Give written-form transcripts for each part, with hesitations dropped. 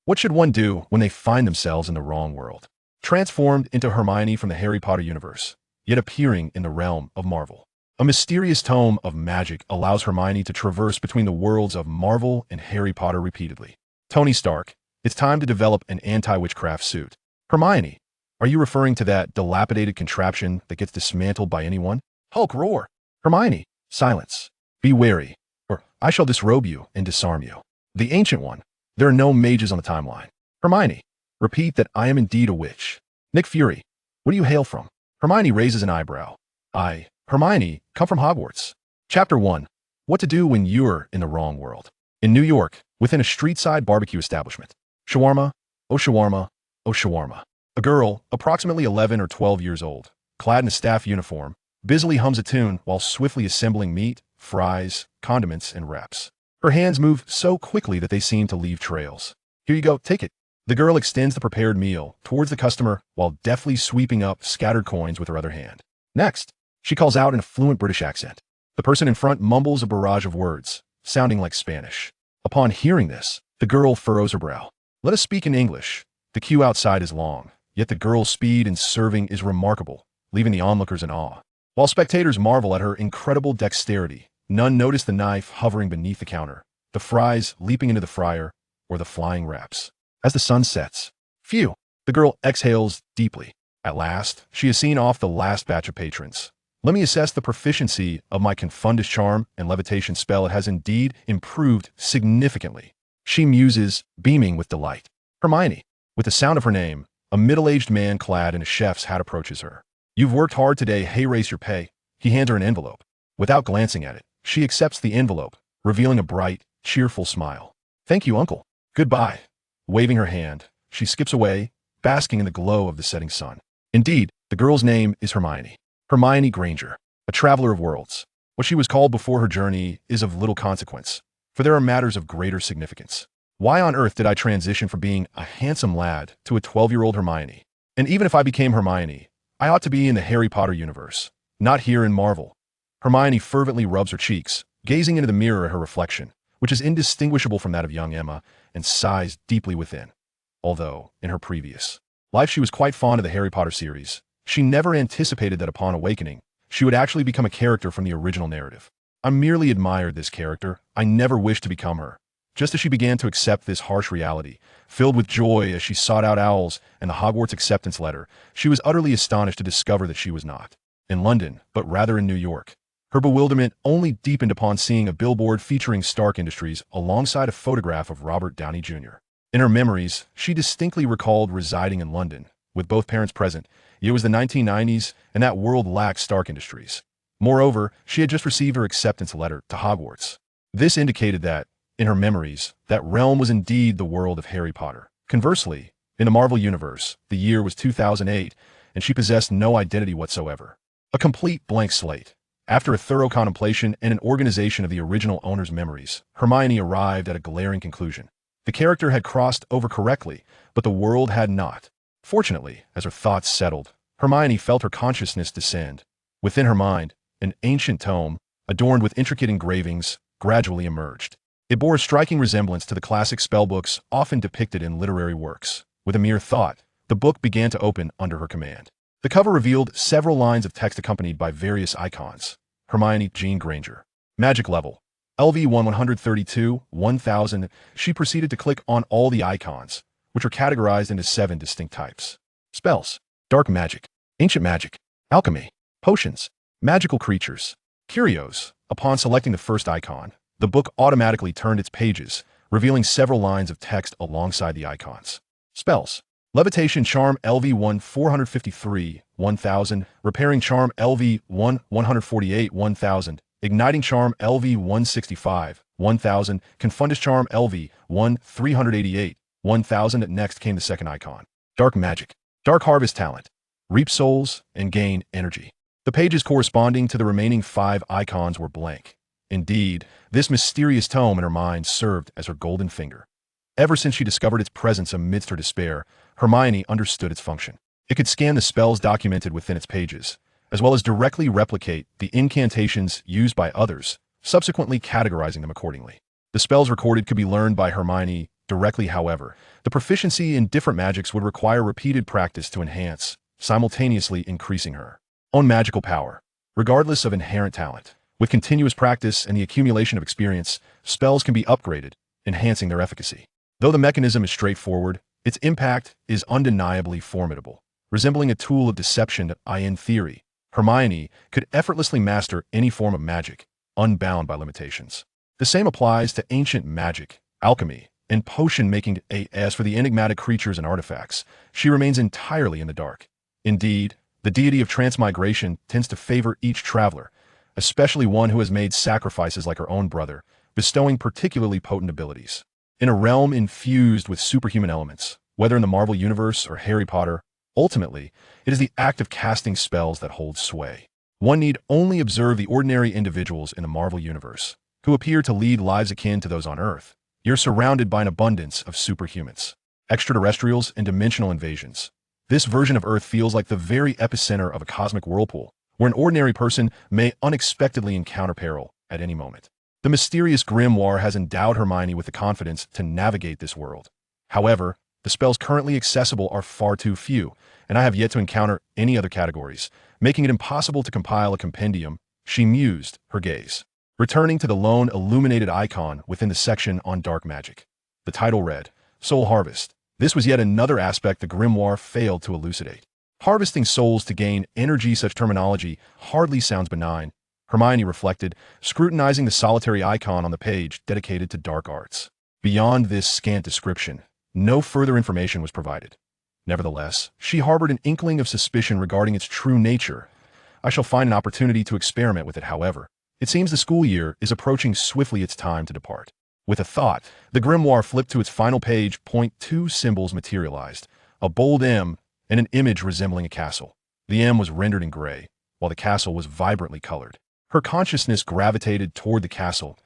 What should one do when they find themselves in the wrong world? Transformed into Hermione from the Harry Potter universe, yet appearing in the realm of Marvel. A mysterious tome of magic allows Hermione to traverse between the worlds of Marvel and Harry Potter repeatedly. Tony Stark, it's time to develop an anti-witchcraft suit. Hermione, are you referring to that dilapidated contraption that gets dismantled by anyone? Hulk roar. Hermione, silence. Be wary, or I shall disrobe you and disarm you. The Ancient One, there are no mages on the timeline. Hermione, repeat that I am indeed a witch. Nick Fury, where do you hail from? Hermione raises an eyebrow. Hermione, come from Hogwarts. Chapter 1. What to do when you're in the wrong world. In New York, within a street-side barbecue establishment. Shawarma, oh shawarma, oh shawarma. A girl, approximately 11 or 12 years old, clad in a staff uniform, busily hums a tune while swiftly assembling meat, fries, condiments, and wraps. Her hands move so quickly that they seem to leave trails. Here you go, take it. The girl extends the prepared meal towards the customer while deftly sweeping up scattered coins with her other hand. Next, she calls out in a fluent British accent. The person in front mumbles a barrage of words, sounding like Spanish. Upon hearing this, the girl furrows her brow. Let us speak in English. The queue outside is long, yet the girl's speed in serving is remarkable, leaving the onlookers in awe. While spectators marvel at her incredible dexterity, none notice the knife hovering beneath the counter, the fries leaping into the fryer, or the flying wraps. As the sun sets, phew, the girl exhales deeply. At last, she has seen off the last batch of patrons. Let me assess the proficiency of my Confundus charm and levitation spell. It has indeed improved significantly. She muses, beaming with delight. Hermione, with the sound of her name, a middle-aged man clad in a chef's hat approaches her. You've worked hard today, hey, raise your pay. He hands her an envelope. Without glancing at it, she accepts the envelope, revealing a bright, cheerful smile. Thank you, uncle. Goodbye. Waving her hand, she skips away, basking in the glow of the setting sun. Indeed, the girl's name is Hermione. Hermione Granger, a traveler of worlds. What she was called before her journey is of little consequence, for there are matters of greater significance. Why on earth did I transition from being a handsome lad to a 12-year-old Hermione? And even if I became Hermione, I ought to be in the Harry Potter universe, not here in Marvel. Hermione fervently rubs her cheeks, gazing into the mirror at her reflection, which is indistinguishable from that of young Emma, and sighs deeply within. Although, in her previous life she was quite fond of the Harry Potter series, she never anticipated that upon awakening, she would actually become a character from the original narrative. I merely admired this character. I never wished to become her. Just as she began to accept this harsh reality, filled with joy as she sought out owls and the Hogwarts acceptance letter, she was utterly astonished to discover that she was not in London, but rather in New York. Her bewilderment only deepened upon seeing a billboard featuring Stark Industries alongside a photograph of Robert Downey Jr. In her memories, she distinctly recalled residing in London, with both parents present. It was the 1990s, and that world lacked Stark Industries. Moreover, she had just received her acceptance letter to Hogwarts. This indicated that, in her memories, that realm was indeed the world of Harry Potter. Conversely, in the Marvel Universe, the year was 2008, and she possessed no identity whatsoever. A complete blank slate. After a thorough contemplation and an organization of the original owner's memories, Hermione arrived at a glaring conclusion. The character had crossed over correctly, but the world had not. Fortunately, as her thoughts settled, Hermione felt her consciousness descend. Within her mind, an ancient tome, adorned with intricate engravings, gradually emerged. It bore a striking resemblance to the classic spellbooks often depicted in literary works. With a mere thought, the book began to open under her command. The cover revealed several lines of text accompanied by various icons. Hermione Jean Granger. Magic level. LV 132, 1000. She proceeded to click on all the icons, which are categorized into 7 distinct types. Spells. Dark magic. Ancient magic. Alchemy. Potions. Magical creatures. Curios. Upon selecting the first icon, the book automatically turned its pages, revealing several lines of text alongside the icons. Spells. Levitation Charm LV 1 453, 1000. Repairing Charm LV 1 148, 1000. Igniting Charm LV 165, 1000. Confundus Charm LV 1 388, 1000. Next came the second icon. Dark Magic. Dark Harvest Talent. Reap souls and gain energy. The pages corresponding to the remaining 5 icons were blank. Indeed, this mysterious tome in her mind served as her golden finger. Ever since she discovered its presence amidst her despair, Hermione understood its function. It could scan the spells documented within its pages, as well as directly replicate the incantations used by others, subsequently categorizing them accordingly. The spells recorded could be learned by Hermione directly, however. The proficiency in different magics would require repeated practice to enhance, simultaneously increasing her own magical power, regardless of inherent talent. With continuous practice and the accumulation of experience, spells can be upgraded, enhancing their efficacy. Though the mechanism is straightforward, its impact is undeniably formidable. Resembling a tool of deception, in theory, Hermione could effortlessly master any form of magic, unbound by limitations. The same applies to ancient magic, alchemy, and potion-making. As for the enigmatic creatures and artifacts, she remains entirely in the dark. Indeed, the deity of transmigration tends to favor each traveler, especially one who has made sacrifices like her own brother, bestowing particularly potent abilities. In a realm infused with superhuman elements, whether in the Marvel Universe or Harry Potter, ultimately, it is the act of casting spells that holds sway. One need only observe the ordinary individuals in the Marvel Universe, who appear to lead lives akin to those on Earth. You're surrounded by an abundance of superhumans, extraterrestrials, and dimensional invasions. This version of Earth feels like the very epicenter of a cosmic whirlpool, where an ordinary person may unexpectedly encounter peril at any moment. The mysterious grimoire has endowed Hermione with the confidence to navigate this world. However, the spells currently accessible are far too few, and I have yet to encounter any other categories, making it impossible to compile a compendium. She mused, her gaze returning to the lone illuminated icon within the section on dark magic. The title read, Soul Harvest. This was yet another aspect the grimoire failed to elucidate. Harvesting souls to gain energy, such terminology hardly sounds benign, Hermione reflected, scrutinizing the solitary icon on the page dedicated to dark arts. Beyond this scant description, no further information was provided. Nevertheless, she harbored an inkling of suspicion regarding its true nature. I shall find an opportunity to experiment with it, however. It seems the school year is approaching swiftly. It's time to depart. With a thought, the grimoire flipped to its final page. Two symbols materialized, a bold M and an image resembling a castle. The M was rendered in gray, while the castle was vibrantly colored. Her consciousness gravitated toward the castle.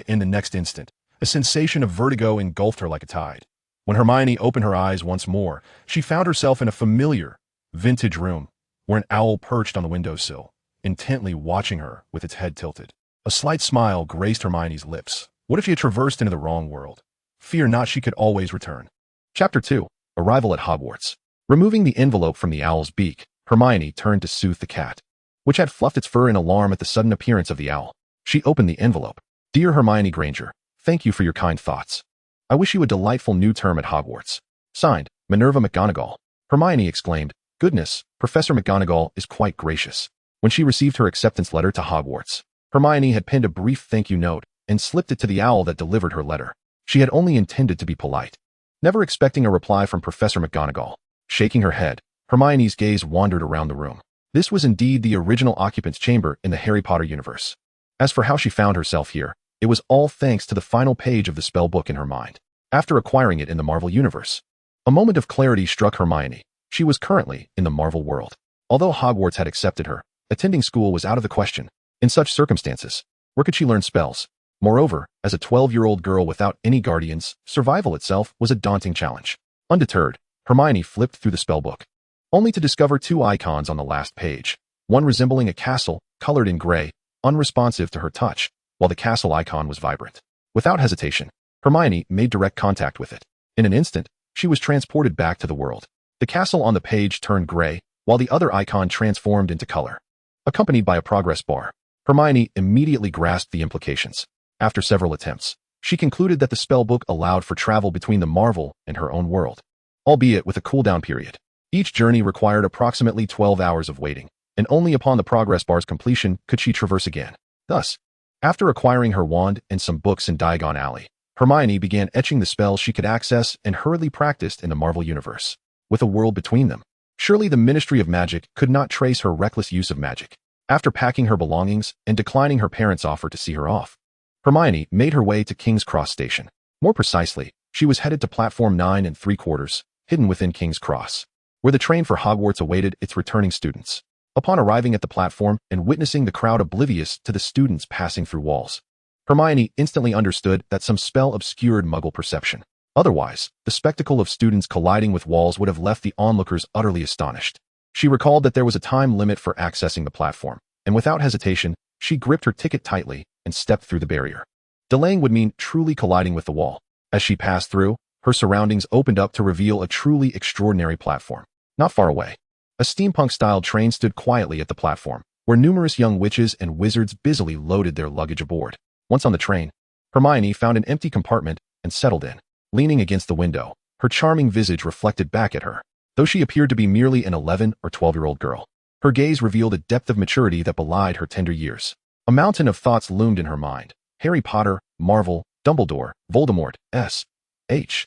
In the next instant, a sensation of vertigo engulfed her like a tide. When Hermione opened her eyes once more, she found herself in a familiar, vintage room, where an owl perched on the windowsill, intently watching her with its head tilted. A slight smile graced Hermione's lips. What if she had traversed into the wrong world? Fear not, she could always return. Chapter 2. Arrival at Hogwarts. Removing the envelope from the owl's beak, Hermione turned to soothe the cat, which had fluffed its fur in alarm at the sudden appearance of the owl. She opened the envelope. Dear Hermione Granger, thank you for your kind thoughts. I wish you a delightful new term at Hogwarts. Signed, Minerva McGonagall. Hermione exclaimed, Goodness, Professor McGonagall is quite gracious. When she received her acceptance letter to Hogwarts, Hermione had penned a brief thank you note and slipped it to the owl that delivered her letter. She had only intended to be polite, never expecting a reply from Professor McGonagall. Shaking her head, Hermione's gaze wandered around the room. This was indeed the original occupant's chamber in the Harry Potter universe. As for how she found herself here, it was all thanks to the final page of the spell book in her mind. After acquiring it in the Marvel universe, a moment of clarity struck Hermione. She was currently in the Marvel world. Although Hogwarts had accepted her, attending school was out of the question. In such circumstances, where could she learn spells? Moreover, as a 12-year-old girl without any guardians, survival itself was a daunting challenge. Undeterred, Hermione flipped through the spellbook, only to discover two icons on the last page, one resembling a castle, colored in gray, unresponsive to her touch, while the castle icon was vibrant. Without hesitation, Hermione made direct contact with it. In an instant, she was transported back to the world. The castle on the page turned gray, while the other icon transformed into color. Accompanied by a progress bar, Hermione immediately grasped the implications. After several attempts, she concluded that the spellbook allowed for travel between the Marvel and her own world, albeit with a cooldown period. Each journey required approximately 12 hours of waiting, and only upon the progress bar's completion could she traverse again. Thus, after acquiring her wand and some books in Diagon Alley, Hermione began etching the spells she could access and hurriedly practiced in the Marvel universe. With a world between them, surely the Ministry of Magic could not trace her reckless use of magic. After packing her belongings and declining her parents' offer to see her off, Hermione made her way to King's Cross Station. More precisely, she was headed to platform 9 3/4, hidden within King's Cross, where the train for Hogwarts awaited its returning students. Upon arriving at the platform and witnessing the crowd oblivious to the students passing through walls, Hermione instantly understood that some spell obscured Muggle perception. Otherwise, the spectacle of students colliding with walls would have left the onlookers utterly astonished. She recalled that there was a time limit for accessing the platform, and without hesitation, she gripped her ticket tightly and stepped through the barrier. Delaying would mean truly colliding with the wall. As she passed through, Her surroundings opened up to reveal a truly extraordinary platform. Not far away, a steampunk-style train stood quietly at the platform, where numerous young witches and wizards busily loaded their luggage aboard. Once on the train, Hermione found an empty compartment and settled in. Leaning against the window, her charming visage reflected back at her. Though she appeared to be merely an 11 or 12-year-old girl, her gaze revealed a depth of maturity that belied her tender years. A mountain of thoughts loomed in her mind. Harry Potter, Marvel, Dumbledore, Voldemort, S.H.I.E.L.D.,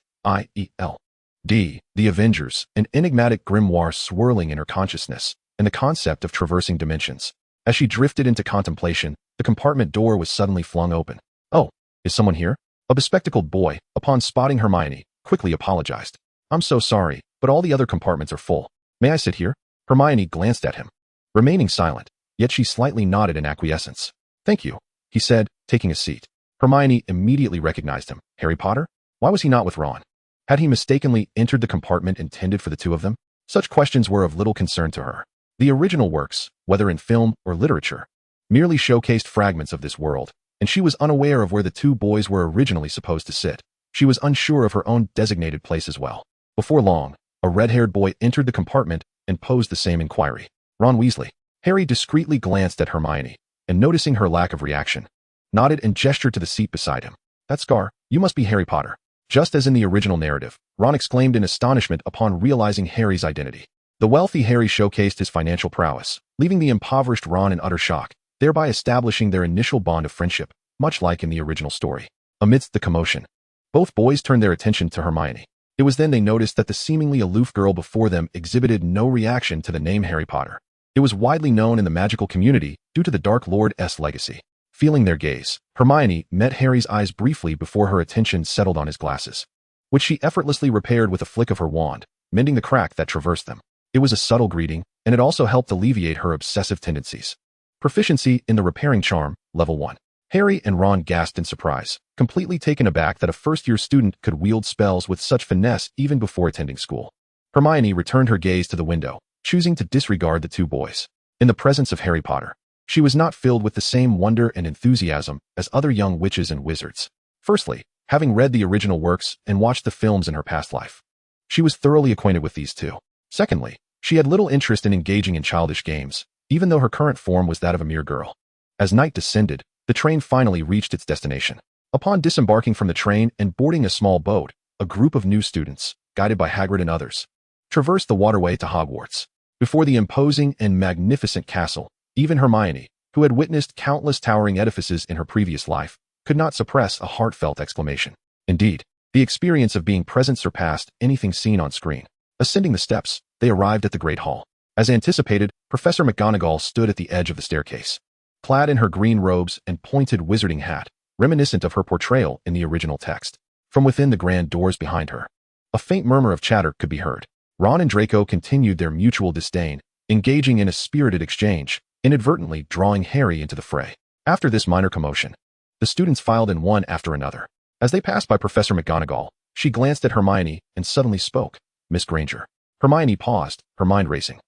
the Avengers, an enigmatic grimoire swirling in her consciousness, and the concept of traversing dimensions. As she drifted into contemplation, the compartment door was suddenly flung open. "Oh, is someone here?" A bespectacled boy, upon spotting Hermione, quickly apologized. "I'm so sorry, but all the other compartments are full. May I sit here?" Hermione glanced at him, remaining silent, yet she slightly nodded in acquiescence. "Thank you," he said, taking a seat. Hermione immediately recognized him. Harry Potter? Why was he not with Ron? Had he mistakenly entered the compartment intended for the two of them? Such questions were of little concern to her. The original works, whether in film or literature, merely showcased fragments of this world, and she was unaware of where the two boys were originally supposed to sit. She was unsure of her own designated place as well. Before long, a red-haired boy entered the compartment and posed the same inquiry. "Ron Weasley." Harry discreetly glanced at Hermione, and noticing her lack of reaction, nodded and gestured to the seat beside him. "That's Scar. You must be Harry Potter." Just as in the original narrative, Ron exclaimed in astonishment upon realizing Harry's identity. The wealthy Harry showcased his financial prowess, leaving the impoverished Ron in utter shock, thereby establishing their initial bond of friendship, much like in the original story. Amidst the commotion, both boys turned their attention to Hermione. It was then they noticed that the seemingly aloof girl before them exhibited no reaction to the name Harry Potter. It was widely known in the magical community due to the Dark Lord's legacy. Feeling their gaze, Hermione met Harry's eyes briefly before her attention settled on his glasses, which she effortlessly repaired with a flick of her wand, mending the crack that traversed them. It was a subtle greeting, and it also helped alleviate her obsessive tendencies. Proficiency in the repairing charm, level 1. Harry and Ron gasped in surprise, completely taken aback that a first-year student could wield spells with such finesse even before attending school. Hermione returned her gaze to the window, choosing to disregard the two boys. In the presence of Harry Potter, she was not filled with the same wonder and enthusiasm as other young witches and wizards. Firstly, having read the original works and watched the films in her past life, she was thoroughly acquainted with these two. Secondly, she had little interest in engaging in childish games, even though her current form was that of a mere girl. As night descended, the train finally reached its destination. Upon disembarking from the train and boarding a small boat, a group of new students, guided by Hagrid and others, traversed the waterway to Hogwarts. Before the imposing and magnificent castle, even Hermione, who had witnessed countless towering edifices in her previous life, could not suppress a heartfelt exclamation. Indeed, the experience of being present surpassed anything seen on screen. Ascending the steps, they arrived at the Great Hall. As anticipated, Professor McGonagall stood at the edge of the staircase, clad in her green robes and pointed wizarding hat, reminiscent of her portrayal in the original text. From within the grand doors behind her, a faint murmur of chatter could be heard. Ron and Draco continued their mutual disdain, engaging in a spirited exchange, inadvertently drawing Harry into the fray. After this minor commotion, the students filed in one after another. As they passed by Professor McGonagall, she glanced at Hermione and suddenly spoke. "Miss Granger." Hermione paused, her mind racing.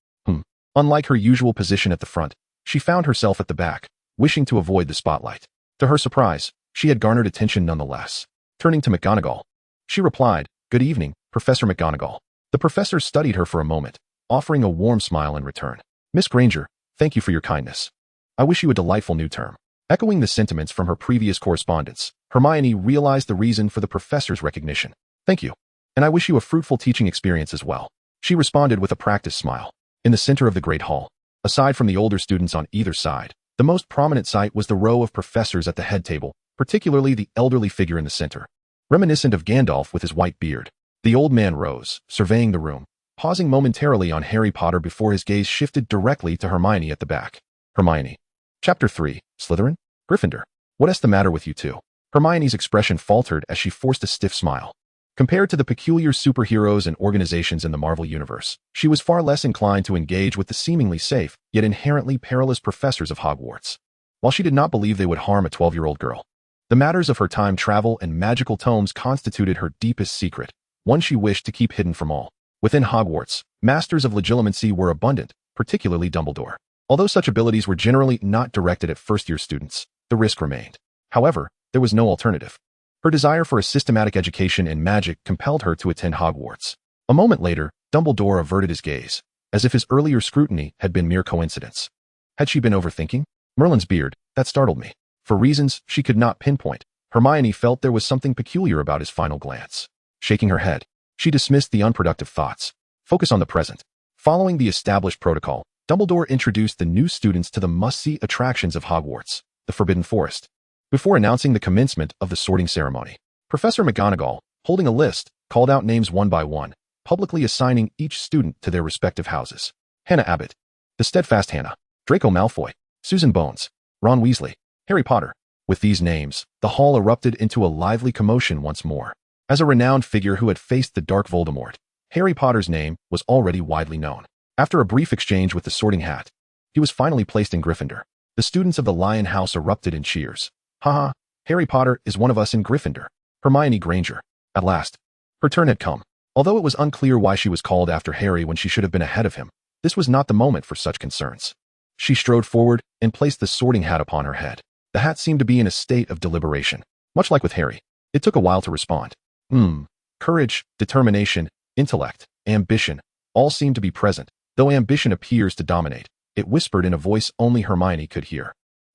Unlike her usual position at the front, she found herself at the back, wishing to avoid the spotlight. To her surprise, she had garnered attention nonetheless. Turning to McGonagall, she replied, "Good evening, Professor McGonagall." The professor studied her for a moment, offering a warm smile in return. "Miss Granger, thank you for your kindness. I wish you a delightful new term." Echoing the sentiments from her previous correspondence, Hermione realized the reason for the professor's recognition. "Thank you. And I wish you a fruitful teaching experience as well." She responded with a practiced smile. In the center of the Great Hall, aside from the older students on either side, the most prominent sight was the row of professors at the head table, particularly the elderly figure in the center. Reminiscent of Gandalf with his white beard, the old man rose, surveying the room, pausing momentarily on Harry Potter before his gaze shifted directly to Hermione at the back. "Hermione." Chapter 3, Slytherin? Gryffindor. "What's the matter with you two?" Hermione's expression faltered as she forced a stiff smile. Compared to the peculiar superheroes and organizations in the Marvel Universe, she was far less inclined to engage with the seemingly safe, yet inherently perilous professors of Hogwarts. While she did not believe they would harm a 12-year-old girl, the matters of her time travel and magical tomes constituted her deepest secret, one she wished to keep hidden from all. Within Hogwarts, masters of legilimency were abundant, particularly Dumbledore. Although such abilities were generally not directed at first-year students, the risk remained. However, there was no alternative. Her desire for a systematic education in magic compelled her to attend Hogwarts. A moment later, Dumbledore averted his gaze, as if his earlier scrutiny had been mere coincidence. Had she been overthinking? Merlin's beard, that startled me. For reasons she could not pinpoint, Hermione felt there was something peculiar about his final glance. Shaking her head, she dismissed the unproductive thoughts. Focus on the present. Following the established protocol, Dumbledore introduced the new students to the must-see attractions of Hogwarts, the Forbidden Forest. Before announcing the commencement of the sorting ceremony, Professor McGonagall, holding a list, called out names one by one, publicly assigning each student to their respective houses. Hannah Abbott, the steadfast Hannah, Draco Malfoy, Susan Bones, Ron Weasley, Harry Potter. With these names, the hall erupted into a lively commotion once more. As a renowned figure who had faced the Dark Voldemort, Harry Potter's name was already widely known. After a brief exchange with the Sorting Hat, he was finally placed in Gryffindor. The students of the Lion House erupted in cheers. Haha, Harry Potter is one of us in Gryffindor. Hermione Granger. At last, her turn had come. Although it was unclear why she was called after Harry when she should have been ahead of him, this was not the moment for such concerns. She strode forward and placed the Sorting Hat upon her head. The hat seemed to be in a state of deliberation. Much like with Harry, it took a while to respond. Courage, determination, intellect, ambition, all seemed to be present, though ambition appears to dominate. It whispered in a voice only Hermione could hear.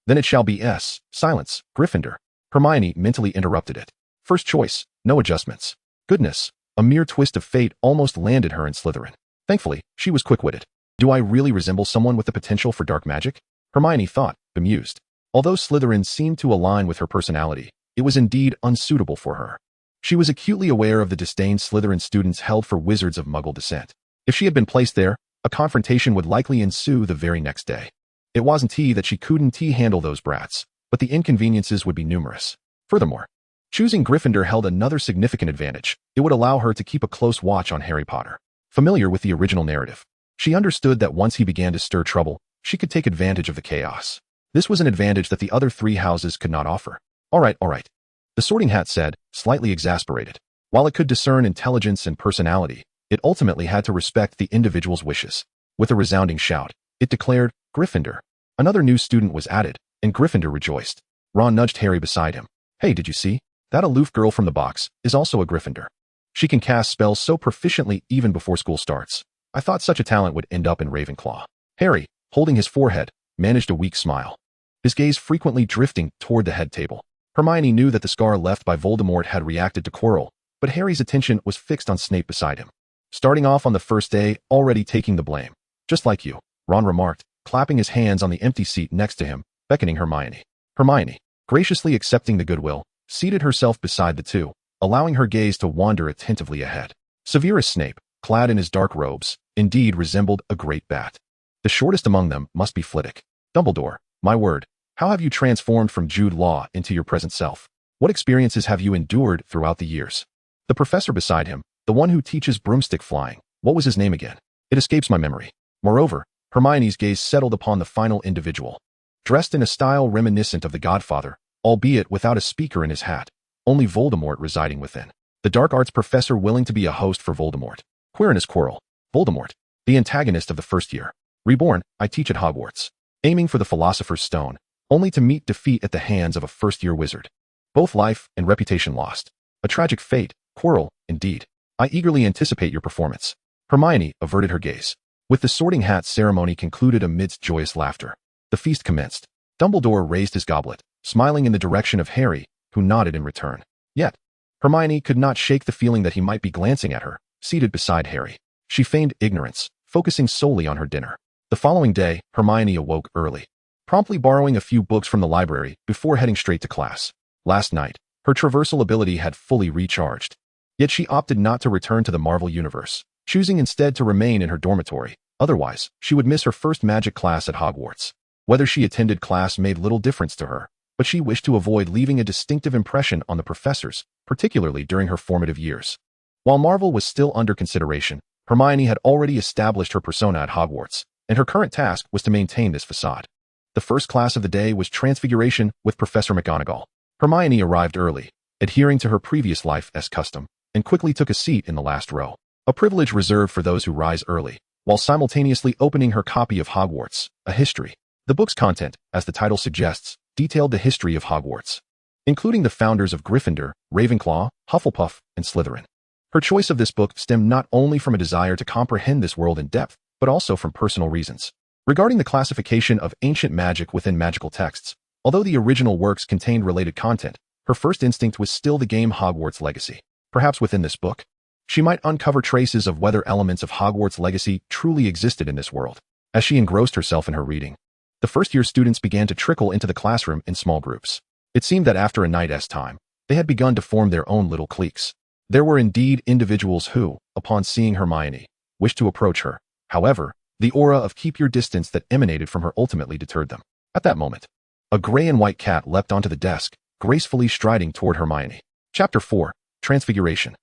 Then it shall be S. Silence, Gryffindor. Hermione mentally interrupted it. First choice, no adjustments. Goodness, a mere twist of fate almost landed her in Slytherin. Thankfully, she was quick-witted. Do I really resemble someone with the potential for dark magic? Hermione thought, bemused. Although Slytherin seemed to align with her personality, it was indeed unsuitable for her. She was acutely aware of the disdain Slytherin students held for wizards of Muggle descent. If she had been placed there, a confrontation would likely ensue the very next day. It wasn't that she couldn't handle those brats, but the inconveniences would be numerous. Furthermore, choosing Gryffindor held another significant advantage. It would allow her to keep a close watch on Harry Potter. Familiar with the original narrative, she understood that once he began to stir trouble, she could take advantage of the chaos. This was an advantage that the other three houses could not offer. All right. The Sorting Hat said, slightly exasperated. While it could discern intelligence and personality, it ultimately had to respect the individual's wishes. With a resounding shout, it declared, Gryffindor. Another new student was added, and Gryffindor rejoiced. Ron nudged Harry beside him. Hey, did you see? That aloof girl from the box is also a Gryffindor. She can cast spells so proficiently even before school starts. I thought such a talent would end up in Ravenclaw. Harry, holding his forehead, managed a weak smile, his gaze frequently drifting toward the head table. Hermione knew that the scar left by Voldemort had reacted to Quirrell, but Harry's attention was fixed on Snape beside him. Starting off on the first day, already taking the blame. Just like you, Ron remarked, clapping his hands on the empty seat next to him, beckoning Hermione. Hermione, graciously accepting the goodwill, seated herself beside the two, allowing her gaze to wander attentively ahead. Severus Snape, clad in his dark robes, indeed resembled a great bat. The shortest among them must be Flitwick. Dumbledore, my word, how have you transformed from Jude Law into your present self? What experiences have you endured throughout the years? The professor beside him, the one who teaches broomstick flying, what was his name again? It escapes my memory. Moreover, Hermione's gaze settled upon the final individual. Dressed in a style reminiscent of the Godfather, albeit without a speaker in his hat, only Voldemort residing within. The dark arts professor willing to be a host for Voldemort. Quirinus Quirrell. Voldemort, the antagonist of the first year. Reborn, I teach at Hogwarts. Aiming for the Philosopher's Stone, only to meet defeat at the hands of a first-year wizard. Both life and reputation lost. A tragic fate, Quirrell, indeed. I eagerly anticipate your performance. Hermione averted her gaze. With the Sorting Hat ceremony concluded amidst joyous laughter, the feast commenced. Dumbledore raised his goblet, smiling in the direction of Harry, who nodded in return. Yet, Hermione could not shake the feeling that he might be glancing at her, seated beside Harry. She feigned ignorance, focusing solely on her dinner. The following day, Hermione awoke early, promptly borrowing a few books from the library before heading straight to class. Last night, her traversal ability had fully recharged. Yet she opted not to return to the Marvel Universe, choosing instead to remain in her dormitory. Otherwise, she would miss her first magic class at Hogwarts. Whether she attended class made little difference to her, but she wished to avoid leaving a distinctive impression on the professors, particularly during her formative years. While Marvel was still under consideration, Hermione had already established her persona at Hogwarts, and her current task was to maintain this facade. The first class of the day was Transfiguration with Professor McGonagall. Hermione arrived early, adhering to her previous life as custom, and quickly took a seat in the last row, a privilege reserved for those who rise early, while simultaneously opening her copy of Hogwarts, a history. The book's content, as the title suggests, detailed the history of Hogwarts. including the founders of Gryffindor, Ravenclaw, Hufflepuff, and Slytherin. Her choice of this book stemmed not only from a desire to comprehend this world in depth, but also from personal reasons. Regarding the classification of ancient magic within magical texts, although the original works contained related content, her first instinct was still the game Hogwarts Legacy. Perhaps within this book, she might uncover traces of whether elements of Hogwarts Legacy truly existed in this world. As she engrossed herself in her reading, the first-year students began to trickle into the classroom in small groups. It seemed that after a night's time, they had begun to form their own little cliques. There were indeed individuals who, upon seeing Hermione, wished to approach her. However, the aura of keep your distance that emanated from her ultimately deterred them. At that moment, a gray and white cat leapt onto the desk, gracefully striding toward Hermione. Chapter 4. Transfiguration.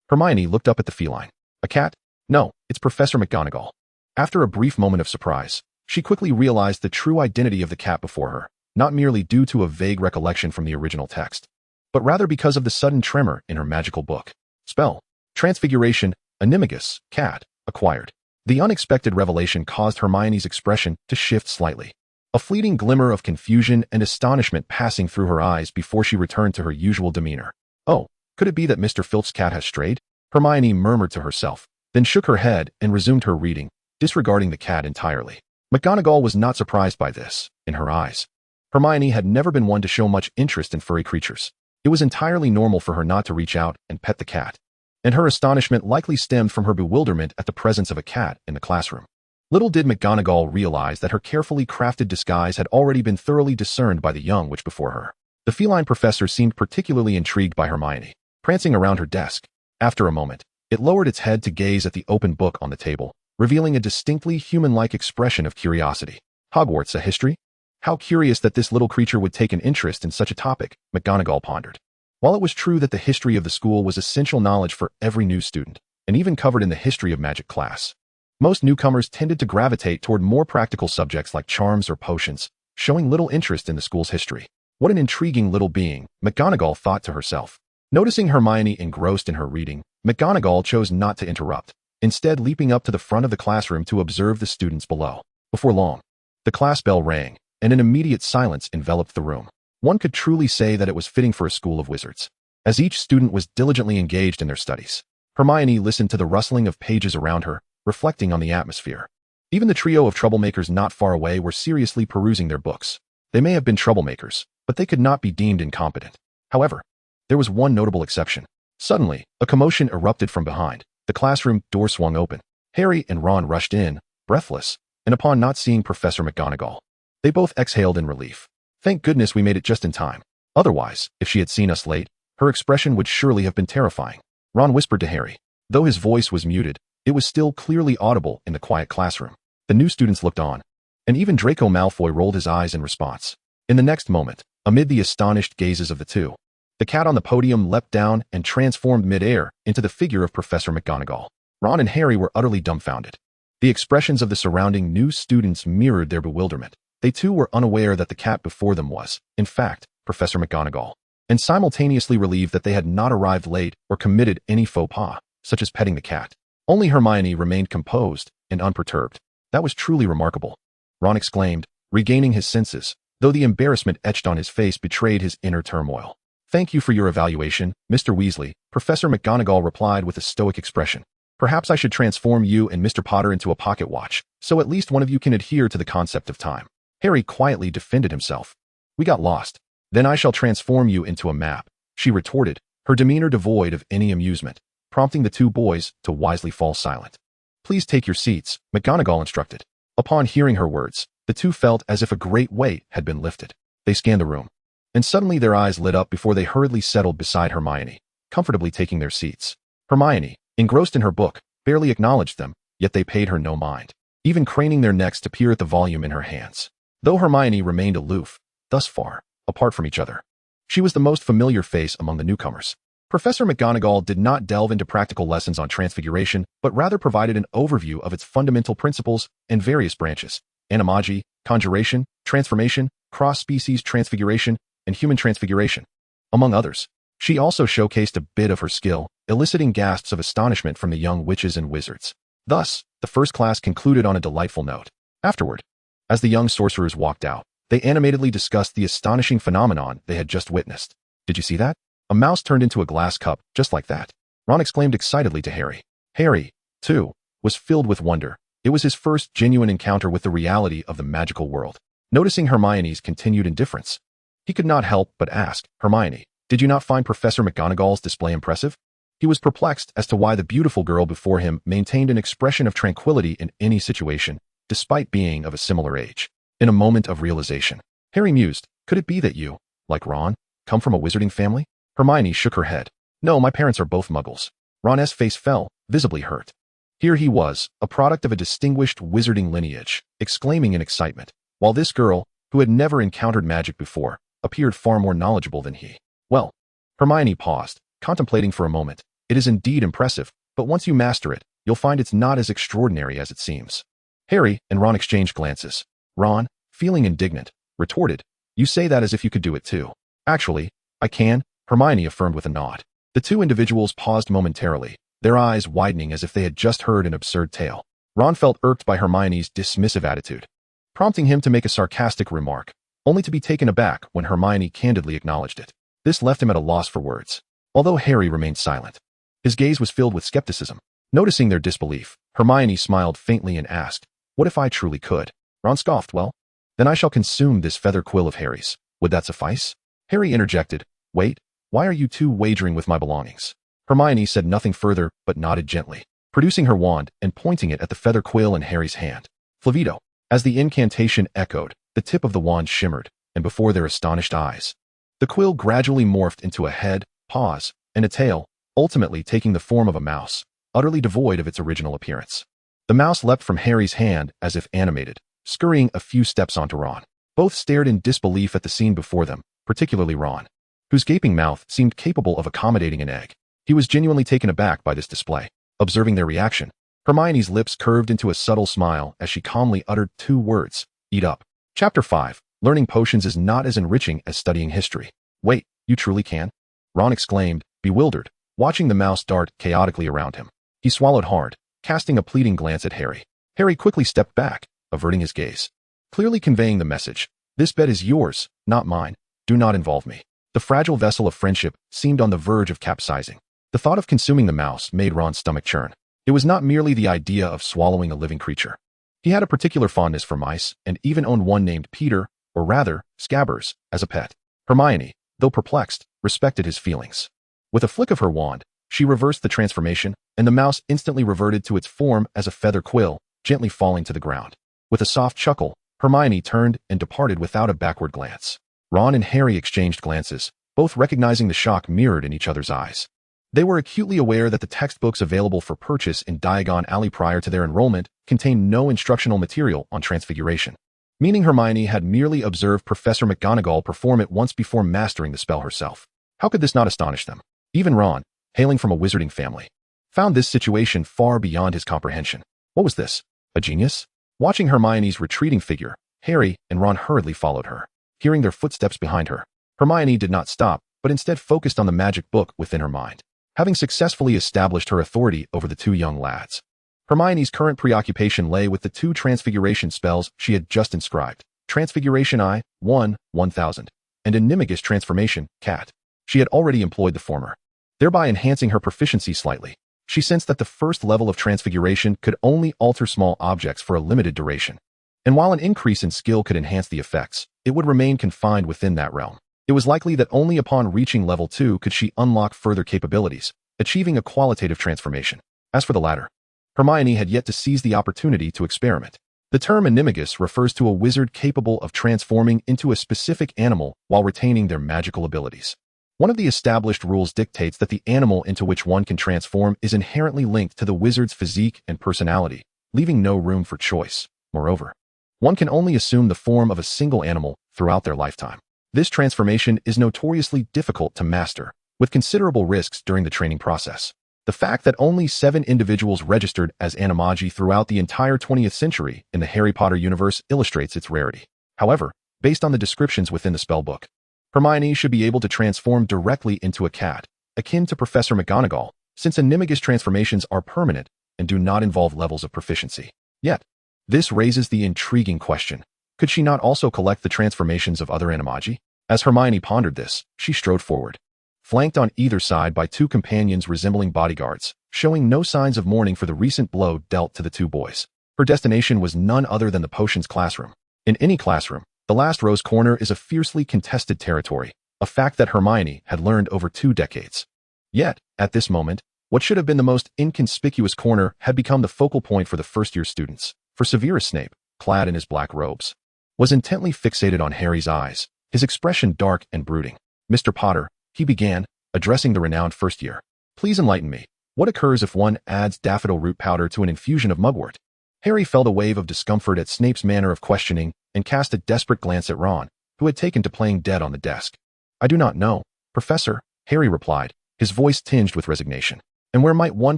Hermione looked up at the feline. A cat? No, it's Professor McGonagall. After a brief moment of surprise, she quickly realized the true identity of the cat before her, not merely due to a vague recollection from the original text, but rather because of the sudden tremor in her magical book. Spell. Transfiguration, Animagus, cat, acquired. The unexpected revelation caused Hermione's expression to shift slightly, a fleeting glimmer of confusion and astonishment passing through her eyes before she returned to her usual demeanor. Oh, could it be that Mr. Filch's cat has strayed? Hermione murmured to herself, then shook her head and resumed her reading, disregarding the cat entirely. McGonagall was not surprised by this. In her eyes, Hermione had never been one to show much interest in furry creatures. It was entirely normal for her not to reach out and pet the cat, and her astonishment likely stemmed from her bewilderment at the presence of a cat in the classroom. Little did McGonagall realize that her carefully crafted disguise had already been thoroughly discerned by the young witch before her. The feline professor seemed particularly intrigued by Hermione, prancing around her desk. After a moment, it lowered its head to gaze at the open book on the table, revealing a distinctly human-like expression of curiosity. Hogwarts, a history? How curious that this little creature would take an interest in such a topic, McGonagall pondered. While it was true that the history of the school was essential knowledge for every new student, and even covered in the history of magic class, most newcomers tended to gravitate toward more practical subjects like charms or potions, showing little interest in the school's history. What an intriguing little being, McGonagall thought to herself. Noticing Hermione engrossed in her reading, McGonagall chose not to interrupt, instead leaping up to the front of the classroom to observe the students below. Before long, the class bell rang, and an immediate silence enveloped the room. One could truly say that it was fitting for a school of wizards. As each student was diligently engaged in their studies, Hermione listened to the rustling of pages around her, reflecting on the atmosphere. Even the trio of troublemakers not far away were seriously perusing their books. They may have been troublemakers, but they could not be deemed incompetent. However, there was one notable exception. Suddenly, a commotion erupted from behind. The classroom door swung open. Harry and Ron rushed in, breathless, and upon not seeing Professor McGonagall, they both exhaled in relief. Thank goodness we made it just in time. Otherwise, if she had seen us late, her expression would surely have been terrifying. Ron whispered to Harry. Though his voice was muted, it was still clearly audible in the quiet classroom. The new students looked on, and even Draco Malfoy rolled his eyes in response. In the next moment, amid the astonished gazes of the two, the cat on the podium leapt down and transformed mid-air into the figure of Professor McGonagall. Ron and Harry were utterly dumbfounded. The expressions of the surrounding new students mirrored their bewilderment. They too were unaware that the cat before them was, in fact, Professor McGonagall, and simultaneously relieved that they had not arrived late or committed any faux pas, such as petting the cat. Only Hermione remained composed and unperturbed. That was truly remarkable, Ron exclaimed, regaining his senses, though the embarrassment etched on his face betrayed his inner turmoil. Thank you for your evaluation, Mr. Weasley, Professor McGonagall replied with a stoic expression. Perhaps I should transform you and Mr. Potter into a pocket watch, so at least one of you can adhere to the concept of time. Harry quietly defended himself. We got lost. Then I shall transform you into a map, she retorted, her demeanor devoid of any amusement, prompting the two boys to wisely fall silent. Please take your seats, McGonagall instructed. Upon hearing her words, the two felt as if a great weight had been lifted. They scanned the room, and suddenly their eyes lit up before they hurriedly settled beside Hermione, comfortably taking their seats. Hermione, engrossed in her book, barely acknowledged them, yet they paid her no mind, even craning their necks to peer at the volume in her hands. Though Hermione remained aloof, thus far, apart from each other, she was the most familiar face among the newcomers. Professor McGonagall did not delve into practical lessons on transfiguration, but rather provided an overview of its fundamental principles and various branches: animagi, conjuration, transformation, cross-species transfiguration, and human transfiguration, among others. She also showcased a bit of her skill, eliciting gasps of astonishment from the young witches and wizards. Thus, the first class concluded on a delightful note. Afterward, as the young sorcerers walked out, They animatedly discussed the astonishing phenomenon they had just witnessed. Did you see that? A mouse turned into a glass cup, just like that. Ron exclaimed excitedly to Harry. Harry, too, was filled with wonder. It was his first genuine encounter with the reality of the magical world. Noticing Hermione's continued indifference, he could not help but ask, Hermione, did you not find Professor McGonagall's display impressive? He was perplexed as to why the beautiful girl before him maintained an expression of tranquility in any situation, despite being of a similar age. In a moment of realization, Harry mused, could it be that you, like Ron, come from a wizarding family? Hermione shook her head. No, my parents are both muggles. Ron's face fell, visibly hurt. Here he was, a product of a distinguished wizarding lineage, exclaiming in excitement, while this girl, who had never encountered magic before, appeared far more knowledgeable than he. Well, Hermione paused, contemplating for a moment. It is indeed impressive, but once you master it, you'll find it's not as extraordinary as it seems. Harry and Ron exchanged glances. Ron, feeling indignant, retorted, you say that as if you could do it too. Actually, I can, Hermione affirmed with a nod. The two individuals paused momentarily, their eyes widening as if they had just heard an absurd tale. Ron felt irked by Hermione's dismissive attitude, prompting him to make a sarcastic remark, only to be taken aback when Hermione candidly acknowledged it. This left him at a loss for words. Although Harry remained silent, his gaze was filled with skepticism. Noticing their disbelief, Hermione smiled faintly and asked, what if I truly could? Ron scoffed, well, then I shall consume this feather quill of Harry's. Would that suffice? Harry interjected, wait, why are you two wagering with my belongings? Hermione said nothing further, but nodded gently, producing her wand and pointing it at the feather quill in Harry's hand. Flavito. As the incantation echoed, the tip of the wand shimmered, and before their astonished eyes, the quill gradually morphed into a head, paws, and a tail, ultimately taking the form of a mouse, utterly devoid of its original appearance. The mouse leapt from Harry's hand as if animated, scurrying a few steps onto Ron. Both stared in disbelief at the scene before them, particularly Ron, whose gaping mouth seemed capable of accommodating an egg. He was genuinely taken aback by this display. Observing their reaction, Hermione's lips curved into a subtle smile as she calmly uttered two words, eat up. Chapter 5. Learning potions is not as enriching as studying history. Wait, you truly can? Ron exclaimed, bewildered, watching the mouse dart chaotically around him. He swallowed hard, casting a pleading glance at Harry. Harry quickly stepped back, averting his gaze, clearly conveying the message. This bet is yours, not mine. Do not involve me. The fragile vessel of friendship seemed on the verge of capsizing. The thought of consuming the mouse made Ron's stomach churn. It was not merely the idea of swallowing a living creature. He had a particular fondness for mice and even owned one named Peter, or rather, Scabbers, as a pet. Hermione, though perplexed, respected his feelings. With a flick of her wand, she reversed the transformation, and the mouse instantly reverted to its form as a feather quill, gently falling to the ground. With a soft chuckle, Hermione turned and departed without a backward glance. Ron and Harry exchanged glances, both recognizing the shock mirrored in each other's eyes. They were acutely aware that the textbooks available for purchase in Diagon Alley prior to their enrollment contained no instructional material on transfiguration, meaning Hermione had merely observed Professor McGonagall perform it once before mastering the spell herself. How could this not astonish them? Even Ron, hailing from a wizarding family, found this situation far beyond his comprehension. What was this? A genius? Watching Hermione's retreating figure, Harry and Ron hurriedly followed her. Hearing their footsteps behind her, Hermione did not stop, but instead focused on the magic book within her mind. Having successfully established her authority over the two young lads, Hermione's current preoccupation lay with the two transfiguration spells she had just inscribed, Transfiguration I, 1000, and Animagus Transformation, Cat. She had already employed the former, thereby enhancing her proficiency slightly. She sensed that the first level of transfiguration could only alter small objects for a limited duration, and while an increase in skill could enhance the effects, it would remain confined within that realm. It was likely that only upon reaching level 2 could she unlock further capabilities, achieving a qualitative transformation. As for the latter, Hermione had yet to seize the opportunity to experiment. The term Animagus refers to a wizard capable of transforming into a specific animal while retaining their magical abilities. One of the established rules dictates that the animal into which one can transform is inherently linked to the wizard's physique and personality, leaving no room for choice. Moreover, one can only assume the form of a single animal throughout their lifetime. This transformation is notoriously difficult to master, with considerable risks during the training process. The fact that only 7 individuals registered as Animagi throughout the entire 20th century in the Harry Potter universe illustrates its rarity. However, based on the descriptions within the spellbook, Hermione should be able to transform directly into a cat, akin to Professor McGonagall, since Animagus transformations are permanent and do not involve levels of proficiency. Yet, this raises the intriguing question, Could she not also collect the transformations of other animagi? As Hermione pondered this, she strode forward, flanked on either side by two companions resembling bodyguards, showing no signs of mourning for the recent blow dealt to the two boys. Her destination was none other than the potions classroom. In any classroom, the last row's corner is a fiercely contested territory, a fact that Hermione had learned over 2 decades. Yet, at this moment, what should have been the most inconspicuous corner had become the focal point for the first-year students, for Severus Snape, clad in his black robes, was intently fixated on Harry's eyes, his expression dark and brooding. "Mr. Potter," he began, addressing the renowned first year. "Please enlighten me. What occurs if one adds daffodil root powder to an infusion of mugwort?" Harry felt a wave of discomfort at Snape's manner of questioning and cast a desperate glance at Ron, who had taken to playing dead on the desk. "I do not know, Professor," Harry replied, his voice tinged with resignation. "And where might one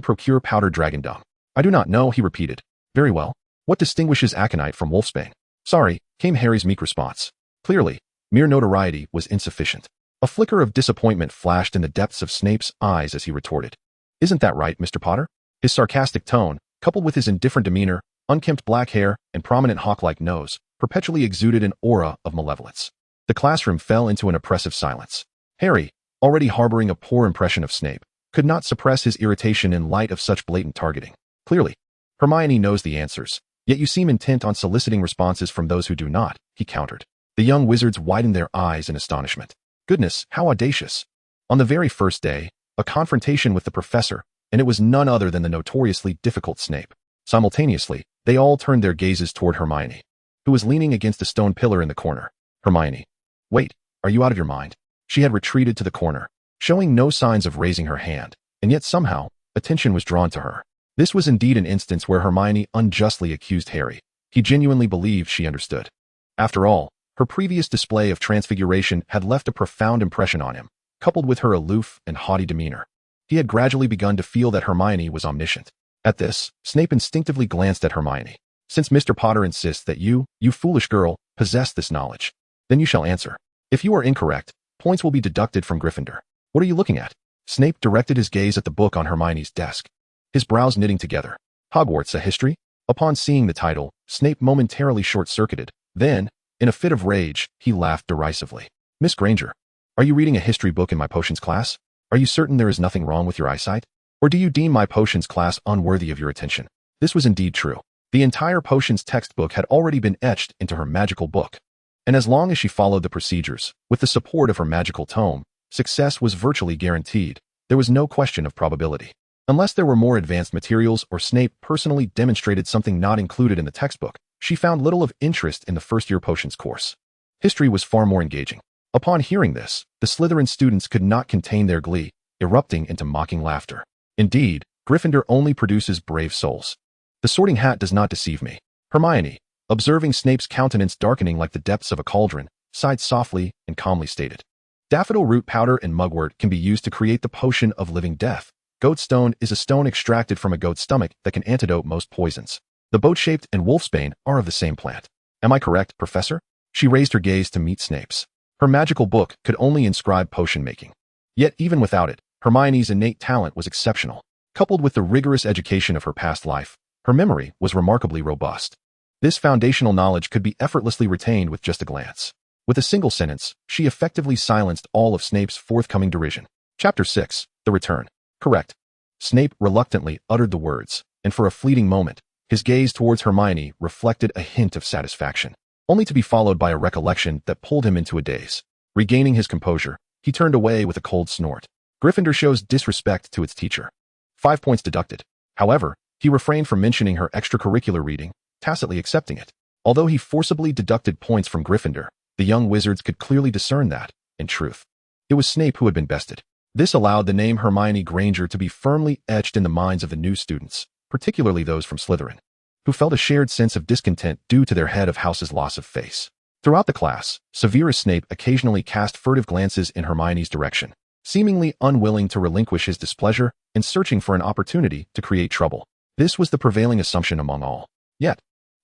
procure powdered dragon dung?" "I do not know," he repeated. "Very well. What distinguishes aconite from wolfsbane?" "Sorry," came Harry's meek response. Clearly, mere notoriety was insufficient. A flicker of disappointment flashed in the depths of Snape's eyes as he retorted. "Isn't that right, Mr. Potter?" His sarcastic tone, coupled with his indifferent demeanor, unkempt black hair, and prominent hawk-like nose, perpetually exuded an aura of malevolence. The classroom fell into an oppressive silence. Harry, already harboring a poor impression of Snape, could not suppress his irritation in light of such blatant targeting. "Clearly, Hermione knows the answers, yet you seem intent on soliciting responses from those who do not," he countered. The young wizards widened their eyes in astonishment. Goodness, how audacious! On the very first day, a confrontation with the professor, and it was none other than the notoriously difficult Snape. Simultaneously, they all turned their gazes toward Hermione, who was leaning against a stone pillar in the corner. "Hermione, wait, are you out of your mind?" She had retreated to the corner, showing no signs of raising her hand, and yet somehow, attention was drawn to her. This was indeed an instance where Hermione unjustly accused Harry. He genuinely believed she understood. After all, her previous display of transfiguration had left a profound impression on him, coupled with her aloof and haughty demeanor. He had gradually begun to feel that Hermione was omniscient. At this, Snape instinctively glanced at Hermione. "Since Mr. Potter insists that you foolish girl, possess this knowledge, then you shall answer. If you are incorrect, points will be deducted from Gryffindor." "What are you looking at?" Snape directed his gaze at the book on Hermione's desk, his brows knitting together. "Hogwarts, a History?" Upon seeing the title, Snape momentarily short-circuited. Then, in a fit of rage, he laughed derisively. "Miss Granger, are you reading a history book in my potions class? Are you certain there is nothing wrong with your eyesight? Or do you deem my potions class unworthy of your attention?" This was indeed true. The entire potions textbook had already been etched into her magical book. And as long as she followed the procedures, with the support of her magical tome, success was virtually guaranteed. There was no question of probability. Unless there were more advanced materials or Snape personally demonstrated something not included in the textbook, she found little of interest in the first-year potions course. History was far more engaging. Upon hearing this, the Slytherin students could not contain their glee, erupting into mocking laughter. Indeed, Gryffindor only produces brave souls. "The Sorting Hat does not deceive me." Hermione, observing Snape's countenance darkening like the depths of a cauldron, sighed softly and calmly stated, "Daffodil root powder and mugwort can be used to create the potion of living death. Goat stone is a stone extracted from a goat's stomach that can antidote most poisons. The boat-shaped and wolfsbane are of the same plant. Am I correct, Professor?" She raised her gaze to meet Snape's. Her magical book could only inscribe potion making. Yet even without it, Hermione's innate talent was exceptional. Coupled with the rigorous education of her past life, her memory was remarkably robust. This foundational knowledge could be effortlessly retained with just a glance. With a single sentence, she effectively silenced all of Snape's forthcoming derision. Chapter 6, The Return. "Correct." Snape reluctantly uttered the words, and for a fleeting moment, his gaze towards Hermione reflected a hint of satisfaction, only to be followed by a recollection that pulled him into a daze. Regaining his composure, he turned away with a cold snort. Gryffindor shows disrespect to its teacher. 5 points deducted. However, he refrained from mentioning her extracurricular reading, tacitly accepting it. Although he forcibly deducted points from Gryffindor, the young wizards could clearly discern that, in truth, it was Snape who had been bested. This allowed the name Hermione Granger to be firmly etched in the minds of the new students, particularly those from Slytherin, who felt a shared sense of discontent due to their head of house's loss of face. Throughout the class, Severus Snape occasionally cast furtive glances in Hermione's direction, seemingly unwilling to relinquish his displeasure and searching for an opportunity to create trouble. This was the prevailing assumption among all. Yet,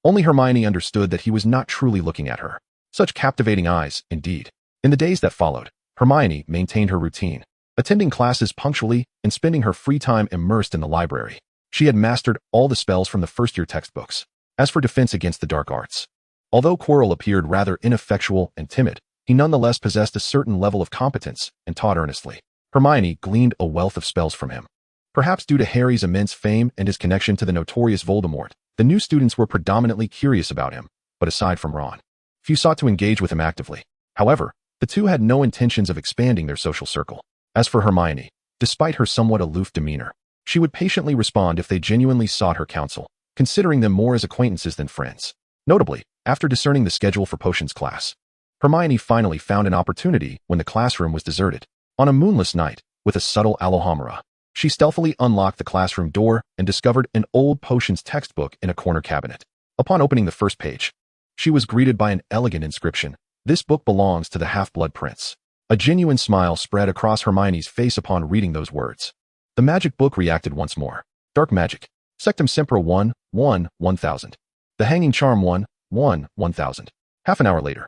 only Hermione understood that he was not truly looking at her. Such captivating eyes, indeed. In the days that followed, Hermione maintained her routine, attending classes punctually and spending her free time immersed in the library. She had mastered all the spells from the first-year textbooks. As for defense against the dark arts, Although Quirrell appeared rather ineffectual and timid, he nonetheless possessed a certain level of competence and taught earnestly. Hermione gleaned a wealth of spells from him. Perhaps due to Harry's immense fame and his connection to the notorious Voldemort, the new students were predominantly curious about him, but aside from Ron, few sought to engage with him actively. However, the two had no intentions of expanding their social circle. As for Hermione, despite her somewhat aloof demeanor, she would patiently respond if they genuinely sought her counsel, considering them more as acquaintances than friends. Notably, after discerning the schedule for potions class, Hermione finally found an opportunity when the classroom was deserted. On a moonless night, with a subtle alohomora, she stealthily unlocked the classroom door and discovered an old potions textbook in a corner cabinet. Upon opening the first page, she was greeted by an elegant inscription. This book belongs to the Half-Blood Prince. A genuine smile spread across Hermione's face upon reading those words. The magic book reacted once more. Dark magic. Sectum Sempra 1000. The Hanging Charm 1000. Half an hour later,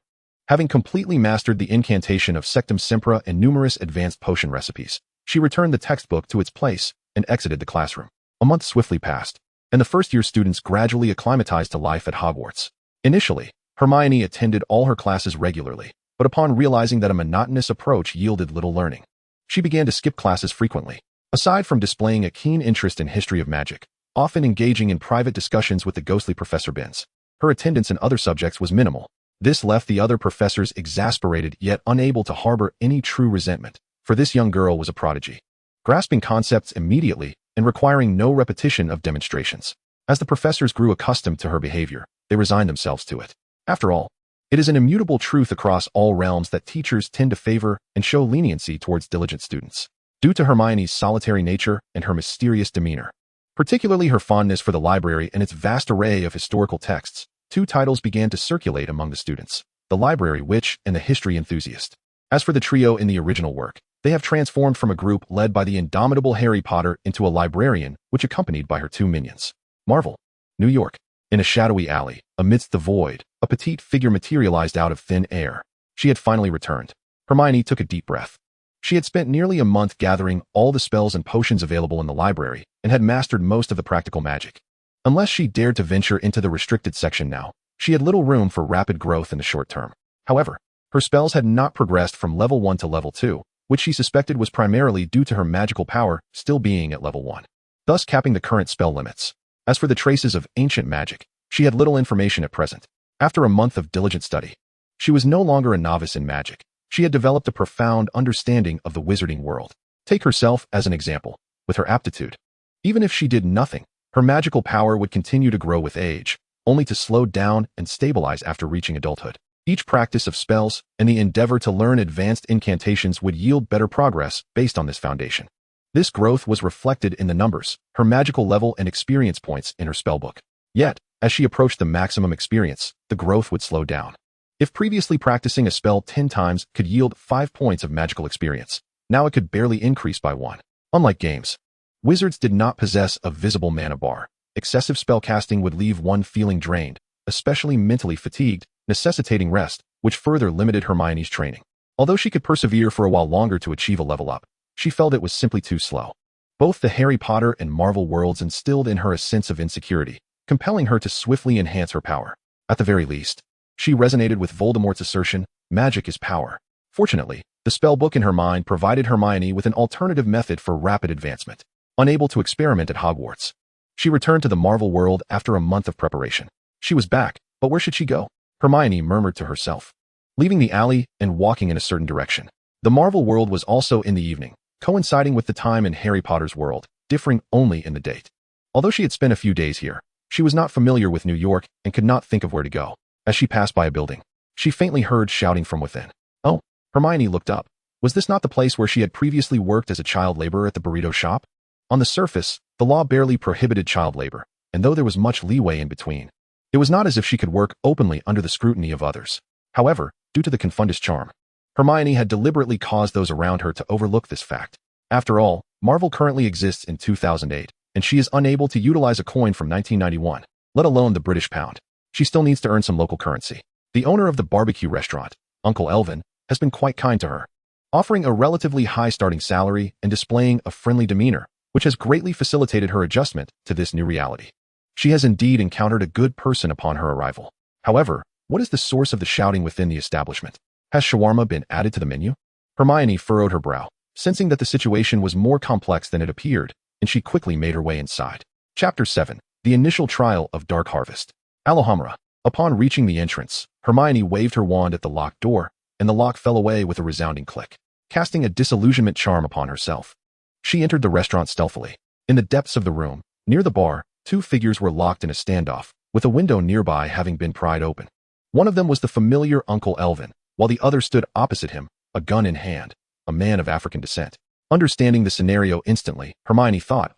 having completely mastered the incantation of Sectum Sempra and numerous advanced potion recipes, she returned the textbook to its place and exited the classroom. A month swiftly passed, and the first-year students gradually acclimatized to life at Hogwarts. Initially, Hermione attended all her classes regularly, but upon realizing that a monotonous approach yielded little learning, she began to skip classes frequently. Aside from displaying a keen interest in history of magic, often engaging in private discussions with the ghostly Professor Binns, her attendance in other subjects was minimal. This left the other professors exasperated yet unable to harbor any true resentment, for this young girl was a prodigy, grasping concepts immediately and requiring no repetition of demonstrations. As the professors grew accustomed to her behavior, they resigned themselves to it. After all, it is an immutable truth across all realms that teachers tend to favor and show leniency towards diligent students. Due to Hermione's solitary nature and her mysterious demeanor, particularly her fondness for the library and its vast array of historical texts, two titles began to circulate among the students: the Library Witch and the History Enthusiast. As for the trio in the original work, they have transformed from a group led by the indomitable Harry Potter into a librarian which accompanied by her two minions. Marvel, New York. In a shadowy alley, amidst the void, a petite figure materialized out of thin air. She had finally returned. Hermione took a deep breath. She had spent nearly a month gathering all the spells and potions available in the library and had mastered most of the practical magic. Unless she dared to venture into the restricted section now, she had little room for rapid growth in the short term. However, her spells had not progressed from level 1 to level 2, which she suspected was primarily due to her magical power still being at level 1, thus capping the current spell limits. As for the traces of ancient magic, she had little information at present. After a month of diligent study, she was no longer a novice in magic. She had developed a profound understanding of the wizarding world. Take herself as an example. With her aptitude, even if she did nothing, her magical power would continue to grow with age, only to slow down and stabilize after reaching adulthood. Each practice of spells and the endeavor to learn advanced incantations would yield better progress based on this foundation. This growth was reflected in the numbers, her magical level and experience points in her spellbook. Yet, as she approached the maximum experience, the growth would slow down. If previously practicing a spell 10 times could yield 5 points of magical experience, now it could barely increase by 1. Unlike games, wizards did not possess a visible mana bar. Excessive spellcasting would leave one feeling drained, especially mentally fatigued, necessitating rest, which further limited Hermione's training. Although she could persevere for a while longer to achieve a level up, she felt it was simply too slow. Both the Harry Potter and Marvel worlds instilled in her a sense of insecurity, compelling her to swiftly enhance her power. At the very least, she resonated with Voldemort's assertion, magic is power. Fortunately, the spellbook in her mind provided Hermione with an alternative method for rapid advancement. Unable to experiment at Hogwarts, she returned to the Marvel world after a month of preparation. She was back, but where should she go? Hermione murmured to herself, leaving the alley and walking in a certain direction. The Marvel world was also in the evening, coinciding with the time in Harry Potter's world, differing only in the date. Although she had spent a few days here, she was not familiar with New York and could not think of where to go. As she passed by a building, she faintly heard shouting from within. Oh, Hermione looked up. Was this not the place where she had previously worked as a child laborer at the burrito shop? On the surface, the law barely prohibited child labor, and though there was much leeway in between, it was not as if she could work openly under the scrutiny of others. However, due to the confundus charm, Hermione had deliberately caused those around her to overlook this fact. After all, Marvel currently exists in 2008, and she is unable to utilize a coin from 1991, let alone the British pound. She still needs to earn some local currency. The owner of the barbecue restaurant, Uncle Elvin, has been quite kind to her, offering a relatively high starting salary and displaying a friendly demeanor, which has greatly facilitated her adjustment to this new reality. She has indeed encountered a good person upon her arrival. However, What is the source of the shouting within the establishment? Has shawarma been added to the menu? Hermione furrowed her brow, sensing that the situation was more complex than it appeared, and she quickly made her way inside. Chapter 7. The Initial Trial of Dark Harvest. Alohomora. Upon reaching the entrance, Hermione waved her wand at the locked door, and the lock fell away with a resounding click, casting a disillusionment charm upon herself. She entered the restaurant stealthily. In the depths of the room, near the bar, two figures were locked in a standoff, with a window nearby having been pried open. One of them was the familiar Uncle Elvin, while the other stood opposite him, a gun in hand, a man of African descent. Understanding the scenario instantly, Hermione thought,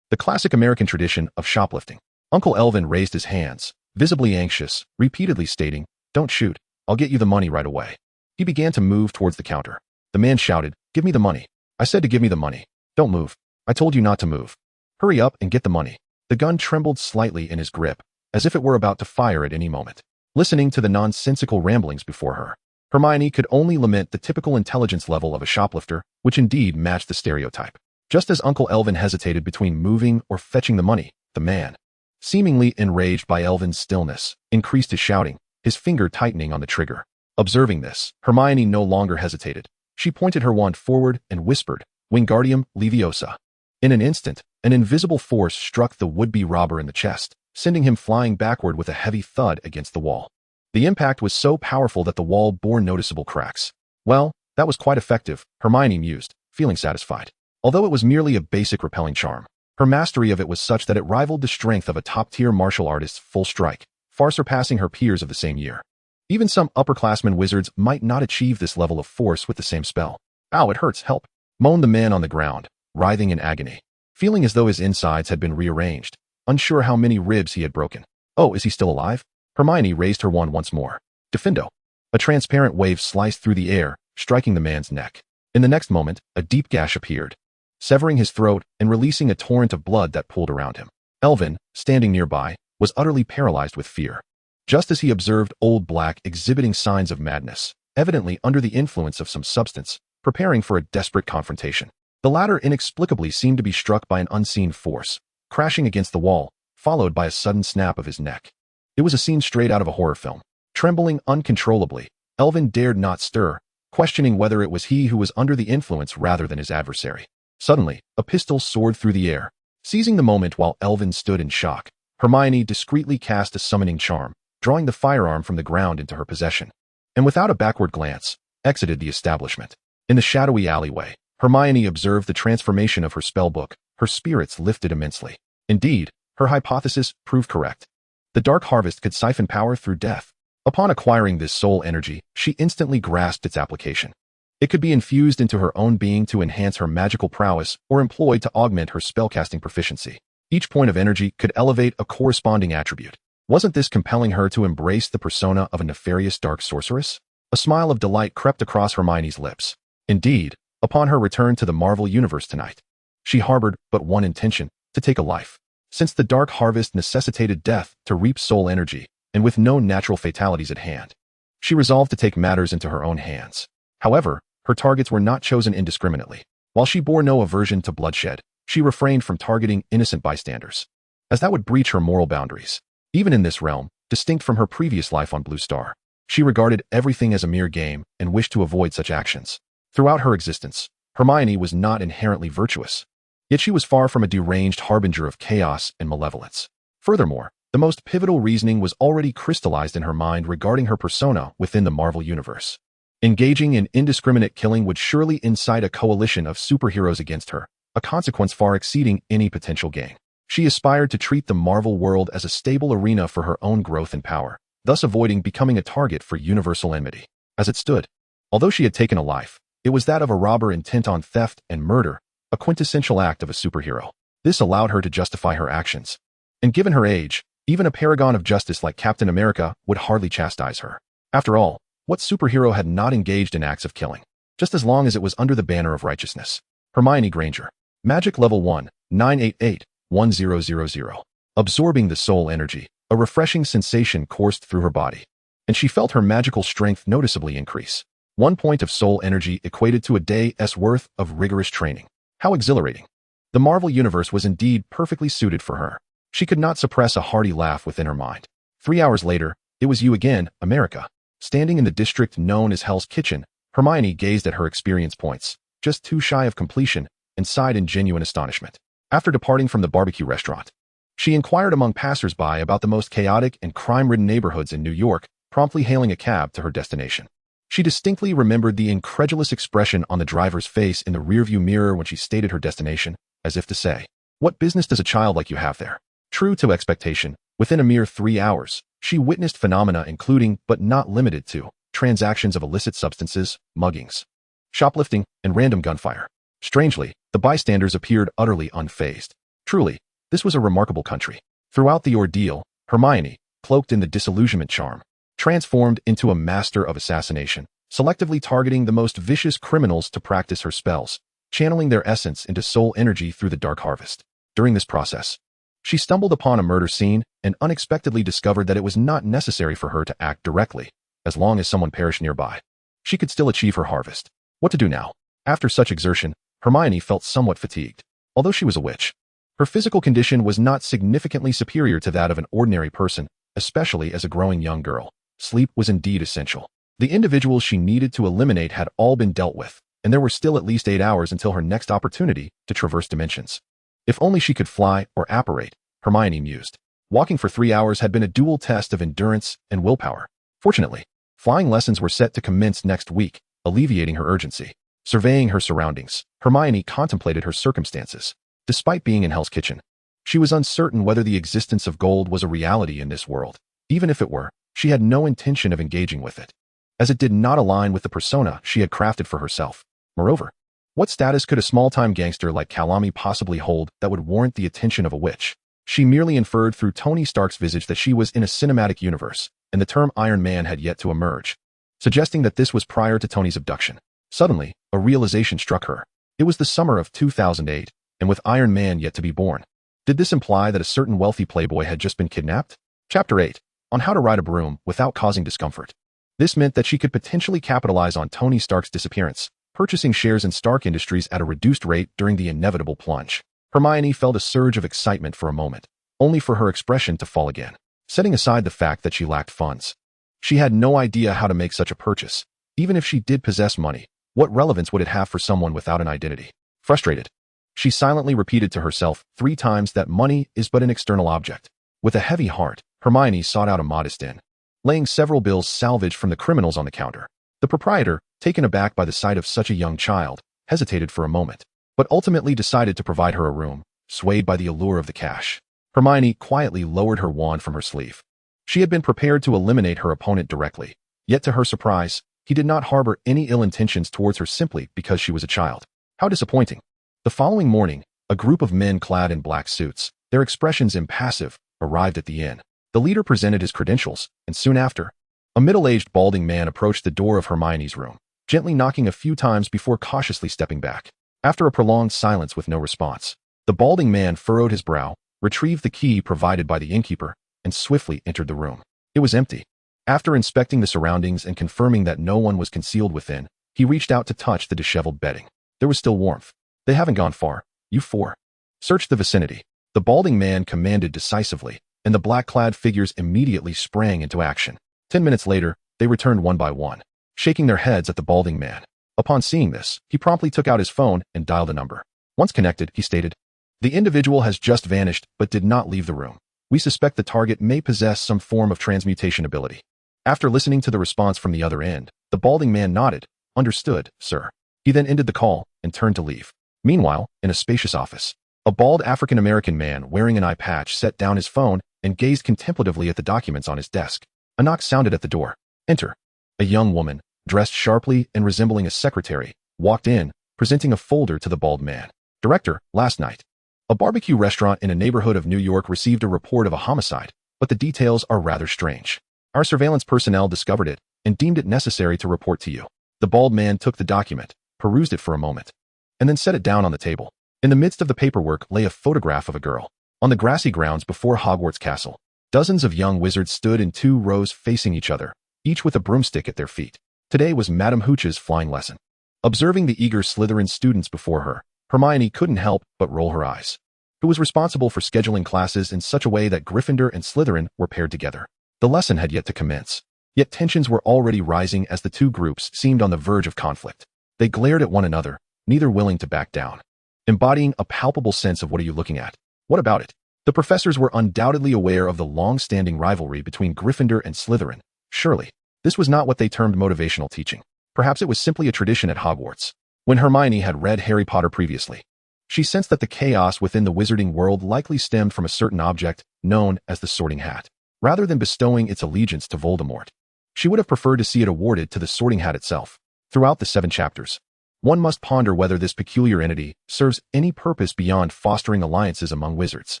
the classic American tradition of shoplifting. Uncle Elvin raised his hands, visibly anxious, repeatedly stating, "Don't shoot, I'll get you the money right away." He began to move towards the counter. The man shouted, "Give me the money. I said to give me the money. Don't move. I told you not to move. Hurry up and get the money." The gun trembled slightly in his grip, as if it were about to fire at any moment. Listening to the nonsensical ramblings before her, Hermione could only lament the typical intelligence level of a shoplifter, which indeed matched the stereotype. Just as Uncle Elvin hesitated between moving or fetching the money, the man, seemingly enraged by Elvin's stillness, increased his shouting, his finger tightening on the trigger. Observing this, Hermione no longer hesitated. She pointed her wand forward and whispered, "Wingardium Leviosa." In an instant, an invisible force struck the would-be robber in the chest, sending him flying backward with a heavy thud against the wall. The impact was so powerful that the wall bore noticeable cracks. Well, that was quite effective, Hermione mused, feeling satisfied. Although it was merely a basic repelling charm, her mastery of it was such that it rivaled the strength of a top-tier martial artist's full strike, far surpassing her peers of the same year. Even some upperclassmen wizards might not achieve this level of force with the same spell. "Ow, it hurts, help," moaned the man on the ground, writhing in agony, feeling as though his insides had been rearranged, unsure how many ribs he had broken. "Oh, is he still alive?" Hermione raised her wand once more. "Defendo." A transparent wave sliced through the air, striking the man's neck. In the next moment, a deep gash appeared, severing his throat and releasing a torrent of blood that pooled around him. Elvin, standing nearby, was utterly paralyzed with fear. Just as he observed Old Black exhibiting signs of madness, evidently under the influence of some substance, preparing for a desperate confrontation. The latter inexplicably seemed to be struck by an unseen force, crashing against the wall, followed by a sudden snap of his neck. It was a scene straight out of a horror film. Trembling uncontrollably, Elvin dared not stir, questioning whether it was he who was under the influence rather than his adversary. Suddenly, a pistol soared through the air. Seizing the moment while Elvin stood in shock, Hermione discreetly cast a summoning charm, drawing the firearm from the ground into her possession, and without a backward glance, exited the establishment. In the shadowy alleyway, Hermione observed the transformation of her spellbook. Her spirits lifted immensely. Indeed, her hypothesis proved correct. The Dark Harvest could siphon power through death. Upon acquiring this soul energy, she instantly grasped its application. It could be infused into her own being to enhance her magical prowess or employed to augment her spellcasting proficiency. Each point of energy could elevate a corresponding attribute. Wasn't this compelling her to embrace the persona of a nefarious dark sorceress? A smile of delight crept across Hermione's lips. Indeed, upon her return to the Marvel Universe tonight, she harbored but one intention, to take a life. Since the Dark Harvest necessitated death to reap soul energy, and with no natural fatalities at hand, she resolved to take matters into her own hands. However, her targets were not chosen indiscriminately. While she bore no aversion to bloodshed, she refrained from targeting innocent bystanders, as that would breach her moral boundaries. Even in this realm, distinct from her previous life on Blue Star, she regarded everything as a mere game and wished to avoid such actions. Throughout her existence, Hermione was not inherently virtuous, yet she was far from a deranged harbinger of chaos and malevolence. Furthermore, the most pivotal reasoning was already crystallized in her mind regarding her persona within the Marvel Universe. Engaging in indiscriminate killing would surely incite a coalition of superheroes against her, a consequence far exceeding any potential gain. She aspired to treat the Marvel world as a stable arena for her own growth and power, thus avoiding becoming a target for universal enmity. As it stood, although she had taken a life, it was that of a robber intent on theft and murder, a quintessential act of a superhero. This allowed her to justify her actions. And given her age, even a paragon of justice like Captain America would hardly chastise her. After all, what superhero had not engaged in acts of killing, just as long as it was under the banner of righteousness? Hermione Granger. Magic Level 1, 988-1000. Absorbing the soul energy, a refreshing sensation coursed through her body, and she felt her magical strength noticeably increase. 1 point of soul energy equated to a day's worth of rigorous training. How exhilarating. The Marvel Universe was indeed perfectly suited for her. She could not suppress a hearty laugh within her mind. 3 hours later, It was you again, America. Standing in the district known as Hell's Kitchen, Hermione gazed at her experience points, just too shy of completion, and sighed in genuine astonishment. After departing from the barbecue restaurant, she inquired among passers-by about the most chaotic and crime-ridden neighborhoods in New York, promptly hailing a cab to her destination. She distinctly remembered the incredulous expression on the driver's face in the rearview mirror when she stated her destination, as if to say, "What business does a child like you have there?" True to expectation, within a mere 3 hours, she witnessed phenomena including, but not limited to, transactions of illicit substances, muggings, shoplifting, and random gunfire. Strangely, the bystanders appeared utterly unfazed. Truly, this was a remarkable country. Throughout the ordeal, Hermione, cloaked in the disillusionment charm, transformed into a master of assassination, selectively targeting the most vicious criminals to practice her spells, channeling their essence into soul energy through the dark harvest. During this process, she stumbled upon a murder scene and unexpectedly discovered that it was not necessary for her to act directly. As long as someone perished nearby, she could still achieve her harvest. What to do now? After such exertion, Hermione felt somewhat fatigued. Although she was a witch, her physical condition was not significantly superior to that of an ordinary person, especially as a growing young girl. Sleep was indeed essential. The individuals she needed to eliminate had all been dealt with, and there were still at least 8 hours until her next opportunity to traverse dimensions. If only she could fly or apparate, Hermione mused. Walking for 3 hours had been a dual test of endurance and willpower. Fortunately, flying lessons were set to commence next week, alleviating her urgency. Surveying her surroundings, Hermione contemplated her circumstances. Despite being in Hell's Kitchen, she was uncertain whether the existence of gold was a reality in this world. Even if it were, she had no intention of engaging with it, as it did not align with the persona she had crafted for herself. Moreover, what status could a small-time gangster like Calami possibly hold that would warrant the attention of a witch? She merely inferred through Tony Stark's visage that she was in a cinematic universe, and the term Iron Man had yet to emerge, suggesting that this was prior to Tony's abduction. Suddenly, a realization struck her. It was the summer of 2008, and with Iron Man yet to be born. Did this imply that a certain wealthy playboy had just been kidnapped? Chapter 8. On how to ride a broom without causing discomfort. This meant that she could potentially capitalize on Tony Stark's disappearance, purchasing shares in Stark Industries at a reduced rate during the inevitable plunge. Hermione felt a surge of excitement for a moment, only for her expression to fall again. Setting aside the fact that she lacked funds, she had no idea how to make such a purchase. Even if she did possess money, what relevance would it have for someone without an identity? Frustrated, she silently repeated to herself 3 times that money is but an external object. With a heavy heart, Hermione sought out a modest inn, laying several bills salvaged from the criminals on the counter. The proprietor, taken aback by the sight of such a young child, hesitated for a moment, but ultimately decided to provide her a room, swayed by the allure of the cash. Hermione quietly lowered her wand from her sleeve. She had been prepared to eliminate her opponent directly, yet to her surprise, he did not harbor any ill intentions towards her simply because she was a child. How disappointing. The following morning, a group of men clad in black suits, their expressions impassive, arrived at the inn. The leader presented his credentials, and soon after, a middle-aged balding man approached the door of Hermione's room, gently knocking a few times before cautiously stepping back. After a prolonged silence with no response, the balding man furrowed his brow, retrieved the key provided by the innkeeper, and swiftly entered the room. It was empty. After inspecting the surroundings and confirming that no one was concealed within, he reached out to touch the disheveled bedding. There was still warmth. They haven't gone far. You 4. Search the vicinity. The balding man commanded decisively, and the black-clad figures immediately sprang into action. 10 minutes later, they returned one by one, shaking their heads at the balding man. Upon seeing this, he promptly took out his phone and dialed a number. Once connected, he stated, "The individual has just vanished but did not leave the room. We suspect the target may possess some form of transmutation ability." After listening to the response from the other end, the balding man nodded. "Understood, sir." He then ended the call and turned to leave. Meanwhile, in a spacious office, a bald African-American man wearing an eye patch set down his phone and gazed contemplatively at the documents on his desk. A knock sounded at the door. "Enter." A young woman, dressed sharply and resembling a secretary, walked in, presenting a folder to the bald man. "Director, last night, a barbecue restaurant in a neighborhood of New York received a report of a homicide, but the details are rather strange. Our surveillance personnel discovered it and deemed it necessary to report to you." The bald man took the document, perused it for a moment, and then set it down on the table. In the midst of the paperwork lay a photograph of a girl. On the grassy grounds before Hogwarts Castle, dozens of young wizards stood in 2 rows facing each other, each with a broomstick at their feet. Today was Madame Hooch's flying lesson. Observing the eager Slytherin students before her, Hermione couldn't help but roll her eyes. Who was responsible for scheduling classes in such a way that Gryffindor and Slytherin were paired together? The lesson had yet to commence. Yet tensions were already rising as the two groups seemed on the verge of conflict. They glared at one another, neither willing to back down, embodying a palpable sense of what are you looking at? What about it? The professors were undoubtedly aware of the long-standing rivalry between Gryffindor and Slytherin. Surely, this was not what they termed motivational teaching. Perhaps it was simply a tradition at Hogwarts. When Hermione had read Harry Potter previously, she sensed that the chaos within the wizarding world likely stemmed from a certain object known as the Sorting Hat. Rather than bestowing its allegiance to Voldemort, she would have preferred to see it awarded to the Sorting Hat itself. Throughout the 7 chapters, one must ponder whether this peculiar entity serves any purpose beyond fostering alliances among wizards.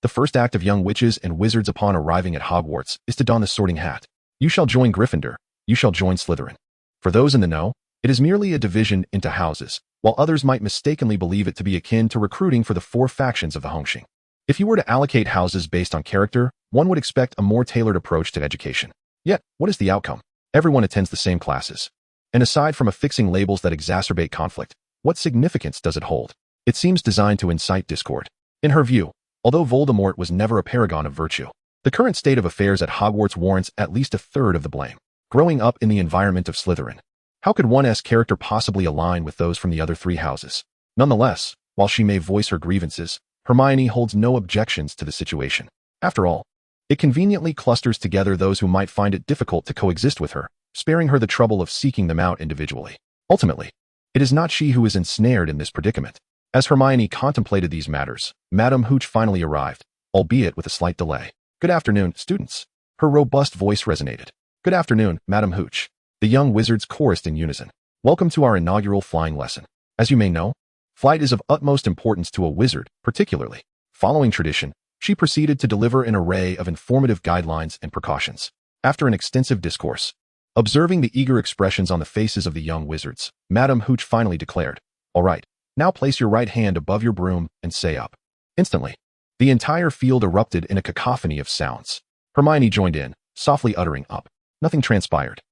The first act of young witches and wizards upon arriving at Hogwarts is to don the Sorting Hat. You shall join Gryffindor, you shall join Slytherin. For those in the know, it is merely a division into houses, while others might mistakenly believe it to be akin to recruiting for the 4 factions of the Hongxing. If you were to allocate houses based on character, one would expect a more tailored approach to education. Yet, what is the outcome? Everyone attends the same classes. And aside from affixing labels that exacerbate conflict, what significance does it hold? It seems designed to incite discord. In her view, although Voldemort was never a paragon of virtue, the current state of affairs at Hogwarts warrants at least a third of the blame. Growing up in the environment of Slytherin, how could one's character possibly align with those from the other 3 houses? Nonetheless, while she may voice her grievances, Hermione holds no objections to the situation. After all, it conveniently clusters together those who might find it difficult to coexist with her, sparing her the trouble of seeking them out individually. Ultimately, it is not she who is ensnared in this predicament. As Hermione contemplated these matters, Madame Hooch finally arrived, albeit with a slight delay. "Good afternoon, students." Her robust voice resonated. "Good afternoon, Madame Hooch." The young wizards chorused in unison. "Welcome to our inaugural flying lesson. As you may know, flight is of utmost importance to a wizard, particularly. Following tradition, she proceeded to deliver an array of informative guidelines and precautions. After an extensive discourse, observing the eager expressions on the faces of the young wizards, Madame Hooch finally declared, "All right, now place your right hand above your broom and say up." Instantly, the entire field erupted in a cacophony of sounds. Hermione joined in, softly uttering up. Nothing transpired.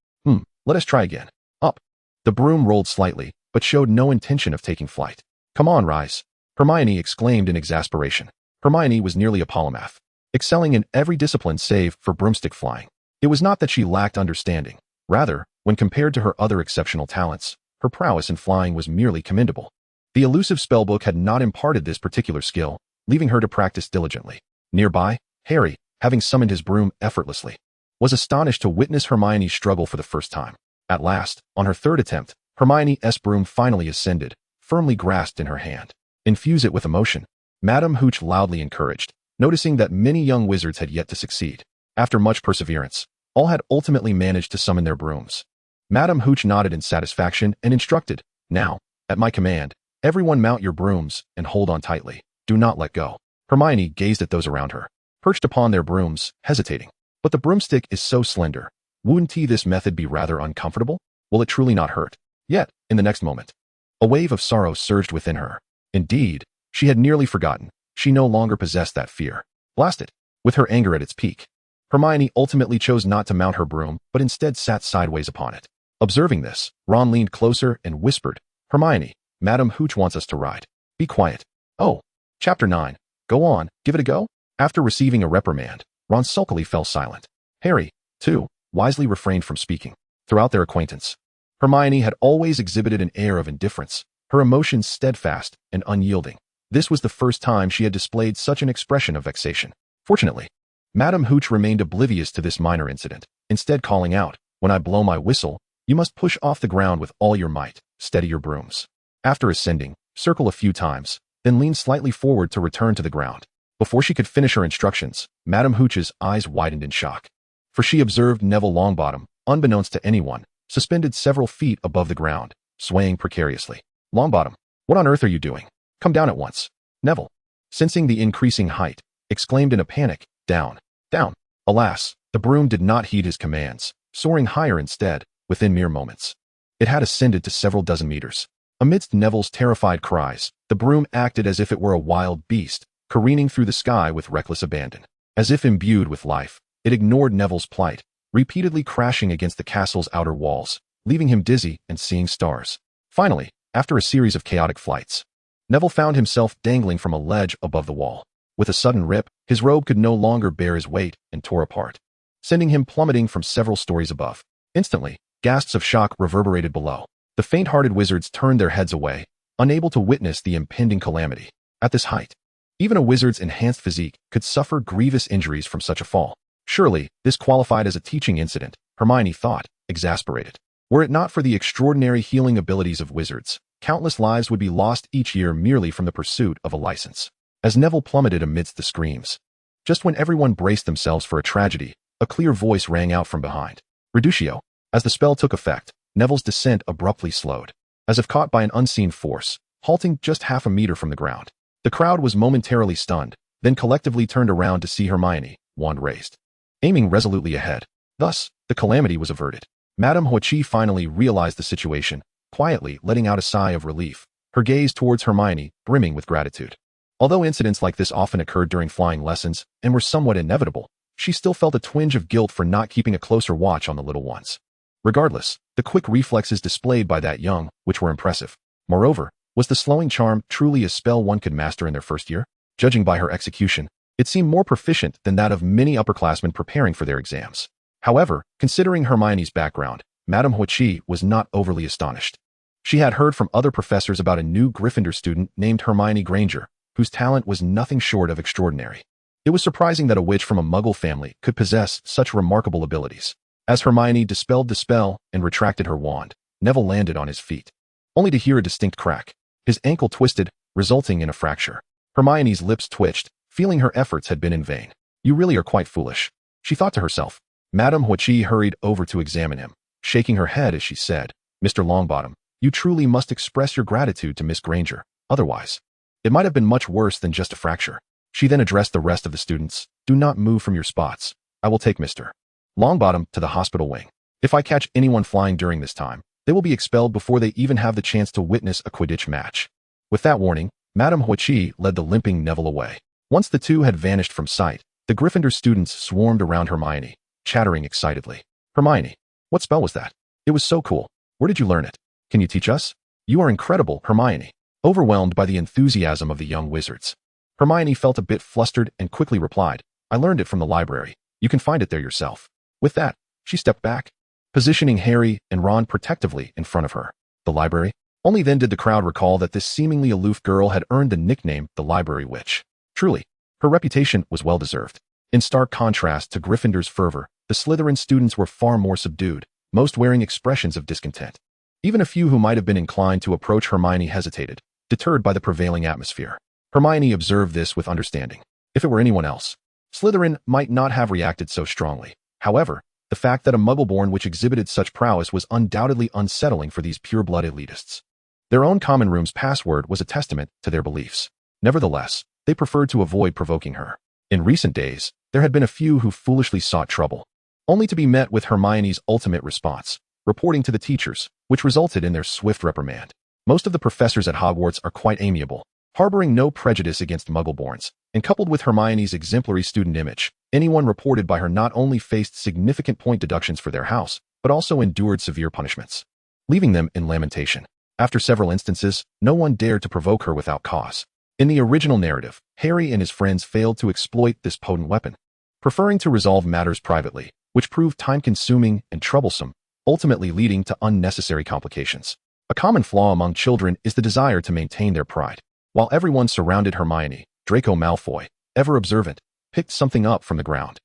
Let us try again. Up. The broom rolled slightly, but showed no intention of taking flight. "Come on, rise," Hermione exclaimed in exasperation. Hermione was nearly a polymath, excelling in every discipline save for broomstick flying. It was not that she lacked understanding. Rather, when compared to her other exceptional talents, her prowess in flying was merely commendable. The elusive spellbook had not imparted this particular skill, leaving her to practice diligently. Nearby, Harry, having summoned his broom effortlessly, was astonished to witness Hermione struggle for the first time. At last, on her 3rd attempt, Hermione's broom finally ascended, firmly grasped in her hand. "Infuse it with emotion," Madame Hooch loudly encouraged, noticing that many young wizards had yet to succeed. After much perseverance, all had ultimately managed to summon their brooms. Madame Hooch nodded in satisfaction and instructed, "Now, at my command, everyone mount your brooms and hold on tightly. Do not let go." Hermione gazed at those around her, perched upon their brooms, hesitating. But the broomstick is so slender. Wouldn't this method be rather uncomfortable? Will it truly not hurt? Yet, in the next moment, a wave of sorrow surged within her. Indeed, she had nearly forgotten. She no longer possessed that fear. Blasted, with her anger at its peak, Hermione ultimately chose not to mount her broom, but instead sat sideways upon it. Observing this, Ron leaned closer and whispered, "Hermione, Madame Hooch wants us to ride. Be quiet." Oh, Chapter 9. Go on, give it a go? After receiving a reprimand, Ron sulkily fell silent. Harry, too, wisely refrained from speaking. Throughout their acquaintance, Hermione had always exhibited an air of indifference, her emotions steadfast and unyielding. This was the first time she had displayed such an expression of vexation. Fortunately, Madame Hooch remained oblivious to this minor incident, instead calling out, "When I blow my whistle, you must push off the ground with all your might, steady your brooms." After ascending, circle a few times, then lean slightly forward to return to the ground. Before she could finish her instructions, Madame Hooch's eyes widened in shock, for she observed Neville Longbottom, unbeknownst to anyone, suspended several feet above the ground, swaying precariously. "Longbottom, what on earth are you doing? Come down at once." Neville, sensing the increasing height, exclaimed in a panic, "Down, down." Alas, the broom did not heed his commands, soaring higher instead, within mere moments. It had ascended to several dozen meters. Amidst Neville's terrified cries, the broom acted as if it were a wild beast, careening through the sky with reckless abandon. As if imbued with life, it ignored Neville's plight, repeatedly crashing against the castle's outer walls, leaving him dizzy and seeing stars. Finally, after a series of chaotic flights, Neville found himself dangling from a ledge above the wall. With a sudden rip, his robe could no longer bear his weight and tore apart. sending him plummeting from several stories above. Instantly, gasps of shock reverberated below. The faint-hearted wizards turned their heads away, unable to witness the impending calamity. At this height, even a wizard's enhanced physique could suffer grievous injuries from such a fall. Surely, this qualified as a teaching incident, Hermione thought, exasperated. Were it not for the extraordinary healing abilities of wizards, countless lives would be lost each year merely from the pursuit of a license. As Neville plummeted amidst the screams, just when everyone braced themselves for a tragedy, a clear voice rang out from behind. Reductio. As the spell took effect, Neville's descent abruptly slowed, as if caught by an unseen force, halting just half a meter from the ground. The crowd was momentarily stunned, then collectively turned around to see Hermione, wand raised, aiming resolutely ahead. Thus, the calamity was averted. Madame Huichi finally realized the situation, quietly letting out a sigh of relief, her gaze towards Hermione brimming with gratitude. Although incidents like this often occurred during flying lessons and were somewhat inevitable, she still felt a twinge of guilt for not keeping a closer watch on the little ones. Regardless, the quick reflexes displayed by that young, which were impressive. Moreover, was the slowing charm truly a spell one could master in their first year? Judging by her execution, it seemed more proficient than that of many upperclassmen preparing for their exams. However, considering Hermione's background, Madame Huichi was not overly astonished. She had heard from other professors about a new Gryffindor student named Hermione Granger, whose talent was nothing short of extraordinary. It was surprising that a witch from a Muggle family could possess such remarkable abilities. As Hermione dispelled the spell and retracted her wand, Neville landed on his feet, only to hear a distinct crack. His ankle twisted, resulting in a fracture. Hermione's lips twitched, feeling her efforts had been in vain. You really are quite foolish, she thought to herself. Madame Huichi hurried over to examine him, shaking her head as she said, Mr. Longbottom, you truly must express your gratitude to Miss Granger, otherwise, it might have been much worse than just a fracture. She then addressed the rest of the students. Do not move from your spots. I will take Mr. Longbottom to the hospital wing. If I catch anyone flying during this time, they will be expelled before they even have the chance to witness a Quidditch match. With that warning, Madame Huichi led the limping Neville away. Once the two had vanished from sight, the Gryffindor students swarmed around Hermione, chattering excitedly. Hermione, what spell was that? It was so cool. Where did you learn it? Can you teach us? You are incredible, Hermione. Overwhelmed by the enthusiasm of the young wizards, Hermione felt a bit flustered and quickly replied, I learned it from the library. You can find it there yourself. With that, she stepped back, positioning Harry and Ron protectively in front of her. The library? Only then did the crowd recall that this seemingly aloof girl had earned the nickname the Library Witch. Truly, her reputation was well-deserved. In stark contrast to Gryffindor's fervor, the Slytherin students were far more subdued, most wearing expressions of discontent. Even a few who might have been inclined to approach Hermione hesitated, deterred by the prevailing atmosphere. Hermione observed this with understanding. If it were anyone else, Slytherin might not have reacted so strongly. However, the fact that a Muggle-born witch exhibited such prowess was undoubtedly unsettling for these pure-blood elitists. Their own common room's password was a testament to their beliefs. Nevertheless, they preferred to avoid provoking her. In recent days, there had been a few who foolishly sought trouble, only to be met with Hermione's ultimate response, reporting to the teachers, which resulted in their swift reprimand. Most of the professors at Hogwarts are quite amiable, harboring no prejudice against Muggle-borns, and coupled with Hermione's exemplary student image, anyone reported by her not only faced significant point deductions for their house, but also endured severe punishments, leaving them in lamentation. After several instances, no one dared to provoke her without cause. In the original narrative, Harry and his friends failed to exploit this potent weapon, preferring to resolve matters privately, which proved time-consuming and troublesome, ultimately leading to unnecessary complications. A common flaw among children is the desire to maintain their pride. While everyone surrounded Hermione, Draco Malfoy, ever observant, picked something up from the ground.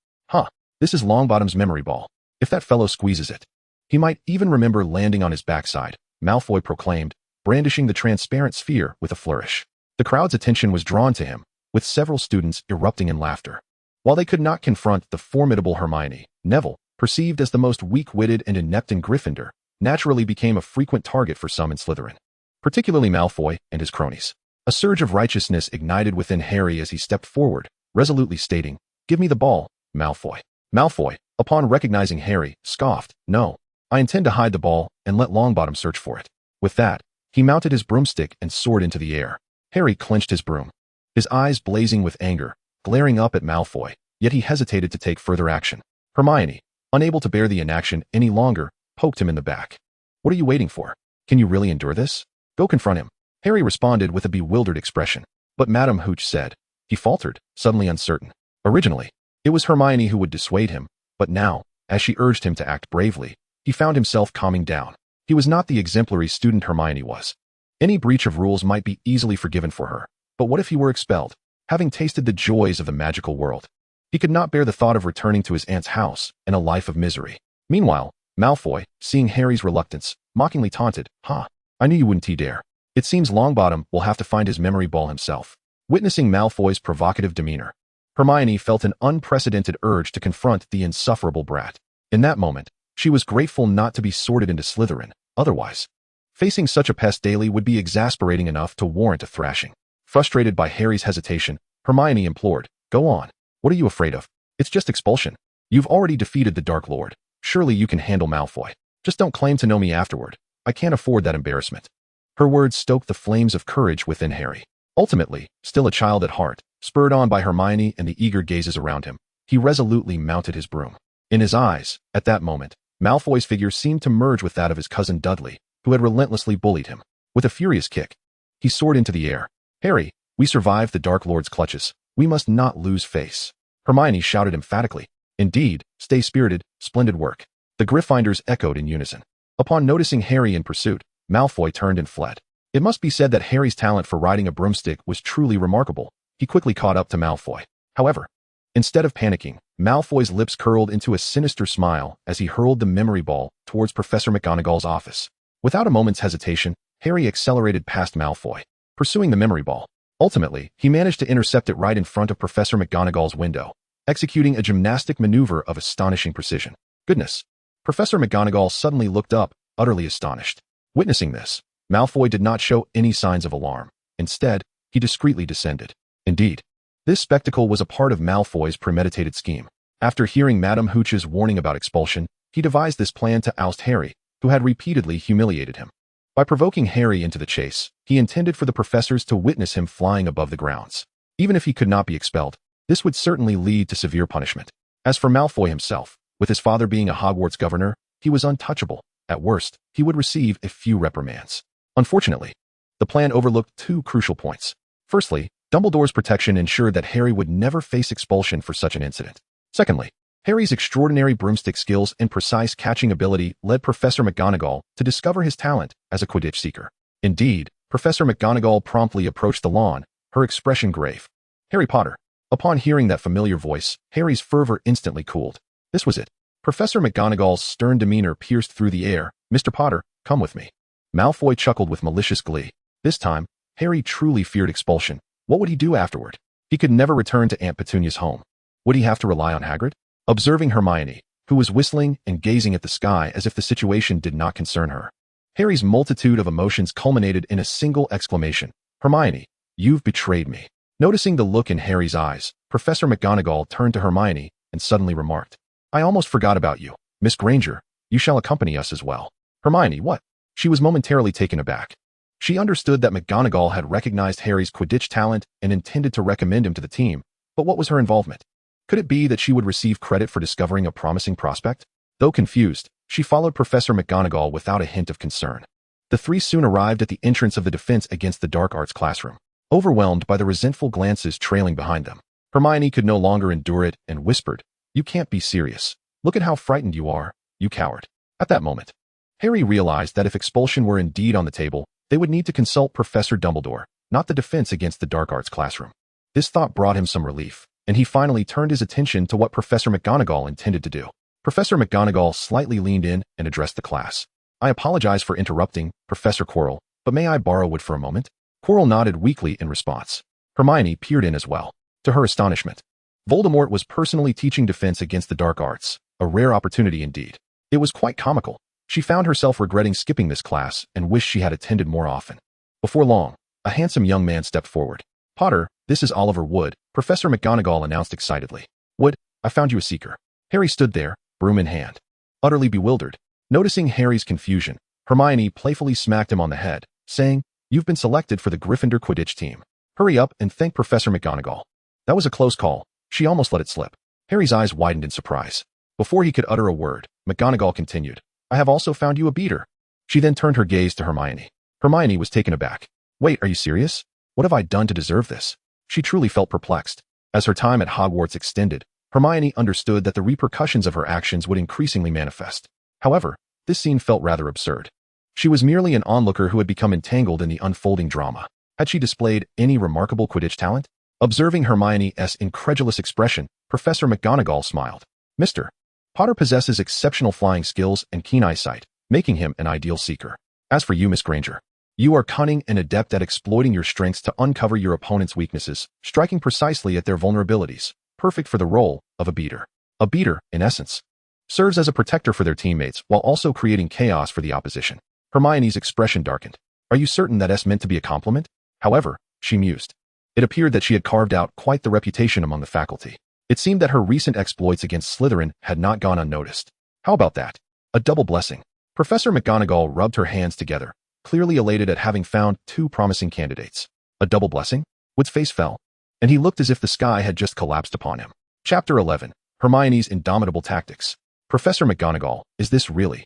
This is Longbottom's memory ball. If that fellow squeezes it, he might even remember landing on his backside, Malfoy proclaimed, brandishing the transparent sphere with a flourish. The crowd's attention was drawn to him, with several students erupting in laughter. While they could not confront the formidable Hermione, Neville, perceived as the most weak-witted and inept in Gryffindor, naturally became a frequent target for some in Slytherin, particularly Malfoy and his cronies. A surge of righteousness ignited within Harry as he stepped forward, resolutely stating, "Give me the ball, Malfoy." Malfoy, upon recognizing Harry, scoffed, "No, I intend to hide the ball and let Longbottom search for it." With that, he mounted his broomstick and soared into the air. Harry clenched his broom, his eyes blazing with anger, glaring up at Malfoy, yet he hesitated to take further action. Hermione, unable to bear the inaction any longer, poked him in the back. "What are you waiting for? Can you really endure this? Go confront him." Harry responded with a bewildered expression, but Madame Hooch said. He faltered, suddenly uncertain. Originally, it was Hermione who would dissuade him, But now, as she urged him to act bravely, he found himself calming down. He was not the exemplary student Hermione was. Any breach of rules might be easily forgiven for her, but what if he were expelled, having tasted the joys of the magical world? He could not bear the thought of returning to his aunt's house and a life of misery. Meanwhile, Malfoy, seeing Harry's reluctance, mockingly taunted, I knew you wouldn't dare. It seems Longbottom will have to find his memory ball himself." Witnessing Malfoy's provocative demeanor, Hermione felt an unprecedented urge to confront the insufferable brat. In that moment, she was grateful not to be sorted into Slytherin. Otherwise, facing such a pest daily would be exasperating enough to warrant a thrashing. Frustrated by Harry's hesitation, Hermione implored, "Go on. What are you afraid of? It's just expulsion. You've already defeated the Dark Lord. Surely you can handle Malfoy. Just don't claim to know me afterward. I can't afford that embarrassment." Her words stoked the flames of courage within Harry. Ultimately, still a child at heart, spurred on by Hermione and the eager gazes around him, he resolutely mounted his broom. In his eyes, at that moment, Malfoy's figure seemed to merge with that of his cousin Dudley, who had relentlessly bullied him. With a furious kick, he soared into the air. "Harry, we survived the Dark Lord's clutches. We must not lose face." Hermione shouted emphatically. "Indeed, stay spirited, splendid work." The Gryffindors echoed in unison. Upon noticing Harry in pursuit, Malfoy turned and fled. It must be said that Harry's talent for riding a broomstick was truly remarkable. He quickly caught up to Malfoy. However, instead of panicking, Malfoy's lips curled into a sinister smile as he hurled the memory ball towards Professor McGonagall's office. Without a moment's hesitation, Harry accelerated past Malfoy, pursuing the memory ball. Ultimately, he managed to intercept it right in front of Professor McGonagall's window, executing a gymnastic maneuver of astonishing precision. Goodness! Professor McGonagall suddenly looked up, utterly astonished. Witnessing this, Malfoy did not show any signs of alarm. Instead, he discreetly descended. Indeed, this spectacle was a part of Malfoy's premeditated scheme. After hearing Madame Hooch's warning about expulsion, he devised this plan to oust Harry, who had repeatedly humiliated him. By provoking Harry into the chase, he intended for the professors to witness him flying above the grounds. Even if he could not be expelled, this would certainly lead to severe punishment. As for Malfoy himself, with his father being a Hogwarts governor, he was untouchable. At worst, he would receive a few reprimands. Unfortunately, the plan overlooked two crucial points. Firstly, Dumbledore's protection ensured that Harry would never face expulsion for such an incident. Secondly, Harry's extraordinary broomstick skills and precise catching ability led Professor McGonagall to discover his talent as a Quidditch seeker. Indeed, Professor McGonagall promptly approached the lawn, her expression grave. "Harry Potter." Upon hearing that familiar voice, Harry's fervor instantly cooled. This was it. Professor McGonagall's stern demeanor pierced through the air. "Mr. Potter, come with me." Malfoy chuckled with malicious glee. This time, Harry truly feared expulsion. What would he do afterward? He could never return to Aunt Petunia's home. Would he have to rely on Hagrid? Observing Hermione, who was whistling and gazing at the sky as if the situation did not concern her, Harry's multitude of emotions culminated in a single exclamation. "Hermione, you've betrayed me." Noticing the look in Harry's eyes, Professor McGonagall turned to Hermione and suddenly remarked, "I almost forgot about you. Miss Granger, you shall accompany us as well." Hermione, what? She was momentarily taken aback. She understood that McGonagall had recognized Harry's Quidditch talent and intended to recommend him to the team, but what was her involvement? Could it be that she would receive credit for discovering a promising prospect? Though confused, she followed Professor McGonagall without a hint of concern. The three soon arrived at the entrance of the Defense Against the Dark Arts classroom. Overwhelmed by the resentful glances trailing behind them, Hermione could no longer endure it and whispered, "You can't be serious. Look at how frightened you are, you coward." At that moment, Harry realized that if expulsion were indeed on the table, they would need to consult Professor Dumbledore, not the Defense Against the Dark Arts classroom. This thought brought him some relief, and he finally turned his attention to what Professor McGonagall intended to do. Professor McGonagall slightly leaned in and addressed the class. "I apologize for interrupting, Professor Quirrell, but may I borrow wood for a moment?" Quirrell nodded weakly in response. Hermione peered in as well. To her astonishment, Voldemort was personally teaching defense against the dark arts, a rare opportunity indeed. It was quite comical. She found herself regretting skipping this class and wished she had attended more often. Before long, a handsome young man stepped forward. "Potter, this is Oliver Wood," Professor McGonagall announced excitedly. "Wood, I found you a seeker." Harry stood there, broom in hand, utterly bewildered. Noticing Harry's confusion, Hermione playfully smacked him on the head, saying, "You've been selected for the Gryffindor Quidditch team. Hurry up and thank Professor McGonagall." That was a close call. She almost let it slip. Harry's eyes widened in surprise. Before he could utter a word, McGonagall continued, "I have also found you a beater." She then turned her gaze to Hermione. Hermione was taken aback. "Wait, are you serious? What have I done to deserve this?" She truly felt perplexed. As her time at Hogwarts extended, Hermione understood that the repercussions of her actions would increasingly manifest. However, this scene felt rather absurd. She was merely an onlooker who had become entangled in the unfolding drama. Had she displayed any remarkable Quidditch talent? Observing Hermione's incredulous expression, Professor McGonagall smiled. Mr. Potter possesses exceptional flying skills and keen eyesight, making him an ideal seeker. As for you, Miss Granger, you are cunning and adept at exploiting your strengths to uncover your opponent's weaknesses, striking precisely at their vulnerabilities, perfect for the role of a beater. A beater, in essence, serves as a protector for their teammates while also creating chaos for the opposition. Hermione's expression darkened. Are you certain that S meant to be a compliment? However, she mused. It appeared that she had carved out quite the reputation among the faculty. It seemed that her recent exploits against Slytherin had not gone unnoticed. How about that? A double blessing. Professor McGonagall rubbed her hands together, clearly elated at having found two promising candidates. A double blessing? Wood's face fell, and he looked as if the sky had just collapsed upon him. Chapter 11. Hermione's Indomitable Tactics. Professor McGonagall, is this really?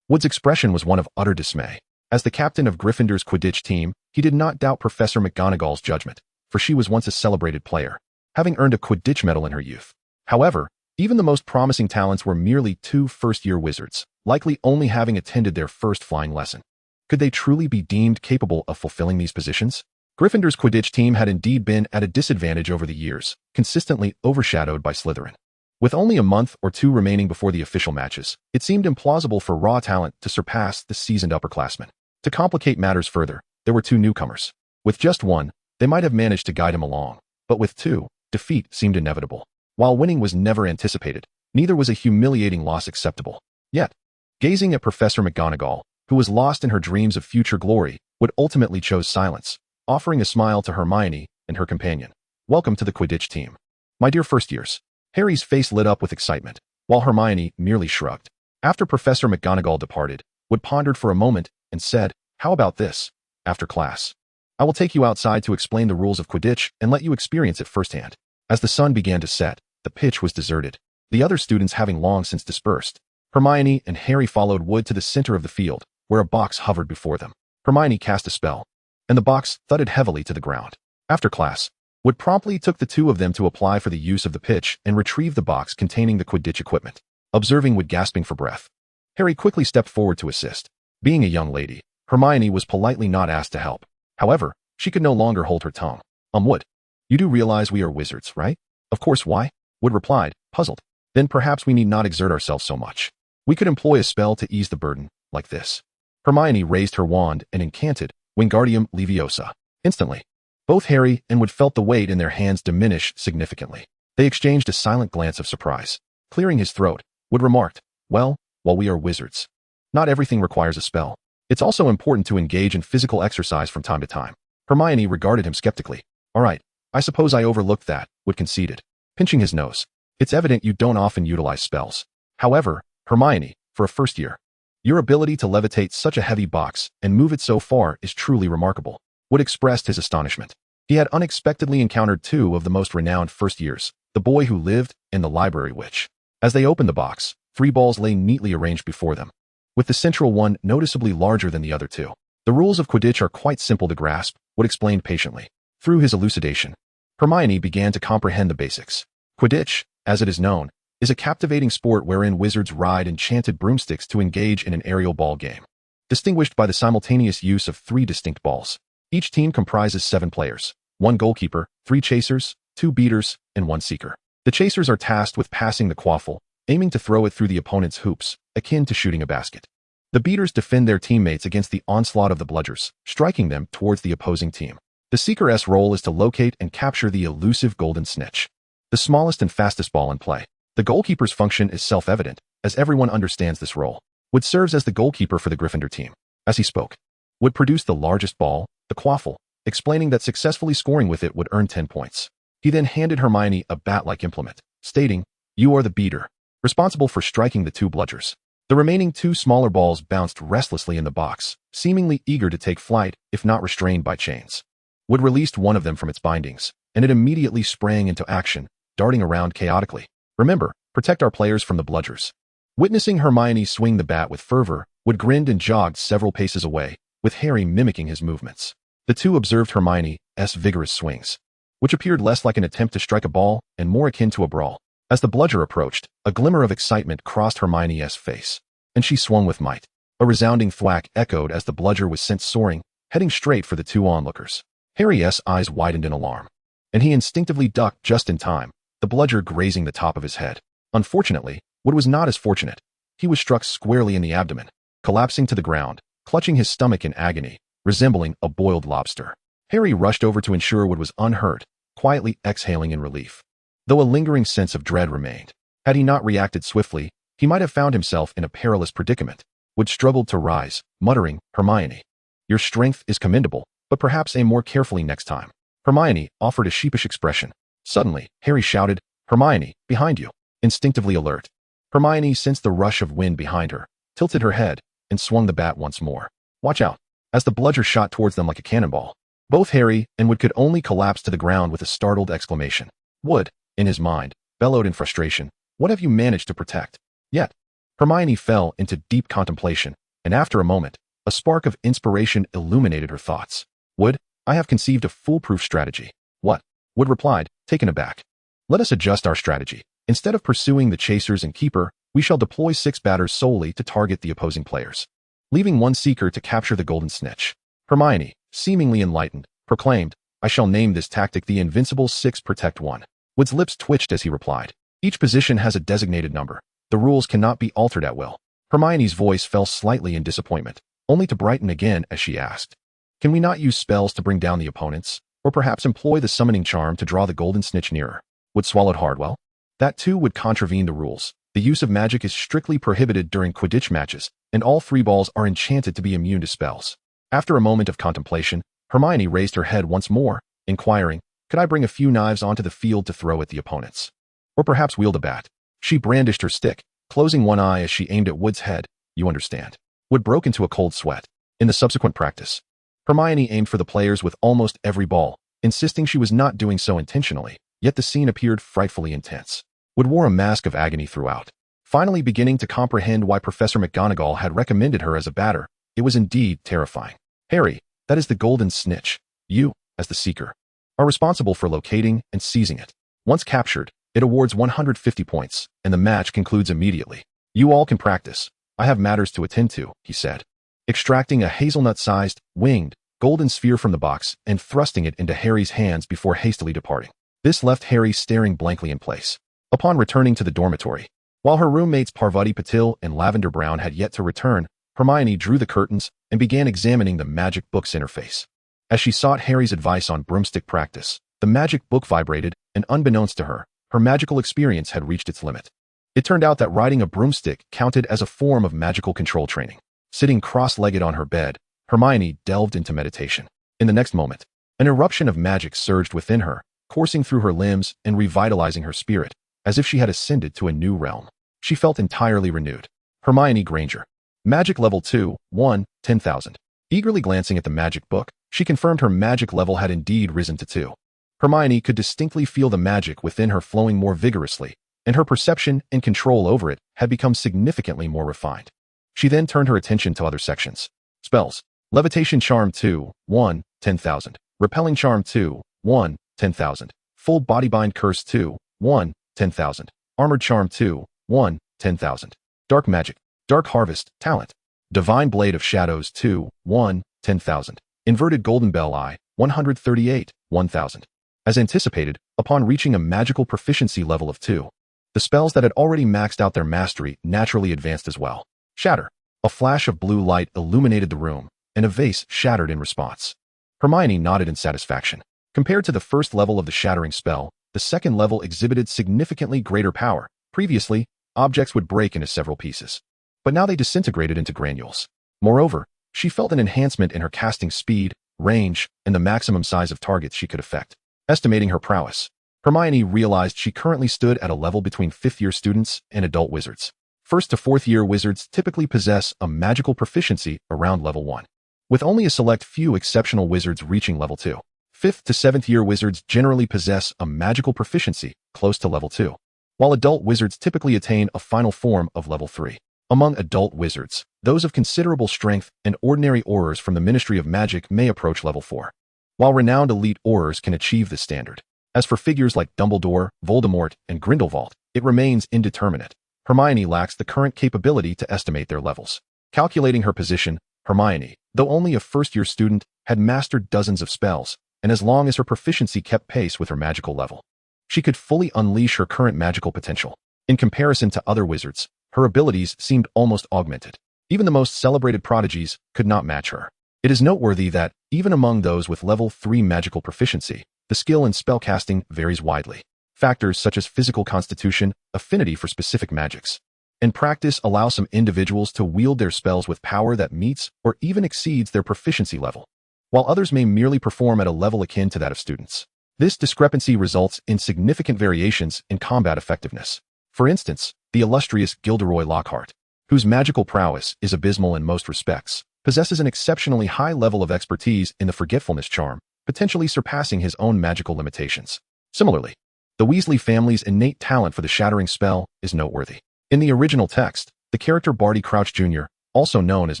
Wood's expression was one of utter dismay. As the captain of Gryffindor's Quidditch team, he did not doubt Professor McGonagall's judgment, for she was once a celebrated player, having earned a Quidditch medal in her youth. However, even the most promising talents were merely two first-year wizards, likely only having attended their first flying lesson. Could they truly be deemed capable of fulfilling these positions? Gryffindor's Quidditch team had indeed been at a disadvantage over the years, consistently overshadowed by Slytherin. With only a month or two remaining before the official matches, it seemed implausible for raw talent to surpass the seasoned upperclassmen. To complicate matters further, there were two newcomers. With just one, they might have managed to guide him along, but with two, defeat seemed inevitable. While winning was never anticipated, neither was a humiliating loss acceptable. Yet, gazing at Professor McGonagall, who was lost in her dreams of future glory, Wood ultimately chose silence, offering a smile to Hermione and her companion. Welcome to the Quidditch team. My dear first years. Harry's face lit up with excitement, while Hermione merely shrugged. After Professor McGonagall departed, Wood pondered for a moment and said, how about this? After class, I will take you outside to explain the rules of Quidditch and let you experience it firsthand. As the sun began to set, the pitch was deserted, the other students having long since dispersed. Hermione and Harry followed Wood to the center of the field, where a box hovered before them. Hermione cast a spell, and the box thudded heavily to the ground. After class, Wood promptly took the two of them to apply for the use of the pitch and retrieve the box containing the Quidditch equipment. Observing Wood gasping for breath, Harry quickly stepped forward to assist. Being a young lady, Hermione was politely not asked to help. However, she could no longer hold her tongue. Wood, you do realize we are wizards, right? Of course, why? Wood replied, puzzled. Then perhaps we need not exert ourselves so much. We could employ a spell to ease the burden, like this. Hermione raised her wand and incanted Wingardium Leviosa. Instantly, both Harry and Wood felt the weight in their hands diminish significantly. They exchanged a silent glance of surprise. Clearing his throat, Wood remarked, well, while we are wizards, not everything requires a spell. It's also important to engage in physical exercise from time to time. Hermione regarded him skeptically. All right, I suppose I overlooked that, Wood conceded, pinching his nose. It's evident you don't often utilize spells. However, Hermione, for a first year, your ability to levitate such a heavy box and move it so far is truly remarkable. Wood expressed his astonishment. He had unexpectedly encountered two of the most renowned first years, the boy who lived and the library witch. As they opened the box, 3 balls lay neatly arranged before them, with the central one noticeably larger than the other two. The rules of Quidditch are quite simple to grasp, Wood explained patiently. Through his elucidation, Hermione began to comprehend the basics. Quidditch, as it is known, is a captivating sport wherein wizards ride enchanted broomsticks to engage in an aerial ball game, distinguished by the simultaneous use of 3 distinct balls. Each team comprises 7 players, 1 goalkeeper, 3 chasers, 2 beaters, and 1 seeker. The chasers are tasked with passing the quaffle, aiming to throw it through the opponent's hoops, akin to shooting a basket. The beaters defend their teammates against the onslaught of the bludgers, striking them towards the opposing team. The seeker's role is to locate and capture the elusive golden snitch, the smallest and fastest ball in play. The goalkeeper's function is self-evident, as everyone understands this role. Wood serves as the goalkeeper for the Gryffindor team. As he spoke, Wood produced the largest ball, the quaffle, explaining that successfully scoring with it would earn 10 points. He then handed Hermione a bat-like implement, stating, you are the beater, responsible for striking the 2 bludgers. The remaining 2 smaller balls bounced restlessly in the box, seemingly eager to take flight if not restrained by chains. Wood released one of them from its bindings, and it immediately sprang into action, darting around chaotically. Remember, protect our players from the bludgers. Witnessing Hermione swing the bat with fervor, Wood grinned and jogged several paces away, with Harry mimicking his movements. The two observed Hermione's vigorous swings, which appeared less like an attempt to strike a ball and more akin to a brawl. As the bludger approached, a glimmer of excitement crossed Hermione's face, and she swung with might. A resounding thwack echoed as the bludger was sent soaring, heading straight for the two onlookers. Harry's eyes widened in alarm, and he instinctively ducked just in time, the bludger grazing the top of his head. Unfortunately, Wood was not as fortunate. He was struck squarely in the abdomen, collapsing to the ground, clutching his stomach in agony, resembling a boiled lobster. Harry rushed over to ensure Wood was unhurt, quietly exhaling in relief. Though a lingering sense of dread remained. Had he not reacted swiftly, he might have found himself in a perilous predicament. Wood struggled to rise, muttering, "Hermione, your strength is commendable, but perhaps aim more carefully next time." Hermione offered a sheepish expression. Suddenly, Harry shouted, "Hermione, behind you!" Instinctively alert. Hermione sensed the rush of wind behind her, tilted her head, and swung the bat once more. "Watch out!" As the bludger shot towards them like a cannonball. Both Harry and Wood could only collapse to the ground with a startled exclamation. Wood, in his mind, bellowed in frustration, "What have you managed to protect?" Yet, Hermione fell into deep contemplation, and after a moment, a spark of inspiration illuminated her thoughts. "Wood, I have conceived a foolproof strategy." "What?" Wood replied, taken aback. "Let us adjust our strategy. Instead of pursuing the chasers and keeper, we shall deploy 6 batters solely to target the opposing players, leaving 1 seeker to capture the golden snitch." Hermione, seemingly enlightened, proclaimed, "I shall name this tactic the Invincible 6 Protect 1. Wood's lips twitched as he replied, "Each position has a designated number. The rules cannot be altered at will." Hermione's voice fell slightly in disappointment, only to brighten again as she asked, "Can we not use spells to bring down the opponents, or perhaps employ the summoning charm to draw the golden snitch nearer?" Wood swallowed hard. "Well, that too would contravene the rules. The use of magic is strictly prohibited during Quidditch matches, and all 3 balls are enchanted to be immune to spells." After a moment of contemplation, Hermione raised her head once more, inquiring, "Could I bring a few knives onto the field to throw at the opponents? Or perhaps wield a bat?" She brandished her stick, closing one eye as she aimed at Wood's head. "You understand." Wood broke into a cold sweat. In the subsequent practice, Hermione aimed for the players with almost every ball, insisting she was not doing so intentionally, yet the scene appeared frightfully intense. Wood wore a mask of agony throughout. Finally beginning to comprehend why Professor McGonagall had recommended her as a batter, it was indeed terrifying. "Harry, that is the golden snitch. You, as the seeker, are responsible for locating and seizing it. Once captured, it awards 150 points, and the match concludes immediately. You all can practice. I have matters to attend to," he said, extracting a hazelnut-sized, winged, golden sphere from the box and thrusting it into Harry's hands before hastily departing. This left Harry staring blankly in place. Upon returning to the dormitory, while her roommates Parvati Patil and Lavender Brown had yet to return, Hermione drew the curtains and began examining the magic book's interface. As she sought Harry's advice on broomstick practice, the magic book vibrated, and unbeknownst to her, her magical experience had reached its limit. It turned out that riding a broomstick counted as a form of magical control training. Sitting cross-legged on her bed, Hermione delved into meditation. In the next moment, an eruption of magic surged within her, coursing through her limbs and revitalizing her spirit, as if she had ascended to a new realm. She felt entirely renewed. Hermione Granger. Magic level 2, 1, 10,000. Eagerly glancing at the magic book, she confirmed her magic level had indeed risen to 2. Hermione could distinctly feel the magic within her flowing more vigorously, and her perception and control over it had become significantly more refined. She then turned her attention to other sections. Spells. Levitation Charm 2, 1, 10,000. Repelling Charm 2, 1, 10,000. Full Body Bind Curse 2, 1, 10,000. Armored Charm 2, 1, 10,000. Dark Magic. Dark Harvest, Talent. Divine Blade of Shadows 2, 1, 10,000. Inverted Golden Bell Eye, 138, 1,000. As anticipated, upon reaching a magical proficiency level of 2, the spells that had already maxed out their mastery naturally advanced as well. Shatter. A flash of blue light illuminated the room, and a vase shattered in response. Hermione nodded in satisfaction. Compared to the first level of the shattering spell, the second level exhibited significantly greater power. Previously, objects would break into several pieces, but now they disintegrated into granules. Moreover, she felt an enhancement in her casting speed, range, and the maximum size of targets she could affect. Estimating her prowess, Hermione realized she currently stood at a level between 5th-year students and adult wizards. 1st to 4th-year wizards typically possess a magical proficiency around level 1, with only a select few exceptional wizards reaching level 2. 5th to 7th-year wizards generally possess a magical proficiency close to level 2, while adult wizards typically attain a final form of level 3. Among adult wizards, those of considerable strength and ordinary aurors from the Ministry of Magic may approach level 4, while renowned elite aurors can achieve this standard. As for figures like Dumbledore, Voldemort, and Grindelwald, it remains indeterminate. Hermione lacks the current capability to estimate their levels. Calculating her position, Hermione, though only a first-year student, had mastered dozens of spells, and as long as her proficiency kept pace with her magical level, she could fully unleash her current magical potential. In comparison to other wizards, her abilities seemed almost augmented. Even the most celebrated prodigies could not match her. It is noteworthy that, even among those with level 3 magical proficiency, the skill in spellcasting varies widely. Factors such as physical constitution, affinity for specific magics, and practice allow some individuals to wield their spells with power that meets or even exceeds their proficiency level, while others may merely perform at a level akin to that of students. This discrepancy results in significant variations in combat effectiveness. For instance, the illustrious Gilderoy Lockhart, whose magical prowess is abysmal in most respects, possesses an exceptionally high level of expertise in the forgetfulness charm, potentially surpassing his own magical limitations. Similarly, the Weasley family's innate talent for the shattering spell is noteworthy. In the original text, the character Barty Crouch Jr., also known as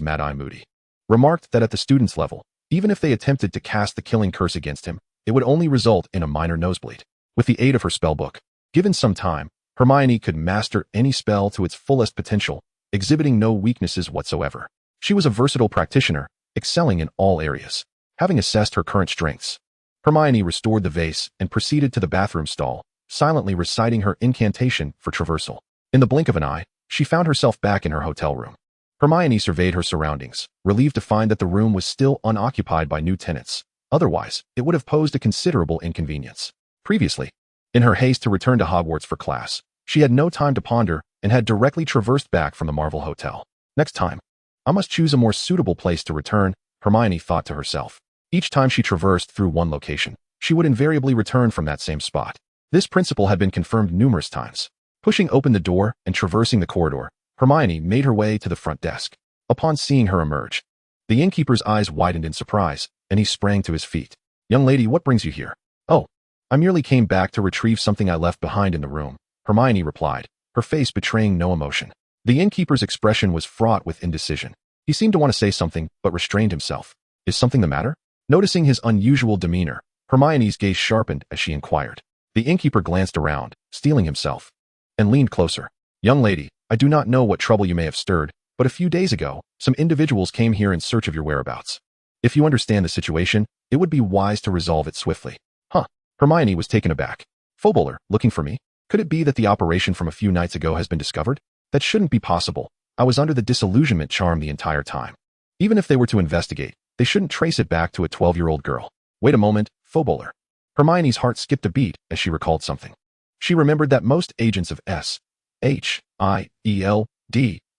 Mad-Eye Moody, remarked that at the student's level, even if they attempted to cast the killing curse against him, it would only result in a minor nosebleed. With the aid of her spellbook, given some time, Hermione could master any spell to its fullest potential, exhibiting no weaknesses whatsoever. She was a versatile practitioner, excelling in all areas. Having assessed her current strengths, Hermione restored the vase and proceeded to the bathroom stall, silently reciting her incantation for traversal. In the blink of an eye, she found herself back in her hotel room. Hermione surveyed her surroundings, relieved to find that the room was still unoccupied by new tenants. Otherwise, it would have posed a considerable inconvenience. Previously, in her haste to return to Hogwarts for class, she had no time to ponder and had directly traversed back from the Marvel Hotel. Next time, I must choose a more suitable place to return, Hermione thought to herself. Each time she traversed through one location, she would invariably return from that same spot. This principle had been confirmed numerous times. Pushing open the door and traversing the corridor, Hermione made her way to the front desk. Upon seeing her emerge, the innkeeper's eyes widened in surprise, and he sprang to his feet. "Young lady, what brings you here?" "Oh, I merely came back to retrieve something I left behind in the room," Hermione replied, her face betraying no emotion. The innkeeper's expression was fraught with indecision. He seemed to want to say something, but restrained himself. "Is something the matter?" Noticing his unusual demeanor, Hermione's gaze sharpened as she inquired. The innkeeper glanced around, steeling himself, and leaned closer. "Young lady, I do not know what trouble you may have stirred, but a few days ago, some individuals came here in search of your whereabouts. If you understand the situation, it would be wise to resolve it swiftly." "Huh?" Hermione was taken aback. "Foboler, looking for me? Could it be that the operation from a few nights ago has been discovered? That shouldn't be possible. I was under the disillusionment charm the entire time. Even if they were to investigate, they shouldn't trace it back to a 12-year-old girl." "Wait a moment, Foboler." Hermione's heart skipped a beat as she recalled something. She remembered that most agents of S.H.I.E.L.D.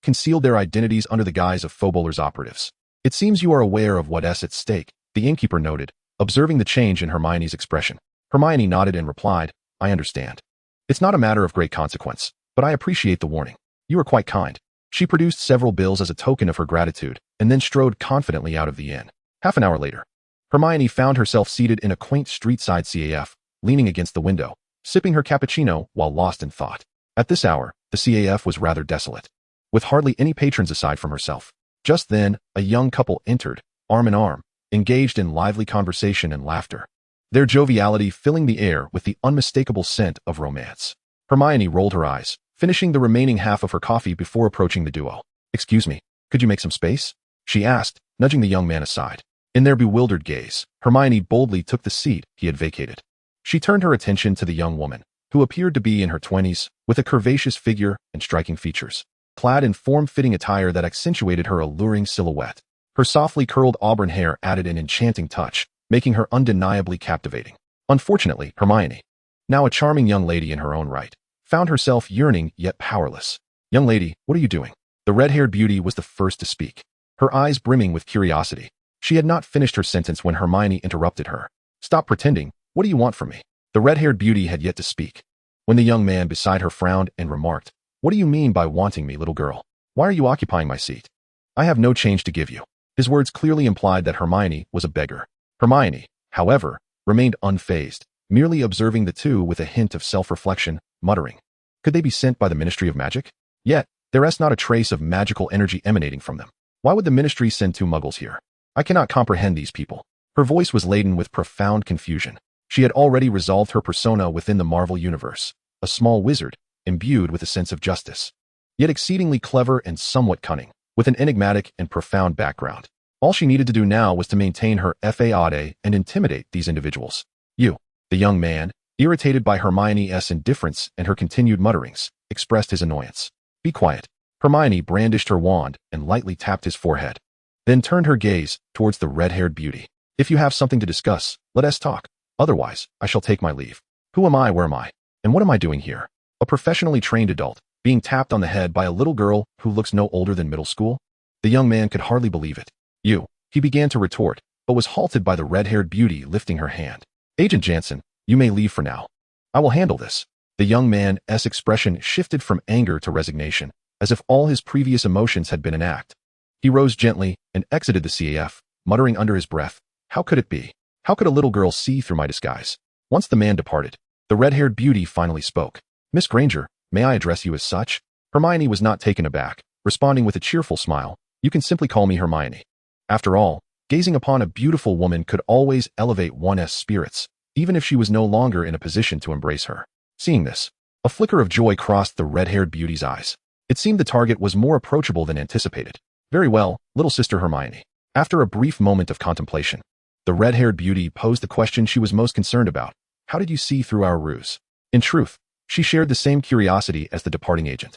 concealed their identities under the guise of Foboler's operatives. "It seems you are aware of what is at stake," the innkeeper noted, observing the change in Hermione's expression. Hermione nodded and replied, "I understand. It's not a matter of great consequence, but I appreciate the warning. You are quite kind." She produced several bills as a token of her gratitude, and then strode confidently out of the inn. Half an hour later, Hermione found herself seated in a quaint street-side CAF, leaning against the window, sipping her cappuccino while lost in thought. At this hour, the CAF was rather desolate, with hardly any patrons aside from herself. Just then, a young couple entered, arm in arm, engaged in lively conversation and laughter, their joviality filling the air with the unmistakable scent of romance. Hermione rolled her eyes, finishing the remaining half of her coffee before approaching the duo. "Excuse me, could you make some space?" she asked, nudging the young man aside. In their bewildered gaze, Hermione boldly took the seat he had vacated. She turned her attention to the young woman, who appeared to be in her 20s, with a curvaceous figure and striking features, clad in form-fitting attire that accentuated her alluring silhouette. Her softly curled auburn hair added an enchanting touch, making her undeniably captivating. Unfortunately, Hermione, now a charming young lady in her own right, found herself yearning yet powerless. "Young lady, what are you doing?" The red-haired beauty was the first to speak, her eyes brimming with curiosity. She had not finished her sentence when Hermione interrupted her. "Stop pretending. What do you want from me?" The red-haired beauty had yet to speak, when the young man beside her frowned and remarked, "What do you mean by wanting me, little girl? Why are you occupying my seat? I have no change to give you." His words clearly implied that Hermione was a beggar. Hermione, however, remained unfazed, merely observing the two with a hint of self-reflection, muttering, "Could they be sent by the Ministry of Magic? Yet, there is not a trace of magical energy emanating from them. Why would the Ministry send two muggles here? I cannot comprehend these people." Her voice was laden with profound confusion. She had already resolved her persona within the Marvel Universe, a small wizard, imbued with a sense of justice. Yet exceedingly clever and somewhat cunning, with an enigmatic and profound background. All she needed to do now was to maintain her faade and intimidate these individuals. You, the young man, irritated by Hermione's indifference and her continued mutterings, expressed his annoyance. Be quiet. Hermione brandished her wand and lightly tapped his forehead, then turned her gaze towards the red-haired beauty. If you have something to discuss, let us talk. Otherwise, I shall take my leave. Who am I, where am I, and what am I doing here? A professionally trained adult, being tapped on the head by a little girl who looks no older than middle school? The young man could hardly believe it. You, he began to retort, but was halted by the red-haired beauty lifting her hand. Agent Jansen, you may leave for now. I will handle this. The young man's expression shifted from anger to resignation, as if all his previous emotions had been an act. He rose gently and exited the CAF, muttering under his breath, how could it be? How could a little girl see through my disguise? Once the man departed, the red-haired beauty finally spoke. Miss Granger, may I address you as such? Hermione was not taken aback, responding with a cheerful smile. You can simply call me Hermione. After all, gazing upon a beautiful woman could always elevate one's spirits, even if she was no longer in a position to embrace her. Seeing this, a flicker of joy crossed the red-haired beauty's eyes. It seemed the target was more approachable than anticipated. Very well, little sister Hermione. After a brief moment of contemplation, the red-haired beauty posed the question she was most concerned about. How did you see through our ruse? In truth, she shared the same curiosity as the departing agent.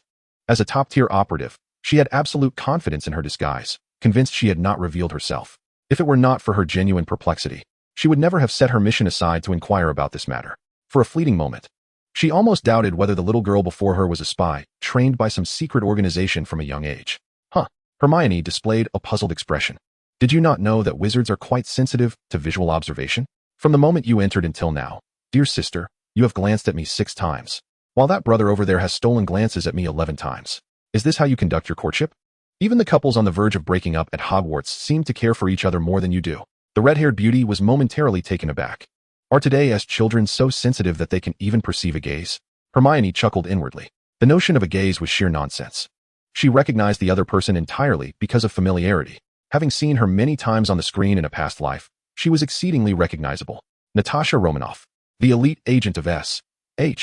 As a top-tier operative, she had absolute confidence in her disguise, convinced she had not revealed herself. If it were not for her genuine perplexity, she would never have set her mission aside to inquire about this matter. For a fleeting moment, she almost doubted whether the little girl before her was a spy, trained by some secret organization from a young age. Hermione displayed a puzzled expression. Did you not know that wizards are quite sensitive to visual observation? From the moment you entered until now, dear sister, you have glanced at me 6 times, while that brother over there has stolen glances at me 11 times. Is this how you conduct your courtship? Even the couples on the verge of breaking up at Hogwarts seem to care for each other more than you do. The red-haired beauty was momentarily taken aback. Are today's children so sensitive that they can even perceive a gaze? Hermione chuckled inwardly. The notion of a gaze was sheer nonsense. She recognized the other person entirely because of familiarity. Having seen her many times on the screen in a past life, she was exceedingly recognizable. Natasha Romanoff, the elite agent of SHIELD,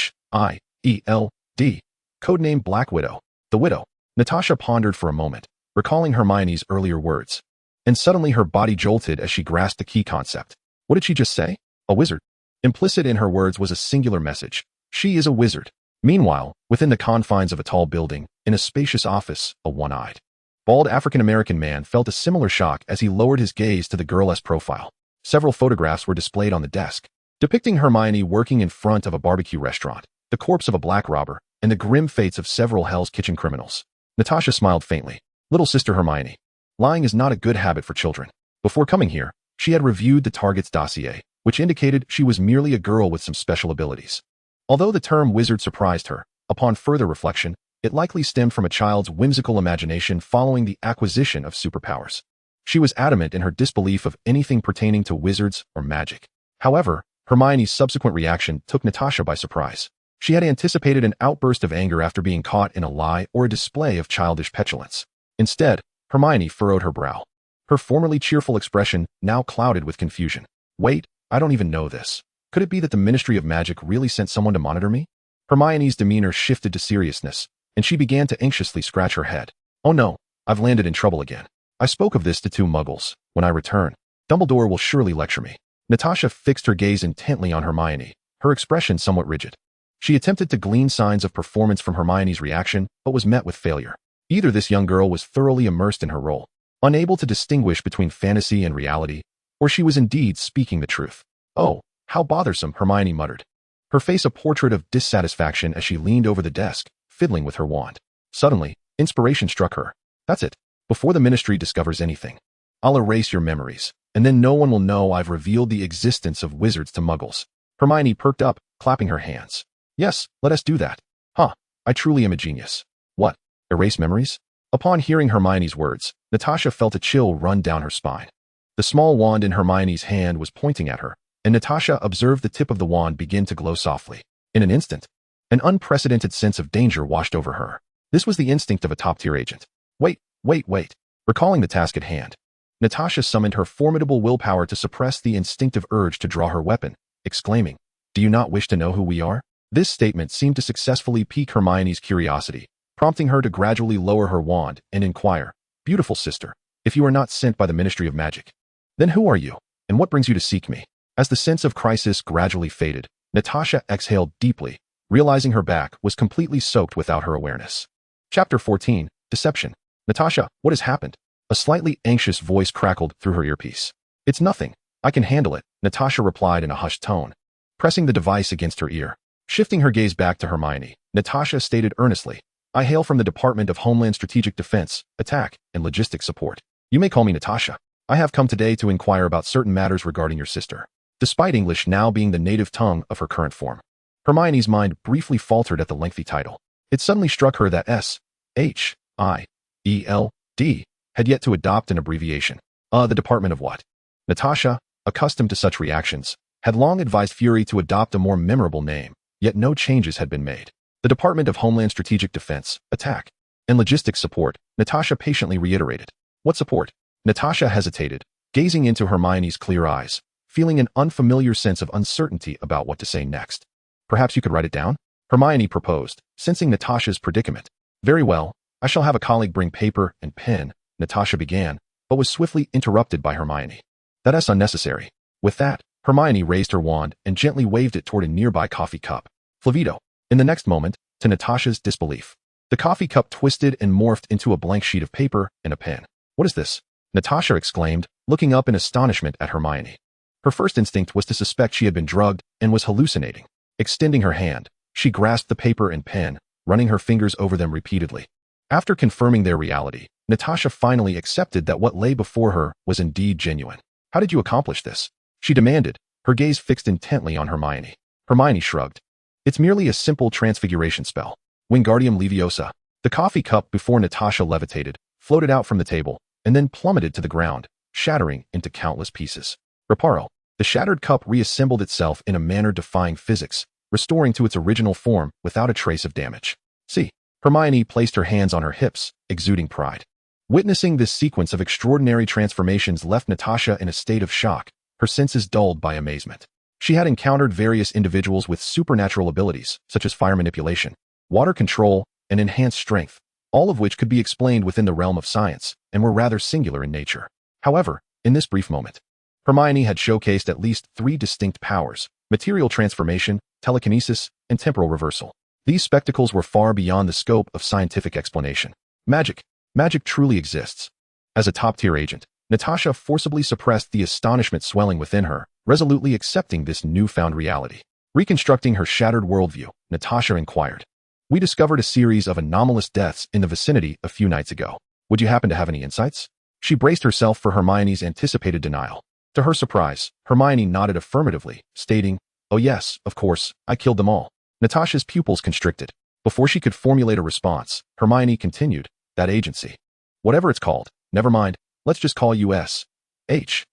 codename Black Widow. The Widow. Natasha pondered for a moment, recalling Hermione's earlier words. And suddenly her body jolted as she grasped the key concept. What did she just say? A wizard. Implicit in her words was a singular message. She is a wizard. Meanwhile, within the confines of a tall building, in a spacious office, a one-eyed, bald African-American man felt a similar shock as he lowered his gaze to the girl's profile. Several photographs were displayed on the desk, depicting Hermione working in front of a barbecue restaurant, the corpse of a black robber, and the grim fates of several Hell's Kitchen criminals. Natasha smiled faintly. Little sister Hermione, lying is not a good habit for children. Before coming here, she had reviewed the target's dossier, which indicated she was merely a girl with some special abilities. Although the term wizard surprised her, upon further reflection, it likely stemmed from a child's whimsical imagination following the acquisition of superpowers. She was adamant in her disbelief of anything pertaining to wizards or magic. However, Hermione's subsequent reaction took Natasha by surprise. She had anticipated an outburst of anger after being caught in a lie or a display of childish petulance. Instead, Hermione furrowed her brow. Her formerly cheerful expression now clouded with confusion. Wait, I don't even know this. Could it be that the Ministry of Magic really sent someone to monitor me? Hermione's demeanor shifted to seriousness, and she began to anxiously scratch her head. Oh no, I've landed in trouble again. I spoke of this to 2 muggles. When I return, Dumbledore will surely lecture me. Natasha fixed her gaze intently on Hermione, her expression somewhat rigid. She attempted to glean signs of performance from Hermione's reaction, but was met with failure. Either this young girl was thoroughly immersed in her role, unable to distinguish between fantasy and reality, or she was indeed speaking the truth. Oh, how bothersome, Hermione muttered, her face a portrait of dissatisfaction as she leaned over the desk, fiddling with her wand. Suddenly, inspiration struck her. That's it. Before the Ministry discovers anything, I'll erase your memories, and then no one will know I've revealed the existence of wizards to muggles. Hermione perked up, clapping her hands. Yes, let us do that. I truly am a genius. What? Erase memories? Upon hearing Hermione's words, Natasha felt a chill run down her spine. The small wand in Hermione's hand was pointing at her, and Natasha observed the tip of the wand begin to glow softly. In an instant, an unprecedented sense of danger washed over her. This was the instinct of a top-tier agent. Wait. Recalling the task at hand, Natasha summoned her formidable willpower to suppress the instinctive urge to draw her weapon, exclaiming, Do you not wish to know who we are? This statement seemed to successfully pique Hermione's curiosity, prompting her to gradually lower her wand and inquire, "Beautiful sister, if you are not sent by the Ministry of Magic, then who are you, and what brings you to seek me?" As the sense of crisis gradually faded, Natasha exhaled deeply, realizing her back was completely soaked without her awareness. Chapter 14, Deception. "Natasha, what has happened?" A slightly anxious voice crackled through her earpiece. "It's nothing. I can handle it," Natasha replied in a hushed tone, pressing the device against her ear. Shifting her gaze back to Hermione, Natasha stated earnestly, "I hail from the Department of Homeland Strategic Defense, Attack, and Logistics Support. You may call me Natasha. I have come today to inquire about certain matters regarding your sister." Despite English now being the native tongue of her current form, Hermione's mind briefly faltered at the lengthy title. It suddenly struck her that S-H-I-E-L-D had yet to adopt an abbreviation. The Department of what? Natasha, accustomed to such reactions, had long advised Fury to adopt a more memorable name, yet no changes had been made. The Department of Homeland Strategic Defense, Attack, and Logistics Support, Natasha patiently reiterated. "What support?" Natasha hesitated, gazing into Hermione's clear eyes, feeling an unfamiliar sense of uncertainty about what to say next. "Perhaps you could write it down?" Hermione proposed, sensing Natasha's predicament. "Very well, I shall have a colleague bring paper and pen," Natasha began, but was swiftly interrupted by Hermione. "That's unnecessary." With that, Hermione raised her wand and gently waved it toward a nearby coffee cup. Flavito. In the next moment, to Natasha's disbelief, the coffee cup twisted and morphed into a blank sheet of paper and a pen. "What is this?" Natasha exclaimed, looking up in astonishment at Hermione. Her first instinct was to suspect she had been drugged and was hallucinating. Extending her hand, she grasped the paper and pen, running her fingers over them repeatedly. After confirming their reality, Natasha finally accepted that what lay before her was indeed genuine. "How did you accomplish this?" she demanded, her gaze fixed intently on Hermione. Hermione shrugged. "It's merely a simple transfiguration spell. Wingardium Leviosa." The coffee cup before Natasha levitated, floated out from the table, and then plummeted to the ground, shattering into countless pieces. Reparo. The shattered cup reassembled itself in a manner defying physics, restoring to its original form without a trace of damage. "See." Hermione placed her hands on her hips, exuding pride. Witnessing this sequence of extraordinary transformations left Natasha in a state of shock, her senses dulled by amazement. She had encountered various individuals with supernatural abilities, such as fire manipulation, water control, and enhanced strength, all of which could be explained within the realm of science and were rather singular in nature. However, in this brief moment, Hermione had showcased at least 3 distinct powers: material transformation, telekinesis, and temporal reversal. These spectacles were far beyond the scope of scientific explanation. Magic. Magic truly exists. As a top-tier agent, Natasha forcibly suppressed the astonishment swelling within her, resolutely accepting this newfound reality. Reconstructing her shattered worldview, Natasha inquired, "We discovered a series of anomalous deaths in the vicinity a few nights ago. Would you happen to have any insights?" She braced herself for Hermione's anticipated denial. To her surprise, Hermione nodded affirmatively, stating, "Oh yes, of course, I killed them all." Natasha's pupils constricted. Before she could formulate a response, Hermione continued, "That agency. Whatever it's called, never mind, let's just call you S-H-I-E-L-D.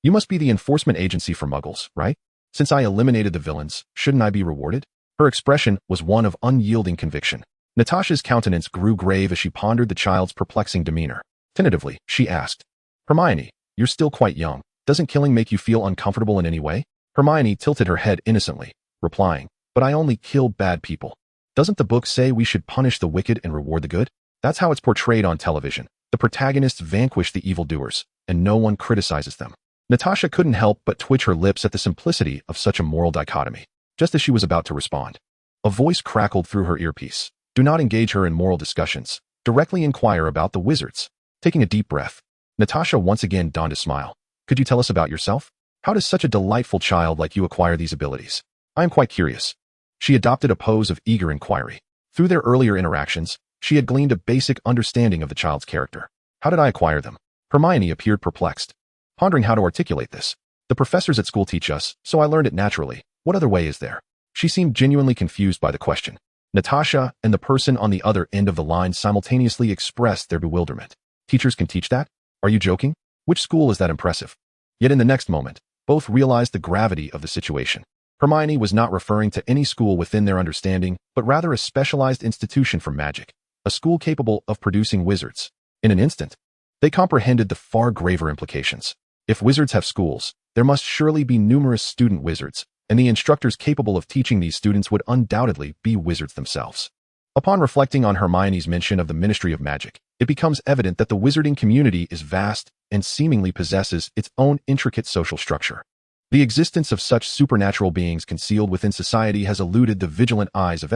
You must be the enforcement agency for Muggles, right? Since I eliminated the villains, shouldn't I be rewarded?" Her expression was one of unyielding conviction. Natasha's countenance grew grave as she pondered the child's perplexing demeanor. Tentatively, she asked, "Hermione, you're still quite young. Doesn't killing make you feel uncomfortable in any way?" Hermione tilted her head innocently, replying, "But I only kill bad people. Doesn't the book say we should punish the wicked and reward the good? That's how it's portrayed on television. The protagonists vanquish the evildoers, and no one criticizes them." Natasha couldn't help but twitch her lips at the simplicity of such a moral dichotomy. Just as she was about to respond, a voice crackled through her earpiece. "Do not engage her in moral discussions. Directly inquire about the wizards." Taking a deep breath, Natasha once again donned a smile. "Could you tell us about yourself? How does such a delightful child like you acquire these abilities? I am quite curious." She adopted a pose of eager inquiry. Through their earlier interactions, she had gleaned a basic understanding of the child's character. "How did I acquire them?" Hermione appeared perplexed, pondering how to articulate this. "The professors at school teach us, so I learned it naturally. What other way is there?" She seemed genuinely confused by the question. Natasha and the person on the other end of the line simultaneously expressed their bewilderment. "Teachers can teach that? Are you joking? Which school is that impressive?" Yet in the next moment, both realized the gravity of the situation. Hermione was not referring to any school within their understanding, but rather a specialized institution for magic, a school capable of producing wizards. In an instant, they comprehended the far graver implications. If wizards have schools, there must surely be numerous student wizards, and the instructors capable of teaching these students would undoubtedly be wizards themselves. Upon reflecting on Hermione's mention of the Ministry of Magic, it becomes evident that the wizarding community is vast and seemingly possesses its own intricate social structure. The existence of such supernatural beings concealed within society has eluded the vigilant eyes of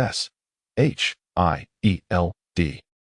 SHIELD,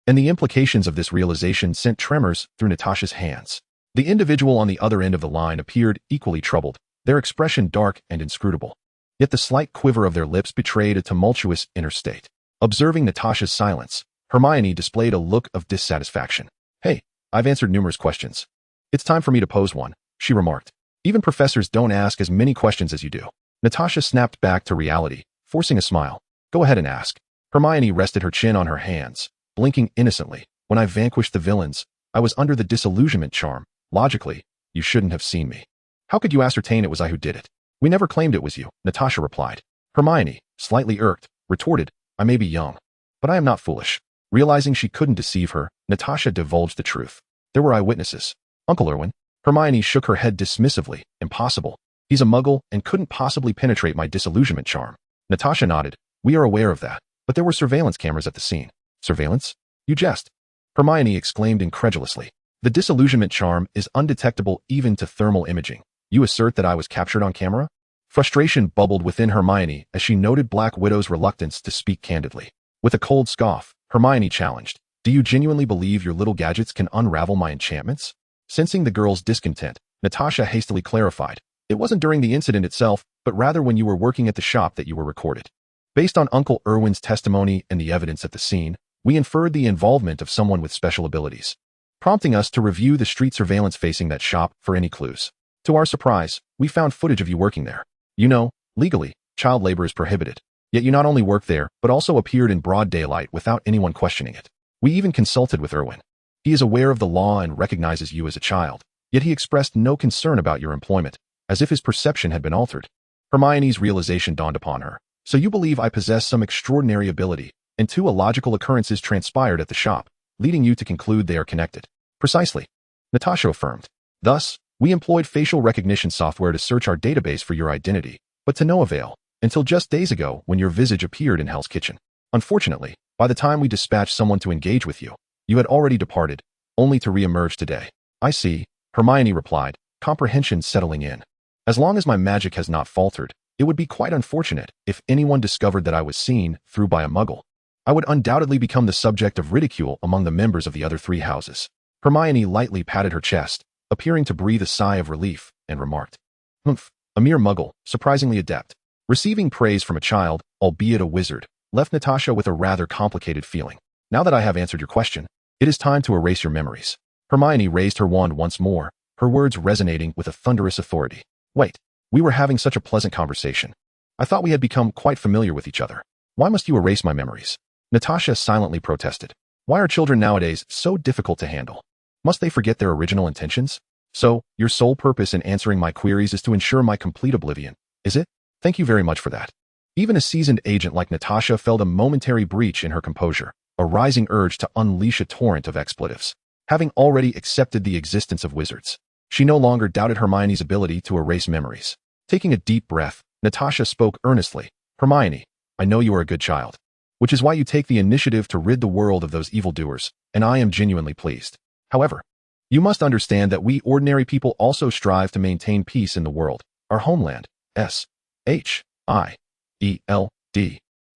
and the implications of this realization sent tremors through Natasha's hands. The individual on the other end of the line appeared equally troubled, their expression dark and inscrutable. Yet the slight quiver of their lips betrayed a tumultuous inner state. Observing Natasha's silence, Hermione displayed a look of dissatisfaction. "Hey, I've answered numerous questions. It's time for me to pose one," she remarked. "Even professors don't ask as many questions as you do." Natasha snapped back to reality, forcing a smile. "Go ahead and ask." Hermione rested her chin on her hands, blinking innocently. "When I vanquished the villains, I was under the disillusionment charm. Logically, you shouldn't have seen me." "How could you ascertain it was I who did it?" "We never claimed it was you," Natasha replied. Hermione, slightly irked, retorted, "I may be young, but I am not foolish." Realizing she couldn't deceive her, Natasha divulged the truth. "There were eyewitnesses. Uncle Irwin." Hermione shook her head dismissively. "Impossible. He's a muggle and couldn't possibly penetrate my disillusionment charm." Natasha nodded. "We are aware of that, but there were surveillance cameras at the scene." "Surveillance? You jest." Hermione exclaimed incredulously. "The disillusionment charm is undetectable even to thermal imaging. You assert that I was captured on camera?" Frustration bubbled within Hermione as she noted Black Widow's reluctance to speak candidly. With a cold scoff, Hermione challenged, "Do you genuinely believe your little gadgets can unravel my enchantments?" Sensing the girl's discontent, Natasha hastily clarified, "It wasn't during the incident itself, but rather when you were working at the shop that you were recorded. Based on Uncle Irwin's testimony and the evidence at the scene, we inferred the involvement of someone with special abilities, prompting us to review the street surveillance facing that shop for any clues. To our surprise, we found footage of you working there. You know, legally, child labor is prohibited. Yet you not only worked there, but also appeared in broad daylight without anyone questioning it. We even consulted with Irwin. He is aware of the law and recognizes you as a child, yet he expressed no concern about your employment, as if his perception had been altered." Hermione's realization dawned upon her. "So you believe I possess some extraordinary ability, and two illogical occurrences transpired at the shop, leading you to conclude they are connected." "Precisely," Natasha affirmed. "Thus, we employed facial recognition software to search our database for your identity, but to no avail, until just days ago when your visage appeared in Hell's Kitchen. Unfortunately, by the time we dispatched someone to engage with you, you had already departed, only to re-emerge today." "I see," Hermione replied, comprehension settling in. "As long as my magic has not faltered, it would be quite unfortunate if anyone discovered that I was seen through by a muggle. I would undoubtedly become the subject of ridicule among the members of the other three houses." Hermione lightly patted her chest, appearing to breathe a sigh of relief, and remarked, "Humph, a mere muggle, surprisingly adept." Receiving praise from a child, albeit a wizard, left Natasha with a rather complicated feeling. "Now that I have answered your question, it is time to erase your memories." Hermione raised her wand once more, her words resonating with a thunderous authority. "Wait, we were having such a pleasant conversation. I thought we had become quite familiar with each other. Why must you erase my memories?" Natasha silently protested. "Why are children nowadays so difficult to handle? Must they forget their original intentions? So, your sole purpose in answering my queries is to ensure my complete oblivion, is it? Thank you very much for that." Even a seasoned agent like Natasha felt a momentary breach in her composure, a rising urge to unleash a torrent of expletives. Having already accepted the existence of wizards, she no longer doubted Hermione's ability to erase memories. Taking a deep breath, Natasha spoke earnestly. "Hermione, I know you are a good child, which is why you take the initiative to rid the world of those evildoers, and I am genuinely pleased. However, you must understand that we ordinary people also strive to maintain peace in the world. Our homeland, SHIELD,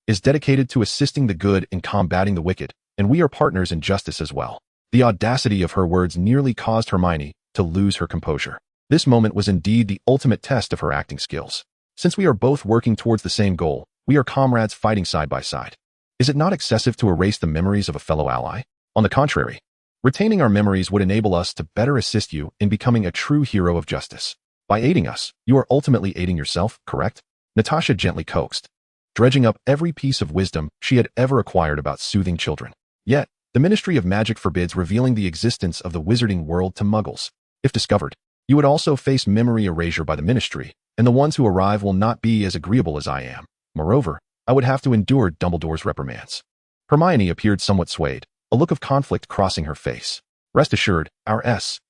is dedicated to assisting the good in combating the wicked, and we are partners in justice as well." The audacity of her words nearly caused Hermione to lose her composure. This moment was indeed the ultimate test of her acting skills. Since we are both working towards the same goal, we are comrades fighting side by side. Is it not excessive to erase the memories of a fellow ally? On the contrary, retaining our memories would enable us to better assist you in becoming a true hero of justice. By aiding us, you are ultimately aiding yourself, correct? Natasha gently coaxed, dredging up every piece of wisdom she had ever acquired about soothing children. Yet, the Ministry of Magic forbids revealing the existence of the wizarding world to muggles. If discovered, you would also face memory erasure by the Ministry, and the ones who arrive will not be as agreeable as I am. Moreover, I would have to endure Dumbledore's reprimands. Hermione appeared somewhat swayed, a look of conflict crossing her face. Rest assured, our SHIELD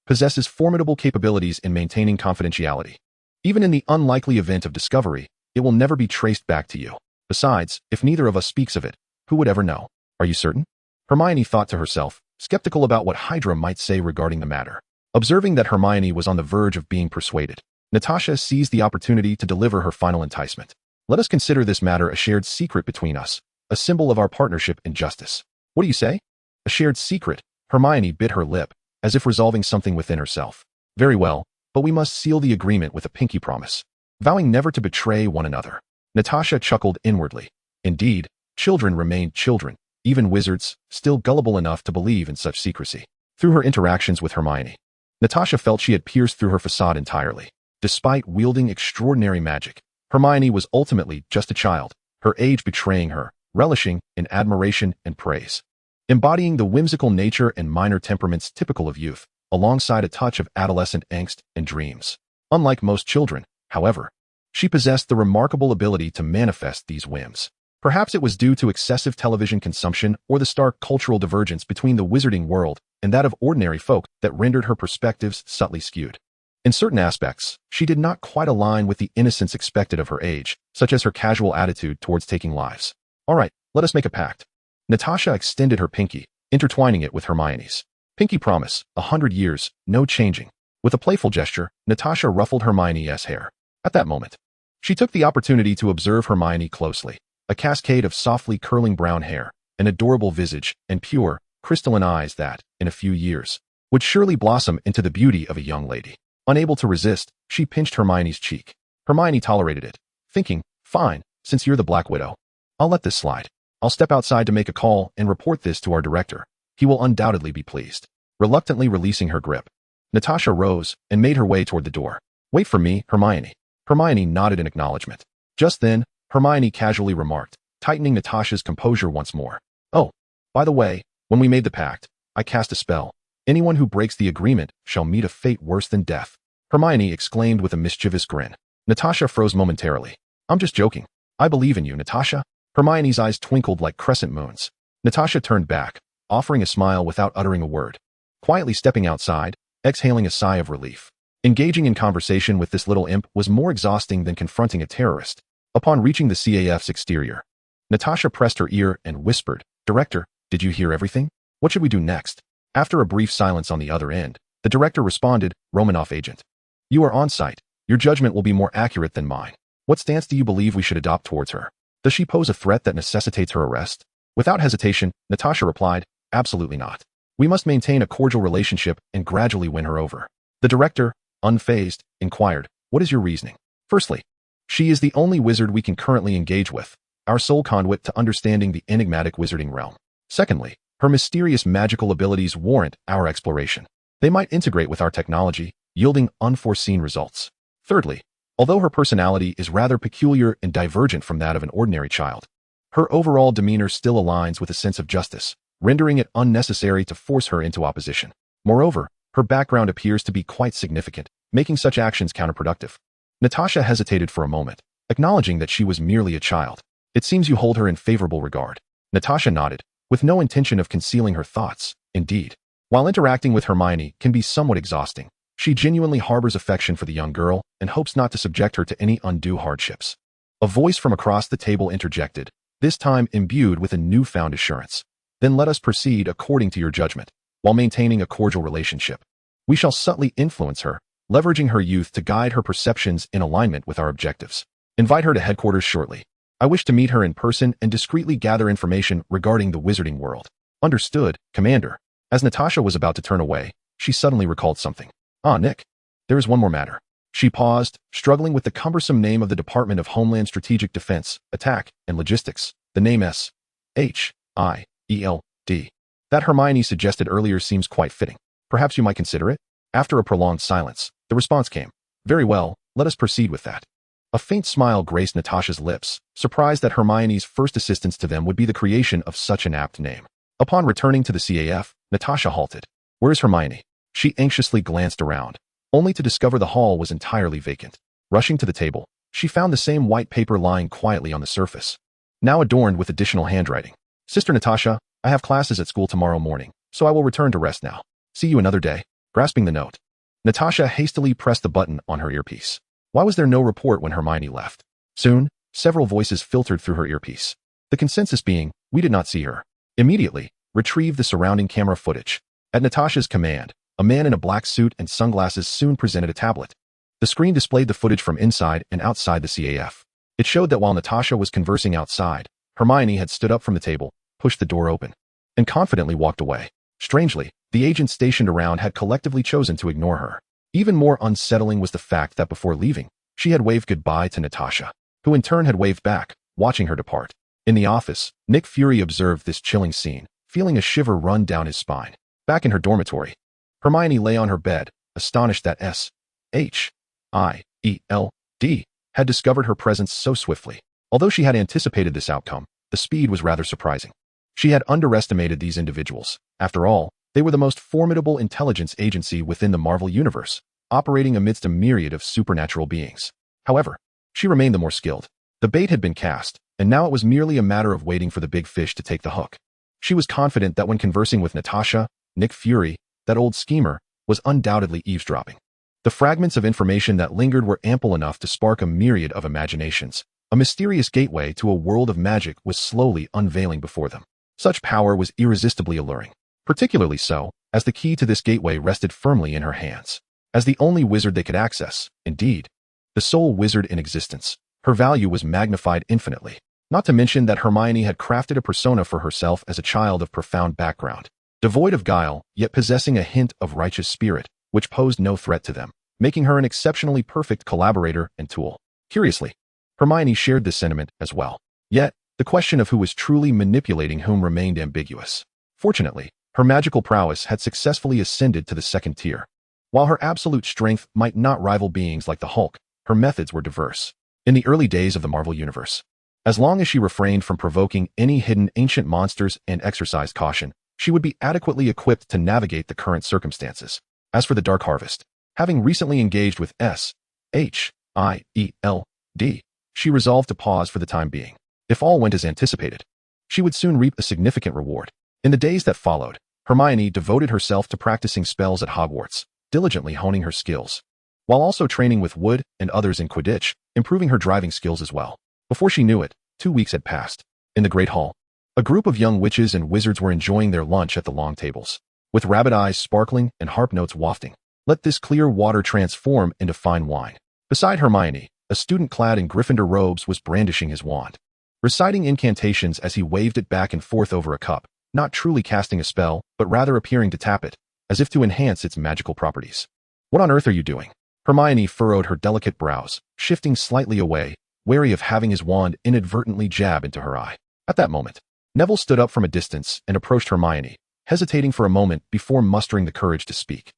possesses formidable capabilities in maintaining confidentiality. Even in the unlikely event of discovery, it will never be traced back to you. Besides, if neither of us speaks of it, who would ever know? Are you certain? Hermione thought to herself, skeptical about what Hydra might say regarding the matter. Observing that Hermione was on the verge of being persuaded, Natasha seized the opportunity to deliver her final enticement. Let us consider this matter a shared secret between us, a symbol of our partnership in justice. What do you say? A shared secret? Hermione bit her lip, as if resolving something within herself. Very well, but we must seal the agreement with a pinky promise, vowing never to betray one another. Natasha chuckled inwardly. Indeed, children remained children, even wizards, still gullible enough to believe in such secrecy. Through her interactions with Hermione, Natasha felt she had pierced through her facade entirely. Despite wielding extraordinary magic, Hermione was ultimately just a child, her age betraying her, relishing in admiration and praise. Embodying the whimsical nature and minor temperaments typical of youth, alongside a touch of adolescent angst and dreams. Unlike most children, however, she possessed the remarkable ability to manifest these whims. Perhaps it was due to excessive television consumption or the stark cultural divergence between the wizarding world and that of ordinary folk that rendered her perspectives subtly skewed. In certain aspects, she did not quite align with the innocence expected of her age, such as her casual attitude towards taking lives. All right, let us make a pact. Natasha extended her pinky, intertwining it with Hermione's. Pinky promise, 100 years, no changing. With a playful gesture, Natasha ruffled Hermione's hair. At that moment, she took the opportunity to observe Hermione closely. A cascade of softly curling brown hair, an adorable visage, and pure, crystalline eyes that, in a few years, would surely blossom into the beauty of a young lady. Unable to resist, she pinched Hermione's cheek. Hermione tolerated it, thinking, fine, since you're the Black Widow, I'll let this slide. I'll step outside to make a call and report this to our director. He will undoubtedly be pleased. Reluctantly releasing her grip, Natasha rose and made her way toward the door. Wait for me, Hermione. Hermione nodded in acknowledgement. Just then, Hermione casually remarked, tightening Natasha's composure once more. Oh, by the way, when we made the pact, I cast a spell. Anyone who breaks the agreement shall meet a fate worse than death. Hermione exclaimed with a mischievous grin. Natasha froze momentarily. I'm just joking. I believe in you, Natasha. Hermione's eyes twinkled like crescent moons. Natasha turned back, offering a smile without uttering a word. Quietly stepping outside, exhaling a sigh of relief. Engaging in conversation with this little imp was more exhausting than confronting a terrorist. Upon reaching the CAF's exterior, Natasha pressed her ear and whispered, Director, did you hear everything? What should we do next? After a brief silence on the other end, the director responded, Romanoff agent. You are on site. Your judgment will be more accurate than mine. What stance do you believe we should adopt towards her? Does she pose a threat that necessitates her arrest? Without hesitation, Natasha replied, Absolutely not. We must maintain a cordial relationship and gradually win her over. The director, unfazed, inquired, What is your reasoning? Firstly, she is the only wizard we can currently engage with, our sole conduit to understanding the enigmatic wizarding realm. Secondly, her mysterious magical abilities warrant our exploration. They might integrate with our technology, yielding unforeseen results. Thirdly, although her personality is rather peculiar and divergent from that of an ordinary child, her overall demeanor still aligns with a sense of justice, rendering it unnecessary to force her into opposition. Moreover, her background appears to be quite significant, making such actions counterproductive. Natasha hesitated for a moment, acknowledging that she was merely a child. It seems you hold her in favorable regard. Natasha nodded, with no intention of concealing her thoughts. Indeed, while interacting with Hermione can be somewhat exhausting, she genuinely harbors affection for the young girl and hopes not to subject her to any undue hardships. A voice from across the table interjected, this time imbued with a newfound assurance. Then let us proceed according to your judgment, while maintaining a cordial relationship. We shall subtly influence her, leveraging her youth to guide her perceptions in alignment with our objectives. Invite her to headquarters shortly. I wish to meet her in person and discreetly gather information regarding the wizarding world. Understood, Commander. As Natasha was about to turn away, she suddenly recalled something. Ah, Nick. There is one more matter. She paused, struggling with the cumbersome name of the Department of Homeland Strategic Defense, Attack, and Logistics. The name S.H.I.E.L.D. That Hermione suggested earlier seems quite fitting. Perhaps you might consider it? After a prolonged silence, the response came. Very well, let us proceed with that. A faint smile graced Natasha's lips, surprised that Hermione's first assistance to them would be the creation of such an apt name. Upon returning to the CAF, Natasha halted. Where is Hermione? She anxiously glanced around, only to discover the hall was entirely vacant. Rushing to the table, she found the same white paper lying quietly on the surface, now adorned with additional handwriting. Sister Natasha, I have classes at school tomorrow morning, so I will return to rest now. See you another day. Grasping the note, Natasha hastily pressed the button on her earpiece. Why was there no report when Hermione left? Soon, several voices filtered through her earpiece. The consensus being, we did not see her. Immediately, retrieve the surrounding camera footage. At Natasha's command, a man in a black suit and sunglasses soon presented a tablet. The screen displayed the footage from inside and outside the CAF. It showed that while Natasha was conversing outside, Hermione had stood up from the table, pushed the door open, and confidently walked away. Strangely, the agents stationed around had collectively chosen to ignore her. Even more unsettling was the fact that before leaving, she had waved goodbye to Natasha, who in turn had waved back, watching her depart. In the office, Nick Fury observed this chilling scene, feeling a shiver run down his spine. Back in her dormitory, Hermione lay on her bed, astonished that S.H.I.E.L.D. had discovered her presence so swiftly. Although she had anticipated this outcome, the speed was rather surprising. She had underestimated these individuals. After all, they were the most formidable intelligence agency within the Marvel Universe, operating amidst a myriad of supernatural beings. However, she remained the more skilled. The bait had been cast, and now it was merely a matter of waiting for the big fish to take the hook. She was confident that when conversing with Natasha, Nick Fury, that old schemer, was undoubtedly eavesdropping. The fragments of information that lingered were ample enough to spark a myriad of imaginations. A mysterious gateway to a world of magic was slowly unveiling before them. Such power was irresistibly alluring, particularly so, as the key to this gateway rested firmly in her hands. As the only wizard they could access, indeed, the sole wizard in existence, her value was magnified infinitely. Not to mention that Hermione had crafted a persona for herself as a child of profound background, devoid of guile, yet possessing a hint of righteous spirit, which posed no threat to them, making her an exceptionally perfect collaborator and tool. Curiously, Hermione shared this sentiment as well. Yet, the question of who was truly manipulating whom remained ambiguous. Fortunately, her magical prowess had successfully ascended to the second tier. While her absolute strength might not rival beings like the Hulk, her methods were diverse. In the early days of the Marvel Universe, as long as she refrained from provoking any hidden ancient monsters and exercised caution, she would be adequately equipped to navigate the current circumstances. As for the Dark Harvest, having recently engaged with S.H.I.E.L.D., she resolved to pause for the time being. If all went as anticipated, she would soon reap a significant reward. In the days that followed, Hermione devoted herself to practicing spells at Hogwarts, diligently honing her skills, while also training with Wood and others in Quidditch, improving her driving skills as well. Before she knew it, 2 weeks had passed. In the Great Hall, a group of young witches and wizards were enjoying their lunch at the long tables, with rabbit eyes sparkling and harp notes wafting. Let this clear water transform into fine wine. Beside Hermione, a student clad in Gryffindor robes was brandishing his wand, reciting incantations as he waved it back and forth over a cup, not truly casting a spell, but rather appearing to tap it, as if to enhance its magical properties. What on earth are you doing? Hermione furrowed her delicate brows, shifting slightly away, wary of having his wand inadvertently jab into her eye. At that moment, Neville stood up from a distance and approached Hermione, hesitating for a moment before mustering the courage to speak.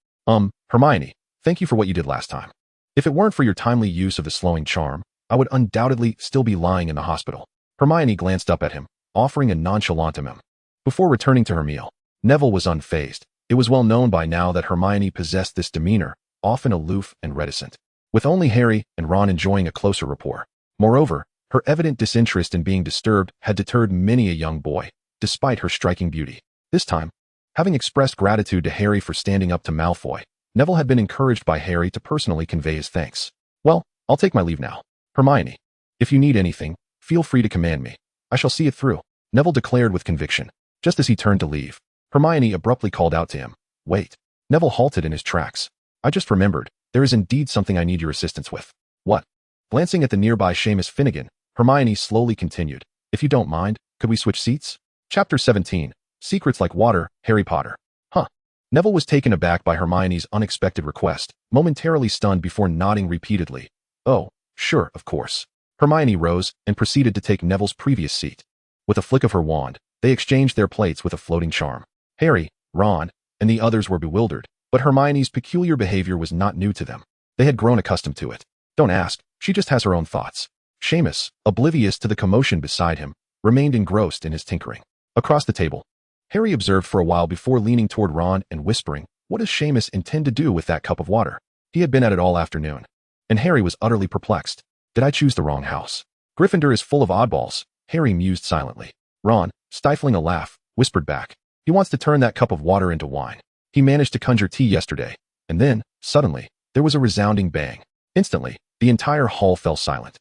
Hermione, thank you for what you did last time. If it weren't for your timely use of the slowing charm, I would undoubtedly still be lying in the hospital. Hermione glanced up at him, offering a nonchalant "Mm." Before returning to her meal, Neville was unfazed. It was well known by now that Hermione possessed this demeanor, often aloof and reticent, with only Harry and Ron enjoying a closer rapport. Moreover, her evident disinterest in being disturbed had deterred many a young boy, despite her striking beauty. This time, having expressed gratitude to Harry for standing up to Malfoy, Neville had been encouraged by Harry to personally convey his thanks. Well, I'll take my leave now. Hermione, if you need anything, feel free to command me. I shall see it through, Neville declared with conviction. Just as he turned to leave, Hermione abruptly called out to him, "Wait." Neville halted in his tracks. "I just remembered, there is indeed something I need your assistance with." "What?" Glancing at the nearby Seamus Finnegan, Hermione slowly continued, "If you don't mind, could we switch seats?" Chapter 17, Secrets Like Water, Harry Potter. Huh. Neville was taken aback by Hermione's unexpected request, momentarily stunned before nodding repeatedly. "Oh, sure, of course." Hermione rose and proceeded to take Neville's previous seat. With a flick of her wand, they exchanged their plates with a floating charm. Harry, Ron, and the others were bewildered, but Hermione's peculiar behavior was not new to them. They had grown accustomed to it. Don't ask, she just has her own thoughts. Seamus, oblivious to the commotion beside him, remained engrossed in his tinkering. Across the table, Harry observed for a while before leaning toward Ron and whispering, "What does Seamus intend to do with that cup of water?" He had been at it all afternoon. And Harry was utterly perplexed. Did I choose the wrong house? Gryffindor is full of oddballs, Harry mused silently. Ron, stifling a laugh, whispered back, "He wants to turn that cup of water into wine. He managed to conjure tea yesterday." And then, suddenly, there was a resounding bang. Instantly, The entire hall fell silent.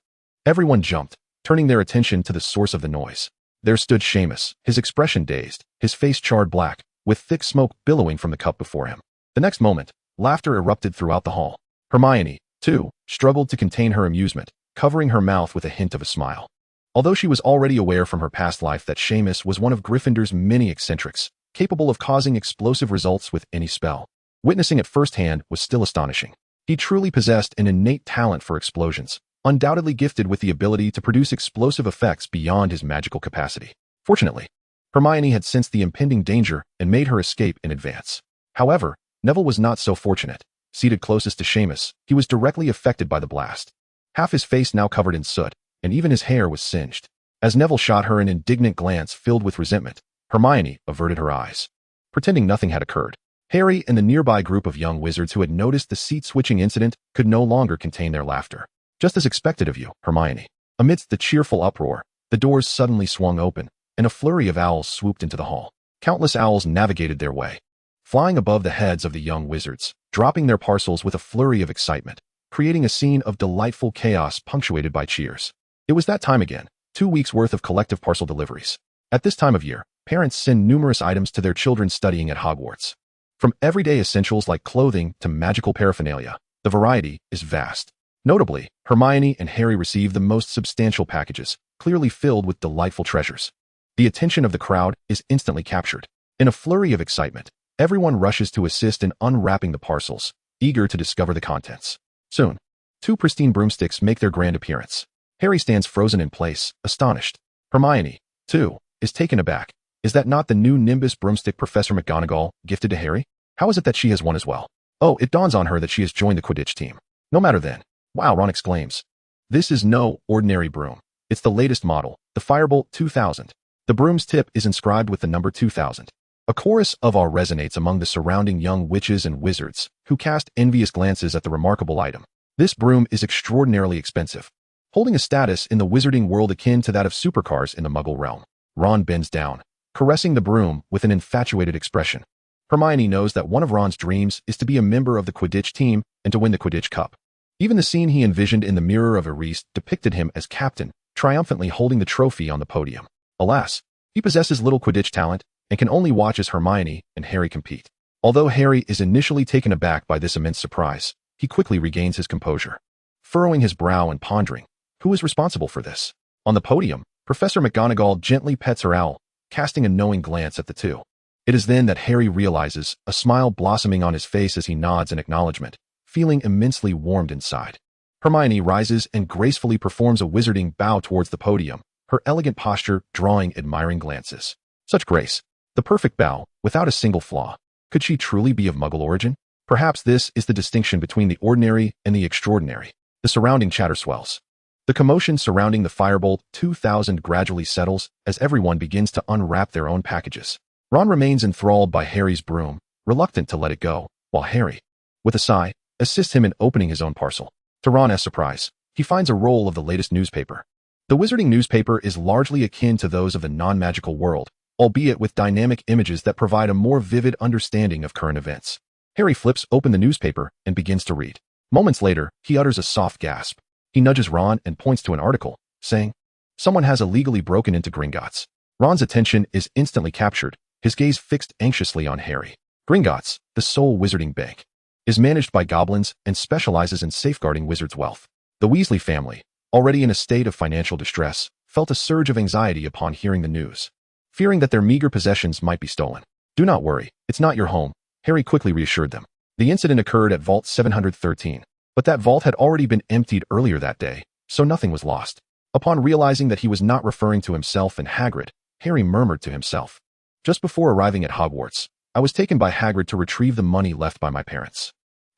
Everyone jumped, turning their attention to the source of the noise. There stood Seamus, his expression dazed, his face charred black, with thick smoke billowing from the cup before him. The next moment, laughter erupted throughout the hall. Hermione, too, struggled to contain her amusement, covering her mouth with a hint of a smile. Although she was already aware from her past life that Seamus was one of Gryffindor's many eccentrics, capable of causing explosive results with any spell, witnessing it firsthand was still astonishing. He truly possessed an innate talent for explosions, undoubtedly gifted with the ability to produce explosive effects beyond his magical capacity. Fortunately, Hermione had sensed the impending danger and made her escape in advance. However, Neville was not so fortunate. Seated closest to Seamus, he was directly affected by the blast. Half his face now covered in soot, and even his hair was singed. As Neville shot her an indignant glance filled with resentment, Hermione averted her eyes, pretending nothing had occurred. Harry and the nearby group of young wizards who had noticed the seat-switching incident could no longer contain their laughter. Just as expected of you, Hermione. Amidst the cheerful uproar, the doors suddenly swung open, and a flurry of owls swooped into the hall. Countless owls navigated their way, flying above the heads of the young wizards, dropping their parcels with a flurry of excitement, creating a scene of delightful chaos punctuated by cheers. It was that time again, 2 weeks' worth of collective parcel deliveries. At this time of year, parents send numerous items to their children studying at Hogwarts. From everyday essentials like clothing to magical paraphernalia, the variety is vast. Notably, Hermione and Harry received the most substantial packages, clearly filled with delightful treasures. The attention of the crowd is instantly captured. In a flurry of excitement, everyone rushes to assist in unwrapping the parcels, eager to discover the contents. Soon, 2 pristine broomsticks make their grand appearance. Harry stands frozen in place, astonished. Hermione, too, is taken aback. Is that not the new Nimbus broomstick Professor McGonagall gifted to Harry? How is it that she has one as well? Oh, it dawns on her that she has joined the Quidditch team. No matter then. Wow, Ron exclaims. This is no ordinary broom. It's the latest model, the Firebolt 2000. The broom's tip is inscribed with the number 2000. A chorus of awe resonates among the surrounding young witches and wizards, who cast envious glances at the remarkable item. This broom is extraordinarily expensive, holding a status in the wizarding world akin to that of supercars in the Muggle realm. Ron bends down, caressing the broom with an infatuated expression. Hermione knows that one of Ron's dreams is to be a member of the Quidditch team and to win the Quidditch Cup. Even the scene he envisioned in the Mirror of Eris depicted him as captain, triumphantly holding the trophy on the podium. Alas, he possesses little Quidditch talent and can only watch as Hermione and Harry compete. Although Harry is initially taken aback by this immense surprise, he quickly regains his composure, furrowing his brow and pondering, who is responsible for this? On the podium, Professor McGonagall gently pets her owl, casting a knowing glance at the two. It is then that Harry realizes, a smile blossoming on his face as he nods in acknowledgement, feeling immensely warmed inside. Hermione rises and gracefully performs a wizarding bow towards the podium, her elegant posture drawing admiring glances. Such grace, the perfect bow, without a single flaw. Could she truly be of Muggle origin? Perhaps this is the distinction between the ordinary and the extraordinary. The surrounding chatter swells. The commotion surrounding the Firebolt 2000 gradually settles as everyone begins to unwrap their own packages. Ron remains enthralled by Harry's broom, reluctant to let it go, while Harry, with a sigh, assists him in opening his own parcel. To Ron's surprise, he finds a roll of the latest newspaper. The wizarding newspaper is largely akin to those of the non-magical world, albeit with dynamic images that provide a more vivid understanding of current events. Harry flips open the newspaper and begins to read. Moments later, he utters a soft gasp. He nudges Ron and points to an article, saying, "Someone has illegally broken into Gringotts." Ron's attention is instantly captured, his gaze fixed anxiously on Harry. Gringotts, the sole wizarding bank, is managed by goblins and specializes in safeguarding wizards' wealth. The Weasley family, already in a state of financial distress, felt a surge of anxiety upon hearing the news, fearing that their meager possessions might be stolen. "Do not worry, it's not your home," Harry quickly reassured them. The incident occurred at Vault 713, but that vault had already been emptied earlier that day, so nothing was lost. Upon realizing that he was not referring to himself and Hagrid, Harry murmured to himself, "Just before arriving at Hogwarts, I was taken by Hagrid to retrieve the money left by my parents.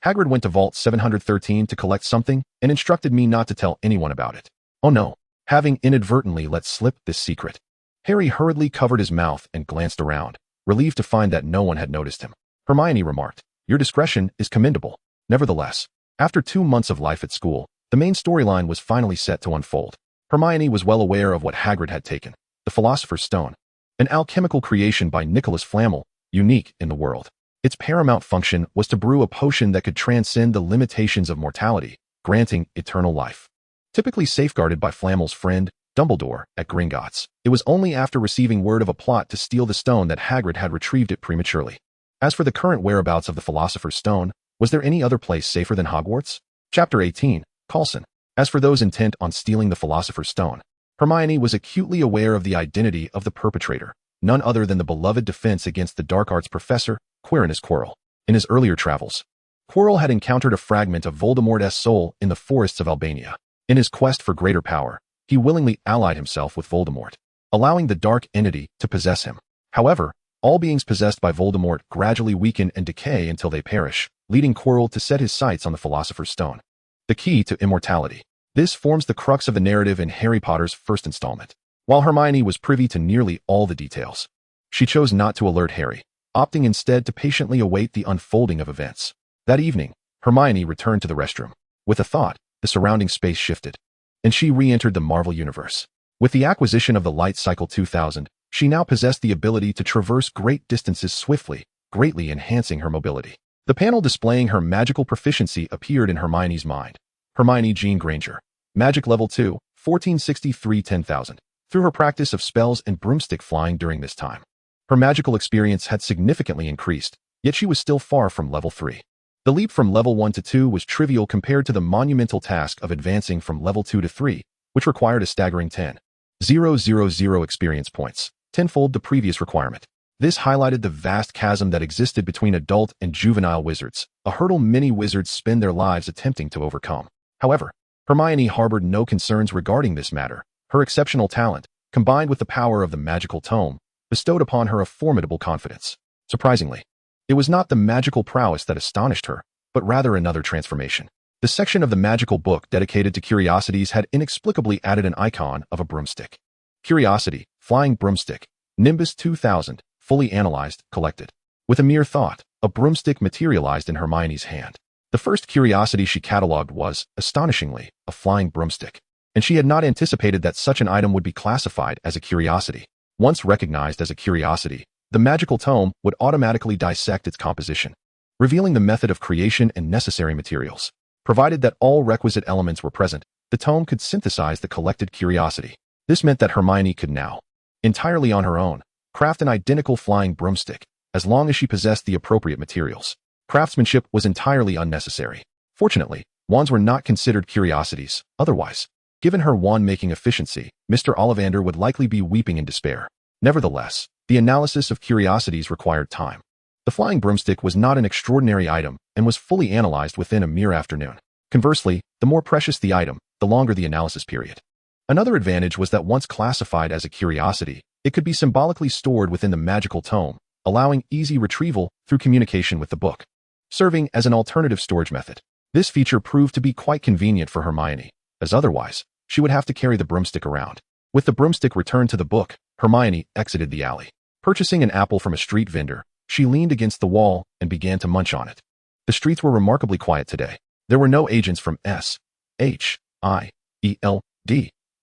Hagrid went to Vault 713 to collect something and instructed me not to tell anyone about it. Oh no, having inadvertently let slip this secret." Harry hurriedly covered his mouth and glanced around, relieved to find that no one had noticed him. Hermione remarked, "Your discretion is commendable." Nevertheless, after 2 months of life at school, the main storyline was finally set to unfold. Hermione was well aware of what Hagrid had taken, the Philosopher's Stone, an alchemical creation by Nicholas Flamel, unique in the world. Its paramount function was to brew a potion that could transcend the limitations of mortality, granting eternal life. Typically safeguarded by Flamel's friend, Dumbledore, at Gringotts, it was only after receiving word of a plot to steal the stone that Hagrid had retrieved it prematurely. As for the current whereabouts of the Philosopher's Stone, was there any other place safer than Hogwarts? Chapter 18, Coulson. As for those intent on stealing the Philosopher's Stone, Hermione was acutely aware of the identity of the perpetrator, none other than the beloved Defense Against the Dark Arts professor, Quirinus Quirrell. In his earlier travels, Quirrell had encountered a fragment of Voldemort's soul in the forests of Albania. In his quest for greater power, he willingly allied himself with Voldemort, allowing the dark entity to possess him. However, all beings possessed by Voldemort gradually weaken and decay until they perish, leading Quirrell to set his sights on the Philosopher's Stone, the key to immortality. This forms the crux of the narrative in Harry Potter's first installment. While Hermione was privy to nearly all the details, she chose not to alert Harry, opting instead to patiently await the unfolding of events. That evening, Hermione returned to the restroom. With a thought, the surrounding space shifted, and she re-entered the Marvel Universe. With the acquisition of the Light Cycle 2000, she now possessed the ability to traverse great distances swiftly, greatly enhancing her mobility. The panel displaying her magical proficiency appeared in Hermione's mind. Hermione Jean Granger, Magic Level 2, 1463 10,000. Through her practice of spells and broomstick flying during this time, her magical experience had significantly increased, yet she was still far from Level 3. The leap from Level 1 to 2 was trivial compared to the monumental task of advancing from Level 2 to 3, which required a staggering 10,000 experience points, tenfold the previous requirement. This highlighted the vast chasm that existed between adult and juvenile wizards, a hurdle many wizards spend their lives attempting to overcome. However, Hermione harbored no concerns regarding this matter. Her exceptional talent, combined with the power of the magical tome, bestowed upon her a formidable confidence. Surprisingly, it was not the magical prowess that astonished her, but rather another transformation. The section of the magical book dedicated to curiosities had inexplicably added an icon of a broomstick. Curiosity, flying broomstick, Nimbus 2000, fully analyzed, collected. With a mere thought, a broomstick materialized in Hermione's hand. The first curiosity she catalogued was, astonishingly, a flying broomstick, and she had not anticipated that such an item would be classified as a curiosity. Once recognized as a curiosity, the magical tome would automatically dissect its composition, revealing the method of creation and necessary materials. Provided that all requisite elements were present, the tome could synthesize the collected curiosity. This meant that Hermione could now, entirely on her own, craft an identical flying broomstick, as long as she possessed the appropriate materials. Craftsmanship was entirely unnecessary. Fortunately, wands were not considered curiosities. Otherwise, given her wand-making efficiency, Mr. Ollivander would likely be weeping in despair. Nevertheless, the analysis of curiosities required time. The flying broomstick was not an extraordinary item and was fully analyzed within a mere afternoon. Conversely, the more precious the item, the longer the analysis period. Another advantage was that once classified as a curiosity, it could be symbolically stored within the magical tome, allowing easy retrieval through communication with the book, serving as an alternative storage method. This feature proved to be quite convenient for Hermione, as otherwise, she would have to carry the broomstick around. With the broomstick returned to the book, Hermione exited the alley. Purchasing an apple from a street vendor, she leaned against the wall and began to munch on it. The streets were remarkably quiet today. There were no agents from SHIELD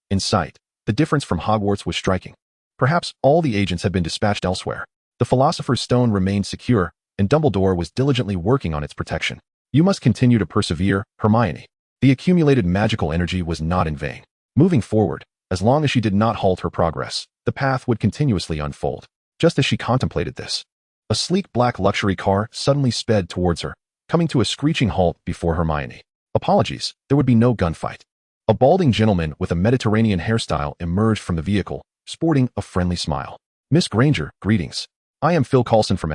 in sight. The difference from Hogwarts was striking. Perhaps all the agents had been dispatched elsewhere. The Philosopher's Stone remained secure, and Dumbledore was diligently working on its protection. You must continue to persevere, Hermione. The accumulated magical energy was not in vain. Moving forward, as long as she did not halt her progress, the path would continuously unfold. Just as she contemplated this, a sleek black luxury car suddenly sped towards her, coming to a screeching halt before Hermione. Apologies, there would be no gunfight. A balding gentleman with a Mediterranean hairstyle emerged from the vehicle, sporting a friendly smile. Miss Granger, greetings. I am Phil Coulson from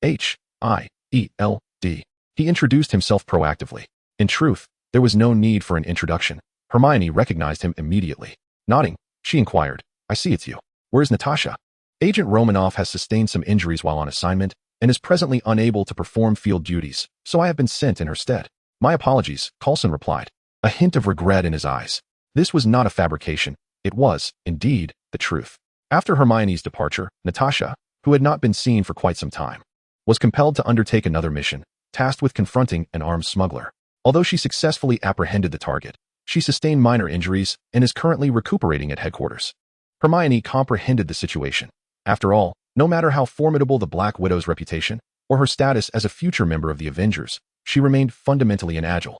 SHIELD. He introduced himself proactively. In truth, there was no need for an introduction. Hermione recognized him immediately. Nodding, she inquired, I see it's you. Where's Natasha? Agent Romanoff has sustained some injuries while on assignment and is presently unable to perform field duties, so I have been sent in her stead. My apologies, Coulson replied, a hint of regret in his eyes. This was not a fabrication. It was, indeed, the truth. After Hermione's departure, Natasha, who had not been seen for quite some time, was compelled to undertake another mission, tasked with confronting an armed smuggler. Although she successfully apprehended the target, she sustained minor injuries and is currently recuperating at headquarters. Hermione comprehended the situation. After all, no matter how formidable the Black Widow's reputation, or her status as a future member of the Avengers, she remained fundamentally inagile.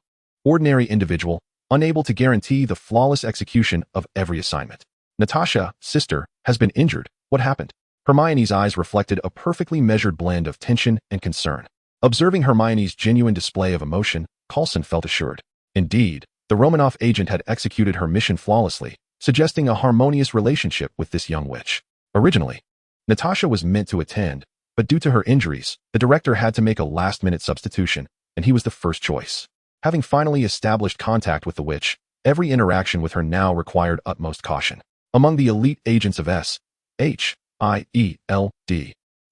ordinary individual, unable to guarantee the flawless execution of every assignment. Natasha, sister, has been injured. What happened? Hermione's eyes reflected a perfectly measured blend of tension and concern. Observing Hermione's genuine display of emotion, Coulson felt assured. Indeed, the Romanoff agent had executed her mission flawlessly, suggesting a harmonious relationship with this young witch. Originally, Natasha was meant to attend, but due to her injuries, the director had to make a last-minute substitution, and he was the first choice. Having finally established contact with the witch, every interaction with her now required utmost caution. Among the elite agents of S.H.I.E.L.D.,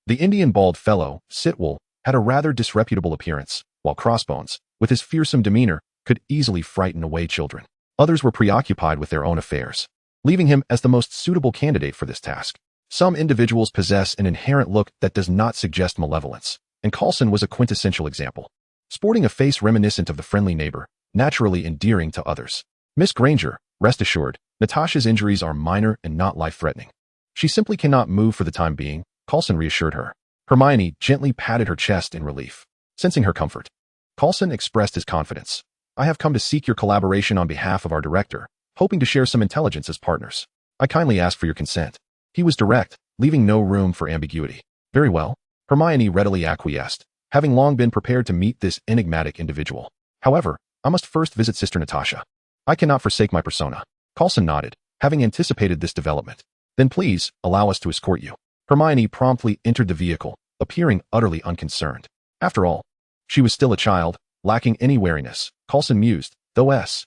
the Indian bald fellow, Sitwell, had a rather disreputable appearance, while Crossbones, with his fearsome demeanor, could easily frighten away children. Others were preoccupied with their own affairs, leaving him as the most suitable candidate for this task. Some individuals possess an inherent look that does not suggest malevolence, and Coulson was a quintessential example. Sporting a face reminiscent of the friendly neighbor, naturally endearing to others. Miss Granger, rest assured, Natasha's injuries are minor and not life-threatening. She simply cannot move for the time being, Coulson reassured her. Hermione gently patted her chest in relief. Sensing her comfort, Coulson expressed his confidence. I have come to seek your collaboration on behalf of our director, hoping to share some intelligence as partners. I kindly ask for your consent. He was direct, leaving no room for ambiguity. Very well. Hermione readily acquiesced, having long been prepared to meet this enigmatic individual. However, I must first visit Sister Natasha. I cannot forsake my persona. Coulson nodded, having anticipated this development. Then please, allow us to escort you. Hermione promptly entered the vehicle, appearing utterly unconcerned. After all, she was still a child, lacking any wariness, Coulson mused, though S.H.I.E.L.D.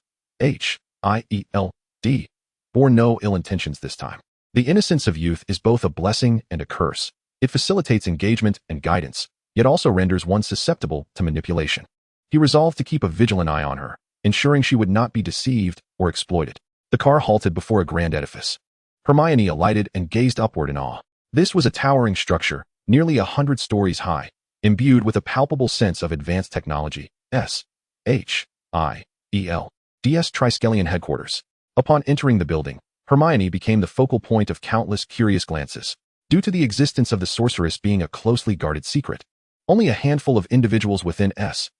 bore no ill intentions this time. The innocence of youth is both a blessing and a curse. It facilitates engagement and guidance, yet also renders one susceptible to manipulation. He resolved to keep a vigilant eye on her, ensuring she would not be deceived or exploited. The car halted before a grand edifice. Hermione alighted and gazed upward in awe. This was a towering structure, nearly 100 stories high, imbued with a palpable sense of advanced technology. S.H.I.E.L.D.'s Triskelion headquarters. Upon entering the building, Hermione became the focal point of countless curious glances, due to the existence of the sorceress being a closely guarded secret. Only a handful of individuals within S.H.I.E.L.D.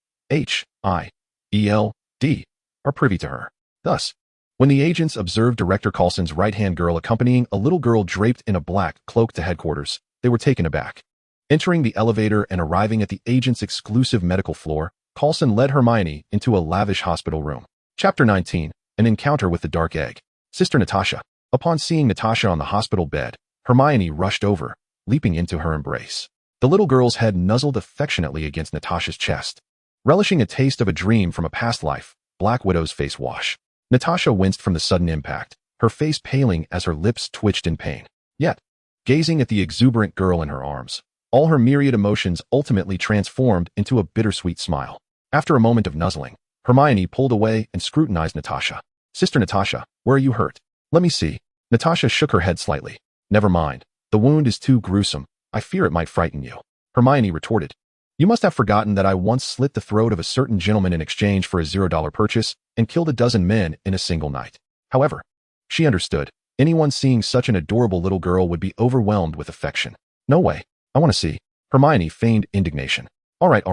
are privy to her. Thus, when the agents observed Director Coulson's right-hand girl accompanying a little girl draped in a black cloak to headquarters, they were taken aback. Entering the elevator and arriving at the agent's exclusive medical floor, Coulson led Hermione into a lavish hospital room. Chapter 19, An Encounter with the Dark Egg. Sister Natasha. Upon seeing Natasha on the hospital bed, Hermione rushed over, leaping into her embrace. The little girl's head nuzzled affectionately against Natasha's chest. Relishing a taste of a dream from a past life, Black Widow's face wash. Natasha winced from the sudden impact, her face paling as her lips twitched in pain. Yet, gazing at the exuberant girl in her arms, all her myriad emotions ultimately transformed into a bittersweet smile. After a moment of nuzzling, Hermione pulled away and scrutinized Natasha. Sister Natasha, where are you hurt? Let me see. Natasha shook her head slightly. Never mind. The wound is too gruesome. I fear it might frighten you. Hermione retorted. You must have forgotten that I once slit the throat of a certain gentleman in exchange for a $0 purchase and killed a dozen men in a single night. However, she understood. Anyone seeing such an adorable little girl would be overwhelmed with affection. No way. I want to see. Hermione feigned indignation. All right.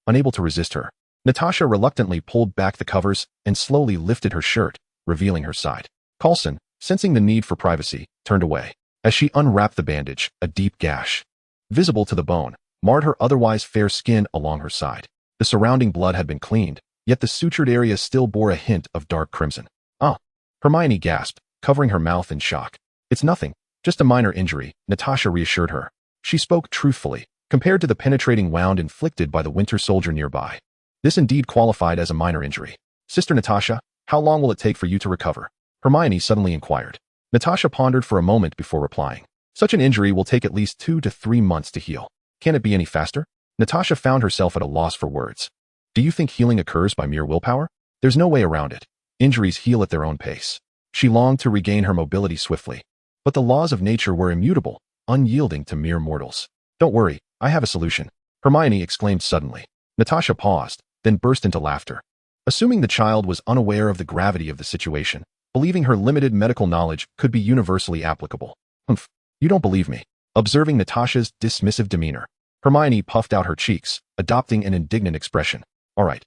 Unable to resist her, Natasha reluctantly pulled back the covers and slowly lifted her shirt, revealing her side. Coulson, sensing the need for privacy, turned away. As she unwrapped the bandage, a deep gash, visible to the bone, marred her otherwise fair skin along her side. The surrounding blood had been cleaned, yet the sutured area still bore a hint of dark crimson. Ah! Hermione gasped, covering her mouth in shock. It's nothing, just a minor injury, Natasha reassured her. She spoke truthfully, compared to the penetrating wound inflicted by the Winter Soldier nearby. This indeed qualified as a minor injury. Sister Natasha, how long will it take for you to recover? Hermione suddenly inquired. Natasha pondered for a moment before replying. Such an injury will take at least 2 to 3 months to heal. Can it be any faster? Natasha found herself at a loss for words. Do you think healing occurs by mere willpower? There's no way around it. Injuries heal at their own pace. She longed to regain her mobility swiftly. But the laws of nature were immutable, unyielding to mere mortals. Don't worry, I have a solution. Hermione exclaimed suddenly. Natasha paused, then burst into laughter. Assuming the child was unaware of the gravity of the situation, believing her limited medical knowledge could be universally applicable. Humph, you don't believe me. Observing Natasha's dismissive demeanor, Hermione puffed out her cheeks, adopting an indignant expression. All right,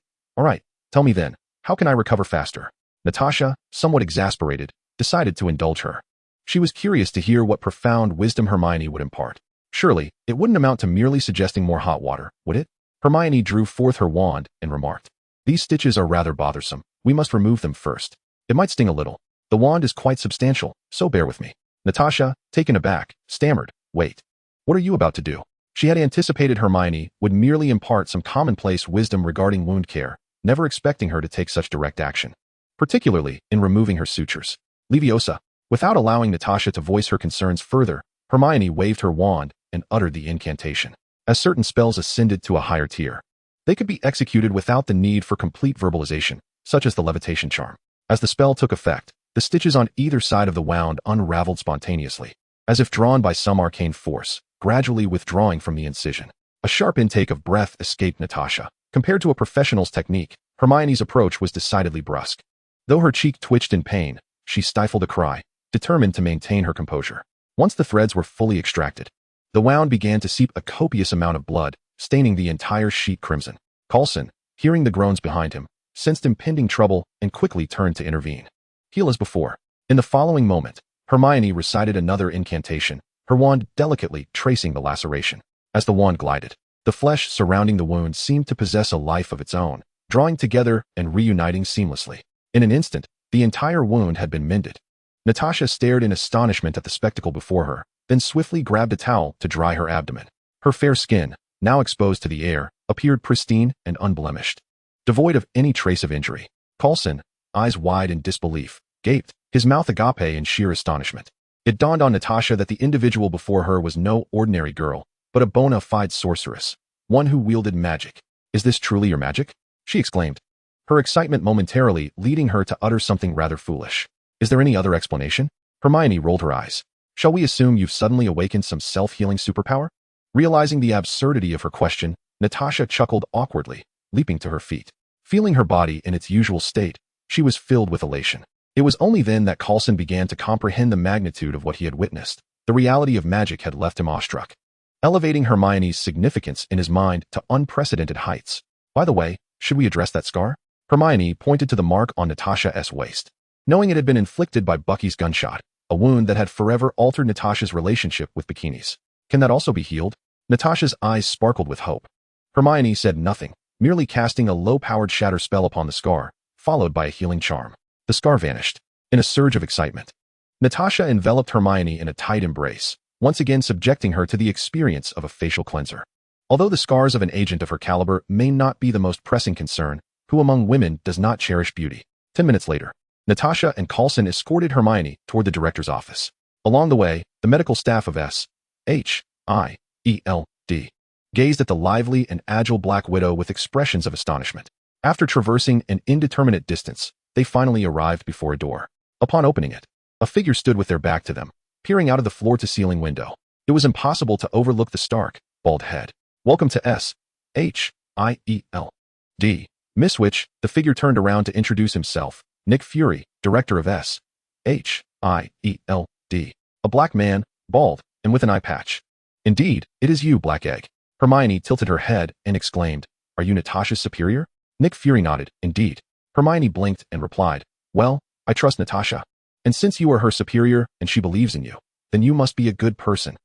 tell me then, How can I recover faster? Natasha, somewhat exasperated, decided to indulge her. She was curious to hear what profound wisdom Hermione would impart. Surely, it wouldn't amount to merely suggesting more hot water, would it? Hermione drew forth her wand and remarked, "These stitches are rather bothersome. We must remove them first. It might sting a little. The wand is quite substantial, so bear with me." Natasha, taken aback, stammered, "Wait. What are you about to do?" She had anticipated Hermione would merely impart some commonplace wisdom regarding wound care, never expecting her to take such direct action, particularly in removing her sutures. Leviosa. Without allowing Natasha to voice her concerns further, Hermione waved her wand and uttered the incantation. As certain spells ascended to a higher tier, they could be executed without the need for complete verbalization, such as the levitation charm. As the spell took effect, the stitches on either side of the wound unraveled spontaneously, as if drawn by some arcane force, gradually withdrawing from the incision. A sharp intake of breath escaped Natasha. Compared to a professional's technique, Hermione's approach was decidedly brusque. Though her cheek twitched in pain, she stifled a cry, determined to maintain her composure. Once the threads were fully extracted, the wound began to seep a copious amount of blood, staining the entire sheet crimson. Coulson, hearing the groans behind him, sensed impending trouble and quickly turned to intervene. Heal as before. In the following moment, Hermione recited another incantation, her wand delicately tracing the laceration. As the wand glided, the flesh surrounding the wound seemed to possess a life of its own, drawing together and reuniting seamlessly. In an instant, the entire wound had been mended. Natasha stared in astonishment at the spectacle before her, then swiftly grabbed a towel to dry her abdomen. Her fair skin, now exposed to the air, appeared pristine and unblemished, devoid of any trace of injury. Coulson, eyes wide in disbelief, gaped, his mouth agape in sheer astonishment. It dawned on Natasha that the individual before her was no ordinary girl, but a bona fide sorceress, one who wielded magic. "Is this truly your magic?" she exclaimed, her excitement momentarily leading her to utter something rather foolish. "Is there any other explanation?" Hermione rolled her eyes. "Shall we assume you've suddenly awakened some self-healing superpower?" Realizing the absurdity of her question, Natasha chuckled awkwardly, leaping to her feet. Feeling her body in its usual state, she was filled with elation. It was only then that Coulson began to comprehend the magnitude of what he had witnessed. The reality of magic had left him awestruck, elevating Hermione's significance in his mind to unprecedented heights. "By the way, should we address that scar?" Hermione pointed to the mark on Natasha's waist. Knowing it had been inflicted by Bucky's gunshot, a wound that had forever altered Natasha's relationship with bikinis. "Can that also be healed?" Natasha's eyes sparkled with hope. Hermione said nothing, merely casting a low-powered shatter spell upon the scar, followed by a healing charm. The scar vanished. In a surge of excitement, Natasha enveloped Hermione in a tight embrace, once again subjecting her to the experience of a facial cleanser. Although the scars of an agent of her caliber may not be the most pressing concern, who among women does not cherish beauty? 10 minutes later, Natasha and Coulson escorted Hermione toward the director's office. Along the way, the medical staff of SHIELD gazed at the lively and agile Black Widow with expressions of astonishment. After traversing an indeterminate distance, they finally arrived before a door. Upon opening it, a figure stood with their back to them, peering out of the floor-to-ceiling window. It was impossible to overlook the stark, bald head. "Welcome to SHIELD. Miss Witch." The figure turned around to introduce himself. "Nick Fury, director of SHIELD. A black man, bald, and with an eye patch. "Indeed, it is you, Black Egg." Hermione tilted her head and exclaimed, "Are you Natasha's superior?" Nick Fury nodded. "Indeed." Hermione blinked and replied, "Well, I trust Natasha. And since you are her superior and she believes in you, then you must be a good person."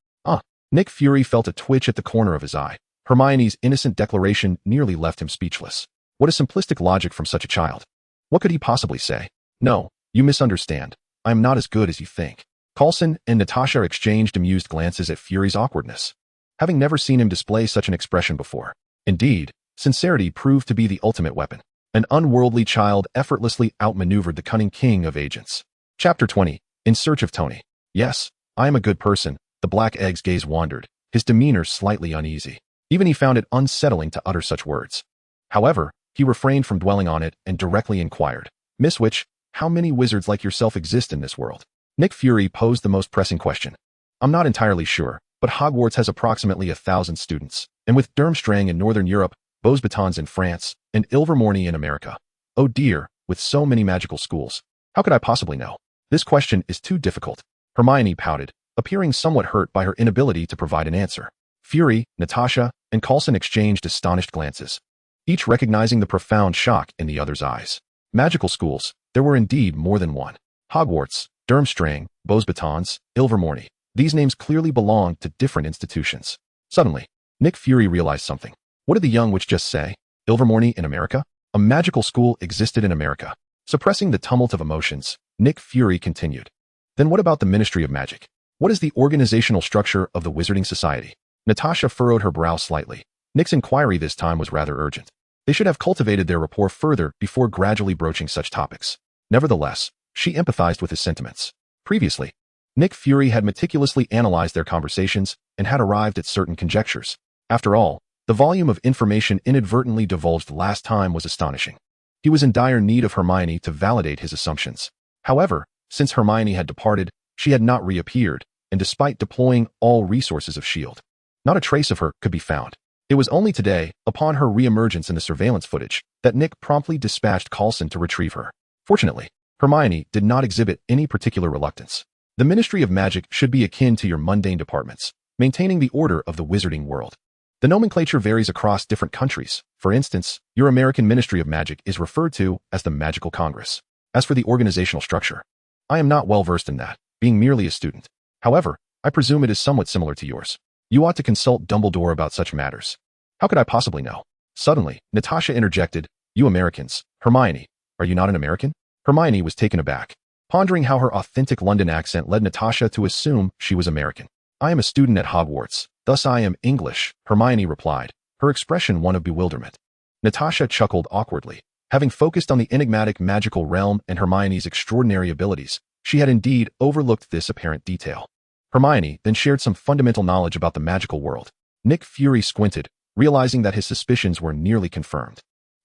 Nick Fury felt a twitch at the corner of his eye. Hermione's innocent declaration nearly left him speechless. What a simplistic logic from such a child. What could he possibly say? "No, you misunderstand. I am not as good as you think." Coulson and Natasha exchanged amused glances at Fury's awkwardness, having never seen him display such an expression before. Indeed, sincerity proved to be the ultimate weapon. An unworldly child effortlessly outmaneuvered the cunning king of agents. Chapter 20. In Search of Tony. "Yes, I am a good person." The Black Egg's gaze wandered, his demeanor slightly uneasy. Even he found it unsettling to utter such words. However, he refrained from dwelling on it and directly inquired, "Miss Witch, how many wizards like yourself exist in this world?" Nick Fury posed the most pressing question. "I'm not entirely sure, but Hogwarts has approximately 1,000 students, and with Durmstrang in Northern Europe, Beauxbatons in France, and Ilvermorny in America. Oh dear, with so many magical schools. How could I possibly know? This question is too difficult." Hermione pouted, appearing somewhat hurt by her inability to provide an answer. Fury, Natasha, and Coulson exchanged astonished glances, each recognizing the profound shock in the other's eyes. Magical schools. There were indeed more than one. Hogwarts, Durmstrang, Beauxbatons, Ilvermorny. These names clearly belonged to different institutions. Suddenly, Nick Fury realized something. What did the young witch just say? Ilvermorny in America? A magical school existed in America. Suppressing the tumult of emotions, Nick Fury continued. Then what about the Ministry of Magic? What is the organizational structure of the Wizarding Society? Natasha furrowed her brow slightly. Nick's inquiry this time was rather urgent. They should have cultivated their rapport further before gradually broaching such topics. Nevertheless, she empathized with his sentiments. Previously, Nick Fury had meticulously analyzed their conversations and had arrived at certain conjectures. After all, the volume of information inadvertently divulged last time was astonishing. He was in dire need of Hermione to validate his assumptions. However, since Hermione had departed, she had not reappeared, and despite deploying all resources of S.H.I.E.L.D., not a trace of her could be found. It was only today, upon her reemergence in the surveillance footage, that Nick promptly dispatched Coulson to retrieve her. Fortunately, Hermione did not exhibit any particular reluctance. The Ministry of Magic should be akin to your mundane departments, maintaining the order of the Wizarding World. The nomenclature varies across different countries. For instance, your American Ministry of Magic is referred to as the Magical Congress. As for the organizational structure, I am not well versed in that, being merely a student. However, I presume it is somewhat similar to yours. You ought to consult Dumbledore about such matters. How could I possibly know? Suddenly, Natasha interjected, You Americans, Hermione, are you not an American? Hermione was taken aback, pondering how her authentic London accent led Natasha to assume she was American. I am a student at Hogwarts, thus I am English, Hermione replied, her expression one of bewilderment. Natasha chuckled awkwardly. Having focused on the enigmatic magical realm and Hermione's extraordinary abilities, she had indeed overlooked this apparent detail. Hermione then shared some fundamental knowledge about the magical world. Nick Fury squinted, realizing that his suspicions were nearly confirmed.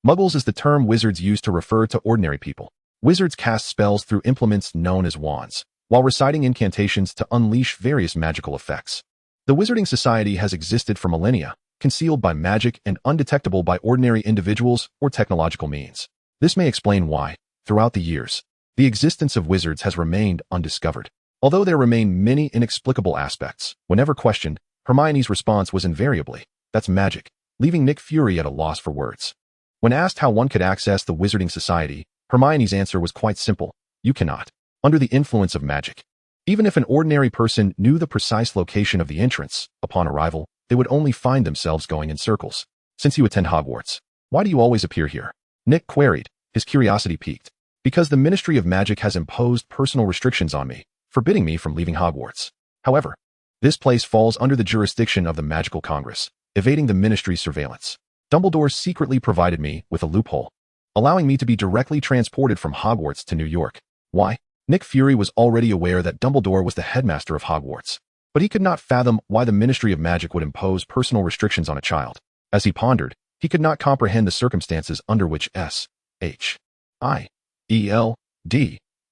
Muggles is the term wizards use to refer to ordinary people. Wizards cast spells through implements known as wands, while reciting incantations to unleash various magical effects. The Wizarding Society has existed for millennia, concealed by magic and undetectable by ordinary individuals or technological means. This may explain why, throughout the years, the existence of wizards has remained undiscovered. Although there remain many inexplicable aspects, whenever questioned, Hermione's response was invariably, That's magic, leaving Nick Fury at a loss for words. When asked how one could access the Wizarding Society, Hermione's answer was quite simple. You cannot. Under the influence of magic. Even if an ordinary person knew the precise location of the entrance, upon arrival, they would only find themselves going in circles. Since you attend Hogwarts, why do you always appear here? Nick queried, his curiosity piqued. Because the Ministry of Magic has imposed personal restrictions on me, forbidding me from leaving Hogwarts. However, this place falls under the jurisdiction of the Magical Congress, evading the Ministry's surveillance. Dumbledore secretly provided me with a loophole, allowing me to be directly transported from Hogwarts to New York. Why? Nick Fury was already aware that Dumbledore was the headmaster of Hogwarts, but he could not fathom why the Ministry of Magic would impose personal restrictions on a child. As he pondered, he could not comprehend the circumstances under which S.H.I.E.L.D.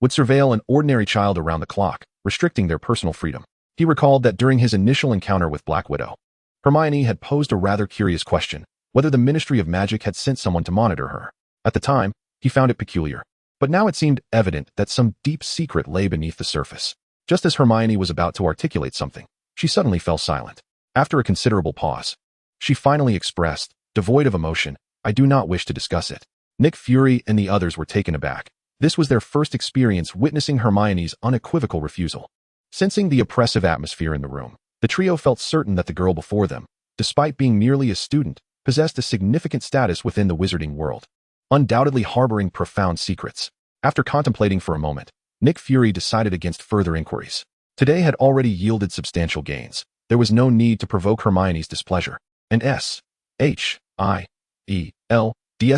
would surveil an ordinary child around the clock, restricting their personal freedom. He recalled that during his initial encounter with Black Widow, Hermione had posed a rather curious question, whether the Ministry of Magic had sent someone to monitor her. At the time, he found it peculiar, but now it seemed evident that some deep secret lay beneath the surface. Just as Hermione was about to articulate something, she suddenly fell silent. After a considerable pause, she finally expressed, devoid of emotion, I do not wish to discuss it. Nick Fury and the others were taken aback. This was their first experience witnessing Hermione's unequivocal refusal. Sensing the oppressive atmosphere in the room, the trio felt certain that the girl before them, despite being merely a student, possessed a significant status within the wizarding world, undoubtedly harboring profound secrets. After contemplating for a moment, Nick Fury decided against further inquiries. Today had already yielded substantial gains. There was no need to provoke Hermione's displeasure, and S.H.I.E.L.D's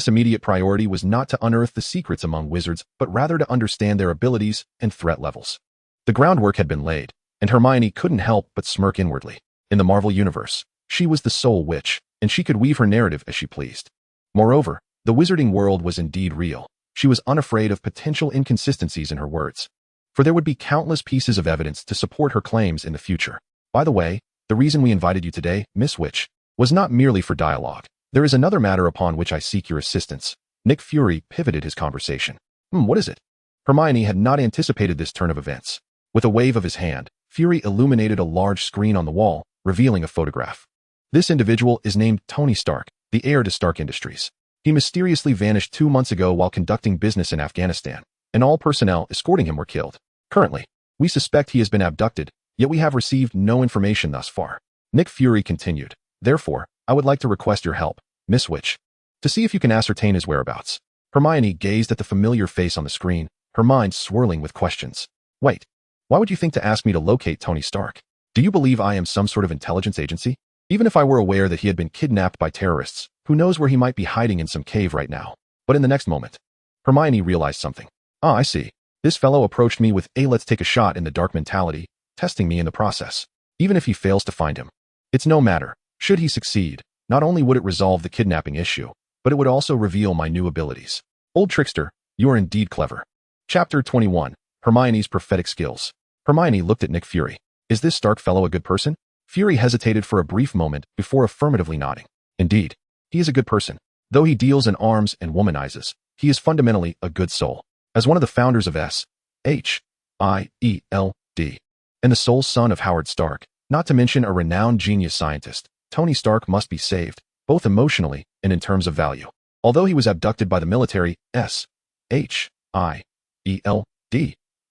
immediate priority was not to unearth the secrets among wizards, but rather to understand their abilities and threat levels. The groundwork had been laid, and Hermione couldn't help but smirk inwardly. In the Marvel Universe, she was the sole witch, and she could weave her narrative as she pleased. Moreover, the wizarding world was indeed real. She was unafraid of potential inconsistencies in her words, for there would be countless pieces of evidence to support her claims in the future. By the way, the reason we invited you today, Miss Witch, was not merely for dialogue. There is another matter upon which I seek your assistance. Nick Fury pivoted his conversation. What is it? Hermione had not anticipated this turn of events. With a wave of his hand, Fury illuminated a large screen on the wall, revealing a photograph. This individual is named Tony Stark, the heir to Stark Industries. He mysteriously vanished 2 months ago while conducting business in Afghanistan, and all personnel escorting him were killed. Currently, we suspect he has been abducted, yet we have received no information thus far. Nick Fury continued. Therefore, I would like to request your help, Miss Witch, to see if you can ascertain his whereabouts. Hermione gazed at the familiar face on the screen, her mind swirling with questions. Wait, why would you think to ask me to locate Tony Stark? Do you believe I am some sort of intelligence agency? Even if I were aware that he had been kidnapped by terrorists, who knows where he might be hiding in some cave right now? But in the next moment, Hermione realized something. I see. This fellow approached me with a let's take a shot in the dark mentality, testing me in the process. Even if he fails to find him, it's no matter. Should he succeed, not only would it resolve the kidnapping issue, but it would also reveal my new abilities. Old trickster, you are indeed clever. Chapter 21. Hermione's prophetic skills. Hermione looked at Nick Fury. Is this Stark fellow a good person? Fury hesitated for a brief moment before affirmatively nodding. Indeed, he is a good person. Though he deals in arms and womanizes, he is fundamentally a good soul. As one of the founders of SHIELD, and the sole son of Howard Stark, not to mention a renowned genius scientist, Tony Stark must be saved, both emotionally and in terms of value. Although he was abducted by the military, SHIELD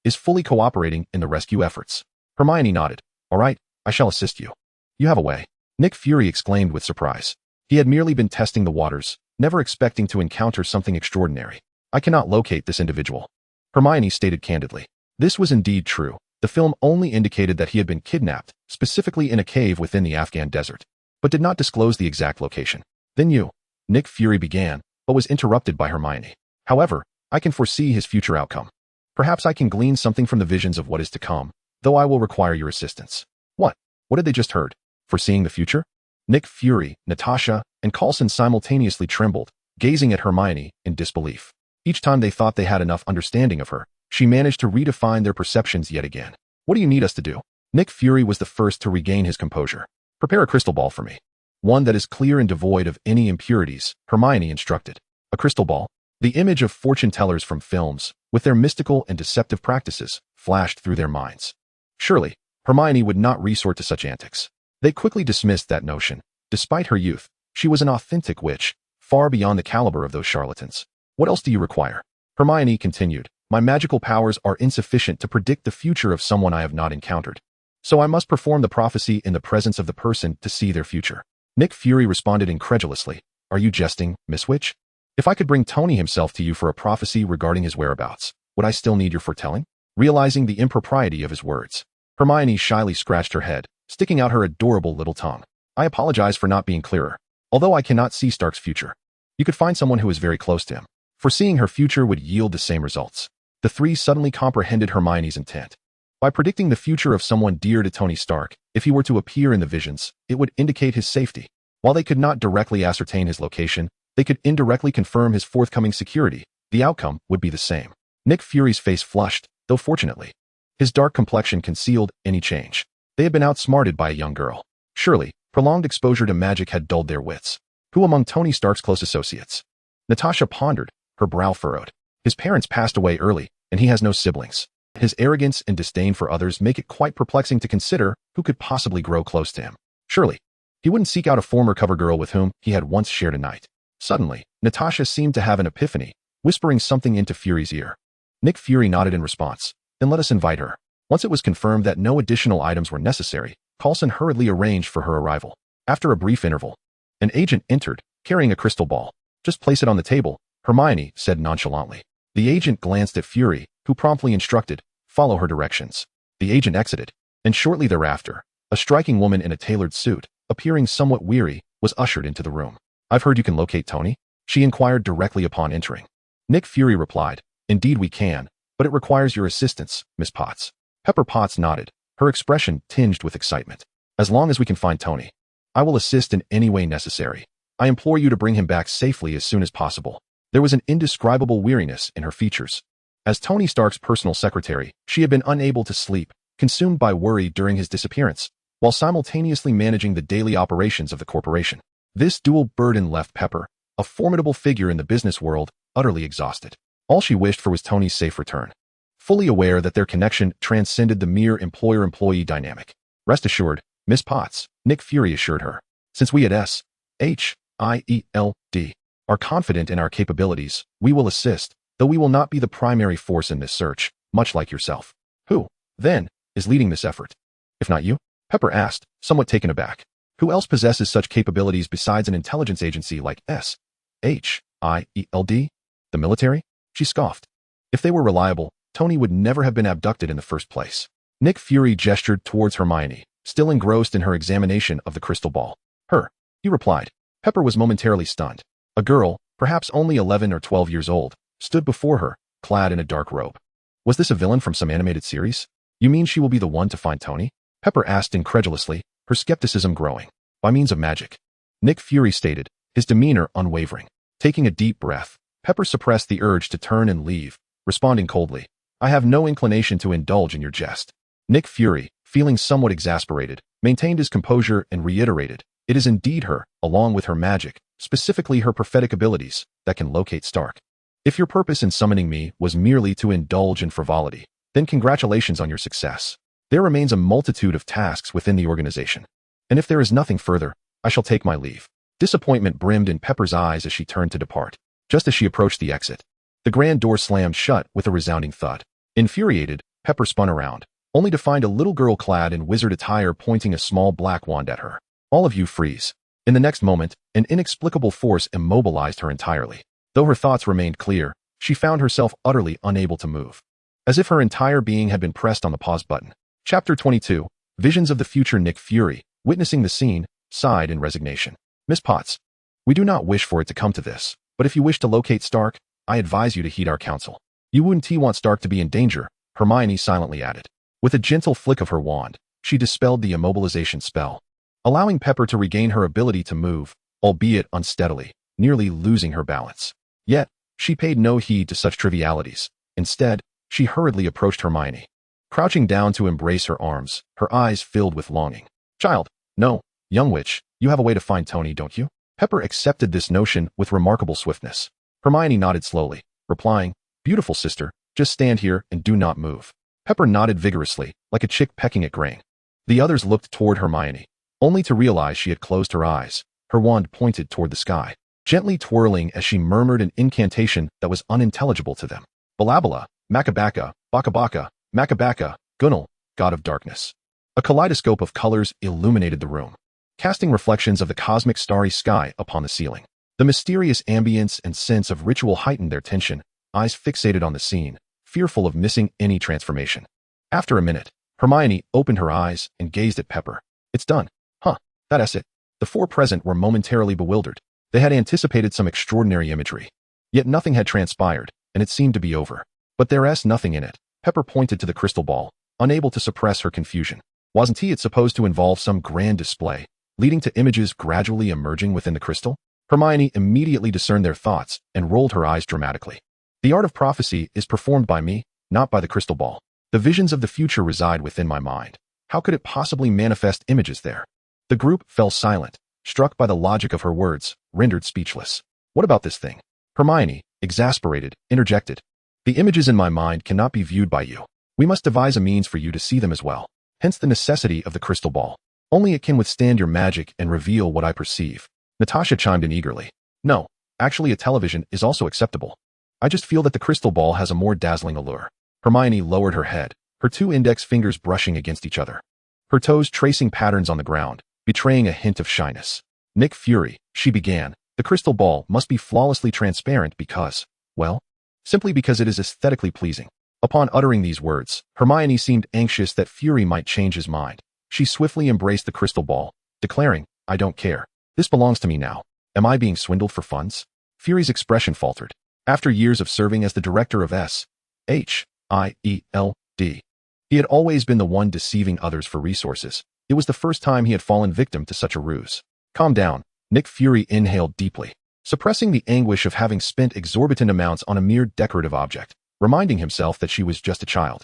is fully cooperating in the rescue efforts. Hermione nodded. All right, I shall assist you. You have a way. Nick Fury exclaimed with surprise. He had merely been testing the waters, never expecting to encounter something extraordinary. I cannot locate this individual. Hermione stated candidly. This was indeed true. The film only indicated that he had been kidnapped, specifically in a cave within the Afghan desert, but did not disclose the exact location. Then you, Nick Fury began, but was interrupted by Hermione. However, I can foresee his future outcome. Perhaps I can glean something from the visions of what is to come, though I will require your assistance. What? What had they just heard? Foreseeing the future? Nick Fury, Natasha, and Coulson simultaneously trembled, gazing at Hermione in disbelief. Each time they thought they had enough understanding of her, she managed to redefine their perceptions yet again. What do you need us to do? Nick Fury was the first to regain his composure. Prepare a crystal ball for me. One that is clear and devoid of any impurities, Hermione instructed. A crystal ball? The image of fortune tellers from films, with their mystical and deceptive practices, flashed through their minds. Surely, Hermione would not resort to such antics. They quickly dismissed that notion. Despite her youth, she was an authentic witch, far beyond the caliber of those charlatans. What else do you require? Hermione continued. My magical powers are insufficient to predict the future of someone I have not encountered. So I must perform the prophecy in the presence of the person to see their future. Nick Fury responded incredulously. Are you jesting, Miss Witch? If I could bring Tony himself to you for a prophecy regarding his whereabouts, would I still need your foretelling? Realizing the impropriety of his words, Hermione shyly scratched her head, sticking out her adorable little tongue. I apologize for not being clearer. Although I cannot see Stark's future, you could find someone who is very close to him. Foreseeing her future would yield the same results. The three suddenly comprehended Hermione's intent. By predicting the future of someone dear to Tony Stark, if he were to appear in the visions, it would indicate his safety. While they could not directly ascertain his location, they could indirectly confirm his forthcoming security. The outcome would be the same. Nick Fury's face flushed, though fortunately, his dark complexion concealed any change. They had been outsmarted by a young girl. Surely, prolonged exposure to magic had dulled their wits. Who among Tony Stark's close associates? Natasha pondered, her brow furrowed. His parents passed away early, and he has no siblings. His arrogance and disdain for others make it quite perplexing to consider who could possibly grow close to him. Surely, he wouldn't seek out a former cover girl with whom he had once shared a night. Suddenly, Natasha seemed to have an epiphany, whispering something into Fury's ear. Nick Fury nodded in response. Then let us invite her. Once it was confirmed that no additional items were necessary, Coulson hurriedly arranged for her arrival. After a brief interval, an agent entered, carrying a crystal ball. Just place it on the table, Hermione said nonchalantly. The agent glanced at Fury, who promptly instructed, follow her directions. The agent exited, and shortly thereafter, a striking woman in a tailored suit, appearing somewhat weary, was ushered into the room. I've heard you can locate Tony? She inquired directly upon entering. Nick Fury replied, indeed we can, but it requires your assistance, Miss Potts. Pepper Potts nodded, her expression tinged with excitement. As long as we can find Tony, I will assist in any way necessary. I implore you to bring him back safely as soon as possible. There was an indescribable weariness in her features. As Tony Stark's personal secretary, she had been unable to sleep, consumed by worry during his disappearance, while simultaneously managing the daily operations of the corporation. This dual burden left Pepper, a formidable figure in the business world, utterly exhausted. All she wished for was Tony's safe return. Fully aware that their connection transcended the mere employer-employee dynamic. Rest assured, Miss Potts, Nick Fury assured her. Since we at SHIELD are confident in our capabilities. We will assist, though we will not be the primary force in this search, much like yourself. Who, then, is leading this effort? If not you? Pepper asked, somewhat taken aback. Who else possesses such capabilities besides an intelligence agency like SHIELD? The military? She scoffed. If they were reliable, Tony would never have been abducted in the first place. Nick Fury gestured towards Hermione, still engrossed in her examination of the crystal ball. Her, he replied. Pepper was momentarily stunned. A girl, perhaps only 11 or 12 years old, stood before her, clad in a dark robe. Was this a villain from some animated series? You mean she will be the one to find Tony? Pepper asked incredulously, her skepticism growing. By means of magic. Nick Fury stated, his demeanor unwavering. Taking a deep breath, Pepper suppressed the urge to turn and leave, responding coldly, I have no inclination to indulge in your jest. Nick Fury, feeling somewhat exasperated, maintained his composure and reiterated, it is indeed her, along with her magic, specifically her prophetic abilities, that can locate Stark. If your purpose in summoning me was merely to indulge in frivolity, then congratulations on your success. There remains a multitude of tasks within the organization. And if there is nothing further, I shall take my leave. Disappointment brimmed in Pepper's eyes as she turned to depart. Just as she approached the exit, the grand door slammed shut with a resounding thud. Infuriated, Pepper spun around, only to find a little girl clad in wizard attire pointing a small black wand at her. All of you freeze. In the next moment, an inexplicable force immobilized her entirely. Though her thoughts remained clear, she found herself utterly unable to move. As if her entire being had been pressed on the pause button. Chapter 22, Visions of the Future. Nick Fury, witnessing the scene, sighed in resignation. Miss Potts, we do not wish for it to come to this, but if you wish to locate Stark, I advise you to heed our counsel. You wouldn't want Stark to be in danger, Hermione silently added. With a gentle flick of her wand, she dispelled the immobilization spell, allowing Pepper to regain her ability to move, albeit unsteadily, nearly losing her balance. Yet, she paid no heed to such trivialities. Instead, she hurriedly approached Hermione. Crouching down to embrace her arms, her eyes filled with longing. Child, no, young witch, you have a way to find Tony, don't you? Pepper accepted this notion with remarkable swiftness. Hermione nodded slowly, replying, beautiful sister, just stand here and do not move. Pepper nodded vigorously, like a chick pecking at grain. The others looked toward Hermione, only to realize she had closed her eyes. Her wand pointed toward the sky, gently twirling as she murmured an incantation that was unintelligible to them. Balabala, Makabaka, Bakabaka, Makabaka, Gunnel, God of Darkness. A kaleidoscope of colors illuminated the room, casting reflections of the cosmic starry sky upon the ceiling. The mysterious ambience and sense of ritual heightened their tension, eyes fixated on the scene, fearful of missing any transformation. After a minute, Hermione opened her eyes and gazed at Pepper. It's done. Huh, that's it. The four present were momentarily bewildered. They had anticipated some extraordinary imagery. Yet nothing had transpired, and it seemed to be over. But there's nothing in it. Pepper pointed to the crystal ball, unable to suppress her confusion. Wasn't it supposed to involve some grand display, leading to images gradually emerging within the crystal? Hermione immediately discerned their thoughts and rolled her eyes dramatically. The art of prophecy is performed by me, not by the crystal ball. The visions of the future reside within my mind. How could it possibly manifest images there? The group fell silent, struck by the logic of her words, rendered speechless. What about this thing? Hermione, exasperated, interjected. The images in my mind cannot be viewed by you. We must devise a means for you to see them as well. Hence the necessity of the crystal ball. Only it can withstand your magic and reveal what I perceive. Natasha chimed in eagerly. No, actually a television is also acceptable. I just feel that the crystal ball has a more dazzling allure. Hermione lowered her head, her two index fingers brushing against each other. Her toes tracing patterns on the ground, betraying a hint of shyness. Nick Fury, she began, the crystal ball must be flawlessly transparent because, well, simply because it is aesthetically pleasing. Upon uttering these words, Hermione seemed anxious that Fury might change his mind. She swiftly embraced the crystal ball, declaring, I don't care. This belongs to me now. Am I being swindled for funds? Fury's expression faltered. After years of serving as the director of SHIELD, he had always been the one deceiving others for resources. It was the first time he had fallen victim to such a ruse. Calm down. Nick Fury inhaled deeply, suppressing the anguish of having spent exorbitant amounts on a mere decorative object, reminding himself that she was just a child.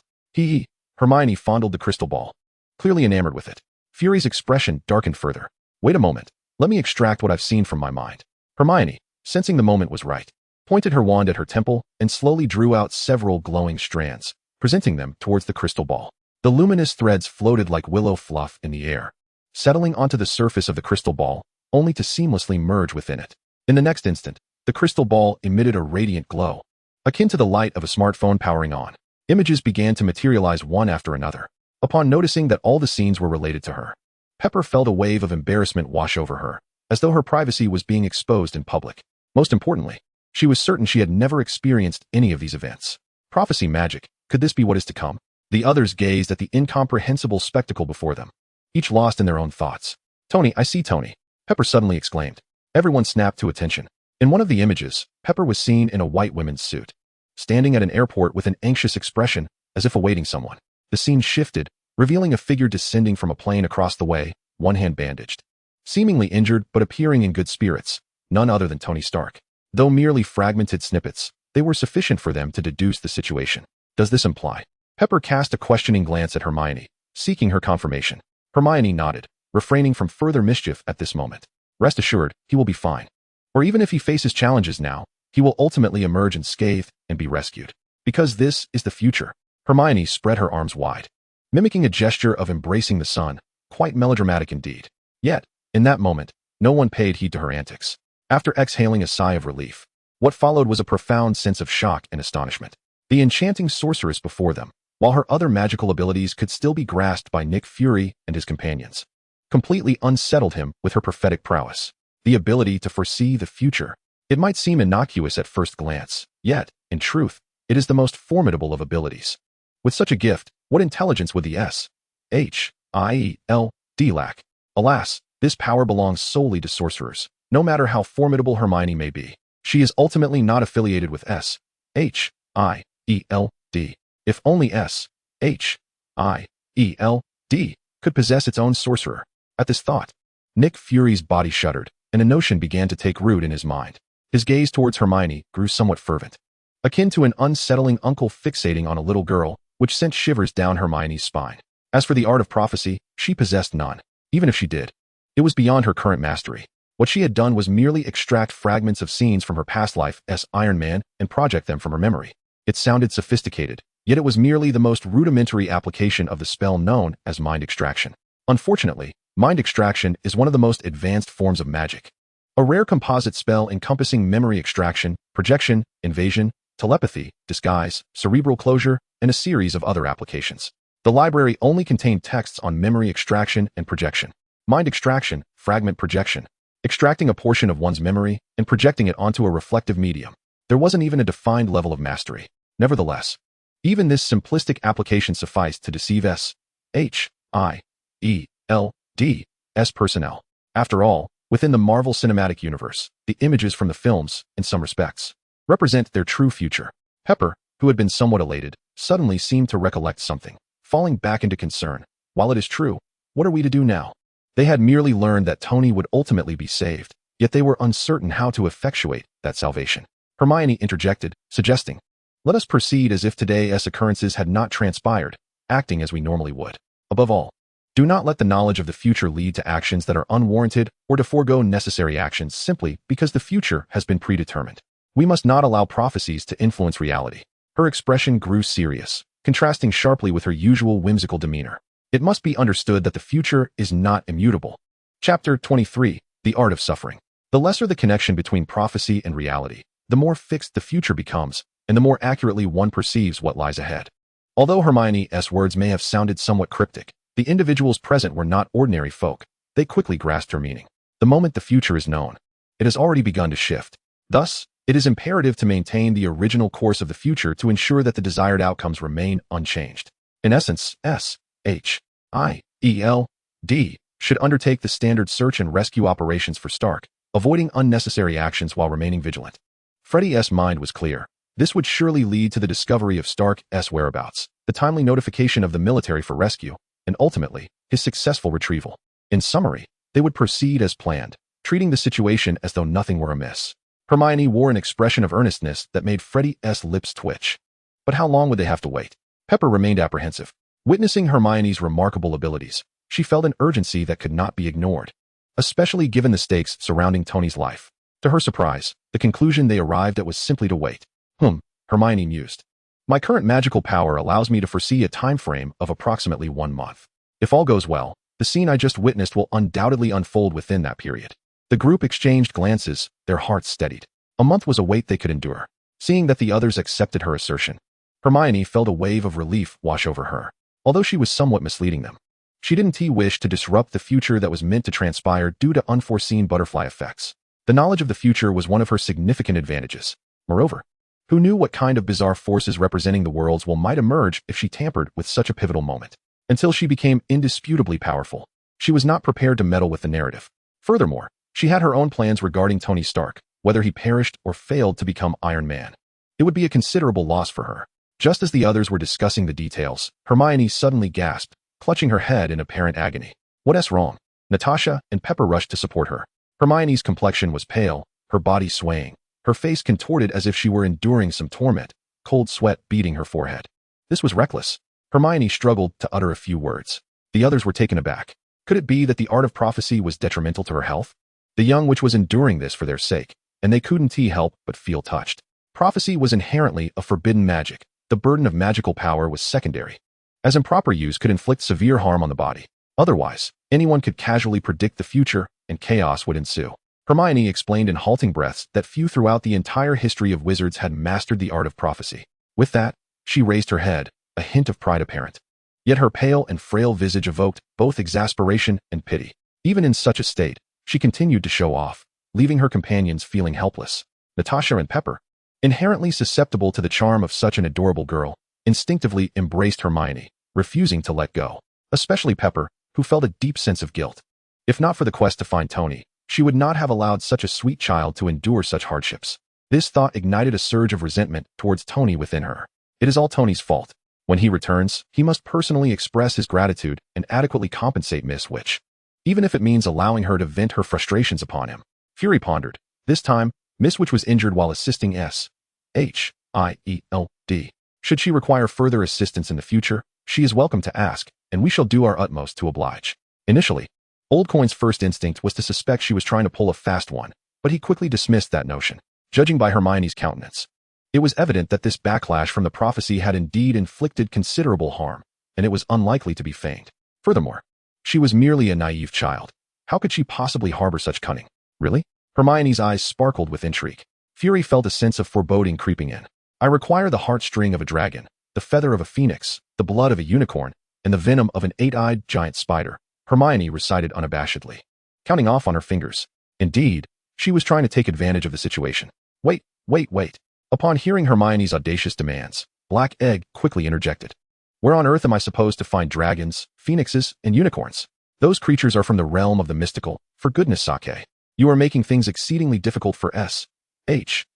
Hermione fondled the crystal ball, clearly enamored with it. Fury's expression darkened further. Wait a moment. Let me extract what I've seen from my mind. Hermione, sensing the moment was right, pointed her wand at her temple and slowly drew out several glowing strands, presenting them towards the crystal ball. The luminous threads floated like willow fluff in the air, settling onto the surface of the crystal ball, only to seamlessly merge within it. In the next instant, The crystal ball emitted a radiant glow, akin to the light of a smartphone powering on. Images began to materialize one after another. Upon noticing that all the scenes were related to her, Pepper felt a wave of embarrassment wash over her, as though her privacy was being exposed in public. Most importantly, she was certain she had never experienced any of these events. Prophecy magic, could this be what is to come? The others gazed at the incomprehensible spectacle before them, each lost in their own thoughts. "Tony, I see Tony," Pepper suddenly exclaimed. Everyone snapped to attention. In one of the images, Pepper was seen in a white women's suit, standing at an airport with an anxious expression, as if awaiting someone. The scene shifted, revealing a figure descending from a plane across the way, one hand bandaged. Seemingly injured but appearing in good spirits, none other than Tony Stark. Though merely fragmented snippets, they were sufficient for them to deduce the situation. Does this imply? Pepper cast a questioning glance at Hermione, seeking her confirmation. Hermione nodded, refraining from further mischief at this moment. Rest assured, he will be fine. Or even if he faces challenges now, he will ultimately emerge unscathed and be rescued. Because this is the future. Hermione spread her arms wide, mimicking a gesture of embracing the sun, quite melodramatic indeed. Yet, in that moment, no one paid heed to her antics. After exhaling a sigh of relief, what followed was a profound sense of shock and astonishment. The enchanting sorceress before them, while her other magical abilities could still be grasped by Nick Fury and his companions, completely unsettled him with her prophetic prowess. The ability to foresee the future. It might seem innocuous at first glance, yet, in truth, it is the most formidable of abilities. With such a gift, what intelligence would the S.H.I.E.L.D. lack? Alas, this power belongs solely to sorcerers. No matter how formidable Hermione may be, she is ultimately not affiliated with S.H.I.E.L.D. If only S.H.I.E.L.D. could possess its own sorcerer. At this thought, Nick Fury's body shuddered, and a notion began to take root in his mind. His gaze towards Hermione grew somewhat fervent, akin to an unsettling uncle fixating on a little girl, which sent shivers down Hermione's spine. As for the art of prophecy, she possessed none. Even if she did, it was beyond her current mastery. What she had done was merely extract fragments of scenes from her past life as Iron Man and project them from her memory. It sounded sophisticated, yet it was merely the most rudimentary application of the spell known as mind extraction. Unfortunately, mind extraction is one of the most advanced forms of magic. A rare composite spell encompassing memory extraction, projection, invasion, telepathy, disguise, cerebral closure, and a series of other applications. The library only contained texts on memory extraction and projection. Mind extraction, fragment projection, extracting a portion of one's memory and projecting it onto a reflective medium. There wasn't even a defined level of mastery. Nevertheless, even this simplistic application sufficed to deceive S.H.I.E.L.D.'s personnel. After all, within the Marvel Cinematic Universe, the images from the films, in some respects, represent their true future. Pepper, who had been somewhat elated, suddenly seemed to recollect something, falling back into concern. While it is true, what are we to do now? They had merely learned that Tony would ultimately be saved, yet they were uncertain how to effectuate that salvation. Hermione interjected, suggesting, "Let us proceed as if today's occurrences had not transpired, acting as we normally would. Above all, do not let the knowledge of the future lead to actions that are unwarranted or to forego necessary actions simply because the future has been predetermined. We must not allow prophecies to influence reality." Her expression grew serious, contrasting sharply with her usual whimsical demeanor. It must be understood that the future is not immutable. Chapter 23, The Art of Suffering. The lesser the connection between prophecy and reality, the more fixed the future becomes, and the more accurately one perceives what lies ahead. Although Hermione's words may have sounded somewhat cryptic, the individuals present were not ordinary folk. They quickly grasped her meaning. The moment the future is known, it has already begun to shift. Thus, it is imperative to maintain the original course of the future to ensure that the desired outcomes remain unchanged. In essence, S.H.I.E.L.D. should undertake the standard search and rescue operations for Stark, avoiding unnecessary actions while remaining vigilant. Freddy's mind was clear. This would surely lead to the discovery of Stark's whereabouts, the timely notification of the military for rescue, and ultimately, his successful retrieval. In summary, they would proceed as planned, treating the situation as though nothing were amiss. Hermione wore an expression of earnestness that made Freddy's lips twitch. But how long would they have to wait? Pepper remained apprehensive. Witnessing Hermione's remarkable abilities, she felt an urgency that could not be ignored, especially given the stakes surrounding Tony's life. To her surprise, the conclusion they arrived at was simply to wait. Hermione mused. My current magical power allows me to foresee a time frame of approximately 1 month. If all goes well, the scene I just witnessed will undoubtedly unfold within that period. The group exchanged glances, their hearts steadied. A month was a wait they could endure. Seeing that the others accepted her assertion, Hermione felt a wave of relief wash over her, although she was somewhat misleading them. She didn't wish to disrupt the future that was meant to transpire due to unforeseen butterfly effects. The knowledge of the future was one of her significant advantages. Moreover, who knew what kind of bizarre forces representing the worlds might emerge if she tampered with such a pivotal moment? Until she became indisputably powerful, she was not prepared to meddle with the narrative. Furthermore, she had her own plans regarding Tony Stark, whether he perished or failed to become Iron Man. It would be a considerable loss for her. Just as the others were discussing the details, Hermione suddenly gasped, clutching her head in apparent agony. What's wrong? Natasha and Pepper rushed to support her. Hermione's complexion was pale, her body swaying, her face contorted as if she were enduring some torment, cold sweat beading her forehead. This was reckless. Hermione struggled to utter a few words. The others were taken aback. Could it be that the art of prophecy was detrimental to her health? The young witch was enduring this for their sake, and they couldn't help but feel touched. Prophecy was inherently a forbidden magic. The burden of magical power was secondary, as improper use could inflict severe harm on the body. Otherwise, anyone could casually predict the future, and chaos would ensue. Hermione explained in halting breaths that few throughout the entire history of wizards had mastered the art of prophecy. With that, she raised her head, a hint of pride apparent. Yet her pale and frail visage evoked both exasperation and pity. Even in such a state, she continued to show off, leaving her companions feeling helpless. Natasha and Pepper, inherently susceptible to the charm of such an adorable girl, instinctively embraced Hermione, refusing to let go. Especially Pepper, who felt a deep sense of guilt. If not for the quest to find Tony, she would not have allowed such a sweet child to endure such hardships. This thought ignited a surge of resentment towards Tony within her. It is all Tony's fault. When he returns, he must personally express his gratitude and adequately compensate Miss Witch, even if it means allowing her to vent her frustrations upon him. Fury pondered. This time, Miss Witch was injured while assisting SHIELD. Should she require further assistance in the future, she is welcome to ask, and we shall do our utmost to oblige. Initially, Old Coin's first instinct was to suspect she was trying to pull a fast one, but he quickly dismissed that notion. Judging by Hermione's countenance, it was evident that this backlash from the prophecy had indeed inflicted considerable harm, and it was unlikely to be feigned. Furthermore, she was merely a naive child. How could she possibly harbor such cunning? Really? Hermione's eyes sparkled with intrigue. Fury felt a sense of foreboding creeping in. I require the heartstring of a dragon, the feather of a phoenix, the blood of a unicorn, and the venom of an eight-eyed giant spider, Hermione recited unabashedly, counting off on her fingers. Indeed, she was trying to take advantage of the situation. Wait. Upon hearing Hermione's audacious demands, Black Egg quickly interjected. Where on earth am I supposed to find dragons, phoenixes, and unicorns? Those creatures are from the realm of the mystical, for goodness sake. You are making things exceedingly difficult for SHIELD.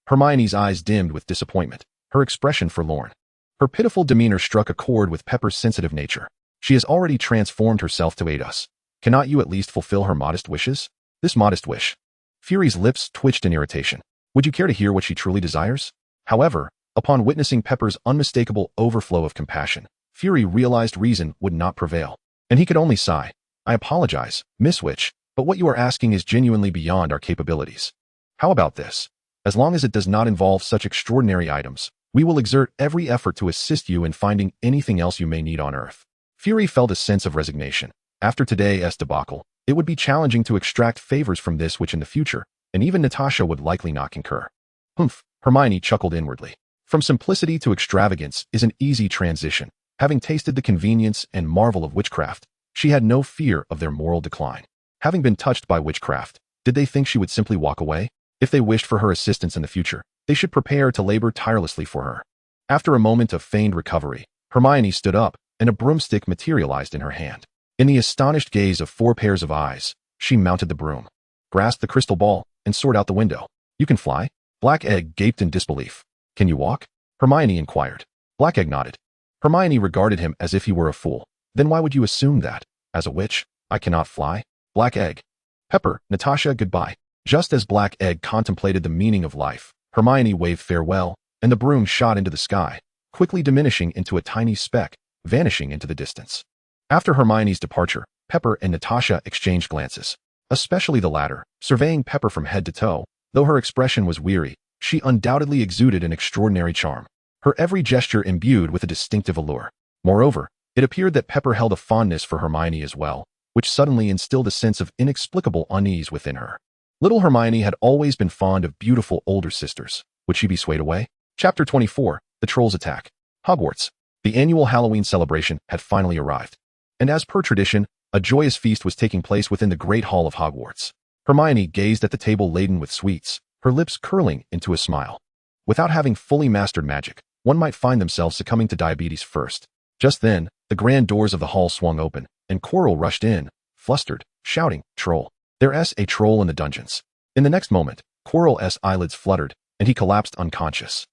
Hermione's eyes dimmed with disappointment, her expression forlorn. Her pitiful demeanor struck a chord with Pepper's sensitive nature. She has already transformed herself to aid us. Cannot you at least fulfill her modest wishes? This modest wish. Fury's lips twitched in irritation. Would you care to hear what she truly desires? However, upon witnessing Pepper's unmistakable overflow of compassion, Fury realized reason would not prevail, and he could only sigh. I apologize, Miss Witch, but what you are asking is genuinely beyond our capabilities. How about this? As long as it does not involve such extraordinary items, we will exert every effort to assist you in finding anything else you may need on Earth. Fury felt a sense of resignation. After today's debacle, it would be challenging to extract favors from this witch in the future, and even Natasha would likely not concur. Humph, Hermione chuckled inwardly. From simplicity to extravagance is an easy transition. Having tasted the convenience and marvel of witchcraft, she had no fear of their moral decline. Having been touched by witchcraft, did they think she would simply walk away? If they wished for her assistance in the future, they should prepare to labor tirelessly for her. After a moment of feigned recovery, Hermione stood up, and a broomstick materialized in her hand. In the astonished gaze of 4 pairs of eyes, she mounted the broom, grasped the crystal ball, and soared out the window. You can fly? Black Egg gaped in disbelief. Can you walk? Hermione inquired. Black Egg nodded. Hermione regarded him as if he were a fool. Then why would you assume that? As a witch, I cannot fly? Black Egg. Pepper, Natasha, goodbye. Just as Black Egg contemplated the meaning of life, Hermione waved farewell, and the broom shot into the sky, quickly diminishing into a tiny speck, vanishing into the distance. After Hermione's departure, Pepper and Natasha exchanged glances, especially the latter, surveying Pepper from head to toe. Though her expression was weary, she undoubtedly exuded an extraordinary charm, her every gesture imbued with a distinctive allure. Moreover, it appeared that Pepper held a fondness for Hermione as well, which suddenly instilled a sense of inexplicable unease within her. Little Hermione had always been fond of beautiful older sisters. Would she be swayed away? Chapter 24, The Trolls Attack. Hogwarts. The annual Halloween celebration had finally arrived. And as per tradition, a joyous feast was taking place within the Great Hall of Hogwarts. Hermione gazed at the table laden with sweets, her lips curling into a smile. Without having fully mastered magic, one might find themselves succumbing to diabetes first. Just then, the grand doors of the hall swung open, and Quirrell rushed in, flustered, shouting, "Troll! There's a troll in the dungeons." In the next moment, Quirrell's eyelids fluttered, and he collapsed unconscious.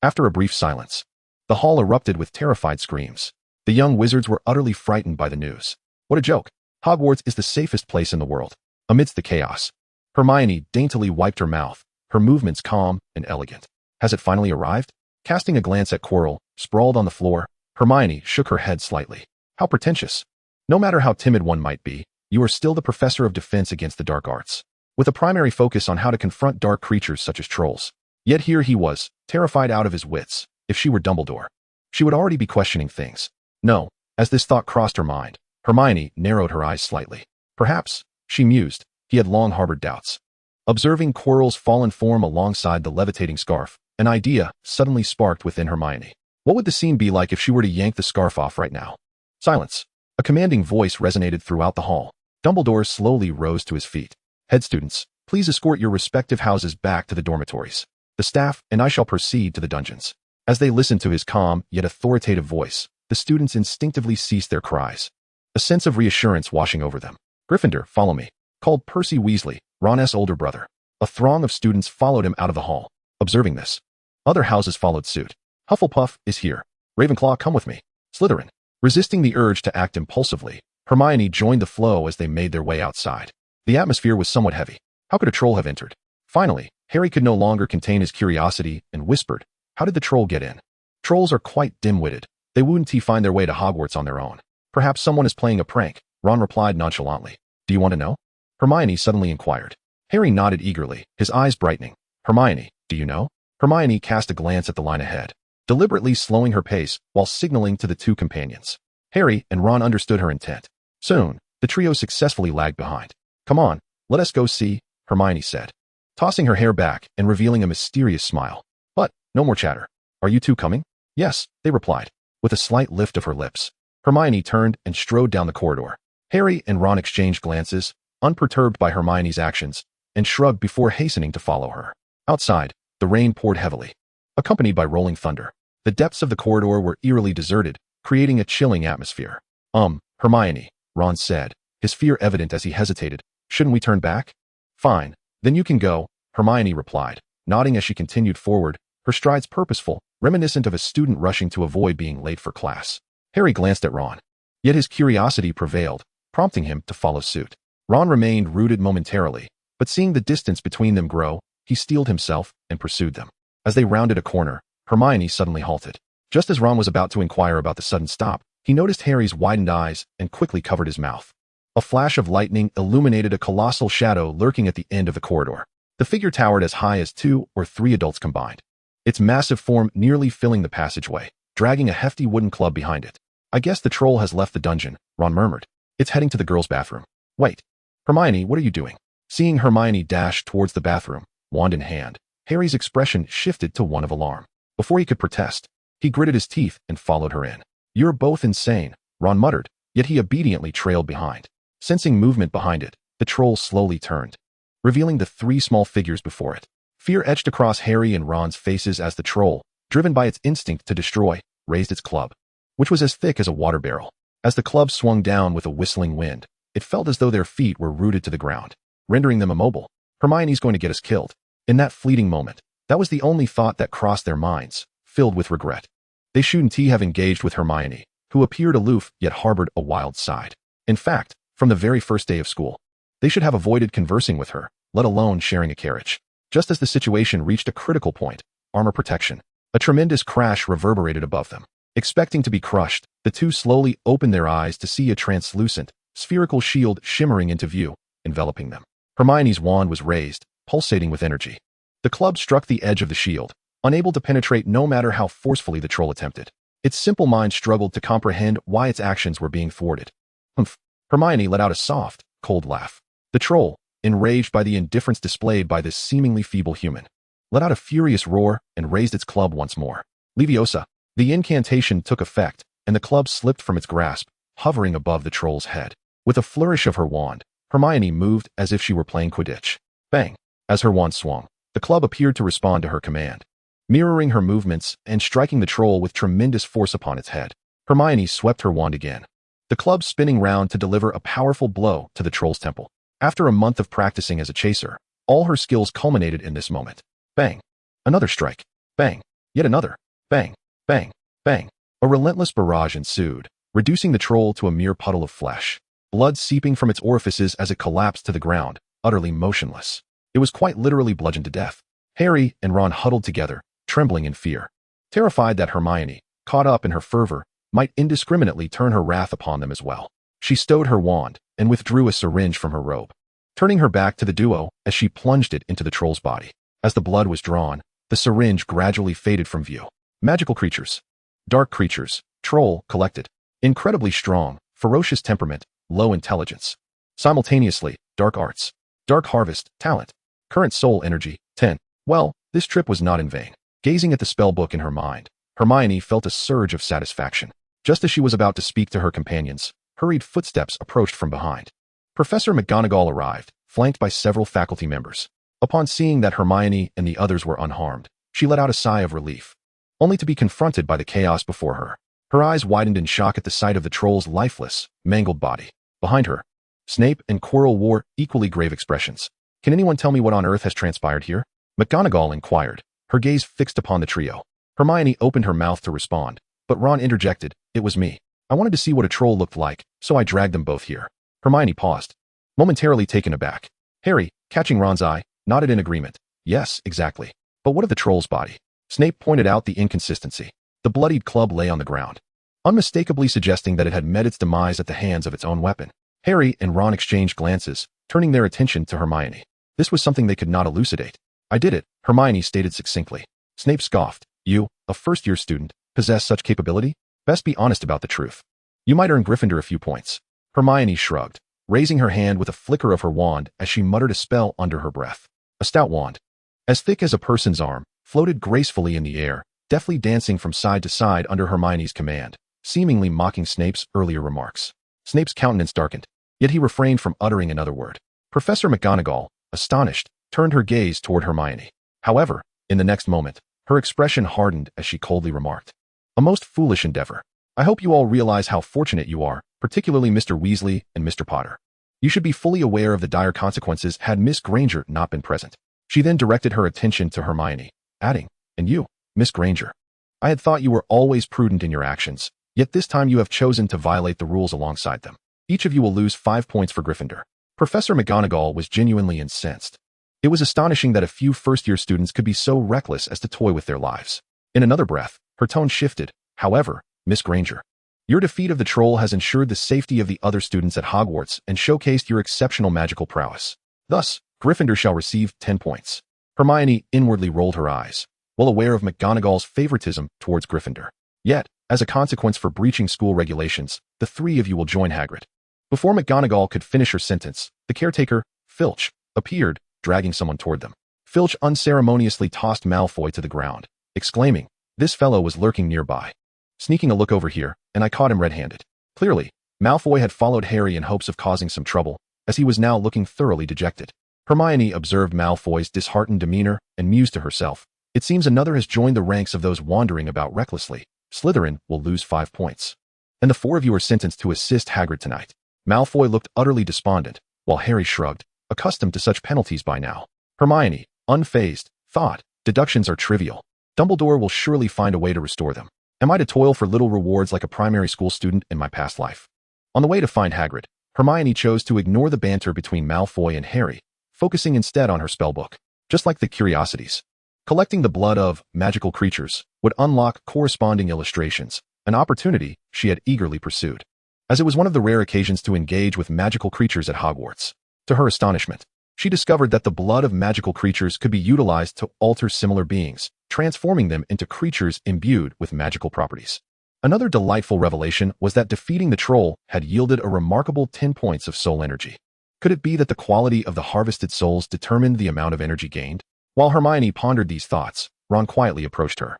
After a brief silence, the hall erupted with terrified screams. The young wizards were utterly frightened by the news. What a joke! Hogwarts is the safest place in the world. Amidst the chaos, Hermione daintily wiped her mouth, her movements calm and elegant. Has it finally arrived? Casting a glance at Quirrell, sprawled on the floor, Hermione shook her head slightly. How pretentious. No matter how timid one might be, you are still the professor of defense against the dark arts, with a primary focus on how to confront dark creatures such as trolls. Yet here he was, terrified out of his wits. If she were Dumbledore, she would already be questioning things. No, as this thought crossed her mind, Hermione narrowed her eyes slightly. Perhaps, she mused, he had long harbored doubts. Observing Quirrell's fallen form alongside the levitating scarf, an idea suddenly sparked within Hermione. What would the scene be like if she were to yank the scarf off right now? Silence. A commanding voice resonated throughout the hall. Dumbledore slowly rose to his feet. Head students, please escort your respective houses back to the dormitories. The staff and I shall proceed to the dungeons. As they listened to his calm yet authoritative voice, the students instinctively ceased their cries. A sense of reassurance washing over them. Gryffindor, follow me, called Percy Weasley, Ron's older brother. A throng of students followed him out of the hall. Observing this, other houses followed suit. Hufflepuff is here. Ravenclaw, come with me. Slytherin. Resisting the urge to act impulsively, Hermione joined the flow as they made their way outside. The atmosphere was somewhat heavy. How could a troll have entered? Finally, Harry could no longer contain his curiosity and whispered, "How did the troll get in?" Trolls are quite dim-witted. They wouldn't find their way to Hogwarts on their own. Perhaps someone is playing a prank, Ron replied nonchalantly. Do you want to know? Hermione suddenly inquired. Harry nodded eagerly, his eyes brightening. Hermione, do you know? Hermione cast a glance at the line ahead, deliberately slowing her pace while signaling to the two companions. Harry and Ron understood her intent. Soon, the trio successfully lagged behind. Come on, let us go see, Hermione said, tossing her hair back and revealing a mysterious smile. But, no more chatter. Are you two coming? Yes, they replied, with a slight lift of her lips. Hermione turned and strode down the corridor. Harry and Ron exchanged glances, unperturbed by Hermione's actions, and shrugged before hastening to follow her. Outside, the rain poured heavily, accompanied by rolling thunder. The depths of the corridor were eerily deserted, creating a chilling atmosphere. Hermione, Ron said, his fear evident as he hesitated. Shouldn't we turn back? Fine, then you can go, Hermione replied, nodding as she continued forward, her strides purposeful, reminiscent of a student rushing to avoid being late for class. Harry glanced at Ron. Yet his curiosity prevailed, prompting him to follow suit. Ron remained rooted momentarily, but seeing the distance between them grow, he steeled himself and pursued them. As they rounded a corner, Hermione suddenly halted. Just as Ron was about to inquire about the sudden stop, he noticed Harry's widened eyes and quickly covered his mouth. A flash of lightning illuminated a colossal shadow lurking at the end of the corridor. The figure towered as high as 2 or 3 adults combined, its massive form nearly filling the passageway, dragging a hefty wooden club behind it. I guess the troll has left the dungeon, Ron murmured. It's heading to the girls' bathroom. Wait. Hermione, what are you doing? Seeing Hermione dash towards the bathroom, wand in hand, Harry's expression shifted to one of alarm. Before he could protest, he gritted his teeth and followed her in. You're both insane, Ron muttered, yet he obediently trailed behind. Sensing movement behind it, the troll slowly turned, revealing the 3 small figures before it. Fear etched across Harry and Ron's faces as the troll, driven by its instinct to destroy, raised its club, which was as thick as a water barrel. As the club swung down with a whistling wind, it felt as though their feet were rooted to the ground, rendering them immobile. Hermione's going to get us killed. In that fleeting moment, that was the only thought that crossed their minds, filled with regret. They shouldn't have engaged with Hermione, who appeared aloof yet harbored a wild side. In fact, from the very first day of school, they should have avoided conversing with her, let alone sharing a carriage. Just as the situation reached a critical point, armor protection, a tremendous crash reverberated above them. Expecting to be crushed, the two slowly opened their eyes to see a translucent, spherical shield shimmering into view, enveloping them. Hermione's wand was raised, pulsating with energy. The club struck the edge of the shield, unable to penetrate no matter how forcefully the troll attempted. Its simple mind struggled to comprehend why its actions were being thwarted. Humph. Hermione let out a soft, cold laugh. The troll, enraged by the indifference displayed by this seemingly feeble human, let out a furious roar and raised its club once more. Leviosa. The incantation took effect, and the club slipped from its grasp, hovering above the troll's head. With a flourish of her wand, Hermione moved as if she were playing Quidditch. Bang! As her wand swung, the club appeared to respond to her command, mirroring her movements and striking the troll with tremendous force upon its head. Hermione swept her wand again, the club spinning round to deliver a powerful blow to the troll's temple. After a month of practicing as a chaser, all her skills culminated in this moment. Bang! Another strike. Bang! Yet another. Bang! Bang! Bang! A relentless barrage ensued, reducing the troll to a mere puddle of flesh, blood seeping from its orifices as it collapsed to the ground, utterly motionless. It was quite literally bludgeoned to death. Harry and Ron huddled together, trembling in fear, terrified that Hermione, caught up in her fervor, might indiscriminately turn her wrath upon them as well. She stowed her wand and withdrew a syringe from her robe, turning her back to the duo as she plunged it into the troll's body. As the blood was drawn, the syringe gradually faded from view. Magical creatures. Dark creatures. Troll, collected. Incredibly strong, ferocious temperament, low intelligence. Simultaneously, dark arts. Dark harvest, talent. Current soul energy, 10. Well, this trip was not in vain. Gazing at the spellbook in her mind, Hermione felt a surge of satisfaction. Just as she was about to speak to her companions, hurried footsteps approached from behind. Professor McGonagall arrived, flanked by several faculty members. Upon seeing that Hermione and the others were unharmed, she let out a sigh of relief, only to be confronted by the chaos before her. Her eyes widened in shock at the sight of the troll's lifeless, mangled body. Behind her, Snape and Quirrell wore equally grave expressions. Can anyone tell me what on earth has transpired here? McGonagall inquired, her gaze fixed upon the trio. Hermione opened her mouth to respond, but Ron interjected, "It was me. I wanted to see what a troll looked like, so I dragged them both here." Hermione paused, momentarily taken aback. Harry, catching Ron's eye, nodded in agreement. "Yes, exactly. But what of the troll's body?" Snape pointed out the inconsistency. The bloodied club lay on the ground, unmistakably suggesting that it had met its demise at the hands of its own weapon. Harry and Ron exchanged glances, turning their attention to Hermione. This was something they could not elucidate. "I did it," Hermione stated succinctly. Snape scoffed. "You, a first-year student, possess such capability? Best be honest about the truth. You might earn Gryffindor a few points." Hermione shrugged, raising her hand with a flicker of her wand as she muttered a spell under her breath. A stout wand, as thick as a person's arm, floated gracefully in the air, deftly dancing from side to side under Hermione's command, seemingly mocking Snape's earlier remarks. Snape's countenance darkened, yet he refrained from uttering another word. Professor McGonagall, astonished, turned her gaze toward Hermione. However, in the next moment, her expression hardened as she coldly remarked, "A most foolish endeavor. I hope you all realize how fortunate you are, particularly Mr. Weasley and Mr. Potter. You should be fully aware of the dire consequences had Miss Granger not been present." She then directed her attention to Hermione, adding, "And you, Miss Granger. I had thought you were always prudent in your actions, yet this time you have chosen to violate the rules alongside them. Each of you will lose 5 points for Gryffindor." Professor McGonagall was genuinely incensed. It was astonishing that a few first-year students could be so reckless as to toy with their lives. In another breath, her tone shifted. "However, Miss Granger, your defeat of the troll has ensured the safety of the other students at Hogwarts and showcased your exceptional magical prowess. Thus, Gryffindor shall receive 10 points. Hermione inwardly rolled her eyes, well aware of McGonagall's favoritism towards Gryffindor. "Yet, as a consequence for breaching school regulations, the 3 of you will join Hagrid." Before McGonagall could finish her sentence, the caretaker, Filch, appeared, dragging someone toward them. Filch unceremoniously tossed Malfoy to the ground, exclaiming, "This fellow was lurking nearby, sneaking a look over here, and I caught him red-handed." Clearly, Malfoy had followed Harry in hopes of causing some trouble, as he was now looking thoroughly dejected. Hermione observed Malfoy's disheartened demeanor and mused to herself, "It seems another has joined the ranks of those wandering about recklessly. Slytherin will lose 5 points. And the 4 of you are sentenced to assist Hagrid tonight." Malfoy looked utterly despondent, while Harry shrugged, accustomed to such penalties by now. Hermione, unfazed, thought, "Deductions are trivial. Dumbledore will surely find a way to restore them. Am I to toil for little rewards like a primary school student in my past life?" On the way to find Hagrid, Hermione chose to ignore the banter between Malfoy and Harry, focusing instead on her spellbook. Just like the curiosities, collecting the blood of magical creatures would unlock corresponding illustrations, an opportunity she had eagerly pursued, as it was one of the rare occasions to engage with magical creatures at Hogwarts. To her astonishment, she discovered that the blood of magical creatures could be utilized to alter similar beings, transforming them into creatures imbued with magical properties. Another delightful revelation was that defeating the troll had yielded a remarkable 10 points of soul energy. Could it be that the quality of the harvested souls determined the amount of energy gained? While Hermione pondered these thoughts, Ron quietly approached her.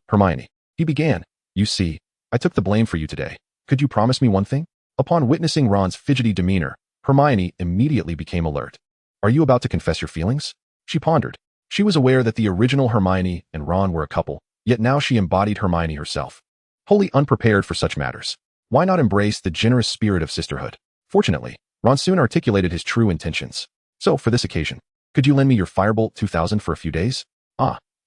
Hermione, he began. You see, I took the blame for you today. Could you promise me one thing? Upon witnessing Ron's fidgety demeanor, Hermione immediately became alert. Are you about to confess your feelings? She pondered. She was aware that the original Hermione and Ron were a couple, yet now she embodied Hermione herself. Wholly unprepared for such matters. Why not embrace the generous spirit of sisterhood? Fortunately, Ron soon articulated his true intentions. So, for this occasion, could you lend me your Firebolt 2000 for a few days?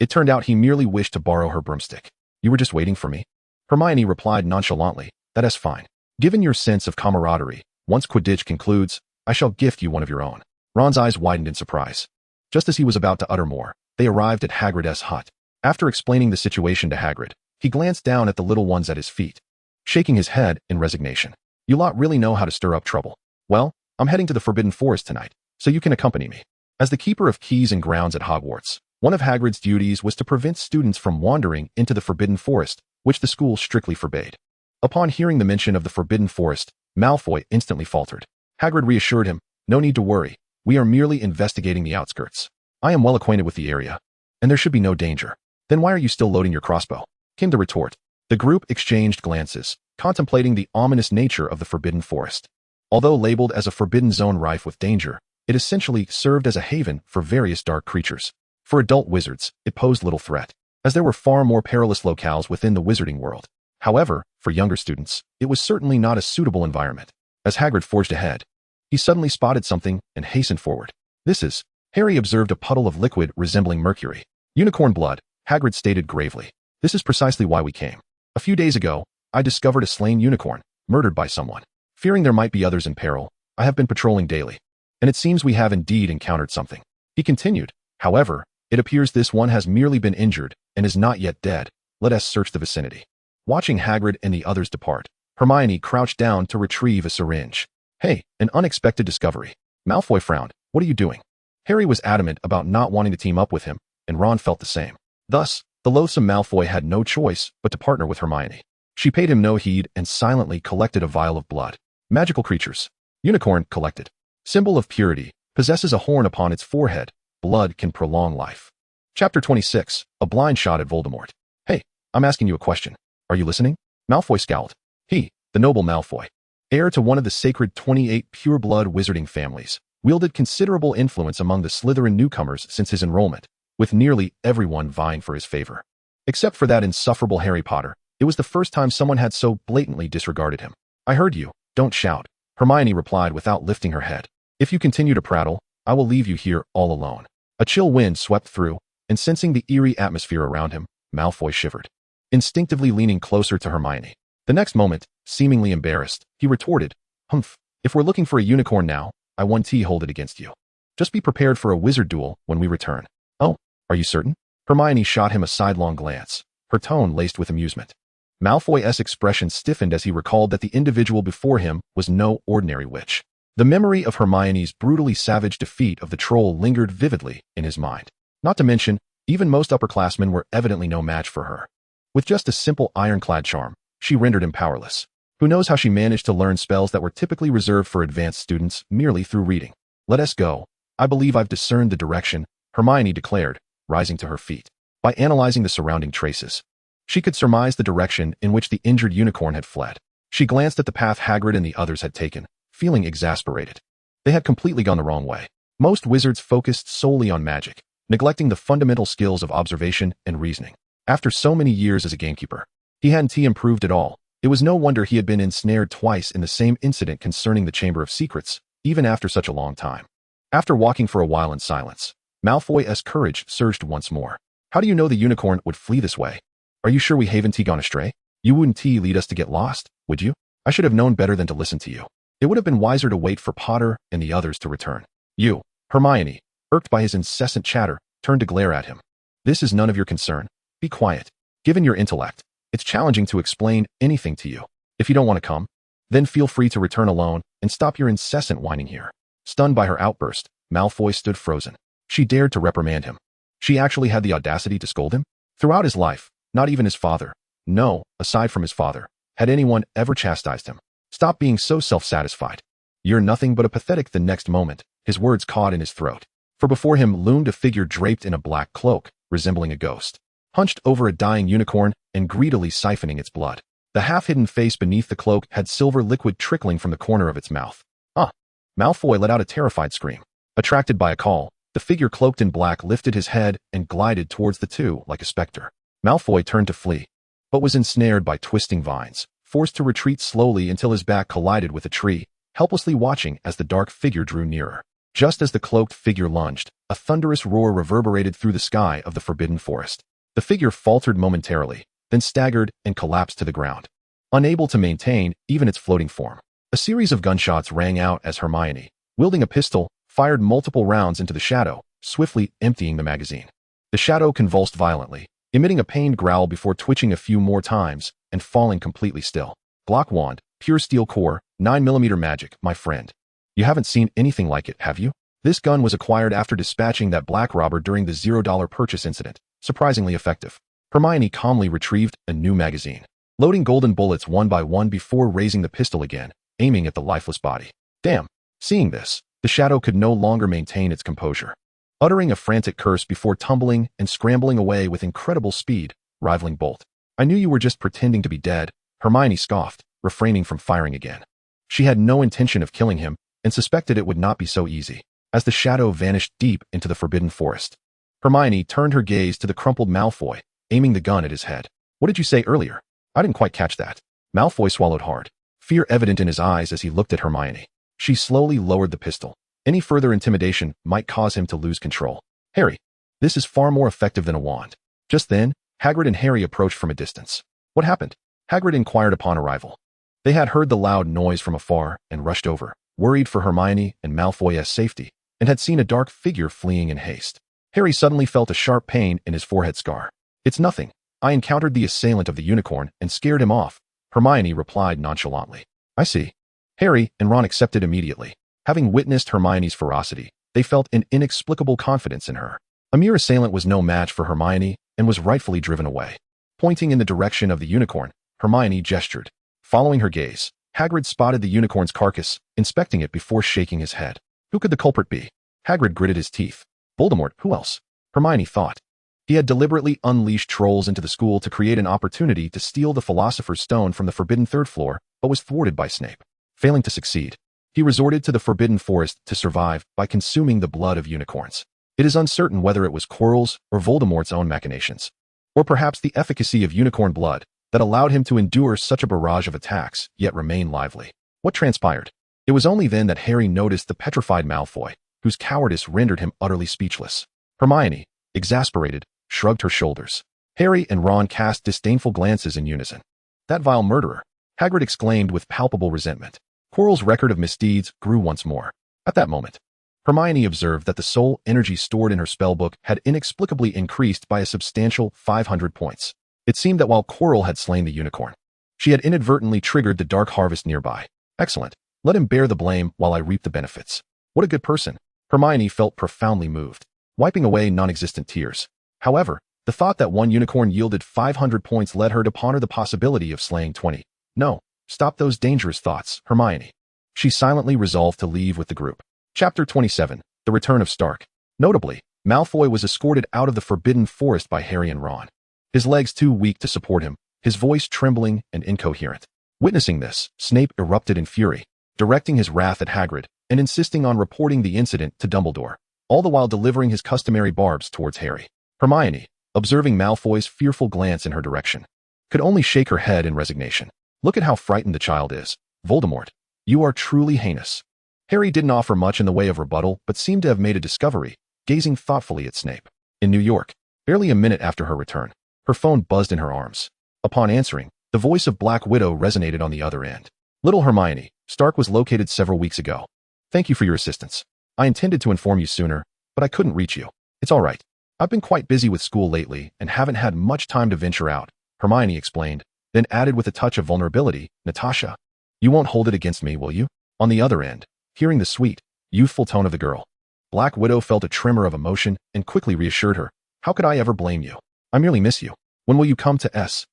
It turned out he merely wished to borrow her broomstick. You were just waiting for me? Hermione replied nonchalantly, that is fine. Given your sense of camaraderie, once Quidditch concludes, I shall gift you one of your own. Ron's eyes widened in surprise. Just as he was about to utter more, they arrived at Hagrid's hut. After explaining the situation to Hagrid, he glanced down at the little ones at his feet, shaking his head in resignation. You lot really know how to stir up trouble. Well, I'm heading to the Forbidden Forest tonight, so you can accompany me. As the keeper of keys and grounds at Hogwarts, one of Hagrid's duties was to prevent students from wandering into the Forbidden Forest, which the school strictly forbade. Upon hearing the mention of the Forbidden Forest, Malfoy instantly faltered. Hagrid reassured him, no need to worry. We are merely investigating the outskirts. I am well acquainted with the area, and there should be no danger. Then why are you still loading your crossbow? Came the retort. The group exchanged glances, contemplating the ominous nature of the Forbidden Forest. Although labeled as a forbidden zone rife with danger, it essentially served as a haven for various dark creatures. For adult wizards, it posed little threat, as there were far more perilous locales within the Wizarding World. However, for younger students, it was certainly not a suitable environment. As Hagrid forged ahead, he suddenly spotted something and hastened forward. This is... Harry observed a puddle of liquid resembling mercury. Unicorn blood, Hagrid stated gravely. This is precisely why we came. A few days ago, I discovered a slain unicorn, murdered by someone. Fearing there might be others in peril, I have been patrolling daily. And it seems we have indeed encountered something. He continued. However, it appears this one has merely been injured and is not yet dead. Let us search the vicinity. Watching Hagrid and the others depart, Hermione crouched down to retrieve a syringe. Hey, an unexpected discovery. Malfoy frowned. What are you doing? Harry was adamant about not wanting to team up with him, and Ron felt the same. Thus, the loathsome Malfoy had no choice but to partner with Hermione. She paid him no heed and silently collected a vial of blood. Magical creatures. Unicorn collected. Symbol of purity. Possesses a horn upon its forehead. Blood can prolong life. Chapter 26. A blind shot at Voldemort. Hey, I'm asking you a question. Are you listening? Malfoy scowled. He, the noble Malfoy, heir to one of the sacred 28 pure-blood wizarding families, wielded considerable influence among the Slytherin newcomers since his enrollment, with nearly everyone vying for his favor. Except for that insufferable Harry Potter, it was the first time someone had so blatantly disregarded him. I heard you. Don't shout. Hermione replied without lifting her head. If you continue to prattle, I will leave you here all alone. A chill wind swept through, and sensing the eerie atmosphere around him, Malfoy shivered, instinctively leaning closer to Hermione. The next moment, seemingly embarrassed, he retorted, Humph, if we're looking for a unicorn now, I won't hold it against you. Just be prepared for a wizard duel when we return. Oh, are you certain? Hermione shot him a sidelong glance, her tone laced with amusement. Malfoy's expression stiffened as he recalled that the individual before him was no ordinary witch. The memory of Hermione's brutally savage defeat of the troll lingered vividly in his mind. Not to mention, even most upperclassmen were evidently no match for her. With just a simple ironclad charm, she rendered him powerless. Who knows how she managed to learn spells that were typically reserved for advanced students merely through reading. Let us go. I believe I've discerned the direction, Hermione declared, rising to her feet. By analyzing the surrounding traces, she could surmise the direction in which the injured unicorn had fled. She glanced at the path Hagrid and the others had taken, feeling exasperated. They had completely gone the wrong way. Most wizards focused solely on magic, neglecting the fundamental skills of observation and reasoning. After so many years as a gamekeeper, he hadn't improved at all. It was no wonder he had been ensnared twice in the same incident concerning the Chamber of Secrets, even after such a long time. After walking for a while in silence, Malfoy's courage surged once more. How do you know the unicorn would flee this way? Are you sure we haven't gone astray? You wouldn't lead us to get lost, would you? I should have known better than to listen to you. It would have been wiser to wait for Potter and the others to return. You, Hermione, irked by his incessant chatter, turned to glare at him. This is none of your concern. Be quiet. Given your intellect, it's challenging to explain anything to you. If you don't want to come, then feel free to return alone and stop your incessant whining here. Stunned by her outburst, Malfoy stood frozen. She dared to reprimand him. She actually had the audacity to scold him? Throughout his life, not even his father, no, aside from his father, had anyone ever chastised him. Stop being so self-satisfied. "You're nothing but a pathetic." The next moment, his words caught in his throat. For before him loomed a figure draped in a black cloak, resembling a ghost, hunched over a dying unicorn and greedily siphoning its blood. The half-hidden face beneath the cloak had silver liquid trickling from the corner of its mouth. "Ah!" Malfoy let out a terrified scream. Attracted by a call, the figure cloaked in black lifted his head and glided towards the two like a specter. Malfoy turned to flee, but was ensnared by twisting vines, forced to retreat slowly until his back collided with a tree, helplessly watching as the dark figure drew nearer. Just as the cloaked figure lunged, a thunderous roar reverberated through the sky of the Forbidden Forest. The figure faltered momentarily, then staggered and collapsed to the ground, unable to maintain even its floating form. A series of gunshots rang out as Hermione, wielding a pistol, fired multiple rounds into the shadow, swiftly emptying the magazine. The shadow convulsed violently, emitting a pained growl before twitching a few more times and falling completely still. Glock wand, pure steel core, 9mm magic, my friend. You haven't seen anything like it, have you? This gun was acquired after dispatching that black robber during the $0 purchase incident. Surprisingly effective. Hermione calmly retrieved a new magazine, loading golden bullets one by one before raising the pistol again, aiming at the lifeless body. Damn. Seeing this, the shadow could no longer maintain its composure, uttering a frantic curse before tumbling and scrambling away with incredible speed, rivaling Bolt. I knew you were just pretending to be dead, Hermione scoffed, refraining from firing again. She had no intention of killing him and suspected it would not be so easy. As the shadow vanished deep into the Forbidden Forest, Hermione turned her gaze to the crumpled Malfoy, aiming the gun at his head. What did you say earlier? I didn't quite catch that. Malfoy swallowed hard, fear evident in his eyes as he looked at Hermione. She slowly lowered the pistol. Any further intimidation might cause him to lose control. Harry, this is far more effective than a wand. Just then, Hagrid and Harry approached from a distance. What happened? Hagrid inquired upon arrival. They had heard the loud noise from afar and rushed over, worried for Hermione and Malfoy's safety, and had seen a dark figure fleeing in haste. Harry suddenly felt a sharp pain in his forehead scar. It's nothing. I encountered the assailant of the unicorn and scared him off, Hermione replied nonchalantly. I see. Harry and Ron accepted immediately. Having witnessed Hermione's ferocity, they felt an inexplicable confidence in her. A mere assailant was no match for Hermione and was rightfully driven away. Pointing in the direction of the unicorn, Hermione gestured. Following her gaze, Hagrid spotted the unicorn's carcass, inspecting it before shaking his head. Who could the culprit be? Hagrid gritted his teeth. Voldemort, who else? Hermione thought. He had deliberately unleashed trolls into the school to create an opportunity to steal the Philosopher's Stone from the forbidden third floor, but was thwarted by Snape. Failing to succeed, he resorted to the Forbidden Forest to survive by consuming the blood of unicorns. It is uncertain whether it was Quirrell's or Voldemort's own machinations, or perhaps the efficacy of unicorn blood that allowed him to endure such a barrage of attacks, yet remain lively. What transpired? It was only then that Harry noticed the petrified Malfoy, whose cowardice rendered him utterly speechless. Hermione, exasperated, shrugged her shoulders. Harry and Ron cast disdainful glances in unison. That vile murderer, Hagrid exclaimed with palpable resentment. Quirrell's record of misdeeds grew once more. At that moment, Hermione observed that the soul energy stored in her spellbook had inexplicably increased by a substantial 500 points. It seemed that while Quirrell had slain the unicorn, she had inadvertently triggered the dark harvest nearby. Excellent. Let him bear the blame while I reap the benefits. What a good person. Hermione felt profoundly moved, wiping away non-existent tears. However, the thought that one unicorn yielded 500 points led her to ponder the possibility of slaying 20. No, stop those dangerous thoughts, Hermione. She silently resolved to leave with the group. Chapter 27, The Return of Stark. Notably, Malfoy was escorted out of the Forbidden Forest by Harry and Ron, his legs too weak to support him, his voice trembling and incoherent. Witnessing this, Snape erupted in fury, directing his wrath at Hagrid and insisting on reporting the incident to Dumbledore, all the while delivering his customary barbs towards Harry. Hermione, observing Malfoy's fearful glance in her direction, could only shake her head in resignation. Look at how frightened the child is. Voldemort, you are truly heinous. Harry didn't offer much in the way of rebuttal but seemed to have made a discovery, gazing thoughtfully at Snape. In New York, barely a minute after her return, her phone buzzed in her arms. Upon answering, the voice of Black Widow resonated on the other end. Little Hermione, Stark was located several weeks ago. Thank you for your assistance. I intended to inform you sooner, but I couldn't reach you. It's all right. I've been quite busy with school lately and haven't had much time to venture out, Hermione explained, then added with a touch of vulnerability, Natasha, you won't hold it against me, will you? On the other end, hearing the sweet, youthful tone of the girl, Black Widow felt a tremor of emotion and quickly reassured her. How could I ever blame you? I merely miss you. When will you come to S.H.I.E.L.D.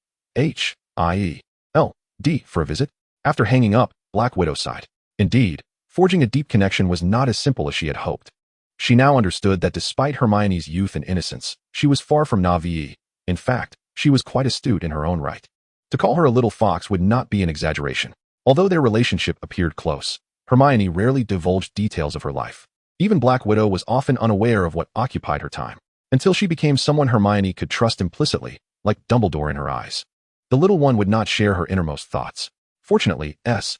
for a visit? After hanging up, Black Widow sighed. Indeed, Forging a deep connection was not as simple as she had hoped. She now understood that despite Hermione's youth and innocence, she was far from naive. In fact, she was quite astute in her own right. To call her a little fox would not be an exaggeration. Although their relationship appeared close, Hermione rarely divulged details of her life. Even Black Widow was often unaware of what occupied her time, until she became someone Hermione could trust implicitly, like Dumbledore in her eyes. The little one would not share her innermost thoughts. Fortunately, SHIELD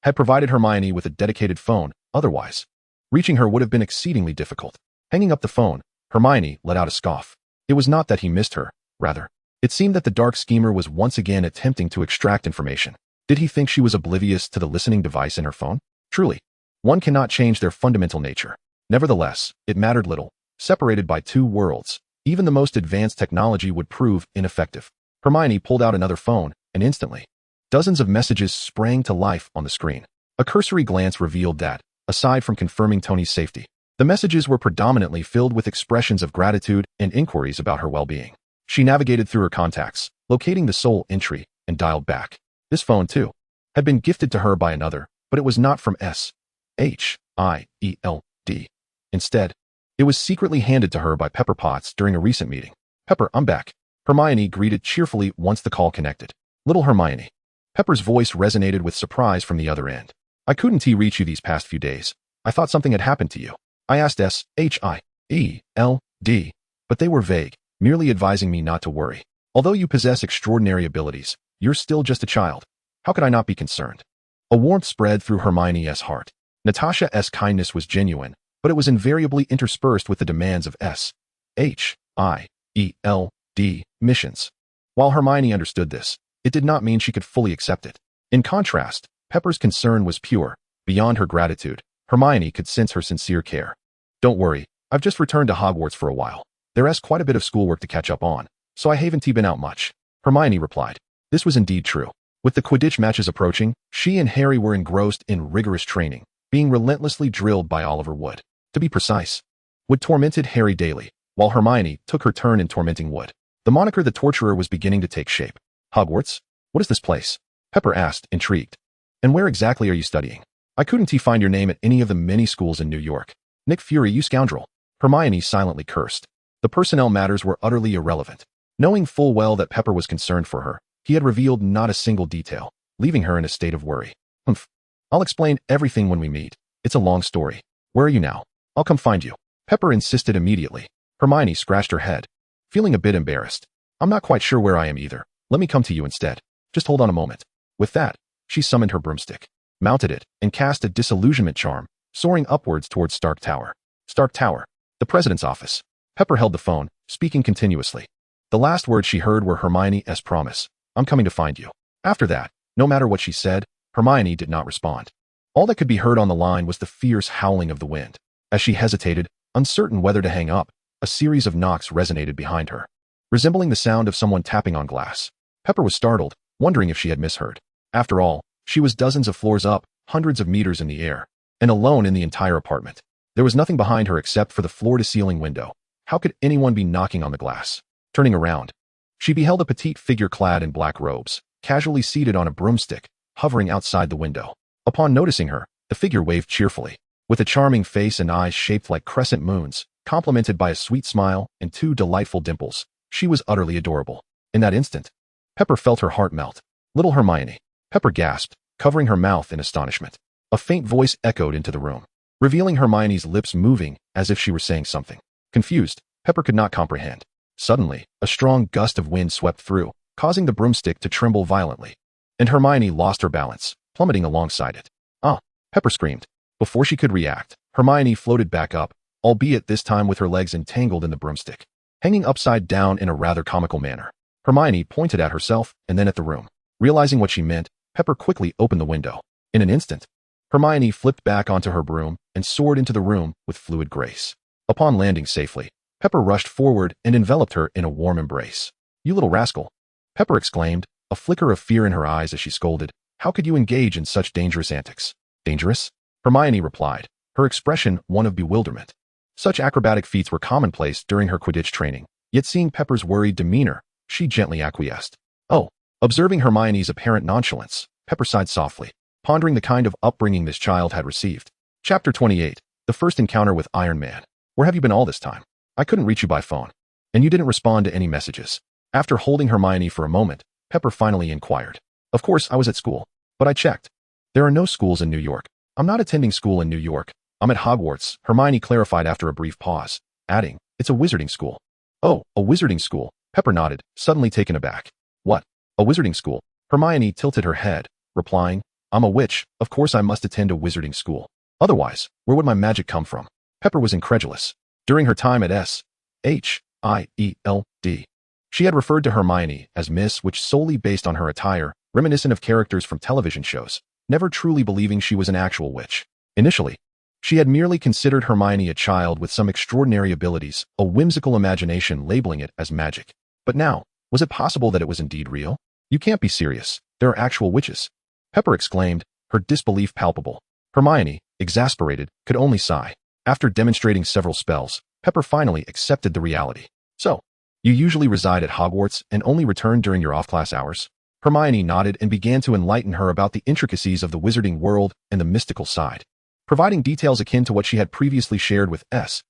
had provided Hermione with a dedicated phone, otherwise, reaching her would have been exceedingly difficult. Hanging up the phone, Hermione let out a scoff. It was not that he missed her, rather. It seemed that the dark schemer was once again attempting to extract information. Did he think she was oblivious to the listening device in her phone? Truly, one cannot change their fundamental nature. Nevertheless, it mattered little. Separated by two worlds, even the most advanced technology would prove ineffective. Hermione pulled out another phone, and instantly, dozens of messages sprang to life on the screen. A cursory glance revealed that, aside from confirming Tony's safety, the messages were predominantly filled with expressions of gratitude and inquiries about her well-being. She navigated through her contacts, locating the sole entry, and dialed back. This phone, too, had been gifted to her by another, but it was not from SHIELD. Instead, it was secretly handed to her by Pepper Potts during a recent meeting. "Pepper, I'm back," Hermione greeted cheerfully once the call connected. "Little Hermione." Pepper's voice resonated with surprise from the other end. "I couldn't reach you these past few days. I thought something had happened to you. I asked SHIELD, but they were vague, merely advising me not to worry. Although you possess extraordinary abilities, you're still just a child. How could I not be concerned?" A warmth spread through Hermione's heart. Natasha's kindness was genuine, but it was invariably interspersed with the demands of SHIELD missions. While Hermione understood this, it did not mean she could fully accept it. In contrast, Pepper's concern was pure. Beyond her gratitude, Hermione could sense her sincere care. "Don't worry, I've just returned to Hogwarts for a while. There's quite a bit of schoolwork to catch up on, so I haven't been out much," Hermione replied. This was indeed true. With the Quidditch matches approaching, she and Harry were engrossed in rigorous training, being relentlessly drilled by Oliver Wood. To be precise, Wood tormented Harry daily, while Hermione took her turn in tormenting Wood. The moniker the Torturer was beginning to take shape. "Hogwarts? What is this place?" Pepper asked, intrigued. "And where exactly are you studying? I couldn't find your name at any of the many schools in New York." "Nick Fury, you scoundrel," Hermione silently cursed. The personnel matters were utterly irrelevant. Knowing full well that Pepper was concerned for her, he had revealed not a single detail, leaving her in a state of worry. "Humph. I'll explain everything when we meet. It's a long story. Where are you now? I'll come find you," Pepper insisted immediately. Hermione scratched her head, feeling a bit embarrassed. "I'm not quite sure where I am either. Let me come to you instead. Just hold on a moment." With that, she summoned her broomstick, mounted it, and cast a disillusionment charm, soaring upwards towards Stark Tower. Stark Tower, the president's office. Pepper held the phone, speaking continuously. The last words she heard were Hermione's promise. "I'm coming to find you." After that, no matter what she said, Hermione did not respond. All that could be heard on the line was the fierce howling of the wind. As she hesitated, uncertain whether to hang up, a series of knocks resonated behind her, resembling the sound of someone tapping on glass. Pepper was startled, wondering if she had misheard. After all, she was dozens of floors up, hundreds of meters in the air, and alone in the entire apartment. There was nothing behind her except for the floor-to-ceiling window. How could anyone be knocking on the glass? Turning around, she beheld a petite figure clad in black robes, casually seated on a broomstick, hovering outside the window. Upon noticing her, the figure waved cheerfully. With a charming face and eyes shaped like crescent moons, complemented by a sweet smile and two delightful dimples, she was utterly adorable. In that instant, Pepper felt her heart melt. "Little Hermione," Pepper gasped, covering her mouth in astonishment. A faint voice echoed into the room, revealing Hermione's lips moving as if she were saying something. Confused, Pepper could not comprehend. Suddenly, a strong gust of wind swept through, causing the broomstick to tremble violently, and Hermione lost her balance, plummeting alongside it. "Ah!" Pepper screamed. Before she could react, Hermione floated back up, albeit this time with her legs entangled in the broomstick, hanging upside down in a rather comical manner. Hermione pointed at herself and then at the room. Realizing what she meant, Pepper quickly opened the window. In an instant, Hermione flipped back onto her broom and soared into the room with fluid grace. Upon landing safely, Pepper rushed forward and enveloped her in a warm embrace. "You little rascal," Pepper exclaimed, a flicker of fear in her eyes as she scolded. "How could you engage in such dangerous antics?" "Dangerous?" Hermione replied, her expression one of bewilderment. Such acrobatic feats were commonplace during her Quidditch training, yet seeing Pepper's worried demeanor, she gently acquiesced. "Oh." Observing Hermione's apparent nonchalance, Pepper sighed softly. pondering the kind of upbringing this child had received. Chapter 28. The first encounter with Iron Man. Where have you been all this time? I couldn't reach you by phone. And you didn't respond to any messages. After holding Hermione for a moment, Pepper finally inquired. Of course, I was at school. But I checked. There are no schools in New York. I'm not attending school in New York. I'm at Hogwarts, Hermione clarified after a brief pause, adding, it's a wizarding school. Oh, a wizarding school. Pepper nodded, suddenly taken aback. What? A wizarding school? Hermione tilted her head, replying, I'm a witch, of course I must attend a wizarding school. Otherwise, where would my magic come from? Pepper was incredulous. During her time at SHIELD, she had referred to Hermione as Miss, which solely based on her attire, reminiscent of characters from television shows, never truly believing she was an actual witch. Initially, she had merely considered Hermione a child with some extraordinary abilities, a whimsical imagination labeling it as magic. But now, was it possible that it was indeed real? You can't be serious. There are actual witches. Pepper exclaimed, her disbelief palpable. Hermione, exasperated, could only sigh. After demonstrating several spells, Pepper finally accepted the reality. So, you usually reside at Hogwarts and only return during your off-class hours? Hermione nodded and began to enlighten her about the intricacies of the wizarding world and the mystical side, providing details akin to what she had previously shared with SHIELD,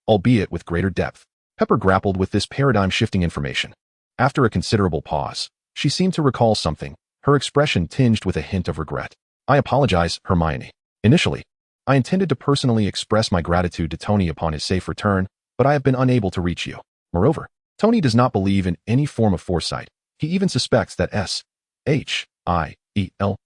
albeit with greater depth. Pepper grappled with this paradigm-shifting information. After a considerable pause, she seemed to recall something, her expression tinged with a hint of regret. I apologize, Hermione. Initially, I intended to personally express my gratitude to Tony upon his safe return, but I have been unable to reach you. Moreover, Tony does not believe in any form of foresight. He even suspects that SHIELD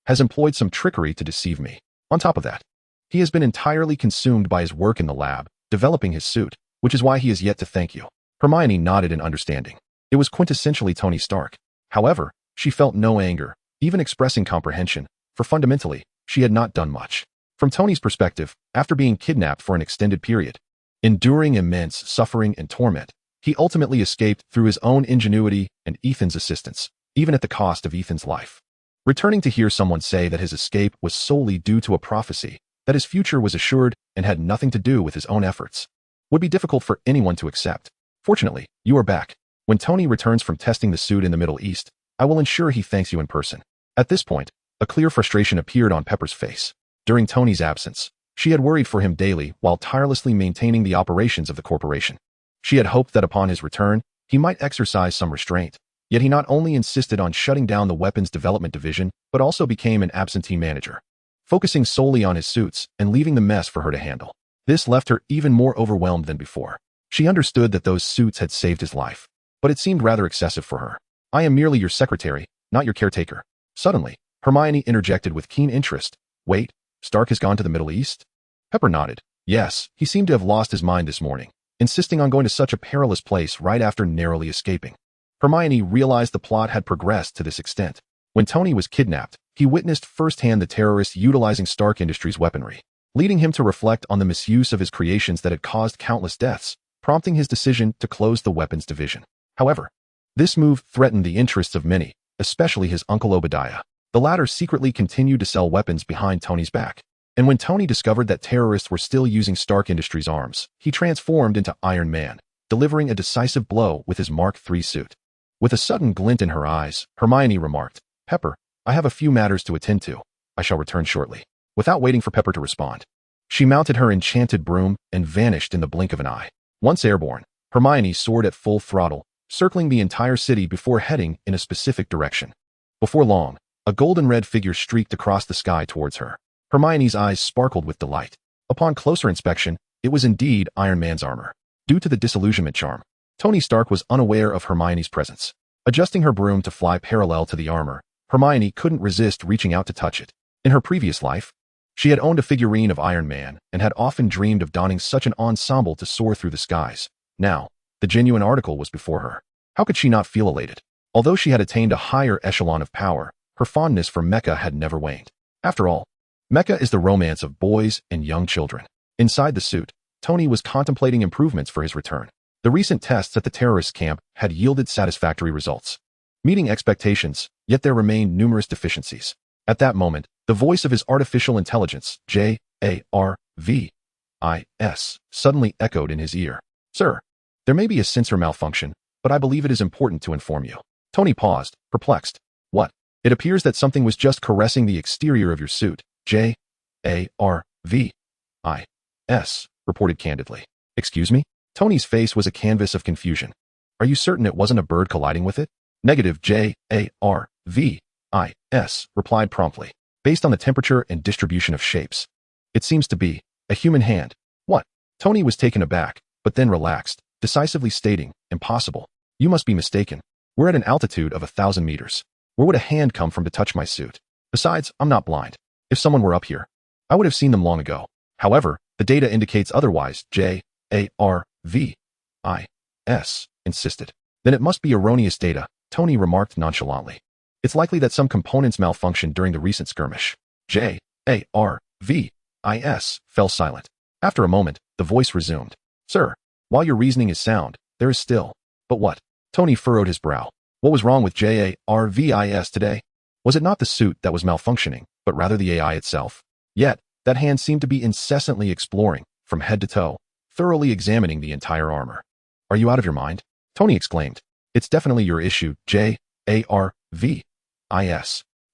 has employed some trickery to deceive me. On top of that, he has been entirely consumed by his work in the lab, developing his suit, which is why he is yet to thank you. Hermione nodded in understanding. It was quintessentially Tony Stark. However, she felt no anger, even expressing comprehension, for fundamentally, she had not done much. From Tony's perspective, after being kidnapped for an extended period, enduring immense suffering and torment, he ultimately escaped through his own ingenuity and Ethan's assistance, even at the cost of Ethan's life. Returning to hear someone say that his escape was solely due to a prophecy, that his future was assured and had nothing to do with his own efforts, would be difficult for anyone to accept. Fortunately, you are back. When Tony returns from testing the suit in the Middle East, I will ensure he thanks you in person. At this point, a clear frustration appeared on Pepper's face. During Tony's absence, she had worried for him daily while tirelessly maintaining the operations of the corporation. She had hoped that upon his return, he might exercise some restraint. Yet he not only insisted on shutting down the weapons development division, but also became an absentee manager, focusing solely on his suits and leaving the mess for her to handle. This left her even more overwhelmed than before. She understood that those suits had saved his life, but it seemed rather excessive for her. I am merely your secretary, not your caretaker. Suddenly, Hermione interjected with keen interest. Wait, Stark has gone to the Middle East? Pepper nodded. Yes, he seemed to have lost his mind this morning, insisting on going to such a perilous place right after narrowly escaping. Hermione realized the plot had progressed to this extent. When Tony was kidnapped, he witnessed firsthand the terrorists utilizing Stark Industries' weaponry, leading him to reflect on the misuse of his creations that had caused countless deaths, prompting his decision to close the weapons division. However, this move threatened the interests of many, especially his uncle Obadiah. The latter secretly continued to sell weapons behind Tony's back. And when Tony discovered that terrorists were still using Stark Industries arms, he transformed into Iron Man, delivering a decisive blow with his Mark III suit. With a sudden glint in her eyes, Hermione remarked, Pepper, I have a few matters to attend to. I shall return shortly. Without waiting for Pepper to respond, she mounted her enchanted broom and vanished in the blink of an eye. Once airborne, Hermione soared at full throttle, circling the entire city before heading in a specific direction. Before long, a golden-red figure streaked across the sky towards her. Hermione's eyes sparkled with delight. Upon closer inspection, it was indeed Iron Man's armor. Due to the disillusionment charm, Tony Stark was unaware of Hermione's presence. Adjusting her broom to fly parallel to the armor, Hermione couldn't resist reaching out to touch it. In her previous life, she had owned a figurine of Iron Man and had often dreamed of donning such an ensemble to soar through the skies. Now, the genuine article was before her. How could she not feel elated? Although she had attained a higher echelon of power, her fondness for mecha had never waned. After all, mecha is the romance of boys and young children. Inside the suit, Tony was contemplating improvements for his return. The recent tests at the terrorist camp had yielded satisfactory results, meeting expectations, yet there remained numerous deficiencies. At that moment, the voice of his artificial intelligence, JARVIS, suddenly echoed in his ear. Sir, there may be a sensor malfunction, but I believe it is important to inform you. Tony paused, perplexed. What? It appears that something was just caressing the exterior of your suit. Jarvis reported candidly. Excuse me? Tony's face was a canvas of confusion. Are you certain it wasn't a bird colliding with it? Negative, Jarvis replied promptly. Based on the temperature and distribution of shapes, it seems to be a human hand. What? Tony was taken aback, but then relaxed, decisively stating, impossible. You must be mistaken. We're at an altitude of 1,000 meters. Where would a hand come from to touch my suit? Besides, I'm not blind. If someone were up here, I would have seen them long ago. However, the data indicates otherwise, Jarvis insisted. Then it must be erroneous data, Tony remarked nonchalantly. It's likely that some components malfunctioned during the recent skirmish. Jarvis fell silent. After a moment, the voice resumed. Sir, while your reasoning is sound, there is still. But what? Tony furrowed his brow. What was wrong with Jarvis today? Was it not the suit that was malfunctioning, but rather the AI itself? Yet, that hand seemed to be incessantly exploring, from head to toe, thoroughly examining the entire armor. Are you out of your mind? Tony exclaimed. It's definitely your issue, Jarvis.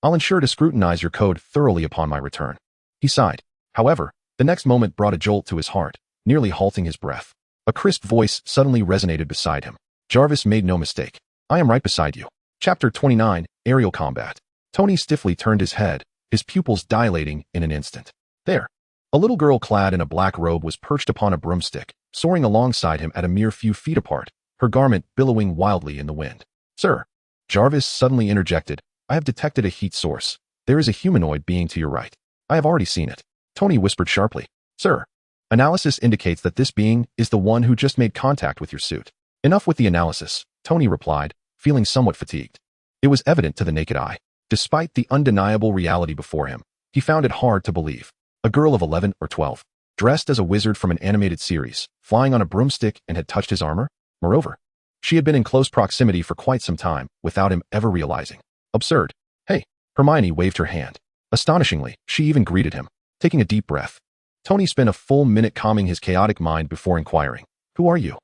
I'll ensure to scrutinize your code thoroughly upon my return. He sighed. However, the next moment brought a jolt to his heart, nearly halting his breath. A crisp voice suddenly resonated beside him. Jarvis made no mistake. I am right beside you. Chapter 29, Aerial Combat. Tony stiffly turned his head, his pupils dilating in an instant. There. A little girl clad in a black robe was perched upon a broomstick, soaring alongside him at a mere few feet apart, her garment billowing wildly in the wind. Sir, Jarvis suddenly interjected, I have detected a heat source. There is a humanoid being to your right. I have already seen it. Tony whispered sharply. Sir, analysis indicates that this being is the one who just made contact with your suit. Enough with the analysis, Tony replied, feeling somewhat fatigued. It was evident to the naked eye. Despite the undeniable reality before him, he found it hard to believe. A girl of 11 or 12, dressed as a wizard from an animated series, flying on a broomstick and had touched his armor? Moreover, she had been in close proximity for quite some time, without him ever realizing. Absurd. Hey, Hermione waved her hand. Astonishingly, she even greeted him. Taking a deep breath, Tony spent a full minute calming his chaotic mind before inquiring, Who are you?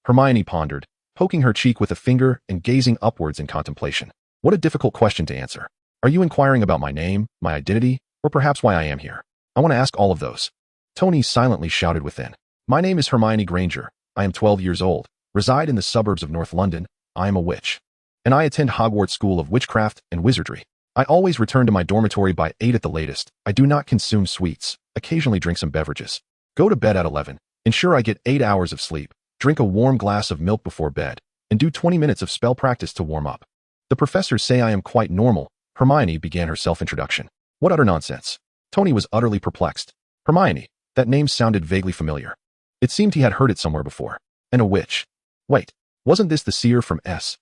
Hermione pondered, poking her cheek with a finger and gazing upwards in contemplation. What a difficult question to answer. Are you inquiring about my name, my identity, or perhaps why I am here? I want to ask all of those. Tony silently shouted within. My name is Hermione Granger. I am 12 years old, reside in the suburbs of North London. I am a witch. And I attend Hogwarts School of Witchcraft and Wizardry. I always return to my dormitory by 8 at the latest. I do not consume sweets, occasionally drink some beverages. Go to bed at 11. Ensure I get 8 hours of sleep. Drink a warm glass of milk before bed, and do 20 minutes of spell practice to warm up. The professors say I am quite normal. Hermione began her self-introduction. What utter nonsense. Tony was utterly perplexed. Hermione, that name sounded vaguely familiar. It seemed he had heard it somewhere before. And a witch. Wait, wasn't this the seer from SHIELD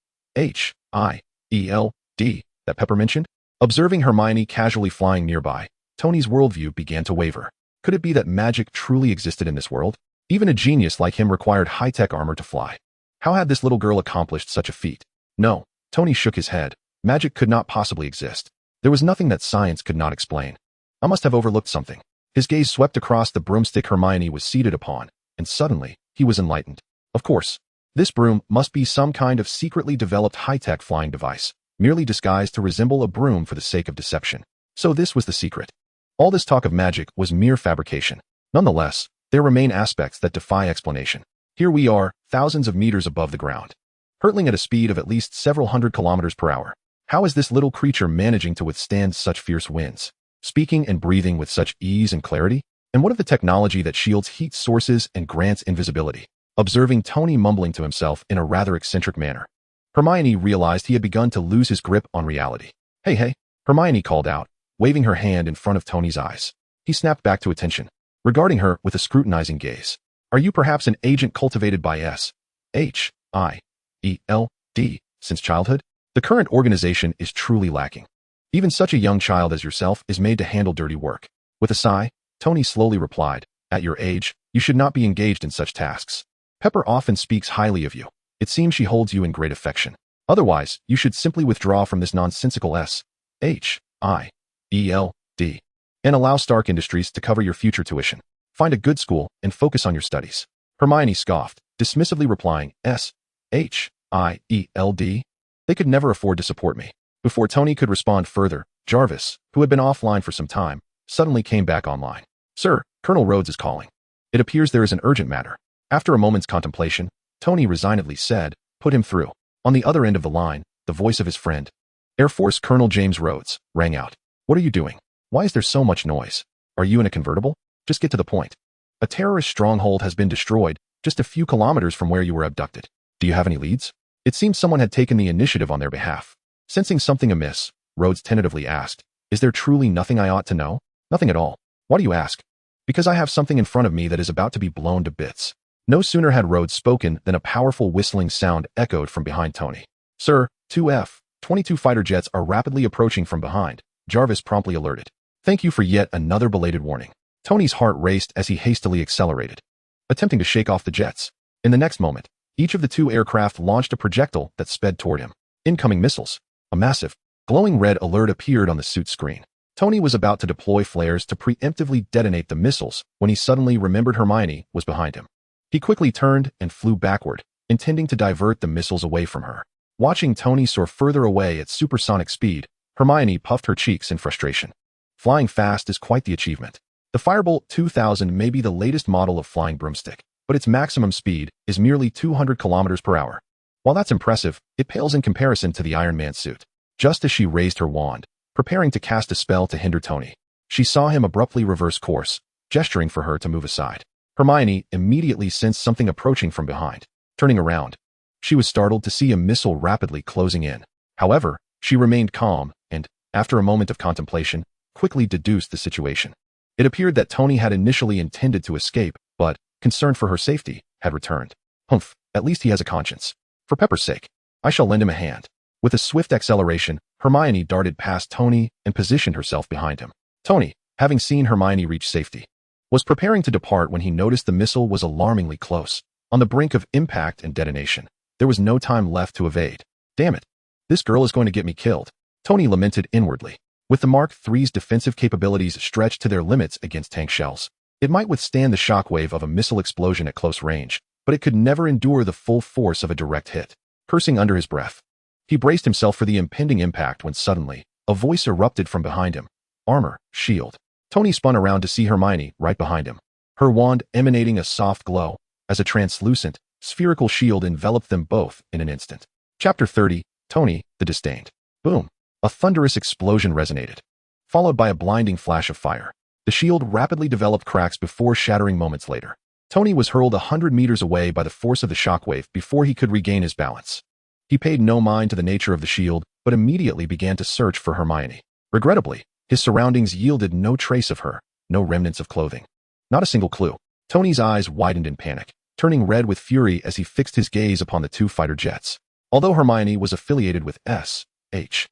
that Pepper mentioned? Observing Hermione casually flying nearby, Tony's worldview began to waver. Could it be that magic truly existed in this world? Even a genius like him required high-tech armor to fly. How had this little girl accomplished such a feat? No, Tony shook his head. Magic could not possibly exist. There was nothing that science could not explain. I must have overlooked something. His gaze swept across the broomstick Hermione was seated upon, and suddenly, he was enlightened. Of course, this broom must be some kind of secretly developed high-tech flying device, merely disguised to resemble a broom for the sake of deception. So this was the secret. All this talk of magic was mere fabrication. Nonetheless, there remain aspects that defy explanation. Here we are, thousands of meters above the ground, hurtling at a speed of at least several hundred kilometers per hour. How is this little creature managing to withstand such fierce winds, speaking and breathing with such ease and clarity? And what of the technology that shields heat sources and grants invisibility? Observing Tony mumbling to himself in a rather eccentric manner, Hermione realized he had begun to lose his grip on reality. Hey, Hermione called out, waving her hand in front of Tony's eyes. He snapped back to attention, regarding her with a scrutinizing gaze. Are you perhaps an agent cultivated by SHIELD since childhood? The current organization is truly lacking. Even such a young child as yourself is made to handle dirty work. With a sigh, Tony slowly replied, At your age, you should not be engaged in such tasks. Pepper often speaks highly of you. It seems she holds you in great affection. Otherwise, you should simply withdraw from this nonsensical SHIELD and allow Stark Industries to cover your future tuition. Find a good school and focus on your studies. Hermione scoffed, dismissively replying, SHIELD? They could never afford to support me. Before Tony could respond further, Jarvis, who had been offline for some time, suddenly came back online. Sir, Colonel Rhodes is calling. It appears there is an urgent matter. After a moment's contemplation, Tony resignedly said, put him through. On the other end of the line, the voice of his friend, Air Force Colonel James Rhodes, rang out. What are you doing? Why is there so much noise? Are you in a convertible? Just get to the point. A terrorist stronghold has been destroyed just a few kilometers from where you were abducted. Do you have any leads? It seems someone had taken the initiative on their behalf. Sensing something amiss, Rhodes tentatively asked, is there truly nothing I ought to know? Nothing at all. Why do you ask? Because I have something in front of me that is about to be blown to bits. No sooner had Rhodes spoken than a powerful whistling sound echoed from behind Tony. Sir, 2 F-22 fighter jets are rapidly approaching from behind, Jarvis promptly alerted. Thank you for yet another belated warning. Tony's heart raced as he hastily accelerated, attempting to shake off the jets. In the next moment, each of the 2 aircraft launched a projectile that sped toward him. Incoming missiles. A massive, glowing red alert appeared on the suit screen. Tony was about to deploy flares to preemptively detonate the missiles when he suddenly remembered Hermione was behind him. He quickly turned and flew backward, intending to divert the missiles away from her. Watching Tony soar further away at supersonic speed, Hermione puffed her cheeks in frustration. Flying fast is quite the achievement. The Firebolt 2000 may be the latest model of flying broomstick, but its maximum speed is merely 200 kilometers per hour. While that's impressive, it pales in comparison to the Iron Man suit. Just as she raised her wand, preparing to cast a spell to hinder Tony, she saw him abruptly reverse course, gesturing for her to move aside. Hermione immediately sensed something approaching from behind. Turning around, she was startled to see a missile rapidly closing in. However, she remained calm and, after a moment of contemplation, quickly deduced the situation. It appeared that Tony had initially intended to escape, but, concerned for her safety, had returned. Humph, at least he has a conscience. For Pepper's sake, I shall lend him a hand. With a swift acceleration, Hermione darted past Tony and positioned herself behind him. Tony, having seen Hermione reach safety, was preparing to depart when he noticed the missile was alarmingly close, on the brink of impact and detonation. There was no time left to evade. Damn it. This girl is going to get me killed. Tony lamented inwardly. With the Mark III's defensive capabilities stretched to their limits against tank shells, it might withstand the shockwave of a missile explosion at close range, but it could never endure the full force of a direct hit. Cursing under his breath, he braced himself for the impending impact when suddenly, a voice erupted from behind him. Armor, shield. Tony spun around to see Hermione right behind him, her wand emanating a soft glow, as a translucent, spherical shield enveloped them both in an instant. Chapter 30, Tony, the Disdained. Boom. A thunderous explosion resonated, followed by a blinding flash of fire. The shield rapidly developed cracks before shattering moments later. Tony was hurled 100 meters away by the force of the shockwave before he could regain his balance. He paid no mind to the nature of the shield, but immediately began to search for Hermione. Regrettably, his surroundings yielded no trace of her, no remnants of clothing. Not a single clue. Tony's eyes widened in panic, turning red with fury as he fixed his gaze upon the 2 fighter jets. Although Hermione was affiliated with S.H.I.E.L.D.,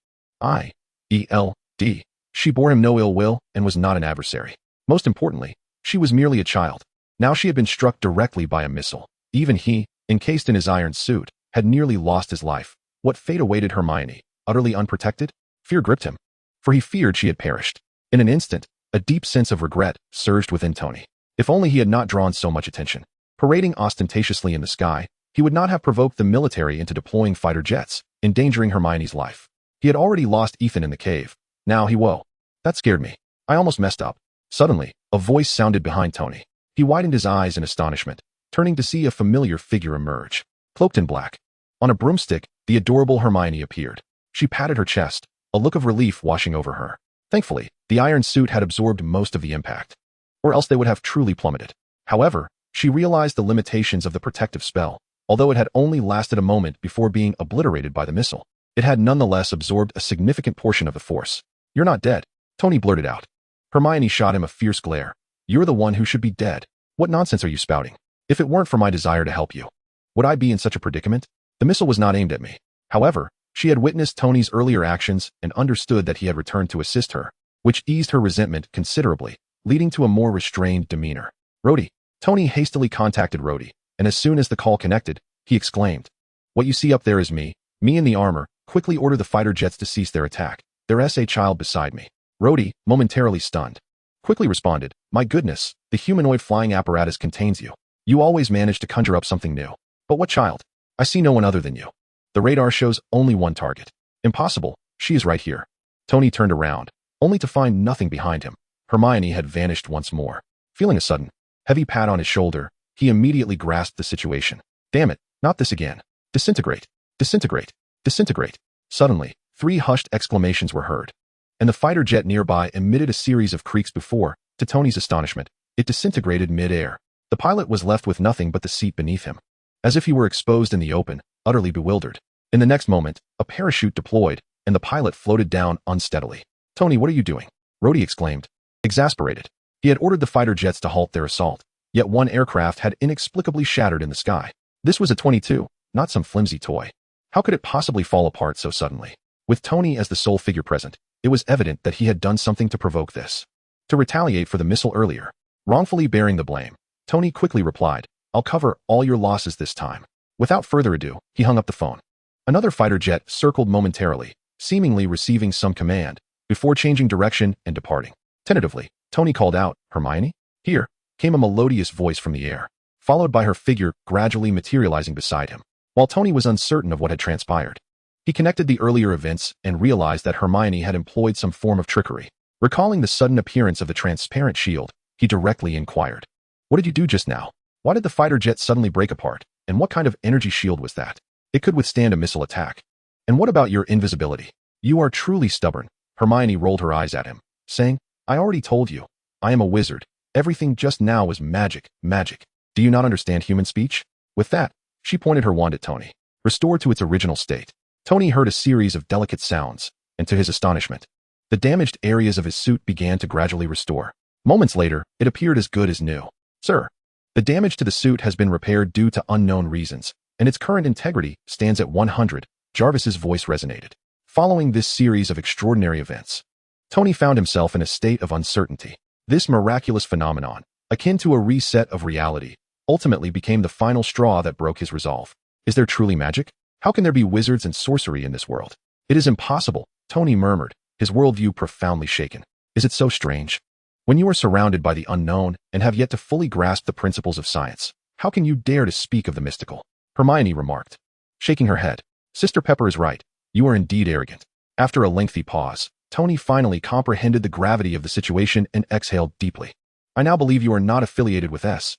she bore him no ill will and was not an adversary. Most importantly, she was merely a child. Now she had been struck directly by a missile. Even he, encased in his iron suit, had nearly lost his life. What fate awaited Hermione, utterly unprotected? Fear gripped him, for he feared she had perished. In an instant, a deep sense of regret surged within Tony. If only he had not drawn so much attention. Parading ostentatiously in the sky, he would not have provoked the military into deploying fighter jets, endangering Hermione's life. He had already lost Ethan in the cave. Now he whoa. That scared me. I almost messed up. Suddenly, a voice sounded behind Tony. He widened his eyes in astonishment, turning to see a familiar figure emerge. Cloaked in black. On a broomstick, the adorable Hermione appeared. She patted her chest, a look of relief washing over her. Thankfully, the iron suit had absorbed most of the impact, or else they would have truly plummeted. However, she realized the limitations of the protective spell. Although it had only lasted a moment before being obliterated by the missile, it had nonetheless absorbed a significant portion of the force. You're not dead, Tony blurted out. Hermione shot him a fierce glare. You're the one who should be dead. What nonsense are you spouting? If it weren't for my desire to help you, would I be in such a predicament? The missile was not aimed at me. However, she had witnessed Tony's earlier actions and understood that he had returned to assist her, which eased her resentment considerably, leading to a more restrained demeanor. Rhodey. Tony hastily contacted Rhodey, and as soon as the call connected, he exclaimed, "What you see up there is me in the armor. Quickly order the fighter jets to cease their attack. There's a child beside me." Rhodey, momentarily stunned, quickly responded, "My goodness, the humanoid flying apparatus contains you. You always manage to conjure up something new. But what child? I see no one other than you. The radar shows only one target. Impossible. She is right here. Tony turned around, only to find nothing behind him. Hermione had vanished once more. Feeling a sudden, heavy pat on his shoulder, he immediately grasped the situation. Damn it, not this again. Disintegrate, disintegrate, disintegrate. Suddenly, 3 hushed exclamations were heard, and the fighter jet nearby emitted a series of creaks before, to Tony's astonishment, it disintegrated mid-air. The pilot was left with nothing but the seat beneath him, as if he were exposed in the open, utterly bewildered. In the next moment, a parachute deployed, and the pilot floated down unsteadily. Tony, what are you doing? Rhodey exclaimed, exasperated. He had ordered the fighter jets to halt their assault, yet one aircraft had inexplicably shattered in the sky. This was a 22, not some flimsy toy. How could it possibly fall apart so suddenly? With Tony as the sole figure present, it was evident that he had done something to provoke this. To retaliate for the missile earlier, wrongfully bearing the blame, Tony quickly replied, I'll cover all your losses this time. Without further ado, he hung up the phone. Another fighter jet circled momentarily, seemingly receiving some command, before changing direction and departing. Tentatively, Tony called out, Hermione? Here, came a melodious voice from the air, followed by her figure gradually materializing beside him. While Tony was uncertain of what had transpired, he connected the earlier events and realized that Hermione had employed some form of trickery. Recalling the sudden appearance of the transparent shield, he directly inquired, What did you do just now? Why did the fighter jet suddenly break apart, and what kind of energy shield was that? It could withstand a missile attack. And what about your invisibility? You are truly stubborn. Hermione rolled her eyes at him, saying, I already told you. I am a wizard. Everything just now was magic, magic. Do you not understand human speech? With that, she pointed her wand at Tony. Restored to its original state. Tony heard a series of delicate sounds, and to his astonishment, the damaged areas of his suit began to gradually restore. Moments later, it appeared as good as new. Sir, the damage to the suit has been repaired due to unknown reasons, and its current integrity stands at 100. Jarvis's voice resonated. Following this series of extraordinary events, Tony found himself in a state of uncertainty. This miraculous phenomenon, akin to a reset of reality, ultimately became the final straw that broke his resolve. Is there truly magic? How can there be wizards and sorcery in this world? It is impossible, Tony murmured, his worldview profoundly shaken. Is it so strange? When you are surrounded by the unknown and have yet to fully grasp the principles of science, how can you dare to speak of the mystical? Hermione remarked, shaking her head. Sister Pepper is right. You are indeed arrogant. After a lengthy pause, Tony finally comprehended the gravity of the situation and exhaled deeply. I now believe you are not affiliated with S.H.I.E.L.D.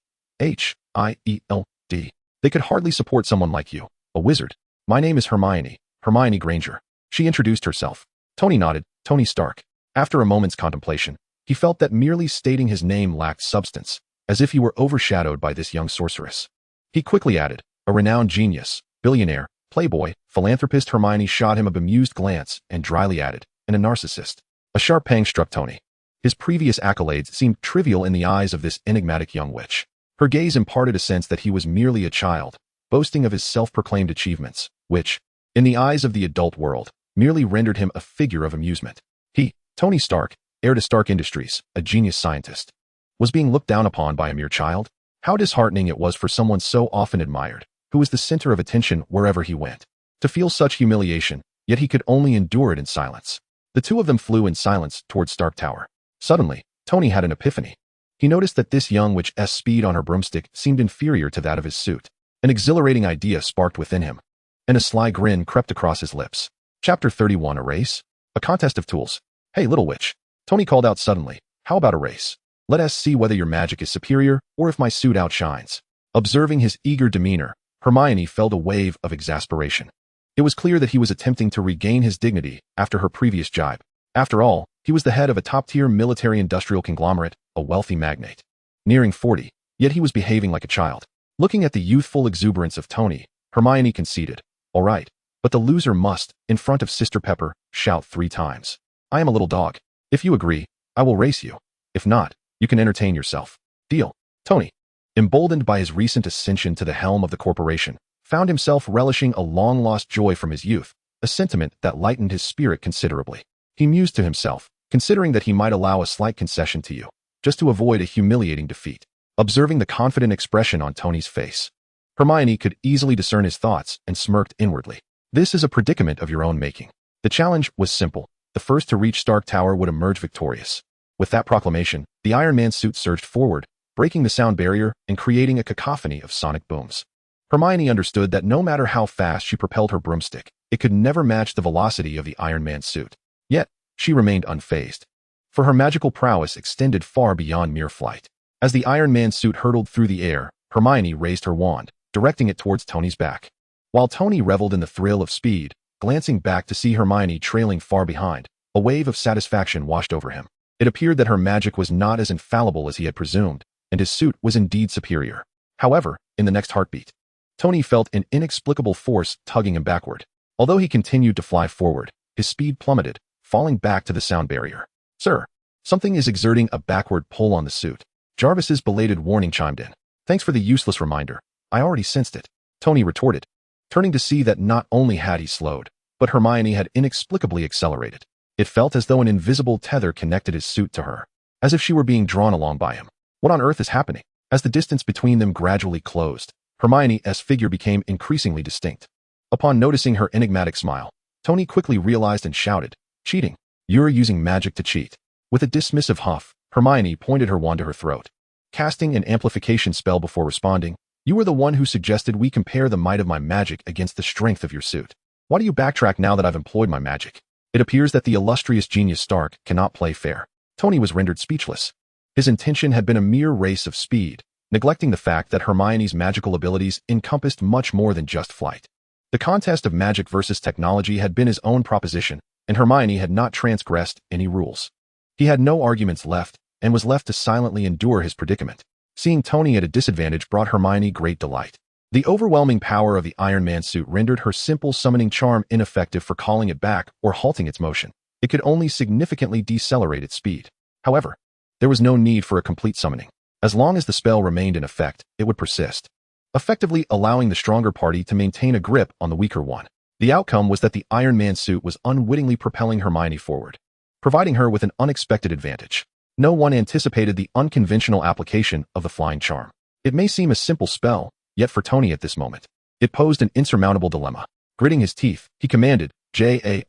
They could hardly support someone like you, a wizard. My name is Hermione, Hermione Granger. She introduced herself. Tony nodded, Tony Stark. After a moment's contemplation, he felt that merely stating his name lacked substance, as if he were overshadowed by this young sorceress. He quickly added, a renowned genius, billionaire, playboy, philanthropist. Hermione shot him a bemused glance and dryly added, and a narcissist. A sharp pang struck Tony. His previous accolades seemed trivial in the eyes of this enigmatic young witch. Her gaze imparted a sense that he was merely a child, boasting of his self-proclaimed achievements, which, in the eyes of the adult world, merely rendered him a figure of amusement. He, Tony Stark, heir to Stark Industries, a genius scientist, was being looked down upon by a mere child? How disheartening it was for someone so often admired, who was the center of attention wherever he went, to feel such humiliation, yet he could only endure it in silence. The two of them flew in silence towards Stark Tower. Suddenly, Tony had an epiphany. He noticed that this young witch's speed on her broomstick seemed inferior to that of his suit. An exhilarating idea sparked within him, and a sly grin crept across his lips. Chapter 31. A race? A contest of tools. Hey, little witch. Tony called out suddenly. How about a race? Let us see whether your magic is superior or if my suit outshines. Observing his eager demeanor, Hermione felt a wave of exasperation. It was clear that he was attempting to regain his dignity after her previous jibe. After all, he was the head of a top-tier military-industrial conglomerate, a wealthy magnate. Nearing 40, yet he was behaving like a child. Looking at the youthful exuberance of Tony, Hermione conceded, all right, but the loser must, in front of Sister Pepper, shout 3 times. I am a little dog. If you agree, I will race you. If not, you can entertain yourself. Deal. Tony, emboldened by his recent ascension to the helm of the corporation, found himself relishing a long-lost joy from his youth, a sentiment that lightened his spirit considerably. He mused to himself, considering that he might allow a slight concession to you, just to avoid a humiliating defeat. Observing the confident expression on Tony's face, Hermione could easily discern his thoughts and smirked inwardly. This is a predicament of your own making. The challenge was simple. The first to reach Stark Tower would emerge victorious. With that proclamation, the Iron Man suit surged forward, breaking the sound barrier and creating a cacophony of sonic booms. Hermione understood that no matter how fast she propelled her broomstick, It could never match the velocity of the Iron Man's suit. Yet, she remained unfazed. For her magical prowess extended far beyond mere flight. As the Iron Man's suit hurtled through the air, Hermione raised her wand, directing it towards Tony's back. While Tony reveled in the thrill of speed, glancing back to see Hermione trailing far behind, a wave of satisfaction washed over him. It appeared that her magic was not as infallible as he had presumed, and his suit was indeed superior. However, in the next heartbeat, Tony felt an inexplicable force tugging him backward. Although he continued to fly forward, his speed plummeted, falling back to the sound barrier. "Sir, something is exerting a backward pull on the suit." Jarvis's belated warning chimed in. "Thanks for the useless reminder. I already sensed it," Tony retorted, turning to see that not only had he slowed, but Hermione had inexplicably accelerated. It felt as though an invisible tether connected his suit to her, as if she were being drawn along by him. What on earth is happening? As the distance between them gradually closed, Hermione's figure became increasingly distinct. Upon noticing her enigmatic smile, Tony quickly realized and shouted, "Cheating! You're using magic to cheat." With a dismissive huff, Hermione pointed her wand to her throat, casting an amplification spell before responding, "You were the one who suggested we compare the might of my magic against the strength of your suit. Why do you backtrack now that I've employed my magic? It appears that the illustrious genius Stark cannot play fair." Tony was rendered speechless. His intention had been a mere race of speed, neglecting the fact that Hermione's magical abilities encompassed much more than just flight. The contest of magic versus technology had been his own proposition, and Hermione had not transgressed any rules. He had no arguments left, and was left to silently endure his predicament. Seeing Tony at a disadvantage brought Hermione great delight. The overwhelming power of the Iron Man suit rendered her simple summoning charm ineffective for calling it back or halting its motion. It could only significantly decelerate its speed. However, there was no need for a complete summoning. As long as the spell remained in effect, it would persist, effectively allowing the stronger party to maintain a grip on the weaker one. The outcome was that the Iron Man suit was unwittingly propelling Hermione forward, providing her with an unexpected advantage. No one anticipated the unconventional application of the flying charm. It may seem a simple spell, yet for Tony at this moment, it posed an insurmountable dilemma. Gritting his teeth, he commanded, "Jarvis,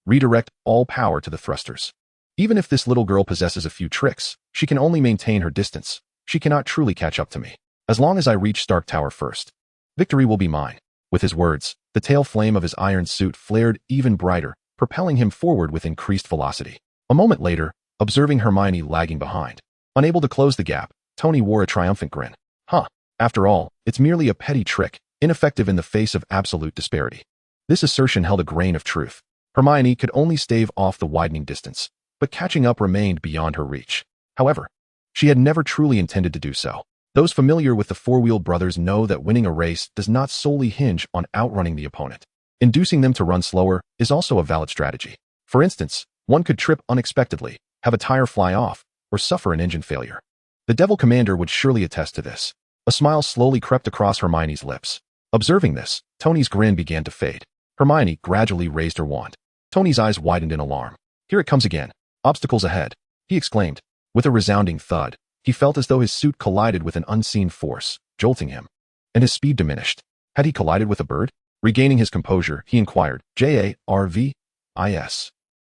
redirect all power to the thrusters." Even if this little girl possesses a few tricks, she can only maintain her distance. She cannot truly catch up to me. As long as I reach Stark Tower first, victory will be mine. With his words, the tail flame of his iron suit flared even brighter, propelling him forward with increased velocity. A moment later, observing Hermione lagging behind, unable to close the gap, Tony wore a triumphant grin. After all, it's merely a petty trick, ineffective in the face of absolute disparity. This assertion held a grain of truth. Hermione could only stave off the widening distance, but catching up remained beyond her reach. However, she had never truly intended to do so. Those familiar with the Four-Wheeled Brothers know that winning a race does not solely hinge on outrunning the opponent. Inducing them to run slower is also a valid strategy. For instance, one could trip unexpectedly, have a tire fly off, or suffer an engine failure. The Devil Commander would surely attest to this. A smile slowly crept across Hermione's lips. Observing this, Tony's grin began to fade. Hermione gradually raised her wand. Tony's eyes widened in alarm. "Here it comes again. Obstacles ahead," he exclaimed. With a resounding thud, he felt as though his suit collided with an unseen force, jolting him, and his speed diminished. Had he collided with a bird? Regaining his composure, he inquired, "Jarvis?"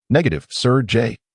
"Negative, Sir, Jarvis,"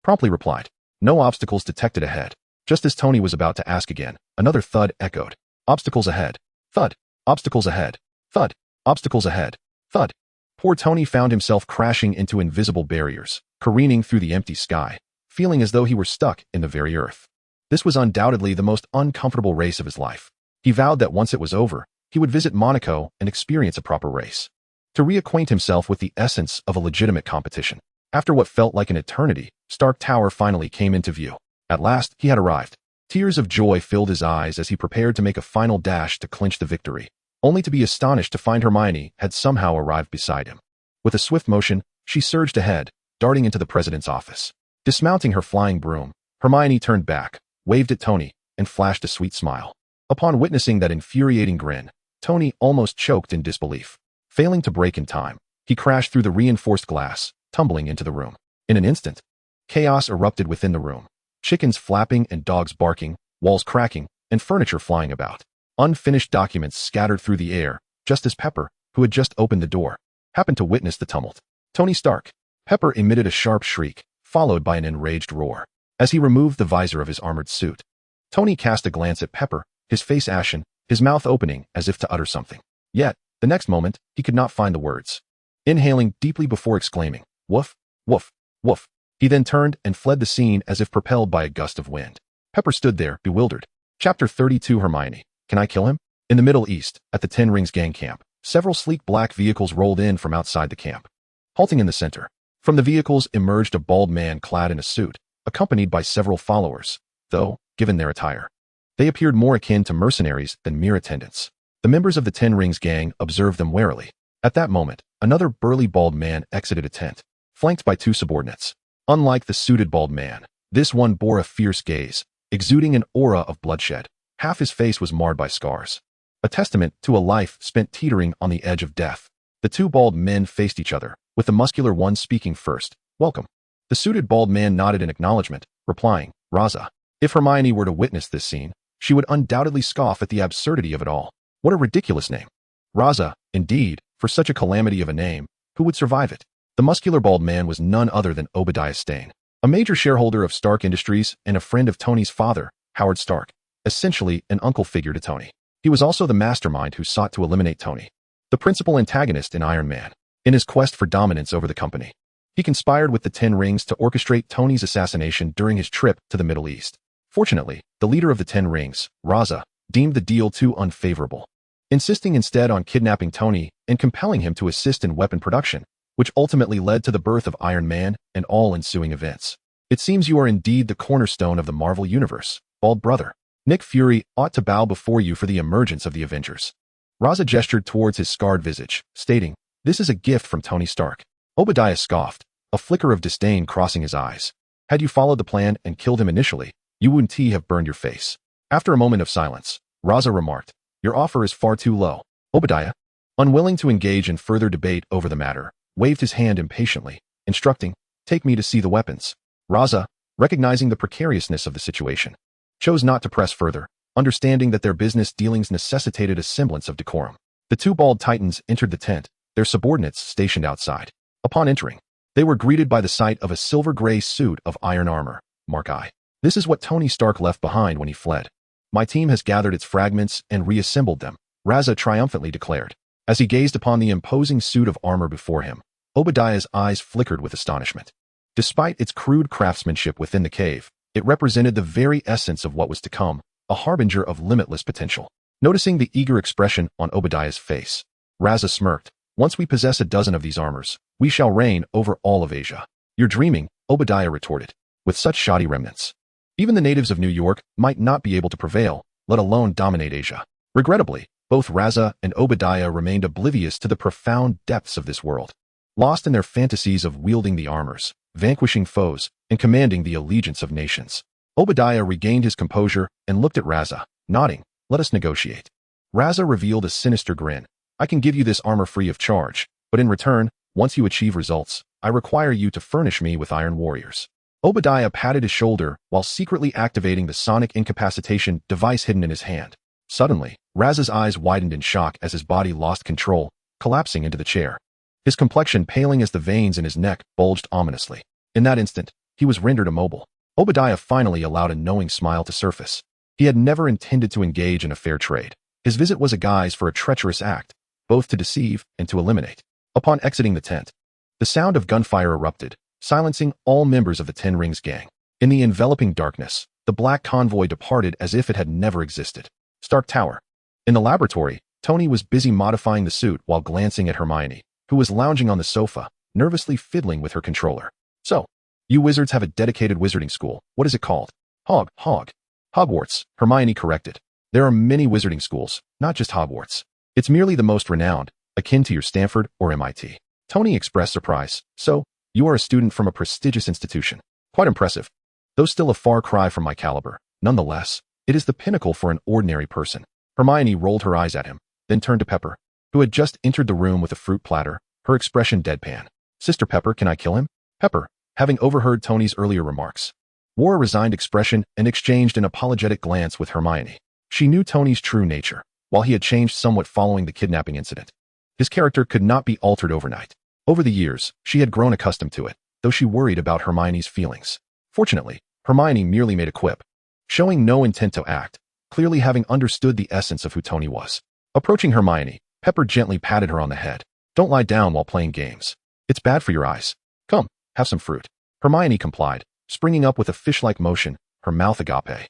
promptly replied. No obstacles detected ahead. Just as Tony was about to ask again, another thud echoed. "Obstacles ahead. Thud. Obstacles ahead. Thud. Obstacles ahead. Thud." Poor Tony found himself crashing into invisible barriers, careening through the empty sky, feeling as though he were stuck in the very earth. This was undoubtedly the most uncomfortable race of his life. He vowed that once it was over, he would visit Monaco and experience a proper race, to reacquaint himself with the essence of a legitimate competition. After what felt like an eternity, Stark Tower finally came into view. At last, he had arrived. Tears of joy filled his eyes as he prepared to make a final dash to clinch the victory, only to be astonished to find Hermione had somehow arrived beside him. With a swift motion, she surged ahead, darting into the president's office. Dismounting her flying broom, Hermione turned back, waved at Tony, and flashed a sweet smile. Upon witnessing that infuriating grin, Tony almost choked in disbelief. Failing to brake in time, he crashed through the reinforced glass, tumbling into the room. In an instant, chaos erupted within the room. Chickens flapping and dogs barking, walls cracking, and furniture flying about. Unfinished documents scattered through the air, just as Pepper, who had just opened the door, happened to witness the tumult. "Tony Stark!" Pepper emitted a sharp shriek, followed by an enraged roar. As he removed the visor of his armored suit, Tony cast a glance at Pepper, his face ashen, his mouth opening as if to utter something. Yet, the next moment, he could not find the words. Inhaling deeply before exclaiming, "Woof, woof, woof," he then turned and fled the scene as if propelled by a gust of wind. Pepper stood there, bewildered. Chapter 32 Hermione, can I kill him? In the Middle East, at the Ten Rings gang camp, several sleek black vehicles rolled in from outside the camp, halting in the center. From the vehicles emerged a bald man clad in a suit, accompanied by several followers, though, given their attire, they appeared more akin to mercenaries than mere attendants. The members of the Ten Rings gang observed them warily. At that moment, another burly bald man exited a tent, flanked by two subordinates. Unlike the suited bald man, this one bore a fierce gaze, exuding an aura of bloodshed. Half his face was marred by scars, a testament to a life spent teetering on the edge of death. The two bald men faced each other, with the muscular one speaking first. "Welcome." The suited bald man nodded in acknowledgement, replying, "Raza." If Hermione were to witness this scene, she would undoubtedly scoff at the absurdity of it all. What a ridiculous name. Raza, indeed, for such a calamity of a name, who would survive it? The muscular bald man was none other than Obadiah Stane, a major shareholder of Stark Industries and a friend of Tony's father, Howard Stark, essentially an uncle figure to Tony. He was also the mastermind who sought to eliminate Tony, the principal antagonist in Iron Man, in his quest for dominance over the company. He conspired with the Ten Rings to orchestrate Tony's assassination during his trip to the Middle East. Fortunately, the leader of the Ten Rings, Raza, deemed the deal too unfavorable, insisting instead on kidnapping Tony and compelling him to assist in weapon production, which ultimately led to the birth of Iron Man and all ensuing events. It seems you are indeed the cornerstone of the Marvel Universe, bald brother. Nick Fury ought to bow before you for the emergence of the Avengers. Raza gestured towards his scarred visage, stating, "This is a gift from Tony Stark." Obadiah scoffed, a flicker of disdain crossing his eyes. "Had you followed the plan and killed him initially, you wouldn't have burned your face." After a moment of silence, Raza remarked, "Your offer is far too low." Obadiah, unwilling to engage in further debate over the matter, waved his hand impatiently, instructing, "Take me to see the weapons." Raza, recognizing the precariousness of the situation, chose not to press further, understanding that their business dealings necessitated a semblance of decorum. The two bald titans entered the tent, their subordinates stationed outside. Upon entering, they were greeted by the sight of a silver-gray suit of iron armor. Mark I. This is what Tony Stark left behind when he fled. My team has gathered its fragments and reassembled them, Raza triumphantly declared. As he gazed upon the imposing suit of armor before him, Obadiah's eyes flickered with astonishment. Despite its crude craftsmanship within the cave, it represented the very essence of what was to come, a harbinger of limitless potential. Noticing the eager expression on Obadiah's face, Raza smirked. "Once we possess a dozen of these armors, we shall reign over all of Asia." "You're dreaming," Obadiah retorted. "With such shoddy remnants, even the natives of New York might not be able to prevail, let alone dominate Asia." Regrettably, both Raza and Obadiah remained oblivious to the profound depths of this world, lost in their fantasies of wielding the armors, vanquishing foes, and commanding the allegiance of nations. Obadiah regained his composure and looked at Raza, nodding, "Let us negotiate." Raza revealed a sinister grin. "I can give you this armor free of charge, but in return, once you achieve results, I require you to furnish me with iron warriors." Obadiah patted his shoulder while secretly activating the sonic incapacitation device hidden in his hand. Suddenly, Raza's eyes widened in shock as his body lost control, collapsing into the chair. His complexion paling as the veins in his neck bulged ominously. In that instant, he was rendered immobile. Obadiah finally allowed a knowing smile to surface. He had never intended to engage in a fair trade. His visit was a guise for a treacherous act, both to deceive and to eliminate. Upon exiting the tent, the sound of gunfire erupted, silencing all members of the Ten Rings gang. In the enveloping darkness, the black convoy departed as if it had never existed. Stark Tower. In the laboratory, Tony was busy modifying the suit while glancing at Hermione, who was lounging on the sofa, nervously fiddling with her controller. "So, you wizards have a dedicated wizarding school. What is it called?" Hogwarts, Hermione corrected. "There are many wizarding schools, not just Hogwarts. It's merely the most renowned, akin to your Stanford or MIT." Tony expressed surprise. "So, you are a student from a prestigious institution. Quite impressive. Though still a far cry from my caliber, nonetheless, it is the pinnacle for an ordinary person." Hermione rolled her eyes at him, then turned to Pepper, who had just entered the room with a fruit platter, her expression deadpan. "Sister Pepper, can I kill him?" Pepper, having overheard Tony's earlier remarks, wore a resigned expression and exchanged an apologetic glance with Hermione. She knew Tony's true nature. While he had changed somewhat following the kidnapping incident, his character could not be altered overnight. Over the years, she had grown accustomed to it, though she worried about Hermione's feelings. Fortunately, Hermione merely made a quip, showing no intent to act, clearly having understood the essence of who Tony was. Approaching Hermione, Pepper gently patted her on the head. Don't lie down while playing games. It's bad for your eyes. Come, have some fruit. Hermione complied, springing up with a fish-like motion, her mouth agape.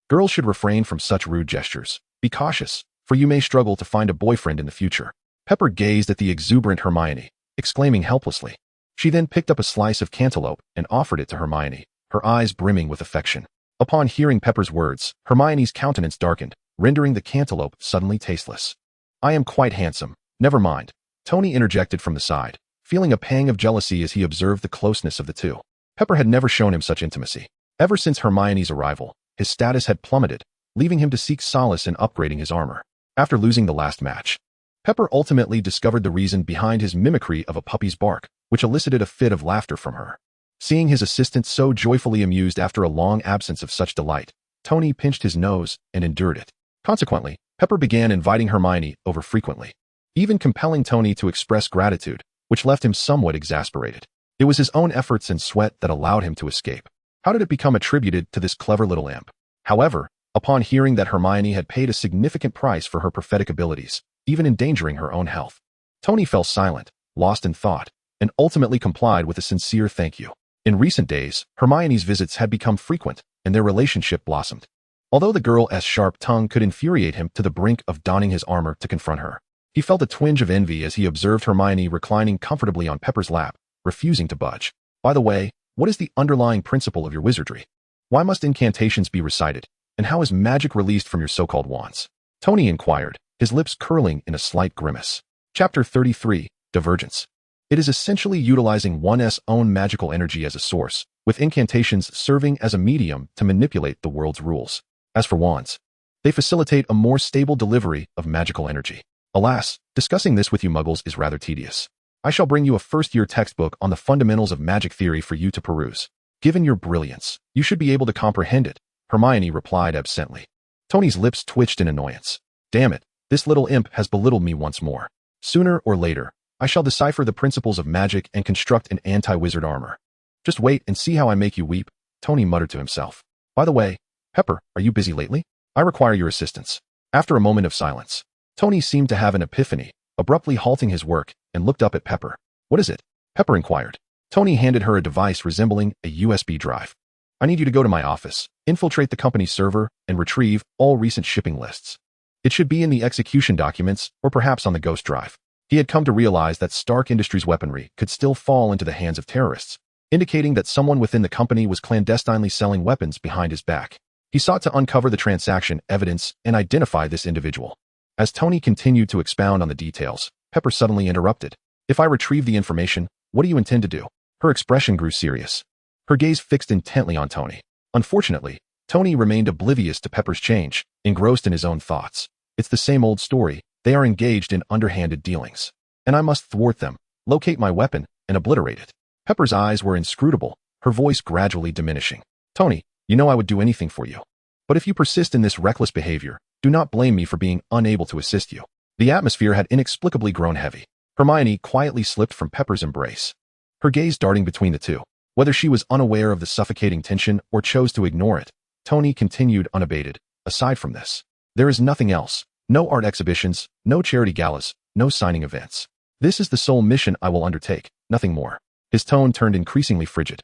Girls should refrain from such rude gestures. Be cautious, for you may struggle to find a boyfriend in the future. Pepper gazed at the exuberant Hermione, exclaiming helplessly. She then picked up a slice of cantaloupe and offered it to Hermione, her eyes brimming with affection. Upon hearing Pepper's words, Hermione's countenance darkened, rendering the cantaloupe suddenly tasteless. I am quite handsome. Never mind. Tony interjected from the side, feeling a pang of jealousy as he observed the closeness of the two. Pepper had never shown him such intimacy. Ever since Hermione's arrival, his status had plummeted, leaving him to seek solace in upgrading his armor. After losing the last match, Pepper ultimately discovered the reason behind his mimicry of a puppy's bark, which elicited a fit of laughter from her. Seeing his assistant so joyfully amused after a long absence of such delight, Tony pinched his nose and endured it. Consequently, Pepper began inviting Hermione over frequently, even compelling Tony to express gratitude, which left him somewhat exasperated. It was his own efforts and sweat that allowed him to escape. How did it become attributed to this clever little imp? However, upon hearing that Hermione had paid a significant price for her prophetic abilities, even endangering her own health, Tony fell silent, lost in thought, and ultimately complied with a sincere thank you. In recent days, Hermione's visits had become frequent, and their relationship blossomed. Although the girl's sharp tongue could infuriate him to the brink of donning his armor to confront her, he felt a twinge of envy as he observed Hermione reclining comfortably on Pepper's lap, refusing to budge. By the way, what is the underlying principle of your wizardry? Why must incantations be recited, and how is magic released from your so-called wands? Tony inquired, his lips curling in a slight grimace. Chapter 33, Divergence. It is essentially utilizing one's own magical energy as a source, with incantations serving as a medium to manipulate the world's rules. As for wands, they facilitate a more stable delivery of magical energy. Alas, discussing this with you muggles is rather tedious. I shall bring you a first-year textbook on the fundamentals of magic theory for you to peruse. Given your brilliance, you should be able to comprehend it, Hermione replied absently. Tony's lips twitched in annoyance. Damn it, this little imp has belittled me once more. Sooner or later, I shall decipher the principles of magic and construct an anti-wizard armor. Just wait and see how I make you weep, Tony muttered to himself. By the way, Pepper, are you busy lately? I require your assistance. After a moment of silence, Tony seemed to have an epiphany, abruptly halting his work, and looked up at Pepper. What is it? Pepper inquired. Tony handed her a device resembling a USB drive. I need you to go to my office, infiltrate the company's server, and retrieve all recent shipping lists. It should be in the execution documents, or perhaps on the ghost drive. He had come to realize that Stark Industries' weaponry could still fall into the hands of terrorists, indicating that someone within the company was clandestinely selling weapons behind his back. He sought to uncover the transaction evidence and identify this individual. As Tony continued to expound on the details, Pepper suddenly interrupted. If I retrieve the information, what do you intend to do? Her expression grew serious. Her gaze fixed intently on Tony. Unfortunately, Tony remained oblivious to Pepper's change, engrossed in his own thoughts. It's the same old story. They are engaged in underhanded dealings. And I must thwart them, locate my weapon, and obliterate it. Pepper's eyes were inscrutable, her voice gradually diminishing. Tony, you know I would do anything for you. But if you persist in this reckless behavior, do not blame me for being unable to assist you. The atmosphere had inexplicably grown heavy. Hermione quietly slipped from Pepper's embrace, her gaze darting between the two. Whether she was unaware of the suffocating tension or chose to ignore it, Tony continued unabated. Aside from this, there is nothing else. No art exhibitions, no charity galas, no signing events. This is the sole mission I will undertake, nothing more. His tone turned increasingly frigid,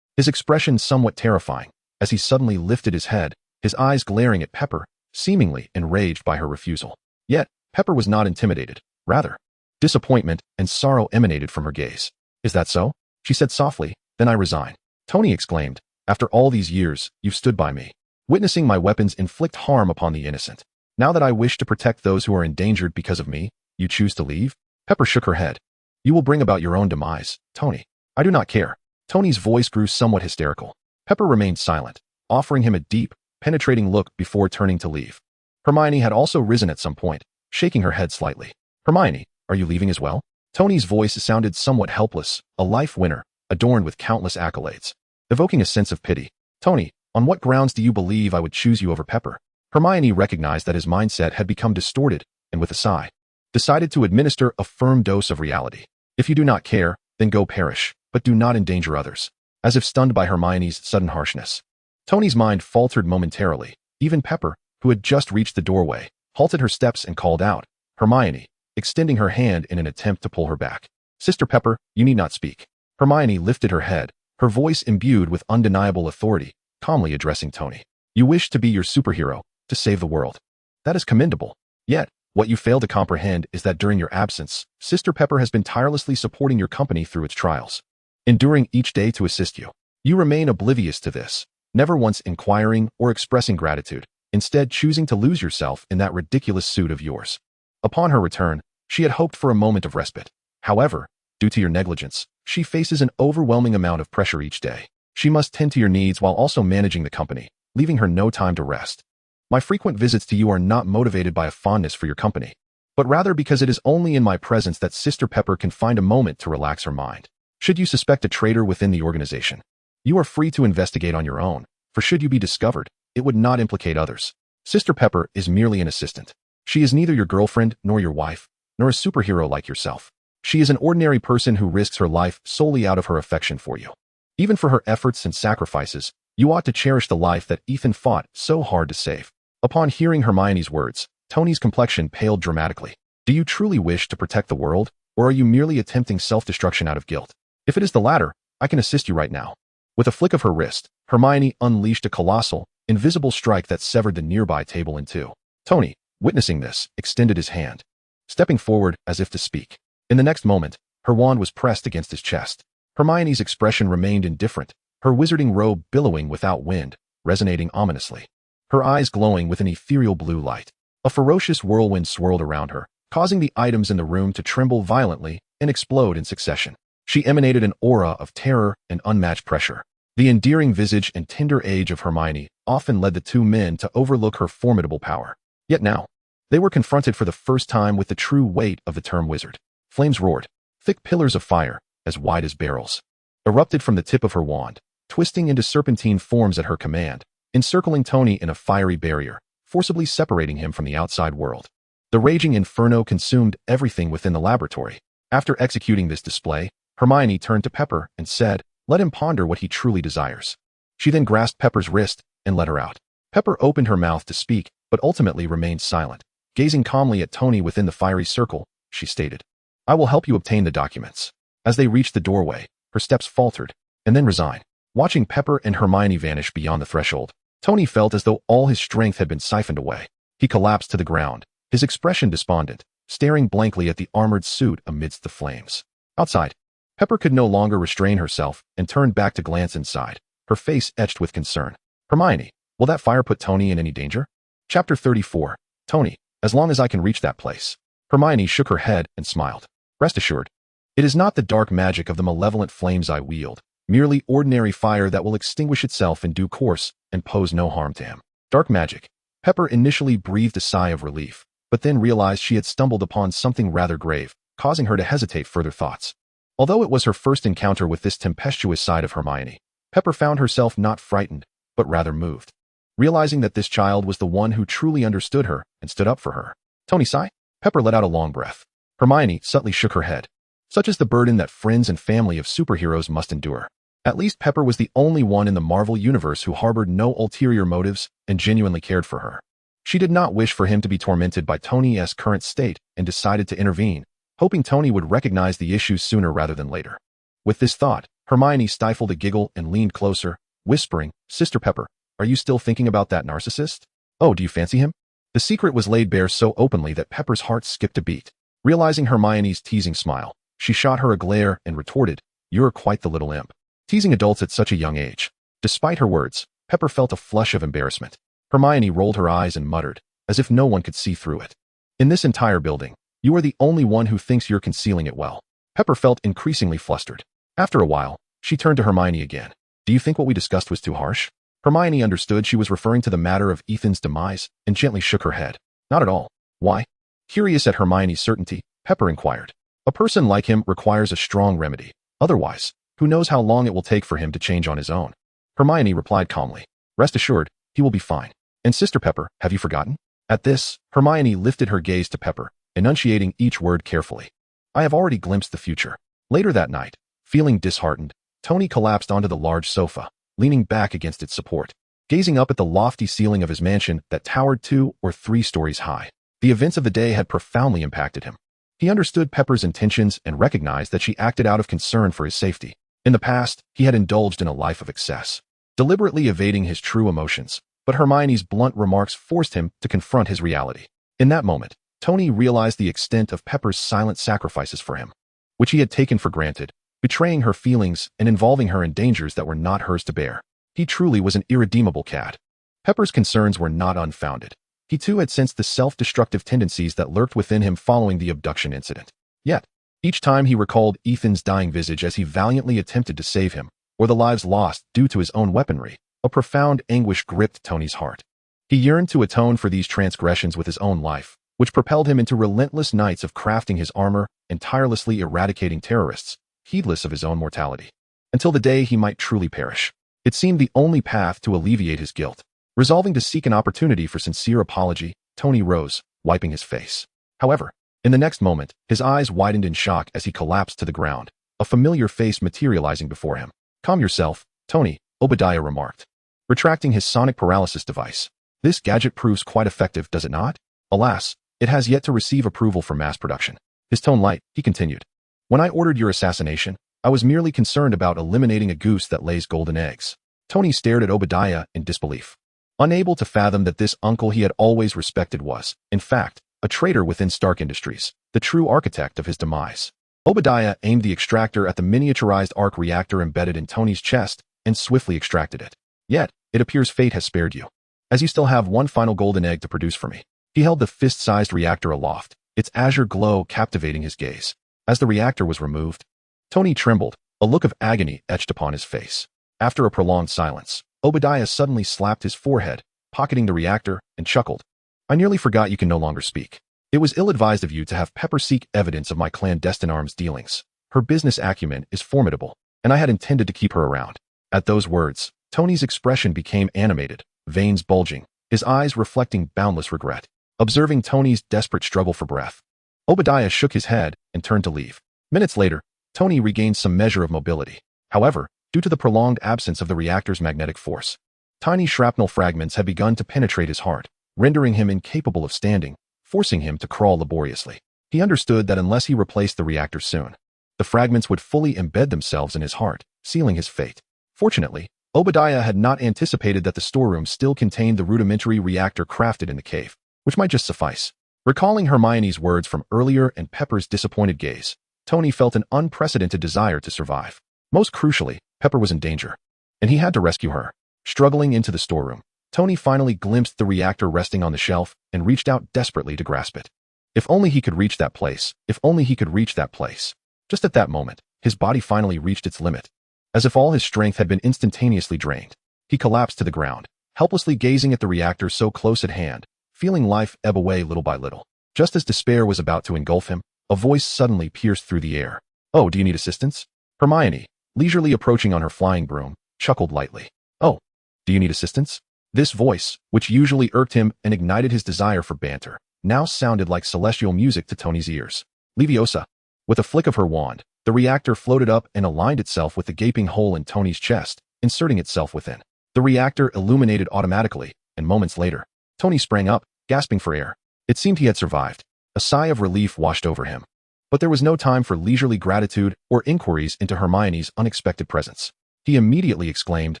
his expression somewhat terrifying, as he suddenly lifted his head, his eyes glaring at Pepper, seemingly enraged by her refusal. Yet, Pepper was not intimidated. Rather, disappointment and sorrow emanated from her gaze. Is that so? She said softly. Then I resign. Tony exclaimed. After all these years, you've stood by me, witnessing my weapons inflict harm upon the innocent. Now that I wish to protect those who are endangered because of me, you choose to leave? Pepper shook her head. You will bring about your own demise, Tony. I do not care. Tony's voice grew somewhat hysterical. Pepper remained silent, offering him a deep, penetrating look before turning to leave. Hermione had also risen at some point, shaking her head slightly. Hermione, are you leaving as well? Tony's voice sounded somewhat helpless, a life winner, adorned with countless accolades, evoking a sense of pity. Tony, on what grounds do you believe I would choose you over Pepper? Hermione recognized that his mindset had become distorted, and with a sigh, decided to administer a firm dose of reality. If you do not care, then go perish, but do not endanger others. As if stunned by Hermione's sudden harshness, Tony's mind faltered momentarily. Even Pepper, who had just reached the doorway, halted her steps and called out, "Hermione," extending her hand in an attempt to pull her back. "Sister Pepper, you need not speak." Hermione lifted her head, her voice imbued with undeniable authority, calmly addressing Tony. "You wish to be your superhero, to save the world. That is commendable. Yet, what you fail to comprehend is that during your absence, Sister Pepper has been tirelessly supporting your company through its trials, enduring each day to assist you. You remain oblivious to this, never once inquiring or expressing gratitude, instead choosing to lose yourself in that ridiculous suit of yours." Upon her return, she had hoped for a moment of respite. However, due to your negligence, she faces an overwhelming amount of pressure each day. She must tend to your needs while also managing the company, leaving her no time to rest. My frequent visits to you are not motivated by a fondness for your company, but rather because it is only in my presence that Sister Pepper can find a moment to relax her mind. Should you suspect a traitor within the organization, you are free to investigate on your own, for should you be discovered, it would not implicate others. Sister Pepper is merely an assistant. She is neither your girlfriend nor your wife, nor a superhero like yourself. She is an ordinary person who risks her life solely out of her affection for you. Even for her efforts and sacrifices, you ought to cherish the life that Ethan fought so hard to save. Upon hearing Hermione's words, Tony's complexion paled dramatically. Do you truly wish to protect the world, or are you merely attempting self-destruction out of guilt? If it is the latter, I can assist you right now. With a flick of her wrist, Hermione unleashed a colossal, invisible strike that severed the nearby table in two. Tony, witnessing this, extended his hand, stepping forward as if to speak. In the next moment, her wand was pressed against his chest. Hermione's expression remained indifferent, her wizarding robe billowing without wind, resonating ominously. Her eyes glowing with an ethereal blue light. A ferocious whirlwind swirled around her, causing the items in the room to tremble violently and explode in succession. She emanated an aura of terror and unmatched pressure. The endearing visage and tender age of Hermione often led the two men to overlook her formidable power. Yet now, they were confronted for the first time with the true weight of the term wizard. Flames roared. Thick pillars of fire, as wide as barrels, erupted from the tip of her wand, twisting into serpentine forms at her command, encircling Tony in a fiery barrier, forcibly separating him from the outside world. The raging inferno consumed everything within the laboratory. After executing this display, Hermione turned to Pepper and said, "Let him ponder what he truly desires." She then grasped Pepper's wrist and led her out. Pepper opened her mouth to speak, but ultimately remained silent. Gazing calmly at Tony within the fiery circle, she stated, "I will help you obtain the documents." As they reached the doorway, her steps faltered, and then resigned. Watching Pepper and Hermione vanish beyond the threshold, Tony felt as though all his strength had been siphoned away. He collapsed to the ground, his expression despondent, staring blankly at the armored suit amidst the flames. Outside, Pepper could no longer restrain herself and turned back to glance inside, her face etched with concern. "Hermione, will that fire put Tony in any danger?" Chapter 34. Tony, as long as I can reach that place. Hermione shook her head and smiled. "Rest assured, it is not the dark magic of the malevolent flames I wield, merely ordinary fire that will extinguish itself in due course and pose no harm to him." Dark magic. Pepper initially breathed a sigh of relief, but then realized she had stumbled upon something rather grave, causing her to hesitate further thoughts. Although it was her first encounter with this tempestuous side of Hermione, Pepper found herself not frightened, but rather moved. Realizing that this child was the one who truly understood her and stood up for her. "Tony, sigh?" Pepper let out a long breath. Hermione subtly shook her head. Such is the burden that friends and family of superheroes must endure. At least Pepper was the only one in the Marvel universe who harbored no ulterior motives and genuinely cared for her. She did not wish for him to be tormented by Tony's current state and decided to intervene, hoping Tony would recognize the issue sooner rather than later. With this thought, Hermione stifled a giggle and leaned closer, whispering, "Sister Pepper, are you still thinking about that narcissist? Oh, do you fancy him?" The secret was laid bare so openly that Pepper's heart skipped a beat. Realizing Hermione's teasing smile, she shot her a glare and retorted, "You're quite the little imp. Teasing adults at such a young age." Despite her words, Pepper felt a flush of embarrassment. Hermione rolled her eyes and muttered, as if no one could see through it, "In this entire building, you are the only one who thinks you're concealing it well." Pepper felt increasingly flustered. After a while, she turned to Hermione again. "Do you think what we discussed was too harsh?" Hermione understood she was referring to the matter of Ethan's demise and gently shook her head. "Not at all." "Why?" Curious at Hermione's certainty, Pepper inquired. "A person like him requires a strong remedy. Otherwise, who knows how long it will take for him to change on his own." Hermione replied calmly, "Rest assured, he will be fine. And Sister Pepper, have you forgotten?" At this, Hermione lifted her gaze to Pepper, enunciating each word carefully. "I have already glimpsed the future." Later that night, feeling disheartened, Tony collapsed onto the large sofa, leaning back against its support. gazing up at the lofty ceiling of his mansion that towered 2 or 3 stories high. The events of the day had profoundly impacted him. He understood Pepper's intentions and recognized that she acted out of concern for his safety. In the past, he had indulged in a life of excess, deliberately evading his true emotions, but Hermione's blunt remarks forced him to confront his reality. In that moment, Tony realized the extent of Pepper's silent sacrifices for him, which he had taken for granted, betraying her feelings and involving her in dangers that were not hers to bear. He truly was an irredeemable cad. Pepper's concerns were not unfounded. He too had sensed the self-destructive tendencies that lurked within him following the abduction incident. Yet, each time he recalled Ethan's dying visage as he valiantly attempted to save him, or the lives lost due to his own weaponry, a profound anguish gripped Tony's heart. He yearned to atone for these transgressions with his own life, which propelled him into relentless nights of crafting his armor and tirelessly eradicating terrorists, heedless of his own mortality, until the day he might truly perish. It seemed the only path to alleviate his guilt. Resolving to seek an opportunity for sincere apology, Tony rose, wiping his face. However, in the next moment, his eyes widened in shock as he collapsed to the ground, a familiar face materializing before him. "Calm yourself, Tony," Obadiah remarked, retracting his sonic paralysis device. "This gadget proves quite effective, does it not? Alas, it has yet to receive approval for mass production." His tone light, he continued. "When I ordered your assassination, I was merely concerned about eliminating a goose that lays golden eggs." Tony stared at Obadiah in disbelief, unable to fathom that this uncle he had always respected was, in fact, a traitor within Stark Industries, the true architect of his demise. Obadiah aimed the extractor at the miniaturized arc reactor embedded in Tony's chest and swiftly extracted it. "Yet, it appears fate has spared you, as you still have one final golden egg to produce for me." He held the fist-sized reactor aloft, its azure glow captivating his gaze. As the reactor was removed, Tony trembled, a look of agony etched upon his face. After a prolonged silence, Obadiah suddenly slapped his forehead, pocketing the reactor, and chuckled. "I nearly forgot you can no longer speak. It was ill-advised of you to have Pepper seek evidence of my clandestine arms dealings. Her business acumen is formidable, and I had intended to keep her around." At those words, Tony's expression became animated, veins bulging, his eyes reflecting boundless regret. Observing Tony's desperate struggle for breath, Obadiah shook his head and turned to leave. Minutes later, Tony regained some measure of mobility. However, due to the prolonged absence of the reactor's magnetic force, tiny shrapnel fragments had begun to penetrate his heart, rendering him incapable of standing, forcing him to crawl laboriously. He understood that unless he replaced the reactor soon, the fragments would fully embed themselves in his heart, sealing his fate. Fortunately, Obadiah had not anticipated that the storeroom still contained the rudimentary reactor crafted in the cave, which might just suffice. Recalling Hermione's words from earlier and Pepper's disappointed gaze, Tony felt an unprecedented desire to survive. Most crucially, Pepper was in danger, and he had to rescue her. Struggling into the storeroom, Tony finally glimpsed the reactor resting on the shelf and reached out desperately to grasp it. If only he could reach that place. If only he could reach that place. Just at that moment, his body finally reached its limit. As if all his strength had been instantaneously drained, he collapsed to the ground, helplessly gazing at the reactor so close at hand, feeling life ebb away little by little. Just as despair was about to engulf him, a voice suddenly pierced through the air. "Oh, do you need assistance?" Hermione, leisurely approaching on her flying broom, chuckled lightly. "Oh, do you need assistance?" This voice, which usually irked him and ignited his desire for banter, now sounded like celestial music to Tony's ears. Leviosa. With a flick of her wand, the reactor floated up and aligned itself with the gaping hole in Tony's chest, inserting itself within. The reactor illuminated automatically, and moments later, Tony sprang up, gasping for air. It seemed he had survived. A sigh of relief washed over him. But there was no time for leisurely gratitude or inquiries into Hermione's unexpected presence. He immediately exclaimed,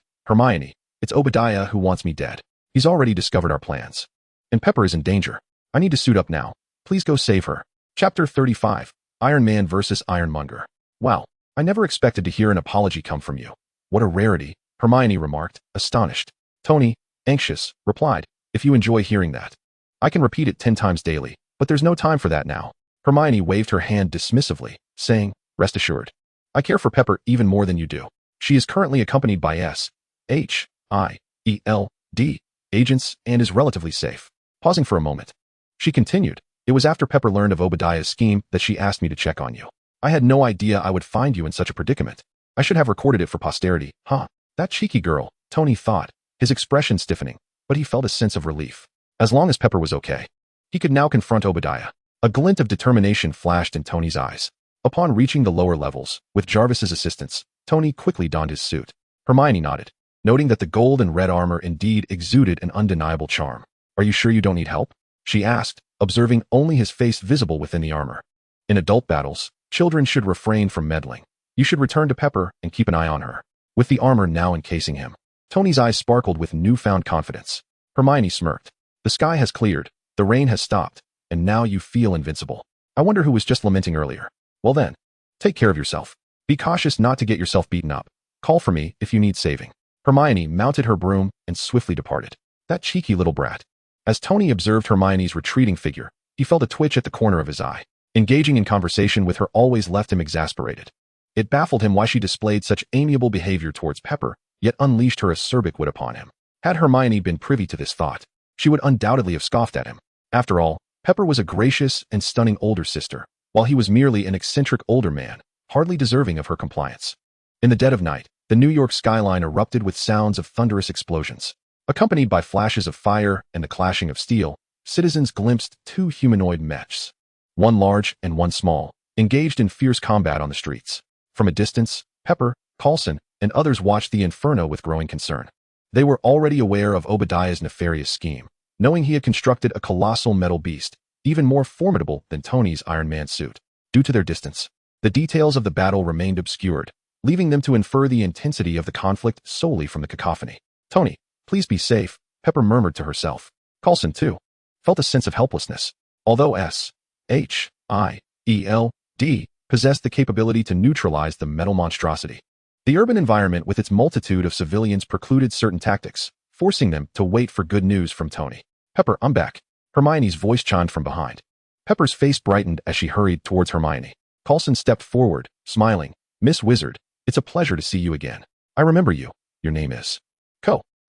"Hermione, it's Obadiah who wants me dead. He's already discovered our plans. And Pepper is in danger. I need to suit up now. Please go save her." Chapter 35, Iron Man vs. Ironmonger. "Wow, I never expected to hear an apology come from you. What a rarity," Hermione remarked, astonished. Tony, anxious, replied, "If you enjoy hearing that, I can repeat it 10 times daily, but there's no time for that now." Hermione waved her hand dismissively, saying, "Rest assured, I care for Pepper even more than you do. She is currently accompanied by SHIELD agents and is relatively safe." Pausing for a moment, she continued, "It was after Pepper learned of Obadiah's scheme that she asked me to check on you. I had no idea I would find you in such a predicament. I should have recorded it for posterity." "Huh, that cheeky girl," Tony thought, his expression stiffening, but he felt a sense of relief. As long as Pepper was okay, he could now confront Obadiah. A glint of determination flashed in Tony's eyes. Upon reaching the lower levels, with Jarvis's assistance, Tony quickly donned his suit. Hermione nodded. noting that the gold and red armor indeed exuded an undeniable charm. "Are you sure you don't need help?" she asked, observing only his face visible within the armor. "In adult battles, children should refrain from meddling. You should return to Pepper and keep an eye on her." With the armor now encasing him, Tony's eyes sparkled with newfound confidence. Hermione smirked. "The sky has cleared, the rain has stopped, and now you feel invincible. I wonder who was just lamenting earlier. Well then, take care of yourself. Be cautious not to get yourself beaten up. Call for me if you need saving." Hermione mounted her broom and swiftly departed. That cheeky little brat. As Tony observed Hermione's retreating figure, he felt a twitch at the corner of his eye. Engaging in conversation with her always left him exasperated. It baffled him why she displayed such amiable behavior towards Pepper, yet unleashed her acerbic wit upon him. Had Hermione been privy to this thought, she would undoubtedly have scoffed at him. After all, Pepper was a gracious and stunning older sister, while he was merely an eccentric older man, hardly deserving of her compliance. In the dead of night, the New York skyline erupted with sounds of thunderous explosions. Accompanied by flashes of fire and the clashing of steel, citizens glimpsed two humanoid mechs, one large and one small, engaged in fierce combat on the streets. From a distance, Pepper, Coulson, and others watched the inferno with growing concern. They were already aware of Obadiah's nefarious scheme, knowing he had constructed a colossal metal beast, even more formidable than Tony's Iron Man suit. Due to their distance, the details of the battle remained obscured, leaving them to infer the intensity of the conflict solely from the cacophony. "Tony, please be safe," Pepper murmured to herself. Coulson, too, felt a sense of helplessness. Although SHIELD possessed the capability to neutralize the metal monstrosity, the urban environment with its multitude of civilians precluded certain tactics, forcing them to wait for good news from Tony. "Pepper, I'm back." Hermione's voice chimed from behind. Pepper's face brightened as she hurried towards Hermione. Coulson stepped forward, smiling. "Miss Wizard, it's a pleasure to see you again. I remember you. Your name is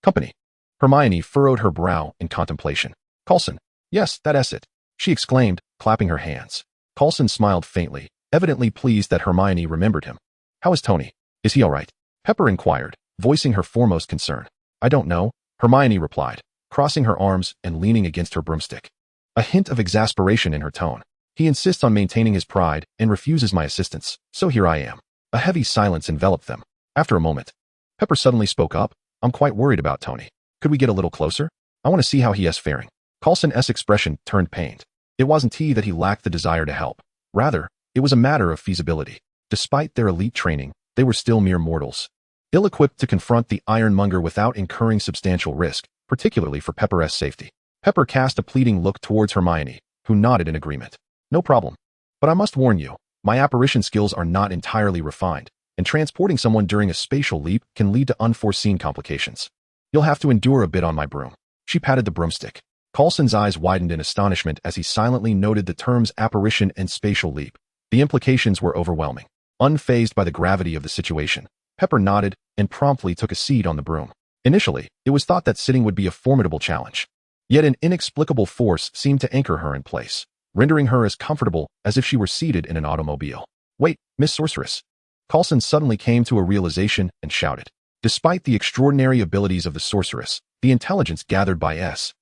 Company." Hermione furrowed her brow in contemplation. "Coulson, yes, that's it," she exclaimed, clapping her hands. Coulson smiled faintly, evidently pleased that Hermione remembered him. "How is Tony? Is he all right?" Pepper inquired, voicing her foremost concern. "I don't know," Hermione replied, crossing her arms and leaning against her broomstick. A hint of exasperation in her tone. "He insists on maintaining his pride and refuses my assistance, so here I am." A heavy silence enveloped them. After a moment, Pepper suddenly spoke up. "I'm quite worried about Tony. Could we get a little closer? I want to see how he is faring." Coulson's expression turned pained. It wasn't that he lacked the desire to help. Rather, it was a matter of feasibility. Despite their elite training, they were still mere mortals, ill-equipped to confront the Ironmonger without incurring substantial risk, particularly for Pepper's safety. Pepper cast a pleading look towards Hermione, who nodded in agreement. "No problem. But I must warn you, my apparition skills are not entirely refined, and transporting someone during a spatial leap can lead to unforeseen complications. You'll have to endure a bit on my broom." She patted the broomstick. Coulson's eyes widened in astonishment as he silently noted the terms apparition and spatial leap. The implications were overwhelming. Unfazed by the gravity of the situation, Pepper nodded and promptly took a seat on the broom. Initially, it was thought that sitting would be a formidable challenge. Yet an inexplicable force seemed to anchor her in place, rendering her as comfortable as if she were seated in an automobile. "Wait, Miss Sorceress." Coulson suddenly came to a realization and shouted. Despite the extraordinary abilities of the sorceress, the intelligence gathered by SHIELD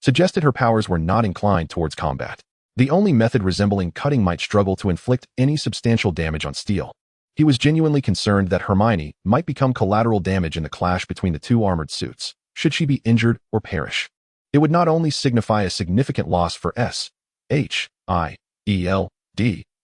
suggested her powers were not inclined towards combat. The only method resembling cutting might struggle to inflict any substantial damage on steel. He was genuinely concerned that Hermione might become collateral damage in the clash between the two armored suits, should she be injured or perish. It would not only signify a significant loss for SHIELD,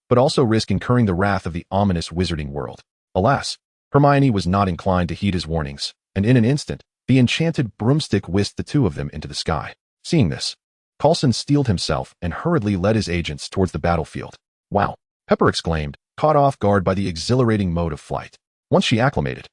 but also risk incurring the wrath of the ominous Wizarding World. Alas, Hermione was not inclined to heed his warnings, and in an instant, the enchanted broomstick whisked the two of them into the sky. Seeing this, Coulson steeled himself and hurriedly led his agents towards the battlefield. "Wow," Pepper exclaimed, caught off guard by the exhilarating mode of flight. Once she acclimated,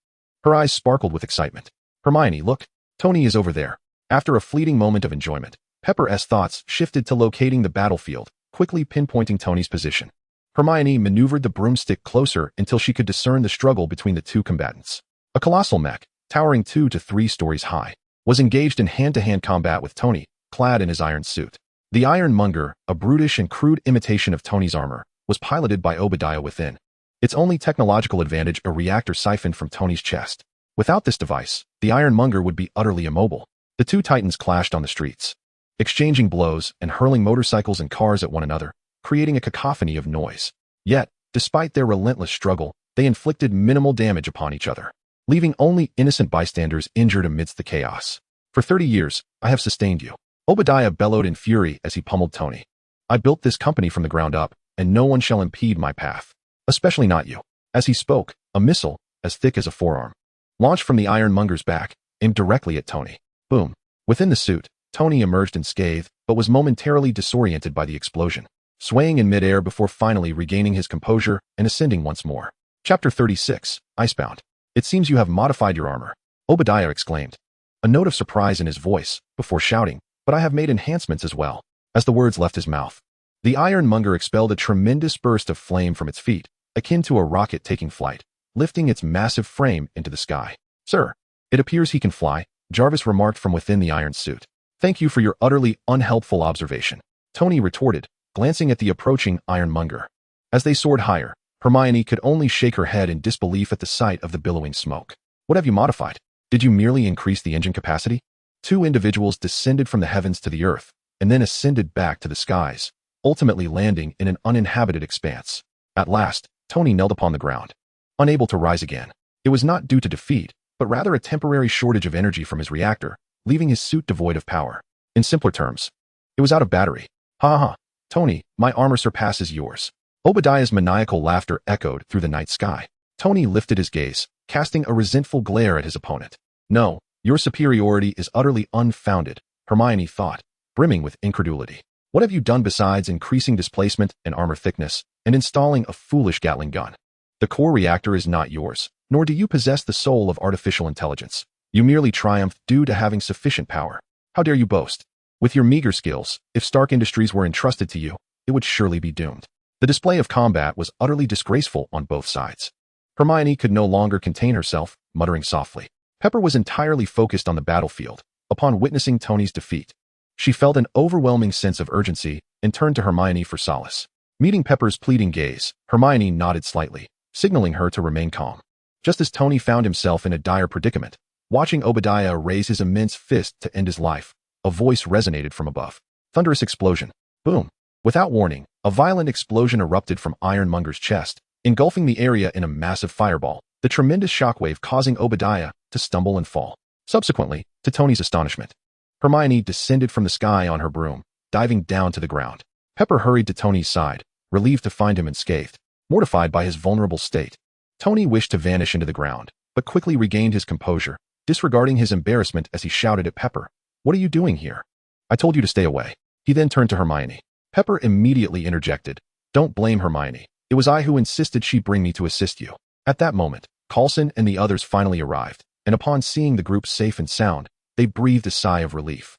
her eyes sparkled with excitement. "Hermione, look, Tony is over there." After a fleeting moment of enjoyment, Pepper's thoughts shifted to locating the battlefield, quickly pinpointing Tony's position. Hermione maneuvered the broomstick closer until she could discern the struggle between the two combatants. A colossal mech, towering 2 to 3 stories high, was engaged in hand-to-hand combat with Tony, clad in his iron suit. The Ironmonger, a brutish and crude imitation of Tony's armor, was piloted by Obadiah within. Its only technological advantage, a reactor siphoned from Tony's chest. Without this device, the Ironmonger would be utterly immobile. The two titans clashed on the streets, exchanging blows and hurling motorcycles and cars at one another, creating a cacophony of noise. Yet, despite their relentless struggle, they inflicted minimal damage upon each other, leaving only innocent bystanders injured amidst the chaos. For 30 years, I have sustained you. Obadiah bellowed in fury as he pummeled Tony. I built this company from the ground up, and no one shall impede my path. Especially not you. As he spoke, a missile, as thick as a forearm, launched from the ironmonger's back, aimed directly at Tony. Boom. Within the suit, Tony emerged unscathed, but was momentarily disoriented by the explosion, swaying in midair before finally regaining his composure and ascending once more. Chapter 36, Icebound. It seems you have modified your armor, Obadiah exclaimed, a note of surprise in his voice, before shouting, but I have made enhancements as well. As the words left his mouth, the ironmonger expelled a tremendous burst of flame from its feet, akin to a rocket taking flight, lifting its massive frame into the sky. Sir, it appears he can fly, Jarvis remarked from within the iron suit. Thank you for your utterly unhelpful observation, Tony retorted, glancing at the approaching ironmonger. As they soared higher, Hermione could only shake her head in disbelief at the sight of the billowing smoke. What have you modified? Did you merely increase the engine capacity? Two individuals descended from the heavens to the earth, and then ascended back to the skies, ultimately landing in an uninhabited expanse. At last, Tony knelt upon the ground, unable to rise again. It was not due to defeat, but rather a temporary shortage of energy from his reactor, leaving his suit devoid of power. In simpler terms, it was out of battery. Ha ha, Tony, my armor surpasses yours. Obadiah's maniacal laughter echoed through the night sky. Tony lifted his gaze, casting a resentful glare at his opponent. No, your superiority is utterly unfounded, Hermione thought, brimming with incredulity. What have you done besides increasing displacement and armor thickness and installing a foolish Gatling gun? The core reactor is not yours, nor do you possess the soul of artificial intelligence. You merely triumphed due to having sufficient power. How dare you boast? With your meager skills, if Stark Industries were entrusted to you, it would surely be doomed. The display of combat was utterly disgraceful on both sides. Hermione could no longer contain herself, muttering softly. Pepper was entirely focused on the battlefield. Upon witnessing Tony's defeat, she felt an overwhelming sense of urgency and turned to Hermione for solace. Meeting Pepper's pleading gaze, Hermione nodded slightly, signaling her to remain calm. Just as Tony found himself in a dire predicament, watching Obadiah raise his immense fist to end his life, a voice resonated from above. Thunderous explosion. Boom. Without warning, a violent explosion erupted from Ironmonger's chest, engulfing the area in a massive fireball, the tremendous shockwave causing Obadiah to stumble and fall. Subsequently, to Tony's astonishment, Hermione descended from the sky on her broom, diving down to the ground. Pepper hurried to Tony's side, relieved to find him unscathed, mortified by his vulnerable state. Tony wished to vanish into the ground, but quickly regained his composure, disregarding his embarrassment as he shouted at Pepper. What are you doing here? I told you to stay away. He then turned to Hermione. Pepper immediately interjected. Don't blame Hermione. It was I who insisted she bring me to assist you. At that moment, Coulson and the others finally arrived, and upon seeing the group safe and sound, they breathed a sigh of relief.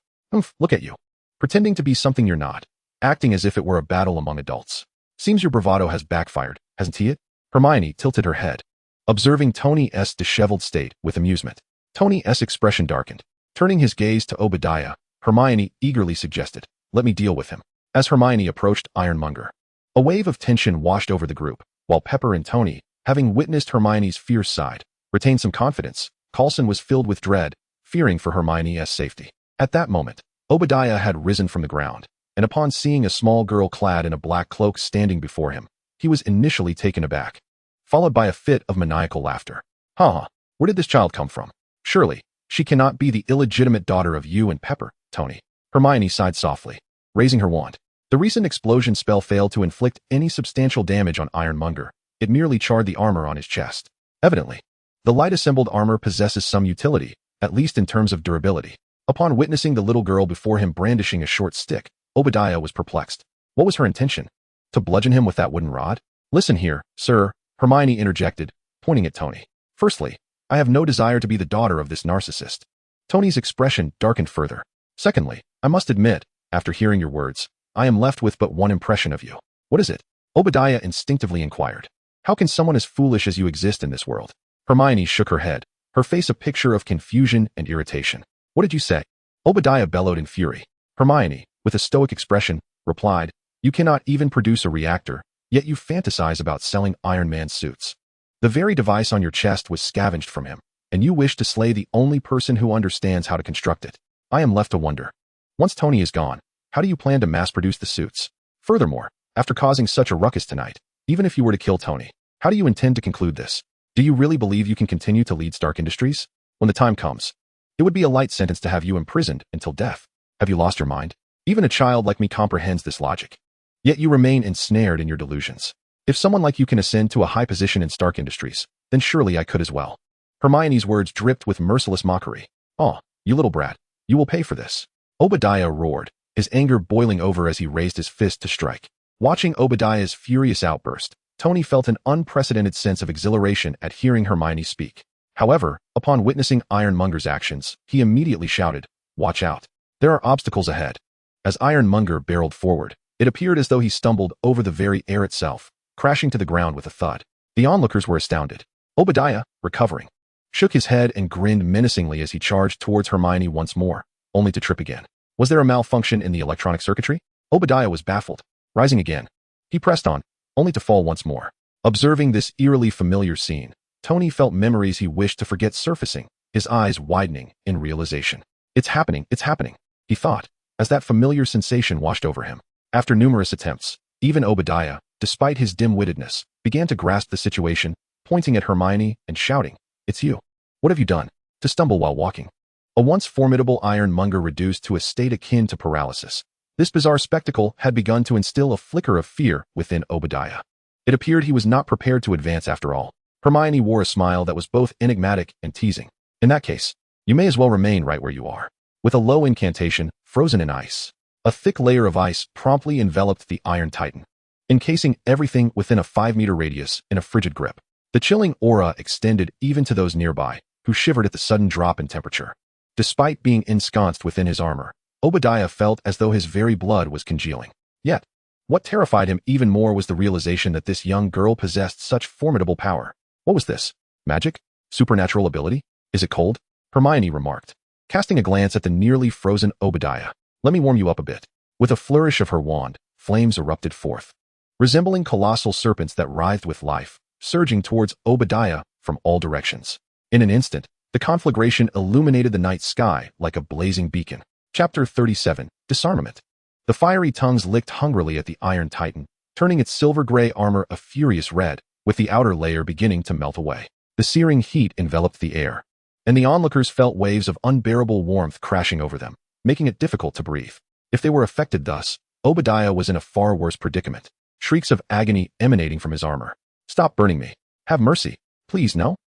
Look at you. Pretending to be something you're not. Acting as if it were a battle among adults. Seems your bravado has backfired, hasn't it? Hermione tilted her head, observing Tony's disheveled state with amusement. Tony's expression darkened. Turning his gaze to Obadiah, Hermione eagerly suggested, let me deal with him. As Hermione approached Ironmonger, a wave of tension washed over the group, while Pepper and Tony, having witnessed Hermione's fierce side, retained some confidence. Coulson was filled with dread, fearing for Hermione's safety. At that moment, Obadiah had risen from the ground, and upon seeing a small girl clad in a black cloak standing before him, he was initially taken aback, followed by a fit of maniacal laughter. Ha! Where did this child come from? Surely, she cannot be the illegitimate daughter of you and Pepper, Tony. Hermione sighed softly, raising her wand. The recent explosion spell failed to inflict any substantial damage on Ironmonger. It merely charred the armor on his chest. Evidently, the light assembled armor possesses some utility, at least in terms of durability. Upon witnessing the little girl before him brandishing a short stick, Obadiah was perplexed. What was her intention? To bludgeon him with that wooden rod? Listen here, sir, Hermione interjected, pointing at Tony. Firstly, I have no desire to be the daughter of this narcissist. Tony's expression darkened further. Secondly, I must admit, after hearing your words, I am left with but one impression of you. What is it? Obadiah instinctively inquired. How can someone as foolish as you exist in this world? Hermione shook her head, her face a picture of confusion and irritation. What did you say? Obadiah bellowed in fury. Hermione, with a stoic expression, replied, You cannot even produce a reactor, yet you fantasize about selling Iron Man suits. The very device on your chest was scavenged from him, and you wish to slay the only person who understands how to construct it. I am left to wonder. Once Tony is gone, how do you plan to mass-produce the suits? Furthermore, after causing such a ruckus tonight, even if you were to kill Tony, How do you intend to conclude this? Do you really believe you can continue to lead Stark Industries? When the time comes, it would be a light sentence to have you imprisoned until death. Have you lost your mind? Even a child like me comprehends this logic. Yet you remain ensnared in your delusions. If someone like you can ascend to a high position in Stark Industries, then surely I could as well. Hermione's words dripped with merciless mockery. "Oh, you little brat, you will pay for this." Obadiah roared, his anger boiling over as he raised his fist to strike. Watching Obadiah's furious outburst, Tony felt an unprecedented sense of exhilaration at hearing Hermione speak. However, upon witnessing Ironmonger's actions, he immediately shouted, "Watch out. There are obstacles ahead." As Ironmonger barreled forward, it appeared as though he stumbled over the very air itself, crashing to the ground with a thud. The onlookers were astounded. Obadiah, recovering, shook his head and grinned menacingly as he charged towards Hermione once more, only to trip again. Was there a malfunction in the electronic circuitry? Obadiah was baffled. Rising again, he pressed on, only to fall once more. Observing this eerily familiar scene, Tony felt memories he wished to forget surfacing, his eyes widening in realization. It's happening, he thought, as that familiar sensation washed over him. After numerous attempts, even Obadiah, despite his dim-wittedness, began to grasp the situation, pointing at Hermione and shouting, "It's you. What have you done? To stumble while walking?" A once formidable Ironmonger reduced to a state akin to paralysis. This bizarre spectacle had begun to instill a flicker of fear within Obadiah. It appeared he was not prepared to advance after all. Hermione wore a smile that was both enigmatic and teasing. "In that case, you may as well remain right where you are." With a low incantation, frozen in ice, a thick layer of ice promptly enveloped the Iron Titan, encasing everything within a 5-meter radius in a frigid grip. The chilling aura extended even to those nearby, who shivered at the sudden drop in temperature. Despite being ensconced within his armor, Obadiah felt as though his very blood was congealing. Yet, what terrified him even more was the realization that this young girl possessed such formidable power. What was this? Magic? Supernatural ability? Is it cold? Hermione remarked, casting a glance at the nearly frozen Obadiah. "Let me warm you up a bit." With a flourish of her wand, flames erupted forth, resembling colossal serpents that writhed with life, surging towards Obadiah from all directions. In an instant, the conflagration illuminated the night sky like a blazing beacon. Chapter 37, Disarmament. The fiery tongues licked hungrily at the Iron Titan, turning its silver-gray armor a furious red, with the outer layer beginning to melt away. The searing heat enveloped the air, and the onlookers felt waves of unbearable warmth crashing over them, making it difficult to breathe. If they were affected thus, Obadiah was in a far worse predicament, shrieks of agony emanating from his armor. "Stop burning me. Have mercy. Please, no?"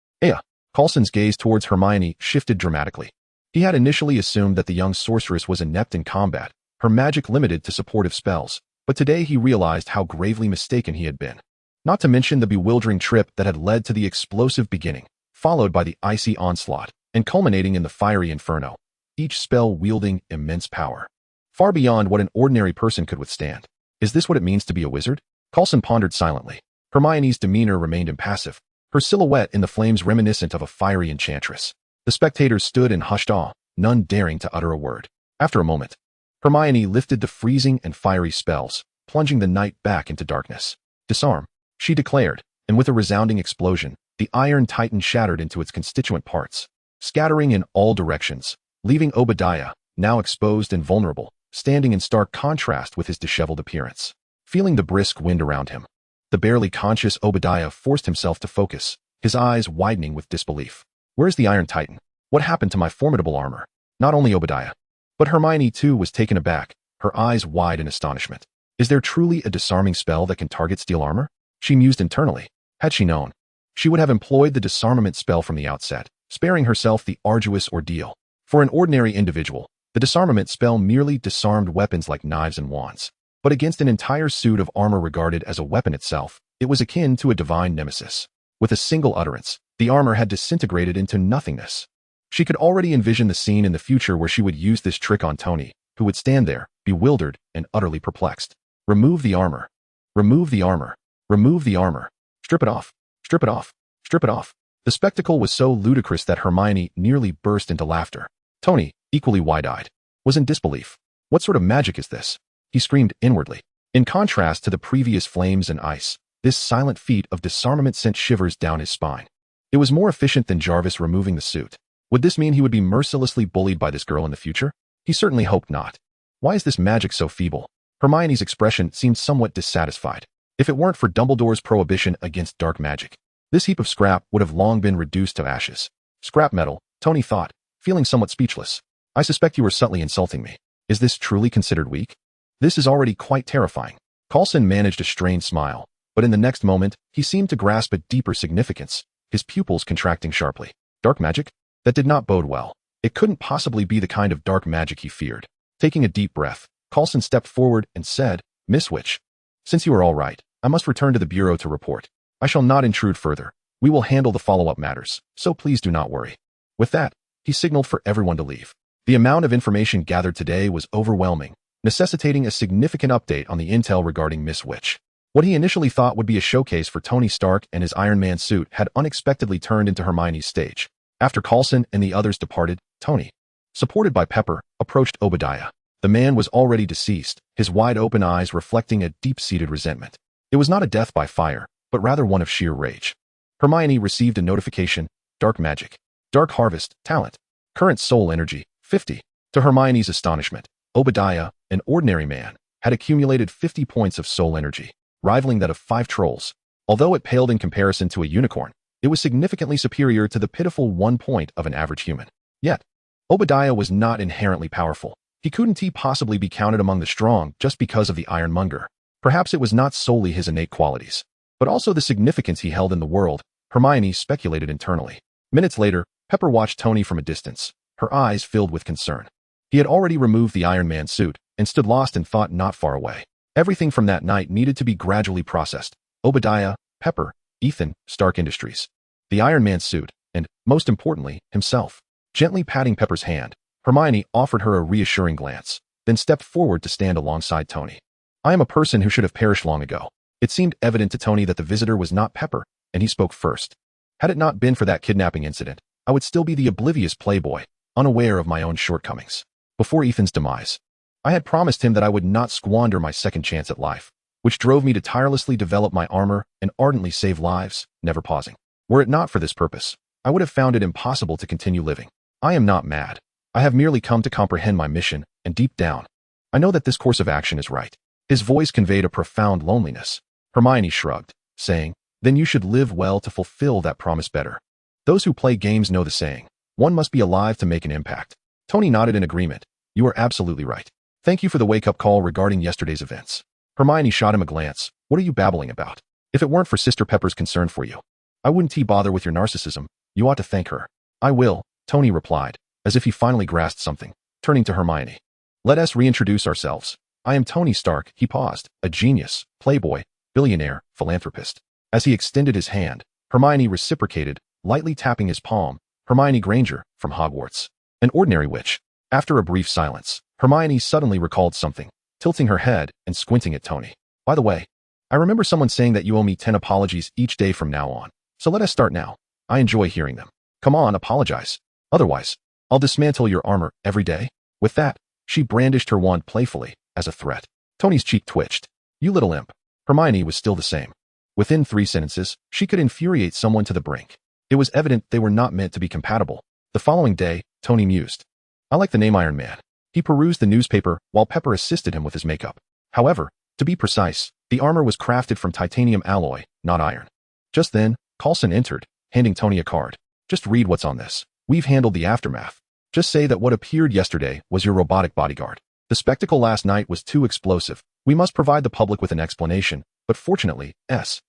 Coulson's gaze towards Hermione shifted dramatically. He had initially assumed that the young sorceress was inept in combat, her magic limited to supportive spells, but today he realized how gravely mistaken he had been. Not to mention the bewildering trip that had led to the explosive beginning, followed by the icy onslaught, and culminating in the fiery inferno, each spell wielding immense power, far beyond what an ordinary person could withstand. Is this what it means to be a wizard? Coulson pondered silently. Hermione's demeanor remained impassive, her silhouette in the flames reminiscent of a fiery enchantress. The spectators stood in hushed awe, none daring to utter a word. After a moment, Hermione lifted the freezing and fiery spells, plunging the night back into darkness. "Disarm," she declared, and with a resounding explosion, the Iron Titan shattered into its constituent parts, scattering in all directions, leaving Obadiah, now exposed and vulnerable, standing in stark contrast with his disheveled appearance. Feeling the brisk wind around him, the barely conscious Obadiah forced himself to focus, his eyes widening with disbelief. "Where's the Iron Titan? What happened to my formidable armor?" Not only Obadiah, but Hermione too was taken aback, her eyes wide in astonishment. Is there truly a disarming spell that can target steel armor? She mused internally. Had she known, she would have employed the disarmament spell from the outset, sparing herself the arduous ordeal. For an ordinary individual, the disarmament spell merely disarmed weapons like knives and wands. But against an entire suit of armor regarded as a weapon itself, it was akin to a divine nemesis. With a single utterance, the armor had disintegrated into nothingness. She could already envision the scene in the future where she would use this trick on Tony, who would stand there, bewildered and utterly perplexed. "Remove the armor. Remove the armor. Remove the armor. Strip it off. Strip it off. Strip it off." The spectacle was so ludicrous that Hermione nearly burst into laughter. Tony, equally wide-eyed, was in disbelief. "What sort of magic is this?" he screamed inwardly. In contrast to the previous flames and ice, this silent feat of disarmament sent shivers down his spine. It was more efficient than Jarvis removing the suit. Would this mean he would be mercilessly bullied by this girl in the future? He certainly hoped not. Why is this magic so feeble? Hermione's expression seemed somewhat dissatisfied. If it weren't for Dumbledore's prohibition against dark magic, this heap of scrap would have long been reduced to ashes. Scrap metal, Tony thought, feeling somewhat speechless. I suspect you were subtly insulting me. Is this truly considered weak? This is already quite terrifying. Coulson managed a strained smile, but in the next moment, he seemed to grasp a deeper significance, his pupils contracting sharply. Dark magic? That did not bode well. It couldn't possibly be the kind of dark magic he feared. Taking a deep breath, Coulson stepped forward and said, Miss Witch, since you are all right, I must return to the bureau to report. I shall not intrude further. We will handle the follow-up matters, so please do not worry. With that, he signaled for everyone to leave. The amount of information gathered today was overwhelming, necessitating a significant update on the intel regarding Miss Witch. What he initially thought would be a showcase for Tony Stark and his Iron Man suit had unexpectedly turned into Hermione's stage. After Coulson and the others departed, Tony, supported by Pepper, approached Obadiah. The man was already deceased, his wide-open eyes reflecting a deep-seated resentment. It was not a death by fire, but rather one of sheer rage. Hermione received a notification, Dark Magic. Dark Harvest, Talent. Current Soul Energy, 50. To Hermione's astonishment, Obadiah, an ordinary man, had accumulated 50 points of soul energy, rivaling that of 5 trolls. Although it paled in comparison to a unicorn, it was significantly superior to the pitiful 1 point of an average human. Yet, Obadiah was not inherently powerful. He couldn't possibly be counted among the strong just because of the Ironmonger. Perhaps it was not solely his innate qualities, but also the significance he held in the world, Hermione speculated internally. Minutes later, Pepper watched Tony from a distance, her eyes filled with concern. He had already removed the Iron Man suit and stood lost in thought not far away. Everything from that night needed to be gradually processed. Obadiah, Pepper, Ethan, Stark Industries, the Iron Man suit, and, most importantly, himself. Gently patting Pepper's hand, Hermione offered her a reassuring glance, then stepped forward to stand alongside Tony. I am a person who should have perished long ago. It seemed evident to Tony that the visitor was not Pepper, and he spoke first. Had it not been for that kidnapping incident, I would still be the oblivious playboy, unaware of my own shortcomings. Before Ethan's demise, I had promised him that I would not squander my second chance at life, which drove me to tirelessly develop my armor and ardently save lives, never pausing. Were it not for this purpose, I would have found it impossible to continue living. I am not mad. I have merely come to comprehend my mission, and deep down, I know that this course of action is right. His voice conveyed a profound loneliness. Hermione shrugged, saying, Then you should live well to fulfill that promise better. Those who play games know the saying, one must be alive to make an impact. Tony nodded in agreement. You are absolutely right. Thank you for the wake-up call regarding yesterday's events. Hermione shot him a glance. What are you babbling about? If it weren't for Sister Pepper's concern for you, I wouldn't bother with your narcissism. You ought to thank her. I will, Tony replied, as if he finally grasped something, turning to Hermione. Let us reintroduce ourselves. I am Tony Stark. He paused, a genius, playboy, billionaire, philanthropist. As he extended his hand, Hermione reciprocated, lightly tapping his palm. Hermione Granger, from Hogwarts. An ordinary witch. After a brief silence, Hermione suddenly recalled something, tilting her head and squinting at Tony. By the way, I remember someone saying that you owe me 10 apologies each day from now on. So let us start now. I enjoy hearing them. Come on, apologize. Otherwise, I'll dismantle your armor every day. With that, she brandished her wand playfully, as a threat. Tony's cheek twitched. You little imp. Hermione was still the same. Within 3 sentences, she could infuriate someone to the brink. It was evident they were not meant to be compatible. The following day, Tony mused. I like the name Iron Man. He perused the newspaper while Pepper assisted him with his makeup. However, to be precise, the armor was crafted from titanium alloy, not iron. Just then, Coulson entered, handing Tony a card. Just read what's on this. We've handled the aftermath. Just say that what appeared yesterday was your robotic bodyguard. The spectacle last night was too explosive. We must provide the public with an explanation, but fortunately, SHIELD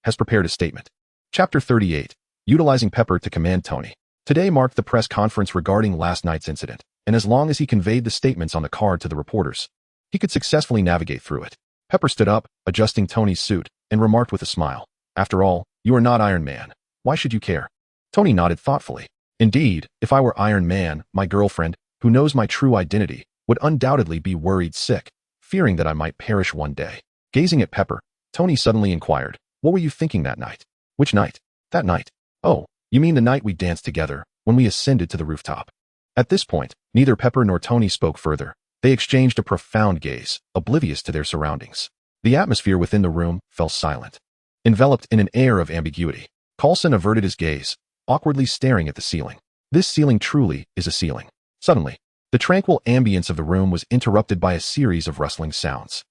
has prepared a statement. Chapter 38. Utilizing Pepper to command Tony. Today marked the press conference regarding last night's incident, and as long as he conveyed the statements on the card to the reporters, he could successfully navigate through it. Pepper stood up, adjusting Tony's suit, and remarked with a smile. After all, you are not Iron Man. Why should you care? Tony nodded thoughtfully. Indeed, if I were Iron Man, my girlfriend, who knows my true identity, would undoubtedly be worried sick, fearing that I might perish one day. Gazing at Pepper, Tony suddenly inquired, what were you thinking that night? Which night? That night. Oh, you mean the night we danced together, when we ascended to the rooftop. At this point, neither Pepper nor Tony spoke further. They exchanged a profound gaze, oblivious to their surroundings. The atmosphere within the room fell silent, enveloped in an air of ambiguity. Coulson averted his gaze, awkwardly staring at the ceiling. This ceiling truly is a ceiling. Suddenly, the tranquil ambience of the room was interrupted by a series of rustling sounds.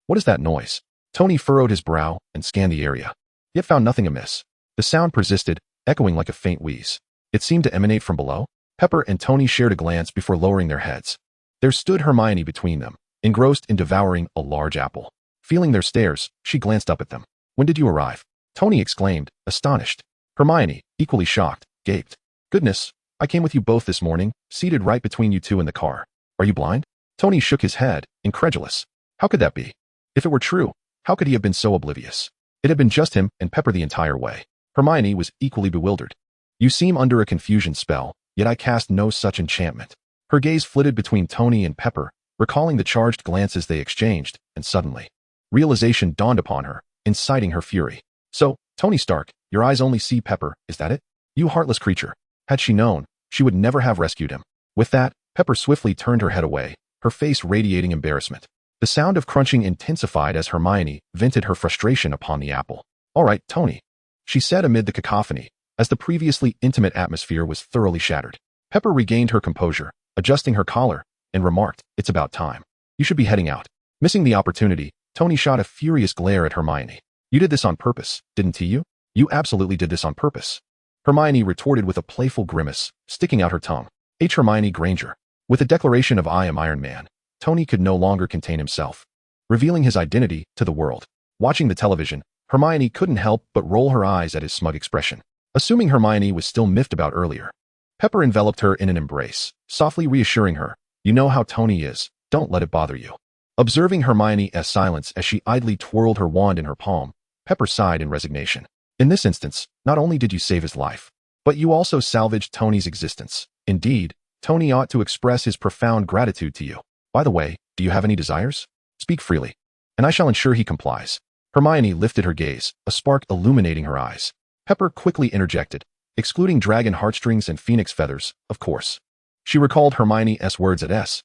What is that noise? Tony furrowed his brow and scanned the area, yet found nothing amiss. The sound persisted, echoing like a faint wheeze. It seemed to emanate from below. Pepper and Tony shared a glance before lowering their heads. There stood Hermione between them, engrossed in devouring a large apple. Feeling their stares, she glanced up at them. When did you arrive? Tony exclaimed, astonished. Hermione, equally shocked, gaped. Goodness, I came with you both this morning, seated right between you two in the car. Are you blind? Tony shook his head, incredulous. How could that be? If it were true, how could he have been so oblivious? It had been just him and Pepper the entire way. Hermione was equally bewildered. You seem under a confusion spell, yet I cast no such enchantment. Her gaze flitted between Tony and Pepper, recalling the charged glances they exchanged, and suddenly, realization dawned upon her, inciting her fury. So, Tony Stark, your eyes only see Pepper, is that it? You heartless creature. Had she known, she would never have rescued him. With that, Pepper swiftly turned her head away, her face radiating embarrassment. The sound of crunching intensified as Hermione vented her frustration upon the apple. All right, Tony, she said amid the cacophony, as the previously intimate atmosphere was thoroughly shattered. Pepper regained her composure, adjusting her collar, and remarked, it's about time. You should be heading out. Missing the opportunity, Tony shot a furious glare at Hermione. You did this on purpose, didn't you? You absolutely did this on purpose. Hermione retorted with a playful grimace, sticking out her tongue. Hermione Granger. With a declaration of I am Iron Man, Tony could no longer contain himself, revealing his identity to the world. Watching the television, Hermione couldn't help but roll her eyes at his smug expression. Assuming Hermione was still miffed about earlier, Pepper enveloped her in an embrace, softly reassuring her, you know how Tony is, don't let it bother you. Observing Hermione's silence as she idly twirled her wand in her palm, Pepper sighed in resignation. In this instance, not only did you save his life, but you also salvaged Tony's existence. Indeed, Tony ought to express his profound gratitude to you. By the way, do you have any desires? Speak freely, and I shall ensure he complies. Hermione lifted her gaze, a spark illuminating her eyes. Pepper quickly interjected, excluding dragon heartstrings and phoenix feathers, of course. She recalled Hermione's words at S-H-I-E-L-D.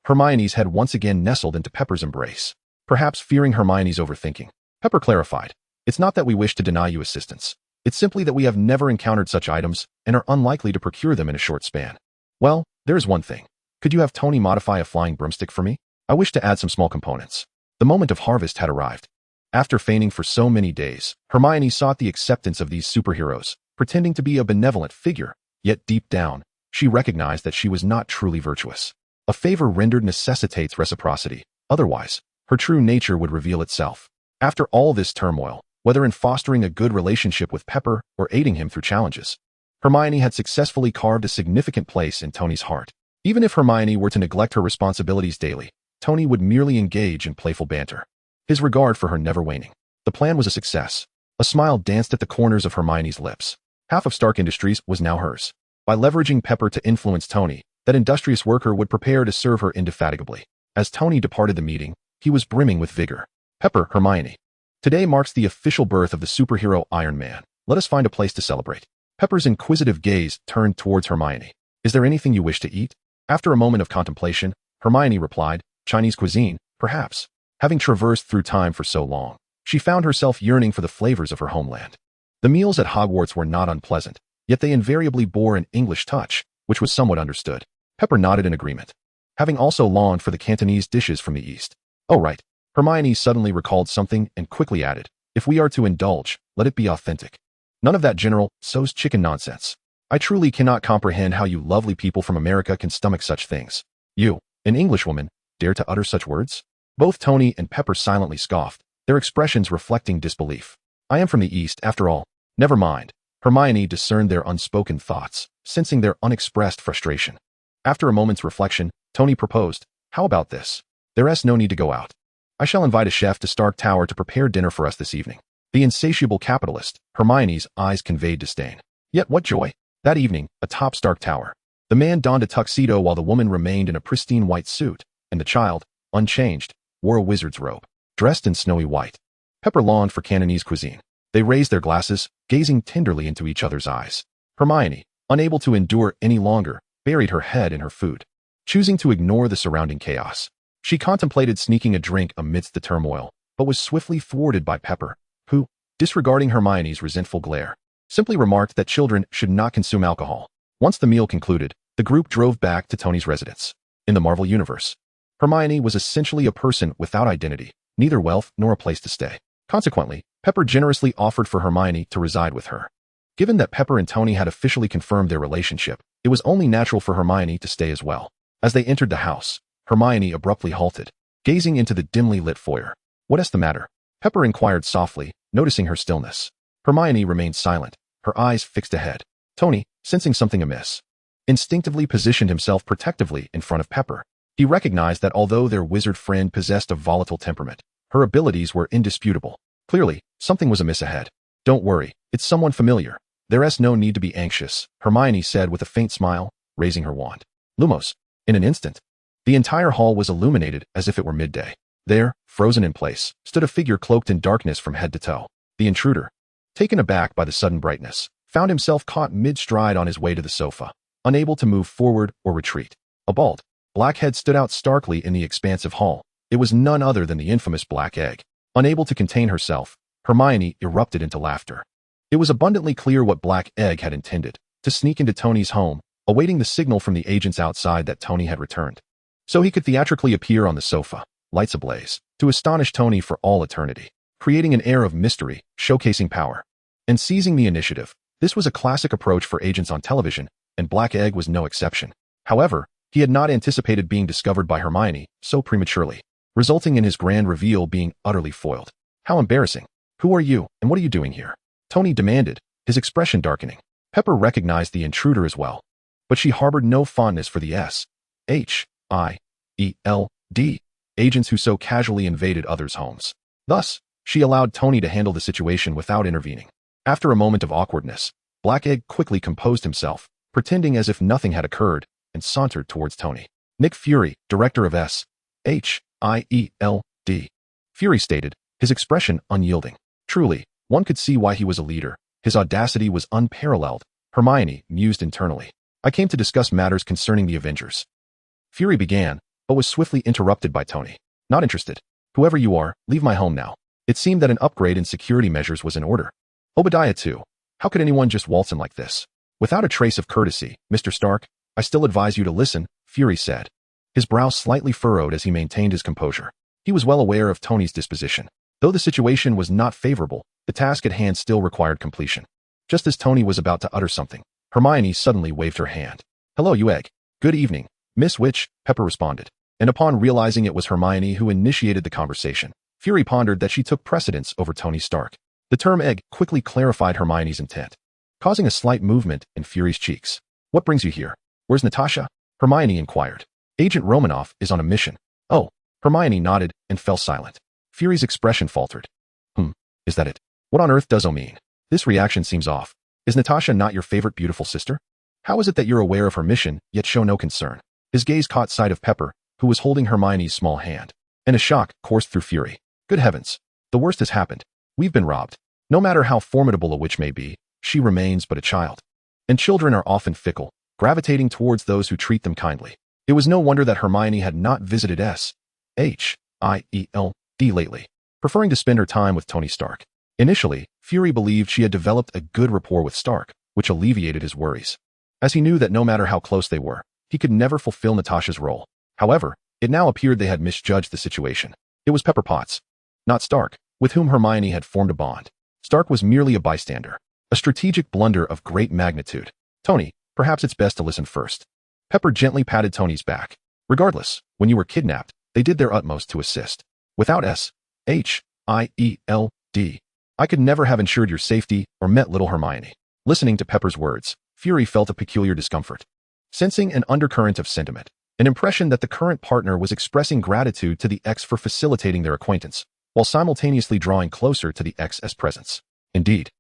Hermione's head once again nestled into Pepper's embrace. Perhaps fearing Hermione's overthinking, Pepper clarified, it's not that we wish to deny you assistance. It's simply that we have never encountered such items and are unlikely to procure them in a short span. Well, there is one thing. Could you have Tony modify a flying broomstick for me? I wish to add some small components. The moment of harvest had arrived. After feigning for so many days, Hermione sought the acceptance of these superheroes, pretending to be a benevolent figure, yet deep down, she recognized that she was not truly virtuous. A favor rendered necessitates reciprocity. Otherwise, her true nature would reveal itself. After all this turmoil, whether in fostering a good relationship with Pepper or aiding him through challenges, Hermione had successfully carved a significant place in Tony's heart. Even if Hermione were to neglect her responsibilities daily, Tony would merely engage in playful banter, his regard for her never waning. The plan was a success. A smile danced at the corners of Hermione's lips. Half of Stark Industries was now hers. By leveraging Pepper to influence Tony, that industrious worker would prepare to serve her indefatigably. As Tony departed the meeting, he was brimming with vigor. Pepper, Hermione. Today marks the official birth of the superhero Iron Man. Let us find a place to celebrate. Pepper's inquisitive gaze turned towards Hermione. Is there anything you wish to eat? After a moment of contemplation, Hermione replied, Chinese cuisine, perhaps. Having traversed through time for so long, she found herself yearning for the flavors of her homeland. The meals at Hogwarts were not unpleasant, yet they invariably bore an English touch, which was somewhat understood. Pepper nodded in agreement, having also longed for the Cantonese dishes from the East. Oh right. Hermione suddenly recalled something and quickly added, if we are to indulge, let it be authentic. None of that general, so's chicken nonsense. I truly cannot comprehend how you lovely people from America can stomach such things. You, an Englishwoman, dare to utter such words? Both Tony and Pepper silently scoffed, their expressions reflecting disbelief. I am from the East, after all. Never mind. Hermione discerned their unspoken thoughts, sensing their unexpressed frustration. After a moment's reflection, Tony proposed, how about this? There's no need to go out. I shall invite a chef to Stark Tower to prepare dinner for us this evening. The insatiable capitalist, Hermione's eyes conveyed disdain. Yet what joy! That evening, atop Stark Tower, the man donned a tuxedo while the woman remained in a pristine white suit, and the child, unchanged, wore a wizard's robe, dressed in snowy white. Pepper longed for Cantonese cuisine. They raised their glasses, gazing tenderly into each other's eyes. Hermione, unable to endure any longer, buried her head in her food, choosing to ignore the surrounding chaos. She contemplated sneaking a drink amidst the turmoil, but was swiftly thwarted by Pepper, who, disregarding Hermione's resentful glare, simply remarked that children should not consume alcohol. Once the meal concluded, the group drove back to Tony's residence. In the Marvel Universe, Hermione was essentially a person without identity, neither wealth nor a place to stay. Consequently, Pepper generously offered for Hermione to reside with her. Given that Pepper and Tony had officially confirmed their relationship, it was only natural for Hermione to stay as well. As they entered the house, Hermione abruptly halted, gazing into the dimly lit foyer. "What's the matter?" Pepper inquired softly, noticing her stillness. Hermione remained silent, her eyes fixed ahead. Tony, sensing something amiss, instinctively positioned himself protectively in front of Pepper. He recognized that although their wizard friend possessed a volatile temperament, her abilities were indisputable. Clearly, something was amiss ahead. "Don't worry, it's someone familiar. There's no need to be anxious," Hermione said with a faint smile, raising her wand. Lumos. In an instant, the entire hall was illuminated as if it were midday. There, frozen in place, stood a figure cloaked in darkness from head to toe. The intruder, taken aback by the sudden brightness, found himself caught mid-stride on his way to the sofa, unable to move forward or retreat. A bald, black head stood out starkly in the expansive hall. It was none other than the infamous Black Egg. Unable to contain herself, Hermione erupted into laughter. It was abundantly clear what Black Egg had intended, to sneak into Tony's home, awaiting the signal from the agents outside that Tony had returned. So he could theatrically appear on the sofa, lights ablaze, to astonish Tony for all eternity, creating an air of mystery, showcasing power, and seizing the initiative. This was a classic approach for agents on television, and Black Egg was no exception. However, he had not anticipated being discovered by Hermione so prematurely, resulting in his grand reveal being utterly foiled. "How embarrassing. Who are you, and what are you doing here?" Tony demanded, his expression darkening. Pepper recognized the intruder as well, but she harbored no fondness for the SHIELD agents who so casually invaded others' homes. Thus, she allowed Tony to handle the situation without intervening. After a moment of awkwardness, Black Egg quickly composed himself, pretending as if nothing had occurred, and sauntered towards Tony. "Nick Fury, director of SHIELD. Fury stated, his expression unyielding. Truly, one could see why he was a leader. His audacity was unparalleled. Hermione mused internally. "I came to discuss matters concerning the Avengers." Fury began, but was swiftly interrupted by Tony. "Not interested. Whoever you are, leave my home now." It seemed that an upgrade in security measures was in order. Obadiah too. How could anyone just waltz in like this? Without a trace of courtesy, "Mr. Stark, I still advise you to listen," Fury said. His brow slightly furrowed as he maintained his composure. He was well aware of Tony's disposition. Though the situation was not favorable, the task at hand still required completion. Just as Tony was about to utter something, Hermione suddenly waved her hand. "Hello, you egg. Good evening, Miss Witch," Pepper responded. And upon realizing it was Hermione who initiated the conversation, Fury pondered that she took precedence over Tony Stark. The term egg quickly clarified Hermione's intent, causing a slight movement in Fury's cheeks. "What brings you here? Where's Natasha?" Hermione inquired. "Agent Romanoff is on a mission." "Oh." Hermione nodded and fell silent. Fury's expression faltered. Is that it? What on earth does O mean? This reaction seems off. Is Natasha not your favorite beautiful sister? How is it that you're aware of her mission, yet show no concern?" His gaze caught sight of Pepper, who was holding Hermione's small hand, and a shock coursed through Fury. "Good heavens. The worst has happened. We've been robbed. No matter how formidable a witch may be, she remains but a child. And children are often fickle, gravitating towards those who treat them kindly." It was no wonder that Hermione had not visited SHIELD lately, preferring to spend her time with Tony Stark. Initially, Fury believed she had developed a good rapport with Stark, which alleviated his worries, as he knew that no matter how close they were, he could never fulfill Natasha's role. However, it now appeared they had misjudged the situation. It was Pepper Potts, not Stark, with whom Hermione had formed a bond. Stark was merely a bystander, a strategic blunder of great magnitude. "Tony, perhaps it's best to listen first." Pepper gently patted Tony's back. "Regardless, when you were kidnapped, they did their utmost to assist. Without SHIELD, I could never have ensured your safety or met little Hermione." Listening to Pepper's words, Fury felt a peculiar discomfort, sensing an undercurrent of sentiment, an impression that the current partner was expressing gratitude to the ex for facilitating their acquaintance, while simultaneously drawing closer to the ex's presence. Indeed,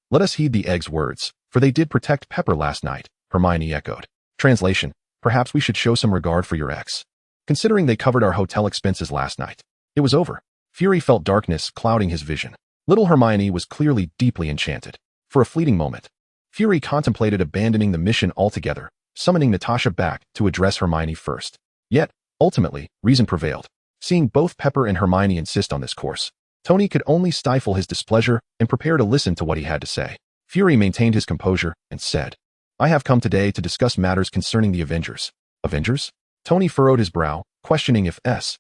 let us heed the egg's words, for they did protect Pepper last night," Hermione echoed. Translation: "Perhaps we should show some regard for your ex, considering they covered our hotel expenses last night." It was over. Fury felt darkness clouding his vision. Little Hermione was clearly deeply enchanted. For a fleeting moment, Fury contemplated abandoning the mission altogether, summoning Natasha back to address Hermione first. Yet, ultimately, reason prevailed. Seeing both Pepper and Hermione insist on this course, Tony could only stifle his displeasure and prepare to listen to what he had to say. Fury maintained his composure and said, "I have come today to discuss matters concerning the Avengers." "Avengers?" Tony furrowed his brow, questioning if S.H.I.E.L.D.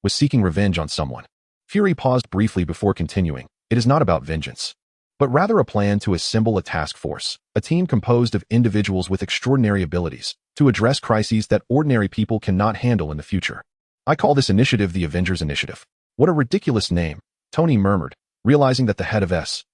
was seeking revenge on someone. Fury paused briefly before continuing. It is not about vengeance, but rather a plan to assemble a task force, a team composed of individuals with extraordinary abilities, to address crises that ordinary people cannot handle in the future. I call this initiative the Avengers Initiative. What a ridiculous name, Tony murmured, realizing that the head of S.H.I.E.L.D.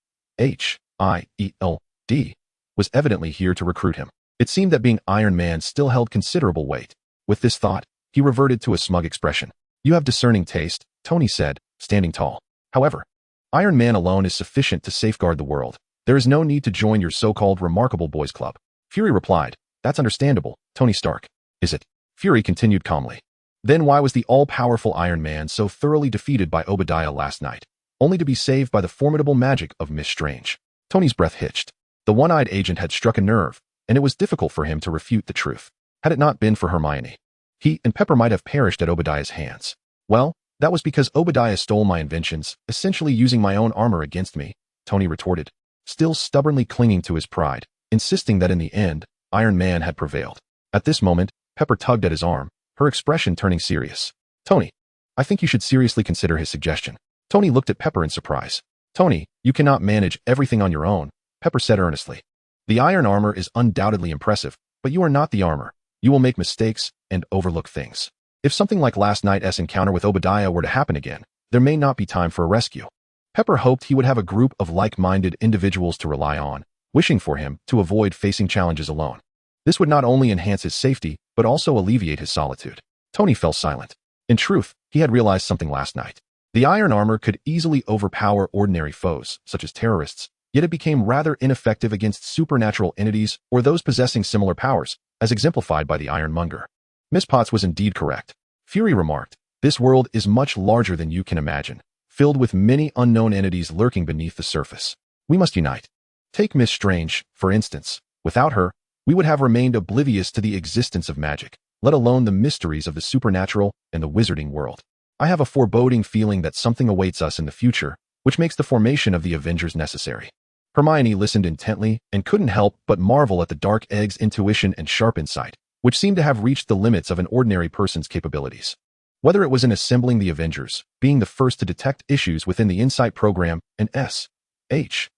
was evidently here to recruit him. It seemed that being Iron Man still held considerable weight. With this thought, he reverted to a smug expression. You have discerning taste, Tony said, standing tall. However, Iron Man alone is sufficient to safeguard the world. There is no need to join your so-called remarkable boys club. Fury replied, that's understandable, Tony Stark. Is it? Fury continued calmly. Then why was the all-powerful Iron Man so thoroughly defeated by Obadiah last night, only to be saved by the formidable magic of Miss Strange? Tony's breath hitched. The one-eyed agent had struck a nerve, and it was difficult for him to refute the truth. Had it not been for Hermione, he and Pepper might have perished at Obadiah's hands. Well, that was because Obadiah stole my inventions, essentially using my own armor against me, Tony retorted, still stubbornly clinging to his pride, insisting that in the end, Iron Man had prevailed. At this moment, Pepper tugged at his arm, her expression turning serious. Tony, I think you should seriously consider his suggestion. Tony looked at Pepper in surprise. Tony, you cannot manage everything on your own, Pepper said earnestly. The iron armor is undoubtedly impressive, but you are not the armor. You will make mistakes and overlook things. If something like last night's encounter with Obadiah were to happen again, there may not be time for a rescue. Pepper hoped he would have a group of like-minded individuals to rely on, wishing for him to avoid facing challenges alone. This would not only enhance his safety, but also alleviate his solitude. Tony fell silent. In truth, he had realized something last night. The iron armor could easily overpower ordinary foes, such as terrorists, yet it became rather ineffective against supernatural entities or those possessing similar powers, as exemplified by the Ironmonger. Miss Potts was indeed correct. Fury remarked, this world is much larger than you can imagine, filled with many unknown entities lurking beneath the surface. We must unite. Take Miss Strange, for instance. Without her, we would have remained oblivious to the existence of magic, let alone the mysteries of the supernatural and the wizarding world. I have a foreboding feeling that something awaits us in the future, which makes the formation of the Avengers necessary. Hermione listened intently and couldn't help but marvel at the dark egg's intuition and sharp insight, which seemed to have reached the limits of an ordinary person's capabilities. Whether it was in assembling the Avengers, being the first to detect issues within the Insight program and S.H.I.E.L.D.,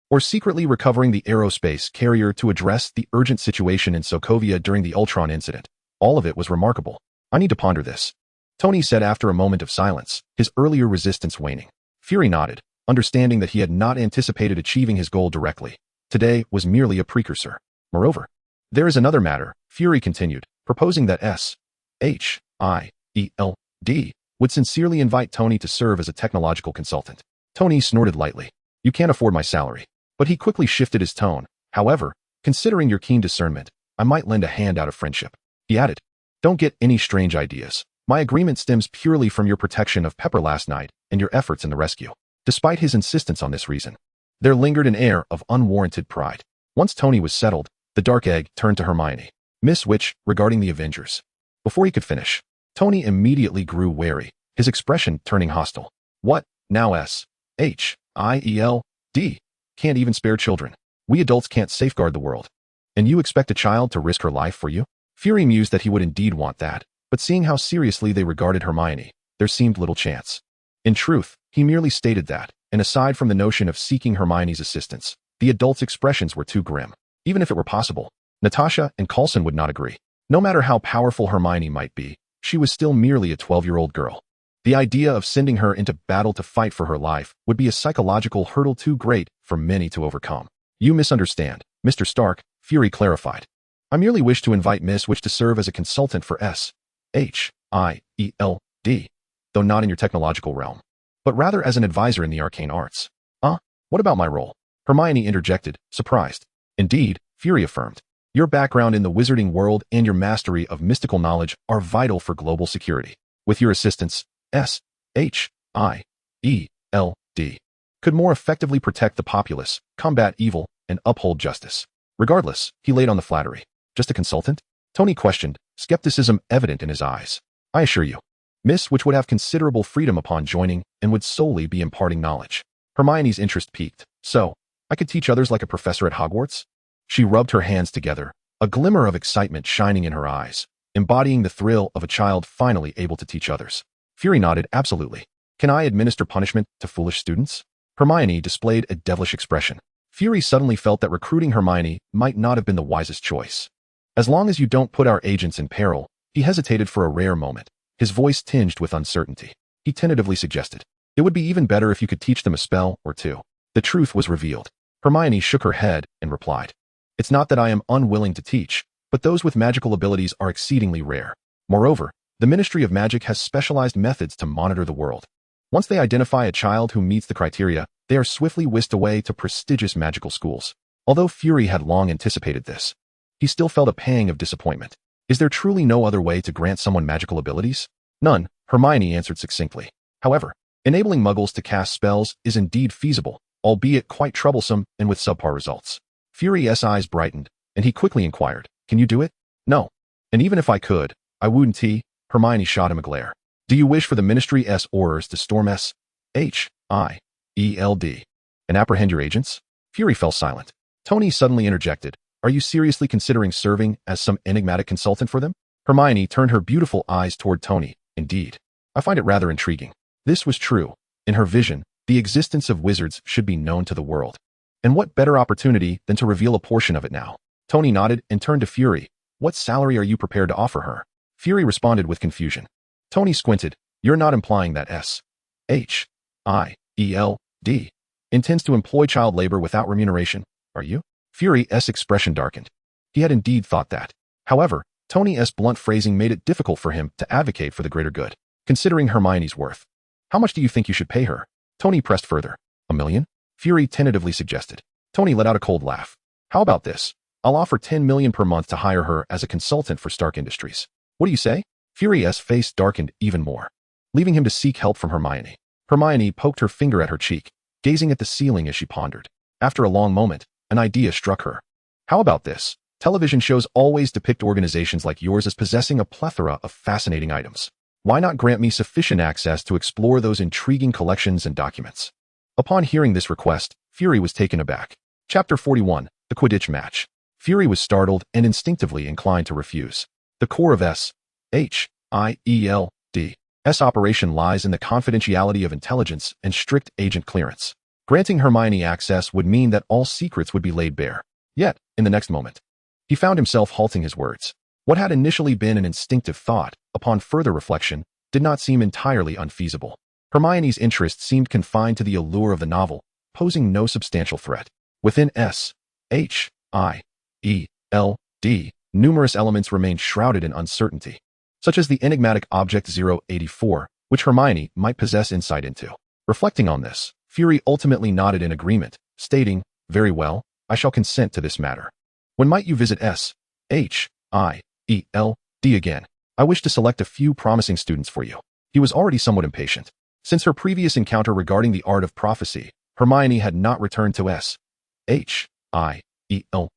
or secretly recovering the aerospace carrier to address the urgent situation in Sokovia during the Ultron incident, all of it was remarkable. I need to ponder this, Tony said after a moment of silence, his earlier resistance waning. Fury nodded, understanding that he had not anticipated achieving his goal directly. Today was merely a precursor. Moreover, there is another matter, Fury continued, proposing that S.H.I.E.L.D. would sincerely invite Tony to serve as a technological consultant. Tony snorted lightly. You can't afford my salary. But he quickly shifted his tone. However, considering your keen discernment, I might lend a hand out of friendship. He added, don't get any strange ideas. My agreement stems purely from your protection of Pepper last night and your efforts in the rescue. Despite his insistence on this reason, there lingered an air of unwarranted pride. Once Tony was settled, the dark egg turned to Hermione. Miss Witch, regarding the Avengers. Before he could finish, Tony immediately grew wary, his expression turning hostile. What, now S.H.I.E.L.D. can't even spare children. We adults can't safeguard the world. And you expect a child to risk her life for you? Fury mused that he would indeed want that, but seeing how seriously they regarded Hermione, there seemed little chance. In truth, he merely stated that, and aside from the notion of seeking Hermione's assistance, the adults' expressions were too grim. Even if it were possible, Natasha and Coulson would not agree. No matter how powerful Hermione might be, she was still merely a 12-year-old girl. The idea of sending her into battle to fight for her life would be a psychological hurdle too great for many to overcome. You misunderstand, Mr. Stark, Fury clarified. I merely wish to invite Miss Witch to serve as a consultant for S.H.I.E.L.D., though not in your technological realm, but rather as an advisor in the arcane arts. What about my role? Hermione interjected, surprised. Indeed, Fury affirmed. Your background in the wizarding world and your mastery of mystical knowledge are vital for global security. With your assistance, S.H.I.E.L.D. could more effectively protect the populace, combat evil, and uphold justice. Regardless, he laid on the flattery. Just a consultant? Tony questioned, skepticism evident in his eyes. I assure you, Miss Witch would have considerable freedom upon joining and would solely be imparting knowledge. Hermione's interest piqued. So, I could teach others like a professor at Hogwarts? She rubbed her hands together, a glimmer of excitement shining in her eyes, embodying the thrill of a child finally able to teach others. Fury nodded, absolutely. Can I administer punishment to foolish students? Hermione displayed a devilish expression. Fury suddenly felt that recruiting Hermione might not have been the wisest choice. As long as you don't put our agents in peril, he hesitated for a rare moment, his voice tinged with uncertainty. He tentatively suggested, it would be even better if you could teach them a spell or two. The truth was revealed. Hermione shook her head and replied, it's not that I am unwilling to teach, but those with magical abilities are exceedingly rare. Moreover, the Ministry of Magic has specialized methods to monitor the world. Once they identify a child who meets the criteria, they are swiftly whisked away to prestigious magical schools. Although Fury had long anticipated this, he still felt a pang of disappointment. Is there truly no other way to grant someone magical abilities? None, Hermione answered succinctly. However, enabling muggles to cast spells is indeed feasible, albeit quite troublesome and with subpar results. Fury's eyes brightened, and he quickly inquired, can you do it? No. And even if I could, I wouldn't. Hermione shot him a glare. Do you wish for the Ministry's orders to storm SHIELD and apprehend your agents? Fury fell silent. Tony suddenly interjected, are you seriously considering serving as some enigmatic consultant for them? Hermione turned her beautiful eyes toward Tony. Indeed. I find it rather intriguing. This was true. In her vision, the existence of wizards should be known to the world. And what better opportunity than to reveal a portion of it now? Tony nodded and turned to Fury. What salary are you prepared to offer her? Fury responded with confusion. Tony squinted. You're not implying that SHIELD intends to employ child labor without remuneration, are you? Fury's expression darkened. He had indeed thought that. However, Tony's blunt phrasing made it difficult for him to advocate for the greater good, considering Hermione's worth. How much do you think you should pay her? Tony pressed further. $1 million? Fury tentatively suggested. Tony let out a cold laugh. How about this? I'll offer $10 million per month to hire her as a consultant for Stark Industries. What do you say? Fury's face darkened even more, leaving him to seek help from Hermione. Hermione poked her finger at her cheek, gazing at the ceiling as she pondered. After a long moment, an idea struck her. How about this? Television shows always depict organizations like yours as possessing a plethora of fascinating items. Why not grant me sufficient access to explore those intriguing collections and documents? Upon hearing this request, Fury was taken aback. Chapter 41, The Quidditch Match. Fury was startled and instinctively inclined to refuse. The core of SHIELD's operation lies in the confidentiality of intelligence and strict agent clearance. Granting Hermione access would mean that all secrets would be laid bare. Yet, in the next moment, he found himself halting his words. What had initially been an instinctive thought, upon further reflection, did not seem entirely unfeasible. Hermione's interest seemed confined to the allure of the novel, posing no substantial threat. Within SHIELD, numerous elements remained shrouded in uncertainty, such as the enigmatic object 084, which Hermione might possess insight into. Reflecting on this, Fury ultimately nodded in agreement, stating, very well, I shall consent to this matter. When might you visit SHIELD again? I wish to select a few promising students for you. He was already somewhat impatient. Since her previous encounter regarding the art of prophecy, Hermione had not returned to SHIELD,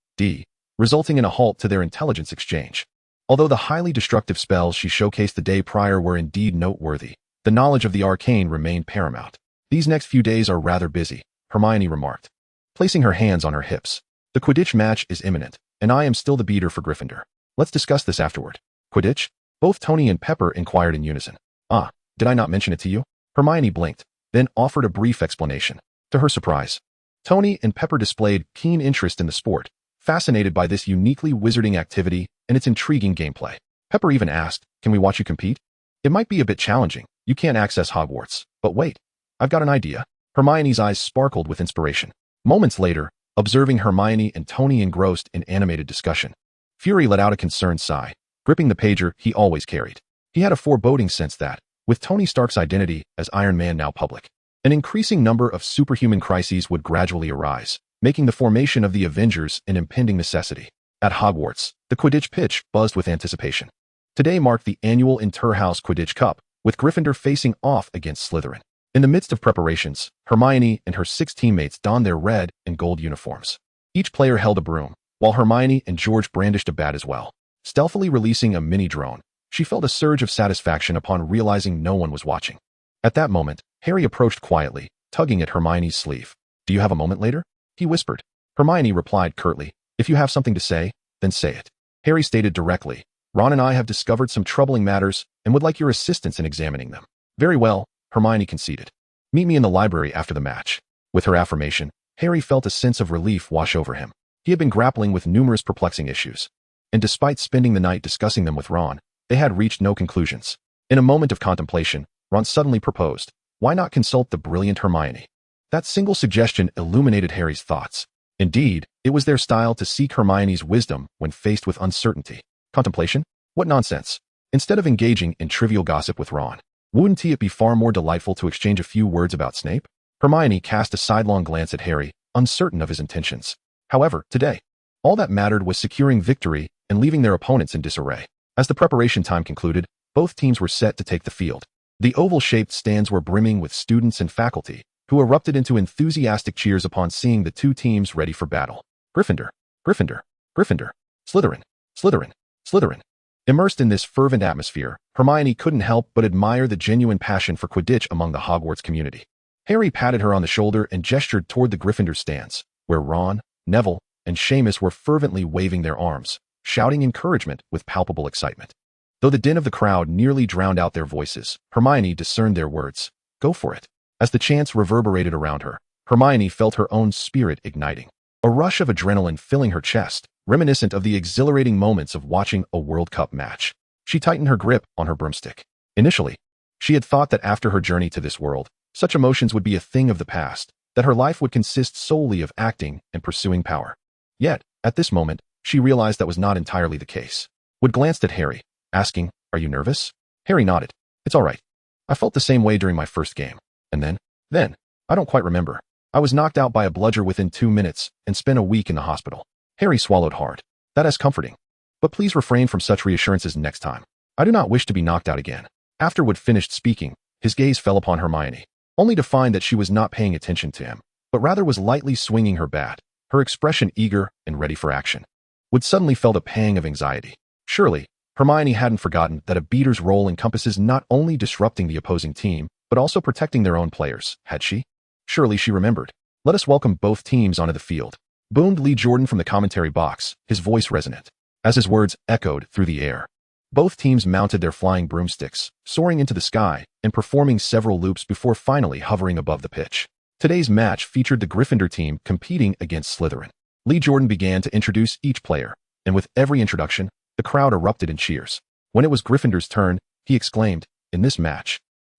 resulting in a halt to their intelligence exchange. Although the highly destructive spells she showcased the day prior were indeed noteworthy, the knowledge of the arcane remained paramount. These next few days are rather busy, Hermione remarked, placing her hands on her hips. The Quidditch match is imminent, and I am still the beater for Gryffindor. Let's discuss this afterward. Quidditch? Both Tony and Pepper inquired in unison. Ah, did I not mention it to you? Hermione blinked, then offered a brief explanation. To her surprise, Tony and Pepper displayed keen interest in the sport, fascinated by this uniquely wizarding activity and its intriguing gameplay. Pepper even asked, can we watch you compete? It might be a bit challenging. You can't access Hogwarts. But wait, I've got an idea. Hermione's eyes sparkled with inspiration. Moments later, observing Hermione and Tony engrossed in animated discussion, Fury let out a concerned sigh, gripping the pager he always carried. He had a foreboding sense that, with Tony Stark's identity as Iron Man now public, an increasing number of superhuman crises would gradually arise, making the formation of the Avengers an impending necessity. At Hogwarts, the Quidditch pitch buzzed with anticipation. Today marked the annual Inter-House Quidditch Cup, with Gryffindor facing off against Slytherin. In the midst of preparations, Hermione and her 6 teammates donned their red and gold uniforms. Each player held a broom, while Hermione and George brandished a bat as well. Stealthily releasing a mini drone, she felt a surge of satisfaction upon realizing no one was watching. At that moment, Harry approached quietly, tugging at Hermione's sleeve. Do you have a moment later? He whispered. Hermione replied curtly, if you have something to say, then say it. Harry stated directly. Ron and I have discovered some troubling matters and would like your assistance in examining them. Very well, Hermione conceded. Meet me in the library after the match. With her affirmation, Harry felt a sense of relief wash over him. He had been grappling with numerous perplexing issues, and despite spending the night discussing them with Ron, they had reached no conclusions. In a moment of contemplation, Ron suddenly proposed, why not consult the brilliant Hermione? That single suggestion illuminated Harry's thoughts. Indeed, it was their style to seek Hermione's wisdom when faced with uncertainty. Contemplation? What nonsense. Instead of engaging in trivial gossip with Ron, wouldn't it be far more delightful to exchange a few words about Snape? Hermione cast a sidelong glance at Harry, uncertain of his intentions. However, today, all that mattered was securing victory and leaving their opponents in disarray. As the preparation time concluded, both teams were set to take the field. The oval-shaped stands were brimming with students and faculty, who erupted into enthusiastic cheers upon seeing the two teams ready for battle. Gryffindor, Gryffindor, Gryffindor, Slytherin, Slytherin, Slytherin. Immersed in this fervent atmosphere, Hermione couldn't help but admire the genuine passion for Quidditch among the Hogwarts community. Harry patted her on the shoulder and gestured toward the Gryffindor stands, where Ron, Neville, and Seamus were fervently waving their arms, shouting encouragement with palpable excitement. Though the din of the crowd nearly drowned out their voices, Hermione discerned their words. Go for it. As the chants reverberated around her, Hermione felt her own spirit igniting. A rush of adrenaline filling her chest, reminiscent of the exhilarating moments of watching a World Cup match. She tightened her grip on her broomstick. Initially, she had thought that after her journey to this world, such emotions would be a thing of the past, that her life would consist solely of acting and pursuing power. Yet, at this moment, she realized that was not entirely the case. Wood glanced at Harry, asking, Are you nervous? Harry nodded. It's all right. I felt the same way during my first game. And then, I don't quite remember. I was knocked out by a bludger within 2 minutes and spent a week in the hospital. Harry swallowed hard. That is comforting. But please refrain from such reassurances next time. I do not wish to be knocked out again. After Wood finished speaking, his gaze fell upon Hermione, only to find that she was not paying attention to him, but rather was lightly swinging her bat, her expression eager and ready for action. Wood suddenly felt a pang of anxiety. Surely, Hermione hadn't forgotten that a beater's role encompasses not only disrupting the opposing team, but also protecting their own players, had she? Surely she remembered. Let us welcome both teams onto the field, boomed Lee Jordan from the commentary box, his voice resonant, as his words echoed through the air. Both teams mounted their flying broomsticks, soaring into the sky and performing several loops before finally hovering above the pitch. Today's match featured the Gryffindor team competing against Slytherin. Lee Jordan began to introduce each player, and with every introduction, the crowd erupted in cheers. When it was Gryffindor's turn, he exclaimed, in this match,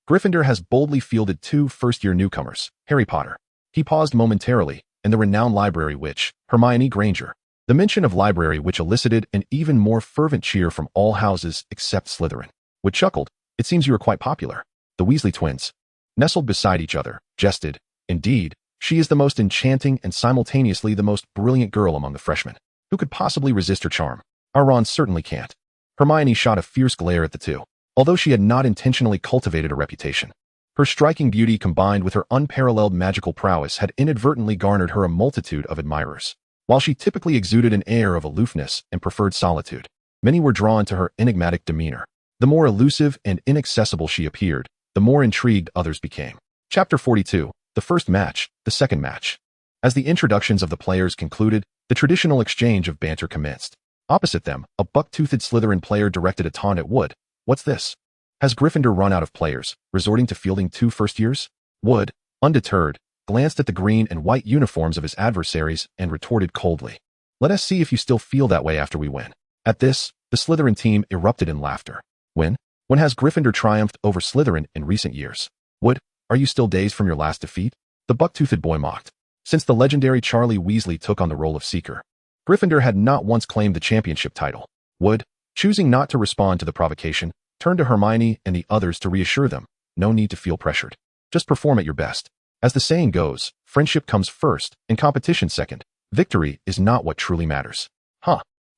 Gryffindor has boldly fielded 2 first-year newcomers, Harry Potter. He paused momentarily, and the renowned library witch, Hermione Granger. The mention of library witch elicited an even more fervent cheer from all houses except Slytherin. Wood chuckled. It seems you are quite popular. The Weasley twins, nestled beside each other, jested. Indeed, she is the most enchanting and simultaneously the most brilliant girl among the freshmen. Who could possibly resist her charm? Our Ron certainly can't. Hermione shot a fierce glare at the two, although she had not intentionally cultivated a reputation. Her striking beauty combined with her unparalleled magical prowess had inadvertently garnered her a multitude of admirers. While she typically exuded an air of aloofness and preferred solitude, many were drawn to her enigmatic demeanor. The more elusive and inaccessible she appeared, the more intrigued others became. Chapter 42, the first match, the second match. As the introductions of the players concluded, the traditional exchange of banter commenced. Opposite them, a buck-toothed Slytherin player directed a taunt at Wood. What's this? Has Gryffindor run out of players, resorting to fielding 2 first-years? Wood, undeterred, glanced at the green and white uniforms of his adversaries and retorted coldly. Let us see if you still feel that way after we win. At this, the Slytherin team erupted in laughter. When has Gryffindor triumphed over Slytherin in recent years? Wood, are you still dazed from your last defeat? The buck-toothed boy mocked. Since the legendary Charlie Weasley took on the role of Seeker, Gryffindor had not once claimed the championship title. Wood, choosing not to respond to the provocation, turned to Hermione and the others to reassure them. No need to feel pressured. Just perform at your best. As the saying goes, friendship comes first and competition second. Victory is not what truly matters.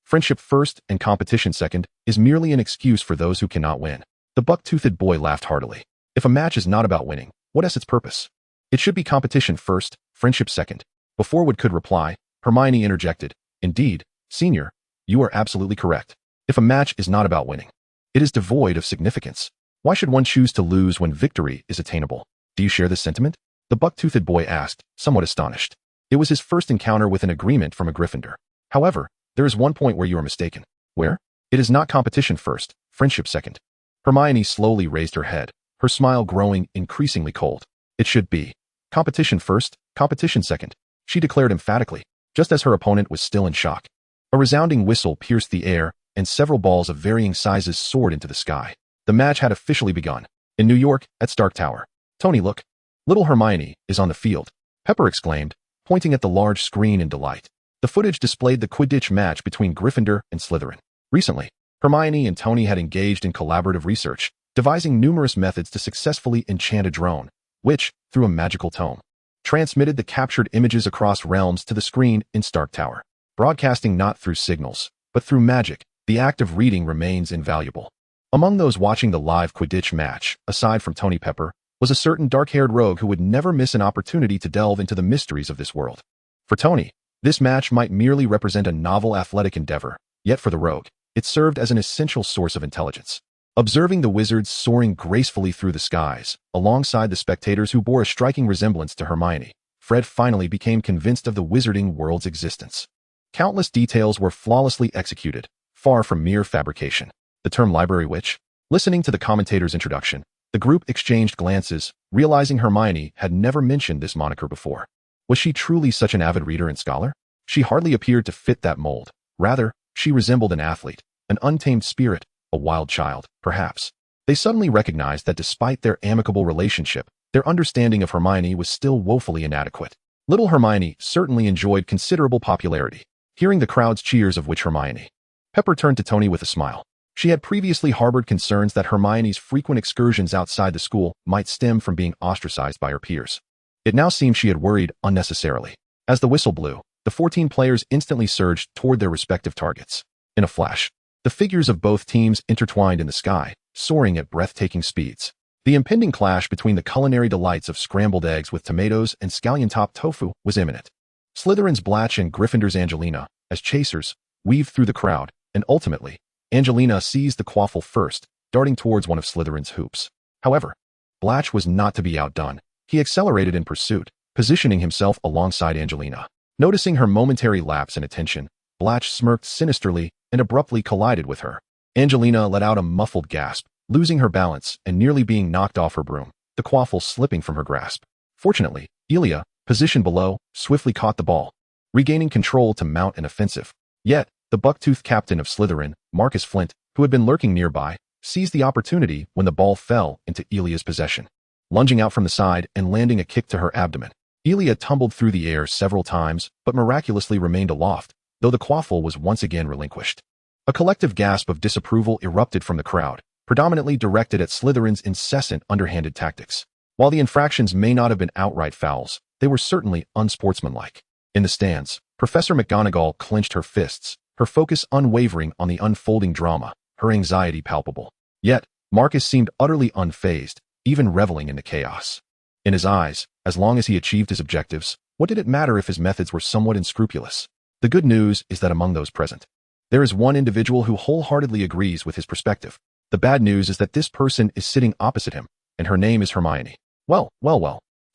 Friendship first and competition second is merely an excuse for those who cannot win. The buck-toothed boy laughed heartily. If a match is not about winning, what is its purpose? It should be competition first, friendship second. Before Wood could reply, Hermione interjected. Indeed, Senior, you are absolutely correct. If a match is not about winning, it is devoid of significance. Why should one choose to lose when victory is attainable? Do you share this sentiment? The buck-toothed boy asked, somewhat astonished. It was his first encounter with an agreement from a Gryffindor. However, There is one point where you are mistaken. Where? It is not competition first, friendship second. Hermione slowly raised her head, her smile growing increasingly cold. It should be competition first, competition second, she declared emphatically, just as her opponent was still in shock. A resounding whistle pierced the air, and several balls of varying sizes soared into the sky. The match had officially begun. In New York, at Stark Tower. Tony, look. Little Hermione is on the field, Pepper exclaimed, pointing at the large screen in delight. The footage displayed the Quidditch match between Gryffindor and Slytherin. Recently, Hermione and Tony had engaged in collaborative research, devising numerous methods to successfully enchant a drone, which, through a magical tome, transmitted the captured images across realms to the screen in Stark Tower. Broadcasting not through signals, but through magic, the act of reading remains invaluable. Among those watching the live Quidditch match, aside from Tony Pepper, was a certain dark-haired rogue who would never miss an opportunity to delve into the mysteries of this world. For Tony, this match might merely represent a novel athletic endeavor, yet for the rogue, it served as an essential source of intelligence. Observing the wizards soaring gracefully through the skies, alongside the spectators who bore a striking resemblance to Hermione, Fred finally became convinced of the Wizarding World's existence. Countless details were flawlessly executed, far from mere fabrication. The term library witch? Listening to the commentator's introduction, the group exchanged glances, realizing Hermione had never mentioned this moniker before. Was she truly such an avid reader and scholar? She hardly appeared to fit that mold. Rather, she resembled an athlete, an untamed spirit, a wild child, perhaps. They suddenly recognized that despite their amicable relationship, their understanding of Hermione was still woefully inadequate. Little Hermione certainly enjoyed considerable popularity, hearing the crowd's cheers of which Hermione. Pepper turned to Tony with a smile. She had previously harbored concerns that Hermione's frequent excursions outside the school might stem from being ostracized by her peers. It now seemed she had worried unnecessarily. As the whistle blew, the 14 players instantly surged toward their respective targets. In a flash, the figures of both teams intertwined in the sky, soaring at breathtaking speeds. The impending clash between the culinary delights of scrambled eggs with tomatoes and scallion-topped tofu was imminent. Slytherin's Blatch and Gryffindor's Angelina, as chasers, weaved through the crowd, and ultimately, Angelina seized the quaffle first, darting towards one of Slytherin's hoops. However, Blatch was not to be outdone. He accelerated in pursuit, positioning himself alongside Angelina. Noticing her momentary lapse in attention, Blatch smirked sinisterly and abruptly collided with her. Angelina let out a muffled gasp, losing her balance and nearly being knocked off her broom, the quaffle slipping from her grasp. Fortunately, Elia, positioned below, swiftly caught the ball, regaining control to mount an offensive. Yet, the buck-toothed captain of Slytherin, Marcus Flint, who had been lurking nearby, seized the opportunity when the ball fell into Elia's possession. Lunging out from the side and landing a kick to her abdomen, Elia tumbled through the air several times but miraculously remained aloft, though the quaffle was once again relinquished. A collective gasp of disapproval erupted from the crowd, predominantly directed at Slytherin's incessant underhanded tactics. While the infractions may not have been outright fouls, they were certainly unsportsmanlike. In the stands, Professor McGonagall clenched her fists, her focus unwavering on the unfolding drama, her anxiety palpable. Yet, Marcus seemed utterly unfazed, even reveling in the chaos. In his eyes, as long as he achieved his objectives, what did it matter if his methods were somewhat unscrupulous? The good news is that among those present, there is one individual who wholeheartedly agrees with his perspective. The bad news is that this person is sitting opposite him, and her name is Hermione. Well.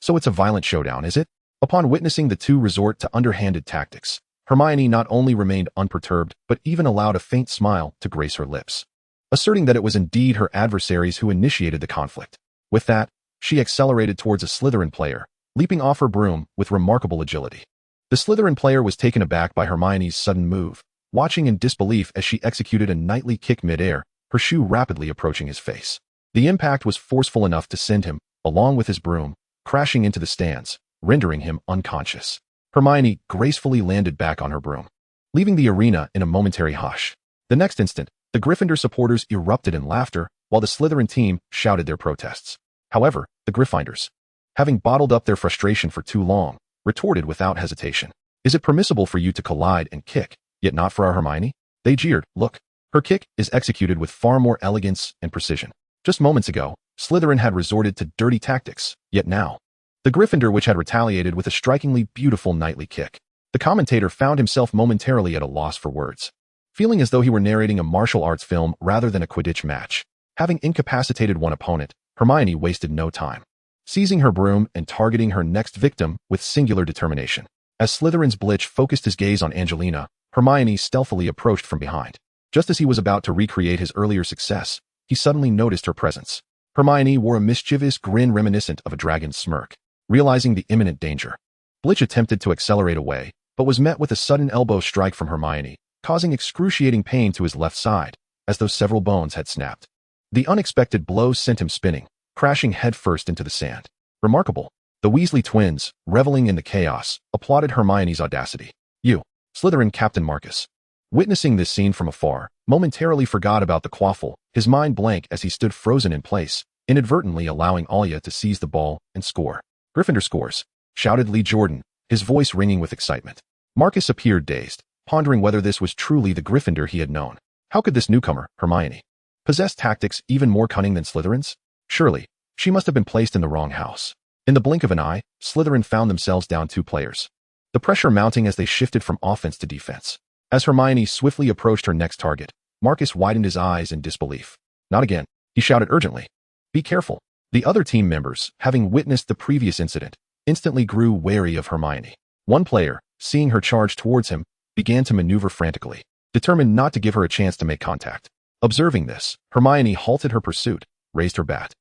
So it's a violent showdown, is it? Upon witnessing the two resort to underhanded tactics, Hermione not only remained unperturbed, but even allowed a faint smile to grace her lips, asserting that it was indeed her adversaries who initiated the conflict. With that, she accelerated towards a Slytherin player, leaping off her broom with remarkable agility. The Slytherin player was taken aback by Hermione's sudden move, watching in disbelief as she executed a knightly kick mid-air, her shoe rapidly approaching his face. The impact was forceful enough to send him, along with his broom, crashing into the stands, rendering him unconscious. Hermione gracefully landed back on her broom, leaving the arena in a momentary hush. The next instant, the Gryffindor supporters erupted in laughter, while the Slytherin team shouted their protests. However, the Gryffindors, having bottled up their frustration for too long, retorted without hesitation. Is it permissible for you to collide and kick, yet not for our Hermione? They jeered. Look, her kick is executed with far more elegance and precision. Just moments ago, Slytherin had resorted to dirty tactics, yet now, the Gryffindor which had retaliated with a strikingly beautiful knightly kick. The commentator found himself momentarily at a loss for words, feeling as though he were narrating a martial arts film rather than a Quidditch match. Having incapacitated one opponent, Hermione wasted no time, seizing her broom and targeting her next victim with singular determination. As Slytherin's Blatch focused his gaze on Angelina, Hermione stealthily approached from behind. Just as he was about to recreate his earlier success, he suddenly noticed her presence. Hermione wore a mischievous grin reminiscent of a dragon's smirk. Realizing the imminent danger, Blitch attempted to accelerate away, but was met with a sudden elbow strike from Hermione, causing excruciating pain to his left side, as though several bones had snapped. The unexpected blow sent him spinning, crashing headfirst into the sand. Remarkable. The Weasley twins, reveling in the chaos, applauded Hermione's audacity. You, Slytherin Captain Marcus, witnessing this scene from afar, momentarily forgot about the quaffle, his mind blank as he stood frozen in place, inadvertently allowing Alia to seize the ball and score. Gryffindor scores, shouted Lee Jordan, his voice ringing with excitement. Marcus appeared dazed, pondering whether this was truly the Gryffindor he had known. How could this newcomer, Hermione, possess tactics even more cunning than Slytherin's? Surely, she must have been placed in the wrong house. In the blink of an eye, Slytherin found themselves down 2 players. The pressure mounting as they shifted from offense to defense. As Hermione swiftly approached her next target, Marcus widened his eyes in disbelief. Not again, he shouted urgently. Be careful. The other team members, having witnessed the previous incident, instantly grew wary of Hermione. One player, seeing her charge towards him, began to maneuver frantically, determined not to give her a chance to make contact. Observing this, Hermione halted her pursuit, raised her bat,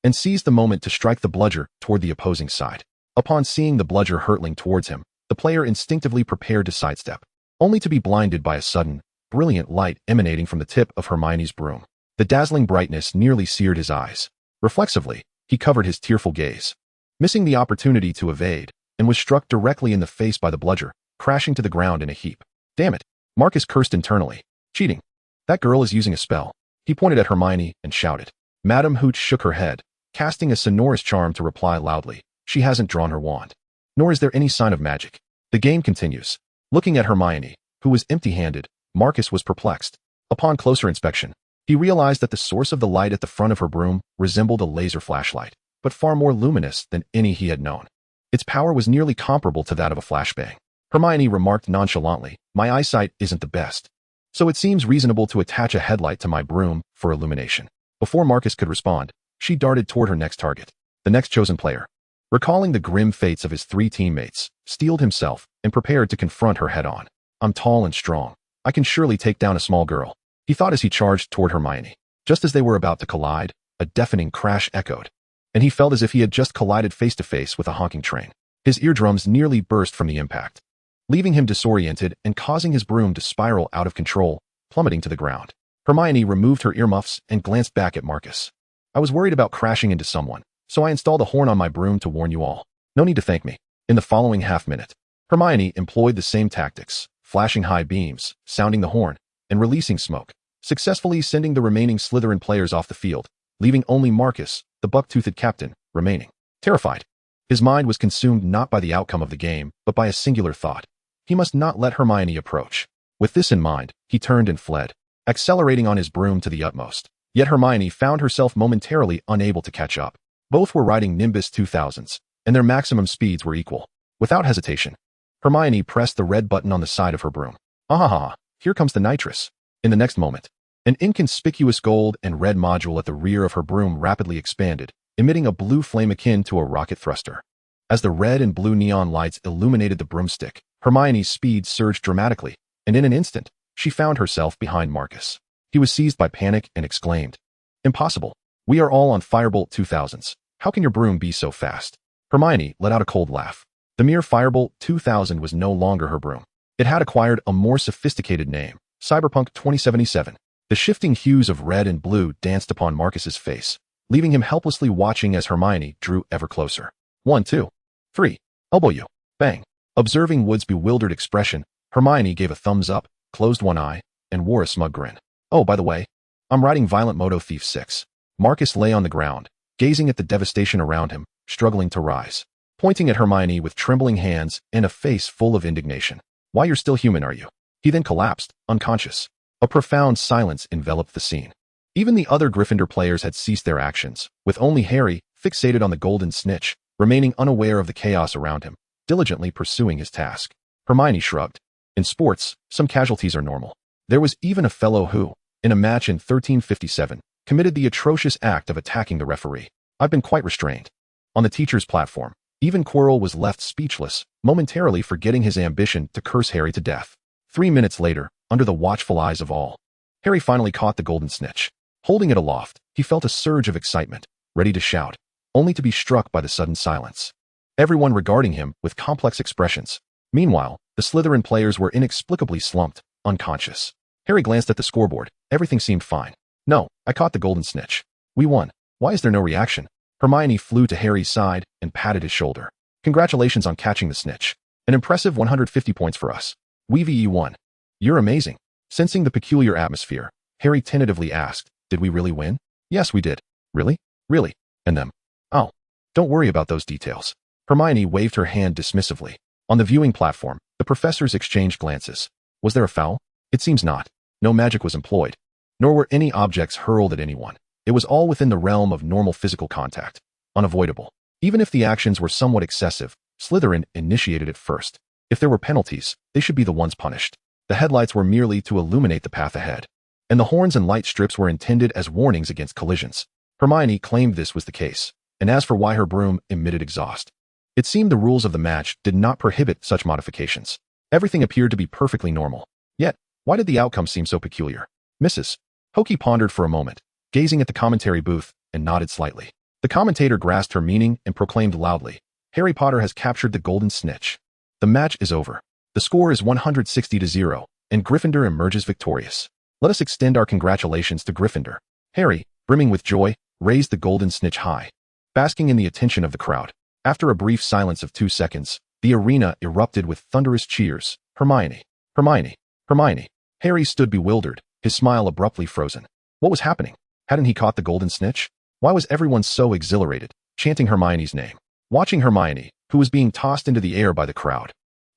and seized the moment to strike the bludger toward the opposing side. Upon seeing the bludger hurtling towards him, the player instinctively prepared to sidestep, only to be blinded by a sudden, brilliant light emanating from the tip of Hermione's broom. The dazzling brightness nearly seared his eyes. Reflexively, he covered his tearful gaze, missing the opportunity to evade, and was struck directly in the face by the bludger, crashing to the ground in a heap. Damn it! Marcus cursed internally. Cheating. That girl is using a spell. He pointed at Hermione and shouted. Madame Hooch shook her head, casting a sonorous charm to reply loudly. She hasn't drawn her wand. Nor is there any sign of magic. The game continues. Looking at Hermione, who was empty-handed, Marcus was perplexed. Upon closer inspection, he realized that the source of the light at the front of her broom resembled a laser flashlight, but far more luminous than any he had known. Its power was nearly comparable to that of a flashbang. Hermione remarked nonchalantly, My eyesight isn't the best, so it seems reasonable to attach a headlight to my broom for illumination. Before Marcus could respond, she darted toward her next target. The next chosen player, recalling the grim fates of his 3 teammates, steeled himself and prepared to confront her head-on. I'm tall and strong. I can surely take down a small girl, he thought as he charged toward Hermione. Just as they were about to collide, a deafening crash echoed, and he felt as if he had just collided face-to-face with a honking train. His eardrums nearly burst from the impact, leaving him disoriented and causing his broom to spiral out of control, plummeting to the ground. Hermione removed her earmuffs and glanced back at Marcus. I was worried about crashing into someone, so I installed a horn on my broom to warn you all. No need to thank me. In the following half-minute, Hermione employed the same tactics, flashing high beams, sounding the horn, and releasing smoke, successfully sending the remaining Slytherin players off the field, leaving only Marcus, the buck-toothed captain, remaining. Terrified, his mind was consumed not by the outcome of the game, but by a singular thought. He must not let Hermione approach. With this in mind, he turned and fled, accelerating on his broom to the utmost. Yet Hermione found herself momentarily unable to catch up. Both were riding Nimbus 2000s, and their maximum speeds were equal. Without hesitation, Hermione pressed the red button on the side of her broom. Ah, here comes the nitrous. In the next moment, an inconspicuous gold and red module at the rear of her broom rapidly expanded, emitting a blue flame akin to a rocket thruster. As the red and blue neon lights illuminated the broomstick, Hermione's speed surged dramatically, and in an instant, she found herself behind Marcus. He was seized by panic and exclaimed, Impossible. We are all on Firebolt 2000s. How can your broom be so fast? Hermione let out a cold laugh. The mere Firebolt 2000 was no longer her broom. It had acquired a more sophisticated name, Cyberpunk 2077. The shifting hues of red and blue danced upon Marcus's face, leaving him helplessly watching as Hermione drew ever closer. 1, 2, 3. Elbow you. Bang. Observing Wood's bewildered expression, Hermione gave a thumbs up, closed one eye, and wore a smug grin. Oh, by the way, I'm riding Violent Moto Thief 6. Marcus lay on the ground, gazing at the devastation around him, struggling to rise, pointing at Hermione with trembling hands and a face full of indignation. Why, you're still human, are you? He then collapsed, unconscious. A profound silence enveloped the scene. Even the other Gryffindor players had ceased their actions, with only Harry, fixated on the golden snitch, remaining unaware of the chaos around him, diligently pursuing his task. Hermione shrugged. In sports, some casualties are normal. There was even a fellow who, in a match in 1357, committed the atrocious act of attacking the referee. I've been quite restrained. On the teacher's platform, even Quirrell was left speechless, momentarily forgetting his ambition to curse Harry to death. 3 minutes later, under the watchful eyes of all, Harry finally caught the golden snitch. Holding it aloft, he felt a surge of excitement, ready to shout, only to be struck by the sudden silence. Everyone regarding him with complex expressions. Meanwhile, the Slytherin players were inexplicably slumped, unconscious. Harry glanced at the scoreboard. Everything seemed fine. No, I caught the golden snitch. We won. Why is there no reaction? Hermione flew to Harry's side and patted his shoulder. Congratulations on catching the snitch. An impressive 150 points for us. We won. You're amazing. Sensing the peculiar atmosphere, Harry tentatively asked, did we really win? Yes, we did. Really? Really? And them? Oh. Don't worry about those details. Hermione waved her hand dismissively. On the viewing platform, the professors exchanged glances. Was there a foul? It seems not. No magic was employed. Nor were any objects hurled at anyone. It was all within the realm of normal physical contact. Unavoidable. Even if the actions were somewhat excessive, Slytherin initiated it first. If there were penalties, they should be the ones punished. The headlights were merely to illuminate the path ahead. And the horns and light strips were intended as warnings against collisions. Hermione claimed this was the case. And as for why her broom emitted exhaust, it seemed the rules of the match did not prohibit such modifications. Everything appeared to be perfectly normal. Yet, why did the outcome seem so peculiar? Mrs. Hokey pondered for a moment, gazing at the commentary booth, and nodded slightly. The commentator grasped her meaning and proclaimed loudly, Harry Potter has captured the golden snitch. The match is over. The score is 160-0, and Gryffindor emerges victorious. Let us extend our congratulations to Gryffindor. Harry, brimming with joy, raised the golden snitch high, basking in the attention of the crowd. After a brief silence of 2 seconds, the arena erupted with thunderous cheers. Hermione, Hermione, Hermione. Harry stood bewildered, his smile abruptly frozen. What was happening? Hadn't he caught the golden snitch? Why was everyone so exhilarated, chanting Hermione's name? Watching Hermione, who was being tossed into the air by the crowd,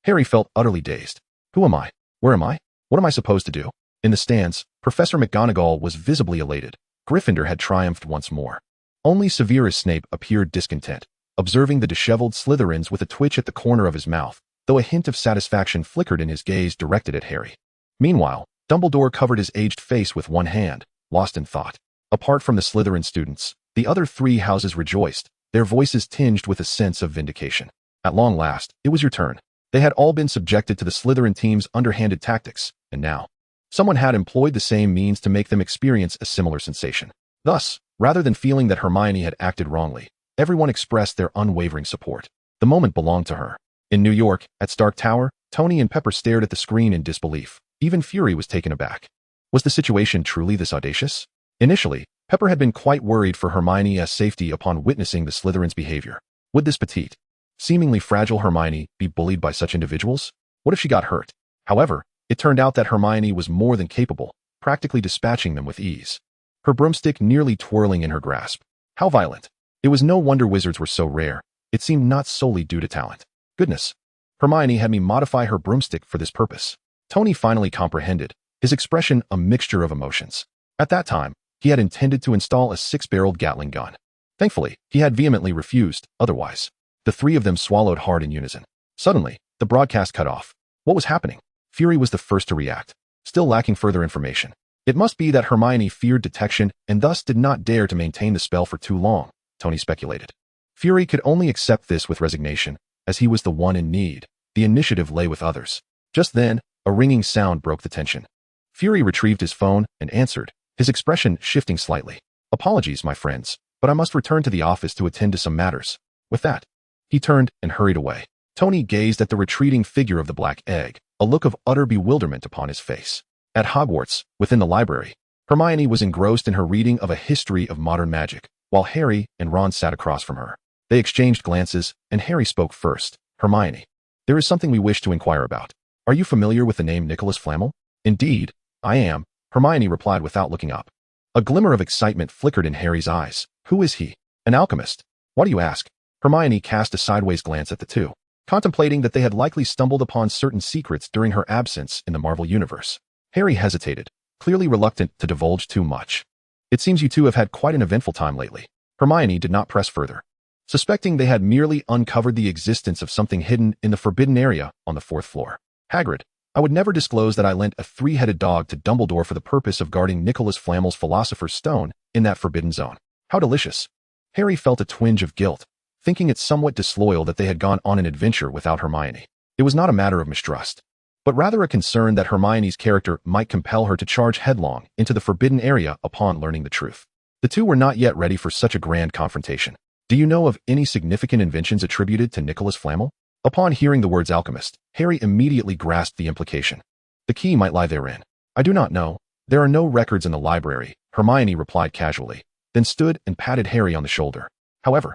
Harry felt utterly dazed. Who am I? Where am I? What am I supposed to do? In the stands, Professor McGonagall was visibly elated. Gryffindor had triumphed once more. Only Severus Snape appeared discontent, observing the disheveled Slytherins with a twitch at the corner of his mouth, though a hint of satisfaction flickered in his gaze directed at Harry. Meanwhile, Dumbledore covered his aged face with one hand, lost in thought. Apart from the Slytherin students, the other 3 houses rejoiced, their voices tinged with a sense of vindication. At long last, it was your turn. They had all been subjected to the Slytherin team's underhanded tactics, and now, someone had employed the same means to make them experience a similar sensation. Thus, rather than feeling that Hermione had acted wrongly, everyone expressed their unwavering support. The moment belonged to her. In New York, at Stark Tower, Tony and Pepper stared at the screen in disbelief. Even Fury was taken aback. Was the situation truly this audacious? Initially, Pepper had been quite worried for Hermione's safety upon witnessing the Slytherin's behavior. Would this petite, seemingly fragile Hermione be bullied by such individuals? What if she got hurt? However, it turned out that Hermione was more than capable, practically dispatching them with ease. Her broomstick nearly twirling in her grasp. How violent. It was no wonder wizards were so rare. It seemed not solely due to talent. Goodness. Hermione had me modify her broomstick for this purpose. Tony finally comprehended, his expression a mixture of emotions. At that time, he had intended to install a 6-barreled Gatling gun. Thankfully, he had vehemently refused, otherwise. The 3 of them swallowed hard in unison. Suddenly, the broadcast cut off. What was happening? Fury was the first to react, still lacking further information. It must be that Hermione feared detection and thus did not dare to maintain the spell for too long, Tony speculated. Fury could only accept this with resignation, as he was the one in need. The initiative lay with others. Just then, a ringing sound broke the tension. Fury retrieved his phone and answered, his expression shifting slightly. Apologies, my friends, but I must return to the office to attend to some matters. With that, he turned and hurried away. Tony gazed at the retreating figure of the black egg, a look of utter bewilderment upon his face. At Hogwarts, within the library, Hermione was engrossed in her reading of a history of modern magic, while Harry and Ron sat across from her. They exchanged glances, and Harry spoke first. Hermione, there is something we wish to inquire about. Are you familiar with the name Nicholas Flamel? Indeed, I am, Hermione replied without looking up. A glimmer of excitement flickered in Harry's eyes. Who is he? An alchemist. Why do you ask? Hermione cast a sideways glance at the two, contemplating that they had likely stumbled upon certain secrets during her absence in the Marvel Universe. Harry hesitated, clearly reluctant to divulge too much. It seems you two have had quite an eventful time lately. Hermione did not press further, suspecting they had merely uncovered the existence of something hidden in the forbidden area on the 4th floor. Hagrid, I would never disclose that I lent a 3-headed dog to Dumbledore for the purpose of guarding Nicholas Flamel's Philosopher's Stone in that forbidden zone. How delicious. Harry felt a twinge of guilt, thinking it somewhat disloyal that they had gone on an adventure without Hermione. It was not a matter of mistrust. but rather a concern that Hermione's character might compel her to charge headlong into the forbidden area upon learning the truth. The two were not yet ready for such a grand confrontation. Do you know of any significant inventions attributed to Nicholas Flamel? Upon hearing the words alchemist, Harry immediately grasped the implication. The key might lie therein. I do not know. There are no records in the library, Hermione replied casually, then stood and patted Harry on the shoulder. However,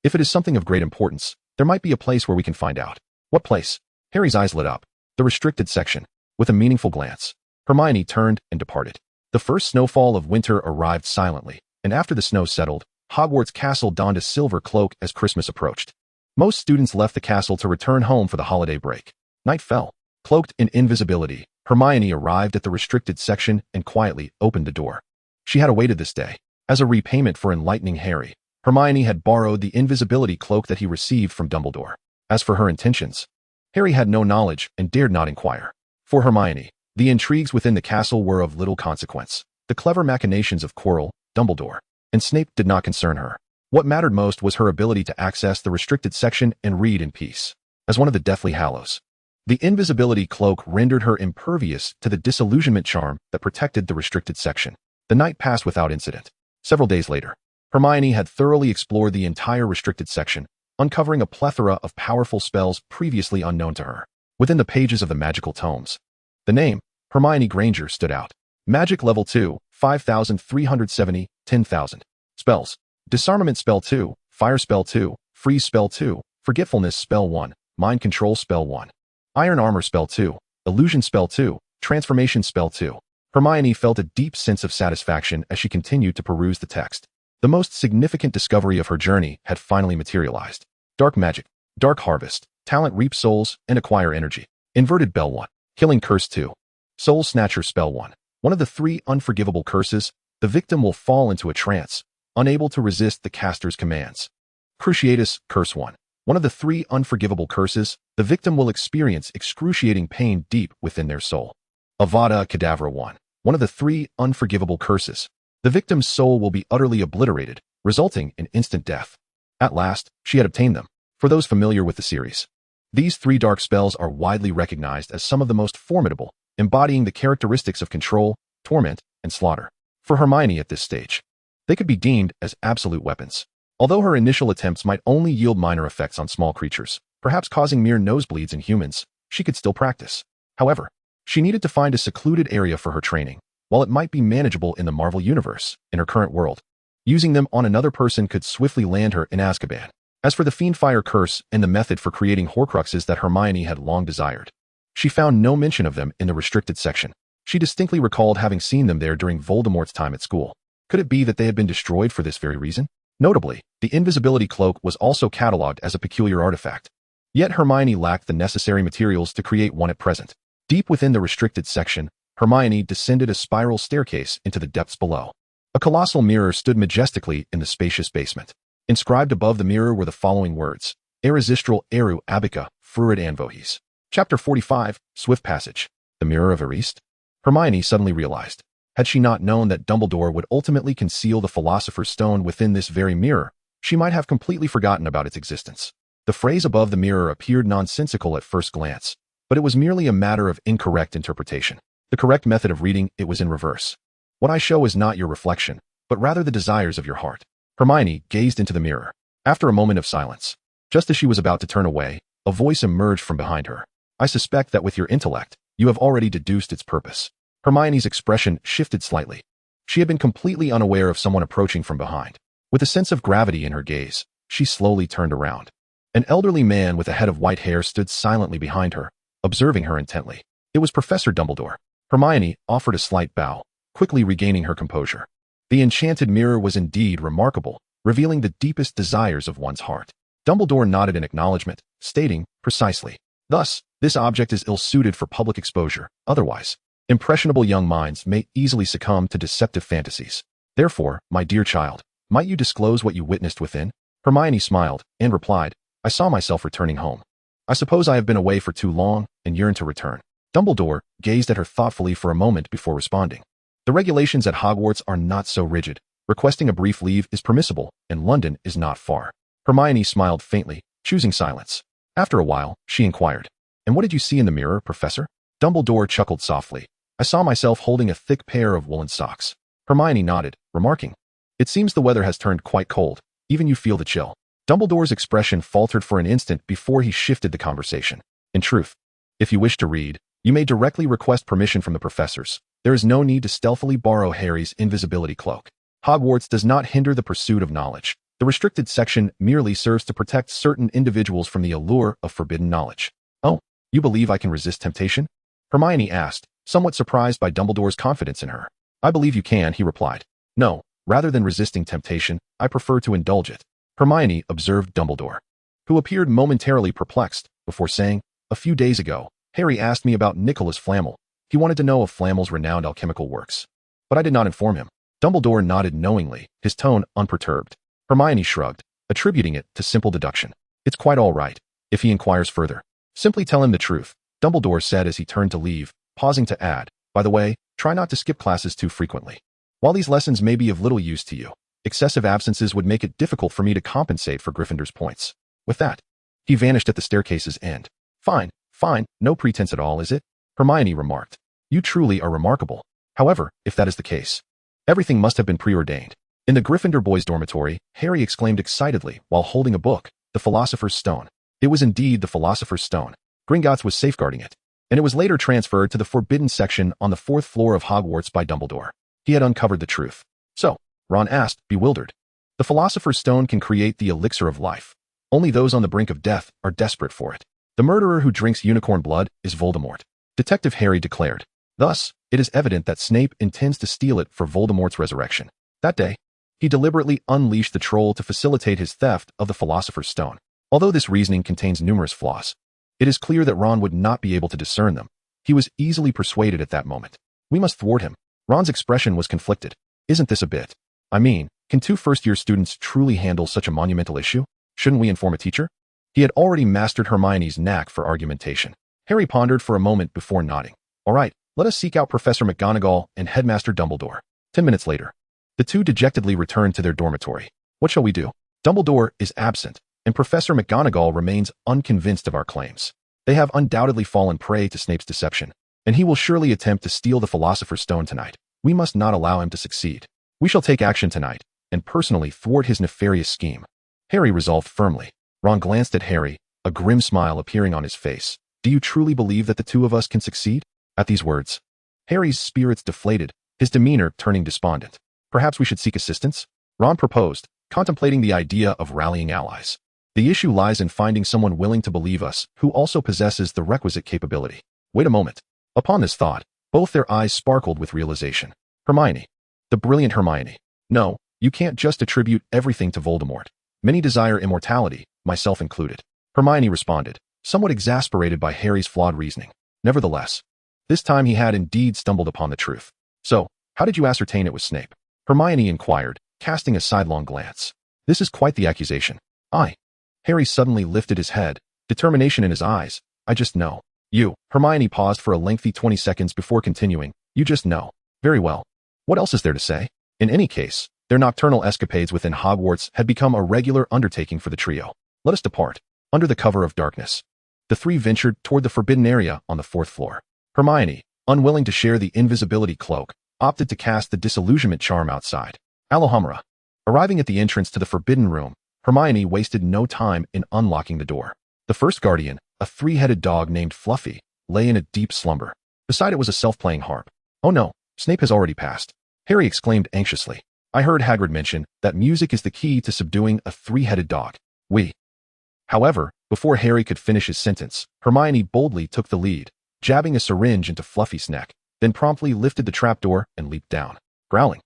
if it is something of great importance, there might be a place where we can find out. What place? Harry's eyes lit up. The restricted section. With a meaningful glance, Hermione turned and departed. The first snowfall of winter arrived silently, and after the snow settled, Hogwarts Castle donned a silver cloak as Christmas approached. Most students left the castle to return home for the holiday break. Night fell. Cloaked in invisibility, Hermione arrived at the restricted section and quietly opened the door. She had awaited this day. As a repayment for enlightening Harry, Hermione had borrowed the invisibility cloak that he received from Dumbledore. As for her intentions, Harry had no knowledge and dared not inquire. For Hermione, the intrigues within the castle were of little consequence. The clever machinations of Quirrell, Dumbledore, and Snape did not concern her. What mattered most was her ability to access the restricted section and read in peace. As one of the Deathly Hallows, the invisibility cloak rendered her impervious to the disillusionment charm that protected the restricted section. The night passed without incident. Several days later, Hermione had thoroughly explored the entire restricted section, uncovering a plethora of powerful spells previously unknown to her. Within the pages of the magical tomes, the name, Hermione Granger, stood out. Magic Level 2, 5,370, 10,000. Spells. Disarmament Spell 2, Fire Spell 2, Freeze Spell 2, Forgetfulness Spell 1, Mind Control Spell 1, Iron Armor Spell 2, Illusion Spell 2, Transformation Spell 2. Hermione felt a deep sense of satisfaction as she continued to peruse the text. The most significant discovery of her journey had finally materialized. Dark Magic, Dark Harvest, Talent Reap Souls and Acquire Energy. Inverted Bell 1, Killing Curse 2, Soul Snatcher Spell 1. One of the 3 unforgivable curses, the victim will fall into a trance, unable to resist the caster's commands. Cruciatus Curse 1. One of the 3 unforgivable curses, the victim will experience excruciating pain deep within their soul. Avada Kedavra 1. One of the 3 unforgivable curses, the victim's soul will be utterly obliterated, resulting in instant death. At last, she had obtained them. For those familiar with the series, these 3 dark spells are widely recognized as some of the most formidable, embodying the characteristics of control, torment, and slaughter. For Hermione at this stage, they could be deemed as absolute weapons. Although her initial attempts might only yield minor effects on small creatures, perhaps causing mere nosebleeds in humans, she could still practice. However, she needed to find a secluded area for her training. While it might be manageable in the Marvel Universe, in her current world, using them on another person could swiftly land her in Azkaban. As for the Fiendfire Curse and the method for creating Horcruxes that Hermione had long desired, she found no mention of them in the restricted section. She distinctly recalled having seen them there during Voldemort's time at school. Could it be that they had been destroyed for this very reason? Notably, the invisibility cloak was also catalogued as a peculiar artifact. Yet Hermione lacked the necessary materials to create one at present. Deep within the restricted section, Hermione descended a spiral staircase into the depths below. A colossal mirror stood majestically in the spacious basement. Inscribed above the mirror were the following words: Irresistible Eru Abaca, Fruit Anvohes. Chapter 45, Swift Passage. The Mirror of Ariste? Hermione suddenly realized. Had she not known that Dumbledore would ultimately conceal the Philosopher's Stone within this very mirror, she might have completely forgotten about its existence. The phrase above the mirror appeared nonsensical at first glance, but it was merely a matter of incorrect interpretation. The correct method of reading it was in reverse. What I show is not your reflection, but rather the desires of your heart. Hermione gazed into the mirror. After a moment of silence, just as she was about to turn away, a voice emerged from behind her. I suspect that with your intellect, you have already deduced its purpose. Hermione's expression shifted slightly. She had been completely unaware of someone approaching from behind. With a sense of gravity in her gaze, she slowly turned around. An elderly man with a head of white hair stood silently behind her, observing her intently. It was Professor Dumbledore. Hermione offered a slight bow, quickly regaining her composure. The enchanted mirror was indeed remarkable, revealing the deepest desires of one's heart. Dumbledore nodded in acknowledgement, stating, precisely. Thus, this object is ill-suited for public exposure. Otherwise, impressionable young minds may easily succumb to deceptive fantasies. Therefore, my dear child, might you disclose what you witnessed within? Hermione smiled and replied, I saw myself returning home. I suppose I have been away for too long and yearn to return. Dumbledore gazed at her thoughtfully for a moment before responding. The regulations at Hogwarts are not so rigid. Requesting a brief leave is permissible, and London is not far. Hermione smiled faintly, choosing silence. After a while, she inquired, And what did you see in the mirror, Professor? Dumbledore chuckled softly. I saw myself holding a thick pair of woolen socks. Hermione nodded, remarking, "It seems the weather has turned quite cold. Even you feel the chill." Dumbledore's expression faltered for an instant before he shifted the conversation. "In truth, if you wish to read, you may directly request permission from the professors. There is no need to stealthily borrow Harry's invisibility cloak. Hogwarts does not hinder the pursuit of knowledge. The restricted section merely serves to protect certain individuals from the allure of forbidden knowledge." "Oh, you believe I can resist temptation?" Hermione asked, somewhat surprised by Dumbledore's confidence in her. "I believe you can," he replied. "No, rather than resisting temptation, I prefer to indulge it." Hermione observed Dumbledore, who appeared momentarily perplexed, before saying, "A few days ago, Harry asked me about Nicholas Flamel. He wanted to know of Flamel's renowned alchemical works. But I did not inform him." Dumbledore nodded knowingly, his tone unperturbed. Hermione shrugged, attributing it to simple deduction. "It's quite all right. If he inquires further, simply tell him the truth," Dumbledore said as he turned to leave, pausing to add, "By the way, try not to skip classes too frequently. While these lessons may be of little use to you, excessive absences would make it difficult for me to compensate for Gryffindor's points." With that, he vanished at the staircase's end. Fine, no pretense at all, is it?" Hermione remarked. "You truly are remarkable. However, if that is the case, everything must have been preordained." In the Gryffindor boys' dormitory, Harry exclaimed excitedly while holding a book, The Philosopher's Stone. It was indeed the Philosopher's Stone. Gringotts was safeguarding it, and it was later transferred to the forbidden section on the 4th floor of Hogwarts by Dumbledore. He had uncovered the truth. "So," Ron asked, bewildered, "the Philosopher's Stone can create the elixir of life. Only those on the brink of death are desperate for it. The murderer who drinks unicorn blood is Voldemort," Detective Harry declared. "Thus, it is evident that Snape intends to steal it for Voldemort's resurrection." That day, he deliberately unleashed the troll to facilitate his theft of the Philosopher's Stone. Although this reasoning contains numerous flaws, it is clear that Ron would not be able to discern them. He was easily persuaded at that moment. "We must thwart him." Ron's expression was conflicted. "Isn't this a bit? I mean, can 2 first-year students truly handle such a monumental issue? Shouldn't we inform a teacher?" He had already mastered Hermione's knack for argumentation. Harry pondered for a moment before nodding. "All right, let us seek out Professor McGonagall and Headmaster Dumbledore." 10 minutes later, the two dejectedly returned to their dormitory. "What shall we do? Dumbledore is absent, and Professor McGonagall remains unconvinced of our claims. They have undoubtedly fallen prey to Snape's deception, and he will surely attempt to steal the Philosopher's Stone tonight. We must not allow him to succeed. We shall take action tonight, and personally thwart his nefarious scheme." Harry resolved firmly. Ron glanced at Harry, a grim smile appearing on his face. "Do you truly believe that the 2 of us can succeed?" At these words, Harry's spirits deflated, his demeanor turning despondent. "Perhaps we should seek assistance?" Ron proposed, contemplating the idea of rallying allies. "The issue lies in finding someone willing to believe us, who also possesses the requisite capability." Wait a moment. Upon this thought, both their eyes sparkled with realization. Hermione. The brilliant Hermione. "No, you can't just attribute everything to Voldemort. Many desire immortality, myself included." Hermione responded, somewhat exasperated by Harry's flawed reasoning. Nevertheless, this time he had indeed stumbled upon the truth. "So, how did you ascertain it was Snape?" Hermione inquired, casting a sidelong glance. "This is quite the accusation." Harry suddenly lifted his head, determination in his eyes. "I just know." "You." Hermione paused for a lengthy 20 seconds before continuing. "You just know." "Very well. What else is there to say?" In any case, their nocturnal escapades within Hogwarts had become a regular undertaking for the trio. "Let us depart." Under the cover of darkness, the 3 ventured toward the forbidden area on the 4th floor. Hermione, unwilling to share the invisibility cloak, opted to cast the disillusionment charm outside. Alohomora. Arriving at the entrance to the forbidden room, Hermione wasted no time in unlocking the door. The first guardian, a 3-headed dog named Fluffy, lay in a deep slumber. Beside it was a self-playing harp. "Oh no, Snape has already passed," Harry exclaimed anxiously. "I heard Hagrid mention that music is the key to subduing a 3-headed dog. However, before Harry could finish his sentence, Hermione boldly took the lead, jabbing a syringe into Fluffy's neck, then promptly lifted the trapdoor and leaped down, growling.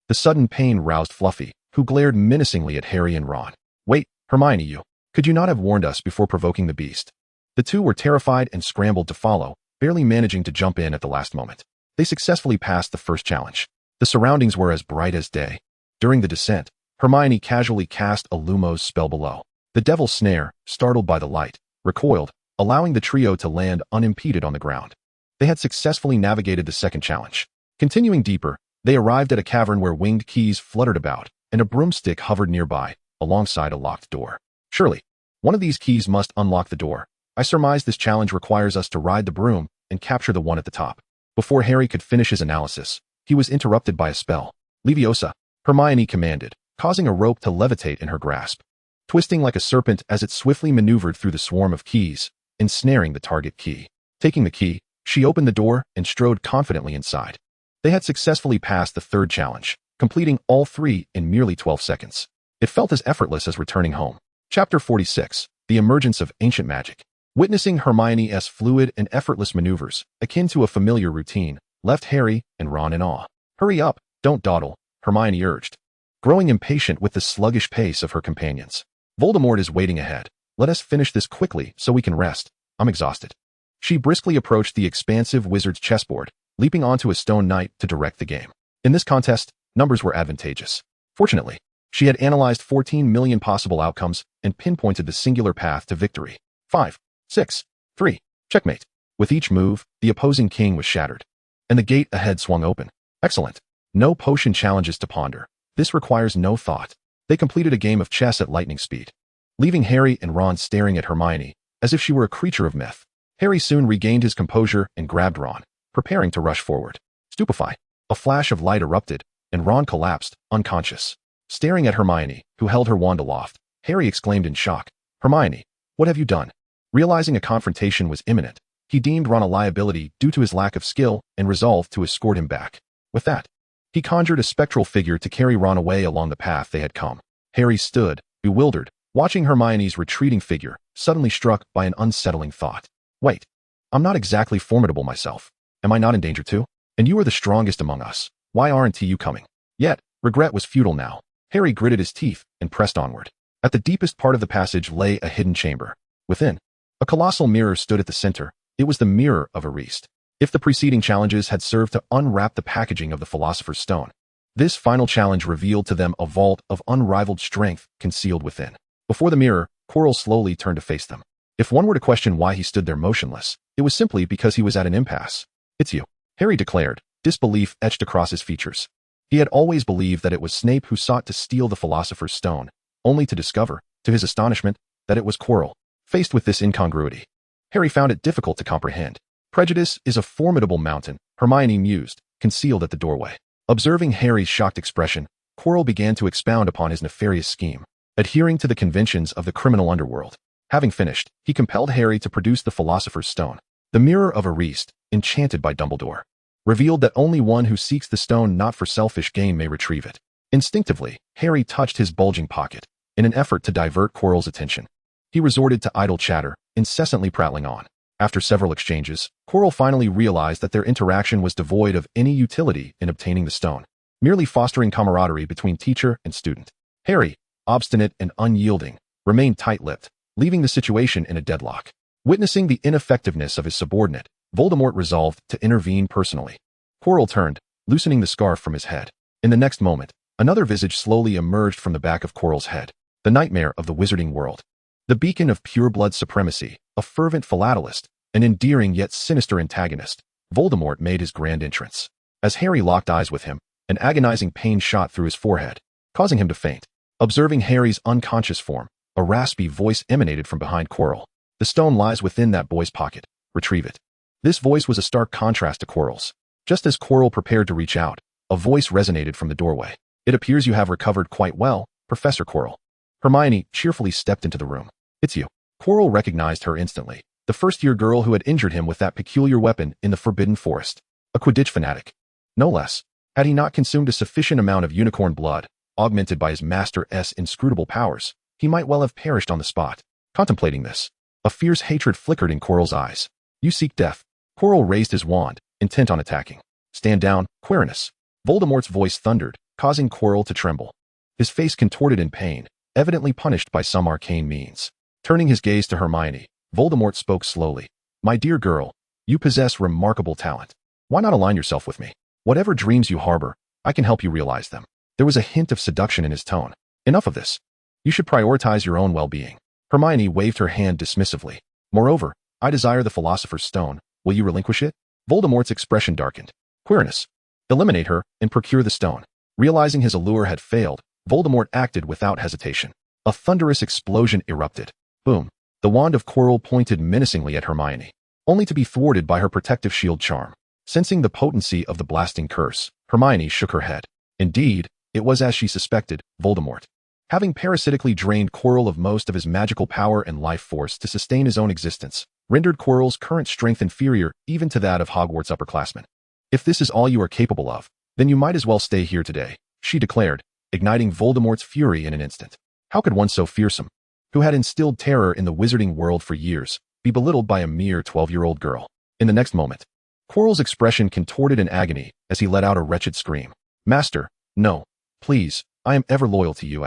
The sudden pain roused Fluffy, who glared menacingly at Harry and Ron. "Wait, Hermione, could you not have warned us before provoking the beast?" The two were terrified and scrambled to follow, barely managing to jump in at the last moment. They successfully passed the first challenge. The surroundings were as bright as day. During the descent, Hermione casually cast a Lumos spell below. The Devil's Snare, startled by the light, recoiled, allowing the trio to land unimpeded on the ground. They had successfully navigated the second challenge. Continuing deeper, they arrived at a cavern where winged keys fluttered about, and a broomstick hovered nearby, alongside a locked door. "Surely, one of these keys must unlock the door. I surmise this challenge requires us to ride the broom and capture the one at the top. Before Harry could finish his analysis, he was interrupted by a spell. Leviosa, Hermione commanded, causing a rope to levitate in her grasp, twisting like a serpent as it swiftly maneuvered through the swarm of keys, ensnaring the target key. Taking the key, she opened the door and strode confidently inside. They had successfully passed the third challenge, completing all 3 in merely 12 seconds. It felt as effortless as returning home. Chapter 46, The Emergence of Ancient Magic. Witnessing Hermione's fluid and effortless maneuvers, akin to a familiar routine, left Harry and Ron in awe. "Hurry up, don't dawdle," Hermione urged, growing impatient with the sluggish pace of her companions. "Voldemort is waiting ahead. Let us finish this quickly so we can rest. I'm exhausted." She briskly approached the expansive wizard's chessboard, leaping onto a stone knight to direct the game. In this contest, numbers were advantageous. Fortunately, she had analyzed 14 million possible outcomes and pinpointed the singular path to victory. 5, 6, 3, checkmate. With each move, the opposing king was shattered, and the gate ahead swung open. Excellent. No potion challenges to ponder. This requires no thought. They completed a game of chess at lightning speed, leaving Harry and Ron staring at Hermione as if she were a creature of myth. Harry soon regained his composure and grabbed Ron, preparing to rush forward. Stupefy. A flash of light erupted, and Ron collapsed, unconscious. Staring at Hermione, who held her wand aloft, Harry exclaimed in shock, "Hermione, what have you done?" Realizing a confrontation was imminent, he deemed Ron a liability due to his lack of skill and resolved to escort him back. With that, he conjured a spectral figure to carry Ron away along the path they had come. Harry stood, bewildered, watching Hermione's retreating figure, suddenly struck by an unsettling thought. "Wait, I'm not exactly formidable myself. Am I not in danger too? And you are the strongest among us. Why aren't you coming?" Yet, regret was futile now. Harry gritted his teeth and pressed onward. At the deepest part of the passage lay a hidden chamber. Within, a colossal mirror stood at the center. It was the mirror of Ariste. If the preceding challenges had served to unwrap the packaging of the Philosopher's Stone, this final challenge revealed to them a vault of unrivaled strength concealed within. Before the mirror, Quirrell slowly turned to face them. If one were to question why he stood there motionless, it was simply because he was at an impasse. "It's you," Harry declared, disbelief etched across his features. He had always believed that it was Snape who sought to steal the Philosopher's Stone, only to discover, to his astonishment, that it was Quirrell. Faced with this incongruity, Harry found it difficult to comprehend. "Prejudice is a formidable mountain," Hermione mused, concealed at the doorway. Observing Harry's shocked expression, Quirrell began to expound upon his nefarious scheme, adhering to the conventions of the criminal underworld. Having finished, he compelled Harry to produce the Philosopher's Stone. The mirror of Ariste, enchanted by Dumbledore, revealed that only one who seeks the stone not for selfish gain may retrieve it. Instinctively, Harry touched his bulging pocket, in an effort to divert Quirrell's attention. He resorted to idle chatter, incessantly prattling on. After several exchanges, Quirrell finally realized that their interaction was devoid of any utility in obtaining the stone, merely fostering camaraderie between teacher and student. Harry, obstinate and unyielding, remained tight-lipped, leaving the situation in a deadlock. Witnessing the ineffectiveness of his subordinate, Voldemort resolved to intervene personally. Quirrell turned, loosening the scarf from his head. In the next moment, another visage slowly emerged from the back of Quirrell's head. The nightmare of the Wizarding World. The beacon of pure-blood supremacy, a fervent philatelist, an endearing yet sinister antagonist, Voldemort made his grand entrance. As Harry locked eyes with him, an agonizing pain shot through his forehead, causing him to faint. Observing Harry's unconscious form, a raspy voice emanated from behind Quirrell. "The stone lies within that boy's pocket. Retrieve it." This voice was a stark contrast to Quirrell's. Just as Quirrell prepared to reach out, a voice resonated from the doorway. "It appears you have recovered quite well, Professor Quirrell." Hermione cheerfully stepped into the room. "It's you." Quirrell recognized her instantly, the first-year girl who had injured him with that peculiar weapon in the Forbidden Forest. A Quidditch fanatic. No less. Had he not consumed a sufficient amount of unicorn blood, augmented by his master's inscrutable powers, he might well have perished on the spot. Contemplating this, a fierce hatred flickered in Quirrell's eyes. "You seek death." Quirrell raised his wand, intent on attacking. "Stand down, Quirinus." Voldemort's voice thundered, causing Quirrell to tremble. His face contorted in pain, evidently punished by some arcane means. Turning his gaze to Hermione, Voldemort spoke slowly. "My dear girl, you possess remarkable talent. Why not align yourself with me? Whatever dreams you harbor, I can help you realize them." There was a hint of seduction in his tone. "Enough of this. You should prioritize your own well-being." Hermione waved her hand dismissively. "Moreover, I desire the Philosopher's Stone. Will you relinquish it?" Voldemort's expression darkened. "Quirinus, eliminate her and procure the stone." Realizing his allure had failed, Voldemort acted without hesitation. A thunderous explosion erupted. Boom. The wand of Quirrell pointed menacingly at Hermione. only to be thwarted by her protective shield charm. Sensing the potency of the blasting curse, Hermione shook her head. Indeed, it was as she suspected, Voldemort. Having parasitically drained Quirrell of most of his magical power and life force to sustain his own existence, rendered Quirrell's current strength inferior even to that of Hogwarts upperclassmen. If this is all you are capable of, then you might as well stay here today, she declared, igniting Voldemort's fury in an instant. How could one so fearsome, who had instilled terror in the wizarding world for years, be belittled by a mere 12-year-old girl? In the next moment, Quirrell's expression contorted in agony as he let out a wretched scream. Master, no, please, I am ever loyal to you.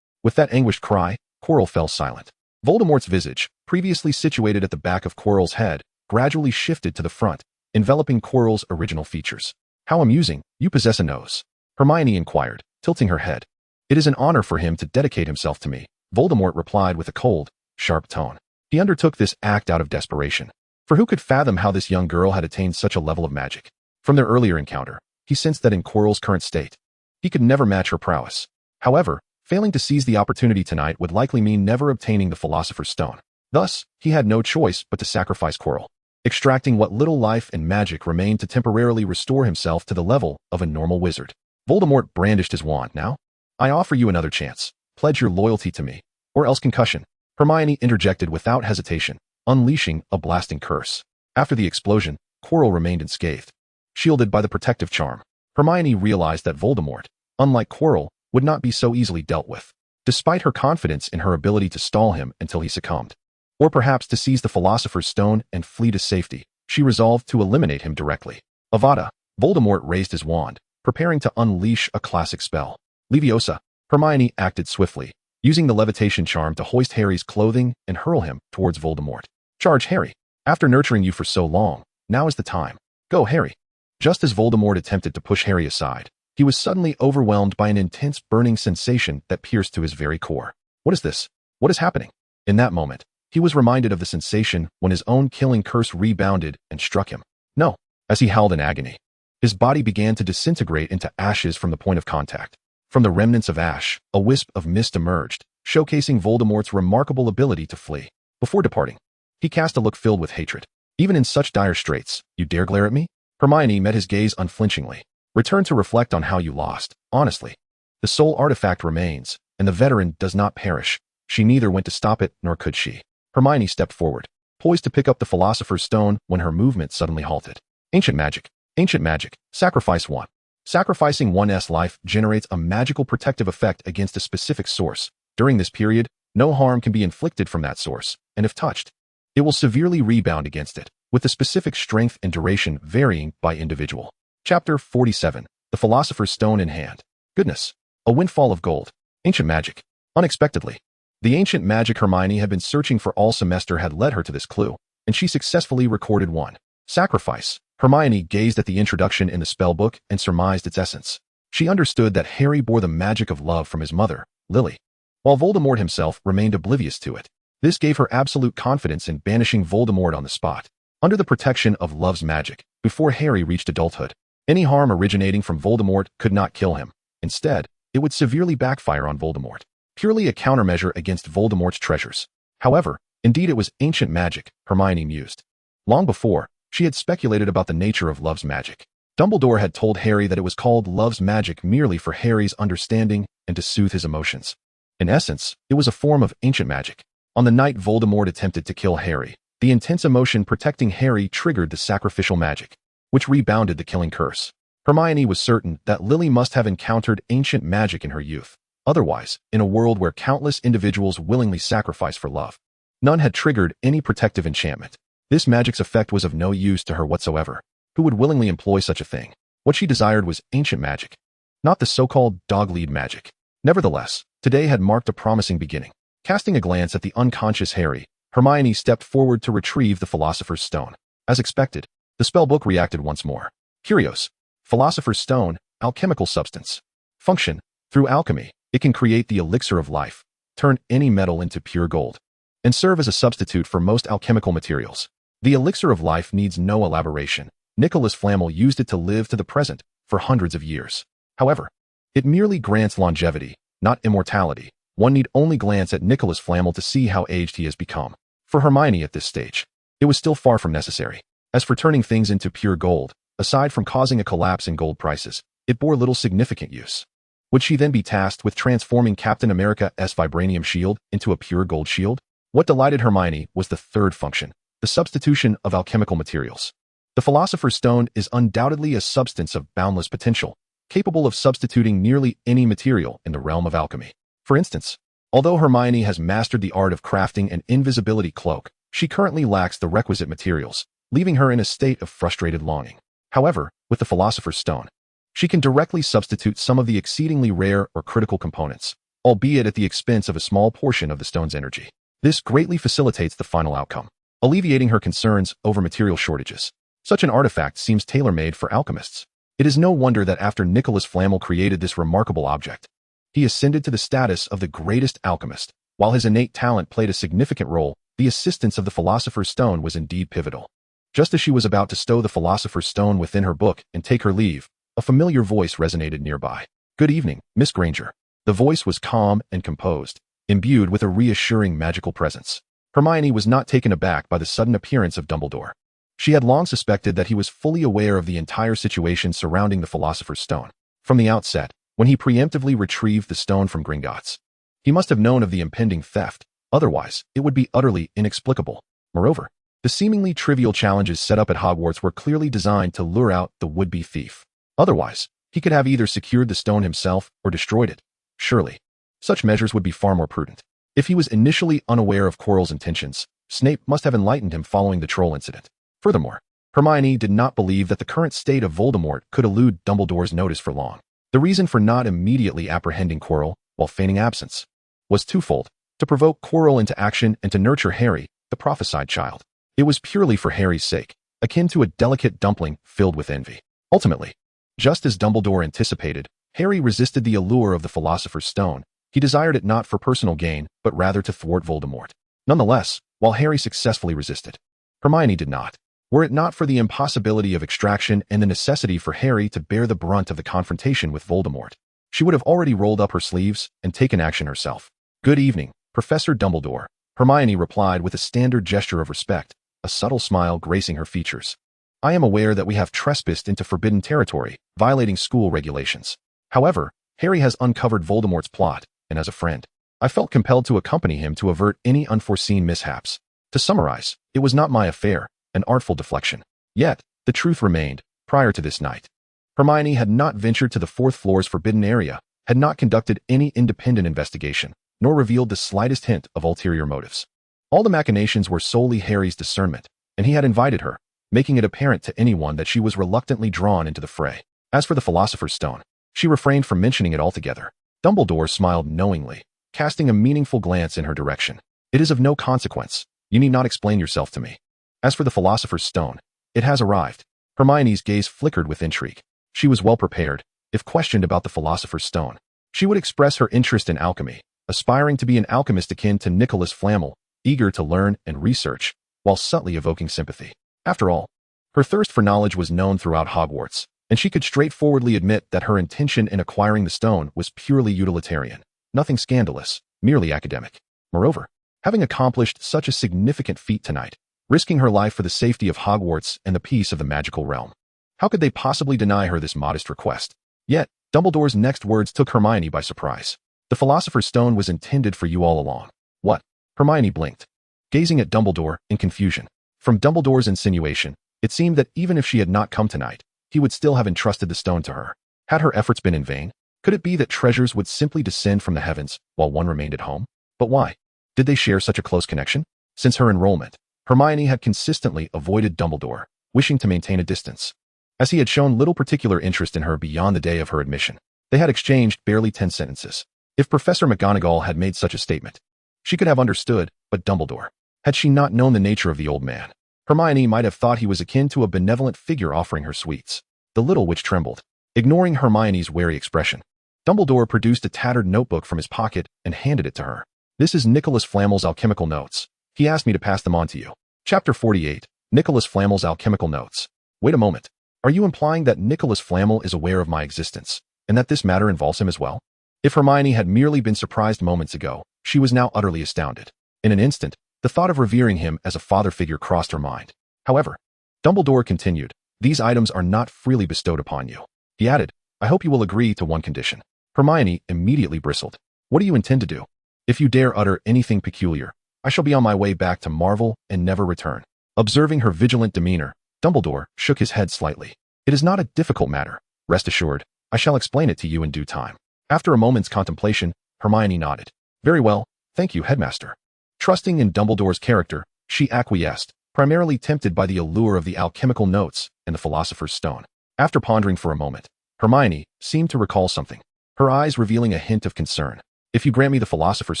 With that anguished cry, Quirrell fell silent. Voldemort's visage, previously situated at the back of Quirrell's head, gradually shifted to the front, enveloping Quirrell's original features. How amusing, you possess a nose, Hermione inquired, tilting her head. It is an honor for him to dedicate himself to me, Voldemort replied with a cold, sharp tone. He undertook this act out of desperation. For who could fathom how this young girl had attained such a level of magic? From their earlier encounter, he sensed that in Quirrell's current state, he could never match her prowess. However, failing to seize the opportunity tonight would likely mean never obtaining the Philosopher's Stone. Thus, he had no choice but to sacrifice Quirrell, extracting what little life and magic remained to temporarily restore himself to the level of a normal wizard. Voldemort brandished his wand. Now, I offer you another chance. Pledge your loyalty to me, or else concussion, Hermione interjected without hesitation, unleashing a blasting curse. After the explosion, Quirrell remained unscathed, shielded by the protective charm. Hermione realized that Voldemort, unlike Quirrell, would not be so easily dealt with, despite her confidence in her ability to stall him until he succumbed. Or perhaps to seize the Philosopher's Stone and flee to safety, she resolved to eliminate him directly. Avada! Voldemort raised his wand, preparing to unleash a classic spell. Leviosa! Hermione acted swiftly, using the levitation charm to hoist Harry's clothing and hurl him towards Voldemort. Charge, Harry! After nurturing you for so long, now is the time. Go, Harry! Just as Voldemort attempted to push Harry aside, he was suddenly overwhelmed by an intense burning sensation that pierced to his very core. What is this? What is happening? In that moment, he was reminded of the sensation when his own killing curse rebounded and struck him. No, as he howled in agony. His body began to disintegrate into ashes from the point of contact. From the remnants of ash, a wisp of mist emerged, showcasing Voldemort's remarkable ability to flee. Before departing, he cast a look filled with hatred. Even in such dire straits, you dare glare at me? Hermione met his gaze unflinchingly. Return to reflect on how you lost. Honestly, the soul artifact remains, and the veteran does not perish. She neither went to stop it, nor could she. Hermione stepped forward, poised to pick up the Philosopher's Stone when her movement suddenly halted. Ancient magic. Ancient magic. Sacrifice 1. Sacrificing one's life generates a magical protective effect against a specific source. During this period, no harm can be inflicted from that source, and if touched, it will severely rebound against it, with the specific strength and duration varying by individual. Chapter 47. The Philosopher's Stone in Hand. Goodness. A windfall of gold. Ancient magic. Unexpectedly, the ancient magic Hermione had been searching for all semester had led her to this clue, and she successfully recorded one. Sacrifice. Hermione gazed at the introduction in the spellbook and surmised its essence. She understood that Harry bore the magic of love from his mother, Lily, while Voldemort himself remained oblivious to it. This gave her absolute confidence in banishing Voldemort on the spot, under the protection of love's magic, before Harry reached adulthood. Any harm originating from Voldemort could not kill him. Instead, it would severely backfire on Voldemort, purely a countermeasure against Voldemort's treasures. However, indeed it was ancient magic, Hermione mused. Long before, she had speculated about the nature of love's magic. Dumbledore had told Harry that it was called love's magic merely for Harry's understanding and to soothe his emotions. In essence, it was a form of ancient magic. On the night Voldemort attempted to kill Harry, the intense emotion protecting Harry triggered the sacrificial magic, which rebounded the killing curse. Hermione was certain that Lily must have encountered ancient magic in her youth. Otherwise, in a world where countless individuals willingly sacrifice for love, none had triggered any protective enchantment. This magic's effect was of no use to her whatsoever. Who would willingly employ such a thing? What she desired was ancient magic, not the so-called dog-lead magic. Nevertheless, today had marked a promising beginning. Casting a glance at the unconscious Harry, Hermione stepped forward to retrieve the Philosopher's Stone. As expected, the spellbook reacted once more. Curios. Philosopher's Stone, alchemical substance. Function. Through alchemy, it can create the elixir of life, turn any metal into pure gold, and serve as a substitute for most alchemical materials. The elixir of life needs no elaboration. Nicholas Flamel used it to live to the present for hundreds of years. However, it merely grants longevity, not immortality. One need only glance at Nicholas Flamel to see how aged he has become. For Hermione at this stage, it was still far from necessary. As for turning things into pure gold, aside from causing a collapse in gold prices, it bore little significant use. Would she then be tasked with transforming Captain America's vibranium shield into a pure gold shield? What delighted Hermione was the third function, the substitution of alchemical materials. The Philosopher's Stone is undoubtedly a substance of boundless potential, capable of substituting nearly any material in the realm of alchemy. For instance, although Hermione has mastered the art of crafting an invisibility cloak, she currently lacks the requisite materials, leaving her in a state of frustrated longing. However, with the Philosopher's Stone, she can directly substitute some of the exceedingly rare or critical components, albeit at the expense of a small portion of the stone's energy. This greatly facilitates the final outcome, alleviating her concerns over material shortages. Such an artifact seems tailor-made for alchemists. It is no wonder that after Nicholas Flamel created this remarkable object, he ascended to the status of the greatest alchemist. While his innate talent played a significant role, the assistance of the Philosopher's Stone was indeed pivotal. Just as she was about to stow the Philosopher's Stone within her book and take her leave, a familiar voice resonated nearby. "Good evening, Miss Granger." The voice was calm and composed, imbued with a reassuring magical presence. Hermione was not taken aback by the sudden appearance of Dumbledore. She had long suspected that he was fully aware of the entire situation surrounding the Philosopher's Stone. From the outset, when he preemptively retrieved the stone from Gringotts, he must have known of the impending theft, otherwise it would be utterly inexplicable. Moreover, the seemingly trivial challenges set up at Hogwarts were clearly designed to lure out the would-be thief. Otherwise, he could have either secured the stone himself or destroyed it. Surely, such measures would be far more prudent. If he was initially unaware of Quirrell's intentions, Snape must have enlightened him following the troll incident. Furthermore, Hermione did not believe that the current state of Voldemort could elude Dumbledore's notice for long. The reason for not immediately apprehending Quirrell, while feigning absence, was twofold: to provoke Quirrell into action and to nurture Harry, the prophesied child. It was purely for Harry's sake, akin to a delicate dumpling filled with envy. Ultimately, just as Dumbledore anticipated, Harry resisted the allure of the Philosopher's Stone. He desired it not for personal gain, but rather to thwart Voldemort. Nonetheless, while Harry successfully resisted, Hermione did not. Were it not for the impossibility of extraction and the necessity for Harry to bear the brunt of the confrontation with Voldemort, she would have already rolled up her sleeves and taken action herself. "Good evening, Professor Dumbledore," Hermione replied with a standard gesture of respect, a subtle smile gracing her features. "I am aware that we have trespassed into forbidden territory, violating school regulations. However, Harry has uncovered Voldemort's plot, and as a friend, I felt compelled to accompany him to avert any unforeseen mishaps. To summarize, it was not my affair, an artful deflection. Yet, the truth remained, prior to this night, Hermione had not ventured to the fourth floor's forbidden area, had not conducted any independent investigation, nor revealed the slightest hint of ulterior motives. All the machinations were solely Harry's discernment, and he had invited her, making it apparent to anyone that she was reluctantly drawn into the fray. As for the Philosopher's Stone, she refrained from mentioning it altogether. Dumbledore smiled knowingly, casting a meaningful glance in her direction. "It is of no consequence. You need not explain yourself to me. As for the Philosopher's Stone, it has arrived." Hermione's gaze flickered with intrigue. She was well prepared. If questioned about the Philosopher's Stone, she would express her interest in alchemy, aspiring to be an alchemist akin to Nicholas Flamel, eager to learn and research, while subtly evoking sympathy. After all, her thirst for knowledge was known throughout Hogwarts, and she could straightforwardly admit that her intention in acquiring the stone was purely utilitarian, nothing scandalous, merely academic. Moreover, having accomplished such a significant feat tonight, risking her life for the safety of Hogwarts and the peace of the magical realm, how could they possibly deny her this modest request? Yet, Dumbledore's next words took Hermione by surprise. "The Philosopher's Stone was intended for you all along." "What?" Hermione blinked, gazing at Dumbledore in confusion. From Dumbledore's insinuation, it seemed that even if she had not come tonight, he would still have entrusted the stone to her. Had her efforts been in vain? Could it be that treasures would simply descend from the heavens while one remained at home? But why? Did they share such a close connection? Since her enrollment, Hermione had consistently avoided Dumbledore, wishing to maintain a distance, as he had shown little particular interest in her beyond the day of her admission. They had exchanged barely 10 sentences. If Professor McGonagall had made such a statement, she could have understood, but Dumbledore, had she not known the nature of the old man, Hermione might have thought he was akin to a benevolent figure offering her sweets. The little witch trembled, ignoring Hermione's wary expression. Dumbledore produced a tattered notebook from his pocket and handed it to her. "This is Nicholas Flamel's alchemical notes. He asked me to pass them on to you." Chapter 48, Nicholas Flamel's alchemical notes. Wait a moment. Are you implying that Nicholas Flamel is aware of my existence, and that this matter involves him as well? If Hermione had merely been surprised moments ago, she was now utterly astounded. In an instant, The thought of revering him as a father figure crossed her mind. However, Dumbledore continued, "These items are not freely bestowed upon you." He added, "I hope you will agree to one condition." Hermione immediately bristled. "What do you intend to do?" "If you dare utter anything peculiar, I shall be on my way back to Marvel and never return." Observing her vigilant demeanor, Dumbledore shook his head slightly. "It is not a difficult matter. Rest assured, I shall explain it to you in due time." After a moment's contemplation, Hermione nodded. "Very well, thank you, Headmaster." Trusting in Dumbledore's character, she acquiesced, primarily tempted by the allure of the alchemical notes and the Philosopher's Stone. After pondering for a moment, Hermione seemed to recall something, her eyes revealing a hint of concern. "If you grant me the Philosopher's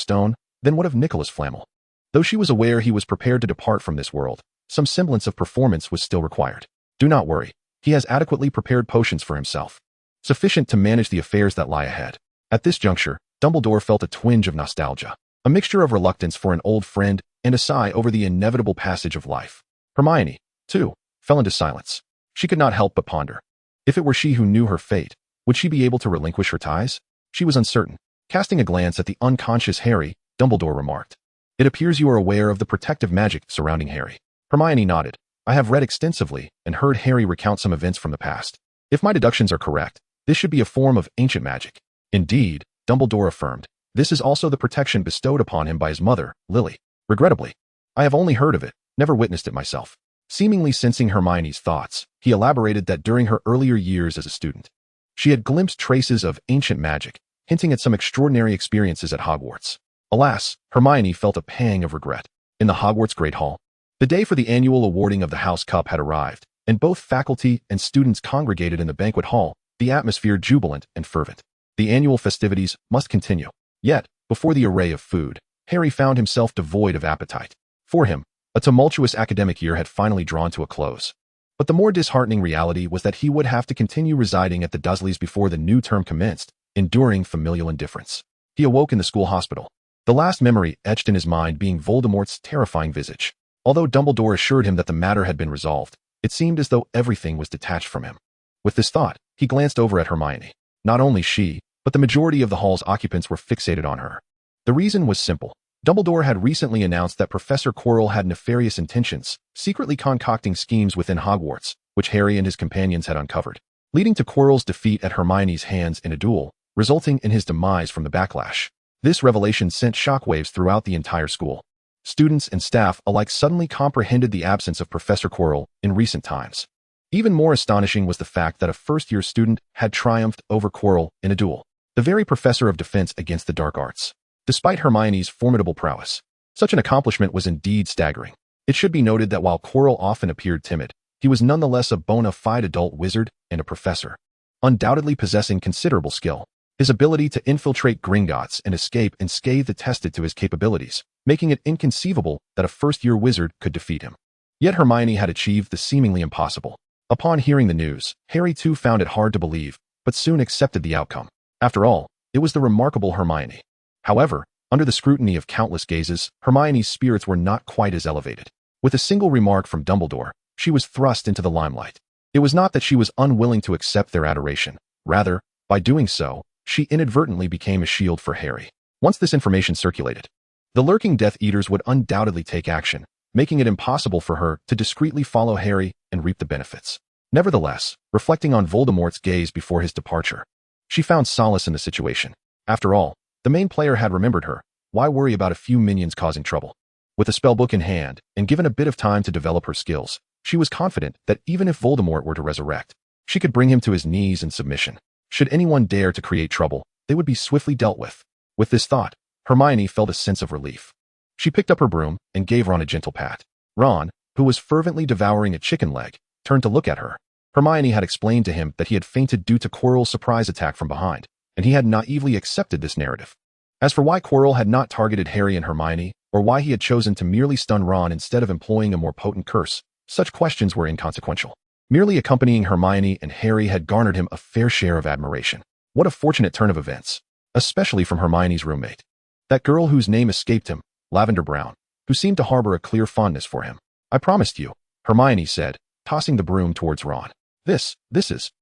Stone, then what of Nicholas Flamel?" Though she was aware he was prepared to depart from this world, some semblance of performance was still required. "Do not worry. He has adequately prepared potions for himself, sufficient to manage the affairs that lie ahead." At this juncture, Dumbledore felt a twinge of nostalgia, a mixture of reluctance for an old friend and a sigh over the inevitable passage of life. Hermione, too, fell into silence. She could not help but ponder. If it were she who knew her fate, would she be able to relinquish her ties? She was uncertain. Casting a glance at the unconscious Harry, Dumbledore remarked, "It appears you are aware of the protective magic surrounding Harry." Hermione nodded. "I have read extensively and heard Harry recount some events from the past. If my deductions are correct, this should be a form of ancient magic." "Indeed," Dumbledore affirmed. "This is also the protection bestowed upon him by his mother, Lily. Regrettably, I have only heard of it, never witnessed it myself." Seemingly sensing Hermione's thoughts, he elaborated that during her earlier years as a student, she had glimpsed traces of ancient magic, hinting at some extraordinary experiences at Hogwarts. Alas, Hermione felt a pang of regret. In the Hogwarts Great Hall, the day for the annual awarding of the House Cup had arrived, and both faculty and students congregated in the banquet hall, the atmosphere jubilant and fervent. The annual festivities must continue. Yet, before the array of food, Harry found himself devoid of appetite. For him, a tumultuous academic year had finally drawn to a close. But the more disheartening reality was that he would have to continue residing at the Dursleys before the new term commenced, enduring familial indifference. He awoke in the school hospital, the last memory etched in his mind being Voldemort's terrifying visage. Although Dumbledore assured him that the matter had been resolved, it seemed as though everything was detached from him. With this thought, he glanced over at Hermione. Not only she, but the majority of the hall's occupants were fixated on her. The reason was simple. Dumbledore had recently announced that Professor Quirrell had nefarious intentions, secretly concocting schemes within Hogwarts, which Harry and his companions had uncovered, leading to Quirrell's defeat at Hermione's hands in a duel, resulting in his demise from the backlash. This revelation sent shockwaves throughout the entire school. Students and staff alike suddenly comprehended the absence of Professor Quirrell in recent times. Even more astonishing was the fact that a first-year student had triumphed over Quirrell in a duel, the very professor of defense against the dark arts. Despite Hermione's formidable prowess, such an accomplishment was indeed staggering. It should be noted that while Quirrell often appeared timid, he was nonetheless a bona fide adult wizard and a professor, undoubtedly possessing considerable skill. His ability to infiltrate Gringotts and escape unscathed attested to his capabilities, making it inconceivable that a first-year wizard could defeat him. Yet Hermione had achieved the seemingly impossible. Upon hearing the news, Harry too found it hard to believe, but soon accepted the outcome. After all, it was the remarkable Hermione. However, under the scrutiny of countless gazes, Hermione's spirits were not quite as elevated. With a single remark from Dumbledore, she was thrust into the limelight. It was not that she was unwilling to accept their adoration. Rather, by doing so, she inadvertently became a shield for Harry. Once this information circulated, the lurking Death Eaters would undoubtedly take action, making it impossible for her to discreetly follow Harry and reap the benefits. Nevertheless, reflecting on Voldemort's gaze before his departure, she found solace in the situation. After all, the main player had remembered her. Why worry about a few minions causing trouble? With a spellbook in hand, and given a bit of time to develop her skills, she was confident that even if Voldemort were to resurrect, she could bring him to his knees in submission. Should anyone dare to create trouble, they would be swiftly dealt with. With this thought, Hermione felt a sense of relief. She picked up her broom and gave Ron a gentle pat. Ron, who was fervently devouring a chicken leg, turned to look at her. Hermione had explained to him that he had fainted due to Quirrell's surprise attack from behind, and he had naively accepted this narrative. As for why Quirrell had not targeted Harry and Hermione, or why he had chosen to merely stun Ron instead of employing a more potent curse, such questions were inconsequential. Merely accompanying Hermione and Harry had garnered him a fair share of admiration. What a fortunate turn of events, especially from Hermione's roommate. That girl whose name escaped him, Lavender Brown, who seemed to harbor a clear fondness for him. "I promised you," Hermione said, tossing the broom towards Ron. This is...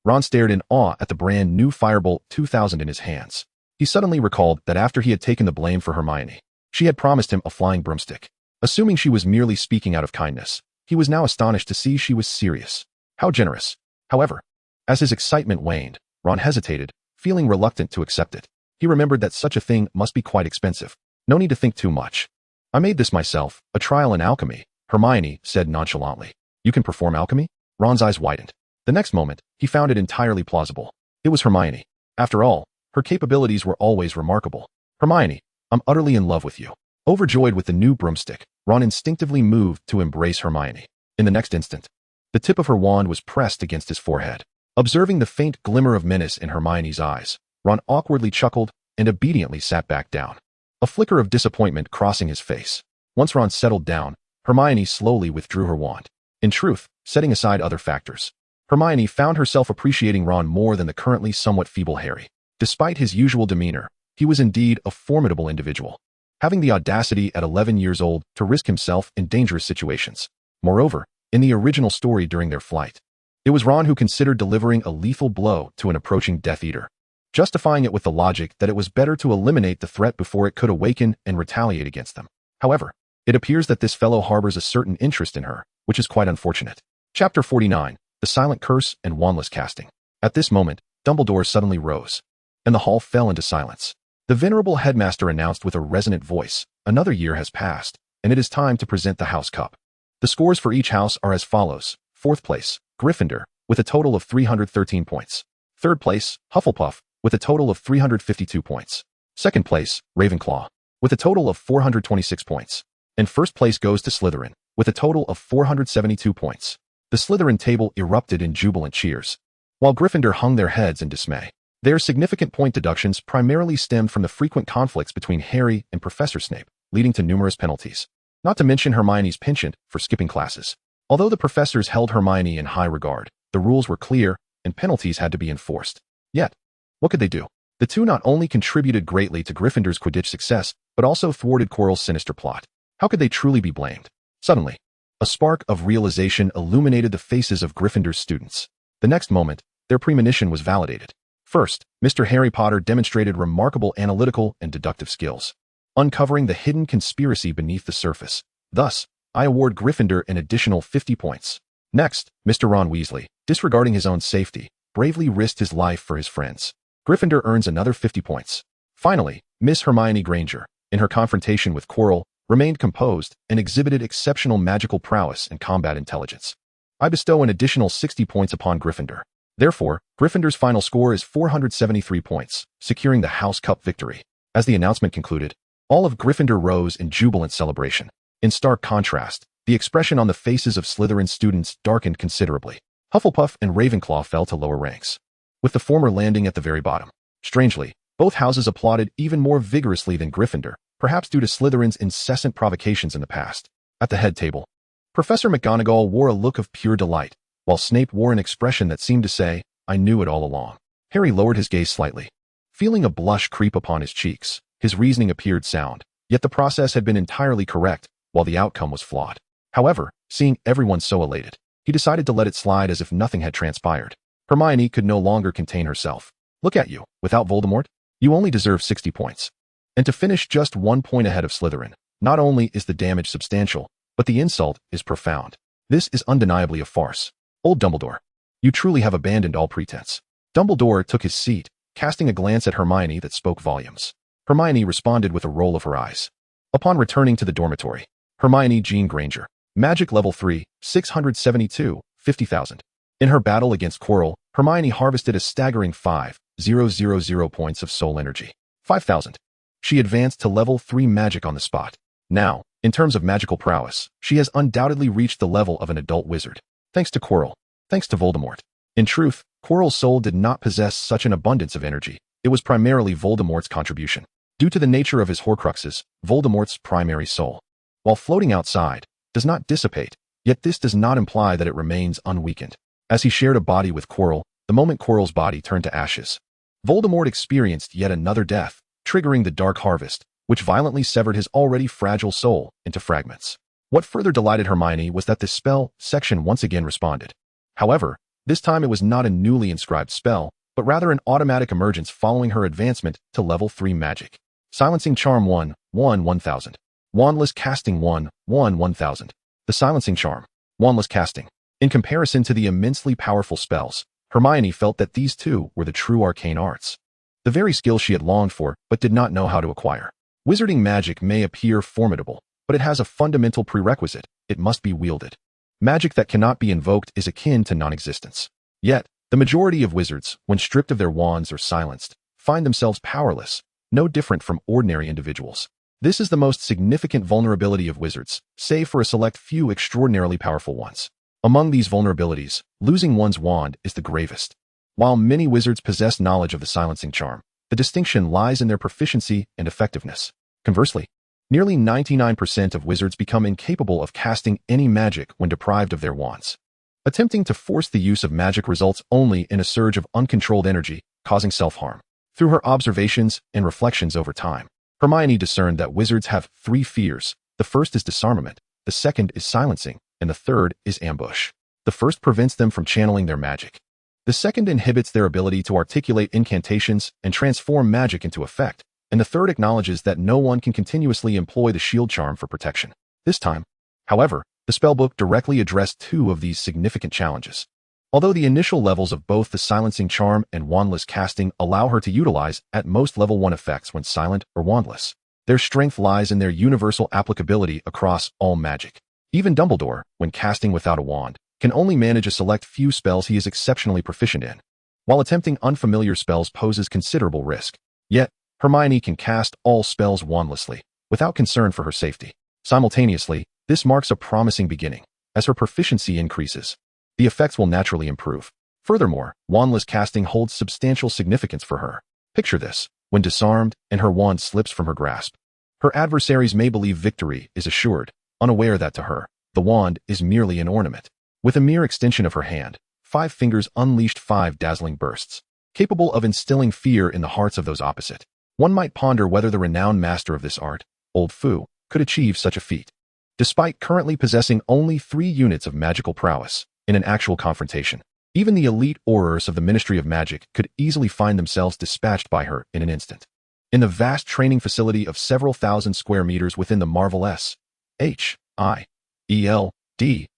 Ron stared in awe at the brand new Firebolt 2000 in his hands. He suddenly recalled that after he had taken the blame for Hermione, She had promised him a flying broomstick. Assuming she was merely speaking out of kindness, he was now astonished to see she was serious. How generous. However, as his excitement waned, Ron hesitated, feeling reluctant to accept it. He remembered that such a thing must be quite expensive. No need to think too much. I made this myself, a trial in alchemy, Hermione said nonchalantly. You can perform alchemy? Ron's eyes widened. The next moment, he found it entirely plausible. It was Hermione. After all, her capabilities were always remarkable. Hermione, I'm utterly in love with you. Overjoyed with the new broomstick, Ron instinctively moved to embrace Hermione. In the next instant, the tip of her wand was pressed against his forehead. Observing the faint glimmer of menace in Hermione's eyes, Ron awkwardly chuckled and obediently sat back down, a flicker of disappointment crossing his face. Once Ron settled down, Hermione slowly withdrew her wand. In truth, setting aside other factors, Hermione found herself appreciating Ron more than the currently somewhat feeble Harry. Despite his usual demeanor, he was indeed a formidable individual, having the audacity at 11 years old to risk himself in dangerous situations. Moreover, in the original story during their flight, it was Ron who considered delivering a lethal blow to an approaching Death Eater, justifying it with the logic that it was better to eliminate the threat before it could awaken and retaliate against them. However, it appears that this fellow harbors a certain interest in her, which is quite unfortunate. Chapter 49, The Silent Curse and Wandless Casting. At this moment, Dumbledore suddenly rose, and the hall fell into silence. The venerable headmaster announced with a resonant voice, another year has passed, and it is time to present the House Cup. The scores for each house are as follows. 4th place, Gryffindor, with a total of 313 points. 3rd place, Hufflepuff, with a total of 352 points. 2nd place, Ravenclaw, with a total of 426 points. And 1st place goes to Slytherin, with a total of 472 points. The Slytherin table erupted in jubilant cheers, while Gryffindor hung their heads in dismay. Their significant point deductions primarily stemmed from the frequent conflicts between Harry and Professor Snape, leading to numerous penalties. Not to mention Hermione's penchant for skipping classes. Although the professors held Hermione in high regard, the rules were clear and penalties had to be enforced. Yet, what could they do? The two not only contributed greatly to Gryffindor's Quidditch success, but also thwarted Quirrell's sinister plot. How could they truly be blamed? Suddenly, a spark of realization illuminated the faces of Gryffindor's students. The next moment, their premonition was validated. First, Mr. Harry Potter demonstrated remarkable analytical and deductive skills, uncovering the hidden conspiracy beneath the surface. Thus, I award Gryffindor an additional 50 points. Next, Mr. Ron Weasley, disregarding his own safety, bravely risked his life for his friends. Gryffindor earns another 50 points. Finally, Miss Hermione Granger, in her confrontation with Quirrell, remained composed and exhibited exceptional magical prowess and combat intelligence. I bestow an additional 60 points upon Gryffindor. Therefore, Gryffindor's final score is 473 points, securing the House Cup victory. As the announcement concluded, all of Gryffindor rose in jubilant celebration. In stark contrast, the expression on the faces of Slytherin students darkened considerably. Hufflepuff and Ravenclaw fell to lower ranks, with the former landing at the very bottom. Strangely, both houses applauded even more vigorously than Gryffindor, perhaps due to Slytherin's incessant provocations in the past. At the head table, Professor McGonagall wore a look of pure delight, while Snape wore an expression that seemed to say, I knew it all along. Harry lowered his gaze slightly, feeling a blush creep upon his cheeks. His reasoning appeared sound, yet the process had been entirely correct, while the outcome was flawed. However, seeing everyone so elated, he decided to let it slide as if nothing had transpired. Hermione could no longer contain herself. Look at you, without Voldemort? You only deserve 60 points. And to finish just 1 point ahead of Slytherin, not only is the damage substantial, but the insult is profound. This is undeniably a farce. Old Dumbledore, you truly have abandoned all pretense. Dumbledore took his seat, casting a glance at Hermione that spoke volumes. Hermione responded with a roll of her eyes. Upon returning to the dormitory, Hermione Jean Granger, Magic Level 3, 672, 50,000. In her battle against Quirrell, Hermione harvested a staggering 5,000 points of soul energy. 5,000. She advanced to Level 3 magic on the spot. Now, in terms of magical prowess, she has undoubtedly reached the level of an adult wizard. Thanks to Quirrell. Thanks to Voldemort. In truth, Quirrell's soul did not possess such an abundance of energy. It was primarily Voldemort's contribution. Due to the nature of his Horcruxes, Voldemort's primary soul, while floating outside, does not dissipate, yet this does not imply that it remains unweakened. As he shared a body with Quirrell, the moment Quirrell's body turned to ashes, Voldemort experienced yet another death, triggering the Dark Harvest, which violently severed his already fragile soul into fragments. What further delighted Hermione was that the spell section once again responded. However, this time it was not a newly inscribed spell, but rather an automatic emergence following her advancement to Level 3 magic. Silencing Charm 1, 1000. Wandless Casting 1, 1000. The Silencing Charm. Wandless Casting. In comparison to the immensely powerful spells, Hermione felt that these two were the true arcane arts. The very skill she had longed for but did not know how to acquire. Wizarding magic may appear formidable, but it has a fundamental prerequisite: it must be wielded. Magic that cannot be invoked is akin to non-existence. Yet, the majority of wizards, when stripped of their wands or silenced, find themselves powerless, no different from ordinary individuals. This is the most significant vulnerability of wizards, save for a select few extraordinarily powerful ones. Among these vulnerabilities, losing one's wand is the gravest. While many wizards possess knowledge of the silencing charm, the distinction lies in their proficiency and effectiveness. Conversely, nearly 99% of wizards become incapable of casting any magic when deprived of their wands. Attempting to force the use of magic results only in a surge of uncontrolled energy, causing self-harm. Through her observations and reflections over time, Hermione discerned that wizards have 3 fears. The first is disarmament, the second is silencing, and the third is ambush. The first prevents them from channeling their magic. The second inhibits their ability to articulate incantations and transform magic into effect, and the third acknowledges that no one can continuously employ the shield charm for protection. This time, however, the spellbook directly addressed 2 of these significant challenges. Although the initial levels of both the silencing charm and wandless casting allow her to utilize at most level 1 effects when silent or wandless, their strength lies in their universal applicability across all magic. Even Dumbledore, when casting without a wand, can only manage a select few spells he is exceptionally proficient in. While attempting unfamiliar spells poses considerable risk, yet Hermione can cast all spells wandlessly, without concern for her safety. Simultaneously, this marks a promising beginning. As her proficiency increases, the effects will naturally improve. Furthermore, wandless casting holds substantial significance for her. Picture this: when disarmed and her wand slips from her grasp, her adversaries may believe victory is assured, unaware that to her, the wand is merely an ornament. With a mere extension of her hand, 5 fingers unleashed 5 dazzling bursts, capable of instilling fear in the hearts of those opposite. One might ponder whether the renowned master of this art, Old Fu, could achieve such a feat. Despite currently possessing only 3 units of magical prowess, in an actual confrontation, even the elite aurors of the Ministry of Magic could easily find themselves dispatched by her in an instant. In the vast training facility of several thousand square meters within the MaraudersEra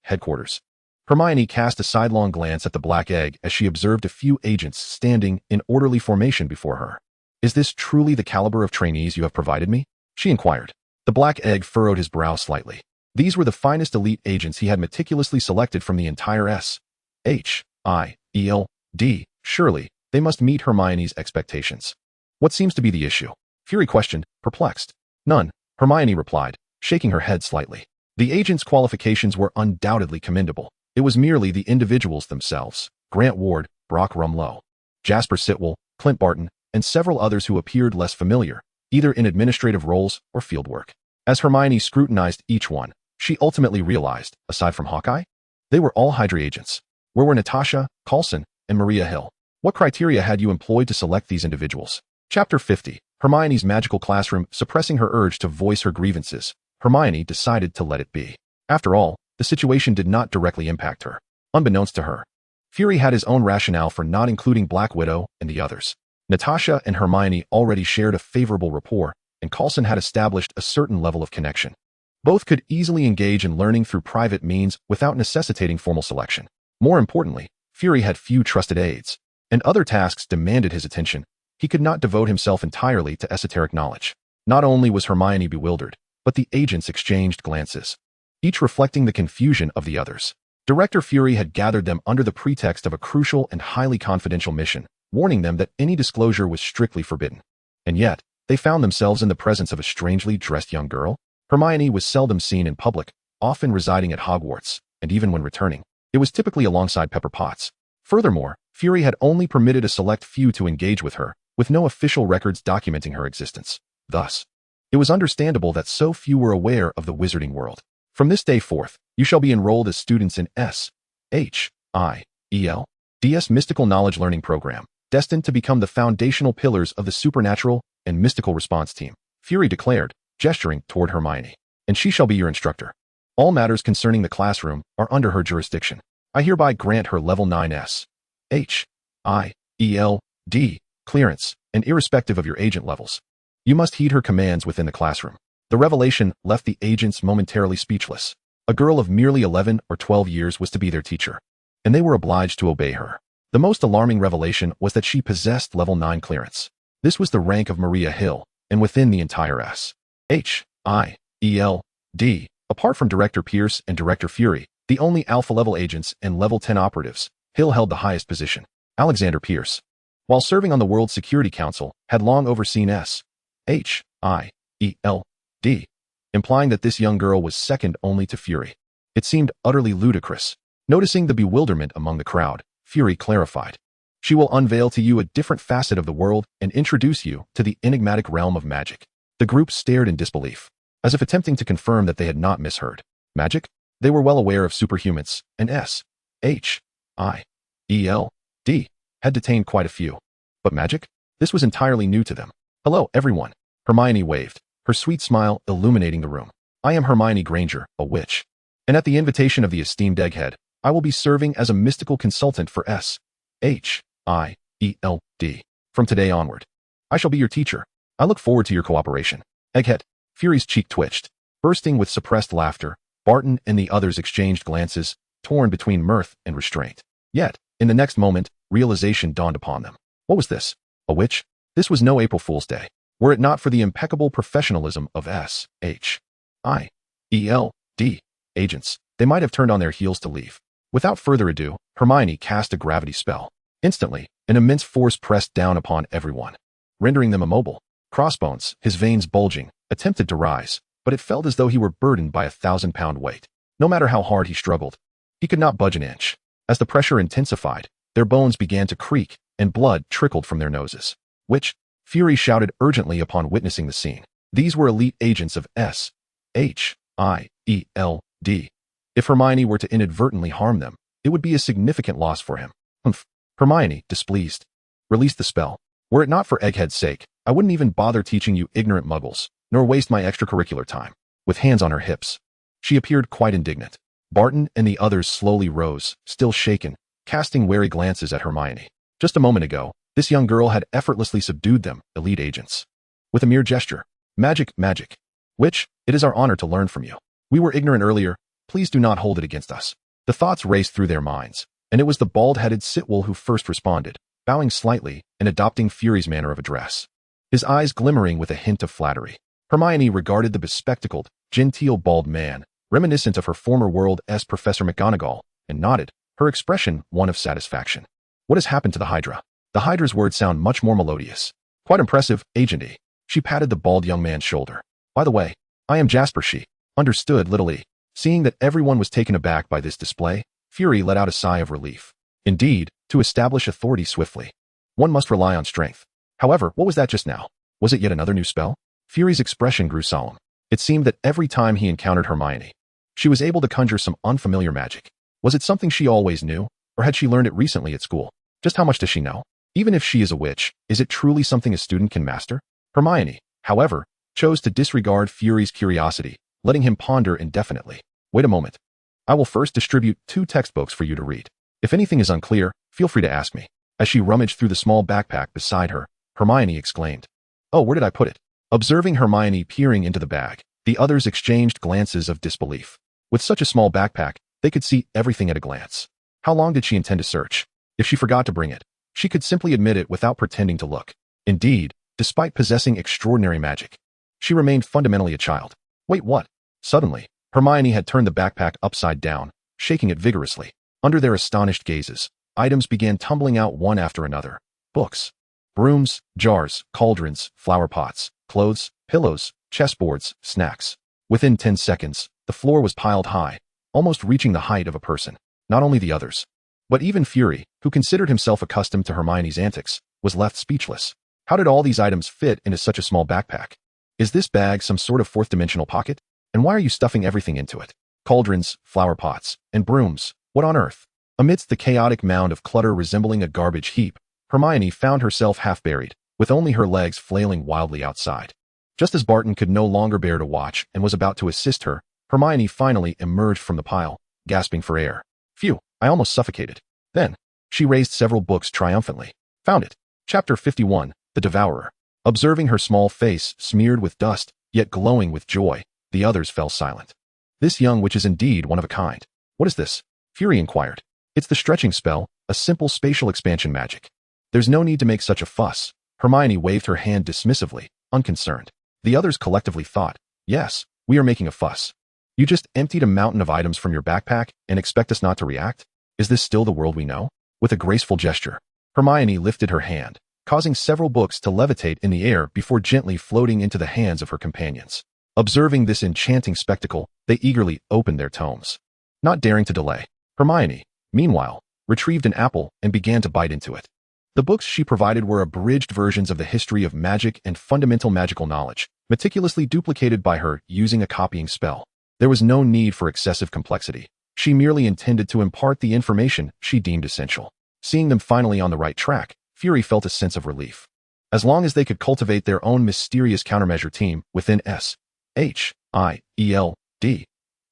headquarters, Hermione cast a sidelong glance at the black egg as she observed a few agents standing in orderly formation before her. "Is this truly the caliber of trainees you have provided me?" she inquired. The black egg furrowed his brow slightly. These were the finest elite agents he had meticulously selected from the entire SHIELD. Surely, they must meet Hermione's expectations. "What seems to be the issue?" Fury questioned, perplexed. "None," Hermione replied, shaking her head slightly. The agents' qualifications were undoubtedly commendable. It was merely the individuals themselves: Grant Ward, Brock Rumlow, Jasper Sitwell, Clint Barton, and several others who appeared less familiar, either in administrative roles or fieldwork. As Hermione scrutinized each one, she ultimately realized, aside from Hawkeye, they were all Hydra agents. Where were Natasha, Coulson, and Maria Hill? What criteria had you employed to select these individuals? Chapter 50. Hermione's magical classroom. Suppressing her urge to voice her grievances, Hermione decided to let it be. After all, the situation did not directly impact her. Unbeknownst to her, Fury had his own rationale for not including Black Widow and the others. Natasha and Hermione already shared a favorable rapport, and Coulson had established a certain level of connection. Both could easily engage in learning through private means without necessitating formal selection. More importantly, Fury had few trusted aides, and other tasks demanded his attention. He could not devote himself entirely to esoteric knowledge. Not only was Hermione bewildered, but the agents exchanged glances, each reflecting the confusion of the others. Director Fury had gathered them under the pretext of a crucial and highly confidential mission, warning them that any disclosure was strictly forbidden. And yet, they found themselves in the presence of a strangely dressed young girl. Hermione was seldom seen in public, often residing at Hogwarts, and even when returning, it was typically alongside Pepper Potts. Furthermore, Fury had only permitted a select few to engage with her, with no official records documenting her existence. Thus, it was understandable that so few were aware of the Wizarding World. "From this day forth, you shall be enrolled as students in SHIELD's Mystical Knowledge Learning Program, destined to become the foundational pillars of the supernatural and mystical response team," Fury declared, gesturing toward Hermione. "And she shall be your instructor. All matters concerning the classroom are under her jurisdiction. I hereby grant her level 9 SHIELD clearance, and irrespective of your agent levels, You must heed her commands within the classroom. The revelation left the agents momentarily speechless. A girl of merely 11 or 12 years was to be their teacher, and they were obliged to obey her. The most alarming revelation was that she possessed level 9 clearance. This was the rank of Maria Hill, and within the entire HIELD, apart from Director Pierce and Director Fury, the only alpha-level agents and level 10 operatives, Hill held the highest position. Alexander Pierce, while serving on the World Security Council, had long overseen HIELD, implying that this young girl was second only to Fury. It seemed utterly ludicrous. Noticing the bewilderment among the crowd, Fury clarified. She will unveil to you a different facet of the world and introduce you to the enigmatic realm of magic. The group stared in disbelief, as if attempting to confirm that they had not misheard. Magic? They were well aware of superhumans, and SHIELD had detained quite a few. But magic? This was entirely new to them. Hello, everyone. Hermione waved, her sweet smile illuminating the room. I am Hermione Granger, a witch. And at the invitation of the esteemed Egghead, I will be serving as a mystical consultant for SHIELD. From today onward, I shall be your teacher. I look forward to your cooperation. Egghead. Fury's cheek twitched. Bursting with suppressed laughter, Barton and the others exchanged glances, torn between mirth and restraint. Yet, in the next moment, realization dawned upon them. What was this? A witch? This was no April Fool's Day. Were it not for the impeccable professionalism of SHIELD agents, they might have turned on their heels to leave. Without further ado, Hermione cast a gravity spell. Instantly, an immense force pressed down upon everyone, rendering them immobile. Crossbones, his veins bulging, attempted to rise, but it felt as though he were burdened by a 1,000-pound weight. No matter how hard he struggled, he could not budge an inch. As the pressure intensified, their bones began to creak, and blood trickled from their noses. Which? Fury shouted urgently upon witnessing the scene. These were elite agents of SHIELD. If Hermione were to inadvertently harm them, it would be a significant loss for him. Humph. Hermione, displeased, released the spell. Were it not for Egghead's sake, I wouldn't even bother teaching you ignorant muggles, nor waste my extracurricular time. With hands on her hips, she appeared quite indignant. Barton and the others slowly rose, still shaken, casting wary glances at Hermione. Just a moment ago, this young girl had effortlessly subdued them, elite agents. With a mere gesture. Magic, magic. Which, it is our honor to learn from you. We were ignorant earlier, please do not hold it against us. The thoughts raced through their minds, and it was the bald-headed Sitwell who first responded, bowing slightly and adopting Fury's manner of address. His eyes glimmering with a hint of flattery. Hermione regarded the bespectacled, genteel bald man, reminiscent of her former world as Professor McGonagall, and nodded, her expression one of satisfaction. What has happened to the Hydra? The Hydra's words sound much more melodious. Quite impressive, Agent E. She patted the bald young man's shoulder. By the way, I am Jasper She. Understood, little E. Seeing that everyone was taken aback by this display, Fury let out a sigh of relief. Indeed, to establish authority swiftly, one must rely on strength. However, what was that just now? Was it yet another new spell? Fury's expression grew solemn. It seemed that every time he encountered Hermione, she was able to conjure some unfamiliar magic. Was it something she always knew, or had she learned it recently at school? Just how much does she know? Even if she is a witch, is it truly something a student can master? Hermione, however, chose to disregard Fury's curiosity, letting him ponder indefinitely. Wait a moment. I will first distribute 2 textbooks for you to read. If anything is unclear, feel free to ask me. As she rummaged through the small backpack beside her, Hermione exclaimed, "Oh, where did I put it?" Observing Hermione peering into the bag, the others exchanged glances of disbelief. With such a small backpack, they could see everything at a glance. How long did she intend to search? If she forgot to bring it, she could simply admit it without pretending to look. Indeed, despite possessing extraordinary magic, she remained fundamentally a child. Wait, what? Suddenly, Hermione had turned the backpack upside down, shaking it vigorously. Under their astonished gazes, items began tumbling out one after another. Books, brooms, jars, cauldrons, flower pots, clothes, pillows, chessboards, snacks. Within 10 seconds, the floor was piled high, almost reaching the height of a person. Not only the others, but even Fury, who considered himself accustomed to Hermione's antics, was left speechless. How did all these items fit into such a small backpack? Is this bag some sort of fourth-dimensional pocket? And why are you stuffing everything into it? Cauldrons, flower pots, and brooms. What on earth? Amidst the chaotic mound of clutter resembling a garbage heap, Hermione found herself half buried, with only her legs flailing wildly outside. Just as Barton could no longer bear to watch and was about to assist her, Hermione finally emerged from the pile, gasping for air. Phew, I almost suffocated. Then, she raised several books triumphantly. Found it. Chapter 51, The Devourer. Observing her small face smeared with dust, yet glowing with joy, the others fell silent. This young witch is indeed one of a kind. What is this? Fury inquired. It's the stretching spell, a simple spatial expansion magic. There's no need to make such a fuss. Hermione waved her hand dismissively, unconcerned. The others collectively thought, yes, we are making a fuss. You just emptied a mountain of items from your backpack and expect us not to react? Is this still the world we know? With a graceful gesture, Hermione lifted her hand, causing several books to levitate in the air before gently floating into the hands of her companions. Observing this enchanting spectacle, they eagerly opened their tomes. Not daring to delay, Hermione, meanwhile, retrieved an apple and began to bite into it. The books she provided were abridged versions of the history of magic and fundamental magical knowledge, meticulously duplicated by her using a copying spell. There was no need for excessive complexity. She merely intended to impart the information she deemed essential. Seeing them finally on the right track, Fury felt a sense of relief. As long as they could cultivate their own mysterious countermeasure team within SHIELD,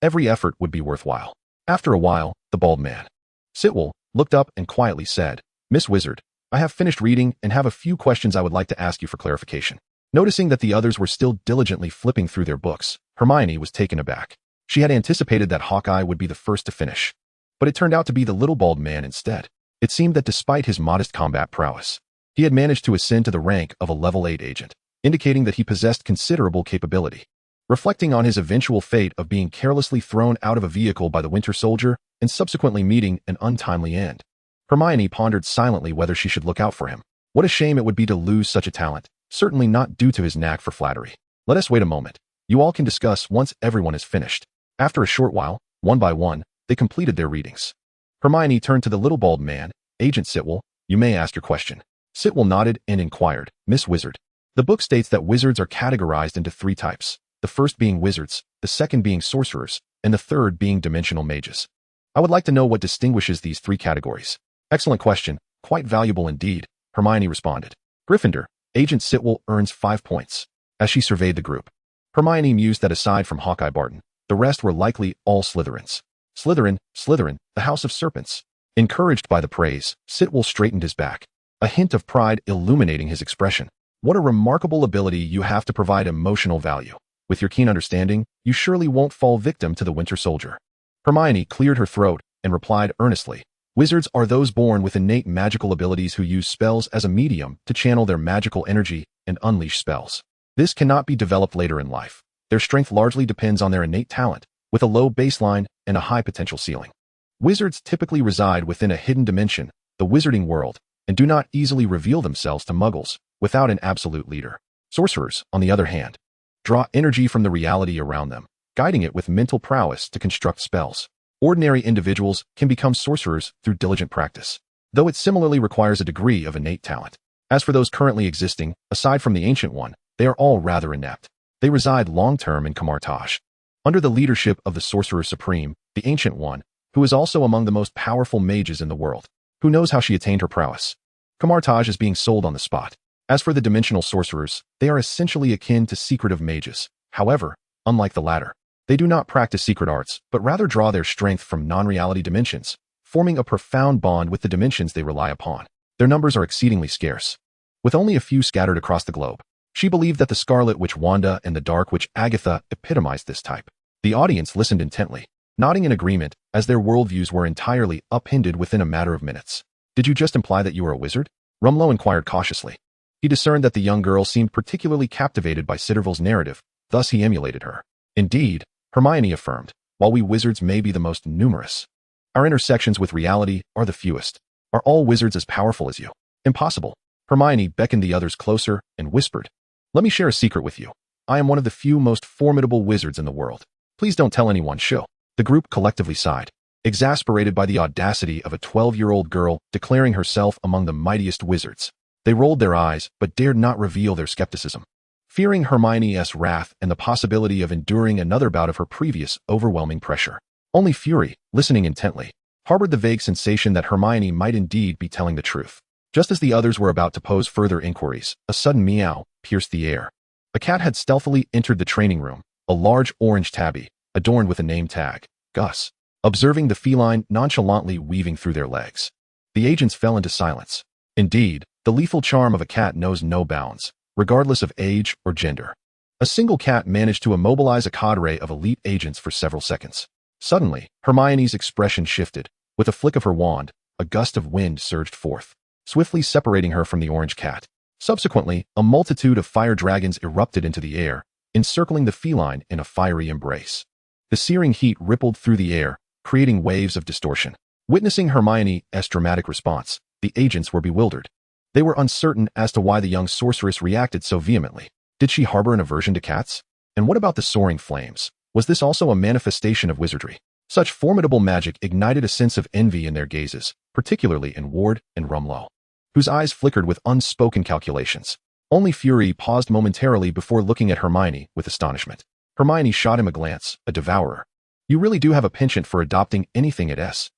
every effort would be worthwhile. After a while, the bald man, Sitwell, looked up and quietly said, Miss Wizard, I have finished reading and have a few questions I would like to ask you for clarification. Noticing that the others were still diligently flipping through their books, Hermione was taken aback. She had anticipated that Hawkeye would be the first to finish. But it turned out to be the little bald man instead. It seemed that despite his modest combat prowess, he had managed to ascend to the rank of a level 8 agent, indicating that he possessed considerable capability. Reflecting on his eventual fate of being carelessly thrown out of a vehicle by the Winter Soldier and subsequently meeting an untimely end, Hermione pondered silently whether she should look out for him. What a shame it would be to lose such a talent, certainly not due to his knack for flattery. Let us wait a moment. You all can discuss once everyone is finished. After a short while, one by one, they completed their readings. Hermione turned to the little bald man. Agent Sitwell, you may ask your question. Sitwell nodded and inquired, Miss Wizard. The book states that wizards are categorized into 3 types, the first being wizards, the second being sorcerers, and the third being dimensional mages. I would like to know what distinguishes these 3 categories. Excellent question, quite valuable indeed, Hermione responded. Gryffindor, Agent Sitwell earns 5 points. As she surveyed the group, Hermione mused that aside from Hawkeye Barton, the rest were likely all Slytherins. Slytherin, the House of Serpents. Encouraged by the praise, Sitwell straightened his back, a hint of pride illuminating his expression. What a remarkable ability you have to provide emotional value. With your keen understanding, you surely won't fall victim to the Winter Soldier. Hermione cleared her throat and replied earnestly, Wizards are those born with innate magical abilities who use spells as a medium to channel their magical energy and unleash spells. This cannot be developed later in life. Their strength largely depends on their innate talent, with a low baseline and a high potential ceiling. Wizards typically reside within a hidden dimension, the Wizarding World, and do not easily reveal themselves to muggles without an absolute leader. Sorcerers, on the other hand, draw energy from the reality around them, guiding it with mental prowess to construct spells. Ordinary individuals can become sorcerers through diligent practice, though it similarly requires a degree of innate talent. As for those currently existing, aside from the Ancient One, they are all rather inept. They reside long-term in Camartage, under the leadership of the Sorcerer Supreme, the Ancient One, who is also among the most powerful mages in the world. Who knows how she attained her prowess? Camartage is being sold on the spot. As for the dimensional sorcerers, they are essentially akin to secretive mages. However, unlike the latter, they do not practice secret arts, but rather draw their strength from non-reality dimensions, forming a profound bond with the dimensions they rely upon. Their numbers are exceedingly scarce, with only a few scattered across the globe. She believed that the Scarlet Witch Wanda and the Dark Witch Agatha epitomized this type. The audience listened intently, nodding in agreement, as their worldviews were entirely upended within a matter of minutes. Did you just imply that you are a wizard? Rumlow inquired cautiously. He discerned that the young girl seemed particularly captivated by Citterville's narrative, thus he emulated her. Indeed, Hermione affirmed, while we wizards may be the most numerous, our intersections with reality are the fewest. Are all wizards as powerful as you? Impossible. Hermione beckoned the others closer and whispered, Let me share a secret with you. I am one of the few most formidable wizards in the world. Please don't tell anyone, shoo. The group collectively sighed, exasperated by the audacity of a 12-year-old girl declaring herself among the mightiest wizards. They rolled their eyes, but dared not reveal their skepticism, fearing Hermione's wrath and the possibility of enduring another bout of her previous overwhelming pressure. Only Fury, listening intently, harbored the vague sensation that Hermione might indeed be telling the truth. Just as the others were about to pose further inquiries, a sudden meow pierced the air. A cat had stealthily entered the training room, a large orange tabby, adorned with a name tag, Gus. Observing the feline nonchalantly weaving through their legs, the agents fell into silence. Indeed, the lethal charm of a cat knows no bounds. regardless of age or gender. A single cat managed to immobilize a cadre of elite agents for several seconds. Suddenly, Hermione's expression shifted. With a flick of her wand, a gust of wind surged forth, swiftly separating her from the orange cat. Subsequently, a multitude of fire dragons erupted into the air, encircling the feline in a fiery embrace. The searing heat rippled through the air, creating waves of distortion. Witnessing Hermione's dramatic response, the agents were bewildered. They were uncertain as to why the young sorceress reacted so vehemently. Did she harbor an aversion to cats? And what about the soaring flames? Was this also a manifestation of wizardry? Such formidable magic ignited a sense of envy in their gazes, particularly in Ward and Rumlow, whose eyes flickered with unspoken calculations. Only Fury paused momentarily before looking at Hermione with astonishment. Hermione shot him a glance, a devourer. You really do have a penchant for adopting anything at S-H-I-E-L-D.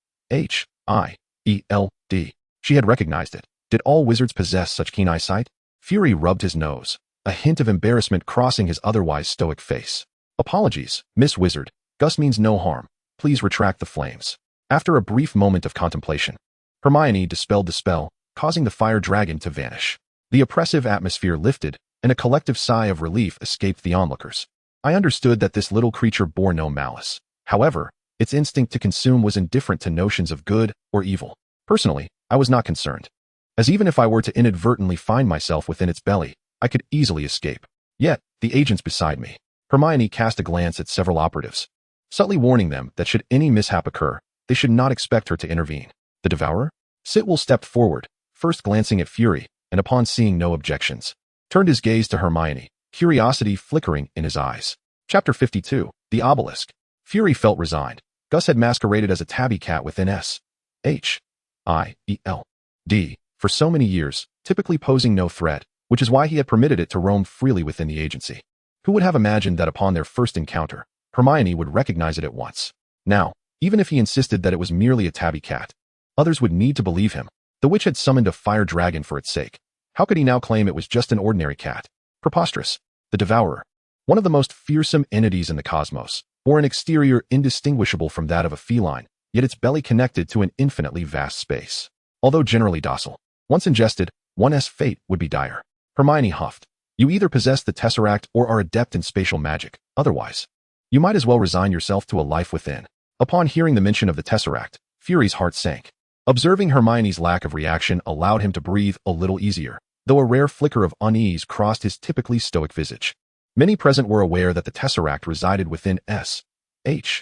She had recognized it. Did all wizards possess such keen eyesight? Fury rubbed his nose, a hint of embarrassment crossing his otherwise stoic face. Apologies, Miss Wizard. Gus means no harm. Please retract the flames. After a brief moment of contemplation, Hermione dispelled the spell, causing the fire dragon to vanish. The oppressive atmosphere lifted, and a collective sigh of relief escaped the onlookers. I understood that this little creature bore no malice. However, its instinct to consume was indifferent to notions of good or evil. Personally, I was not concerned, as even if I were to inadvertently find myself within its belly, I could easily escape. Yet, the agents beside me. Hermione cast a glance at several operatives, subtly warning them that should any mishap occur, they should not expect her to intervene. The Devourer? Sitwell stepped forward, first glancing at Fury, and upon seeing no objections, turned his gaze to Hermione, curiosity flickering in his eyes. Chapter 52, The Obelisk. Fury felt resigned. Gus had masqueraded as a tabby cat within S-H-I-E-L-D for so many years, typically posing no threat, which is why he had permitted it to roam freely within the agency. Who would have imagined that upon their first encounter, Hermione would recognize it at once? Now, even if he insisted that it was merely a tabby cat, others would need to believe him. The witch had summoned a fire dragon for its sake. How could he now claim it was just an ordinary cat? Preposterous. The Devourer, one of the most fearsome entities in the cosmos, bore an exterior indistinguishable from that of a feline, yet its belly connected to an infinitely vast space. Although generally docile, once ingested, one's fate would be dire. Hermione huffed. You either possess the Tesseract or are adept in spatial magic. Otherwise, you might as well resign yourself to a life within. Upon hearing the mention of the Tesseract, Fury's heart sank. Observing Hermione's lack of reaction allowed him to breathe a little easier, though a rare flicker of unease crossed his typically stoic visage. Many present were aware that the Tesseract resided within S-H-I-E-L-D's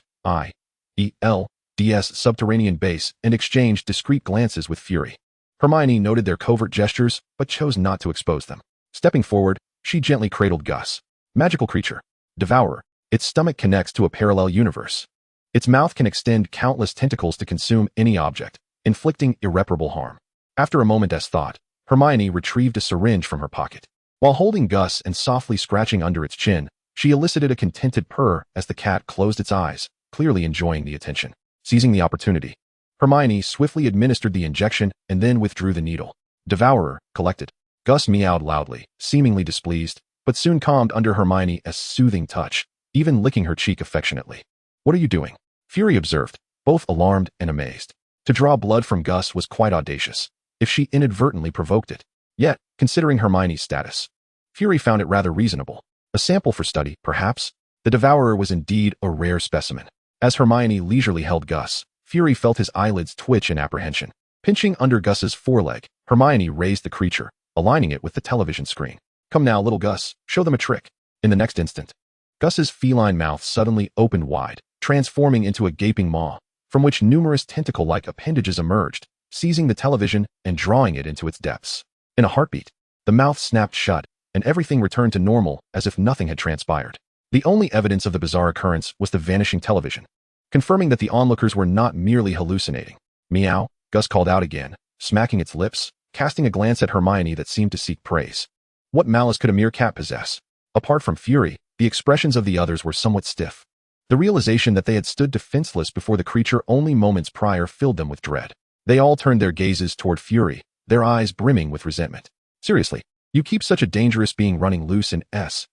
subterranean base and exchanged discreet glances with Fury. Hermione noted their covert gestures, but chose not to expose them. Stepping forward, she gently cradled Gus. Magical creature. Devourer. Its stomach connects to a parallel universe. Its mouth can extend countless tentacles to consume any object, inflicting irreparable harm. After a moment's thought, Hermione retrieved a syringe from her pocket. While holding Gus and softly scratching under its chin, she elicited a contented purr as the cat closed its eyes, clearly enjoying the attention. Seizing the opportunity, Hermione swiftly administered the injection and then withdrew the needle. Devourer, collected. Gus meowed loudly, seemingly displeased, but soon calmed under Hermione's soothing touch, even licking her cheek affectionately. What are you doing? Fury observed, both alarmed and amazed. To draw blood from Gus was quite audacious, if she inadvertently provoked it. Yet, considering Hermione's status, Fury found it rather reasonable. A sample for study, perhaps? The Devourer was indeed a rare specimen. As Hermione leisurely held Gus, Fury felt his eyelids twitch in apprehension. Pinching under Gus's foreleg, Hermione raised the creature, aligning it with the television screen. Come now, little Gus, show them a trick. In the next instant, Gus's feline mouth suddenly opened wide, transforming into a gaping maw, from which numerous tentacle-like appendages emerged, seizing the television and drawing it into its depths. In a heartbeat, the mouth snapped shut, and everything returned to normal as if nothing had transpired. The only evidence of the bizarre occurrence was the vanishing television, confirming that the onlookers were not merely hallucinating. Meow, Gus called out again, smacking its lips, casting a glance at Hermione that seemed to seek praise. What malice could a mere cat possess? Apart from fury, the expressions of the others were somewhat stiff. The realization that they had stood defenseless before the creature only moments prior filled them with dread. They all turned their gazes toward Fury, their eyes brimming with resentment. Seriously, you keep such a dangerous being running loose in S-H-I-E-L-D?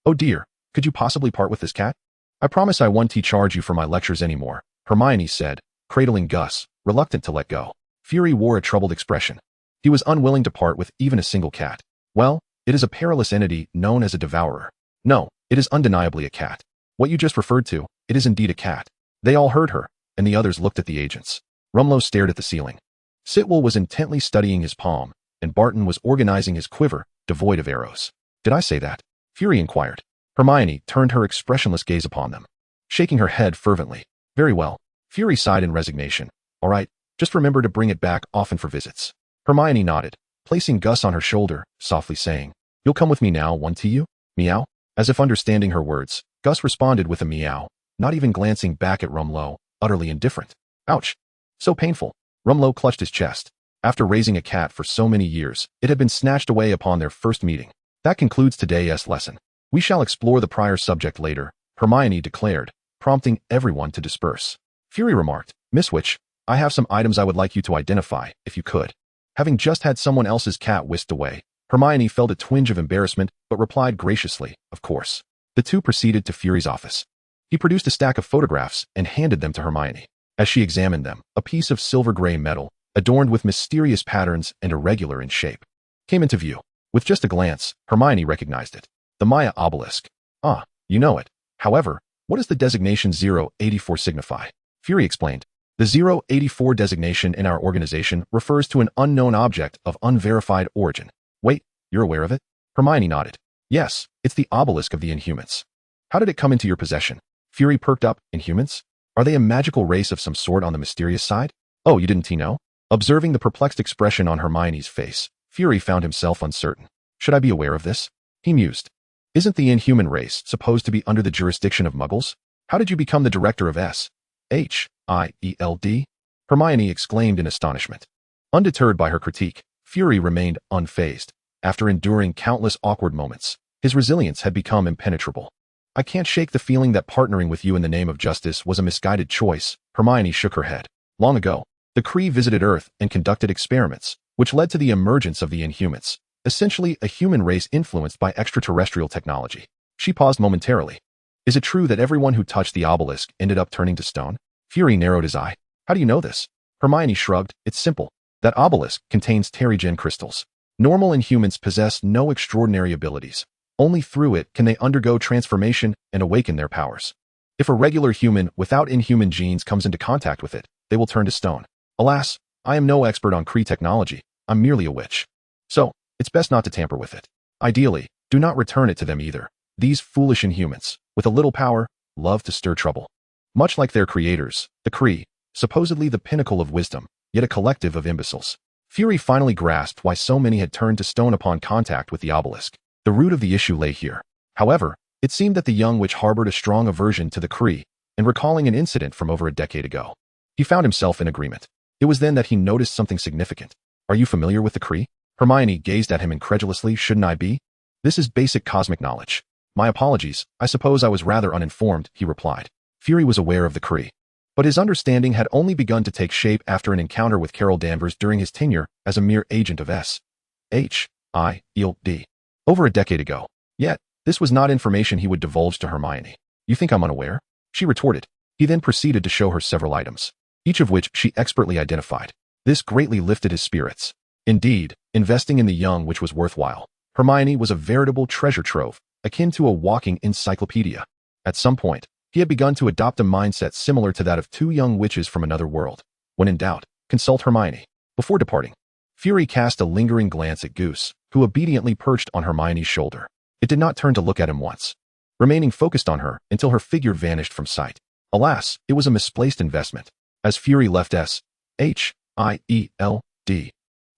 Oh dear, could you possibly part with this cat? I promise I won't charge you for my lectures anymore, Hermione said, cradling Gus, reluctant to let go. Fury wore a troubled expression. He was unwilling to part with even a single cat. Well, it is a perilous entity known as a devourer. No, it is undeniably a cat. What you just referred to, it is indeed a cat. They all heard her, and the others looked at the agents. Rumlow stared at the ceiling. Sitwell was intently studying his palm, and Barton was organizing his quiver, devoid of arrows. Did I say that? Fury inquired. Hermione turned her expressionless gaze upon them, shaking her head fervently. Very well. Fury sighed in resignation. All right, just remember to bring it back often for visits. Hermione nodded, placing Gus on her shoulder, softly saying, You'll come with me now, won't you? Meow? As if understanding her words, Gus responded with a meow, not even glancing back at Rumlow, utterly indifferent. Ouch. So painful. Rumlow clutched his chest. After raising a cat for so many years, it had been snatched away upon their first meeting. That concludes today's lesson. We shall explore the prior subject later, Hermione declared, prompting everyone to disperse. Fury remarked, Miss Witch, I have some items I would like you to identify, if you could. Having just had someone else's cat whisked away, Hermione felt a twinge of embarrassment but replied graciously, Of course. The two proceeded to Fury's office. He produced a stack of photographs and handed them to Hermione. As she examined them, a piece of silver-gray metal, adorned with mysterious patterns and irregular in shape, came into view. With just a glance, Hermione recognized it. The Maya obelisk. Ah, you know it. However, what does the designation 084 signify? Fury explained. The 084 designation in our organization refers to an unknown object of unverified origin. Wait, you're aware of it? Hermione nodded. Yes, it's the obelisk of the Inhumans. How did it come into your possession? Fury perked up. Inhumans? Are they a magical race of some sort on the mysterious side? Oh, you didn't know? Observing the perplexed expression on Hermione's face, Fury found himself uncertain. Should I be aware of this? He mused. Isn't the Inhuman race supposed to be under the jurisdiction of Muggles? How did you become the director of SHIELD? Hermione exclaimed in astonishment. Undeterred by her critique, Fury remained unfazed. After enduring countless awkward moments, his resilience had become impenetrable. I can't shake the feeling that partnering with you in the name of justice was a misguided choice. Hermione shook her head. Long ago, the Kree visited Earth and conducted experiments, which led to the emergence of the Inhumans, essentially a human race influenced by extraterrestrial technology. She paused momentarily. Is it true that everyone who touched the obelisk ended up turning to stone? Fury narrowed his eye. How do you know this? Hermione shrugged. It's simple. That obelisk contains Terrigen crystals. Normal Inhumans possess no extraordinary abilities. Only through it can they undergo transformation and awaken their powers. If a regular human without Inhuman genes comes into contact with it, they will turn to stone. Alas, I am no expert on Kree technology. I'm merely a witch. So, it's best not to tamper with it. Ideally, do not return it to them either. These foolish Inhumans, with a little power, love to stir trouble. Much like their creators, the Kree, supposedly the pinnacle of wisdom, yet a collective of imbeciles. Fury finally grasped why so many had turned to stone upon contact with the obelisk. The root of the issue lay here. However, it seemed that the young witch harbored a strong aversion to the Kree, and recalling an incident from over a decade ago, he found himself in agreement. It was then that he noticed something significant. Are you familiar with the Kree? Hermione gazed at him incredulously. Shouldn't I be? This is basic cosmic knowledge. My apologies, I suppose I was rather uninformed, he replied. Fury was aware of the Kree, but his understanding had only begun to take shape after an encounter with Carol Danvers during his tenure as a mere agent of SHIELD. Over a decade ago. Yet, this was not information he would divulge to Hermione. You think I'm unaware? She retorted. He then proceeded to show her several items, each of which she expertly identified. This greatly lifted his spirits. Indeed, investing in the young witch was worthwhile. Hermione was a veritable treasure trove, akin to a walking encyclopedia. At some point, he had begun to adopt a mindset similar to that of two young witches from another world. When in doubt, consult Hermione. Before departing, Fury cast a lingering glance at Goose, who obediently perched on Hermione's shoulder. It did not turn to look at him once, remaining focused on her until her figure vanished from sight. Alas, it was a misplaced investment. As Fury left SHIELD,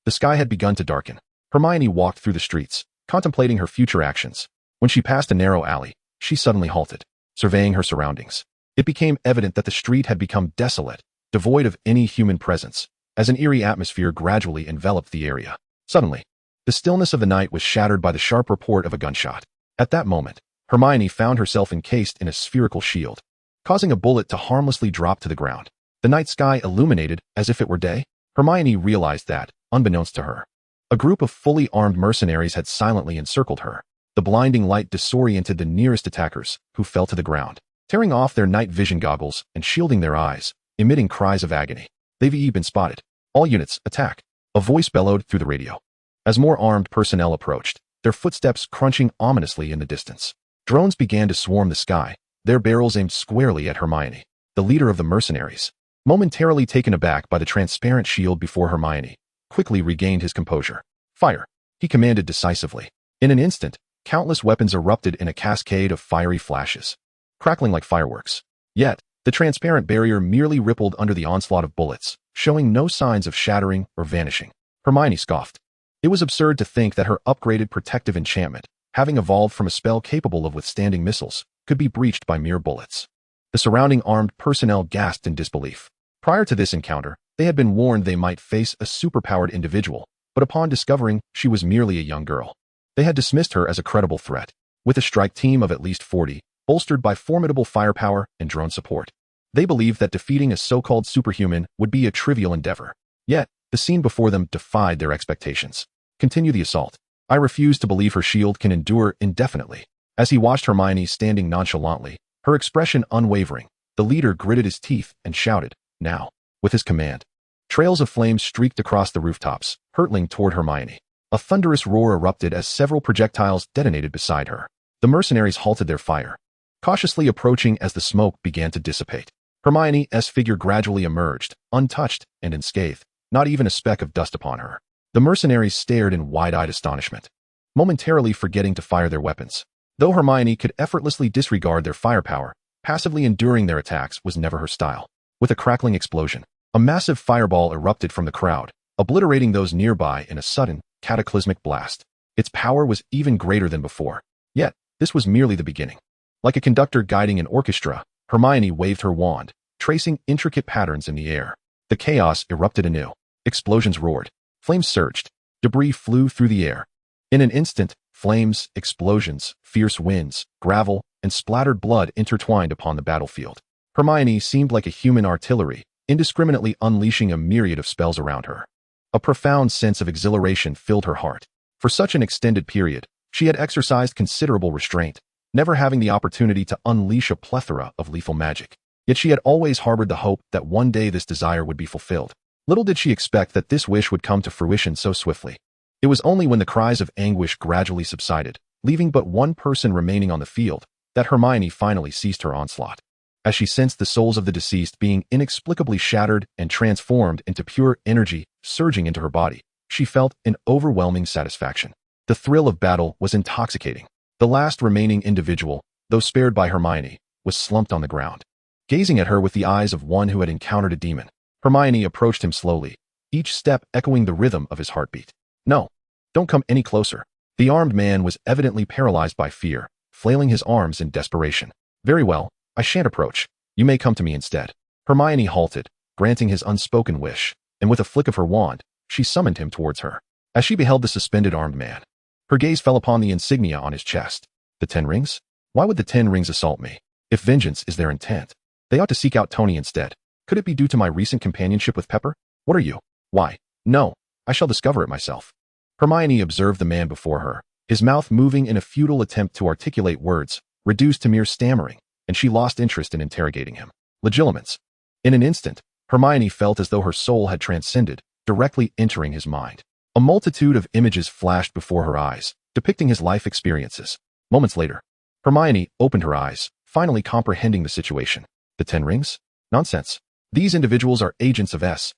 the sky had begun to darken. Hermione walked through the streets, contemplating her future actions. When she passed a narrow alley, she suddenly halted, surveying her surroundings. It became evident that the street had become desolate, devoid of any human presence, as an eerie atmosphere gradually enveloped the area. Suddenly, the stillness of the night was shattered by the sharp report of a gunshot. At that moment, Hermione found herself encased in a spherical shield, causing a bullet to harmlessly drop to the ground. The night sky illuminated as if it were day. Hermione realized that, unbeknownst to her, a group of fully armed mercenaries had silently encircled her. The blinding light disoriented the nearest attackers, who fell to the ground, tearing off their night vision goggles and shielding their eyes, emitting cries of agony. They've been spotted. All units, attack. A voice bellowed through the radio. As more armed personnel approached, their footsteps crunching ominously in the distance. Drones began to swarm the sky, their barrels aimed squarely at Hermione, the leader of the mercenaries. Momentarily taken aback by the transparent shield before Hermione, quickly regained his composure. Fire! He commanded decisively. In an instant, countless weapons erupted in a cascade of fiery flashes, crackling like fireworks. Yet, the transparent barrier merely rippled under the onslaught of bullets, showing no signs of shattering or vanishing. Hermione scoffed. It was absurd to think that her upgraded protective enchantment, having evolved from a spell capable of withstanding missiles, could be breached by mere bullets. The surrounding armed personnel gasped in disbelief. Prior to this encounter, they had been warned they might face a superpowered individual, but upon discovering she was merely a young girl, they had dismissed her as a credible threat. With a strike team of at least 40, bolstered by formidable firepower and drone support, they believed that defeating a so-called superhuman would be a trivial endeavor. Yet, the scene before them defied their expectations. Continue the assault. I refuse to believe her shield can endure indefinitely. As he watched Hermione standing nonchalantly, her expression unwavering, the leader gritted his teeth and shouted, now. With his command, trails of flames streaked across the rooftops, hurtling toward Hermione. A thunderous roar erupted as several projectiles detonated beside her. The mercenaries halted their fire, cautiously approaching as the smoke began to dissipate. Hermione's figure gradually emerged, untouched and unscathed, not even a speck of dust upon her. The mercenaries stared in wide-eyed astonishment, momentarily forgetting to fire their weapons. Though Hermione could effortlessly disregard their firepower, passively enduring their attacks was never her style. With a crackling explosion, a massive fireball erupted from the crowd, obliterating those nearby in a sudden, cataclysmic blast. Its power was even greater than before. Yet, this was merely the beginning. Like a conductor guiding an orchestra, Hermione waved her wand, tracing intricate patterns in the air. The chaos erupted anew. Explosions roared. Flames surged. Debris flew through the air. In an instant, flames, explosions, fierce winds, gravel, and splattered blood intertwined upon the battlefield. Hermione seemed like a human artillery, indiscriminately unleashing a myriad of spells around her. A profound sense of exhilaration filled her heart. For such an extended period, she had exercised considerable restraint, never having the opportunity to unleash a plethora of lethal magic. Yet she had always harbored the hope that one day this desire would be fulfilled. Little did she expect that this wish would come to fruition so swiftly. It was only when the cries of anguish gradually subsided, leaving but one person remaining on the field, that Hermione finally ceased her onslaught. As she sensed the souls of the deceased being inexplicably shattered and transformed into pure energy surging into her body, she felt an overwhelming satisfaction. The thrill of battle was intoxicating. The last remaining individual, though spared by Hermione, was slumped on the ground, gazing at her with the eyes of one who had encountered a demon. Hermione approached him slowly, each step echoing the rhythm of his heartbeat. No, don't come any closer. The armed man was evidently paralyzed by fear, flailing his arms in desperation. Very well, I shan't approach. You may come to me instead. Hermione halted, granting his unspoken wish, and with a flick of her wand, she summoned him towards her. As she beheld the suspended armed man, her gaze fell upon the insignia on his chest. The 10 rings? Why would the 10 rings assault me? If vengeance is their intent, they ought to seek out Tony instead. Could it be due to my recent companionship with Pepper? What are you? Why? No, I shall discover it myself. Hermione observed the man before her, his mouth moving in a futile attempt to articulate words, reduced to mere stammering, and she lost interest in interrogating him. Legilimens. In an instant, Hermione felt as though her soul had transcended, directly entering his mind. A multitude of images flashed before her eyes, depicting his life experiences. Moments later, Hermione opened her eyes, finally comprehending the situation. The 10 rings? Nonsense. These individuals are agents of S.H.I.E.L.D.,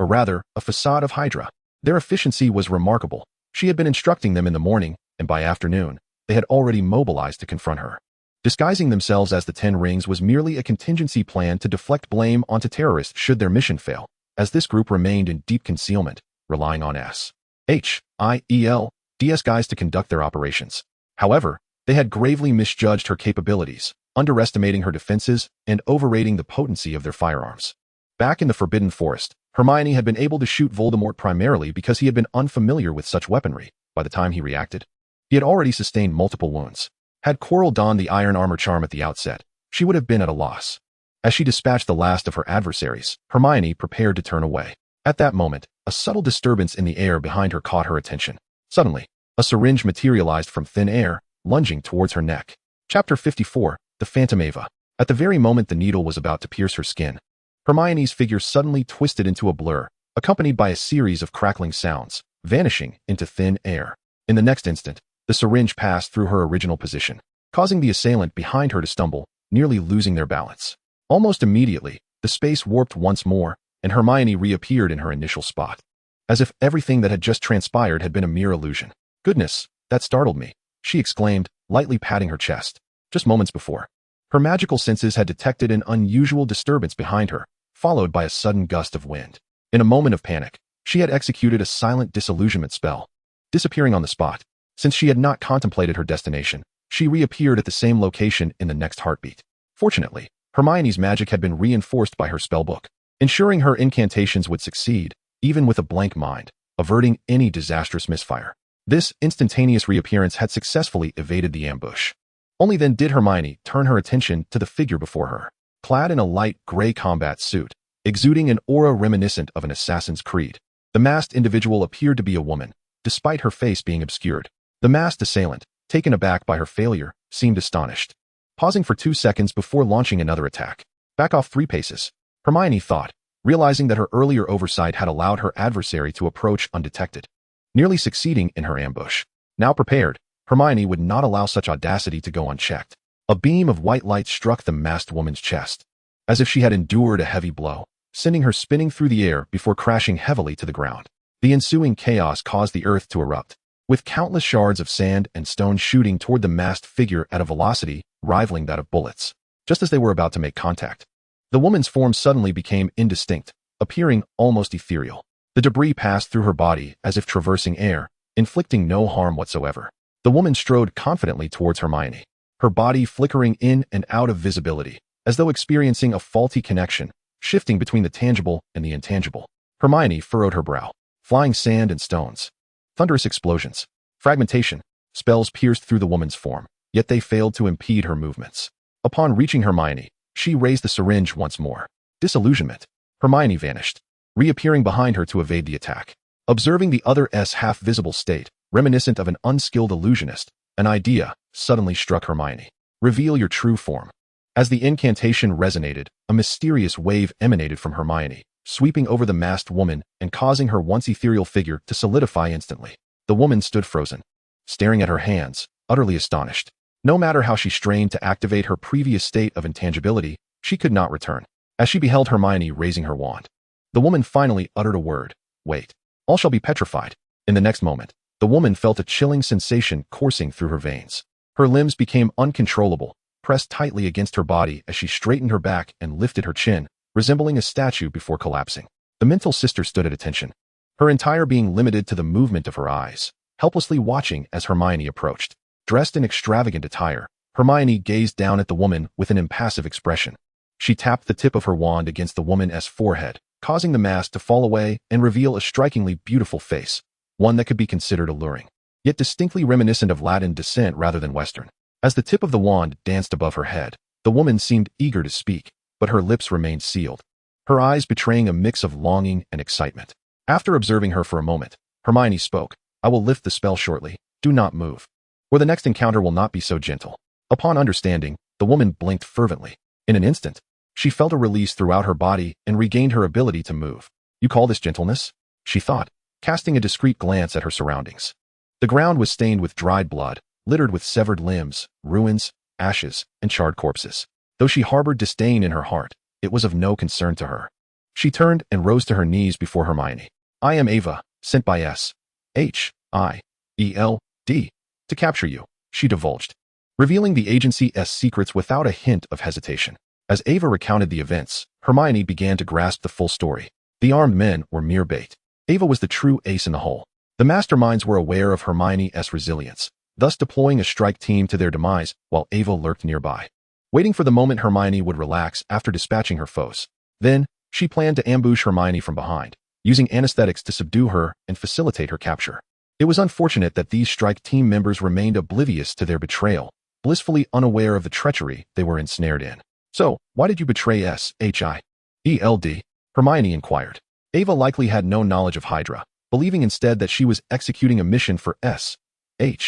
or rather, a facade of Hydra. Their efficiency was remarkable. She had been instructing them in the morning, and by afternoon, they had already mobilized to confront her. Disguising themselves as the 10 rings was merely a contingency plan to deflect blame onto terrorists should their mission fail, as this group remained in deep concealment, relying on S.H.I.E.L.D.'s guys to conduct their operations. However, they had gravely misjudged her capabilities, underestimating her defenses and overrating the potency of their firearms. Back in the Forbidden Forest, Hermione had been able to shoot Voldemort primarily because he had been unfamiliar with such weaponry. By the time he reacted, he had already sustained multiple wounds. Had Quirrell donned the iron armor charm at the outset, she would have been at a loss. As she dispatched the last of her adversaries, Hermione prepared to turn away. At that moment, a subtle disturbance in the air behind her caught her attention. Suddenly, a syringe materialized from thin air, lunging towards her neck. Chapter 54, The Phantom Ava. At the very moment the needle was about to pierce her skin, Hermione's figure suddenly twisted into a blur, accompanied by a series of crackling sounds, vanishing into thin air. In the next instant, the syringe passed through her original position, causing the assailant behind her to stumble, nearly losing their balance. Almost immediately, the space warped once more, and Hermione reappeared in her initial spot, as if everything that had just transpired had been a mere illusion. "Goodness, that startled me," she exclaimed, lightly patting her chest. Just moments before, her magical senses had detected an unusual disturbance behind her, followed by a sudden gust of wind. In a moment of panic, she had executed a silent disillusionment spell, disappearing on the spot. Since she had not contemplated her destination, she reappeared at the same location in the next heartbeat. Fortunately, Hermione's magic had been reinforced by her spellbook, ensuring her incantations would succeed, even with a blank mind, averting any disastrous misfire. This instantaneous reappearance had successfully evaded the ambush. Only then did Hermione turn her attention to the figure before her. Clad in a light gray combat suit, exuding an aura reminiscent of an assassin's creed, the masked individual appeared to be a woman, despite her face being obscured. The masked assailant, taken aback by her failure, seemed astonished, pausing for 2 seconds before launching another attack. "Back off 3 paces," Hermione thought, realizing that her earlier oversight had allowed her adversary to approach undetected, nearly succeeding in her ambush. Now prepared, Hermione would not allow such audacity to go unchecked. A beam of white light struck the masked woman's chest, as if she had endured a heavy blow, sending her spinning through the air before crashing heavily to the ground. The ensuing chaos caused the earth to erupt, with countless shards of sand and stone shooting toward the masked figure at a velocity rivaling that of bullets. Just as they were about to make contact, the woman's form suddenly became indistinct, appearing almost ethereal. The debris passed through her body as if traversing air, inflicting no harm whatsoever. The woman strode confidently towards Hermione, her body flickering in and out of visibility, as though experiencing a faulty connection, shifting between the tangible and the intangible. Hermione furrowed her brow. Flying sand and stones, thunderous explosions, fragmentation, spells pierced through the woman's form, yet they failed to impede her movements. Upon reaching Hermione, she raised the syringe once more. Disillusionment. Hermione vanished, reappearing behind her to evade the attack. Observing the other's half-visible state, reminiscent of an unskilled illusionist, an idea suddenly struck Hermione. "Reveal your true form." As the incantation resonated, a mysterious wave emanated from Hermione, sweeping over the masked woman and causing her once ethereal figure to solidify instantly. The woman stood frozen, staring at her hands, utterly astonished. No matter how she strained to activate her previous state of intangibility, she could not return. As she beheld Hermione raising her wand, the woman finally uttered a word. "Wait. All shall be petrified." In the next moment, the woman felt a chilling sensation coursing through her veins. Her limbs became uncontrollable, pressed tightly against her body as she straightened her back and lifted her chin, resembling a statue before collapsing. The mental sister stood at attention, her entire being limited to the movement of her eyes, helplessly watching as Hermione approached. Dressed in extravagant attire, Hermione gazed down at the woman with an impassive expression. She tapped the tip of her wand against the woman's forehead, causing the mask to fall away and reveal a strikingly beautiful face, one that could be considered alluring, yet distinctly reminiscent of Latin descent rather than Western. As the tip of the wand danced above her head, the woman seemed eager to speak, but her lips remained sealed, her eyes betraying a mix of longing and excitement. After observing her for a moment, Hermione spoke. "I will lift the spell shortly. Do not move, or the next encounter will not be so gentle." Upon understanding, the woman blinked fervently. In an instant, she felt a release throughout her body and regained her ability to move. "You call this gentleness?" she thought, casting a discreet glance at her surroundings. The ground was stained with dried blood, littered with severed limbs, ruins, ashes, and charred corpses. Though she harbored disdain in her heart, it was of no concern to her. She turned and rose to her knees before Hermione. "I am Ava, sent by SHIELD, to capture you," she divulged, revealing the agency's secrets without a hint of hesitation. As Ava recounted the events, Hermione began to grasp the full story. The armed men were mere bait. Ava was the true ace in the hole. The masterminds were aware of Hermione's resilience, thus deploying a strike team to their demise while Ava lurked nearby, waiting for the moment Hermione would relax after dispatching her foes. Then, she planned to ambush Hermione from behind, using anesthetics to subdue her and facilitate her capture. It was unfortunate that these strike team members remained oblivious to their betrayal, blissfully unaware of the treachery they were ensnared in. "So, why did you betray SHIELD? Hermione inquired. Ava likely had no knowledge of Hydra, believing instead that she was executing a mission for SHIELD.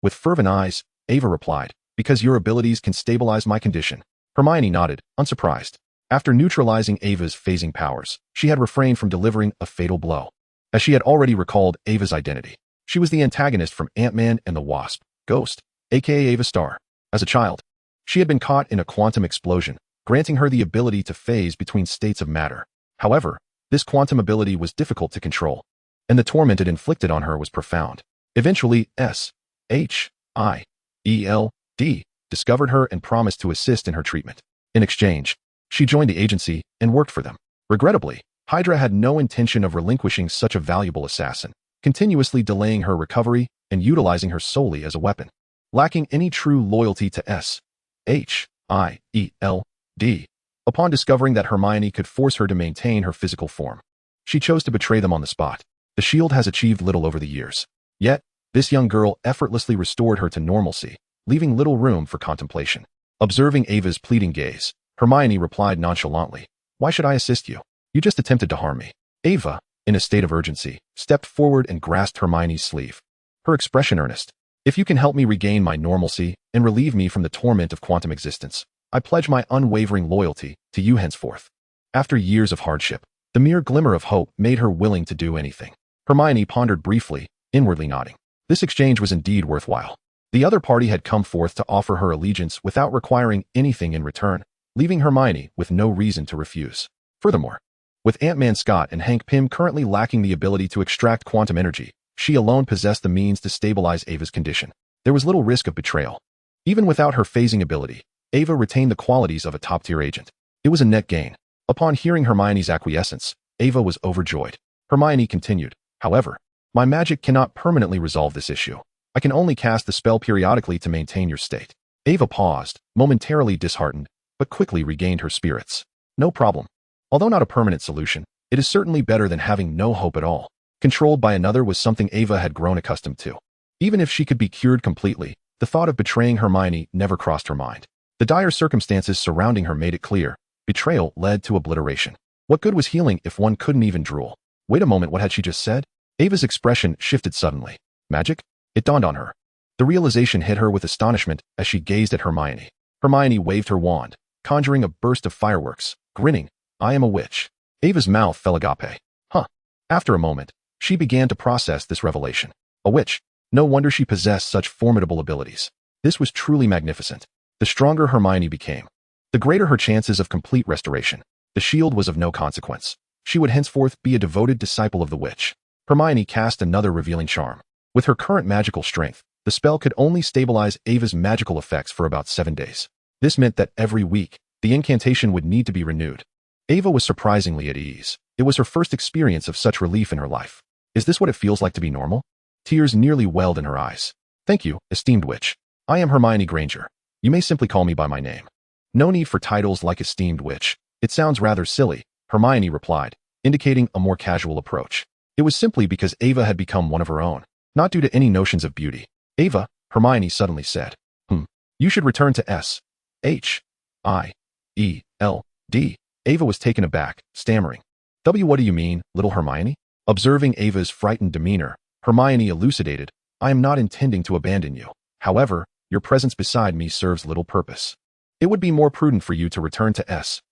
With fervent eyes, Ava replied, "Because your abilities can stabilize my condition." Hermione nodded, unsurprised. After neutralizing Ava's phasing powers, she had refrained from delivering a fatal blow, as she had already recalled Ava's identity. She was the antagonist from Ant-Man and the Wasp, Ghost, aka Ava Starr. As a child, she had been caught in a quantum explosion, granting her the ability to phase between states of matter. However, this quantum ability was difficult to control, and the torment it inflicted on her was profound. Eventually, SHIELD discovered her and promised to assist in her treatment. In exchange, she joined the agency and worked for them. Regrettably, Hydra had no intention of relinquishing such a valuable assassin, continuously delaying her recovery and utilizing her solely as a weapon. Lacking any true loyalty to SHIELD, upon discovering that Hermione could force her to maintain her physical form, she chose to betray them on the spot. The shield has achieved little over the years. Yet, this young girl effortlessly restored her to normalcy, leaving little room for contemplation. Observing Ava's pleading gaze, Hermione replied nonchalantly, "Why should I assist you? You just attempted to harm me." Ava, in a state of urgency, stepped forward and grasped Hermione's sleeve. Her expression earnest. "If you can help me regain my normalcy and relieve me from the torment of quantum existence, I pledge my unwavering loyalty to you henceforth." After years of hardship, the mere glimmer of hope made her willing to do anything. Hermione pondered briefly, inwardly nodding. This exchange was indeed worthwhile. The other party had come forth to offer her allegiance without requiring anything in return, leaving Hermione with no reason to refuse. Furthermore, with Ant-Man Scott and Hank Pym currently lacking the ability to extract quantum energy, she alone possessed the means to stabilize Ava's condition. There was little risk of betrayal. Even without her phasing ability, Ava retained the qualities of a top-tier agent. It was a net gain. Upon hearing Hermione's acquiescence, Ava was overjoyed. Hermione continued, "However, my magic cannot permanently resolve this issue. I can only cast the spell periodically to maintain your state." Ava paused, momentarily disheartened, but quickly regained her spirits. "No problem. Although not a permanent solution, it is certainly better than having no hope at all." Controlled by another was something Ava had grown accustomed to. Even if she could be cured completely, the thought of betraying Hermione never crossed her mind. The dire circumstances surrounding her made it clear. Betrayal led to obliteration. What good was healing if one couldn't even drool? Wait a moment, what had she just said? Ava's expression shifted suddenly. Magic? It dawned on her. The realization hit her with astonishment as she gazed at Hermione. Hermione waved her wand, conjuring a burst of fireworks, grinning, "I am a witch." Ava's mouth fell agape. Huh. After a moment, she began to process this revelation. A witch. No wonder she possessed such formidable abilities. This was truly magnificent. The stronger Hermione became, the greater her chances of complete restoration. The shield was of no consequence. She would henceforth be a devoted disciple of the witch. Hermione cast another revealing charm. With her current magical strength, the spell could only stabilize Ava's magical effects for about 7 days. This meant that every week, the incantation would need to be renewed. Ava was surprisingly at ease. It was her first experience of such relief in her life. Is this what it feels like to be normal? Tears nearly welled in her eyes. "Thank you, esteemed witch. I am Hermione Granger. You may simply call me by my name." "No need for titles like esteemed witch. It sounds rather silly," Hermione replied, indicating a more casual approach. It was simply because Ava had become one of her own, not due to any notions of beauty. "Ava," Hermione suddenly said, "you should return to SHIELD. Ava was taken aback, stammering. What do you mean, little Hermione?" Observing Ava's frightened demeanor, Hermione elucidated, "I am not intending to abandon you. However, your presence beside me serves little purpose. It would be more prudent for you to return to SHIELD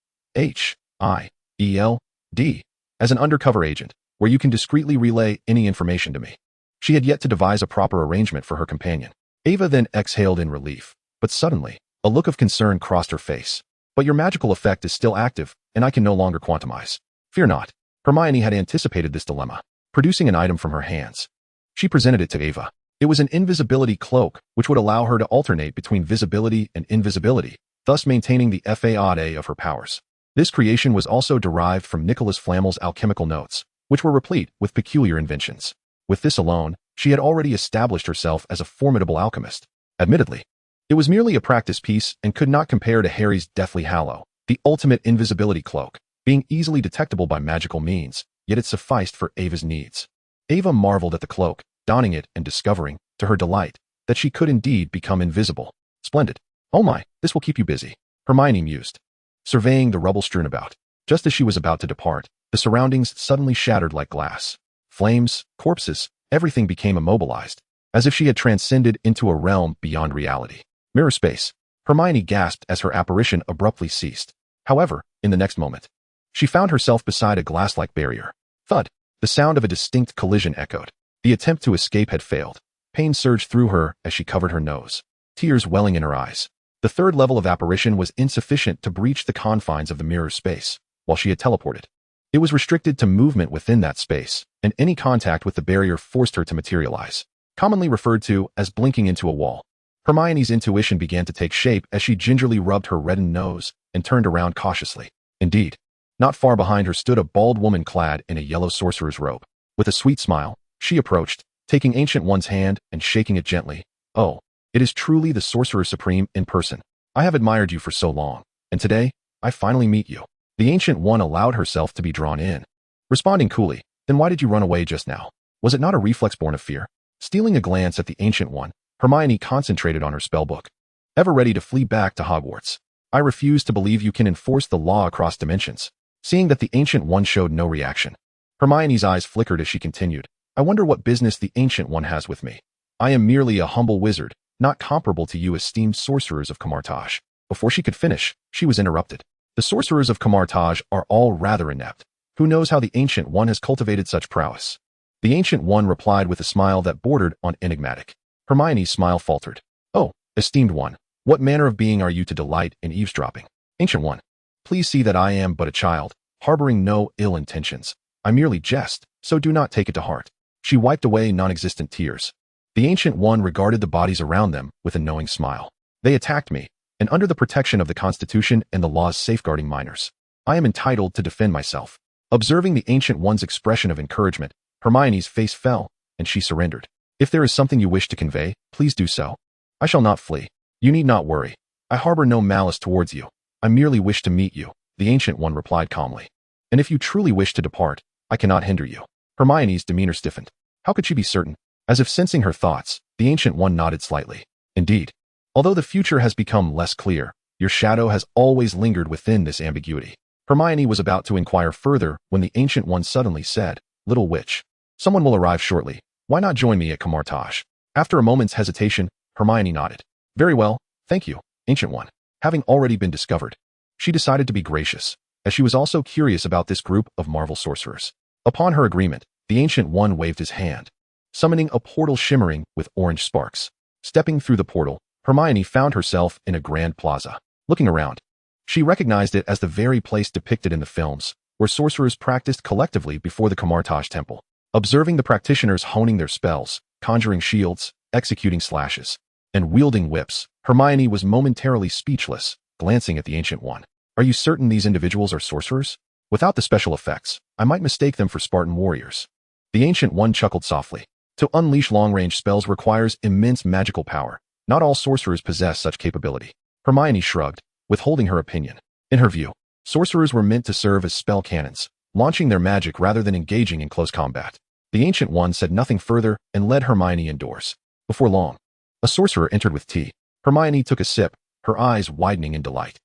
as an undercover agent, where you can discreetly relay any information to me." She had yet to devise a proper arrangement for her companion. Ava then exhaled in relief, but suddenly, a look of concern crossed her face. "But your magical effect is still active, and I can no longer quantumize." "Fear not." Hermione had anticipated this dilemma. Producing an item from her hands, she presented it to Ava. It was an invisibility cloak, which would allow her to alternate between visibility and invisibility, thus maintaining the fade of her powers. This creation was also derived from Nicholas Flamel's alchemical notes, which were replete with peculiar inventions. With this alone, she had already established herself as a formidable alchemist. Admittedly, it was merely a practice piece and could not compare to Harry's deathly hallow, the ultimate invisibility cloak, being easily detectable by magical means, yet it sufficed for Ava's needs. Ava marveled at the cloak, donning it and discovering, to her delight, that she could indeed become invisible. "Splendid. Oh my, this will keep you busy," Hermione mused, surveying the rubble strewn about. Just as she was about to depart, the surroundings suddenly shattered like glass. Flames, corpses, everything became immobilized, as if she had transcended into a realm beyond reality. "Mirror space." Hermione gasped as her apparition abruptly ceased. However, in the next moment, she found herself beside a glass-like barrier. Thud! The sound of a distinct collision echoed. The attempt to escape had failed. Pain surged through her as she covered her nose, tears welling in her eyes. The third level of apparition was insufficient to breach the confines of the mirror's space, while she had teleported. It was restricted to movement within that space, and any contact with the barrier forced her to materialize, commonly referred to as blinking into a wall. Hermione's intuition began to take shape as she gingerly rubbed her reddened nose and turned around cautiously. Indeed, not far behind her stood a bald woman clad in a yellow sorcerer's robe. With a sweet smile, she approached, taking Ancient One's hand and shaking it gently. "Oh, it is truly the Sorcerer Supreme in person. I have admired you for so long, and today, I finally meet you." The Ancient One allowed herself to be drawn in, responding coolly, "Then why did you run away just now? Was it not a reflex born of fear?" Stealing a glance at the Ancient One, Hermione concentrated on her spellbook, ever ready to flee back to Hogwarts. "I refuse to believe you can enforce the law across dimensions." Seeing that the Ancient One showed no reaction, Hermione's eyes flickered as she continued, "I wonder what business the Ancient One has with me. I am merely a humble wizard, not comparable to you esteemed sorcerers of Camartage." Before she could finish, she was interrupted. "The sorcerers of Camartage are all rather inept. Who knows how the Ancient One has cultivated such prowess?" The Ancient One replied with a smile that bordered on enigmatic. Hermione's smile faltered. "Oh, esteemed one, what manner of being are you to delight in eavesdropping? Ancient One, please see that I am but a child, harboring no ill intentions. I merely jest, so do not take it to heart." She wiped away non-existent tears. The Ancient One regarded the bodies around them with a knowing smile. "They attacked me, and under the protection of the Constitution and the laws safeguarding minors, I am entitled to defend myself." Observing the Ancient One's expression of encouragement, Hermione's face fell, and she surrendered. "If there is something you wish to convey, please do so. I shall not flee. You need not worry. I harbor no malice towards you. I merely wish to meet you," the Ancient One replied calmly. "And if you truly wish to depart, I cannot hinder you." Hermione's demeanor stiffened. How could she be certain? As if sensing her thoughts, the Ancient One nodded slightly. "Indeed, although the future has become less clear, your shadow has always lingered within this ambiguity." Hermione was about to inquire further when the Ancient One suddenly said, "Little witch, someone will arrive shortly. Why not join me at Camartage?" After a moment's hesitation, Hermione nodded. "Very well, thank you, Ancient One." Having already been discovered, she decided to be gracious, as she was also curious about this group of Marvel sorcerers. Upon her agreement, the Ancient One waved his hand, summoning a portal shimmering with orange sparks. Stepping through the portal, Hermione found herself in a grand plaza. Looking around, she recognized it as the very place depicted in the films, where sorcerers practiced collectively before the Camartage Temple. Observing the practitioners honing their spells, conjuring shields, executing slashes, and wielding whips, Hermione was momentarily speechless, glancing at the Ancient One. "Are you certain these individuals are sorcerers? Without the special effects, I might mistake them for Spartan warriors." The Ancient One chuckled softly. "To unleash long-range spells requires immense magical power. Not all sorcerers possess such capability." Hermione shrugged, withholding her opinion. In her view, sorcerers were meant to serve as spell cannons, launching their magic rather than engaging in close combat. The Ancient One said nothing further and led Hermione indoors. Before long, a sorcerer entered with tea. Hermione took a sip, her eyes widening in delight.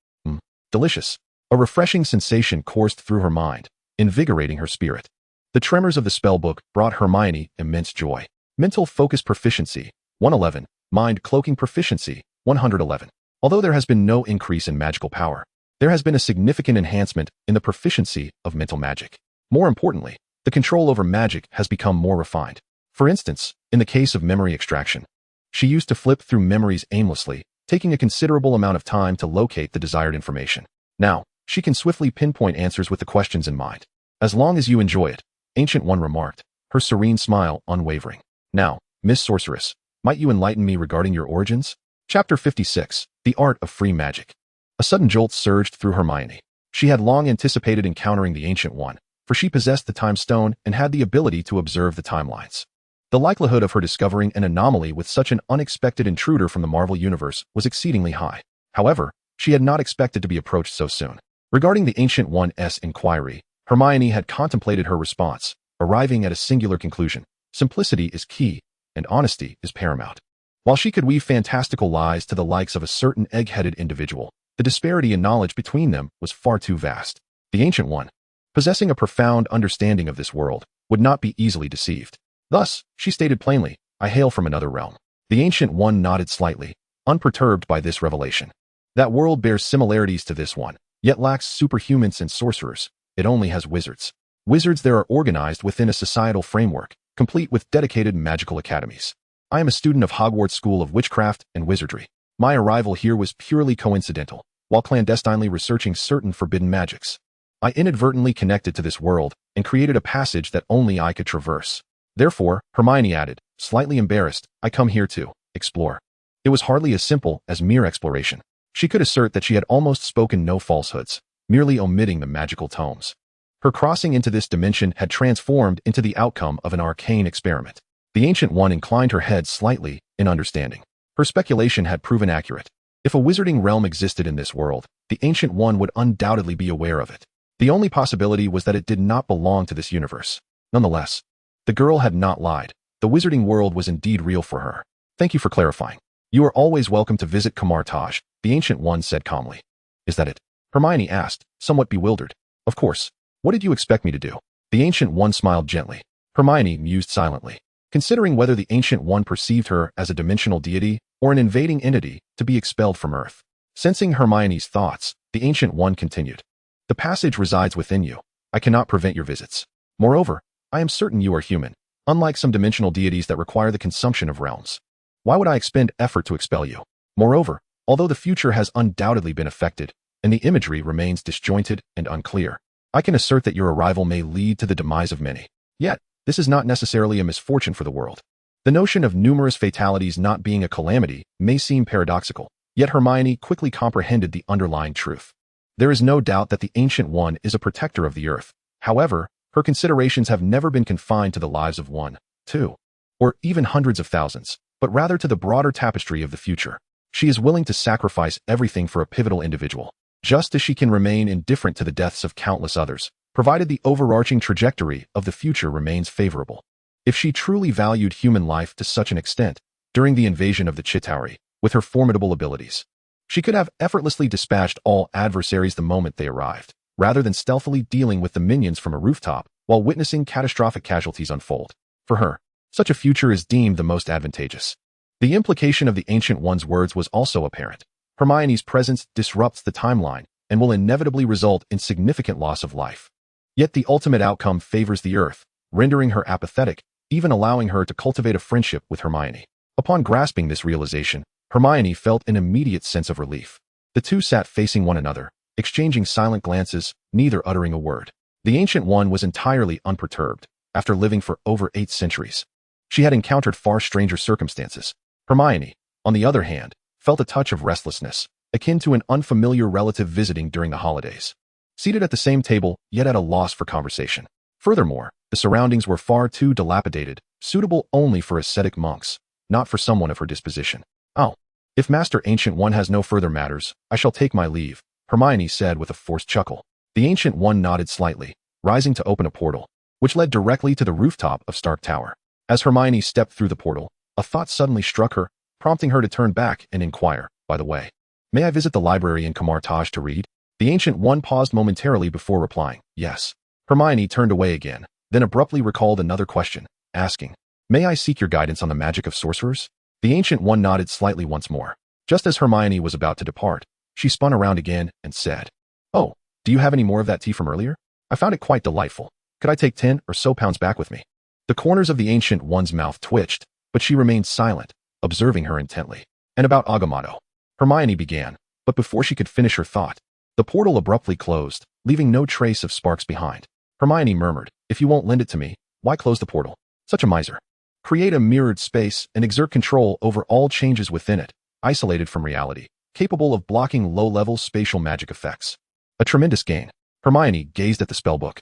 Delicious. A refreshing sensation coursed through her mind, invigorating her spirit. The tremors of the spellbook brought Hermione immense joy. Mental focus proficiency, 111. Mind cloaking proficiency, 111. Although there has been no increase in magical power, there has been a significant enhancement in the proficiency of mental magic. More importantly, the control over magic has become more refined. For instance, in the case of memory extraction, she used to flip through memories aimlessly, taking a considerable amount of time to locate the desired information. Now, she can swiftly pinpoint answers with the questions in mind. "As long as you enjoy it," Ancient One remarked, her serene smile unwavering. "Now, Miss Sorceress, might you enlighten me regarding your origins?" Chapter 56, The Art of Free Magic. A sudden jolt surged through Hermione. She had long anticipated encountering the Ancient One, for she possessed the Time Stone and had the ability to observe the timelines. The likelihood of her discovering an anomaly with such an unexpected intruder from the Marvel Universe was exceedingly high. However, she had not expected to be approached so soon. Regarding the Ancient One's inquiry, Hermione had contemplated her response, arriving at a singular conclusion. Simplicity is key, and honesty is paramount. While she could weave fantastical lies to the likes of a certain egg-headed individual, the disparity in knowledge between them was far too vast. The Ancient One, possessing a profound understanding of this world, would not be easily deceived. Thus, she stated plainly, "I hail from another realm." The Ancient One nodded slightly, unperturbed by this revelation. "That world bears similarities to this one, yet lacks superhumans and sorcerers. It only has wizards. Wizards there are organized within a societal framework, complete with dedicated magical academies. I am a student of Hogwarts School of Witchcraft and Wizardry. My arrival here was purely coincidental, while clandestinely researching certain forbidden magics. I inadvertently connected to this world and created a passage that only I could traverse. Therefore, Hermione added, slightly embarrassed, I come here to explore. It was hardly as simple as mere exploration. She could assert that she had almost spoken no falsehoods, merely omitting the magical tomes. Her crossing into this dimension had transformed into the outcome of an arcane experiment. The Ancient One inclined her head slightly in understanding. Her speculation had proven accurate. If a wizarding realm existed in this world, the Ancient One would undoubtedly be aware of it. The only possibility was that it did not belong to this universe. Nonetheless, the girl had not lied. The wizarding world was indeed real for her. Thank you for clarifying. You are always welcome to visit Camartage, the Ancient One said calmly. Is that it? Hermione asked, somewhat bewildered. Of course. What did you expect me to do? The Ancient One smiled gently. Hermione mused silently, considering whether the Ancient One perceived her as a dimensional deity or an invading entity to be expelled from Earth. Sensing Hermione's thoughts, the Ancient One continued. The passage resides within you. I cannot prevent your visits. Moreover, I am certain you are human, unlike some dimensional deities that require the consumption of realms. Why would I expend effort to expel you? Moreover, although the future has undoubtedly been affected, and the imagery remains disjointed and unclear, I can assert that your arrival may lead to the demise of many. Yet, this is not necessarily a misfortune for the world. The notion of numerous fatalities not being a calamity may seem paradoxical, yet Hermione quickly comprehended the underlying truth. There is no doubt that the Ancient One is a protector of the Earth. However, her considerations have never been confined to the lives of one, two, or even hundreds of thousands, but rather to the broader tapestry of the future. She is willing to sacrifice everything for a pivotal individual, just as she can remain indifferent to the deaths of countless others, provided the overarching trajectory of the future remains favorable. If she truly valued human life to such an extent, during the invasion of the Chitauri, with her formidable abilities, she could have effortlessly dispatched all adversaries the moment they arrived, rather than stealthily dealing with the minions from a rooftop while witnessing catastrophic casualties unfold. For her, such a future is deemed the most advantageous. The implication of the Ancient One's words was also apparent. Hermione's presence disrupts the timeline and will inevitably result in significant loss of life. Yet the ultimate outcome favors the Earth, rendering her apathetic, even allowing her to cultivate a friendship with Hermione. Upon grasping this realization, Hermione felt an immediate sense of relief. The two sat facing one another, exchanging silent glances, neither uttering a word. The Ancient One was entirely unperturbed. After living for over 8 centuries, she had encountered far stranger circumstances. Hermione, on the other hand, felt a touch of restlessness, akin to an unfamiliar relative visiting during the holidays. Seated at the same table, yet at a loss for conversation. Furthermore, the surroundings were far too dilapidated, suitable only for ascetic monks, not for someone of her disposition. Oh, if Master Ancient One has no further matters, I shall take my leave, Hermione said with a forced chuckle. The Ancient One nodded slightly, rising to open a portal, which led directly to the rooftop of Stark Tower. As Hermione stepped through the portal, a thought suddenly struck her, prompting her to turn back and inquire, by the way, may I visit the library in Camartage to read? The Ancient One paused momentarily before replying, yes. Hermione turned away again, then abruptly recalled another question, asking, may I seek your guidance on the magic of sorcerers? The Ancient One nodded slightly once more. Just as Hermione was about to depart, she spun around again and said, oh, do you have any more of that tea from earlier? I found it quite delightful. Could I take 10 or so pounds back with me? The corners of the Ancient One's mouth twitched, but she remained silent, observing her intently. And about Agamotto? Hermione began, but before she could finish her thought, the portal abruptly closed, leaving no trace of sparks behind. Hermione murmured, if you won't lend it to me, why close the portal? Such a miser. Create a mirrored space and exert control over all changes within it, isolated from reality, capable of blocking low-level spatial magic effects. A tremendous gain. Hermione gazed at the spellbook,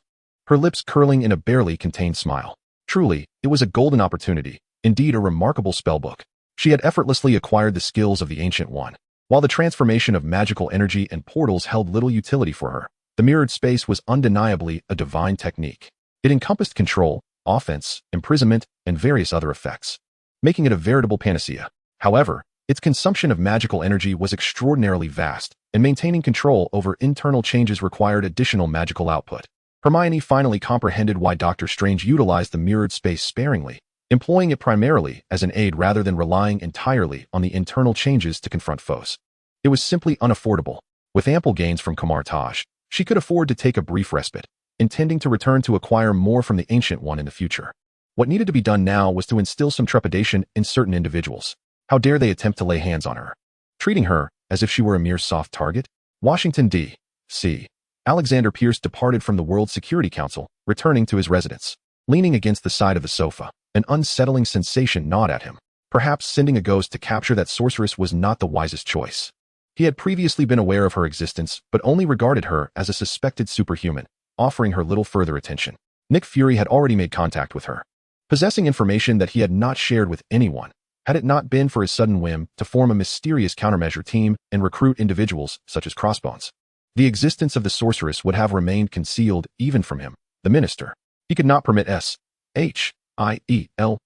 her lips curling in a barely contained smile. Truly, it was a golden opportunity, indeed a remarkable spellbook. She had effortlessly acquired the skills of the Ancient One. While the transformation of magical energy and portals held little utility for her, the mirrored space was undeniably a divine technique. It encompassed control, offense, imprisonment, and various other effects, making it a veritable panacea. However, its consumption of magical energy was extraordinarily vast, and maintaining control over internal changes required additional magical output. Hermione finally comprehended why Dr. Strange utilized the mirrored space sparingly, employing it primarily as an aid rather than relying entirely on the internal changes to confront foes. It was simply unaffordable. With ample gains from Camartage, she could afford to take a brief respite, intending to return to acquire more from the Ancient One in the future. What needed to be done now was to instill some trepidation in certain individuals. How dare they attempt to lay hands on her? Treating her as if she were a mere soft target? Washington, D.C. Alexander Pierce departed from the World Security Council, returning to his residence. Leaning against the side of the sofa, an unsettling sensation gnawed at him. Perhaps sending a ghost to capture that sorceress was not the wisest choice. He had previously been aware of her existence, but only regarded her as a suspected superhuman, offering her little further attention. Nick Fury had already made contact with her, possessing information that he had not shared with anyone, had it not been for his sudden whim to form a mysterious countermeasure team and recruit individuals such as Crossbones. The existence of the sorceress would have remained concealed even from him, the minister. He could not permit SHIELD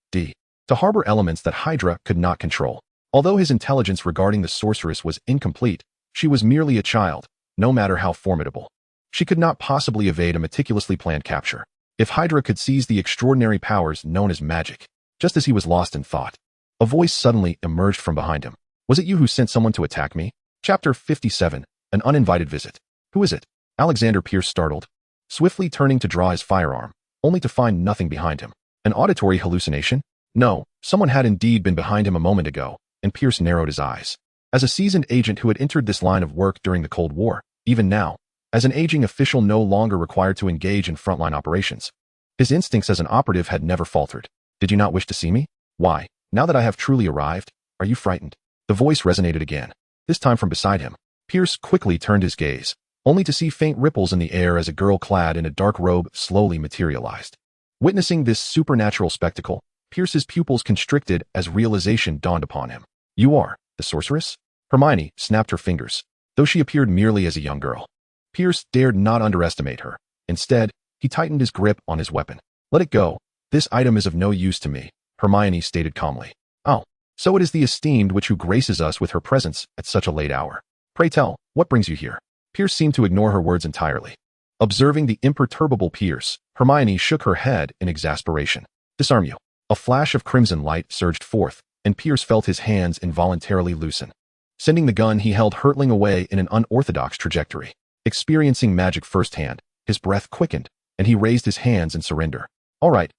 to harbor elements that Hydra could not control. Although his intelligence regarding the sorceress was incomplete, she was merely a child, no matter how formidable. She could not possibly evade a meticulously planned capture. If Hydra could seize the extraordinary powers known as magic, just as he was lost in thought, a voice suddenly emerged from behind him. Was it you who sent someone to attack me? Chapter 57, An Uninvited Visit. Who is it? Alexander Pierce startled, swiftly turning to draw his firearm, only to find nothing behind him. An auditory hallucination? No, someone had indeed been behind him a moment ago, and Pierce narrowed his eyes. As a seasoned agent who had entered this line of work during the Cold War, even now, as an aging official no longer required to engage in frontline operations, his instincts as an operative had never faltered. Did you not wish to see me? Why, now that I have truly arrived, are you frightened? The voice resonated again, this time from beside him. Pierce quickly turned his gaze, only to see faint ripples in the air as a girl clad in a dark robe slowly materialized. Witnessing this supernatural spectacle, Pierce's pupils constricted as realization dawned upon him. You are the sorceress? Hermione snapped her fingers, though she appeared merely as a young girl. Pierce dared not underestimate her. Instead, he tightened his grip on his weapon. Let it go. This item is of no use to me, Hermione stated calmly. Oh, so it is the esteemed witch who graces us with her presence at such a late hour. Pray tell, what brings you here? Pierce seemed to ignore her words entirely. Observing the imperturbable Pierce, Hermione shook her head in exasperation. Disarm you. A flash of crimson light surged forth, and Pierce felt his hands involuntarily loosen, sending the gun he held hurtling away in an unorthodox trajectory. Experiencing magic firsthand, his breath quickened, and he raised his hands in surrender. All right,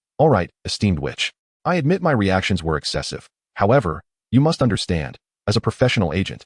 esteemed witch. I admit my reactions were excessive. However, you must understand, as a professional agent,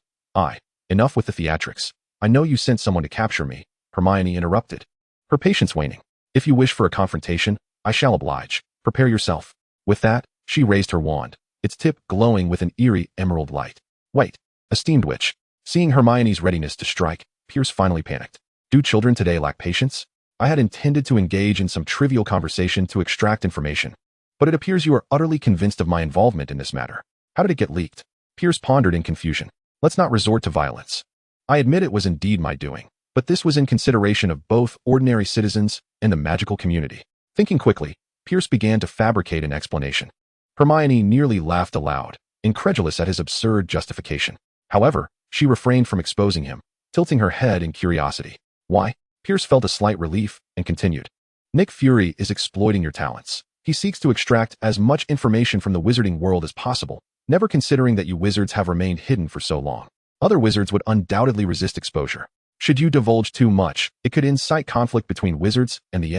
enough with the theatrics. I know you sent someone to capture me, Hermione interrupted, her patience waning. If you wish for a confrontation, I shall oblige. Prepare yourself. With that, she raised her wand, its tip glowing with an eerie emerald light. Wait, esteemed witch. Seeing Hermione's readiness to strike, Pierce finally panicked. Do children today lack patience? I had intended to engage in some trivial conversation to extract information, but it appears you are utterly convinced of my involvement in this matter. How did it get leaked? Pierce pondered in confusion. Let's not resort to violence. I admit it was indeed my doing, but this was in consideration of both ordinary citizens and the magical community. Thinking quickly, Pierce began to fabricate an explanation. Hermione nearly laughed aloud, incredulous at his absurd justification. However, she refrained from exposing him, tilting her head in curiosity. Why? Pierce felt a slight relief and continued. Nick Fury is exploiting your talents. He seeks to extract as much information from the wizarding world as possible, never considering that you wizards have remained hidden for so long. Other wizards would undoubtedly resist exposure. Should you divulge too much, it could incite conflict between wizards and the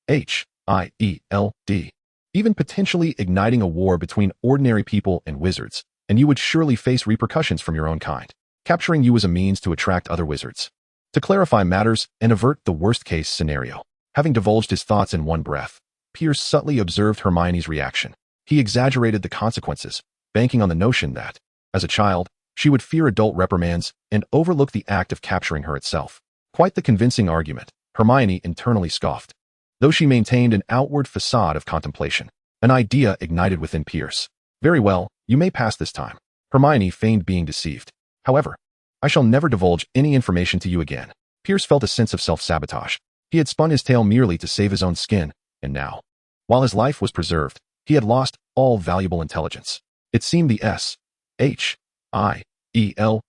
SHIELD, even potentially igniting a war between ordinary people and wizards, and you would surely face repercussions from your own kind. Capturing you was a means to attract other wizards. To clarify matters and avert the worst-case scenario, having divulged his thoughts in one breath, Pierce subtly observed Hermione's reaction. He exaggerated the consequences, banking on the notion that, as a child, she would fear adult reprimands and overlook the act of capturing her itself. Quite the convincing argument, Hermione internally scoffed, though she maintained an outward facade of contemplation. An idea ignited within Pierce. Very well, you may pass this time. Hermione feigned being deceived. However, I shall never divulge any information to you again. Pierce felt a sense of self-sabotage. He had spun his tale merely to save his own skin, and now, while his life was preserved, he had lost all valuable intelligence. It seemed the SHIELD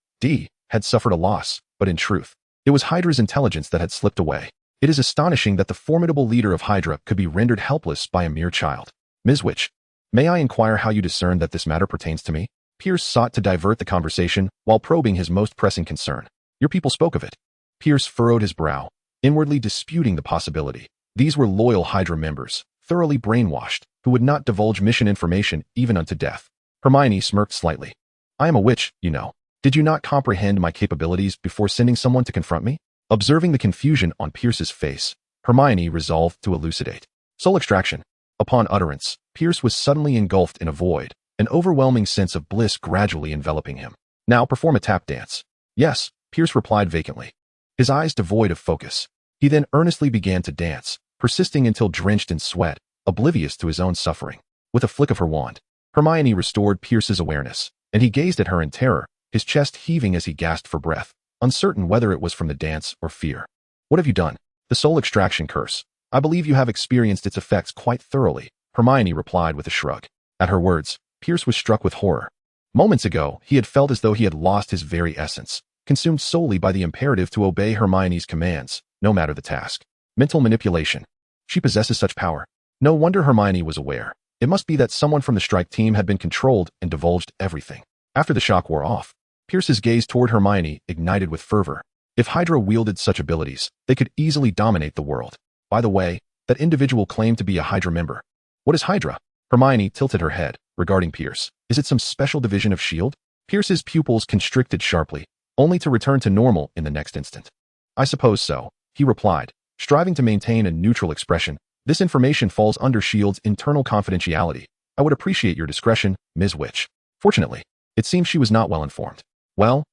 had suffered a loss, but in truth, it was Hydra's intelligence that had slipped away. It is astonishing that the formidable leader of Hydra could be rendered helpless by a mere child. Ms. Witch, may I inquire how you discern that this matter pertains to me? Pierce sought to divert the conversation while probing his most pressing concern. Your people spoke of it. Pierce furrowed his brow, inwardly disputing the possibility. These were loyal Hydra members, thoroughly brainwashed, who would not divulge mission information even unto death. Hermione smirked slightly. I am a witch, you know. Did you not comprehend my capabilities before sending someone to confront me? Observing the confusion on Pierce's face, Hermione resolved to elucidate. Soul extraction. Upon utterance, Pierce was suddenly engulfed in a void, an overwhelming sense of bliss gradually enveloping him. Now perform a tap dance. Yes, Pierce replied vacantly, his eyes devoid of focus. He then earnestly began to dance, persisting until drenched in sweat, oblivious to his own suffering. With a flick of her wand, Hermione restored Pierce's awareness, and he gazed at her in terror, his chest heaving as he gasped for breath, uncertain whether it was from the dance or fear. What have you done? The soul extraction curse. I believe you have experienced its effects quite thoroughly, Hermione replied with a shrug. At her words, Pierce was struck with horror. Moments ago, he had felt as though he had lost his very essence, consumed solely by the imperative to obey Hermione's commands, no matter the task. Mental manipulation. She possesses such power. No wonder Hermione was aware. It must be that someone from the strike team had been controlled and divulged everything. After the shock wore off, Pierce's gaze toward Hermione ignited with fervor. If Hydra wielded such abilities, they could easily dominate the world. By the way, that individual claimed to be a Hydra member. What is Hydra? Hermione tilted her head, regarding Pierce. Is it some special division of S.H.I.E.L.D.? Pierce's pupils constricted sharply, only to return to normal in the next instant. I suppose so, he replied, striving to maintain a neutral expression. This information falls under S.H.I.E.L.D.'s internal confidentiality. I would appreciate your discretion, Ms. Witch. Fortunately, it seems she was not well informed. Well,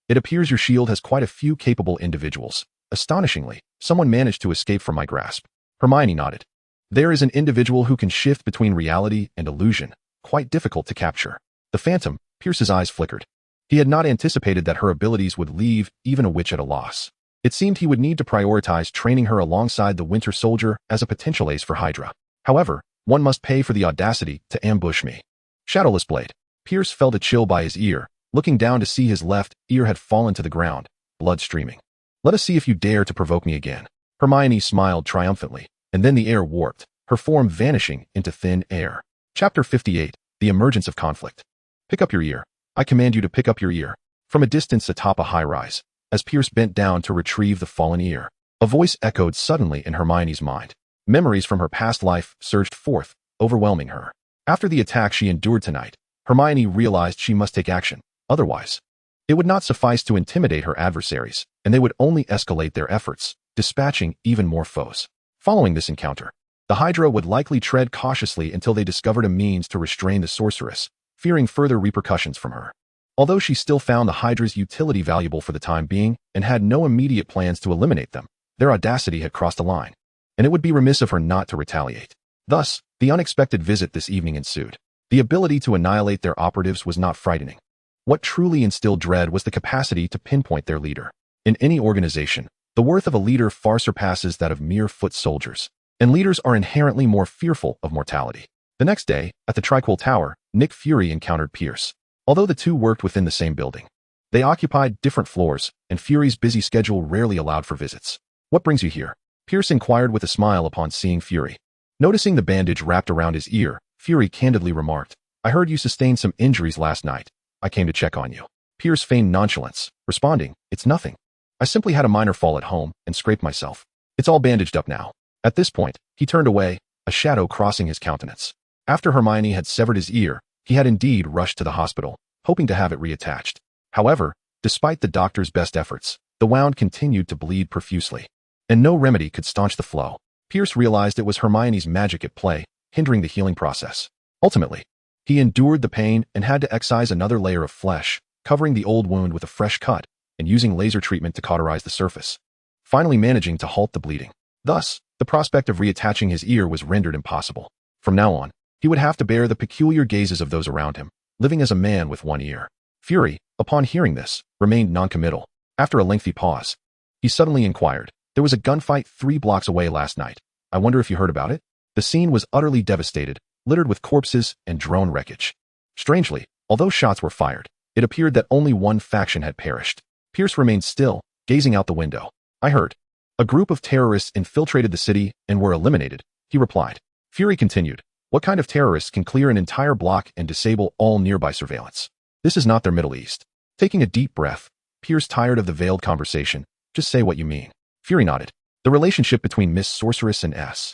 it appears your S.H.I.E.L.D. has quite a few capable individuals. Astonishingly, someone managed to escape from my grasp. Hermione nodded. There is an individual who can shift between reality and illusion, quite difficult to capture. The Phantom. Pierce's eyes flickered. He had not anticipated that her abilities would leave even a witch at a loss. It seemed he would need to prioritize training her alongside the Winter Soldier as a potential ace for Hydra. However, one must pay for the audacity to ambush me. Shadowless Blade. Pierce felt a chill by his ear, looking down to see his left ear had fallen to the ground, blood streaming. Let us see if you dare to provoke me again. Hermione smiled triumphantly, and then the air warped, her form vanishing into thin air. Chapter 58. The Emergence of Conflict. Pick up your ear. I command you to pick up your ear. From a distance atop a high-rise, as Pierce bent down to retrieve the fallen ear, a voice echoed suddenly in Hermione's mind. Memories from her past life surged forth, overwhelming her. After the attack she endured tonight, Hermione realized she must take action. Otherwise, it would not suffice to intimidate her adversaries, and they would only escalate their efforts, dispatching even more foes. Following this encounter, the Hydra would likely tread cautiously until they discovered a means to restrain the sorceress, fearing further repercussions from her. Although she still found the Hydra's utility valuable for the time being and had no immediate plans to eliminate them, their audacity had crossed a line, and it would be remiss of her not to retaliate. Thus, the unexpected visit this evening ensued. The ability to annihilate their operatives was not frightening. What truly instilled dread was the capacity to pinpoint their leader. In any organization, the worth of a leader far surpasses that of mere foot soldiers, and leaders are inherently more fearful of mortality. The next day, at the Triquel Tower, Nick Fury encountered Pierce. Although the two worked within the same building, they occupied different floors, and Fury's busy schedule rarely allowed for visits. What brings you here? Pierce inquired with a smile upon seeing Fury. Noticing the bandage wrapped around his ear, Fury candidly remarked, I heard you sustained some injuries last night. I came to check on you. Pierce feigned nonchalance, responding, It's nothing. I simply had a minor fall at home and scraped myself. It's all bandaged up now. At this point, he turned away, a shadow crossing his countenance. After Hermione had severed his ear, he had indeed rushed to the hospital, hoping to have it reattached. However, despite the doctor's best efforts, the wound continued to bleed profusely, and no remedy could staunch the flow. Pierce realized it was Hermione's magic at play, hindering the healing process. Ultimately, he endured the pain and had to excise another layer of flesh, covering the old wound with a fresh cut and using laser treatment to cauterize the surface, finally managing to halt the bleeding. Thus, the prospect of reattaching his ear was rendered impossible. From now on, he would have to bear the peculiar gazes of those around him, living as a man with one ear. Fury, upon hearing this, remained noncommittal. After a lengthy pause, he suddenly inquired, There was a gunfight 3 blocks away last night. I wonder if you heard about it? The scene was utterly devastated, littered with corpses and drone wreckage. Strangely, although shots were fired, it appeared that only one faction had perished. Pierce remained still, gazing out the window. I heard. A group of terrorists infiltrated the city and were eliminated, he replied. Fury continued. What kind of terrorists can clear an entire block and disable all nearby surveillance? This is not their Middle East. Taking a deep breath, Pierce tired of the veiled conversation. Just say what you mean. Fury nodded. The relationship between Miss Sorceress and S.H.I.E.L.D.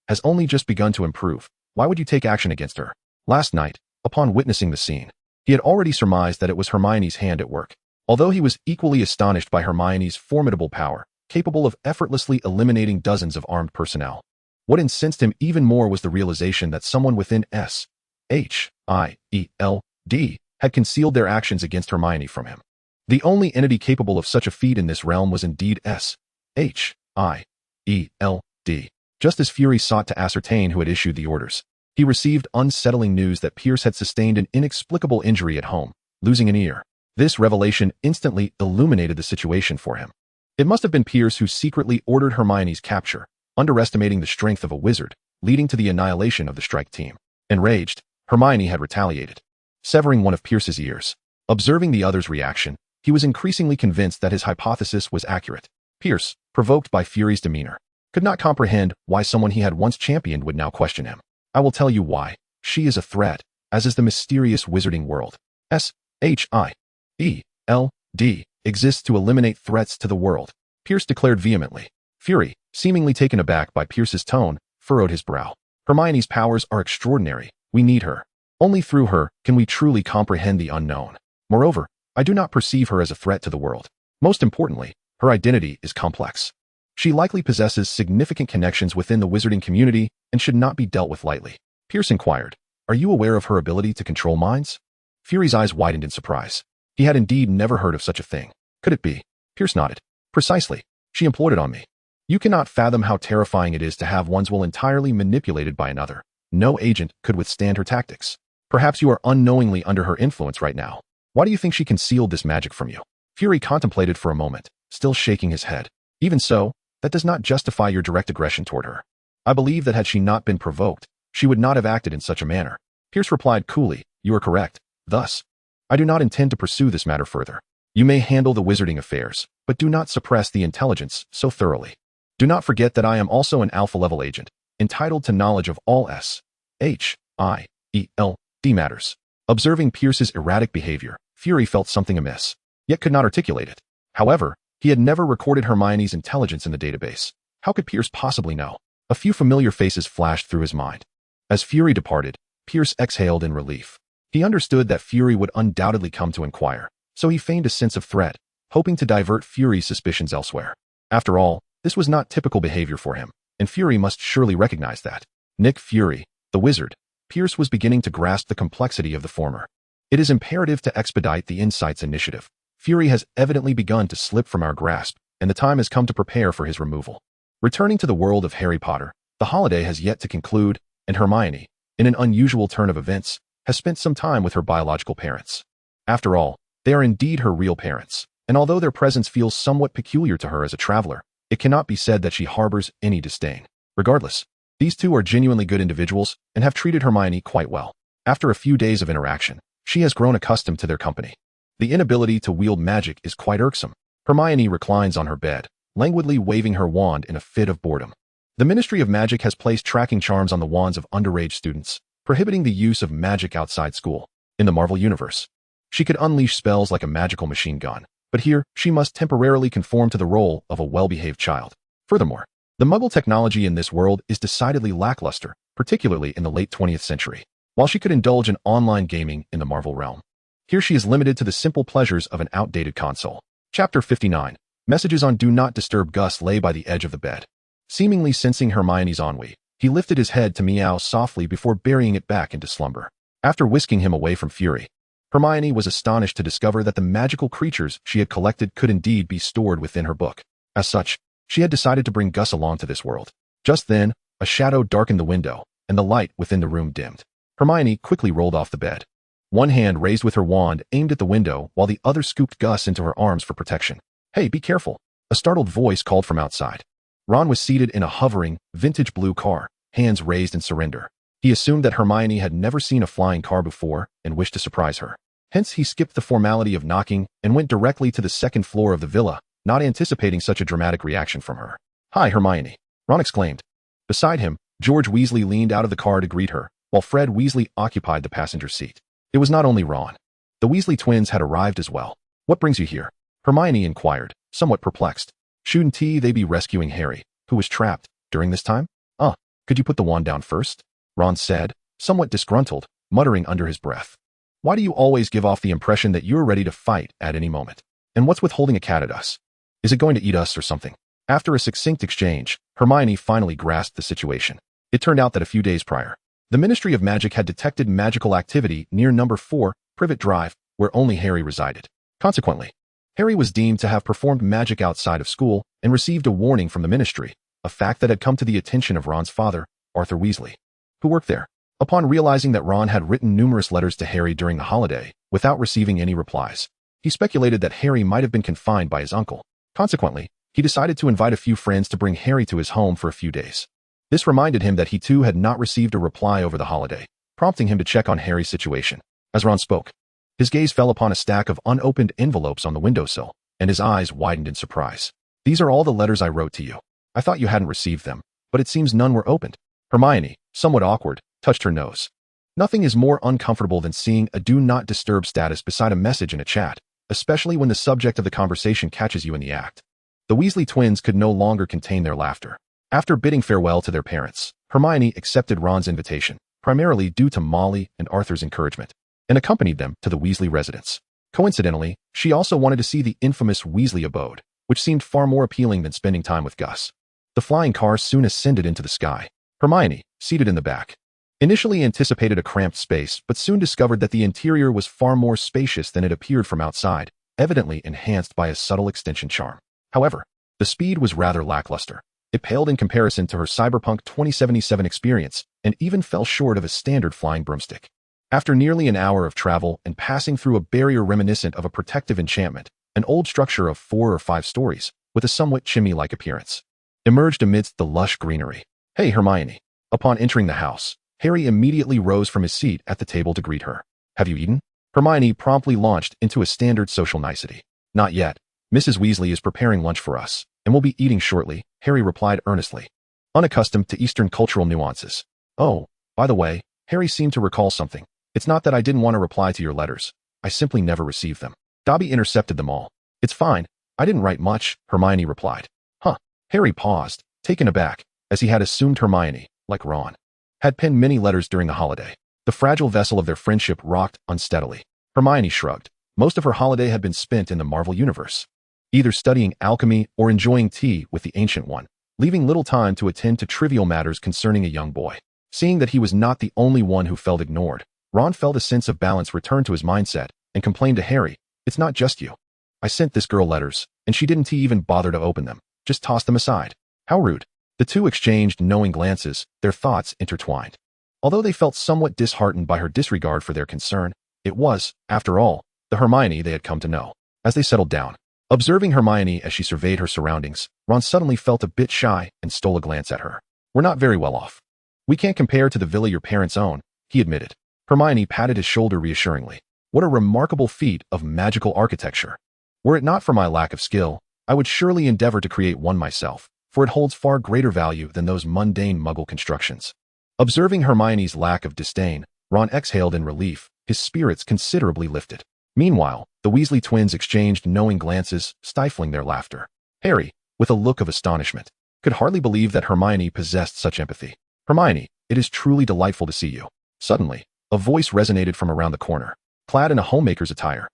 has only just begun to improve. Why would you take action against her? Last night, upon witnessing the scene, he had already surmised that it was Hermione's hand at work. Although he was equally astonished by Hermione's formidable power, capable of effortlessly eliminating dozens of armed personnel. What incensed him even more was the realization that someone within S.H.I.E.L.D. had concealed their actions against Hermione from him. The only entity capable of such a feat in this realm was indeed S.H.I.E.L.D. Just as Fury sought to ascertain who had issued the orders, he received unsettling news that Pierce had sustained an inexplicable injury at home, losing an ear. This revelation instantly illuminated the situation for him. It must have been Pierce who secretly ordered Hermione's capture, underestimating the strength of a wizard, leading to the annihilation of the strike team. Enraged, Hermione had retaliated, severing one of Pierce's ears. Observing the other's reaction, he was increasingly convinced that his hypothesis was accurate. Pierce, provoked by Fury's demeanor, could not comprehend why someone he had once championed would now question him. I will tell you why. She is a threat, as is the mysterious Wizarding World. S.H.I.E.L.D. exists to eliminate threats to the world, Pierce declared vehemently. Fury, seemingly taken aback by Pierce's tone, furrowed his brow. Hermione's powers are extraordinary. We need her. Only through her can we truly comprehend the unknown. Moreover, I do not perceive her as a threat to the world. Most importantly, her identity is complex. She likely possesses significant connections within the wizarding community and should not be dealt with lightly. Pierce inquired, are you aware of her ability to control minds? Fury's eyes widened in surprise. He had indeed never heard of such a thing. Could it be? Pierce nodded. Precisely. She employed it on me. You cannot fathom how terrifying it is to have one's will entirely manipulated by another. No agent could withstand her tactics. Perhaps you are unknowingly under her influence right now. Why do you think she concealed this magic from you? Fury contemplated for a moment, still shaking his head. Even so, that does not justify your direct aggression toward her. I believe that had she not been provoked, she would not have acted in such a manner. Pierce replied coolly, you are correct. Thus, I do not intend to pursue this matter further. You may handle the wizarding affairs, but do not suppress the intelligence so thoroughly. Do not forget that I am also an alpha-level agent, entitled to knowledge of all S.H.I.E.L.D. matters. Observing Pierce's erratic behavior, Fury felt something amiss, yet could not articulate it. However, he had never recorded Hermione's intelligence in the database. How could Pierce possibly know? A few familiar faces flashed through his mind. As Fury departed, Pierce exhaled in relief. He understood that Fury would undoubtedly come to inquire, so he feigned a sense of threat, hoping to divert Fury's suspicions elsewhere. After all, this was not typical behavior for him, and Fury must surely recognize that. Nick Fury, the wizard. Pierce was beginning to grasp the complexity of the former. It is imperative to expedite the Insights initiative. Fury has evidently begun to slip from our grasp, and the time has come to prepare for his removal. Returning to the world of Harry Potter, the holiday has yet to conclude, and Hermione, in an unusual turn of events, has spent some time with her biological parents. After all, they are indeed her real parents, and although their presence feels somewhat peculiar to her as a traveler, it cannot be said that she harbors any disdain. Regardless, these two are genuinely good individuals and have treated Hermione quite well. After a few days of interaction, she has grown accustomed to their company. The inability to wield magic is quite irksome. Hermione reclines on her bed, languidly waving her wand in a fit of boredom. The Ministry of Magic has placed tracking charms on the wands of underage students, prohibiting the use of magic outside school. In the Marvel Universe, she could unleash spells like a magical machine gun, but here she must temporarily conform to the role of a well-behaved child. Furthermore, the Muggle technology in this world is decidedly lackluster, particularly in the late 20th century. While she could indulge in online gaming in the Marvel realm, here she is limited to the simple pleasures of an outdated console. Chapter 59. Messages on Do Not Disturb. Gus lay by the edge of the bed. Seemingly sensing Hermione's ennui, he lifted his head to meow softly before burying it back into slumber. After whisking him away from Fury, Hermione was astonished to discover that the magical creatures she had collected could indeed be stored within her book. As such, she had decided to bring Gus along to this world. Just then, a shadow darkened the window, and the light within the room dimmed. Hermione quickly rolled off the bed. One hand raised with her wand aimed at the window while the other scooped Gus into her arms for protection. Hey, be careful! A startled voice called from outside. Ron was seated in a hovering, vintage blue car, hands raised in surrender. He assumed that Hermione had never seen a flying car before and wished to surprise her. Hence, he skipped the formality of knocking and went directly to the second floor of the villa, not anticipating such a dramatic reaction from her. Hi, Hermione! Ron exclaimed. Beside him, George Weasley leaned out of the car to greet her, while Fred Weasley occupied the passenger seat. It was not only Ron. The Weasley twins had arrived as well. What brings you here? Hermione inquired, somewhat perplexed. Shouldn't they be rescuing Harry, who was trapped, during this time? Could you put the wand down first? Ron said, somewhat disgruntled, muttering under his breath. Why do you always give off the impression that you're ready to fight at any moment? And what's with holding a cat at us? Is it going to eat us or something? After a succinct exchange, Hermione finally grasped the situation. It turned out that a few days prior, the Ministry of Magic had detected magical activity near number 4, Privet Drive, where only Harry resided. Consequently, Harry was deemed to have performed magic outside of school and received a warning from the Ministry, a fact that had come to the attention of Ron's father, Arthur Weasley, who worked there. Upon realizing that Ron had written numerous letters to Harry during the holiday without receiving any replies, he speculated that Harry might have been confined by his uncle. Consequently, he decided to invite a few friends to bring Harry to his home for a few days. This reminded him that he too had not received a reply over the holiday, prompting him to check on Harry's situation. As Ron spoke, his gaze fell upon a stack of unopened envelopes on the windowsill, and his eyes widened in surprise. These are all the letters I wrote to you. I thought you hadn't received them, but it seems none were opened. Hermione, somewhat awkward, touched her nose. Nothing is more uncomfortable than seeing a do not disturb status beside a message in a chat, especially when the subject of the conversation catches you in the act. The Weasley twins could no longer contain their laughter. After bidding farewell to their parents, Hermione accepted Ron's invitation, primarily due to Molly and Arthur's encouragement, and accompanied them to the Weasley residence. Coincidentally, she also wanted to see the infamous Weasley abode, which seemed far more appealing than spending time with Gus. The flying car soon ascended into the sky. Hermione, seated in the back, initially anticipated a cramped space, but soon discovered that the interior was far more spacious than it appeared from outside, evidently enhanced by a subtle extension charm. However, the speed was rather lackluster. It paled in comparison to her Cyberpunk 2077 experience and even fell short of a standard flying broomstick. After nearly an hour of travel and passing through a barrier reminiscent of a protective enchantment, an old structure of 4 or 5 stories, with a somewhat chimney-like appearance, emerged amidst the lush greenery. Hey, Hermione. Upon entering the house, Harry immediately rose from his seat at the table to greet her. Have you eaten? Hermione promptly launched into a standard social nicety. Not yet. Mrs. Weasley is preparing lunch for us, and we'll be eating shortly, Harry replied earnestly, unaccustomed to Eastern cultural nuances. Oh, by the way, Harry seemed to recall something. It's not that I didn't want to reply to your letters. I simply never received them. Dobby intercepted them all. It's fine. I didn't write much, Hermione replied. Huh. Harry paused, taken aback, as he had assumed Hermione, like Ron, had penned many letters during the holiday. The fragile vessel of their friendship rocked unsteadily. Hermione shrugged. Most of her holiday had been spent in the Marvel Universe, either studying alchemy or enjoying tea with the Ancient One, leaving little time to attend to trivial matters concerning a young boy. Seeing that he was not the only one who felt ignored, Ron felt a sense of balance return to his mindset and complained to Harry, It's not just you. I sent this girl letters, and she didn't even bother to open them, just tossed them aside. How rude. The two exchanged knowing glances, their thoughts intertwined. Although they felt somewhat disheartened by her disregard for their concern, it was, after all, the Hermione they had come to know. As they settled down, observing Hermione as she surveyed her surroundings, Ron suddenly felt a bit shy and stole a glance at her. We're not very well off. We can't compare to the villa your parents own, he admitted. Hermione patted his shoulder reassuringly. What a remarkable feat of magical architecture. Were it not for my lack of skill, I would surely endeavor to create one myself, for it holds far greater value than those mundane Muggle constructions. Observing Hermione's lack of disdain, Ron exhaled in relief, his spirits considerably lifted. Meanwhile, the Weasley twins exchanged knowing glances, stifling their laughter. Harry, with a look of astonishment, could hardly believe that Hermione possessed such empathy. Hermione, it is truly delightful to see you. Suddenly, a voice resonated from around the corner, clad in a homemaker's attire.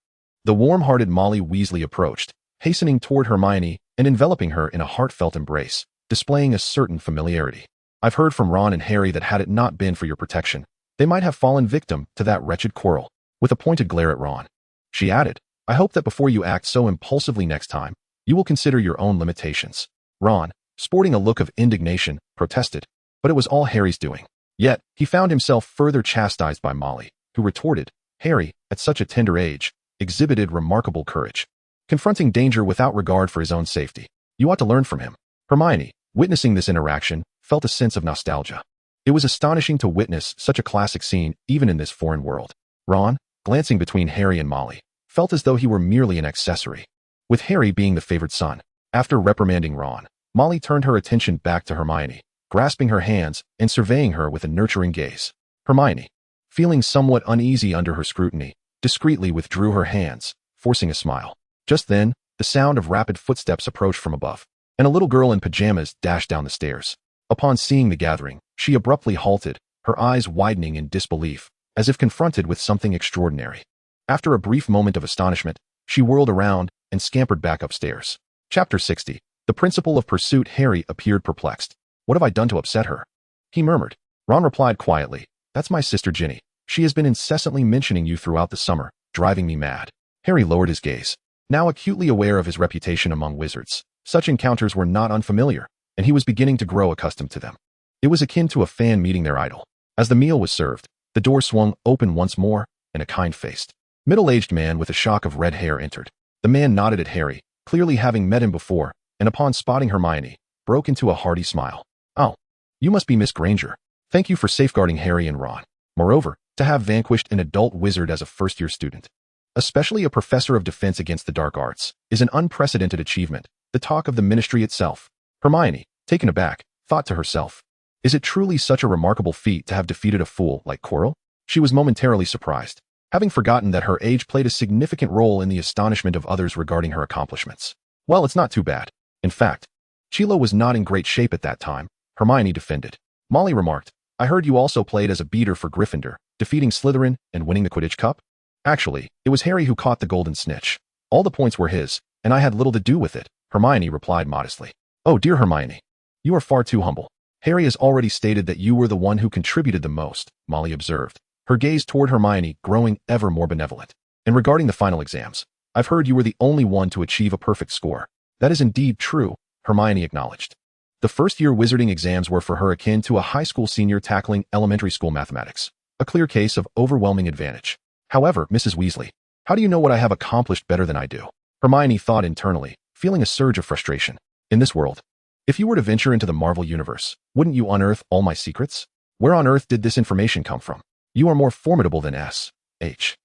The warm-hearted Molly Weasley approached, hastening toward Hermione and enveloping her in a heartfelt embrace, displaying a certain familiarity. I've heard from Ron and Harry that had it not been for your protection, they might have fallen victim to that wretched quarrel. With a pointed glare at Ron, she added, I hope that before you act so impulsively next time, you will consider your own limitations. Ron, sporting a look of indignation, protested, but it was all Harry's doing. Yet, he found himself further chastised by Molly, who retorted, Harry, at such a tender age, exhibited remarkable courage, confronting danger without regard for his own safety. You ought to learn from him. Hermione, witnessing this interaction, felt a sense of nostalgia. It was astonishing to witness such a classic scene even in this foreign world. Ron, glancing between Harry and Molly, felt as though he were merely an accessory, with Harry being the favored son. After reprimanding Ron, Molly turned her attention back to Hermione, grasping her hands and surveying her with a nurturing gaze. Hermione, feeling somewhat uneasy under her scrutiny, discreetly withdrew her hands, forcing a smile. Just then, the sound of rapid footsteps approached from above, and a little girl in pajamas dashed down the stairs. Upon seeing the gathering, she abruptly halted, her eyes widening in disbelief, as if confronted with something extraordinary. After a brief moment of astonishment, she whirled around and scampered back upstairs. Chapter 60. The Principal of Pursuit. Harry appeared perplexed. What have I done to upset her? He murmured. Ron replied quietly, That's my sister Ginny. She has been incessantly mentioning you throughout the summer, driving me mad. Harry lowered his gaze. Now acutely aware of his reputation among wizards, such encounters were not unfamiliar, and he was beginning to grow accustomed to them. It was akin to a fan meeting their idol. As the meal was served, the door swung open once more, and a kind-faced, middle-aged man with a shock of red hair entered. The man nodded at Harry, clearly having met him before, and upon spotting Hermione, broke into a hearty smile. Oh, you must be Miss Granger. Thank you for safeguarding Harry and Ron. Moreover, to have vanquished an adult wizard as a first-year student, especially a professor of defense against the dark arts, is an unprecedented achievement, the talk of the ministry itself. Hermione, taken aback, thought to herself, Is it truly such a remarkable feat to have defeated a fool like Quirrell? She was momentarily surprised, having forgotten that her age played a significant role in the astonishment of others regarding her accomplishments. Well, it's not too bad. In fact, Chilo was not in great shape at that time, Hermione defended. Molly remarked, I heard you also played as a beater for Gryffindor, defeating Slytherin and winning the Quidditch Cup? Actually, it was Harry who caught the golden snitch. All the points were his, and I had little to do with it, Hermione replied modestly. Oh dear Hermione, you are far too humble. Harry has already stated that you were the one who contributed the most, Molly observed, her gaze toward Hermione growing ever more benevolent. And regarding the final exams, I've heard you were the only one to achieve a perfect score. That is indeed true, Hermione acknowledged. The first-year wizarding exams were for her akin to a high school senior tackling elementary school mathematics, a clear case of overwhelming advantage. However, Mrs. Weasley, how do you know what I have accomplished better than I do? Hermione thought internally, feeling a surge of frustration. In this world, if you were to venture into the Marvel universe, wouldn't you unearth all my secrets? Where on earth did this information come from? You are more formidable than S.H.I.E.L.D.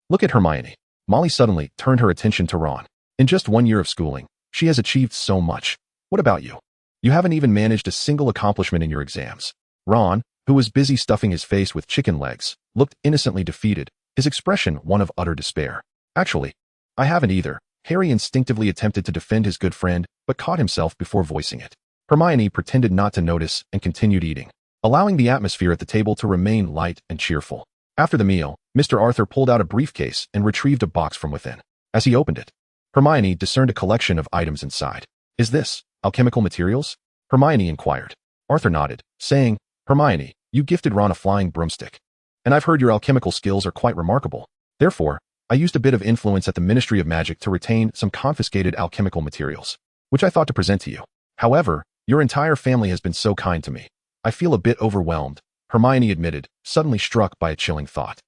Look at Hermione. Molly suddenly turned her attention to Ron. In just 1 year of schooling, she has achieved so much. What about you? You haven't even managed a single accomplishment in your exams. Ron, who was busy stuffing his face with chicken legs, looked innocently defeated, his expression one of utter despair. Actually, I haven't either. Harry instinctively attempted to defend his good friend, but caught himself before voicing it. Hermione pretended not to notice and continued eating, allowing the atmosphere at the table to remain light and cheerful. After the meal, Mr. Arthur pulled out a briefcase and retrieved a box from within. As he opened it, Hermione discerned a collection of items inside. Is this alchemical materials? Hermione inquired. Arthur nodded, saying, Hermione, you gifted Ron a flying broomstick. And I've heard your alchemical skills are quite remarkable. Therefore, I used a bit of influence at the Ministry of Magic to retain some confiscated alchemical materials, which I thought to present to you. However, your entire family has been so kind to me. I feel a bit overwhelmed, Hermione admitted, suddenly struck by a chilling thought.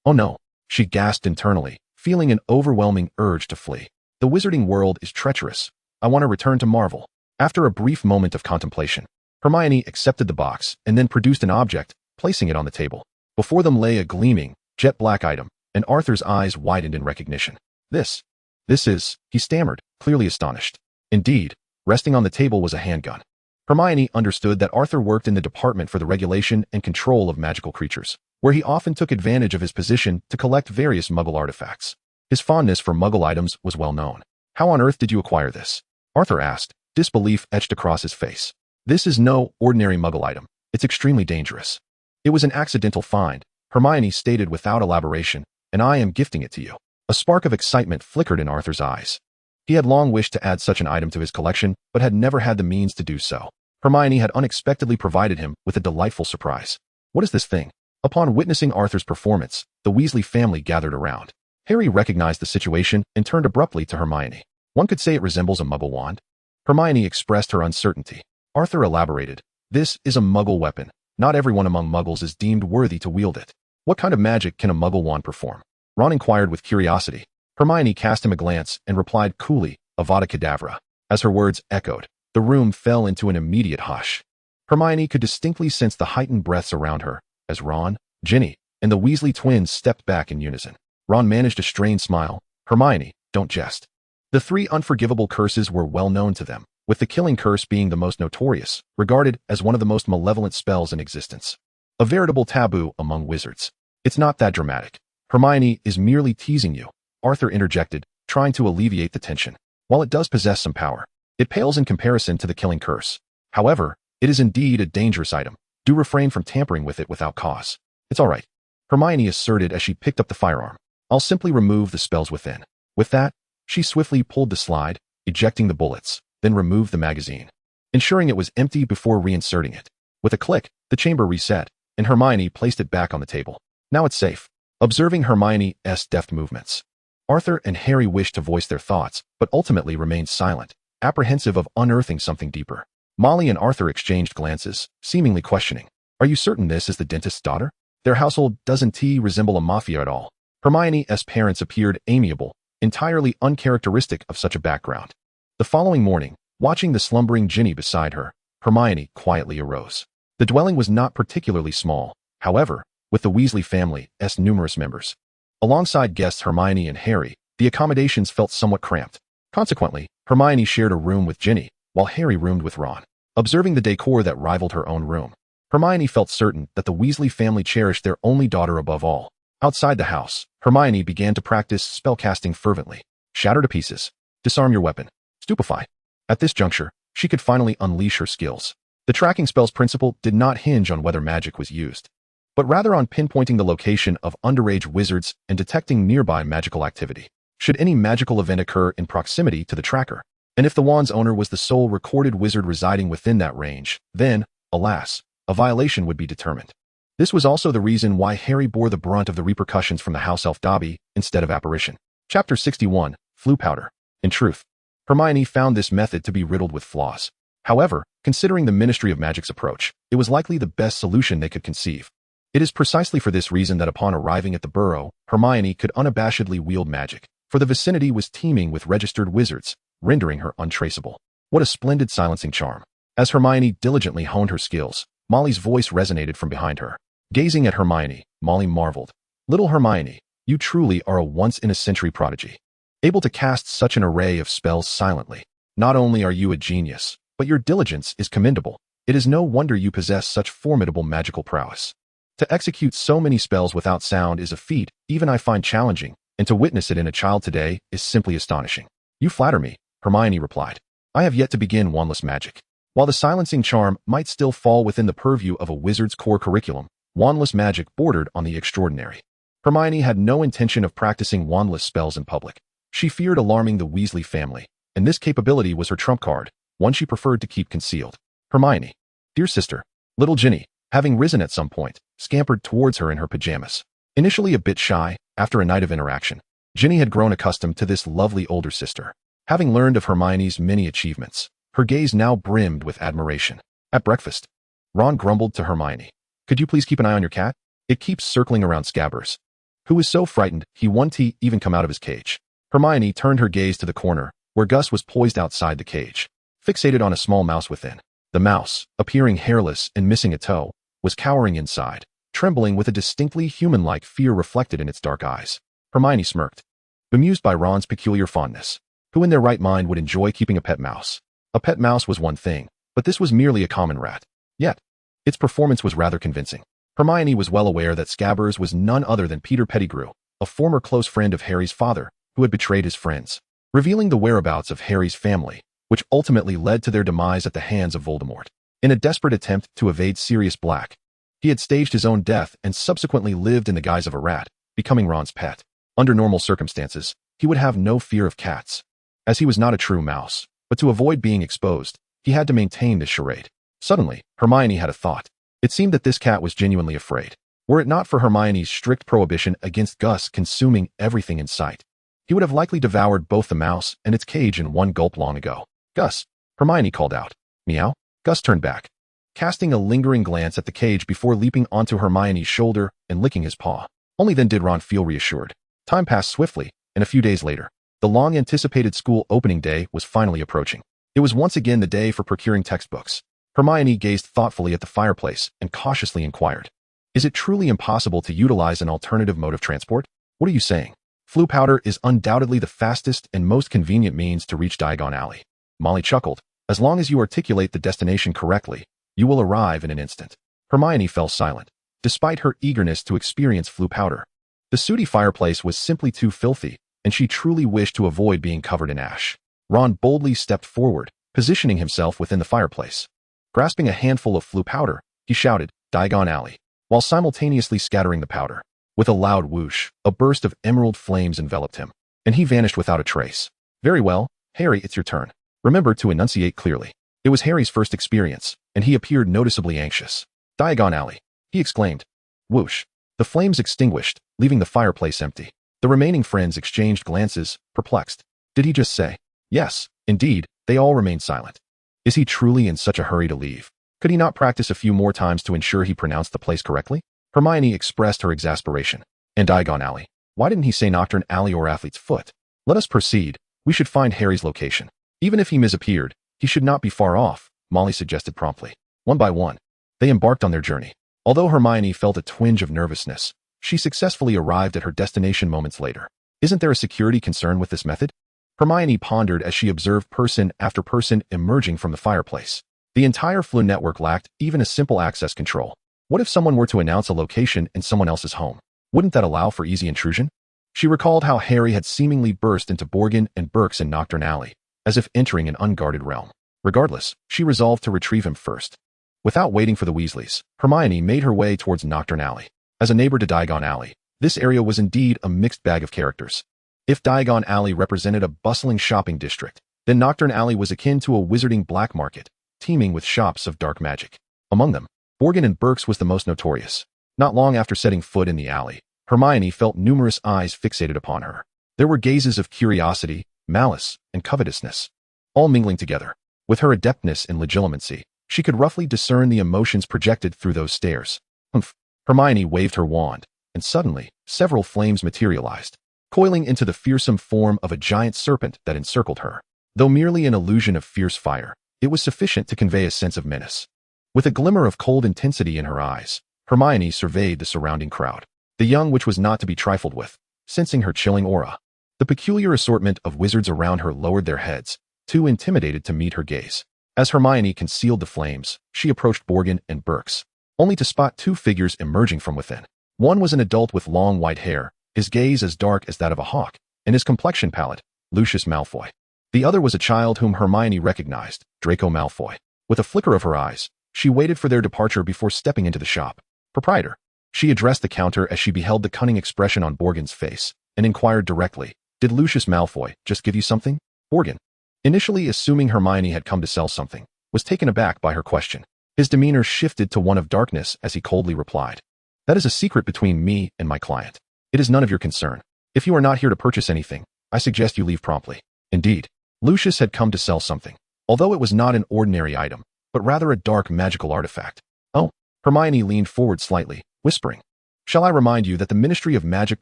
Oh no, she gasped internally, feeling an overwhelming urge to flee. The wizarding world is treacherous. I want to return to Marvel. After a brief moment of contemplation, Hermione accepted the box and then produced an object, placing it on the table. Before them lay a gleaming, jet-black item, and Arthur's eyes widened in recognition. This is, he stammered, clearly astonished. Indeed, resting on the table was a handgun. Hermione understood that Arthur worked in the Department for the Regulation and Control of Magical Creatures, where he often took advantage of his position to collect various Muggle artifacts. His fondness for Muggle items was well known. How on earth did you acquire this? Arthur asked, disbelief etched across his face. This is no ordinary Muggle item. It's extremely dangerous. It was an accidental find, Hermione stated without elaboration, and I am gifting it to you. A spark of excitement flickered in Arthur's eyes. He had long wished to add such an item to his collection, but had never had the means to do so. Hermione had unexpectedly provided him with a delightful surprise. What is this thing? Upon witnessing Arthur's performance, the Weasley family gathered around. Harry recognized the situation and turned abruptly to Hermione. One could say it resembles a Muggle wand. Hermione expressed her uncertainty. Arthur elaborated. This is a Muggle weapon. Not everyone among Muggles is deemed worthy to wield it. What kind of magic can a Muggle wand perform? Ron inquired with curiosity. Hermione cast him a glance and replied coolly, Avada Kedavra. As her words echoed, the room fell into an immediate hush. Hermione could distinctly sense the heightened breaths around her, as Ron, Ginny, and the Weasley twins stepped back in unison. Ron managed a strained smile. Hermione, don't jest. The 3 unforgivable curses were well known to them, with the killing curse being the most notorious, regarded as one of the most malevolent spells in existence. A veritable taboo among wizards. It's not that dramatic, Hermione is merely teasing you, Arthur interjected, trying to alleviate the tension. While it does possess some power, it pales in comparison to the killing curse. However, it is indeed a dangerous item. Do refrain from tampering with it without cause. It's all right, Hermione asserted as she picked up the firearm. I'll simply remove the spells within. With that, she swiftly pulled the slide, ejecting the bullets, then removed the magazine, ensuring it was empty before reinserting it. With a click, the chamber reset, and Hermione placed it back on the table. Now it's safe. Observing Hermione's deft movements, Arthur and Harry wished to voice their thoughts, but ultimately remained silent, apprehensive of unearthing something deeper. Molly and Arthur exchanged glances, seemingly questioning. Are you certain this is the dentist's daughter? Their household doesn't resemble a mafia at all. Hermione's parents appeared amiable, entirely uncharacteristic of such a background. The following morning, watching the slumbering Ginny beside her, Hermione quietly arose. The dwelling was not particularly small, however, with the Weasley family's numerous members. Alongside guests Hermione and Harry, the accommodations felt somewhat cramped. Consequently, Hermione shared a room with Ginny, while Harry roomed with Ron. Observing the decor that rivaled her own room, Hermione felt certain that the Weasley family cherished their only daughter above all. Outside the house, Hermione began to practice spellcasting fervently. Shatter to pieces. Disarm your weapon. Stupefy. At this juncture, she could finally unleash her skills. The tracking spell's principle did not hinge on whether magic was used, but rather on pinpointing the location of underage wizards and detecting nearby magical activity. Should any magical event occur in proximity to the tracker, and if the wand's owner was the sole recorded wizard residing within that range, then, alas, a violation would be determined. This was also the reason why Harry bore the brunt of the repercussions from the house elf Dobby instead of apparition. Chapter 61, Floo Powder. In truth, Hermione found this method to be riddled with flaws. However, considering the Ministry of Magic's approach, it was likely the best solution they could conceive. It is precisely for this reason that upon arriving at the burrow, Hermione could unabashedly wield magic, for the vicinity was teeming with registered wizards, rendering her untraceable. What a splendid silencing charm. As Hermione diligently honed her skills, Molly's voice resonated from behind her. Gazing at Hermione, Molly marveled. Little Hermione, you truly are a once-in-a-century prodigy. Able to cast such an array of spells silently. Not only are you a genius, but your diligence is commendable. It is no wonder you possess such formidable magical prowess. To execute so many spells without sound is a feat even I find challenging, and to witness it in a child today is simply astonishing. You flatter me, Hermione replied. I have yet to begin wandless magic. While the silencing charm might still fall within the purview of a wizard's core curriculum, wandless magic bordered on the extraordinary. Hermione had no intention of practicing wandless spells in public. She feared alarming the Weasley family, and this capability was her trump card, one she preferred to keep concealed. Hermione, dear sister, little Ginny, having risen at some point, scampered towards her in her pajamas. Initially a bit shy, after a night of interaction, Ginny had grown accustomed to this lovely older sister. Having learned of Hermione's many achievements, her gaze now brimmed with admiration. At breakfast, Ron grumbled to Hermione. Could you please keep an eye on your cat? It keeps circling around Scabbers, who was so frightened he wouldn't even come out of his cage. Hermione turned her gaze to the corner, where Gus was poised outside the cage, fixated on a small mouse within. The mouse, appearing hairless and missing a toe, was cowering inside, trembling with a distinctly human-like fear reflected in its dark eyes. Hermione smirked, bemused by Ron's peculiar fondness. Who in their right mind would enjoy keeping a pet mouse? A pet mouse was one thing, but this was merely a common rat. Yet, its performance was rather convincing. Hermione was well aware that Scabbers was none other than Peter Pettigrew, a former close friend of Harry's father, who had betrayed his friends, revealing the whereabouts of Harry's family, which ultimately led to their demise at the hands of Voldemort. In a desperate attempt to evade Sirius Black, he had staged his own death and subsequently lived in the guise of a rat, becoming Ron's pet. Under normal circumstances, he would have no fear of cats, as he was not a true mouse, but to avoid being exposed, he had to maintain this charade. Suddenly, Hermione had a thought. It seemed that this cat was genuinely afraid. Were it not for Hermione's strict prohibition against Gus consuming everything in sight, he would have likely devoured both the mouse and its cage in one gulp long ago. Gus, Hermione called out. Meow. Gus turned back, casting a lingering glance at the cage before leaping onto Hermione's shoulder and licking his paw. Only then did Ron feel reassured. Time passed swiftly, and a few days later, the long-anticipated school opening day was finally approaching. It was once again the day for procuring textbooks. Hermione gazed thoughtfully at the fireplace and cautiously inquired, is it truly impossible to utilize an alternative mode of transport? What are you saying? Floo powder is undoubtedly the fastest and most convenient means to reach Diagon Alley. Molly chuckled. As long as you articulate the destination correctly, you will arrive in an instant. Hermione fell silent. Despite her eagerness to experience Floo powder, The sooty fireplace was simply too filthy, and she truly wished to avoid being covered in ash. Ron boldly stepped forward, positioning himself within the fireplace. Grasping a handful of flue powder, he shouted, "Diagon Alley," while simultaneously scattering the powder. With a loud whoosh, a burst of emerald flames enveloped him, and he vanished without a trace. "Very well, Harry, it's your turn. Remember to enunciate clearly." It was Harry's first experience, and he appeared noticeably anxious. "Diagon Alley," he exclaimed. Whoosh. The flames extinguished, leaving the fireplace empty. The remaining friends exchanged glances, perplexed. Did he just say? Yes, indeed, they all remained silent. Is he truly in such a hurry to leave? Could he not practice a few more times to ensure he pronounced the place correctly? Hermione expressed her exasperation. And Diagon Alley. Why didn't he say Nocturne Alley or Athlete's Foot? Let us proceed. We should find Harry's location. Even if he misappeared, he should not be far off, Molly suggested promptly. One by one, they embarked on their journey. Although Hermione felt a twinge of nervousness, she successfully arrived at her destination moments later. Isn't there a security concern with this method? Hermione pondered as she observed person after person emerging from the fireplace. The entire Floo network lacked even a simple access control. What if someone were to announce a location in someone else's home? Wouldn't that allow for easy intrusion? She recalled how Harry had seemingly burst into Borgin and Burke's in Nocturne Alley, as if entering an unguarded realm. Regardless, she resolved to retrieve him first. Without waiting for the Weasleys, Hermione made her way towards Nocturne Alley. As a neighbor to Diagon Alley, this area was indeed a mixed bag of characters. If Diagon Alley represented a bustling shopping district, then Nocturne Alley was akin to a wizarding black market, teeming with shops of dark magic. Among them, Borgin and Burke's was the most notorious. Not long after setting foot in the alley, Hermione felt numerous eyes fixated upon her. There were gazes of curiosity, malice, and covetousness, all mingling together. With her adeptness in legilimency, she could roughly discern the emotions projected through those stares. Humph. Hermione waved her wand, and suddenly, several flames materialized, coiling into the fearsome form of a giant serpent that encircled her. Though merely an illusion of fierce fire, it was sufficient to convey a sense of menace. With a glimmer of cold intensity in her eyes, Hermione surveyed the surrounding crowd. The young witch was not to be trifled with, sensing her chilling aura. The peculiar assortment of wizards around her lowered their heads, too intimidated to meet her gaze. As Hermione concealed the flames, she approached Borgin and Burke's, only to spot two figures emerging from within. One was an adult with long white hair, his gaze as dark as that of a hawk, and his complexion pallid, Lucius Malfoy. The other was a child whom Hermione recognized, Draco Malfoy. With a flicker of her eyes, she waited for their departure before stepping into the shop. "Proprietor." She addressed the counter as she beheld the cunning expression on Borgin's face, and inquired directly, "Did Lucius Malfoy just give you something?" Borgin, initially assuming Hermione had come to sell something, was taken aback by her question. His demeanor shifted to one of darkness as he coldly replied, "That is a secret between me and my client. It is none of your concern. If you are not here to purchase anything, I suggest you leave promptly." Indeed, Lucius had come to sell something, although it was not an ordinary item, but rather a dark magical artifact. "Oh." Hermione leaned forward slightly, whispering, "Shall I remind you that the Ministry of Magic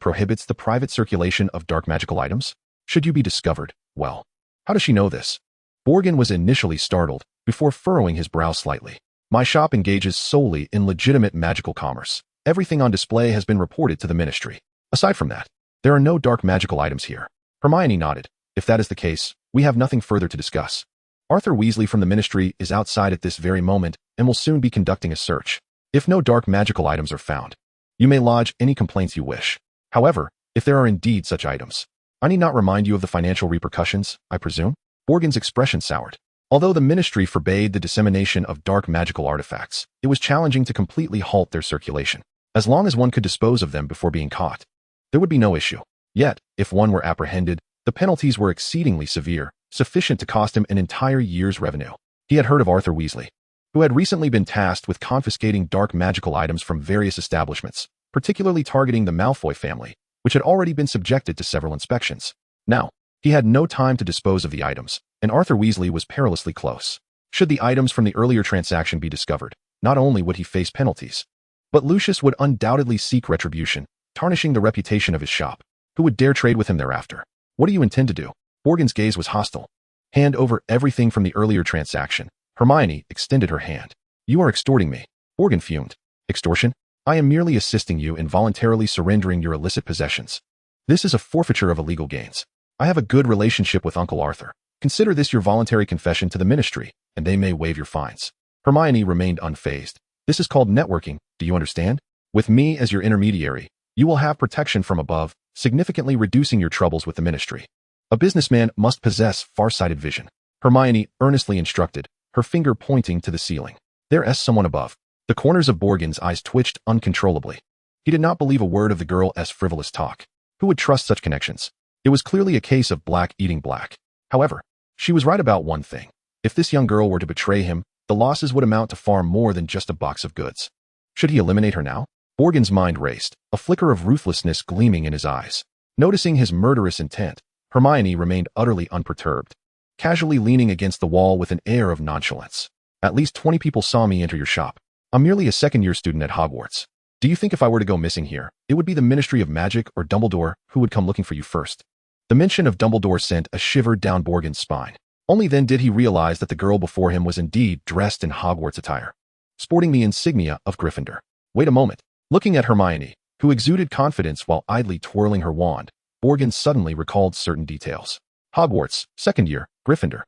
prohibits the private circulation of dark magical items? Should you be discovered, well." How does she know this? Borgin was initially startled, before furrowing his brow slightly. "My shop engages solely in legitimate magical commerce. Everything on display has been reported to the Ministry. Aside from that, there are no dark magical items here." Hermione nodded. "If that is the case, we have nothing further to discuss. Arthur Weasley from the Ministry is outside at this very moment and will soon be conducting a search. If no dark magical items are found, you may lodge any complaints you wish. However, if there are indeed such items, I need not remind you of the financial repercussions, I presume?" Borgin's expression soured. Although the Ministry forbade the dissemination of dark magical artifacts, it was challenging to completely halt their circulation. As long as one could dispose of them before being caught, there would be no issue. Yet, if one were apprehended, the penalties were exceedingly severe, sufficient to cost him an entire year's revenue. He had heard of Arthur Weasley, who had recently been tasked with confiscating dark magical items from various establishments, particularly targeting the Malfoy family, which had already been subjected to several inspections. Now, he had no time to dispose of the items, and Arthur Weasley was perilously close. Should the items from the earlier transaction be discovered, not only would he face penalties, but Lucius would undoubtedly seek retribution, tarnishing the reputation of his shop. Who would dare trade with him thereafter? "What do you intend to do?" Borgin's gaze was hostile. "Hand over everything from the earlier transaction." Hermione extended her hand. "You are extorting me." Borgin fumed. "Extortion? I am merely assisting you in voluntarily surrendering your illicit possessions. This is a forfeiture of illegal gains. I have a good relationship with Uncle Arthur. Consider this your voluntary confession to the Ministry, and they may waive your fines." Hermione remained unfazed. "This is called networking, do you understand? With me as your intermediary, You will have protection from above, significantly reducing your troubles with the ministry. A businessman must possess far-sighted vision. Hermione earnestly instructed, her finger pointing to the ceiling. There's someone above. The corners of Borgin's eyes twitched uncontrollably. He did not believe a word of the girl's frivolous talk. Who would trust such connections? It was clearly a case of black eating black. However, she was right about one thing. If this young girl were to betray him, the losses would amount to far more than just a box of goods. Should he eliminate her now? Borgin's mind raced, a flicker of ruthlessness gleaming in his eyes. Noticing his murderous intent, Hermione remained utterly unperturbed, casually leaning against the wall with an air of nonchalance. At least 20 people saw me enter your shop. I'm merely a second-year student at Hogwarts. Do you think if I were to go missing here, it would be the Ministry of Magic or Dumbledore who would come looking for you first? The mention of Dumbledore sent a shiver down Borgin's spine. Only then did he realize that the girl before him was indeed dressed in Hogwarts attire, sporting the insignia of Gryffindor. Wait a moment. Looking at Hermione, who exuded confidence while idly twirling her wand, Borgin suddenly recalled certain details. Hogwarts, second year, Gryffindor.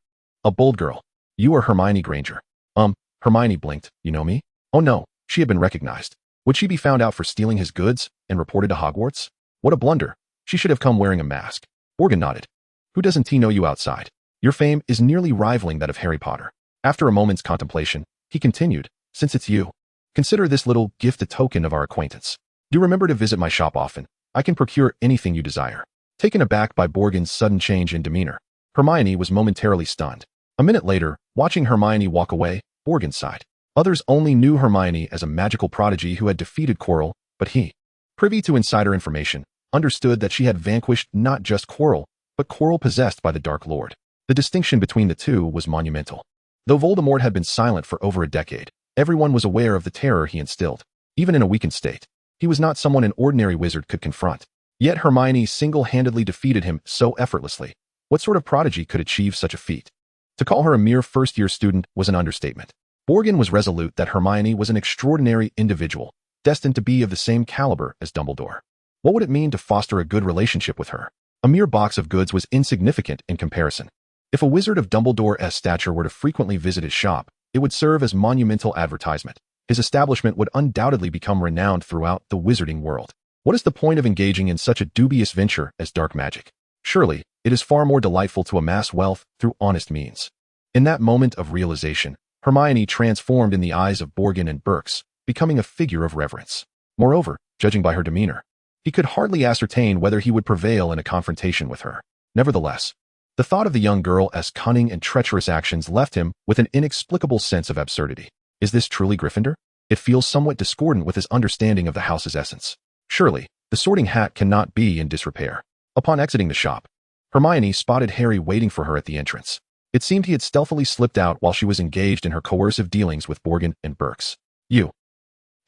A bold girl. You are Hermione Granger. Hermione blinked. You know me? Oh no, she had been recognized. Would she be found out for stealing his goods and reported to Hogwarts? What a blunder. She should have come wearing a mask. Borgin nodded. Who doesn't he know you outside? Your fame is nearly rivaling that of Harry Potter. After a moment's contemplation, he continued, since it's you, consider this little gift a token of our acquaintance. Do remember to visit my shop often. I can procure anything you desire. Taken aback by Borgin's sudden change in demeanor, Hermione was momentarily stunned. A minute later, watching Hermione walk away, Borgin sighed. Others only knew Hermione as a magical prodigy who had defeated Quirrell, but he, privy to insider information, understood that she had vanquished not just Quirrell, but Quirrell possessed by the Dark Lord. The distinction between the two was monumental. Though Voldemort had been silent for over a decade, everyone was aware of the terror he instilled. Even in a weakened state, he was not someone an ordinary wizard could confront. Yet Hermione single-handedly defeated him so effortlessly. What sort of prodigy could achieve such a feat? To call her a mere first-year student was an understatement. Borgin was resolute that Hermione was an extraordinary individual, destined to be of the same caliber as Dumbledore. What would it mean to foster a good relationship with her? A mere box of goods was insignificant in comparison. If a wizard of Dumbledore's stature were to frequently visit his shop, it would serve as monumental advertisement. His establishment would undoubtedly become renowned throughout the wizarding world. What is the point of engaging in such a dubious venture as dark magic? Surely, it is far more delightful to amass wealth through honest means. In that moment of realization, Hermione transformed in the eyes of Borgin and Burkes, becoming a figure of reverence. Moreover, judging by her demeanor, he could hardly ascertain whether he would prevail in a confrontation with her. Nevertheless, the thought of the young girl's cunning and treacherous actions left him with an inexplicable sense of absurdity. Is this truly Gryffindor? It feels somewhat discordant with his understanding of the house's essence. Surely, the Sorting Hat cannot be in disrepair. Upon exiting the shop, Hermione spotted Harry waiting for her at the entrance. It seemed he had stealthily slipped out while she was engaged in her coercive dealings with Borgin and Burkes. You.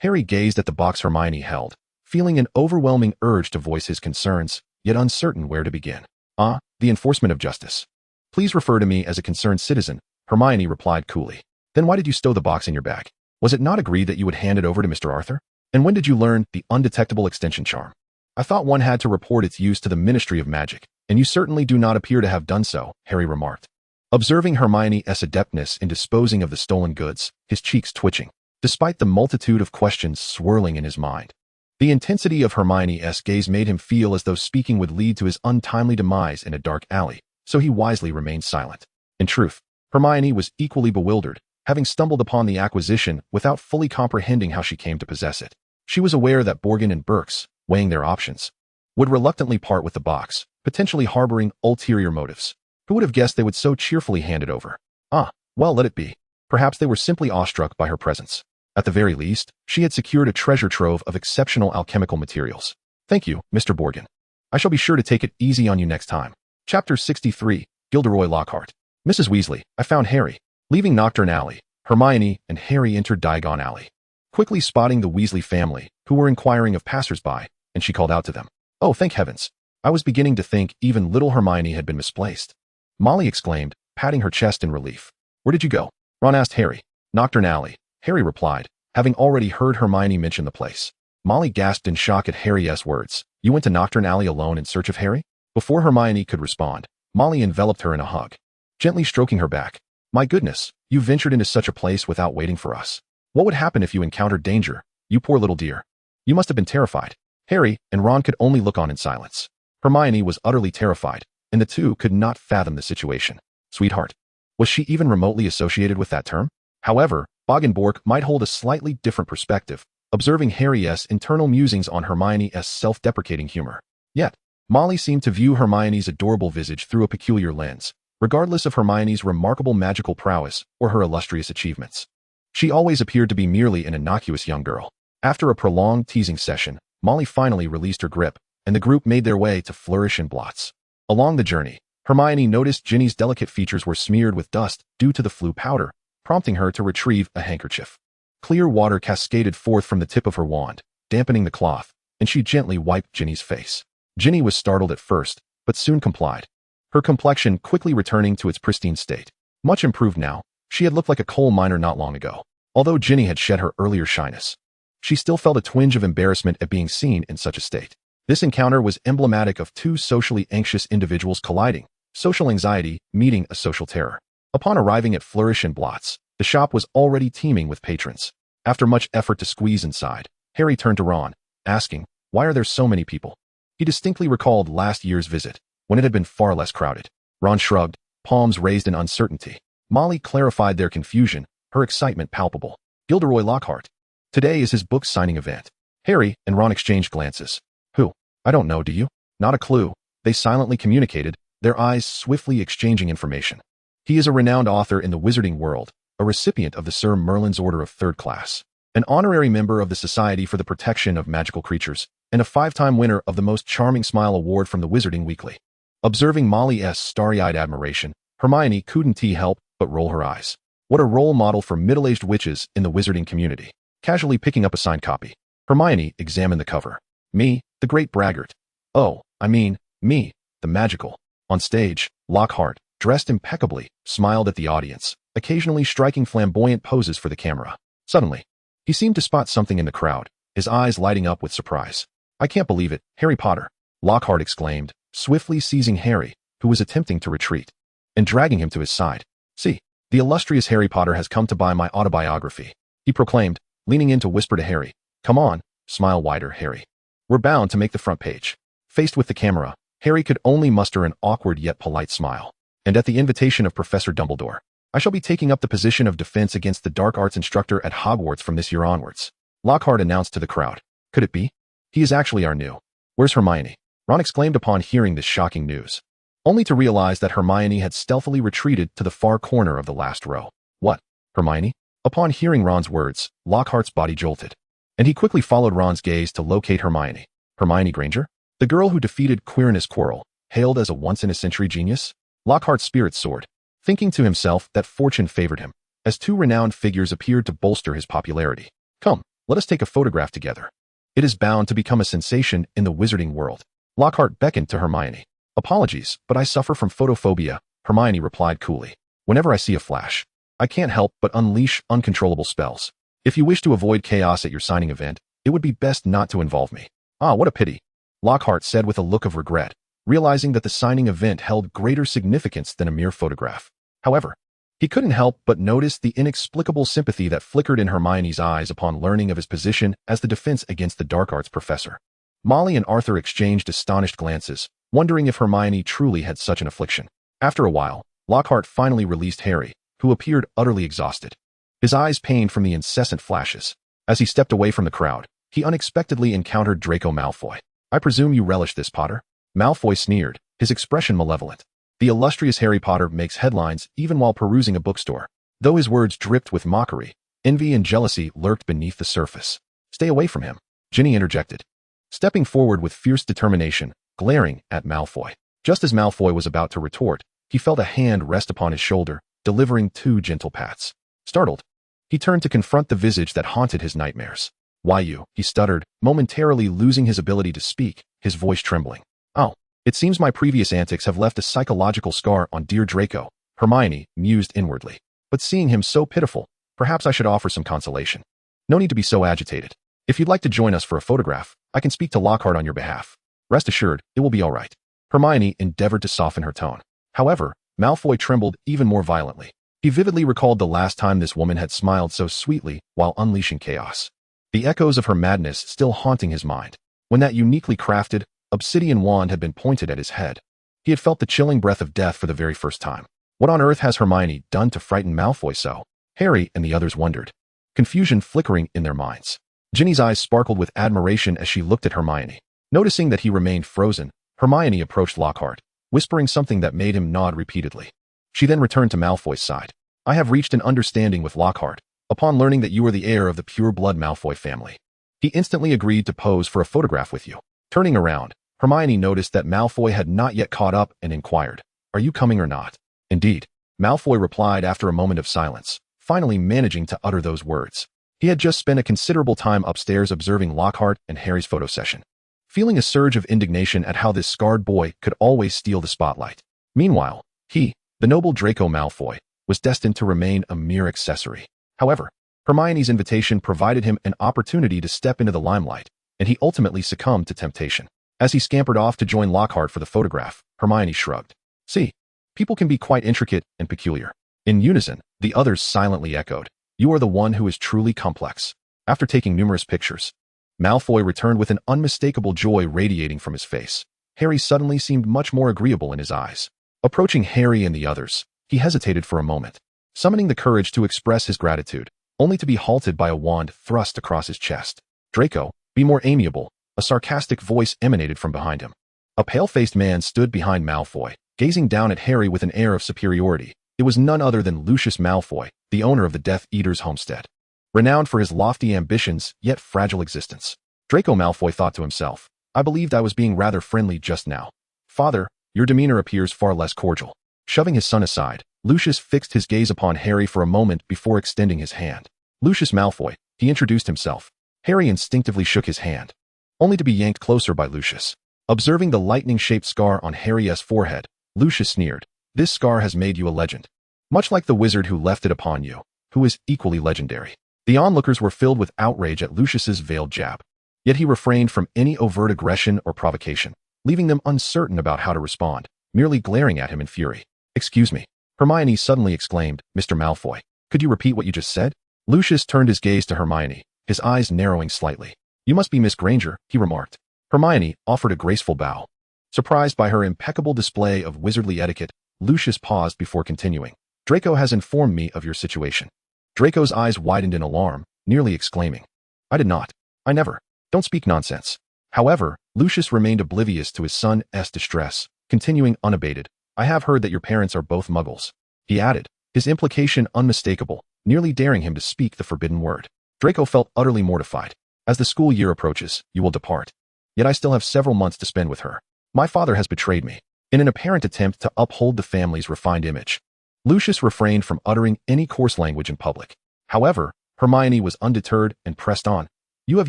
Harry gazed at the box Hermione held, feeling an overwhelming urge to voice his concerns, yet uncertain where to begin. The enforcement of justice. Please refer to me as a concerned citizen, Hermione replied coolly. Then why did you stow the box in your bag? Was it not agreed that you would hand it over to Mr. Arthur? And when did you learn the undetectable extension charm? I thought one had to report its use to the Ministry of Magic, and you certainly do not appear to have done so, Harry remarked. Observing Hermione's adeptness in disposing of the stolen goods, his cheeks twitching, despite the multitude of questions swirling in his mind. The intensity of Hermione's gaze made him feel as though speaking would lead to his untimely demise in a dark alley, so he wisely remained silent. In truth, Hermione was equally bewildered, having stumbled upon the acquisition without fully comprehending how she came to possess it. She was aware that Borgin and Burkes, weighing their options, would reluctantly part with the box, potentially harboring ulterior motives. Who would have guessed they would so cheerfully hand it over? Well, let it be. Perhaps they were simply awestruck by her presence. At the very least, she had secured a treasure trove of exceptional alchemical materials. Thank you, Mr. Borgin. I shall be sure to take it easy on you next time. Chapter 63, Gilderoy Lockhart. Mrs. Weasley, I found Harry. Leaving Knockturn Alley, Hermione and Harry entered Diagon Alley, quickly spotting the Weasley family, who were inquiring of passers-by, and she called out to them. Oh, thank heavens. I was beginning to think even little Hermione had been misplaced. Molly exclaimed, patting her chest in relief. Where did you go? Ron asked Harry. Knockturn Alley, Harry replied, having already heard Hermione mention the place. Molly gasped in shock at Harry's words. You went to Knockturn Alley alone in search of Harry? Before Hermione could respond, Molly enveloped her in a hug, gently stroking her back. My goodness, you ventured into such a place without waiting for us. What would happen if you encountered danger, you poor little dear? You must have been terrified. Harry and Ron could only look on in silence. Hermione was utterly terrified, and the two could not fathom the situation. Sweetheart. Was she even remotely associated with that term? However, Boggenbork might hold a slightly different perspective, observing Harry's internal musings on Hermione's self-deprecating humor. Yet, Molly seemed to view Hermione's adorable visage through a peculiar lens, regardless of Hermione's remarkable magical prowess or her illustrious achievements. She always appeared to be merely an innocuous young girl. After a prolonged teasing session, Molly finally released her grip, and the group made their way to Flourish and Blots. Along the journey, Hermione noticed Ginny's delicate features were smeared with dust due to the flu powder, prompting her to retrieve a handkerchief. Clear water cascaded forth from the tip of her wand, dampening the cloth, and she gently wiped Ginny's face. Ginny was startled at first, but soon complied, her complexion quickly returning to its pristine state. Much improved now, she had looked like a coal miner not long ago. Although Ginny had shed her earlier shyness, she still felt a twinge of embarrassment at being seen in such a state. This encounter was emblematic of two socially anxious individuals colliding, social anxiety meeting a social terror. Upon arriving at Flourish and Blots, the shop was already teeming with patrons. After much effort to squeeze inside, Harry turned to Ron, asking, "Why are there so many people?" He distinctly recalled last year's visit, when it had been far less crowded. Ron shrugged, palms raised in uncertainty. Molly clarified their confusion, her excitement palpable. "Gilderoy Lockhart. Today is his book signing event." Harry and Ron exchanged glances. "Who? I don't know, do you?" "Not a clue," they silently communicated, their eyes swiftly exchanging information. "He is a renowned author in the Wizarding World, a recipient of the Sir Merlin's Order of Third Class, an honorary member of the Society for the Protection of Magical Creatures, and a 5-time winner of the Most Charming Smile Award from the Wizarding Weekly." Observing Molly's starry-eyed admiration, Hermione couldn't help but roll her eyes. What a role model for middle-aged witches in the wizarding community. Casually picking up a signed copy, Hermione examined the cover. "Me, the great braggart. Oh, I mean, me, the magical." On stage, Lockhart, dressed impeccably, smiled at the audience, occasionally striking flamboyant poses for the camera. Suddenly, he seemed to spot something in the crowd, his eyes lighting up with surprise. "I can't believe it, Harry Potter," Lockhart exclaimed, swiftly seizing Harry, who was attempting to retreat, and dragging him to his side. "See, the illustrious Harry Potter has come to buy my autobiography," he proclaimed, leaning in to whisper to Harry. "Come on, smile wider, Harry. We're bound to make the front page." Faced with the camera, Harry could only muster an awkward yet polite smile. "And at the invitation of Professor Dumbledore, I shall be taking up the position of defense against the dark arts instructor at Hogwarts from this year onwards," Lockhart announced to the crowd. "Could it be? He is actually our new—" "Where's Hermione?" Ron exclaimed upon hearing this shocking news, only to realize that Hermione had stealthily retreated to the far corner of the last row. "What? Hermione?" Upon hearing Ron's words, Lockhart's body jolted, and he quickly followed Ron's gaze to locate Hermione. Hermione Granger? The girl who defeated Quirinus Quirrell, hailed as a once-in-a-century genius? Lockhart's spirits soared, thinking to himself that fortune favored him, as two renowned figures appeared to bolster his popularity. "Come, let us take a photograph together. It is bound to become a sensation in the wizarding world." Lockhart beckoned to Hermione. "Apologies, but I suffer from photophobia," Hermione replied coolly. "Whenever I see a flash, I can't help but unleash uncontrollable spells. If you wish to avoid chaos at your signing event, it would be best not to involve me." "Ah, what a pity," Lockhart said with a look of regret, realizing that the signing event held greater significance than a mere photograph. However, he couldn't help but notice the inexplicable sympathy that flickered in Hermione's eyes upon learning of his position as the defense against the dark arts professor. Molly and Arthur exchanged astonished glances, wondering if Hermione truly had such an affliction. After a while, Lockhart finally released Harry, who appeared utterly exhausted. His eyes pained from the incessant flashes. As he stepped away from the crowd, he unexpectedly encountered Draco Malfoy. "I presume you relish this, Potter?" Malfoy sneered, his expression malevolent. The illustrious Harry Potter makes headlines even while perusing a bookstore. Though his words dripped with mockery, envy and jealousy lurked beneath the surface. "Stay away from him," Ginny interjected, stepping forward with fierce determination, glaring at Malfoy. Just as Malfoy was about to retort, he felt a hand rest upon his shoulder, delivering 2 gentle pats. Startled, he turned to confront the visage that haunted his nightmares. "Why you?" he stuttered, momentarily losing his ability to speak, his voice trembling. "Oh, it seems my previous antics have left a psychological scar on dear Draco," Hermione mused inwardly. "But seeing him so pitiful, perhaps I should offer some consolation. No need to be so agitated. If you'd like to join us for a photograph, I can speak to Lockhart on your behalf. Rest assured, it will be all right." Hermione endeavored to soften her tone. However, Malfoy trembled even more violently. He vividly recalled the last time this woman had smiled so sweetly while unleashing chaos. The echoes of her madness still haunting his mind. when that uniquely crafted, obsidian wand had been pointed at his head. He had felt the chilling breath of death for the very first time. What on earth has Hermione done to frighten Malfoy so? Harry and the others wondered, confusion flickering in their minds. Ginny's eyes sparkled with admiration as she looked at Hermione. Noticing that he remained frozen, Hermione approached Lockhart, whispering something that made him nod repeatedly. She then returned to Malfoy's side. I have reached an understanding with Lockhart, upon learning that you are the heir of the pure-blood Malfoy family. He instantly agreed to pose for a photograph with you. Turning around, Hermione noticed that Malfoy had not yet caught up and inquired, "Are you coming or not?" "Indeed," Malfoy replied after a moment of silence, finally managing to utter those words. He had just spent a considerable time upstairs observing Lockhart and Harry's photo session, feeling a surge of indignation at how this scarred boy could always steal the spotlight. Meanwhile, he, the noble Draco Malfoy, was destined to remain a mere accessory. However, Hermione's invitation provided him an opportunity to step into the limelight, and he ultimately succumbed to temptation. As he scampered off to join Lockhart for the photograph, Hermione shrugged. "See, people can be quite intricate and peculiar." In unison, the others silently echoed, "You are the one who is truly complex." After taking numerous pictures, Malfoy returned with an unmistakable joy radiating from his face. Harry suddenly seemed much more agreeable in his eyes. Approaching Harry and the others, he hesitated for a moment, summoning the courage to express his gratitude, only to be halted by a wand thrust across his chest. "Draco, be more amiable," a sarcastic voice emanated from behind him. A pale-faced man stood behind Malfoy, gazing down at Harry with an air of superiority. It was none other than Lucius Malfoy, the owner of the Death Eater's homestead, renowned for his lofty ambitions yet fragile existence. Draco Malfoy thought to himself, "I believed I was being rather friendly just now. Father, your demeanor appears far less cordial." Shoving his son aside, Lucius fixed his gaze upon Harry for a moment before extending his hand. "Lucius Malfoy," he introduced himself. Harry instinctively shook his hand, only to be yanked closer by Lucius. Observing the lightning-shaped scar on Harry's forehead, Lucius sneered, "This scar has made you a legend. Much like the wizard who left it upon you, who is equally legendary." The onlookers were filled with outrage at Lucius's veiled jab. Yet he refrained from any overt aggression or provocation, leaving them uncertain about how to respond, merely glaring at him in fury. "Excuse me," Hermione suddenly exclaimed, "Mr. Malfoy, could you repeat what you just said?" Lucius turned his gaze to Hermione, his eyes narrowing slightly. "You must be Miss Granger," he remarked. Hermione offered a graceful bow. Surprised by her impeccable display of wizardly etiquette, Lucius paused before continuing. "Draco has informed me of your situation." Draco's eyes widened in alarm, nearly exclaiming, "I did not. I never. Don't speak nonsense." However, Lucius remained oblivious to his son's distress, continuing unabated. "I have heard that your parents are both muggles," he added, his implication unmistakable, nearly daring him to speak the forbidden word. Draco felt utterly mortified. "As the school year approaches, you will depart. Yet I still have several months to spend with her. My father has betrayed me." In an apparent attempt to uphold the family's refined image, Lucius refrained from uttering any coarse language in public. However, Hermione was undeterred and pressed on. "You have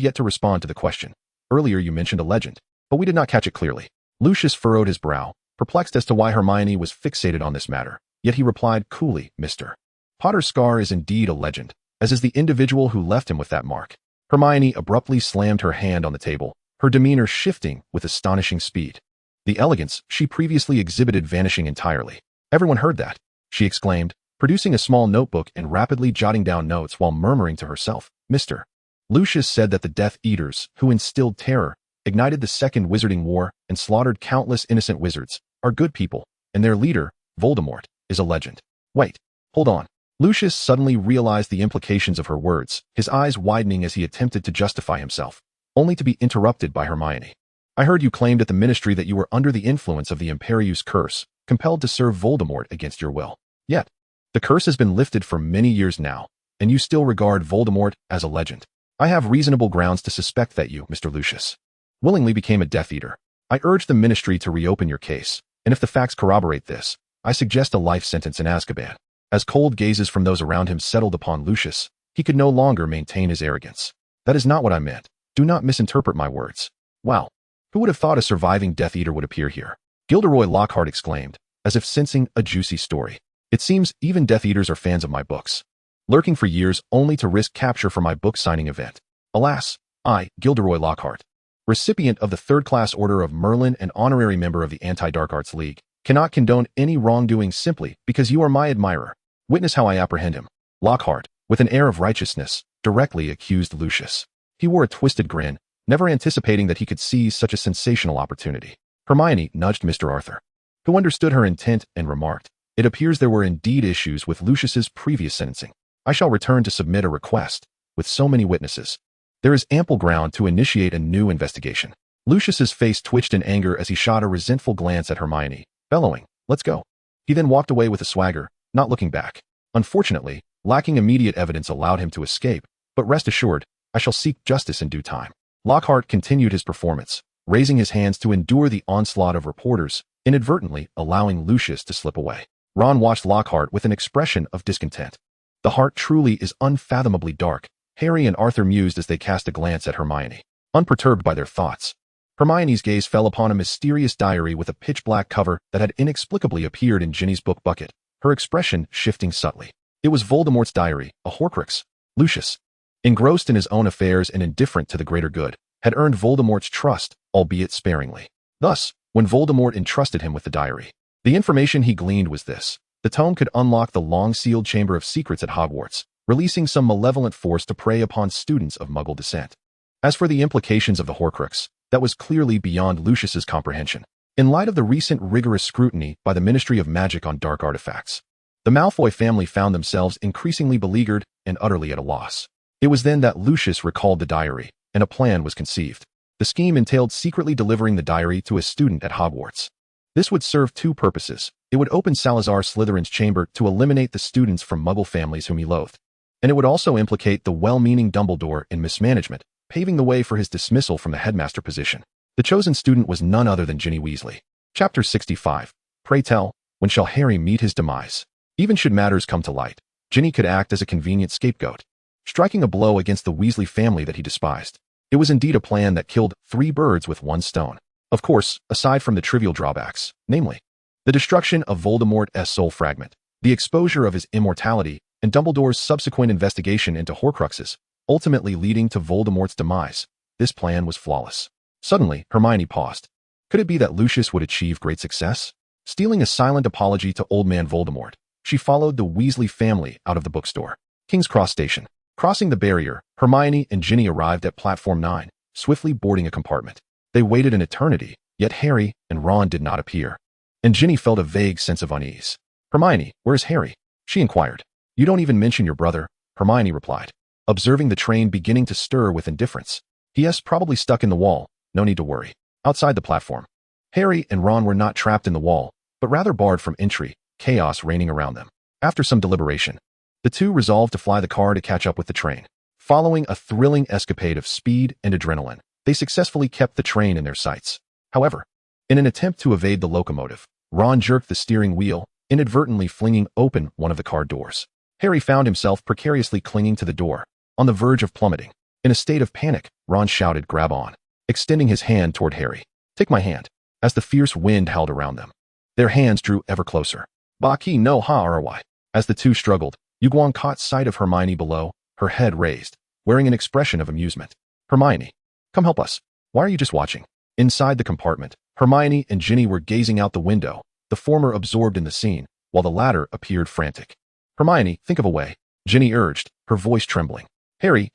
yet to respond to the question. Earlier you mentioned a legend, but we did not catch it clearly." Lucius furrowed his brow, perplexed as to why Hermione was fixated on this matter, yet he replied coolly, "Mr. Potter's scar is indeed a legend, as is the individual who left him with that mark." Hermione abruptly slammed her hand on the table, her demeanor shifting with astonishing speed. The elegance she previously exhibited vanishing entirely. "Everyone heard that," she exclaimed, producing a small notebook and rapidly jotting down notes while murmuring to herself, "Mr. Lucius said that the Death Eaters, who instilled terror, ignited the Second Wizarding War, and slaughtered countless innocent wizards, are good people, and their leader, Voldemort, is a legend." Wait, hold on. Lucius suddenly realized the implications of her words, his eyes widening as he attempted to justify himself, only to be interrupted by Hermione. "I heard you claimed at the ministry that you were under the influence of the Imperius curse, compelled to serve Voldemort against your will. Yet, the curse has been lifted for many years now, and you still regard Voldemort as a legend. I have reasonable grounds to suspect that you, Mr. Lucius, willingly became a Death Eater. I urge the ministry to reopen your case, and if the facts corroborate this, I suggest a life sentence in Azkaban." As cold gazes from those around him settled upon Lucius, he could no longer maintain his arrogance. "That is not what I meant. Do not misinterpret my words." "Wow, who would have thought a surviving Death Eater would appear here?" Gilderoy Lockhart exclaimed, as if sensing a juicy story. "It seems even Death Eaters are fans of my books, lurking for years only to risk capture for my book signing event. Alas, I, Gilderoy Lockhart, recipient of the third-class Order of Merlin and honorary member of the Anti-Dark Arts League, cannot condone any wrongdoing simply because you are my admirer. Witness how I apprehend him." Lockhart, with an air of righteousness, directly accused Lucius. He wore a twisted grin, never anticipating that he could seize such a sensational opportunity. Hermione nudged Mr. Arthur, who understood her intent and remarked, "It appears there were indeed issues with Lucius's previous sentencing. I shall return to submit a request. With so many witnesses, there is ample ground to initiate a new investigation." Lucius's face twitched in anger as he shot a resentful glance at Hermione, bellowing, "Let's go." He then walked away with a swagger, not looking back. Unfortunately, lacking immediate evidence allowed him to escape, but rest assured, I shall seek justice in due time. Lockhart continued his performance, raising his hands to endure the onslaught of reporters, inadvertently allowing Lucius to slip away. Ron watched Lockhart with an expression of discontent. The heart truly is unfathomably dark, Harry and Arthur mused as they cast a glance at Hermione, unperturbed by their thoughts. Hermione's gaze fell upon a mysterious diary with a pitch-black cover that had inexplicably appeared in Ginny's book bucket, her expression shifting subtly. It was Voldemort's diary, a Horcrux. Lucius, engrossed in his own affairs and indifferent to the greater good, had earned Voldemort's trust, albeit sparingly. Thus, when Voldemort entrusted him with the diary, the information he gleaned was this: the tome could unlock the long-sealed Chamber of Secrets at Hogwarts, releasing some malevolent force to prey upon students of Muggle descent. As for the implications of the Horcrux, that was clearly beyond Lucius's comprehension. In light of the recent rigorous scrutiny by the Ministry of Magic on dark artifacts, the Malfoy family found themselves increasingly beleaguered and utterly at a loss. It was then that Lucius recalled the diary, and a plan was conceived. The scheme entailed secretly delivering the diary to a student at Hogwarts. This would serve two purposes. It would open Salazar Slytherin's chamber to eliminate the students from Muggle families whom he loathed, and it would also implicate the well-meaning Dumbledore in mismanagement, paving the way for his dismissal from the headmaster position. The chosen student was none other than Ginny Weasley. Chapter 65. Pray tell, when shall Harry meet his demise? Even should matters come to light, Ginny could act as a convenient scapegoat, striking a blow against the Weasley family that he despised. It was indeed a plan that killed 3 birds with 1 stone. Of course, aside from the trivial drawbacks, namely, the destruction of Voldemort's soul fragment, the exposure of his immortality, and Dumbledore's subsequent investigation into Horcruxes, ultimately leading to Voldemort's demise, this plan was flawless. Suddenly, Hermione paused. Could it be that Lucius would achieve great success? Stealing a silent apology to Old Man Voldemort, she followed the Weasley family out of the bookstore. King's Cross Station. Crossing the barrier, Hermione and Ginny arrived at Platform 9, swiftly boarding a compartment. They waited an eternity, yet Harry and Ron did not appear. And Ginny felt a vague sense of unease. "Hermione, where's Harry?" she inquired. "You don't even mention your brother," Hermione replied, observing the train beginning to stir with indifference. "He probably stuck in the wall, no need to worry." Outside the platform, Harry and Ron were not trapped in the wall, but rather barred from entry, chaos reigning around them. After some deliberation, the two resolved to fly the car to catch up with the train. Following a thrilling escapade of speed and adrenaline, they successfully kept the train in their sights. However, in an attempt to evade the locomotive, Ron jerked the steering wheel, inadvertently flinging open one of the car doors. Harry found himself precariously clinging to the door, on the verge of plummeting. In a state of panic, Ron shouted, "Grab on," extending his hand toward Harry. "Take my hand," as the fierce wind howled around them. Their hands drew ever closer. "Baki no ha-ry." As the two struggled, Yuguang caught sight of Hermione below, her head raised, wearing an expression of amusement. "Hermione, come help us. Why are you just watching?" Inside the compartment, Hermione and Ginny were gazing out the window, the former absorbed in the scene, while the latter appeared frantic. "Hermione, think of a way," Ginny urged, her voice trembling. Harry,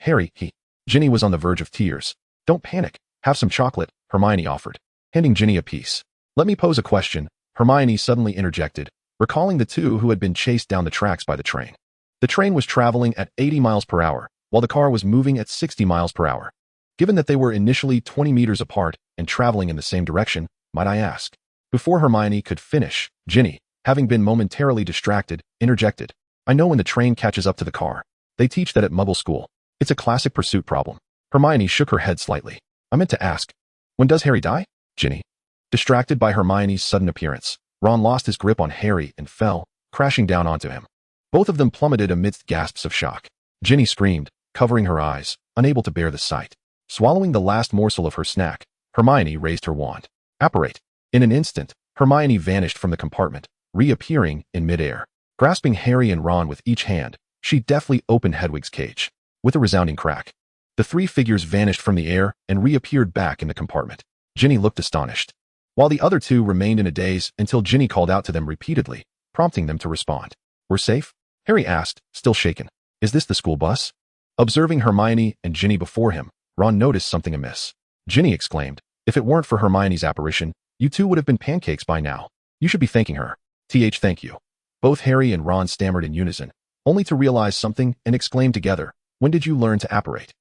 Ginny was on the verge of tears. "Don't panic. Have some chocolate," Hermione offered, handing Ginny a piece. "Let me pose a question," Hermione suddenly interjected, recalling the two who had been chased down the tracks by the train. The train was traveling at 80 miles per hour, while the car was moving at 60 miles per hour. Given that they were initially 20 meters apart and traveling in the same direction, might I ask? Before Hermione could finish, Ginny, having been momentarily distracted, interjected. "I know when the train catches up to the car. They teach that at Muggle school. It's a classic pursuit problem." Hermione shook her head slightly. "I meant to ask, when does Harry die?" Ginny. Distracted by Hermione's sudden appearance, Ron lost his grip on Harry and fell, crashing down onto him. Both of them plummeted amidst gasps of shock. Ginny screamed, covering her eyes, unable to bear the sight. Swallowing the last morsel of her snack, Hermione raised her wand. Apparate. In an instant, Hermione vanished from the compartment, reappearing in midair. Grasping Harry and Ron with each hand, she deftly opened Hedwig's cage. With a resounding crack, the 3 figures vanished from the air and reappeared back in the compartment. Ginny looked astonished, while the other 2 remained in a daze until Ginny called out to them repeatedly, prompting them to respond. "We're safe?" Harry asked, still shaken. "Is this the school bus?" Observing Hermione and Ginny before him, Ron noticed something amiss. Ginny exclaimed. If it weren't for Hermione's apparition, you two would have been pancakes by now. You should be thanking her. Thank you. Both Harry and Ron stammered in unison, only to realize something and exclaim together, when did you learn to apparate?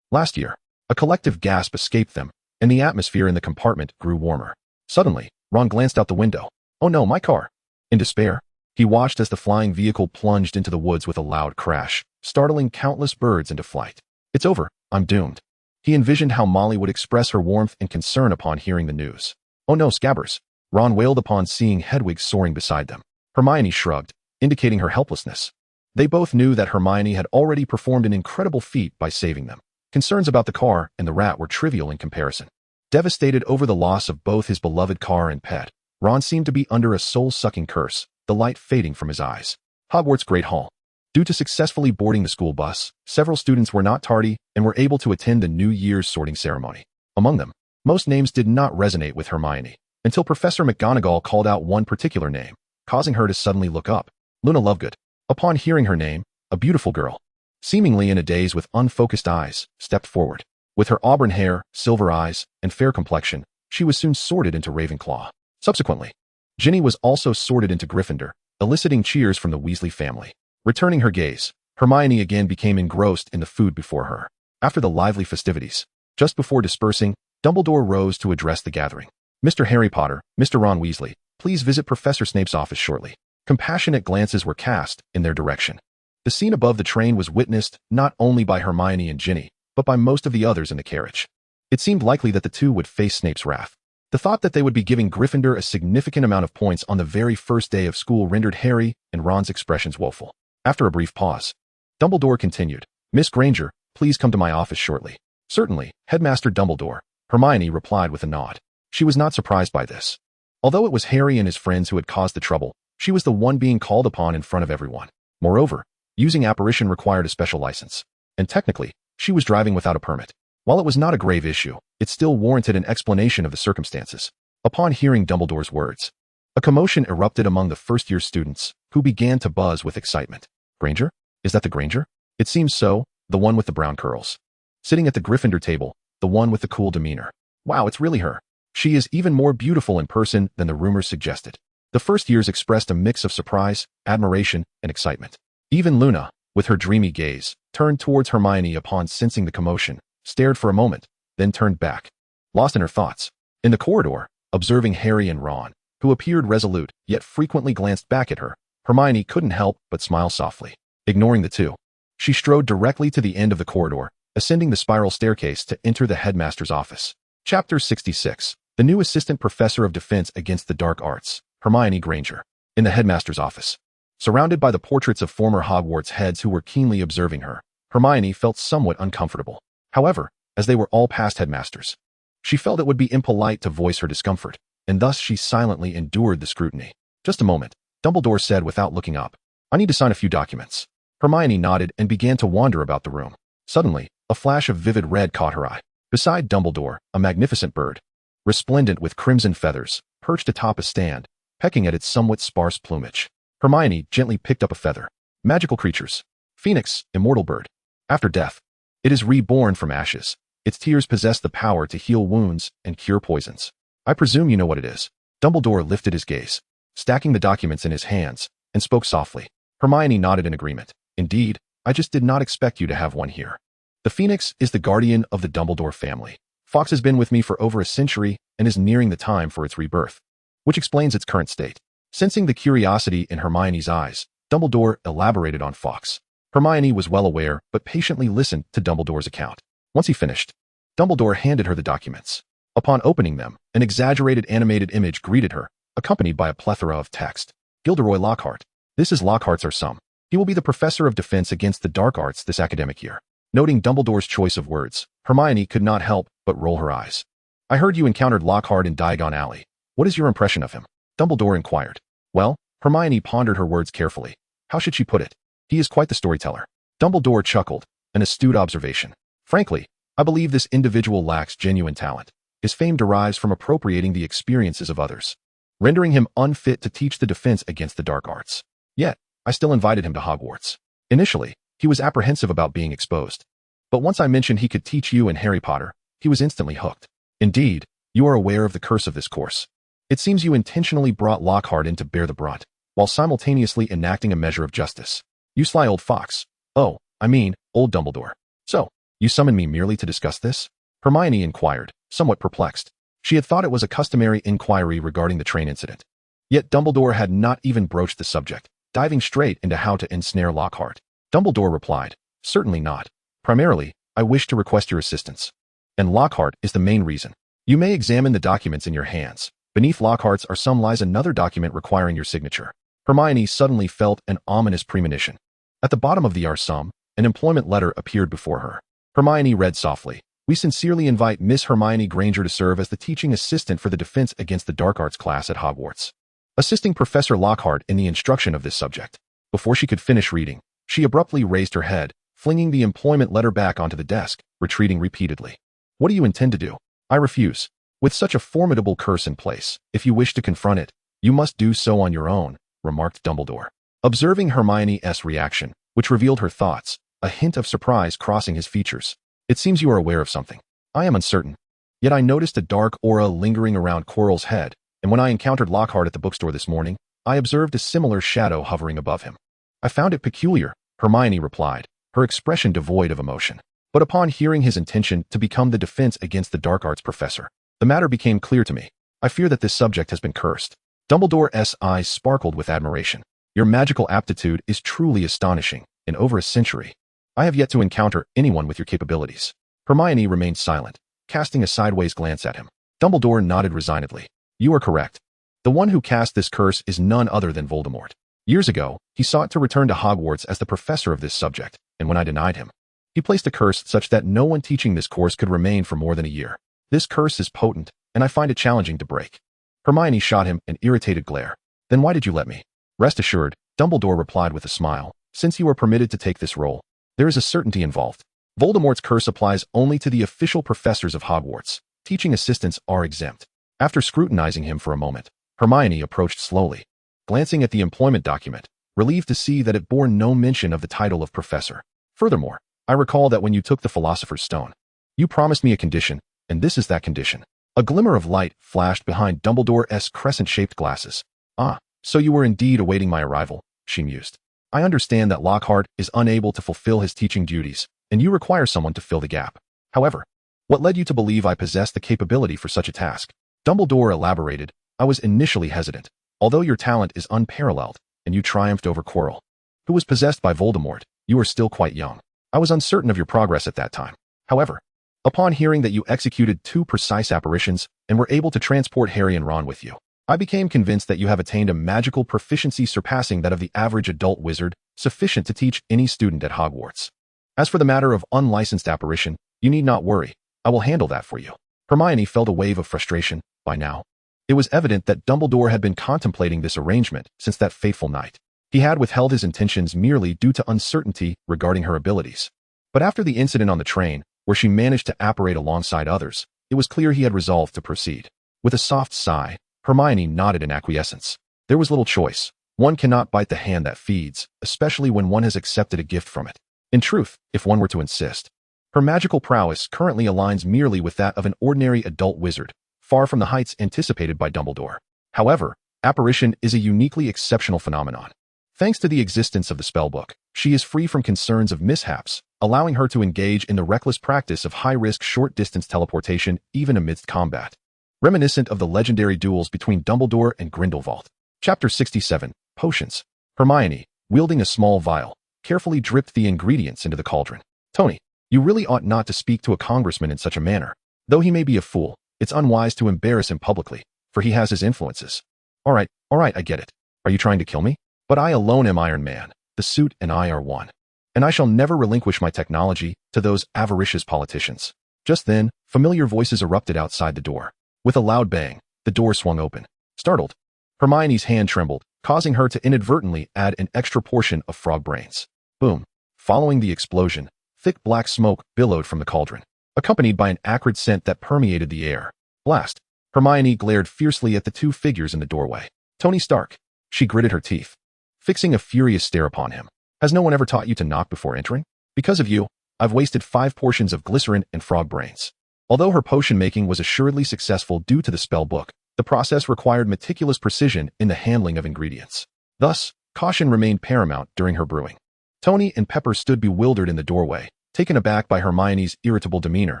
Last year. A collective gasp escaped them, and the atmosphere in the compartment grew warmer. Suddenly, Ron glanced out the window. Oh no, my car. In despair, he watched as the flying vehicle plunged into the woods with a loud crash, startling countless birds into flight. It's over, I'm doomed. He envisioned how Molly would express her warmth and concern upon hearing the news. Oh no, Scabbers. Ron wailed upon seeing Hedwig soaring beside them. Hermione shrugged, indicating her helplessness. They both knew that Hermione had already performed an incredible feat by saving them. Concerns about the car and the rat were trivial in comparison. Devastated over the loss of both his beloved car and pet, Ron seemed to be under a soul-sucking curse, the light fading from his eyes. Hogwarts Great Hall. Due to successfully boarding the school bus, several students were not tardy and were able to attend the New Year's sorting ceremony. Among them, most names did not resonate with Hermione, until Professor McGonagall called out one particular name, causing her to suddenly look up. Luna Lovegood. Upon hearing her name, a beautiful girl, seemingly in a daze with unfocused eyes, stepped forward. With her auburn hair, silver eyes, and fair complexion, she was soon sorted into Ravenclaw. Subsequently, Ginny was also sorted into Gryffindor, eliciting cheers from the Weasley family. Returning her gaze, Hermione again became engrossed in the food before her. After the lively festivities, just before dispersing, Dumbledore rose to address the gathering. Mr. Harry Potter, Mr. Ron Weasley, please visit Professor Snape's office shortly. Compassionate glances were cast in their direction. The scene above the train was witnessed not only by Hermione and Ginny, but by most of the others in the carriage. It seemed likely that the two would face Snape's wrath. The thought that they would be giving Gryffindor a significant amount of points on the very first day of school rendered Harry and Ron's expressions woeful. After a brief pause, Dumbledore continued, Miss Granger, please come to my office shortly. Certainly, Headmaster Dumbledore, Hermione replied with a nod. She was not surprised by this. Although it was Harry and his friends who had caused the trouble, she was the one being called upon in front of everyone. Moreover, using apparition required a special license, and technically, she was driving without a permit. While it was not a grave issue, it still warranted an explanation of the circumstances. Upon hearing Dumbledore's words, a commotion erupted among the first-year students, who began to buzz with excitement. Granger? Is that the Granger? It seems so, the one with the brown curls. Sitting at the Gryffindor table, the one with the cool demeanor. Wow, it's really her. She is even more beautiful in person than the rumors suggested. The first years expressed a mix of surprise, admiration, and excitement. Even Luna, with her dreamy gaze, turned towards Hermione upon sensing the commotion, stared for a moment, then turned back, lost in her thoughts. In the corridor, observing Harry and Ron, who appeared resolute, yet frequently glanced back at her, Hermione couldn't help but smile softly. Ignoring the two, she strode directly to the end of the corridor, ascending the spiral staircase to enter the headmaster's office. Chapter 66. The new Assistant Professor of Defense Against the Dark Arts, Hermione Granger. In the headmaster's office, surrounded by the portraits of former Hogwarts heads who were keenly observing her, Hermione felt somewhat uncomfortable. However, as they were all past headmasters, she felt it would be impolite to voice her discomfort, and thus she silently endured the scrutiny. Just a moment, Dumbledore said without looking up. I need to sign a few documents. Hermione nodded and began to wander about the room. Suddenly, a flash of vivid red caught her eye. Beside Dumbledore, a magnificent bird, resplendent with crimson feathers, perched atop a stand, pecking at its somewhat sparse plumage. Hermione gently picked up a feather. Magical creatures. Phoenix, immortal bird. After death, it is reborn from ashes. Its tears possess the power to heal wounds and cure poisons. I presume you know what it is. Dumbledore lifted his gaze, stacking the documents in his hands, and spoke softly. Hermione nodded in agreement. Indeed, I just did not expect you to have one here. The Phoenix is the guardian of the Dumbledore family. Fawkes has been with me for over a century and is nearing the time for its rebirth, which explains its current state. Sensing the curiosity in Hermione's eyes, Dumbledore elaborated on Fawkes. Hermione was well aware, but patiently listened to Dumbledore's account. Once he finished, Dumbledore handed her the documents. Upon opening them, an exaggerated animated image greeted her, accompanied by a plethora of text. Gilderoy Lockhart. This is Lockhart's our sum. He will be the Professor of Defense Against the Dark Arts this academic year. Noting Dumbledore's choice of words, Hermione could not help but roll her eyes. I heard you encountered Lockhart in Diagon Alley. What is your impression of him? Dumbledore inquired. Well, Hermione pondered her words carefully. How should she put it? He is quite the storyteller. Dumbledore chuckled, an astute observation. Frankly, I believe this individual lacks genuine talent. His fame derives from appropriating the experiences of others, rendering him unfit to teach the defense against the dark arts. Yet, I still invited him to Hogwarts. Initially, he was apprehensive about being exposed. But once I mentioned he could teach you and Harry Potter, he was instantly hooked. Indeed, you are aware of the curse of this course. It seems you intentionally brought Lockhart in to bear the brunt, while simultaneously enacting a measure of justice. You sly old fox. Oh, I mean, old Dumbledore. So, you summoned me merely to discuss this? Hermione inquired, somewhat perplexed. She had thought it was a customary inquiry regarding the train incident. Yet Dumbledore had not even broached the subject, diving straight into how to ensnare Lockhart. Dumbledore replied, certainly not. Primarily, I wish to request your assistance. And Lockhart is the main reason. You may examine the documents in your hands. Beneath Lockhart's lies another document requiring your signature. Hermione suddenly felt an ominous premonition. At the bottom of the arsum, an employment letter appeared before her. Hermione read softly, "We sincerely invite Miss Hermione Granger to serve as the teaching assistant for the Defense Against the Dark Arts class at Hogwarts, assisting Professor Lockhart in the instruction of this subject." Before she could finish reading, she abruptly raised her head, flinging the employment letter back onto the desk, retreating repeatedly. "What do you intend to do?" "I refuse. With such a formidable curse in place, if you wish to confront it, you must do so on your own," remarked Dumbledore. Observing Hermione's reaction, which revealed her thoughts, a hint of surprise crossing his features. "It seems you are aware of something. I am uncertain. Yet I noticed a dark aura lingering around Quirrell's head, and when I encountered Lockhart at the bookstore this morning, I observed a similar shadow hovering above him." "I found it peculiar," Hermione replied, her expression devoid of emotion. But upon hearing his intention to become the Defense Against the Dark Arts professor, the matter became clear to me. I fear that this subject has been cursed. Dumbledore's eyes sparkled with admiration. "Your magical aptitude is truly astonishing. In over a century, I have yet to encounter anyone with your capabilities." Hermione remained silent, casting a sideways glance at him. Dumbledore nodded resignedly. "You are correct. The one who cast this curse is none other than Voldemort. Years ago, he sought to return to Hogwarts as the professor of this subject, and when I denied him, he placed a curse such that no one teaching this course could remain for more than a year. This curse is potent, and I find it challenging to break." Hermione shot him an irritated glare. "Then why did you let me?" "Rest assured," Dumbledore replied with a smile, "since you are permitted to take this role, there is a certainty involved. Voldemort's curse applies only to the official professors of Hogwarts. Teaching assistants are exempt." After scrutinizing him for a moment, Hermione approached slowly, glancing at the employment document, relieved to see that it bore no mention of the title of professor. "Furthermore, I recall that when you took the Philosopher's Stone, you promised me a condition, and this is that condition." A glimmer of light flashed behind Dumbledore's crescent-shaped glasses. "Ah, so you were indeed awaiting my arrival," she mused. "I understand that Lockhart is unable to fulfill his teaching duties, and you require someone to fill the gap. However, what led you to believe I possessed the capability for such a task?" Dumbledore elaborated. "I was initially hesitant. Although your talent is unparalleled, and you triumphed over Quirrell, who was possessed by Voldemort, you are still quite young. I was uncertain of your progress at that time. However, upon hearing that you executed 2 precise apparitions and were able to transport Harry and Ron with you, I became convinced that you have attained a magical proficiency surpassing that of the average adult wizard, sufficient to teach any student at Hogwarts. As for the matter of unlicensed apparition, you need not worry. I will handle that for you." Hermione felt a wave of frustration. By now, it was evident that Dumbledore had been contemplating this arrangement since that fateful night. He had withheld his intentions merely due to uncertainty regarding her abilities. But after the incident on the train, where she managed to apparate alongside others, it was clear he had resolved to proceed. With a soft sigh, Hermione nodded in acquiescence. There was little choice. One cannot bite the hand that feeds, especially when one has accepted a gift from it. In truth, if one were to insist, her magical prowess currently aligns merely with that of an ordinary adult wizard, far from the heights anticipated by Dumbledore. However, apparition is a uniquely exceptional phenomenon. Thanks to the existence of the spellbook, she is free from concerns of mishaps, allowing her to engage in the reckless practice of high-risk short-distance teleportation even amidst combat. Reminiscent of the legendary duels between Dumbledore and Grindelwald. Chapter 67, Potions. Hermione, wielding a small vial, carefully dripped the ingredients into the cauldron. "Tony, you really ought not to speak to a congressman in such a manner. Though he may be a fool, it's unwise to embarrass him publicly, for he has his influences." All right, I get it. Are you trying to kill me? But I alone am Iron Man. The suit and I are one. And I shall never relinquish my technology to those avaricious politicians." Just then, familiar voices erupted outside the door. With a loud bang, the door swung open. Startled, Hermione's hand trembled, causing her to inadvertently add an extra portion of frog brains. Boom. Following the explosion, thick black smoke billowed from the cauldron, accompanied by an acrid scent that permeated the air. Blast. Hermione glared fiercely at the 2 figures in the doorway. "Tony Stark." She gritted her teeth, fixing a furious stare upon him. "Has no one ever taught you to knock before entering? Because of you, I've wasted 5 portions of glycerin and frog brains. Although her potion making was assuredly successful due to the spell book, the process required meticulous precision in the handling of ingredients. Thus, caution remained paramount during her brewing. Tony and Pepper stood bewildered in the doorway, taken aback by Hermione's irritable demeanor,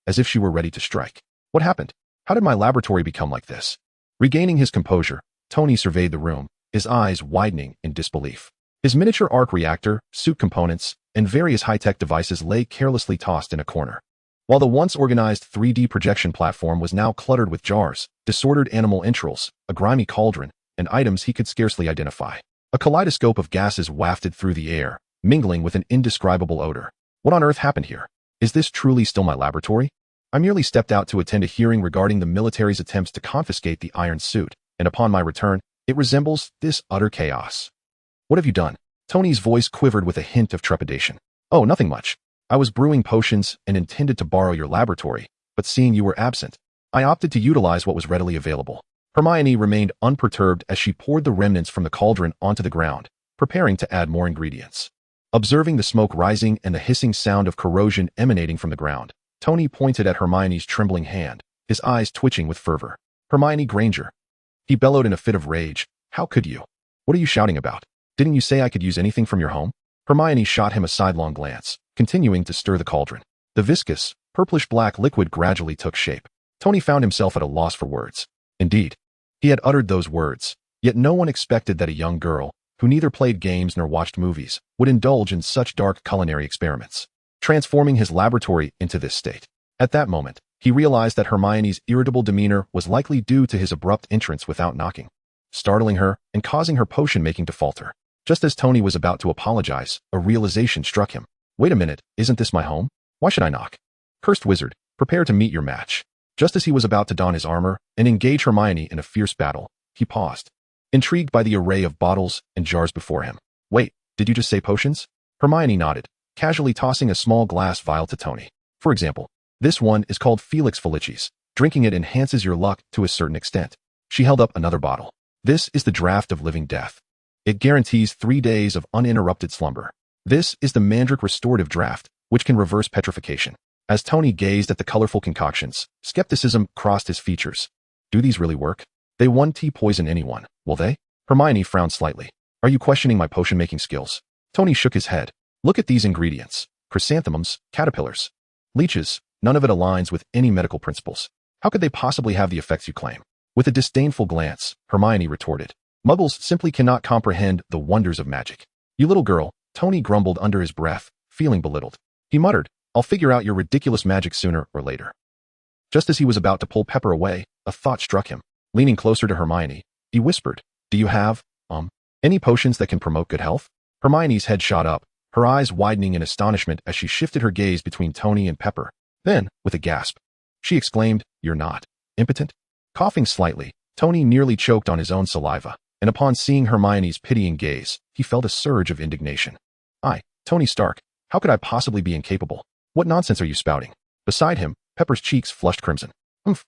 as if she were ready to strike. What happened? How did my laboratory become like this? Regaining his composure, Tony surveyed the room, his eyes widening in disbelief. His miniature arc reactor, suit components, and various high-tech devices lay carelessly tossed in a corner. While the once organized 3D projection platform was now cluttered with jars, disordered animal entrails, a grimy cauldron, and items he could scarcely identify. A kaleidoscope of gases wafted through the air, mingling with an indescribable odor. What on earth happened here? Is this truly still my laboratory? I merely stepped out to attend a hearing regarding the military's attempts to confiscate the iron suit, and upon my return, it resembles this utter chaos. What have you done? Tony's voice quivered with a hint of trepidation. Oh, nothing much. I was brewing potions and intended to borrow your laboratory, but seeing you were absent, I opted to utilize what was readily available. Hermione remained unperturbed as she poured the remnants from the cauldron onto the ground, preparing to add more ingredients. Observing the smoke rising and the hissing sound of corrosion emanating from the ground, Tony pointed at Hermione's trembling hand, his eyes twitching with fervor. Hermione Granger. He bellowed in a fit of rage. How could you? What are you shouting about? Didn't you say I could use anything from your home? Hermione shot him a sidelong glance, continuing to stir the cauldron. The viscous, purplish-black liquid gradually took shape. Tony found himself at a loss for words. Indeed, he had uttered those words, yet no one expected that a young girl, who neither played games nor watched movies, would indulge in such dark culinary experiments, transforming his laboratory into this state. At that moment, he realized that Hermione's irritable demeanor was likely due to his abrupt entrance without knocking, startling her and causing her potion-making to falter. Just as Tony was about to apologize, a realization struck him. Wait a minute, isn't this my home? Why should I knock? Cursed wizard, prepare to meet your match. Just as he was about to don his armor and engage Hermione in a fierce battle, he paused, intrigued by the array of bottles and jars before him. Wait, did you just say potions? Hermione nodded, casually tossing a small glass vial to Tony. For example, this one is called Felix Felicis. Drinking it enhances your luck to a certain extent. She held up another bottle. This is the Draught of Living Death. It guarantees 3 days of uninterrupted slumber. This is the Mandrake Restorative Draught, which can reverse petrification. As Tony gazed at the colorful concoctions, skepticism crossed his features. Do these really work? They won't poison anyone, will they? Hermione frowned slightly. Are you questioning my potion-making skills? Tony shook his head. Look at these ingredients. Chrysanthemums, caterpillars, leeches. None of it aligns with any medical principles. How could they possibly have the effects you claim? With a disdainful glance, Hermione retorted. Muggles simply cannot comprehend the wonders of magic. You little girl, Tony grumbled under his breath, feeling belittled. He muttered, I'll figure out your ridiculous magic sooner or later. Just as he was about to pull Pepper away, a thought struck him. Leaning closer to Hermione, he whispered, Do you have, any potions that can promote good health? Hermione's head shot up, her eyes widening in astonishment as she shifted her gaze between Tony and Pepper. Then, with a gasp, she exclaimed, You're not impotent? Coughing slightly, Tony nearly choked on his own saliva, and upon seeing Hermione's pitying gaze, he felt a surge of indignation. Tony Stark, how could I possibly be incapable? What nonsense are you spouting? Beside him, Pepper's cheeks flushed crimson.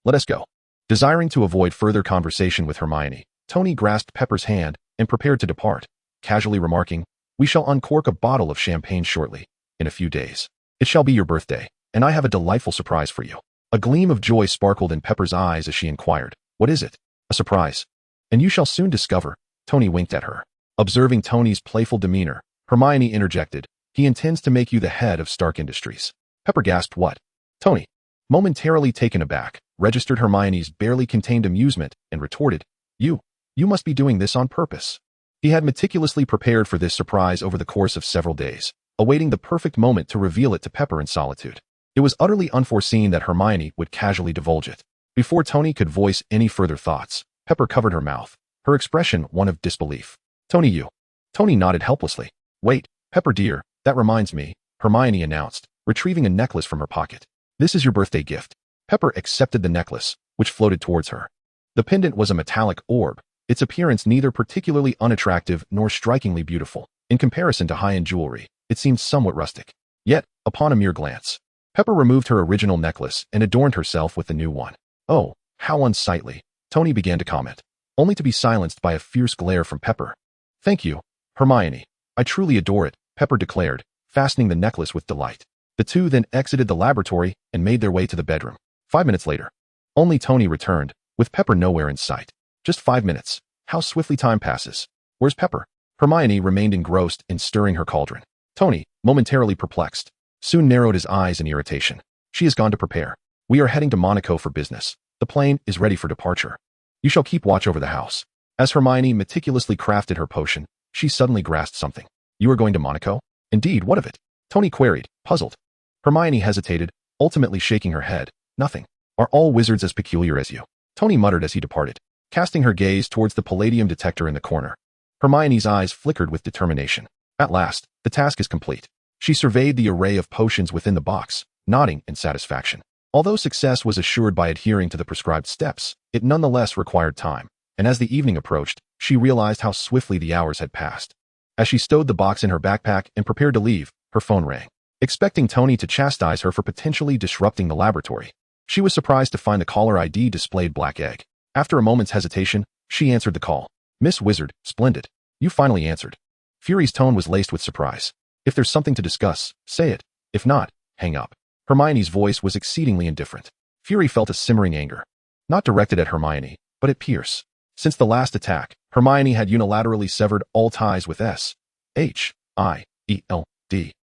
Let us go. Desiring to avoid further conversation with Hermione, Tony grasped Pepper's hand and prepared to depart, casually remarking, We shall uncork a bottle of champagne shortly, in a few days. It shall be your birthday, and I have a delightful surprise for you. A gleam of joy sparkled in Pepper's eyes as she inquired, What is it? A surprise. And you shall soon discover. Tony winked at her. Observing Tony's playful demeanor, Hermione interjected, He intends to make you the head of Stark Industries. Pepper gasped, What? Tony, momentarily taken aback, registered Hermione's barely contained amusement and retorted, You must be doing this on purpose. He had meticulously prepared for this surprise over the course of several days, awaiting the perfect moment to reveal it to Pepper in solitude. It was utterly unforeseen that Hermione would casually divulge it. Before Tony could voice any further thoughts, Pepper covered her mouth, her expression one of disbelief. Tony nodded helplessly. Wait, Pepper dear, that reminds me, Hermione announced, retrieving a necklace from her pocket. This is your birthday gift. Pepper accepted the necklace, which floated towards her. The pendant was a metallic orb, its appearance neither particularly unattractive nor strikingly beautiful. In comparison to high-end jewelry, it seemed somewhat rustic. Yet, upon a mere glance, Pepper removed her original necklace and adorned herself with the new one. Oh, how unsightly, Tony began to comment, only to be silenced by a fierce glare from Pepper. Thank you, Hermione. I truly adore it, Pepper declared, fastening the necklace with delight. The two then exited the laboratory and made their way to the bedroom. 5 minutes later. Only Tony returned, with Pepper nowhere in sight. Just 5 minutes. How swiftly time passes. Where's Pepper? Hermione remained engrossed in stirring her cauldron. Tony, momentarily perplexed, soon narrowed his eyes in irritation. She has gone to prepare. We are heading to Monaco for business. The plane is ready for departure. You shall keep watch over the house. As Hermione meticulously crafted her potion, she suddenly grasped something. You are going to Monaco? Indeed, what of it? Tony queried, puzzled. Hermione hesitated, ultimately shaking her head. Nothing. Are all wizards as peculiar as you? Tony muttered as he departed, casting her gaze towards the palladium detector in the corner. Hermione's eyes flickered with determination. At last, the task is complete. She surveyed the array of potions within the box, nodding in satisfaction. Although success was assured by adhering to the prescribed steps, it nonetheless required time, and as the evening approached, she realized how swiftly the hours had passed. As she stowed the box in her backpack and prepared to leave, her phone rang. Expecting Tony to chastise her for potentially disrupting the laboratory, she was surprised to find the caller ID displayed black egg. After a moment's hesitation, she answered the call. Miss Wizard, splendid. You finally answered. Fury's tone was laced with surprise. If there's something to discuss, say it. If not, hang up. Hermione's voice was exceedingly indifferent. Fury felt a simmering anger. Not directed at Hermione, but at Pierce. Since the last attack, Hermione had unilaterally severed all ties with SHIELD.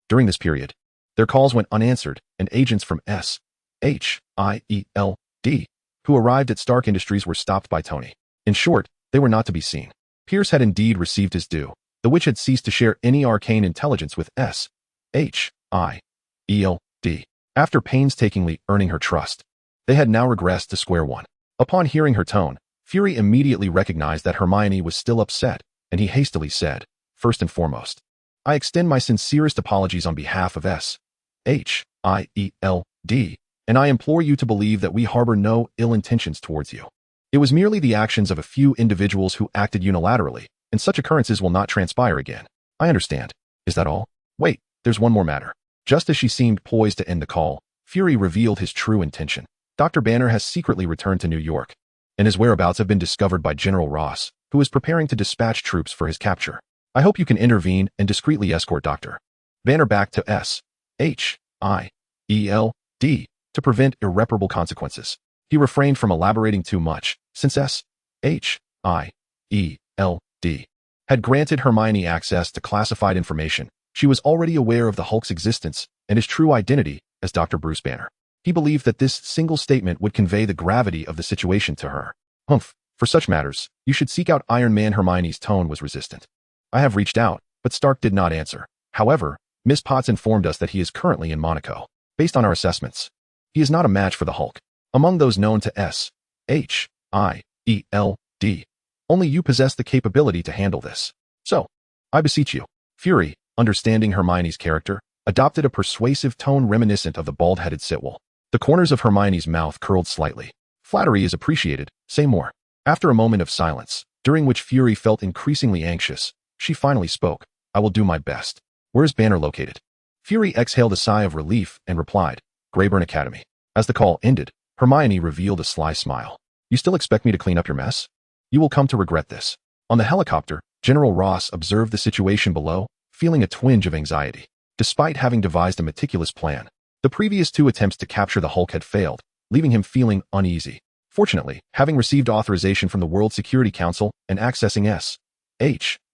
During this period, their calls went unanswered, and agents from SHIELD who arrived at Stark Industries were stopped by Tony. In short, they were not to be seen. Pierce had indeed received his due. The witch had ceased to share any arcane intelligence with SHIELD. After painstakingly earning her trust, they had now regressed to square one. Upon hearing her tone, Fury immediately recognized that Hermione was still upset, and he hastily said, first and foremost, I extend my sincerest apologies on behalf of SHIELD, and I implore you to believe that we harbor no ill intentions towards you. It was merely the actions of a few individuals who acted unilaterally, and such occurrences will not transpire again. I understand. Is that all? Wait, there's one more matter. Just as she seemed poised to end the call, Fury revealed his true intention. Dr. Banner has secretly returned to New York, and his whereabouts have been discovered by General Ross, who is preparing to dispatch troops for his capture. I hope you can intervene and discreetly escort Dr. Banner back to SHIELD to prevent irreparable consequences. He refrained from elaborating too much, since SHIELD had granted Hermione access to classified information. She was already aware of the Hulk's existence and his true identity as Dr. Bruce Banner. He believed that this single statement would convey the gravity of the situation to her. Humph, for such matters, you should seek out Iron Man. Hermione's tone was resistant. I have reached out, but Stark did not answer. However, Miss Potts informed us that he is currently in Monaco. Based on our assessments, he is not a match for the Hulk. Among those known to SHIELD, only you possess the capability to handle this. So, I beseech you. Fury, understanding Hermione's character, adopted a persuasive tone reminiscent of the bald-headed Sitwell. The corners of Hermione's mouth curled slightly. Flattery is appreciated, say more. After a moment of silence, during which Fury felt increasingly anxious, she finally spoke. I will do my best. Where is Banner located? Fury exhaled a sigh of relief and replied, Greyburn Academy. As the call ended, Hermione revealed a sly smile. You still expect me to clean up your mess? You will come to regret this. On the helicopter, General Ross observed the situation below, feeling a twinge of anxiety. Despite having devised a meticulous plan, the previous two attempts to capture the Hulk had failed, leaving him feeling uneasy. Fortunately, having received authorization from the World Security Council and accessing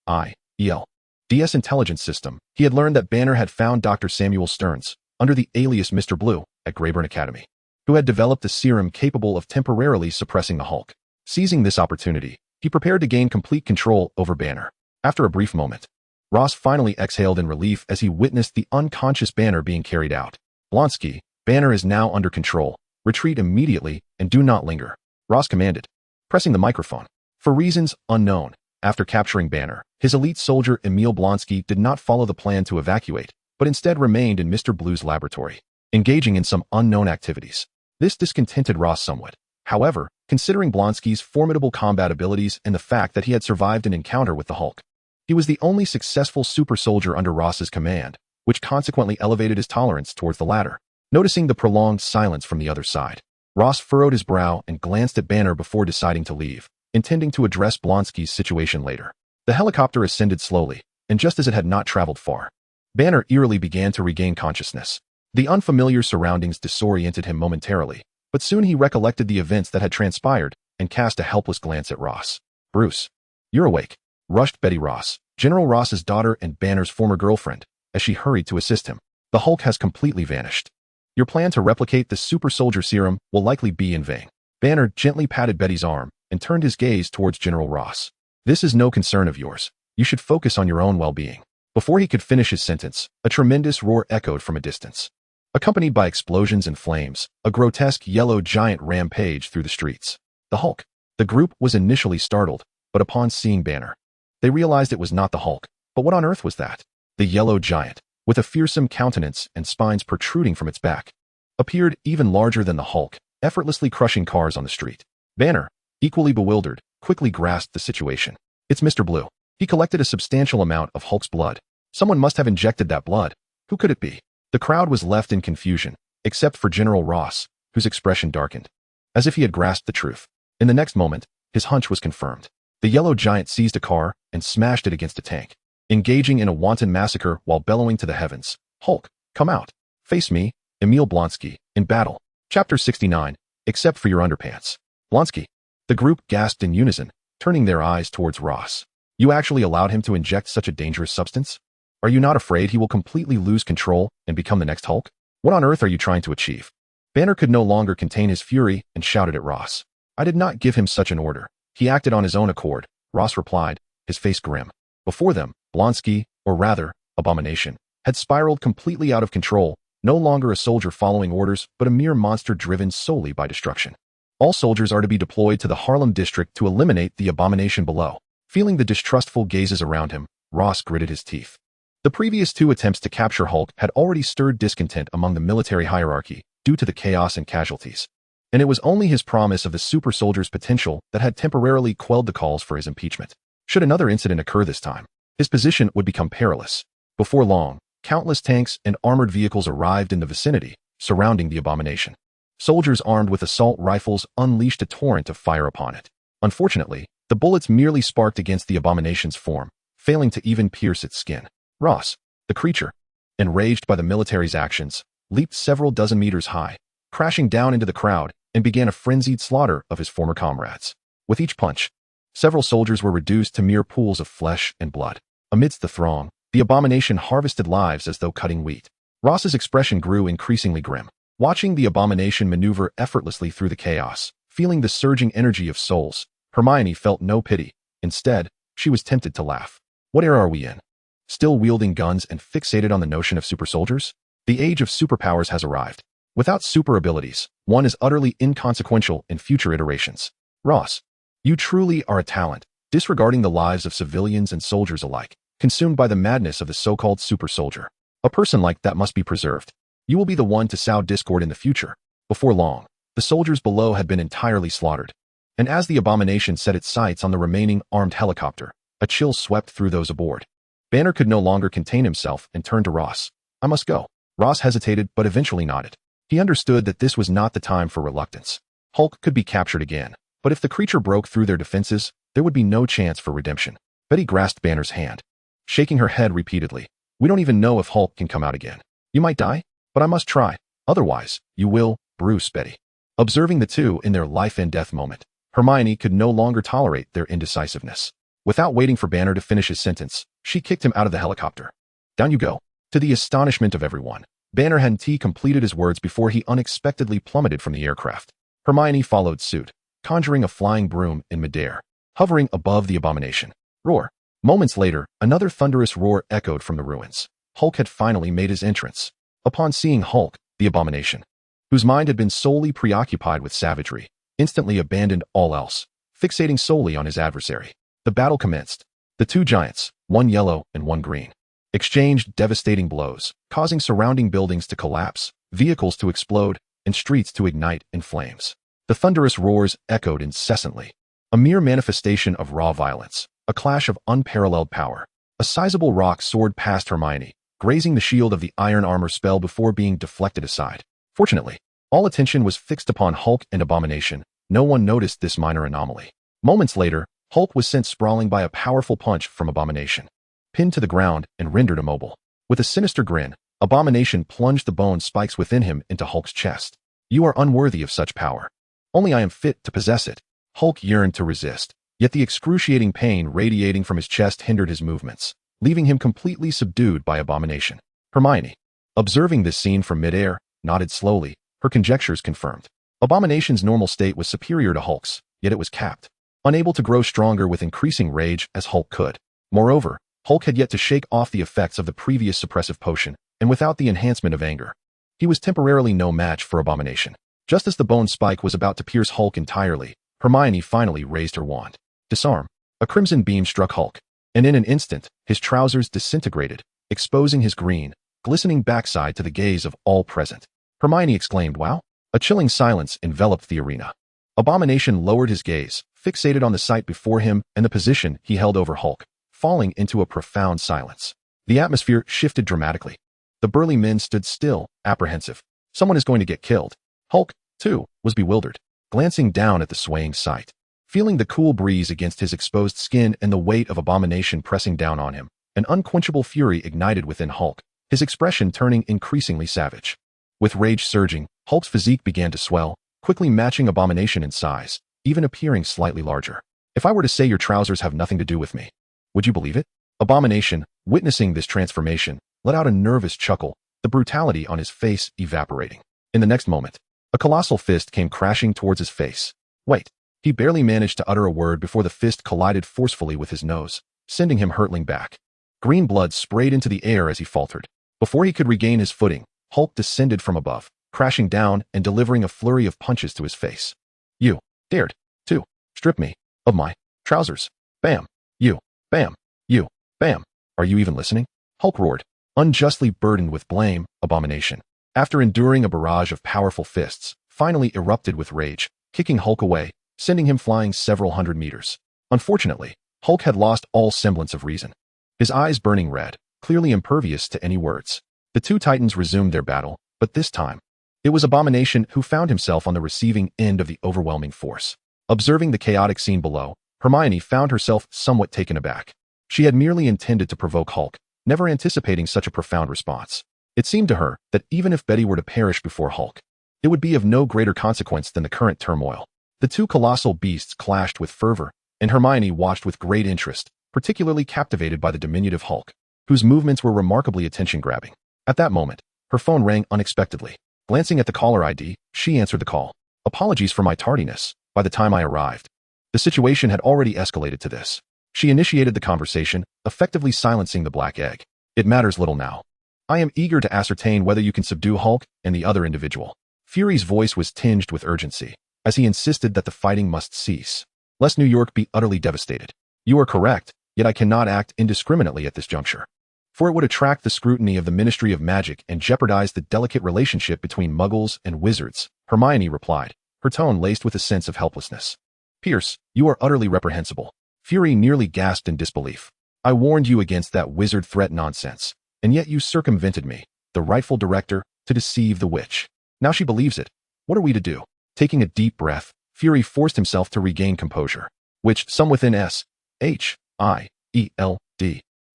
SHIELD's intelligence system, he had learned that Banner had found Dr. Samuel Stearns, under the alias Mr. Blue, at Greyburn Academy, who had developed a serum capable of temporarily suppressing the Hulk. Seizing this opportunity, he prepared to gain complete control over Banner. After a brief moment, Ross finally exhaled in relief as he witnessed the unconscious Banner being carried out. Blonsky, Banner is now under control. Retreat immediately and do not linger, Ross commanded, pressing the microphone. For reasons unknown, after capturing Banner, his elite soldier Emil Blonsky did not follow the plan to evacuate, but instead remained in Mr. Blue's laboratory, engaging in some unknown activities. This discontented Ross somewhat. However, considering Blonsky's formidable combat abilities and the fact that he had survived an encounter with the Hulk, he was the only successful super soldier under Ross's command, which consequently elevated his tolerance towards the latter. Noticing the prolonged silence from the other side, Ross furrowed his brow and glanced at Banner before deciding to leave, intending to address Blonsky's situation later. The helicopter ascended slowly, and just as it had not traveled far, Banner eerily began to regain consciousness. The unfamiliar surroundings disoriented him momentarily, But soon he recollected the events that had transpired and cast a helpless glance at Ross. "Bruce, you're awake," rushed Betty Ross, General Ross's daughter and Banner's former girlfriend, as she hurried to assist him. "The Hulk has completely vanished. Your plan to replicate the super soldier serum will likely be in vain." Banner gently patted Betty's arm and turned his gaze towards General Ross. "This is no concern of yours. You should focus on your own well-being." Before he could finish his sentence, a tremendous roar echoed from a distance. Accompanied by explosions and flames, a grotesque yellow giant rampaged through the streets. The Hulk. The group was initially startled, but upon seeing Banner, they realized it was not the Hulk. But what on earth was that? The yellow giant, with a fearsome countenance and spines protruding from its back, appeared even larger than the Hulk, effortlessly crushing cars on the street. Banner, equally bewildered, quickly grasped the situation. "It's Mr. Blue." He collected a substantial amount of Hulk's blood. Someone must have injected that blood. Who could it be? The crowd was left in confusion, except for General Ross, whose expression darkened, as if he had grasped the truth. In the next moment, his hunch was confirmed. The yellow giant seized a car and smashed it against a tank, engaging in a wanton massacre while bellowing to the heavens, "Hulk, come out. Face me, Emil Blonsky, in battle." Chapter 69, Except for Your Underpants. "Blonsky." The group gasped in unison, turning their eyes towards Ross. "You actually allowed him to inject such a dangerous substance? Are you not afraid he will completely lose control and become the next Hulk? What on earth are you trying to achieve?" Banner could no longer contain his fury and shouted at Ross. "I did not give him such an order. He acted on his own accord," Ross replied, his face grim. Before them, Blonsky, or rather, Abomination, had spiraled completely out of control, no longer a soldier following orders, but a mere monster driven solely by destruction. "All soldiers are to be deployed to the Harlem district to eliminate the Abomination below." Feeling the distrustful gazes around him, Ross gritted his teeth. The previous two attempts to capture Hulk had already stirred discontent among the military hierarchy due to the chaos and casualties. And it was only his promise of the super soldier's potential that had temporarily quelled the calls for his impeachment. Should another incident occur this time, his position would become perilous. Before long, countless tanks and armored vehicles arrived in the vicinity, surrounding the Abomination. Soldiers armed with assault rifles unleashed a torrent of fire upon it. Unfortunately, the bullets merely sparked against the Abomination's form, failing to even pierce its skin. Ross, the creature, enraged by the military's actions, leaped several dozen meters high, crashing down into the crowd, and began a frenzied slaughter of his former comrades. With each punch, several soldiers were reduced to mere pools of flesh and blood. Amidst the throng, the Abomination harvested lives as though cutting wheat. Ross's expression grew increasingly grim. Watching the Abomination maneuver effortlessly through the chaos, feeling the surging energy of souls, Hermione felt no pity. Instead, she was tempted to laugh. What era are we in? Still wielding guns and fixated on the notion of super soldiers? The age of superpowers has arrived. Without super abilities, one is utterly inconsequential in future iterations. Ross, you truly are a talent, disregarding the lives of civilians and soldiers alike, consumed by the madness of the so-called super soldier. A person like that must be preserved. You will be the one to sow discord in the future. Before long, the soldiers below had been entirely slaughtered. And as the Abomination set its sights on the remaining armed helicopter, a chill swept through those aboard. Banner could no longer contain himself and turned to Ross. "I must go." Ross hesitated but eventually nodded. He understood that this was not the time for reluctance. Hulk could be captured again, but if the creature broke through their defenses, there would be no chance for redemption. Betty grasped Banner's hand, shaking her head repeatedly. "We don't even know if Hulk can come out again. You might die, but I must try. Otherwise, you will, Bruce." Betty. Observing the two in their life and death moment, Hermione could no longer tolerate their indecisiveness. Without waiting for Banner to finish his sentence, she kicked him out of the helicopter. "Down you go." To the astonishment of everyone, Banner hadn't completed his words before he unexpectedly plummeted from the aircraft. Hermione followed suit, conjuring a flying broom in midair, hovering above the Abomination. Roar. Moments later, another thunderous roar echoed from the ruins. Hulk had finally made his entrance. Upon seeing Hulk, the Abomination, whose mind had been solely preoccupied with savagery, instantly abandoned all else, fixating solely on his adversary. The battle commenced. The two giants, one yellow and one green, exchanged devastating blows, causing surrounding buildings to collapse, vehicles to explode, and streets to ignite in flames. The thunderous roars echoed incessantly. A mere manifestation of raw violence, a clash of unparalleled power. A sizable rock soared past Hermione, grazing the shield of the iron armor spell before being deflected aside. Fortunately, all attention was fixed upon Hulk and Abomination. No one noticed this minor anomaly. Moments later, Hulk was sent sprawling by a powerful punch from Abomination, pinned to the ground and rendered immobile. With a sinister grin, Abomination plunged the bone spikes within him into Hulk's chest. You are unworthy of such power. Only I am fit to possess it. Hulk yearned to resist, yet the excruciating pain radiating from his chest hindered his movements, leaving him completely subdued by Abomination. Hermione, observing this scene from midair, nodded slowly, her conjectures confirmed. Abomination's normal state was superior to Hulk's, yet it was capped, unable to grow stronger with increasing rage as Hulk could. Moreover, Hulk had yet to shake off the effects of the previous suppressive potion, and without the enhancement of anger, he was temporarily no match for Abomination. Just as the bone spike was about to pierce Hulk entirely, Hermione finally raised her wand. Disarm. A crimson beam struck Hulk, and in an instant, his trousers disintegrated, exposing his green, glistening backside to the gaze of all present. Hermione exclaimed, "Wow!" A chilling silence enveloped the arena. Abomination lowered his gaze, fixated on the sight before him and the position he held over Hulk, falling into a profound silence. The atmosphere shifted dramatically. The burly men stood still, apprehensive. Someone is going to get killed. Hulk, too, was bewildered, glancing down at the swaying sight. Feeling the cool breeze against his exposed skin and the weight of Abomination pressing down on him, an unquenchable fury ignited within Hulk, his expression turning increasingly savage. With rage surging, Hulk's physique began to swell, quickly matching Abomination in size, even appearing slightly larger. If I were to say your trousers have nothing to do with me, would you believe it? Abomination, witnessing this transformation, let out a nervous chuckle, the brutality on his face evaporating. In the next moment, a colossal fist came crashing towards his face. Wait. He barely managed to utter a word before the fist collided forcefully with his nose, sending him hurtling back. Green blood sprayed into the air as he faltered. Before he could regain his footing, Hulk descended from above, crashing down and delivering a flurry of punches to his face. You dared to strip me of my trousers. Bam. You. Bam. You. Bam. Are you even listening? Hulk roared, unjustly burdened with blame. Abomination, after enduring a barrage of powerful fists, finally erupted with rage, kicking Hulk away, sending him flying several hundred meters. Unfortunately, Hulk had lost all semblance of reason. His eyes burning red, clearly impervious to any words. The two titans resumed their battle, but this time, it was Abomination who found himself on the receiving end of the overwhelming force. Observing the chaotic scene below, Hermione found herself somewhat taken aback. She had merely intended to provoke Hulk, never anticipating such a profound response. It seemed to her that even if Betty were to perish before Hulk, it would be of no greater consequence than the current turmoil. The two colossal beasts clashed with fervor, and Hermione watched with great interest, particularly captivated by the diminutive Hulk, whose movements were remarkably attention-grabbing. At that moment, her phone rang unexpectedly. Glancing at the caller ID, she answered the call. Apologies for my tardiness. By the time I arrived, the situation had already escalated to this. She initiated the conversation, effectively silencing the black egg. It matters little now. I am eager to ascertain whether you can subdue Hulk and the other individual. Fury's voice was tinged with urgency, as he insisted that the fighting must cease, lest New York be utterly devastated. You are correct, yet I cannot act indiscriminately at this juncture, for it would attract the scrutiny of the Ministry of Magic and jeopardize the delicate relationship between Muggles and wizards, Hermione replied, her tone laced with a sense of helplessness. Pierce, you are utterly reprehensible. Fury nearly gasped in disbelief. I warned you against that wizard threat nonsense, and yet you circumvented me, the rightful director, to deceive the witch. Now she believes it. What are we to do? Taking a deep breath, Fury forced himself to regain composure, which some within S.H.I.E.L.D.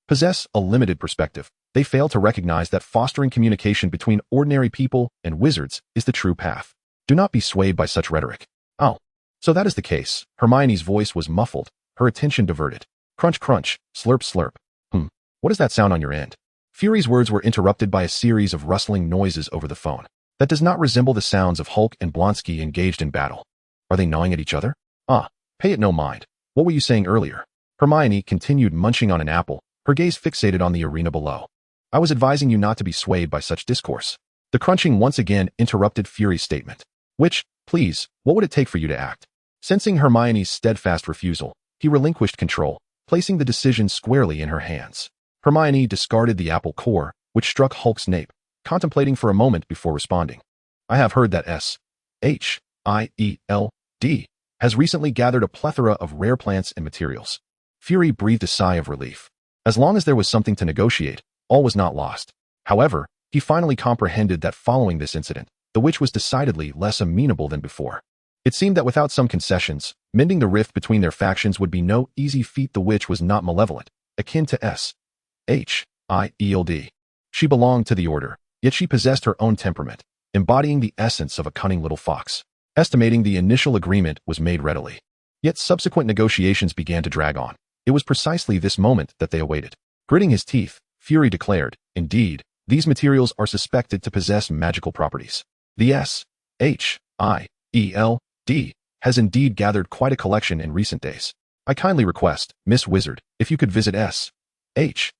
possess a limited perspective. They fail to recognize that fostering communication between ordinary people and wizards is the true path. Do not be swayed by such rhetoric. Oh, so that is the case. Hermione's voice was muffled, her attention diverted. Crunch, crunch, slurp, slurp. What does that sound on your end? Fury's words were interrupted by a series of rustling noises over the phone. That does not resemble the sounds of Hulk and Blonsky engaged in battle. Are they gnawing at each other? Pay it no mind. What were you saying earlier? Hermione continued munching on an apple, her gaze fixated on the arena below. I was advising you not to be swayed by such discourse. The crunching once again interrupted Fury's statement. Which, please, what would it take for you to act? Sensing Hermione's steadfast refusal, he relinquished control, placing the decision squarely in her hands. Hermione discarded the apple core, which struck Hulk's nape, contemplating for a moment before responding. I have heard that S.H.I.E.L.D. has recently gathered a plethora of rare plants and materials. Fury breathed a sigh of relief. As long as there was something to negotiate, all was not lost. However, he finally comprehended that following this incident, the witch was decidedly less amenable than before. It seemed that without some concessions, mending the rift between their factions would be no easy feat. The witch was not malevolent, akin to S.H.I.E.L.D. She belonged to the Order, yet she possessed her own temperament, embodying the essence of a cunning little fox. Estimating the initial agreement was made readily. Yet subsequent negotiations began to drag on. It was precisely this moment that they awaited. Gritting his teeth, Fury declared, "Indeed, these materials are suspected to possess magical properties. The SHIELD has indeed gathered quite a collection in recent days. I kindly request, Miss Wizard, if you could visit SHIELD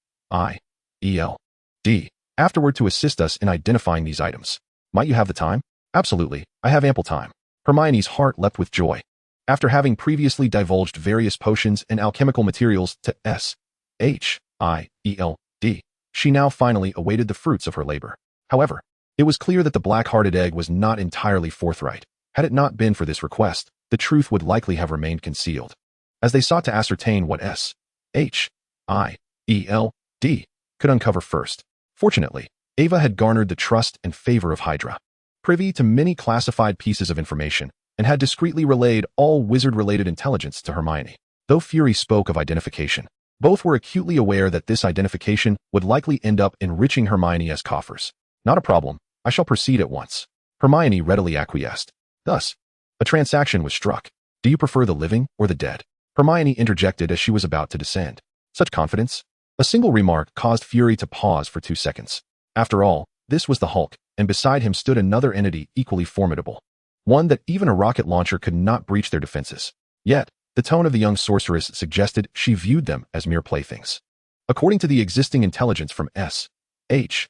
afterward to assist us in identifying these items. Might you have the time?" "Absolutely, I have ample time." Hermione's heart leapt with joy. After having previously divulged various potions and alchemical materials to SHIELD, she now finally awaited the fruits of her labor. However, it was clear that the black-hearted egg was not entirely forthright. Had it not been for this request, the truth would likely have remained concealed. As they sought to ascertain what SHIELD could uncover first, fortunately, Ava had garnered the trust and favor of Hydra. Privy to many classified pieces of information, and had discreetly relayed all wizard-related intelligence to Hermione. Though Fury spoke of identification, both were acutely aware that this identification would likely end up enriching Hermione's coffers. "Not a problem. I shall proceed at once." Hermione readily acquiesced. Thus, a transaction was struck. "Do you prefer the living or the dead?" Hermione interjected as she was about to descend. Such confidence? A single remark caused Fury to pause for 2 seconds. After all, this was the Hulk, and beside him stood another entity equally formidable. One that even a rocket launcher could not breach their defenses. Yet, the tone of the young sorceress suggested she viewed them as mere playthings. According to the existing intelligence from SHIELD,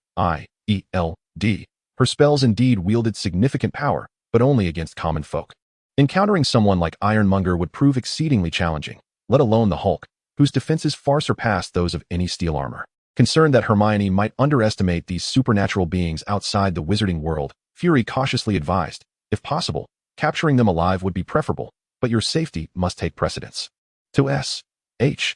her spells indeed wielded significant power, but only against common folk. Encountering someone like Ironmonger would prove exceedingly challenging, let alone the Hulk, whose defenses far surpassed those of any steel armor. Concerned that Hermione might underestimate these supernatural beings outside the wizarding world, Fury cautiously advised, if possible, capturing them alive would be preferable, but your safety must take precedence. To SHIELD,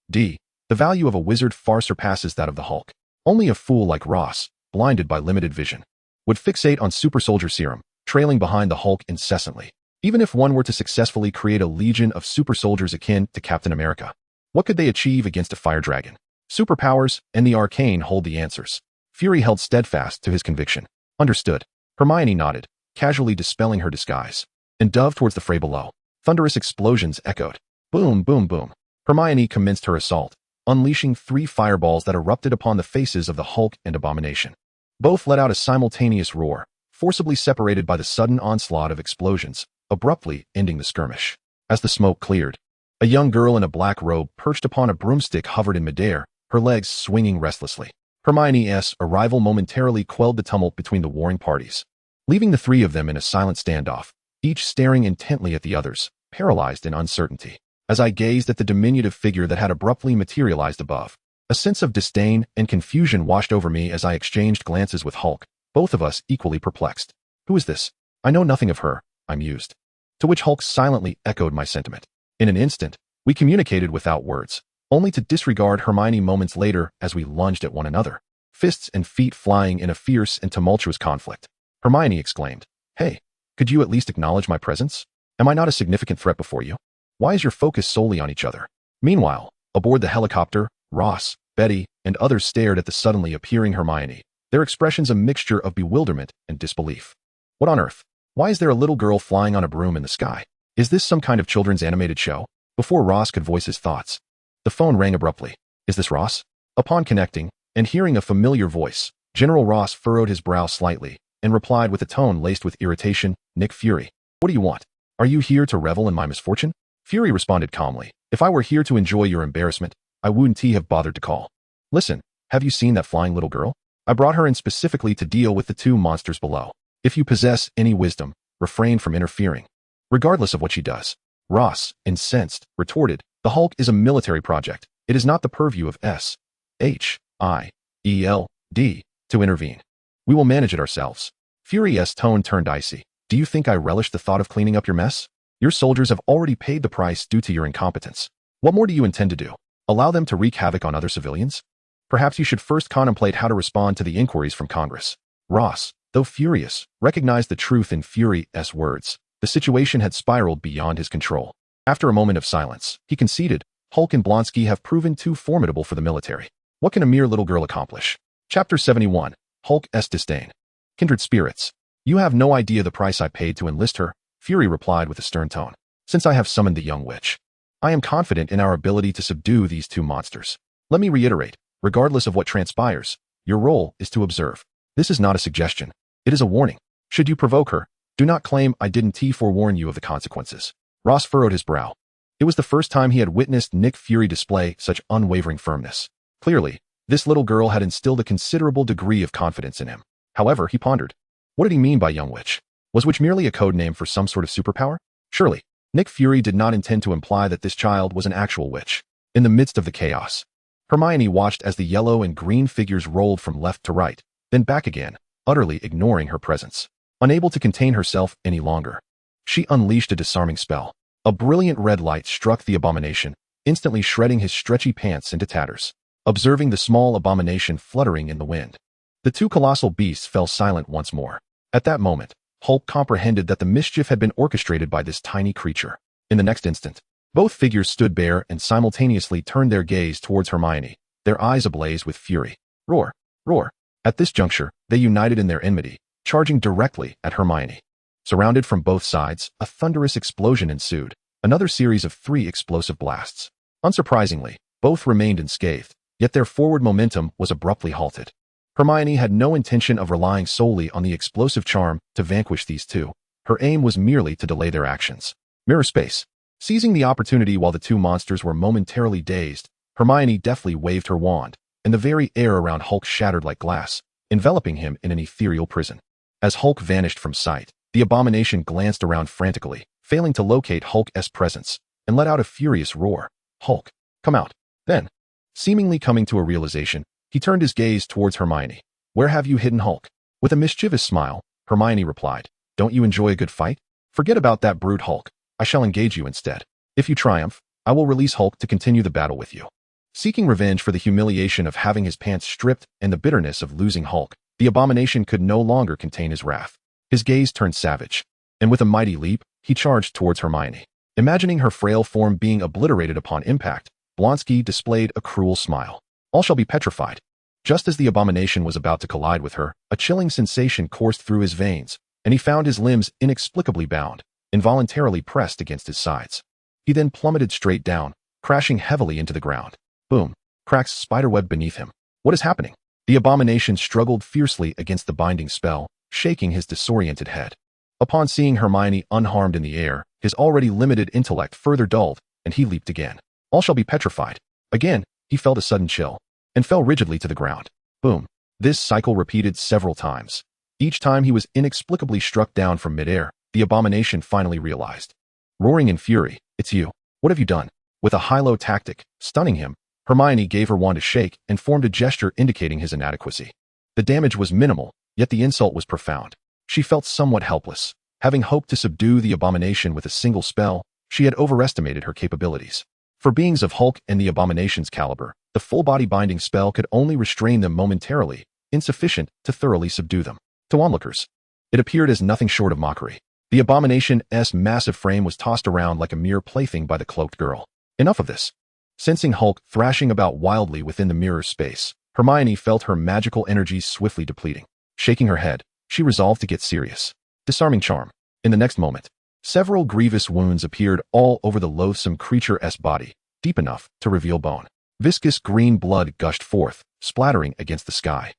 the value of a wizard far surpasses that of the Hulk. Only a fool like Ross, blinded by limited vision, would fixate on super soldier serum, trailing behind the Hulk incessantly. Even if one were to successfully create a legion of super soldiers akin to Captain America, what could they achieve against a fire dragon? Superpowers and the arcane hold the answers. Fury held steadfast to his conviction. Understood. Hermione nodded, casually dispelling her disguise, and dove towards the fray below. Thunderous explosions echoed. Boom, boom, boom. Hermione commenced her assault, unleashing 3 fireballs that erupted upon the faces of the Hulk and Abomination. Both let out a simultaneous roar, forcibly separated by the sudden onslaught of explosions, abruptly ending the skirmish. As the smoke cleared, a young girl in a black robe perched upon a broomstick hovered in midair, her legs swinging restlessly. Hermione's arrival momentarily quelled the tumult between the warring parties, leaving the 3 of them in a silent standoff, each staring intently at the others, paralyzed in uncertainty. As I gazed at the diminutive figure that had abruptly materialized above, a sense of disdain and confusion washed over me as I exchanged glances with Hulk, both of us equally perplexed. "Who is this? I know nothing of her," I mused. To which Hulk silently echoed my sentiment. In an instant, we communicated without words, only to disregard Hermione moments later as we lunged at one another, fists and feet flying in a fierce and tumultuous conflict. Hermione exclaimed, "Hey, could you at least acknowledge my presence? Am I not a significant threat before you? Why is your focus solely on each other?" Meanwhile, aboard the helicopter, Ross, Betty, and others stared at the suddenly appearing Hermione, their expressions a mixture of bewilderment and disbelief. "What on earth? Why is there a little girl flying on a broom in the sky? Is this some kind of children's animated show?" Before Ross could voice his thoughts, the phone rang abruptly. "Is this Ross?" Upon connecting, and hearing a familiar voice, General Ross furrowed his brow slightly, and replied with a tone laced with irritation, "Nick Fury, what do you want? Are you here to revel in my misfortune?" Fury responded calmly, "If I were here to enjoy your embarrassment, I wouldn't have bothered to call. Listen, have you seen that flying little girl? I brought her in specifically to deal with the 2 monsters below. If you possess any wisdom, refrain from interfering, regardless of what she does." Ross, incensed, retorted, "The Hulk is a military project. It is not the purview of SHIELD to intervene. We will manage it ourselves." Fury's tone turned icy. "Do you think I relish the thought of cleaning up your mess? Your soldiers have already paid the price due to your incompetence. What more do you intend to do? Allow them to wreak havoc on other civilians? Perhaps you should first contemplate how to respond to the inquiries from Congress." Ross, though furious, recognized the truth in Fury's words. The situation had spiraled beyond his control. After a moment of silence, he conceded, "Hulk and Blonsky have proven too formidable for the military. What can a mere little girl accomplish?" Chapter 71, Hulk's Disdain. Kindred spirits. You have no idea the price I paid to enlist her, Fury replied with a stern tone. Since I have summoned the young witch, I am confident in our ability to subdue these two monsters. Let me reiterate, regardless of what transpires, your role is to observe. This is not a suggestion. It is a warning. Should you provoke her, do not claim I didn't forewarn you of the consequences. Ross furrowed his brow. It was the first time he had witnessed Nick Fury display such unwavering firmness. Clearly, this little girl had instilled a considerable degree of confidence in him. However, he pondered. What did he mean by young witch? Was witch merely a code name for some sort of superpower? Surely, Nick Fury did not intend to imply that this child was an actual witch. In the midst of the chaos, Hermione watched as the yellow and green figures rolled from left to right, then back again, utterly ignoring her presence. Unable to contain herself any longer, she unleashed a disarming spell. A brilliant red light struck the abomination, instantly shredding his stretchy pants into tatters. Observing the small abomination fluttering in the wind, the two colossal beasts fell silent once more. At that moment, Hulk comprehended that the mischief had been orchestrated by this tiny creature. In the next instant, both figures stood bare and simultaneously turned their gaze towards Hermione, their eyes ablaze with fury. Roar! Roar! At this juncture, they united in their enmity, charging directly at Hermione. Surrounded from both sides, a thunderous explosion ensued, another series of 3 explosive blasts. Unsurprisingly, both remained unscathed, yet their forward momentum was abruptly halted. Hermione had no intention of relying solely on the explosive charm to vanquish these two. Her aim was merely to delay their actions. Mirror space. Seizing the opportunity while the two monsters were momentarily dazed, Hermione deftly waved her wand, and the very air around Hulk shattered like glass, enveloping him in an ethereal prison. As Hulk vanished from sight, the abomination glanced around frantically, failing to locate Hulk's presence, and let out a furious roar. Hulk, come out. Then, seemingly coming to a realization, he turned his gaze towards Hermione. Where have you hidden Hulk? With a mischievous smile, Hermione replied, Don't you enjoy a good fight? Forget about that brute Hulk. I shall engage you instead. If you triumph, I will release Hulk to continue the battle with you. Seeking revenge for the humiliation of having his pants stripped and the bitterness of losing Hulk, the abomination could no longer contain his wrath. His gaze turned savage, and with a mighty leap, he charged towards Hermione. Imagining her frail form being obliterated upon impact, Blonsky displayed a cruel smile. All shall be petrified. Just as the abomination was about to collide with her, a chilling sensation coursed through his veins, and he found his limbs inexplicably bound, involuntarily pressed against his sides. He then plummeted straight down, crashing heavily into the ground. Boom! Cracks spiderweb beneath him. What is happening? The abomination struggled fiercely against the binding spell, shaking his disoriented head. Upon seeing Hermione unharmed in the air, his already limited intellect further dulled, and he leaped again. All shall be petrified. Again, he felt a sudden chill, and fell rigidly to the ground. Boom. This cycle repeated several times. Each time he was inexplicably struck down from midair, the abomination finally realized. Roaring in fury, It's you. What have you done? With a high-low tactic, stunning him, Hermione gave her wand a shake and formed a gesture indicating his inadequacy. The damage was minimal, yet the insult was profound. She felt somewhat helpless. Having hoped to subdue the abomination with a single spell, she had overestimated her capabilities. For beings of Hulk and the abomination's caliber, the full-body binding spell could only restrain them momentarily, insufficient to thoroughly subdue them. To onlookers, it appeared as nothing short of mockery. The abomination's massive frame was tossed around like a mere plaything by the cloaked girl. Enough of this. Sensing Hulk thrashing about wildly within the mirror space, Hermione felt her magical energies swiftly depleting. Shaking her head, she resolved to get serious. Disarming charm. In the next moment, several grievous wounds appeared all over the loathsome creature's body, deep enough to reveal bone. Viscous green blood gushed forth, splattering against the sky.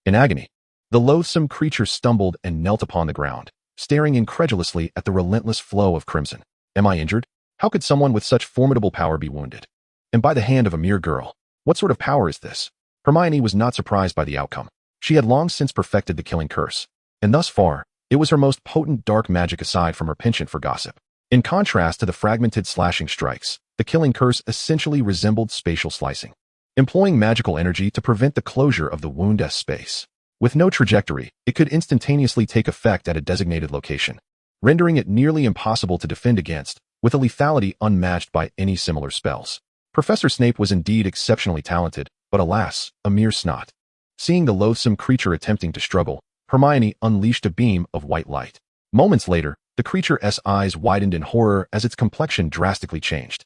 In agony, the loathsome creature stumbled and knelt upon the ground, staring incredulously at the relentless flow of crimson. Am I injured? How could someone with such formidable power be wounded? And by the hand of a mere girl. What sort of power is this? Hermione was not surprised by the outcome. She had long since perfected the killing curse, and thus far, it was her most potent dark magic aside from her penchant for gossip. In contrast to the fragmented slashing strikes, the killing curse essentially resembled spatial slicing, employing magical energy to prevent the closure of the wound's space. With no trajectory, it could instantaneously take effect at a designated location, rendering it nearly impossible to defend against, with a lethality unmatched by any similar spells. Professor Snape was indeed exceptionally talented, but alas, a mere snot. Seeing the loathsome creature attempting to struggle, Hermione unleashed a beam of white light. Moments later, the creature's eyes widened in horror as its complexion drastically changed.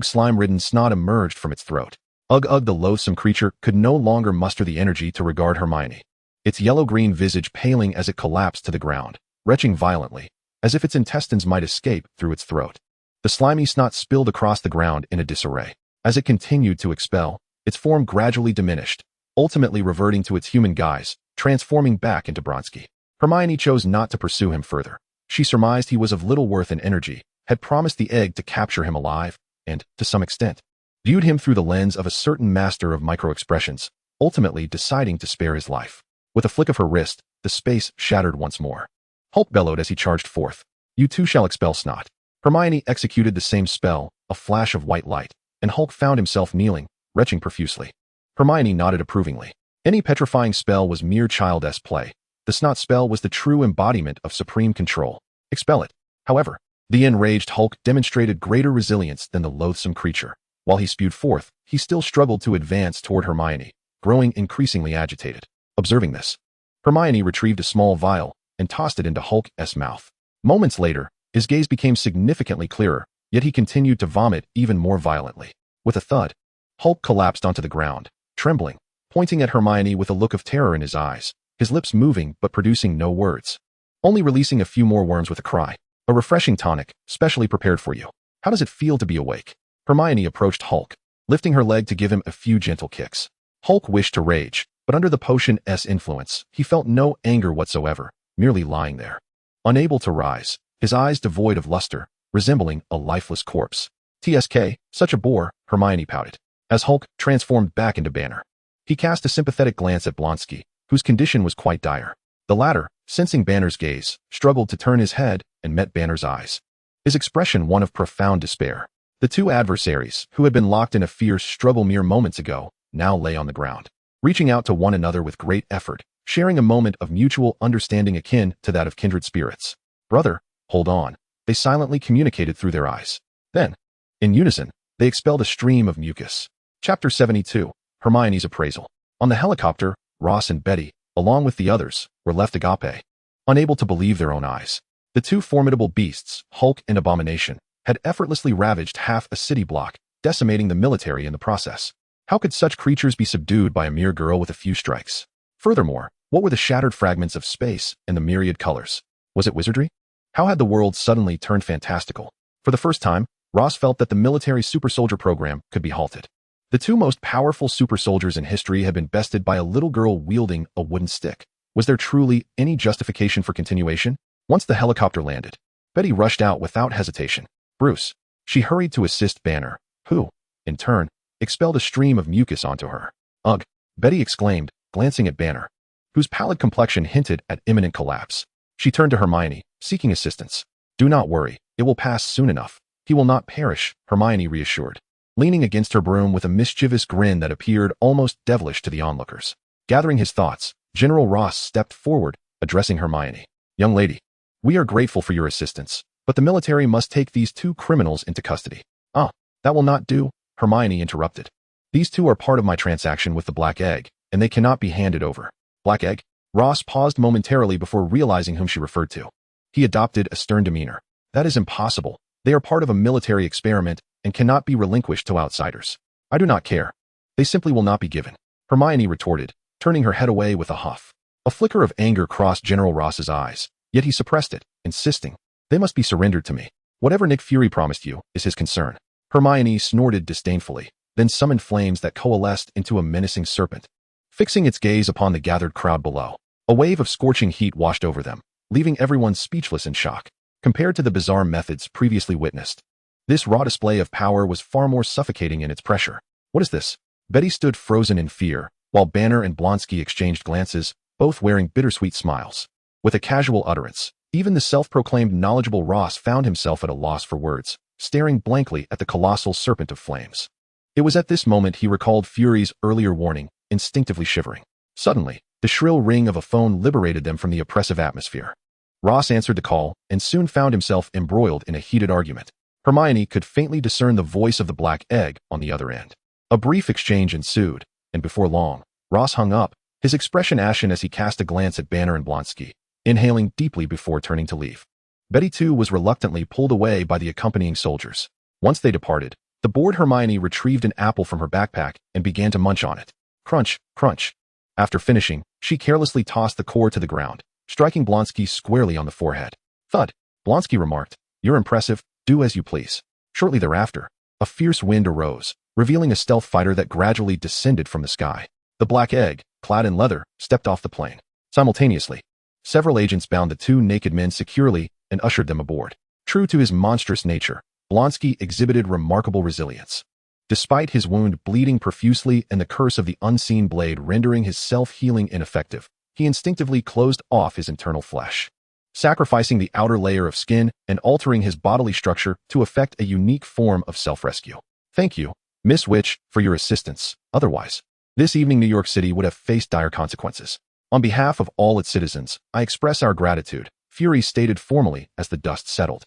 Slime-ridden snot emerged from its throat. The loathsome creature could no longer muster the energy to regard Hermione. its yellow-green visage paling as it collapsed to the ground, retching violently, as if its intestines might escape through its throat. The slimy snot spilled across the ground in a disarray. As it continued to expel, its form gradually diminished, ultimately reverting to its human guise, transforming back into Bronsky. Hermione chose not to pursue him further. She surmised he was of little worth and energy, had promised the egg to capture him alive, and, to some extent, viewed him through the lens of a certain master of micro-expressions, ultimately deciding to spare his life. With a flick of her wrist, the space shattered once more. Hulk bellowed as he charged forth. "You too shall expel snot." Hermione executed the same spell, a flash of white light, and Hulk found himself kneeling, retching profusely. Hermione nodded approvingly. Any petrifying spell was mere child-esque play. The snot spell was the true embodiment of supreme control. Expel it. However, the enraged Hulk demonstrated greater resilience than the loathsome creature. While he spewed forth, he still struggled to advance toward Hermione, growing increasingly agitated. Observing this, Hermione retrieved a small vial and tossed it into Hulk's mouth. Moments later, his gaze became significantly clearer, yet he continued to vomit even more violently. With a thud, Hulk collapsed onto the ground, trembling, pointing at Hermione with a look of terror in his eyes, his lips moving but producing no words. Only releasing a few more worms with a cry. "A refreshing tonic, specially prepared for you. How does it feel to be awake?" Hermione approached Hulk, lifting her leg to give him a few gentle kicks. Hulk wished to rage, but under the potion's influence, he felt no anger whatsoever, merely lying there. Unable to rise, his eyes devoid of luster, resembling a lifeless corpse. "TSK, such a bore," Hermione pouted, as Hulk transformed back into Banner. He cast a sympathetic glance at Blonsky, whose condition was quite dire. The latter, sensing Banner's gaze, struggled to turn his head and met Banner's eyes. His expression one of profound despair. The two adversaries, who had been locked in a fierce struggle mere moments ago, now lay on the ground, reaching out to one another with great effort, sharing a moment of mutual understanding akin to that of kindred spirits. "Brother, hold on," they silently communicated through their eyes. Then, in unison, they expelled a stream of mucus. Chapter 72, Hermione's Appraisal. On the helicopter, Ross and Betty, along with the others, were left agape, unable to believe their own eyes. The two formidable beasts, Hulk and Abomination, had effortlessly ravaged half a city block, decimating the military in the process. How could such creatures be subdued by a mere girl with a few strikes? Furthermore, what were the shattered fragments of space and the myriad colors? Was it wizardry? How had the world suddenly turned fantastical? For the first time, Ross felt that the military super-soldier program could be halted. The two most powerful super-soldiers in history had been bested by a little girl wielding a wooden stick. Was there truly any justification for continuation? Once the helicopter landed, Betty rushed out without hesitation. "Bruce." She hurried to assist Banner, who, in turn, expelled a stream of mucus onto her. "Ugh," Betty exclaimed, glancing at Banner, whose pallid complexion hinted at imminent collapse. She turned to Hermione, seeking assistance. "Do not worry, it will pass soon enough. He will not perish," Hermione reassured, leaning against her broom with a mischievous grin that appeared almost devilish to the onlookers. Gathering his thoughts, General Ross stepped forward, addressing Hermione. "Young lady, we are grateful for your assistance, but the military must take these two criminals into custody." "Ah, that will not do," Hermione interrupted. "These two are part of my transaction with the Black Egg, and they cannot be handed over." "Black Egg?" Ross paused momentarily before realizing whom she referred to. He adopted a stern demeanor. "That is impossible. They are part of a military experiment and cannot be relinquished to outsiders." "I do not care. They simply will not be given," Hermione retorted, turning her head away with a huff. A flicker of anger crossed General Ross's eyes, yet he suppressed it, insisting, "They must be surrendered to me. Whatever Nick Fury promised you is his concern." Hermione snorted disdainfully, then summoned flames that coalesced into a menacing serpent. Fixing its gaze upon the gathered crowd below, a wave of scorching heat washed over them, leaving everyone speechless in shock. Compared to the bizarre methods previously witnessed, this raw display of power was far more suffocating in its pressure. "What is this?" Betty stood frozen in fear, while Banner and Blonsky exchanged glances, both wearing bittersweet smiles. With a casual utterance, even the self-proclaimed knowledgeable Ross found himself at a loss for words, staring blankly at the colossal serpent of flames. It was at this moment he recalled Fury's earlier warning, instinctively shivering. Suddenly, the shrill ring of a phone liberated them from the oppressive atmosphere. Ross answered the call and soon found himself embroiled in a heated argument. Hermione could faintly discern the voice of the Black Egg on the other end. A brief exchange ensued, and before long, Ross hung up, his expression ashen as he cast a glance at Banner and Blonsky, inhaling deeply before turning to leave. Betty too was reluctantly pulled away by the accompanying soldiers. Once they departed, the bored Hermione retrieved an apple from her backpack and began to munch on it. Crunch, crunch. After finishing, she carelessly tossed the core to the ground, striking Blonsky squarely on the forehead. Thud. Blonsky remarked, "You're impressive, do as you please." Shortly thereafter, a fierce wind arose, revealing a stealth fighter that gradually descended from the sky. The black egg, clad in leather, stepped off the plane. Simultaneously, several agents bound the two naked men securely and ushered them aboard. True to his monstrous nature, Blonsky exhibited remarkable resilience. Despite his wound bleeding profusely and the curse of the unseen blade rendering his self-healing ineffective, he instinctively closed off his internal flesh, sacrificing the outer layer of skin and altering his bodily structure to effect a unique form of self-rescue. Thank you, Miss Witch, for your assistance. Otherwise, this evening New York City would have faced dire consequences. On behalf of all its citizens, I express our gratitude, Fury stated formally as the dust settled.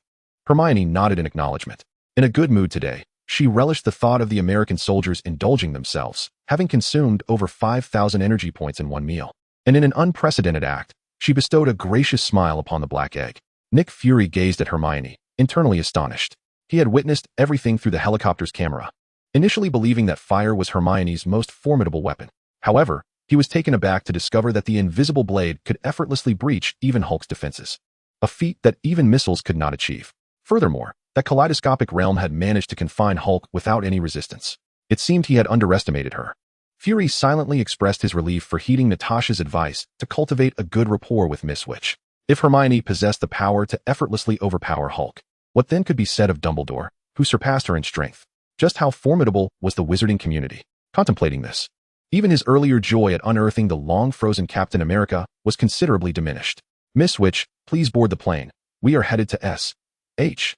Hermione nodded in acknowledgement. In a good mood today, she relished the thought of the American soldiers indulging themselves, having consumed over 5,000 energy points in one meal. And in an unprecedented act, she bestowed a gracious smile upon the black egg. Nick Fury gazed at Hermione, internally astonished. He had witnessed everything through the helicopter's camera, initially believing that fire was Hermione's most formidable weapon. However, he was taken aback to discover that the invisible blade could effortlessly breach even Hulk's defenses, a feat that even missiles could not achieve. Furthermore, that kaleidoscopic realm had managed to confine Hulk without any resistance. It seemed he had underestimated her. Fury silently expressed his relief for heeding Natasha's advice to cultivate a good rapport with Miss Witch. If Hermione possessed the power to effortlessly overpower Hulk, what then could be said of Dumbledore, who surpassed her in strength? Just how formidable was the wizarding community? Contemplating this, even his earlier joy at unearthing the long-frozen Captain America was considerably diminished. Miss Witch, please board the plane. We are headed to S.H.I.E.L.D.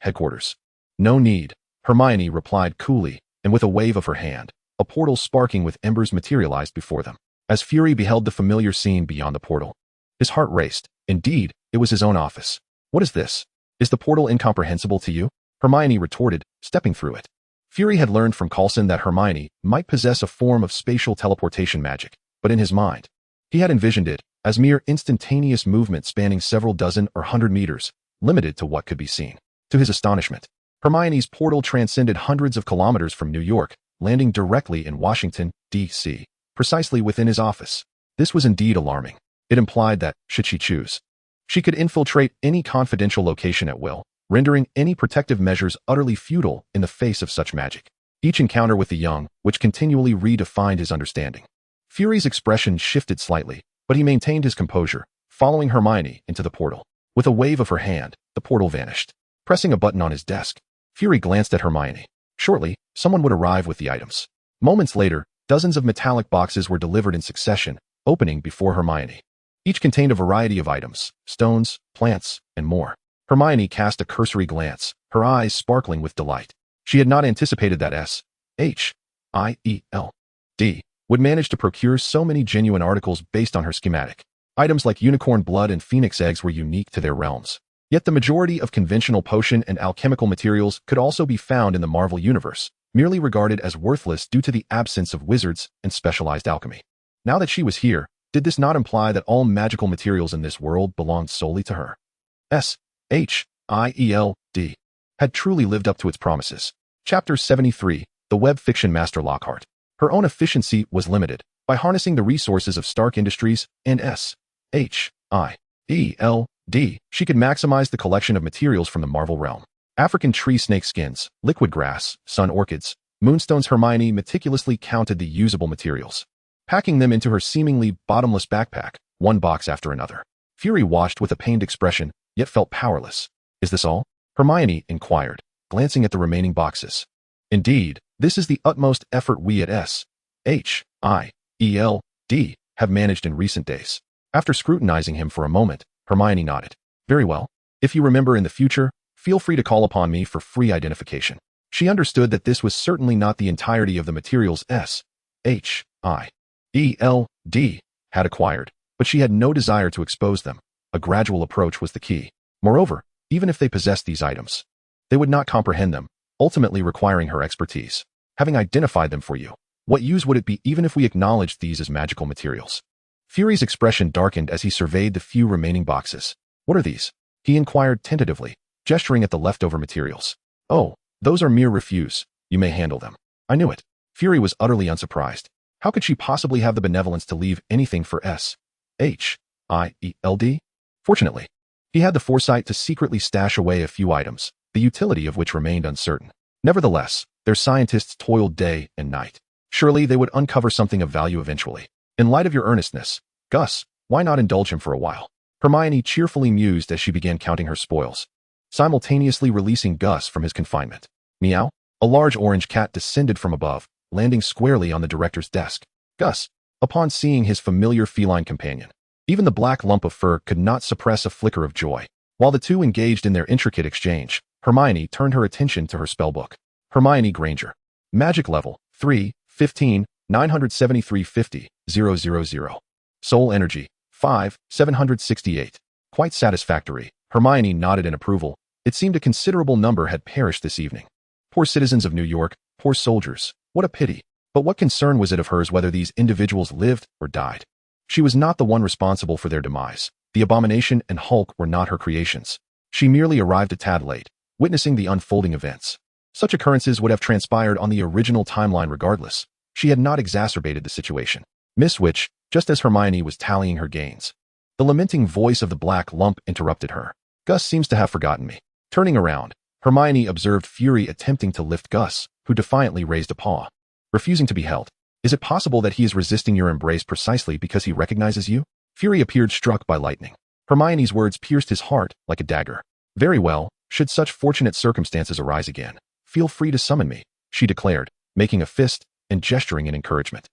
headquarters. No need, Hermione replied coolly, and with a wave of her hand, a portal sparking with embers materialized before them. As Fury beheld the familiar scene beyond the portal, his heart raced. Indeed, it was his own office. What is this? Is the portal incomprehensible to you? Hermione retorted, stepping through it. Fury had learned from Coulson that Hermione might possess a form of spatial teleportation magic, but in his mind, he had envisioned it as mere instantaneous movement spanning several dozen or 100 meters, limited to what could be seen. To his astonishment, Hermione's portal transcended hundreds of kilometers from New York, landing directly in Washington, D.C., precisely within his office. This was indeed alarming. It implied that, should she choose, she could infiltrate any confidential location at will, rendering any protective measures utterly futile in the face of such magic. Each encounter with the young, which continually redefined his understanding. Fury's expression shifted slightly, but he maintained his composure, following Hermione into the portal. With a wave of her hand, the portal vanished. Pressing a button on his desk, Fury glanced at Hermione. Shortly, someone would arrive with the items. Moments later, dozens of metallic boxes were delivered in succession, opening before Hermione. Each contained a variety of items, stones, plants, and more. Hermione cast a cursory glance, her eyes sparkling with delight. She had not anticipated that S.H.I.E.L.D. would manage to procure so many genuine articles based on her schematic. Items like unicorn blood and phoenix eggs were unique to their realms. Yet the majority of conventional potion and alchemical materials could also be found in the Marvel Universe, merely regarded as worthless due to the absence of wizards and specialized alchemy. Now that she was here, did this not imply that all magical materials in this world belonged solely to her? S.H.I.E.L.D. had truly lived up to its promises. Chapter 73, The Web Fiction Master Lockhart. Her own efficiency was limited. By harnessing the resources of Stark Industries and S.H.I.E.L.D., she could maximize the collection of materials from the Marvel realm. African tree snake skins, liquid grass, sun orchids, moonstones. Hermione meticulously counted the usable materials, packing them into her seemingly bottomless backpack, one box after another. Fury watched with a pained expression, yet felt powerless. Is this all? Hermione inquired, glancing at the remaining boxes. Indeed, this is the utmost effort we at S.H.I.E.L.D. have managed in recent days. After scrutinizing him for a moment, Hermione nodded. Very well. If you remember in the future, feel free to call upon me for free identification. She understood that this was certainly not the entirety of the materials S.H.I.E.L.D. had acquired, but she had no desire to expose them. A gradual approach was the key. Moreover, even if they possessed these items, they would not comprehend them, ultimately requiring her expertise. Having identified them for you, what use would it be even if we acknowledged these as magical materials? Fury's expression darkened as he surveyed the few remaining boxes. What are these? He inquired tentatively, gesturing at the leftover materials. Oh, those are mere refuse. You may handle them. I knew it. Fury was utterly unsurprised. How could she possibly have the benevolence to leave anything for S.H.I.E.L.D.? Fortunately, he had the foresight to secretly stash away a few items, the utility of which remained uncertain. Nevertheless, their scientists toiled day and night. Surely they would uncover something of value eventually. In light of your earnestness, Gus, why not indulge him for a while? Hermione cheerfully mused as she began counting her spoils, simultaneously releasing Gus from his confinement. Meow. A large orange cat descended from above, landing squarely on the director's desk. Gus, upon seeing his familiar feline companion, even the black lump of fur could not suppress a flicker of joy. While the two engaged in their intricate exchange, Hermione turned her attention to her spellbook. Hermione Granger. Magic level, 3, 15, 97350, 000. Soul energy, 5, 768. Quite satisfactory. Hermione nodded in approval. It seemed a considerable number had perished this evening. Poor citizens of New York, poor soldiers. What a pity. But what concern was it of hers whether these individuals lived or died? She was not the one responsible for their demise. The Abomination and Hulk were not her creations. She merely arrived a tad late, witnessing the unfolding events. Such occurrences would have transpired on the original timeline regardless. She had not exacerbated the situation. Miss Witch, just as Hermione was tallying her gains, the lamenting voice of the black lump interrupted her. Gus seems to have forgotten me. Turning around, Hermione observed Fury attempting to lift Gus, who defiantly raised a paw, refusing to be held. Is it possible that he is resisting your embrace precisely because he recognizes you? Fury appeared struck by lightning. Hermione's words pierced his heart like a dagger. Very well, should such fortunate circumstances arise again, feel free to summon me, she declared, making a fist and gesturing in encouragement.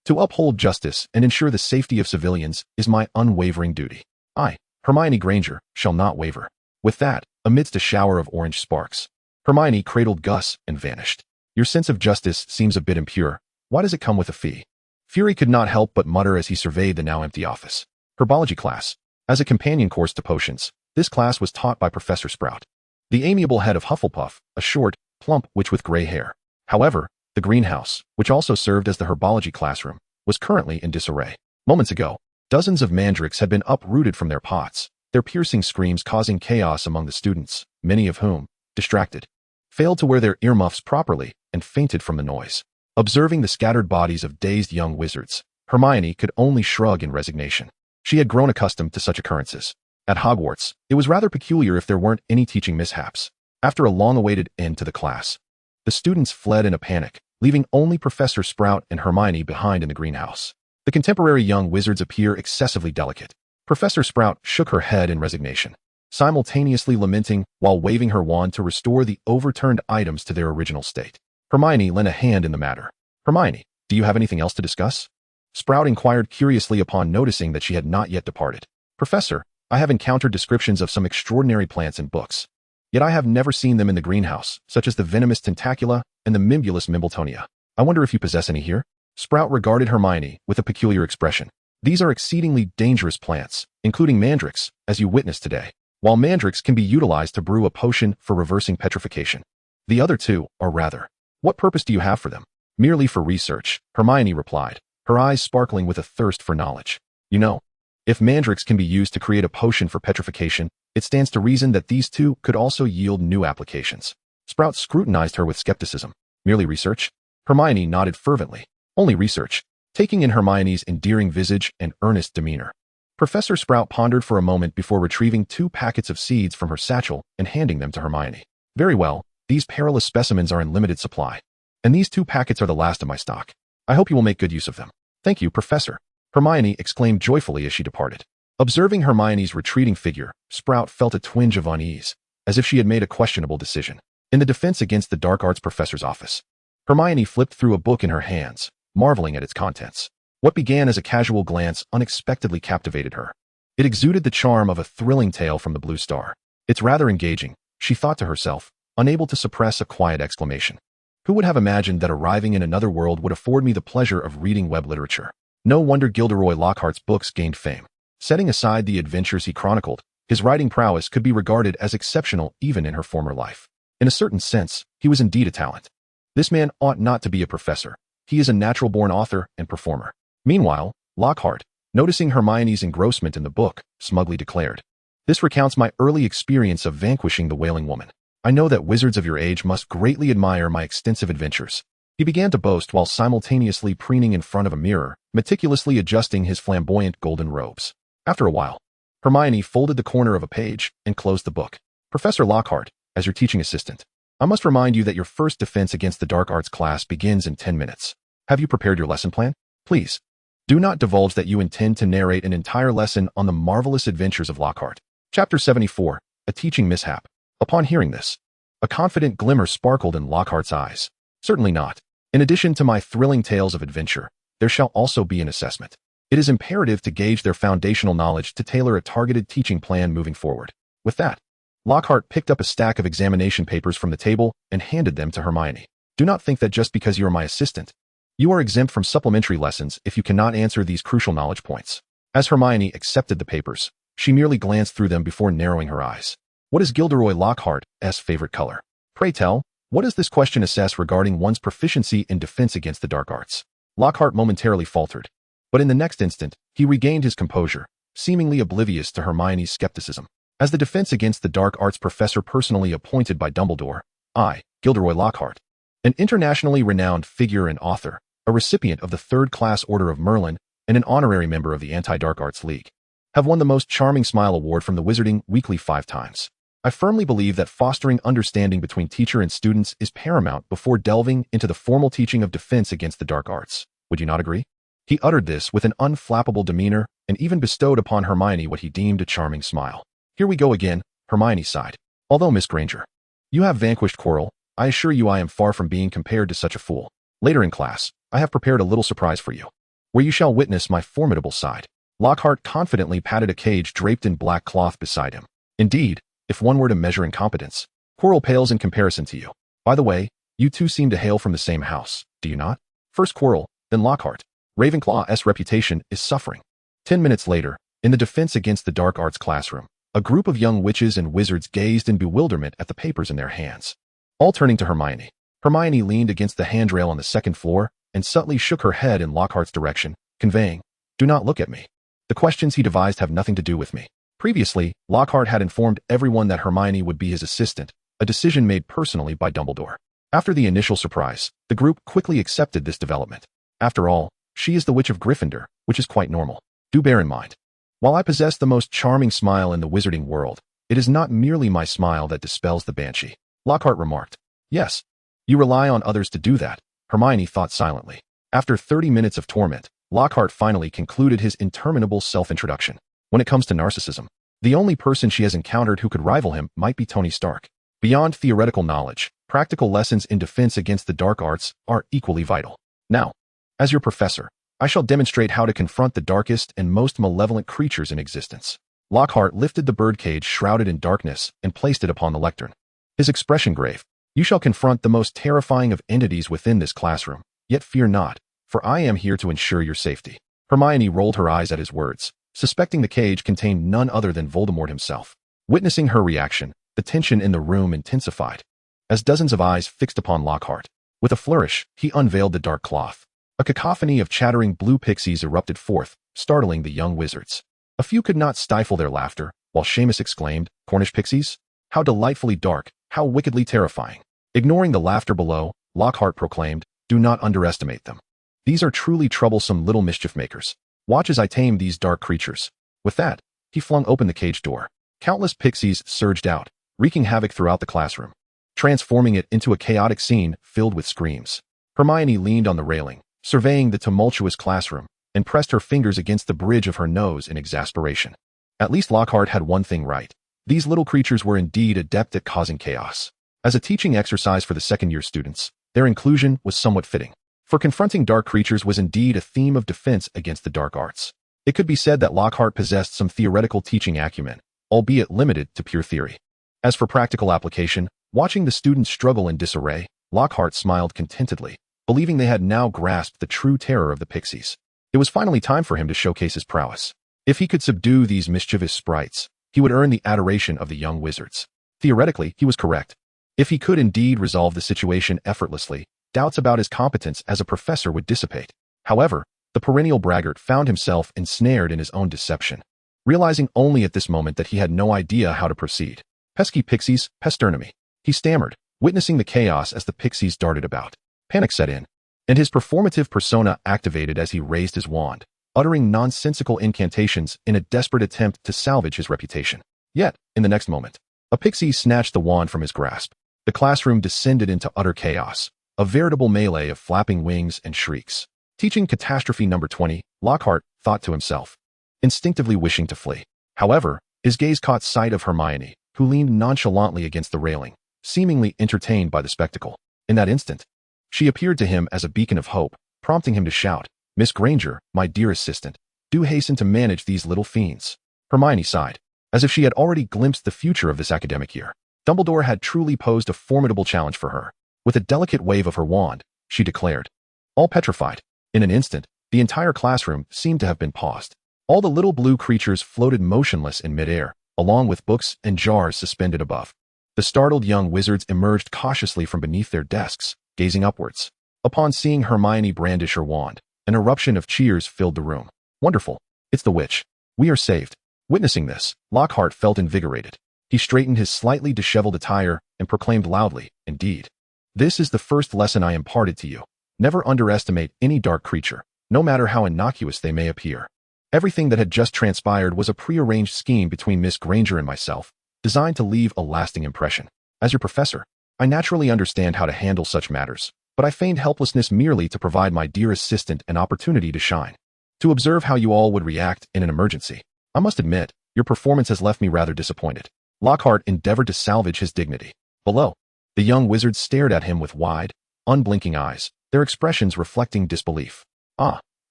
To uphold justice and ensure the safety of civilians is my unwavering duty. I, Hermione Granger, shall not waver. With that, amidst a shower of orange sparks, Hermione cradled Gus and vanished. Your sense of justice seems a bit impure. Why does it come with a fee? Fury could not help but mutter as he surveyed the now empty office. Herbology class. As a companion course to potions, this class was taught by Professor Sprout, the amiable head of Hufflepuff, a short, plump witch with gray hair. However, the greenhouse, which also served as the herbology classroom, was currently in disarray. Moments ago, dozens of mandrakes had been uprooted from their pots, their piercing screams causing chaos among the students, many of whom, distracted, failed to wear their earmuffs properly and fainted from the noise. Observing the scattered bodies of dazed young wizards, Hermione could only shrug in resignation. She had grown accustomed to such occurrences. At Hogwarts, it was rather peculiar if there weren't any teaching mishaps. After a long-awaited end to the class, the students fled in a panic, leaving only Professor Sprout and Hermione behind in the greenhouse. The contemporary young wizards appear excessively delicate. Professor Sprout shook her head in resignation, simultaneously lamenting while waving her wand to restore the overturned items to their original state. Hermione lent a hand in the matter. Hermione, do you have anything else to discuss? Sprout inquired curiously upon noticing that she had not yet departed. Professor, I have encountered descriptions of some extraordinary plants in books. Yet I have never seen them in the greenhouse, such as the venomous tentacula and the Mimbulus Mimbletonia. I wonder if you possess any here? Sprout regarded Hermione with a peculiar expression. These are exceedingly dangerous plants, including mandrakes, as you witnessed today. While mandrakes can be utilized to brew a potion for reversing petrification, the other two are rather. What purpose do you have for them? Merely for research, Hermione replied, her eyes sparkling with a thirst for knowledge. You know, if mandrakes can be used to create a potion for petrification, it stands to reason that these two could also yield new applications. Sprout scrutinized her with skepticism. Merely research? Hermione nodded fervently. Only research, taking in Hermione's endearing visage and earnest demeanor. Professor Sprout pondered for a moment before retrieving 2 packets of seeds from her satchel and handing them to Hermione. Very well. These perilous specimens are in limited supply, and these 2 packets are the last of my stock. I hope you will make good use of them. Thank you, Professor, Hermione exclaimed joyfully as she departed. Observing Hermione's retreating figure, Sprout felt a twinge of unease, as if she had made a questionable decision. In the defense against the dark arts professor's office, Hermione flipped through a book in her hands, marveling at its contents. What began as a casual glance unexpectedly captivated her. It exuded the charm of a thrilling tale from the Blue Star. It's rather engaging, she thought to herself, unable to suppress a quiet exclamation. Who would have imagined that arriving in another world would afford me the pleasure of reading web literature? No wonder Gilderoy Lockhart's books gained fame. Setting aside the adventures he chronicled, his writing prowess could be regarded as exceptional even in her former life. In a certain sense, he was indeed a talent. This man ought not to be a professor. He is a natural-born author and performer. Meanwhile, Lockhart, noticing Hermione's engrossment in the book, smugly declared, "This recounts my early experience of vanquishing the Wailing Woman. I know that wizards of your age must greatly admire my extensive adventures. He began to boast while simultaneously preening in front of a mirror, meticulously adjusting his flamboyant golden robes. After a while, Hermione folded the corner of a page and closed the book. Professor Lockhart, as your teaching assistant, I must remind you that your first defense against the dark arts class begins in 10 minutes. Have you prepared your lesson plan? Please, do not divulge that you intend to narrate an entire lesson on the marvelous adventures of Lockhart. Chapter 74, A Teaching Mishap. Upon hearing this, a confident glimmer sparkled in Lockhart's eyes. Certainly not. In addition to my thrilling tales of adventure, there shall also be an assessment. It is imperative to gauge their foundational knowledge to tailor a targeted teaching plan moving forward. With that, Lockhart picked up a stack of examination papers from the table and handed them to Hermione. Do not think that just because you are my assistant, you are exempt from supplementary lessons if you cannot answer these crucial knowledge points. As Hermione accepted the papers, she merely glanced through them before narrowing her eyes. What is Gilderoy Lockhart's favorite color? Pray tell, what does this question assess regarding one's proficiency in defense against the dark arts? Lockhart momentarily faltered, but in the next instant, he regained his composure, seemingly oblivious to Hermione's skepticism. As the defense against the dark arts professor personally appointed by Dumbledore, I, Gilderoy Lockhart, an internationally renowned figure and author, a recipient of the third-class Order of Merlin, and an honorary member of the Anti-Dark Arts League, have won the Most Charming Smile Award from the Wizarding Weekly 5 times. I firmly believe that fostering understanding between teacher and students is paramount before delving into the formal teaching of defense against the dark arts. Would you not agree? He uttered this with an unflappable demeanor and even bestowed upon Hermione what he deemed a charming smile. Here we go again, Hermione sighed. Although, Miss Granger, you have vanquished Quirrell, I assure you I am far from being compared to such a fool. Later in class, I have prepared a little surprise for you, where you shall witness my formidable side. Lockhart confidently patted a cage draped in black cloth beside him. Indeed, if one were to measure incompetence, Quirrell pales in comparison to you. By the way, you two seem to hail from the same house, do you not? First Quirrell, then Lockhart. Ravenclaw's reputation is suffering. 10 minutes later, in the Defense Against the Dark Arts classroom, a group of young witches and wizards gazed in bewilderment at the papers in their hands. All turning to Hermione. Hermione leaned against the handrail on the second floor and subtly shook her head in Lockhart's direction, conveying, "Do not look at me. The questions he devised have nothing to do with me." Previously, Lockhart had informed everyone that Hermione would be his assistant, a decision made personally by Dumbledore. After the initial surprise, the group quickly accepted this development. After all, she is the Witch of Gryffindor, which is quite normal. Do bear in mind, while I possess the most charming smile in the wizarding world, it is not merely my smile that dispels the banshee. Lockhart remarked. Yes, you rely on others to do that, Hermione thought silently. After 30 minutes of torment, Lockhart finally concluded his interminable self-introduction. When it comes to narcissism, the only person she has encountered who could rival him might be Tony Stark. Beyond theoretical knowledge, practical lessons in defense against the dark arts are equally vital. Now, as your professor, I shall demonstrate how to confront the darkest and most malevolent creatures in existence. Lockhart lifted the birdcage shrouded in darkness and placed it upon the lectern. His expression grave. You shall confront the most terrifying of entities within this classroom, yet fear not, for I am here to ensure your safety. Hermione rolled her eyes at his words, suspecting the cage contained none other than Voldemort himself. Witnessing her reaction, the tension in the room intensified. As dozens of eyes fixed upon Lockhart, with a flourish, he unveiled the dark cloth. A cacophony of chattering blue pixies erupted forth, startling the young wizards. A few could not stifle their laughter, while Seamus exclaimed, "Cornish pixies? How delightfully dark, how wickedly terrifying." Ignoring the laughter below, Lockhart proclaimed, "Do not underestimate them. These are truly troublesome little mischief makers. Watch as I tame these dark creatures." With that, he flung open the cage door. Countless pixies surged out, wreaking havoc throughout the classroom, transforming it into a chaotic scene filled with screams. Hermione leaned on the railing, surveying the tumultuous classroom, and pressed her fingers against the bridge of her nose in exasperation. At least Lockhart had one thing right. These little creatures were indeed adept at causing chaos. As a teaching exercise for the second-year students, their inclusion was somewhat fitting. For confronting dark creatures was indeed a theme of defense against the dark arts. It could be said that Lockhart possessed some theoretical teaching acumen, albeit limited to pure theory. As for practical application, watching the students struggle in disarray, Lockhart smiled contentedly, believing they had now grasped the true terror of the pixies. It was finally time for him to showcase his prowess. If he could subdue these mischievous sprites, he would earn the adoration of the young wizards. Theoretically, he was correct. If he could indeed resolve the situation effortlessly, doubts about his competence as a professor would dissipate. However, the perennial braggart found himself ensnared in his own deception, realizing only at this moment that he had no idea how to proceed. "Pesky pixies, pesternomy," he stammered, witnessing the chaos as the pixies darted about. Panic set in, and his performative persona activated as he raised his wand, uttering nonsensical incantations in a desperate attempt to salvage his reputation. Yet, in the next moment, a pixie snatched the wand from his grasp. The classroom descended into utter chaos, a veritable melee of flapping wings and shrieks. Teaching catastrophe number 20, Lockhart thought to himself, instinctively wishing to flee. However, his gaze caught sight of Hermione, who leaned nonchalantly against the railing, seemingly entertained by the spectacle. In that instant, she appeared to him as a beacon of hope, prompting him to shout, "Miss Granger, my dear assistant, do hasten to manage these little fiends." Hermione sighed, as if she had already glimpsed the future of this academic year. Dumbledore had truly posed a formidable challenge for her. With a delicate wave of her wand, she declared, all petrified. In an instant, the entire classroom seemed to have been paused. All the little blue creatures floated motionless in midair, along with books and jars suspended above. The startled young wizards emerged cautiously from beneath their desks, gazing upwards. Upon seeing Hermione brandish her wand, an eruption of cheers filled the room. Wonderful! It's the witch. We are saved. Witnessing this, Lockhart felt invigorated. He straightened his slightly disheveled attire and proclaimed loudly, "Indeed. This is the first lesson I imparted to you. Never underestimate any dark creature, no matter how innocuous they may appear." Everything that had just transpired was a prearranged scheme between Miss Granger and myself, designed to leave a lasting impression. As your professor, I naturally understand how to handle such matters, but I feigned helplessness merely to provide my dear assistant an opportunity to shine. To observe how you all would react in an emergency. I must admit, your performance has left me rather disappointed. Lockhart endeavored to salvage his dignity. Below, the young wizards stared at him with wide, unblinking eyes, their expressions reflecting disbelief.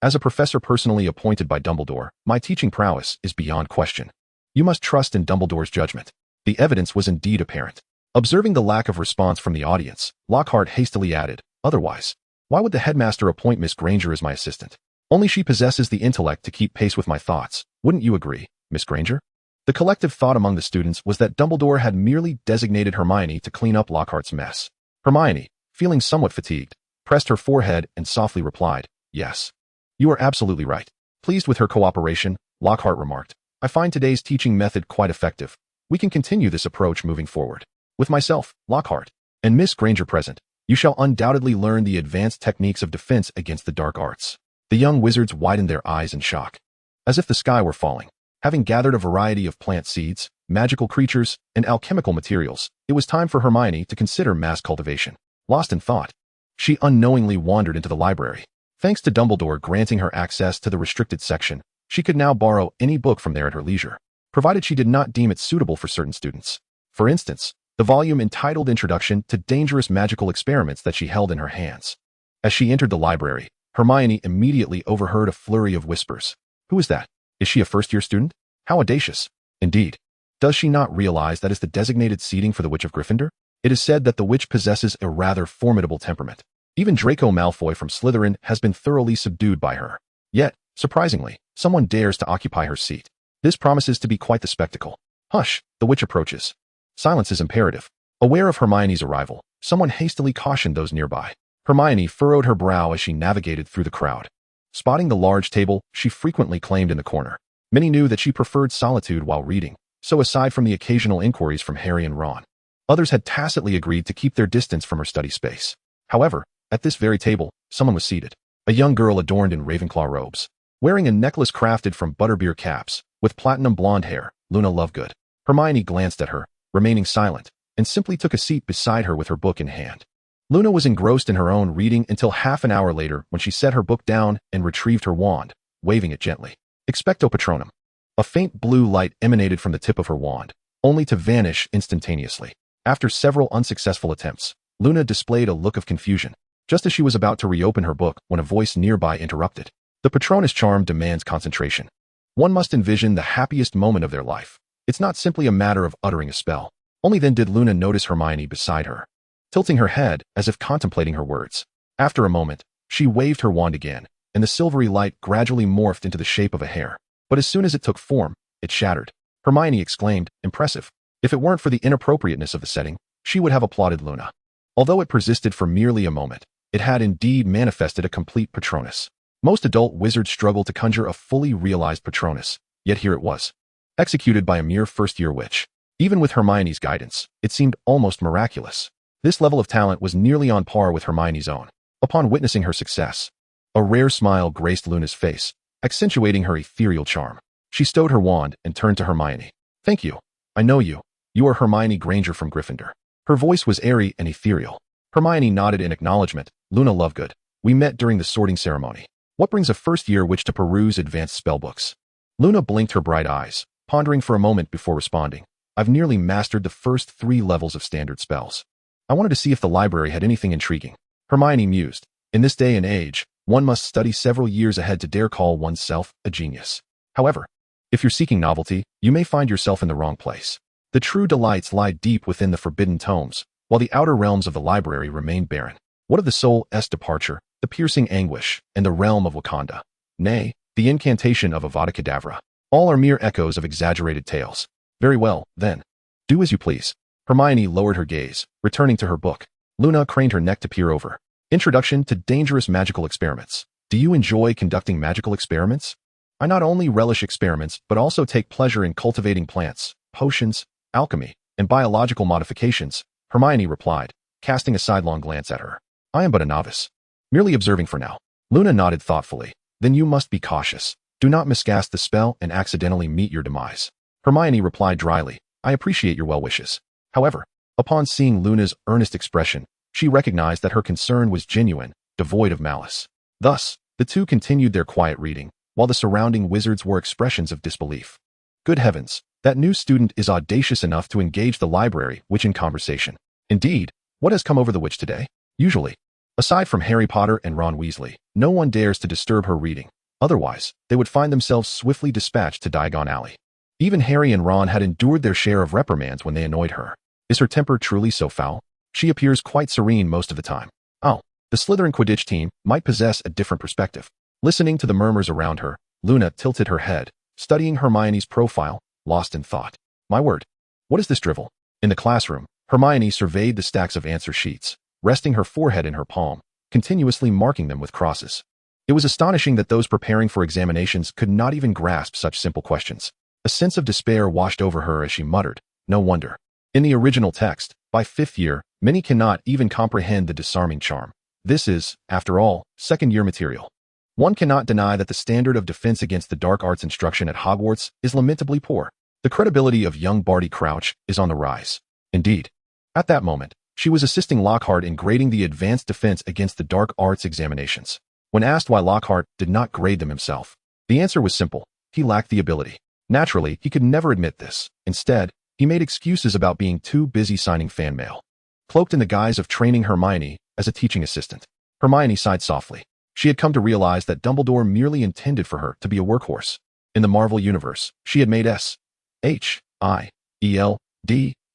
As a professor personally appointed by Dumbledore, my teaching prowess is beyond question. You must trust in Dumbledore's judgment. The evidence was indeed apparent. Observing the lack of response from the audience, Lockhart hastily added, "Otherwise, why would the headmaster appoint Miss Granger as my assistant? Only she possesses the intellect to keep pace with my thoughts. Wouldn't you agree, Miss Granger?" The collective thought among the students was that Dumbledore had merely designated Hermione to clean up Lockhart's mess. Hermione, feeling somewhat fatigued, pressed her forehead and softly replied, "Yes. You are absolutely right." Pleased with her cooperation, Lockhart remarked, "I find today's teaching method quite effective. We can continue this approach moving forward. With myself, Lockhart, and Miss Granger present, you shall undoubtedly learn the advanced techniques of defense against the dark arts." The young wizards widened their eyes in shock, as if the sky were falling. Having gathered a variety of plant seeds, magical creatures, and alchemical materials, it was time for Hermione to consider mass cultivation. Lost in thought, she unknowingly wandered into the library. Thanks to Dumbledore granting her access to the restricted section, she could now borrow any book from there at her leisure, provided she did not deem it suitable for certain students. For instance, the volume entitled Introduction to Dangerous Magical Experiments that she held in her hands. As she entered the library, Hermione immediately overheard a flurry of whispers. Who is that? Is she a first-year student? How audacious. Indeed. Does she not realize that is the designated seating for the Witch of Gryffindor? It is said that the witch possesses a rather formidable temperament. Even Draco Malfoy from Slytherin has been thoroughly subdued by her. Yet, surprisingly, someone dares to occupy her seat. This promises to be quite the spectacle. Hush, the witch approaches. Silence is imperative. Aware of Hermione's arrival, someone hastily cautioned those nearby. Hermione furrowed her brow as she navigated through the crowd. Spotting the large table she frequently claimed in the corner, many knew that she preferred solitude while reading, so aside from the occasional inquiries from Harry and Ron, others had tacitly agreed to keep their distance from her study space. However, at this very table, someone was seated. A young girl adorned in Ravenclaw robes, wearing a necklace crafted from butterbeer caps, with platinum blonde hair, Luna Lovegood. Hermione glanced at her, remaining silent, and simply took a seat beside her with her book in hand. Luna was engrossed in her own reading until half an hour later when she set her book down and retrieved her wand, waving it gently. Expecto Patronum. A faint blue light emanated from the tip of her wand, only to vanish instantaneously. After several unsuccessful attempts, Luna displayed a look of confusion, just as she was about to reopen her book when a voice nearby interrupted. The Patronus charm demands concentration. One must envision the happiest moment of their life. It's not simply a matter of uttering a spell. Only then did Luna notice Hermione beside her, tilting her head as if contemplating her words. After a moment, she waved her wand again, and the silvery light gradually morphed into the shape of a hair. But as soon as it took form, it shattered. Hermione exclaimed, "Impressive." If it weren't for the inappropriateness of the setting, she would have applauded Luna. Although it persisted for merely a moment, it had indeed manifested a complete Patronus. Most adult wizards struggle to conjure a fully realized Patronus, yet here it was, executed by a mere first-year witch. Even with Hermione's guidance, it seemed almost miraculous. This level of talent was nearly on par with Hermione's own. Upon witnessing her success, a rare smile graced Luna's face, accentuating her ethereal charm. She stowed her wand and turned to Hermione. Thank you. I know you. You are Hermione Granger from Gryffindor. Her voice was airy and ethereal. Hermione nodded in acknowledgement. Luna Lovegood. We met during the sorting ceremony. What brings a first-year witch to peruse advanced spellbooks? Luna blinked her bright eyes, pondering for a moment before responding. I've nearly mastered the first 3 levels of standard spells. I wanted to see if the library had anything intriguing. Hermione mused. In this day and age, one must study several years ahead to dare call oneself a genius. However, if you're seeking novelty, you may find yourself in the wrong place. The true delights lie deep within the forbidden tomes, while the outer realms of the library remain barren. What of the soul's departure, the piercing anguish, and the realm of Wakanda? Nay, the incantation of Avada Kedavra. All are mere echoes of exaggerated tales. Very well, then. Do as you please. Hermione lowered her gaze, returning to her book. Luna craned her neck to peer over. Introduction to Dangerous Magical Experiments. Do you enjoy conducting magical experiments? I not only relish experiments, but also take pleasure in cultivating plants, potions, alchemy, and biological modifications, Hermione replied, casting a sidelong glance at her. I am but a novice. Merely observing for now. Luna nodded thoughtfully. Then you must be cautious. Do not miscast the spell and accidentally meet your demise. Hermione replied dryly, I appreciate your well wishes. However, upon seeing Luna's earnest expression, she recognized that her concern was genuine, devoid of malice. Thus, the two continued their quiet reading, while the surrounding wizards were expressions of disbelief. Good heavens, that new student is audacious enough to engage the library witch in conversation. Indeed, what has come over the witch today? Usually, aside from Harry Potter and Ron Weasley, no one dares to disturb her reading. Otherwise, they would find themselves swiftly dispatched to Diagon Alley. Even Harry and Ron had endured their share of reprimands when they annoyed her. Is her temper truly so foul? She appears quite serene most of the time. Oh, the Slytherin Quidditch team might possess a different perspective. Listening to the murmurs around her, Luna tilted her head, studying Hermione's profile, lost in thought. My word, what is this drivel? In the classroom, Hermione surveyed the stacks of answer sheets, resting her forehead in her palm, continuously marking them with crosses. It was astonishing that those preparing for examinations could not even grasp such simple questions. A sense of despair washed over her as she muttered, no wonder. In the original text, by 5th year, many cannot even comprehend the disarming charm. This is, after all, second-year material. One cannot deny that the standard of defense against the dark arts instruction at Hogwarts is lamentably poor. The credibility of young Barty Crouch is on the rise. Indeed, at that moment, she was assisting Lockhart in grading the advanced defense against the dark arts examinations. When asked why Lockhart did not grade them himself, the answer was simple. He lacked the ability. Naturally, he could never admit this. Instead, he made excuses about being too busy signing fan mail. Cloaked in the guise of training Hermione as a teaching assistant, Hermione sighed softly. She had come to realize that Dumbledore merely intended for her to be a workhorse. In the Marvel Universe, she had made S.H.I.E.L.D.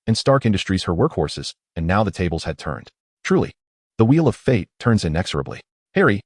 and Stark Industries her workhorses, and now the tables had turned. Truly, the wheel of fate turns inexorably. Harry.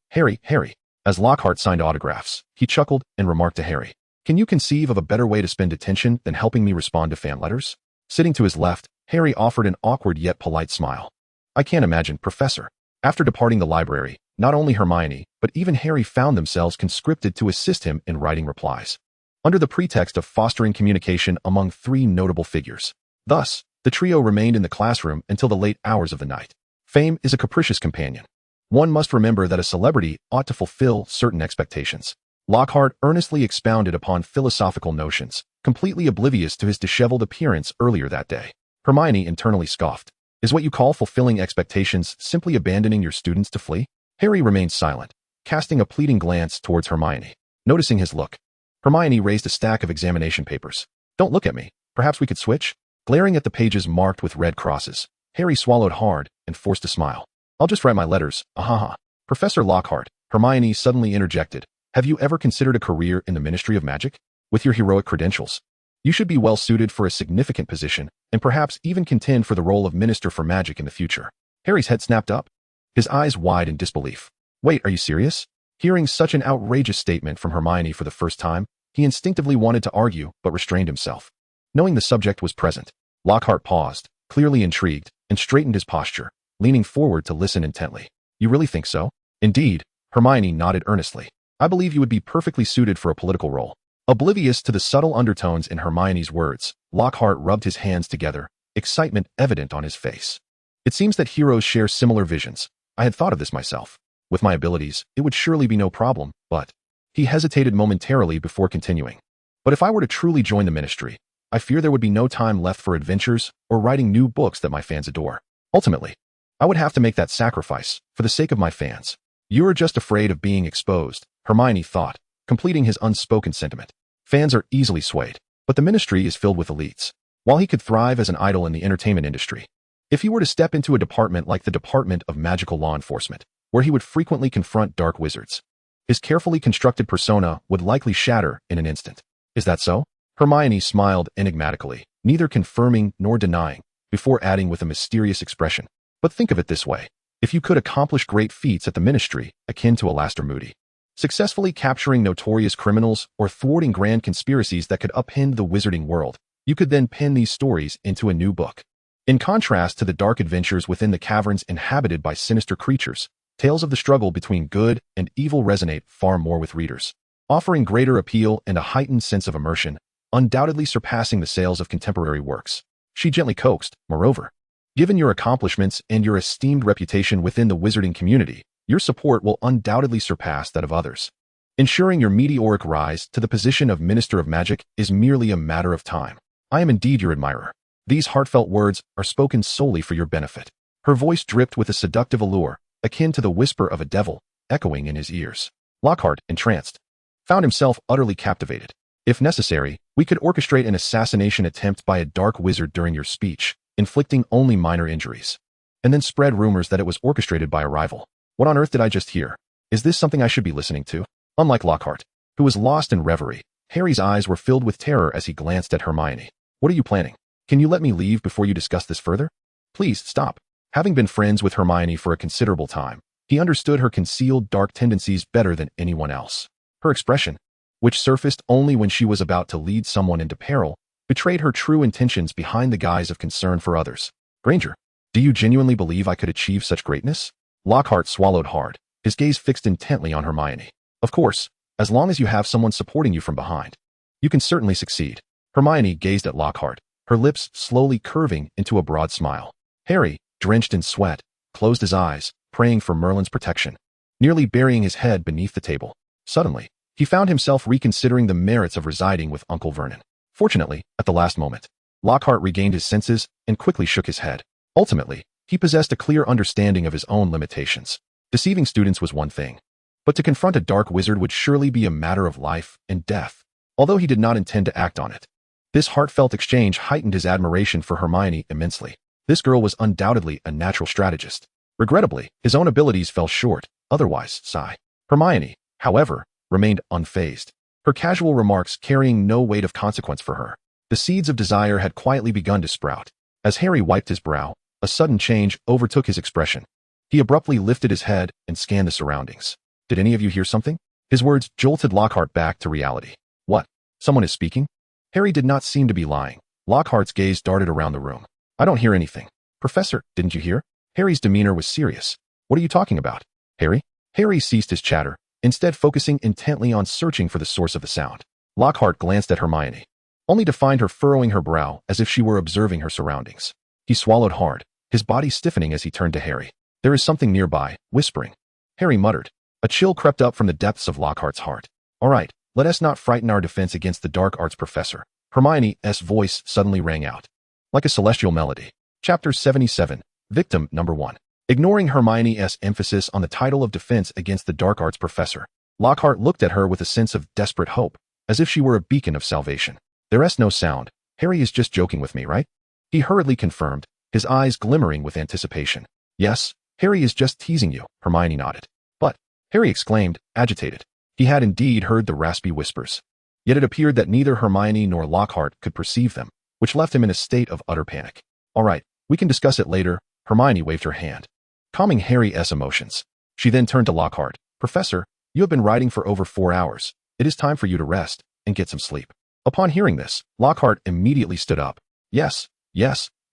As Lockhart signed autographs, he chuckled and remarked to Harry, can you conceive of a better way to spend attention than helping me respond to fan letters? Sitting to his left, Harry offered an awkward yet polite smile. I can't imagine, Professor. After departing the library, not only Hermione, but even Harry found themselves conscripted to assist him in writing replies, under the pretext of fostering communication among 3 notable figures. Thus, the trio remained in the classroom until the late hours of the night. Fame is a capricious companion. One must remember that a celebrity ought to fulfill certain expectations. Lockhart earnestly expounded upon philosophical notions, completely oblivious to his disheveled appearance earlier that day. Hermione internally scoffed. Is what you call fulfilling expectations simply abandoning your students to flee? Harry remained silent, casting a pleading glance towards Hermione. Noticing his look, Hermione raised a stack of examination papers. Don't look at me. Perhaps we could switch? Glaring at the pages marked with red crosses, Harry swallowed hard and forced a smile. I'll just write my letters, ahaha. Professor Lockhart, Hermione suddenly interjected. Have you ever considered a career in the Ministry of Magic? With your heroic credentials, you should be well suited for a significant position, and perhaps even contend for the role of Minister for Magic in the future. Harry's head snapped up, his eyes wide in disbelief. Wait, are you serious? Hearing such an outrageous statement from Hermione for the first time, he instinctively wanted to argue, but restrained himself. Knowing the subject was present, Lockhart paused, clearly intrigued, and straightened his posture, leaning forward to listen intently. You really think so? Indeed, Hermione nodded earnestly. I believe you would be perfectly suited for a political role. Oblivious to the subtle undertones in Hermione's words, Lockhart rubbed his hands together, excitement evident on his face. It seems that heroes share similar visions. I had thought of this myself. With my abilities, it would surely be no problem, but... He hesitated momentarily before continuing. But if I were to truly join the ministry, I fear there would be no time left for adventures or writing new books that my fans adore. Ultimately, I would have to make that sacrifice for the sake of my fans. You are just afraid of being exposed, Hermione thought, completing his unspoken sentiment. Fans are easily swayed, but the ministry is filled with elites. While he could thrive as an idol in the entertainment industry, if he were to step into a department like the Department of Magical Law Enforcement, where he would frequently confront dark wizards, his carefully constructed persona would likely shatter in an instant. Is that so? Hermione smiled enigmatically, neither confirming nor denying, before adding with a mysterious expression. But think of it this way. If you could accomplish great feats at the ministry, akin to Alastair Moody, successfully capturing notorious criminals or thwarting grand conspiracies that could upend the wizarding world, you could then pen these stories into a new book. In contrast to the dark adventures within the caverns inhabited by sinister creatures, tales of the struggle between good and evil resonate far more with readers, offering greater appeal and a heightened sense of immersion, undoubtedly surpassing the sales of contemporary works. She gently coaxed, moreover. Given your accomplishments and your esteemed reputation within the wizarding community, your support will undoubtedly surpass that of others. Ensuring your meteoric rise to the position of Minister of Magic is merely a matter of time. I am indeed your admirer. These heartfelt words are spoken solely for your benefit. Her voice dripped with a seductive allure, akin to the whisper of a devil, echoing in his ears. Lockhart, entranced, found himself utterly captivated. If necessary, we could orchestrate an assassination attempt by a dark wizard during your speech, inflicting only minor injuries, and then spread rumors that it was orchestrated by a rival. What on earth did I just hear? Is this something I should be listening to? Unlike Lockhart, who was lost in reverie, Harry's eyes were filled with terror as he glanced at Hermione. What are you planning? Can you let me leave before you discuss this further? Please, stop. Having been friends with Hermione for a considerable time, he understood her concealed dark tendencies better than anyone else. Her expression, which surfaced only when she was about to lead someone into peril, betrayed her true intentions behind the guise of concern for others. Granger, do you genuinely believe I could achieve such greatness? Lockhart swallowed hard, his gaze fixed intently on Hermione. Of course, as long as you have someone supporting you from behind, you can certainly succeed. Hermione gazed at Lockhart, her lips slowly curving into a broad smile. Harry, drenched in sweat, closed his eyes, praying for Merlin's protection, nearly burying his head beneath the table. Suddenly, he found himself reconsidering the merits of residing with Uncle Vernon. Fortunately, at the last moment, Lockhart regained his senses and quickly shook his head. Ultimately, he possessed a clear understanding of his own limitations. Deceiving students was one thing, but to confront a dark wizard would surely be a matter of life and death, although he did not intend to act on it. This heartfelt exchange heightened his admiration for Hermione immensely. This girl was undoubtedly a natural strategist. Regrettably, his own abilities fell short, otherwise, sigh. Hermione, however, remained unfazed, her casual remarks carrying no weight of consequence for her. The seeds of desire had quietly begun to sprout. As Harry wiped his brow, a sudden change overtook his expression. He abruptly lifted his head and scanned the surroundings. Did any of you hear something? His words jolted Lockhart back to reality. What? Someone is speaking? Harry did not seem to be lying. Lockhart's gaze darted around the room. I don't hear anything. Professor, didn't you hear? Harry's demeanor was serious. What are you talking about? Harry? Harry ceased his chatter, instead focusing intently on searching for the source of the sound. Lockhart glanced at Hermione, only to find her furrowing her brow as if she were observing her surroundings. He swallowed hard, his body stiffening as he turned to Harry. There is something nearby, whispering. Harry muttered. A chill crept up from the depths of Lockhart's heart. All right, let us not frighten our defense against the dark arts professor. Hermione's voice suddenly rang out, like a celestial melody. Chapter 77, Victim Number 1. Ignoring Hermione's emphasis on the title of defense against the dark arts professor, Lockhart looked at her with a sense of desperate hope, as if she were a beacon of salvation. There's no sound. Harry is just joking with me, right? He hurriedly confirmed, his eyes glimmering with anticipation. Yes, Harry is just teasing you, Hermione nodded. But, Harry exclaimed, agitated. He had indeed heard the raspy whispers. Yet it appeared that neither Hermione nor Lockhart could perceive them, which left him in a state of utter panic. All right, we can discuss it later. Hermione waved her hand, calming Harry's emotions. She then turned to Lockhart. Professor, you have been writing for over 4 hours. It is time for you to rest and get some sleep. Upon hearing this, Lockhart immediately stood up. Yes,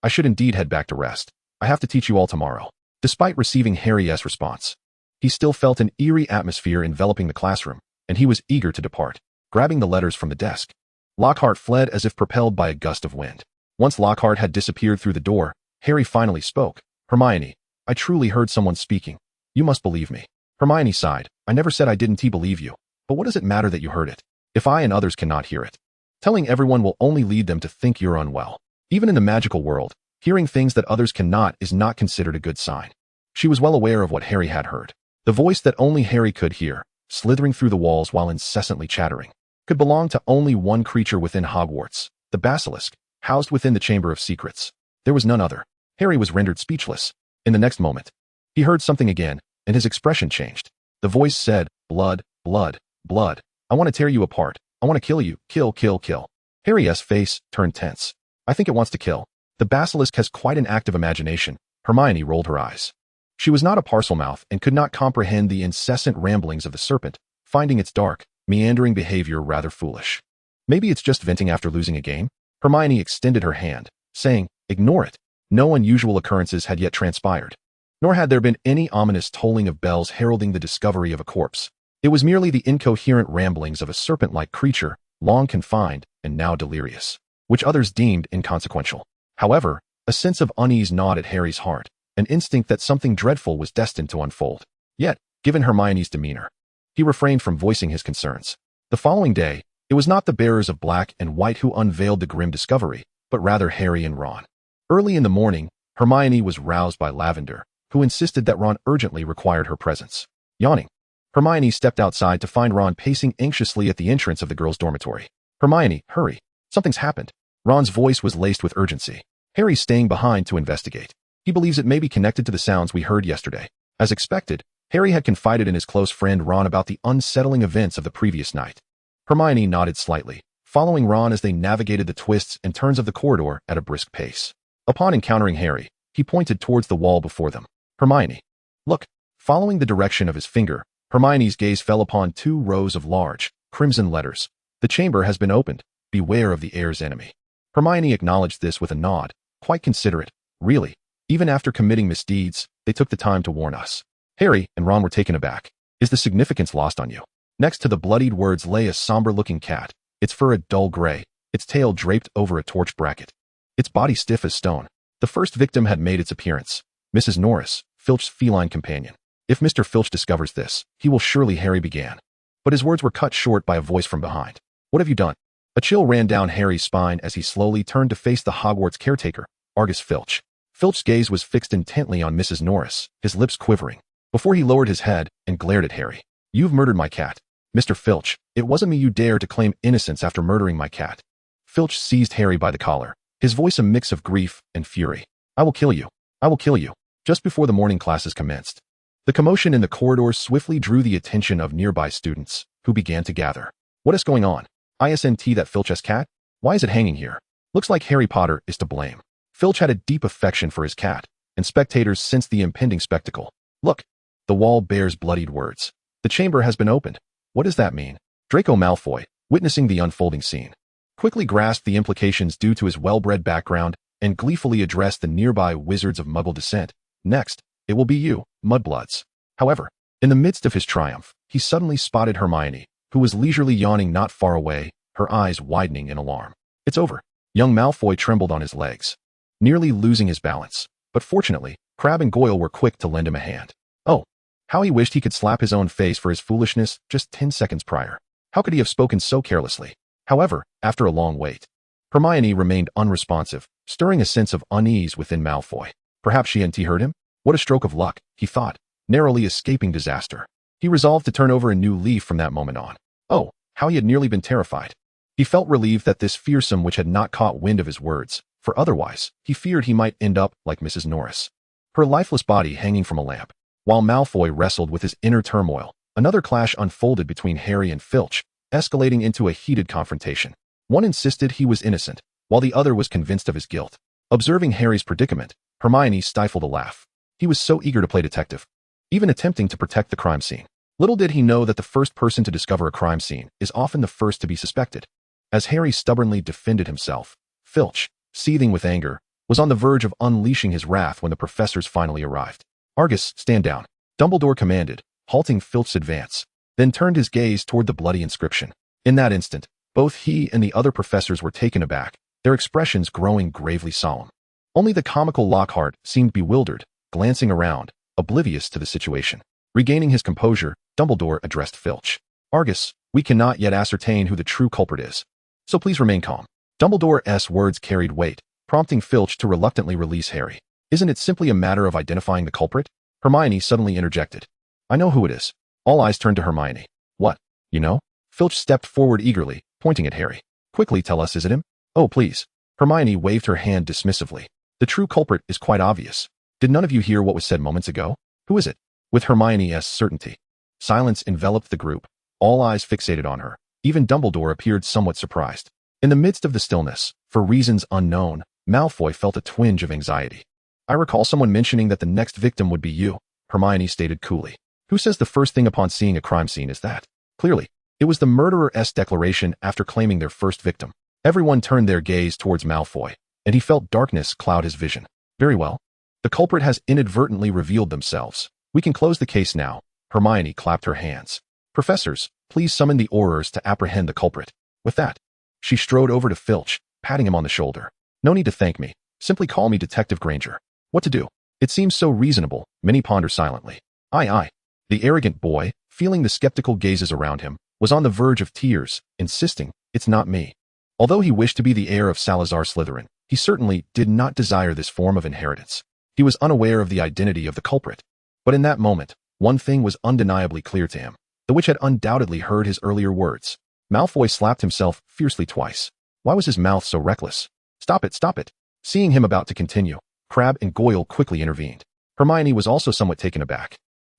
I should indeed head back to rest. I have to teach you all tomorrow. Despite receiving Harry's response, he still felt an eerie atmosphere enveloping the classroom, and he was eager to depart. Grabbing the letters from the desk, Lockhart fled as if propelled by a gust of wind. Once Lockhart had disappeared through the door, Harry finally spoke. Hermione, I truly heard someone speaking. You must believe me. Hermione sighed. I never said I didn't believe you. But what does it matter that you heard it, if I and others cannot hear it? Telling everyone will only lead them to think you're unwell. Even in the magical world, hearing things that others cannot is not considered a good sign. She was well aware of what Harry had heard. The voice that only Harry could hear, slithering through the walls while incessantly chattering, could belong to only one creature within Hogwarts, the basilisk, housed within the Chamber of Secrets. There was none other. Harry was rendered speechless. In the next moment, he heard something again, and his expression changed. The voice said, blood, blood, blood. I want to tear you apart. I want to kill you. Kill, kill, kill. Harry's face turned tense. I think it wants to kill. The basilisk has quite an active imagination. Hermione rolled her eyes. She was not a Parselmouth and could not comprehend the incessant ramblings of the serpent, finding its dark, meandering behavior rather foolish. Maybe it's just venting after losing a game? Hermione extended her hand, saying, ignore it. No unusual occurrences had yet transpired. Nor had there been any ominous tolling of bells heralding the discovery of a corpse. It was merely the incoherent ramblings of a serpent-like creature, long confined and now delirious, which others deemed inconsequential. However, a sense of unease gnawed at Harry's heart, an instinct that something dreadful was destined to unfold. Yet, given Hermione's demeanor, he refrained from voicing his concerns. The following day, it was not the bearers of black and white who unveiled the grim discovery, but rather Harry and Ron. Early in the morning, Hermione was roused by Lavender, who insisted that Ron urgently required her presence. Yawning, Hermione stepped outside to find Ron pacing anxiously at the entrance of the girls' dormitory. Hermione, hurry. Something's happened. Ron's voice was laced with urgency. Harry's staying behind to investigate. He believes it may be connected to the sounds we heard yesterday. As expected, Harry had confided in his close friend Ron about the unsettling events of the previous night. Hermione nodded slightly, following Ron as they navigated the twists and turns of the corridor at a brisk pace. Upon encountering Harry, he pointed towards the wall before them. Hermione, look. Following the direction of his finger, Hermione's gaze fell upon 2 rows of large, crimson letters. The chamber has been opened. Beware of the heir's enemy. Hermione acknowledged this with a nod, quite considerate. Really, even after committing misdeeds, they took the time to warn us. Harry and Ron were taken aback. Is the significance lost on you? Next to the bloodied words lay a somber-looking cat, its fur a dull gray, its tail draped over a torch bracket, its body stiff as stone. The first victim had made its appearance. Mrs. Norris, Filch's feline companion. If Mr. Filch discovers this, he will surely, Harry began. But his words were cut short by a voice from behind. What have you done? A chill ran down Harry's spine as he slowly turned to face the Hogwarts caretaker, Argus Filch. Filch's gaze was fixed intently on Mrs. Norris, his lips quivering, before he lowered his head and glared at Harry. You've murdered my cat. Mr. Filch, it wasn't me you dared to claim innocence after murdering my cat. Filch seized Harry by the collar, his voice a mix of grief and fury. I will kill you. I will kill you. Just before the morning classes commenced, the commotion in the corridors swiftly drew the attention of nearby students, who began to gather. What is going on? Isn't that Filch's cat? Why is it hanging here? Looks like Harry Potter is to blame. Filch had a deep affection for his cat, and spectators sensed the impending spectacle. Look, the wall bears bloodied words. The chamber has been opened. What does that mean? Draco Malfoy, witnessing the unfolding scene, quickly grasped the implications due to his well-bred background and gleefully addressed the nearby wizards of Muggle descent. Next, it will be you, mudbloods. However, in the midst of his triumph, he suddenly spotted Hermione, who was leisurely yawning not far away, her eyes widening in alarm. It's over. Young Malfoy trembled on his legs, nearly losing his balance. But fortunately, Crabbe and Goyle were quick to lend him a hand. Oh, how he wished he could slap his own face for his foolishness just 10 seconds prior. How could he have spoken so carelessly? However, after a long wait, Hermione remained unresponsive, stirring a sense of unease within Malfoy. Perhaps she hadn't heard him? What a stroke of luck, he thought, narrowly escaping disaster. He resolved to turn over a new leaf from that moment on. Oh, how he had nearly been terrified. He felt relieved that this fearsome witch had not caught wind of his words, for otherwise, he feared he might end up like Mrs. Norris, her lifeless body hanging from a lamp. While Malfoy wrestled with his inner turmoil, another clash unfolded between Harry and Filch, escalating into a heated confrontation. One insisted he was innocent, while the other was convinced of his guilt. Observing Harry's predicament, Hermione stifled a laugh. He was so eager to play detective, even attempting to protect the crime scene. Little did he know that the first person to discover a crime scene is often the first to be suspected. As Harry stubbornly defended himself, Filch, seething with anger, was on the verge of unleashing his wrath when the professors finally arrived. Argus, stand down, Dumbledore commanded, halting Filch's advance, then turned his gaze toward the bloody inscription. In that instant, both he and the other professors were taken aback, their expressions growing gravely solemn. Only the comical Lockhart seemed bewildered, glancing around, oblivious to the situation. Regaining his composure, Dumbledore addressed Filch. Argus, we cannot yet ascertain who the true culprit is, so please remain calm. Dumbledore's words carried weight, prompting Filch to reluctantly release Harry. Isn't it simply a matter of identifying the culprit? Hermione suddenly interjected. I know who it is. All eyes turned to Hermione. What? You know? Filch stepped forward eagerly, pointing at Harry. Quickly tell us, is it him? Oh, please. Hermione waved her hand dismissively. The true culprit is quite obvious. Did none of you hear what was said moments ago? Who is it? With Hermione's certainty. Silence enveloped the group, all eyes fixated on her. Even Dumbledore appeared somewhat surprised. In the midst of the stillness, for reasons unknown, Malfoy felt a twinge of anxiety. I recall someone mentioning that the next victim would be you, Hermione stated coolly. Who says the first thing upon seeing a crime scene is that? Clearly, it was the murderer's declaration after claiming their first victim. Everyone turned their gaze towards Malfoy, and he felt darkness cloud his vision. Very well. The culprit has inadvertently revealed themselves. We can close the case now. Hermione clapped her hands. Professors, please summon the Aurors to apprehend the culprit. With that, she strode over to Filch, patting him on the shoulder. No need to thank me. Simply call me Detective Granger. What to do? It seems so reasonable, many ponder silently. Aye. The arrogant boy, feeling the skeptical gazes around him, was on the verge of tears, insisting, it's not me. Although he wished to be the heir of Salazar Slytherin, he certainly did not desire this form of inheritance. He was unaware of the identity of the culprit. But in that moment, one thing was undeniably clear to him. The witch had undoubtedly heard his earlier words. Malfoy slapped himself fiercely twice. Why was his mouth so reckless? Stop it. Seeing him about to continue, Crabbe and Goyle quickly intervened. Hermione was also somewhat taken aback.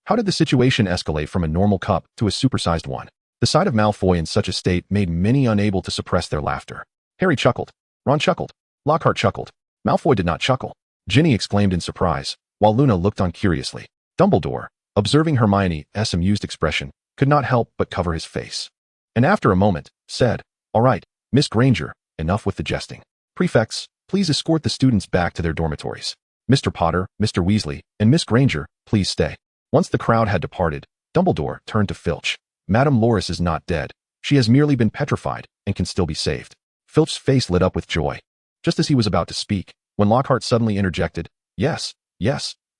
How did the situation escalate from a normal cup to a supersized one? The sight of Malfoy in such a state made many unable to suppress their laughter. Harry chuckled. Ron chuckled. Lockhart chuckled. Malfoy did not chuckle. Ginny exclaimed in surprise, while Luna looked on curiously. Dumbledore, observing Hermione's amused expression, could not help but cover his face. And after a moment, said, All right, Miss Granger, enough with the jesting. Prefects, please escort the students back to their dormitories. Mr. Potter, Mr. Weasley, and Miss Granger, please stay. Once the crowd had departed, Dumbledore turned to Filch. Madame Loris is not dead. She has merely been petrified and can still be saved. Filch's face lit up with joy. Just as he was about to speak, when Lockhart suddenly interjected, Yes,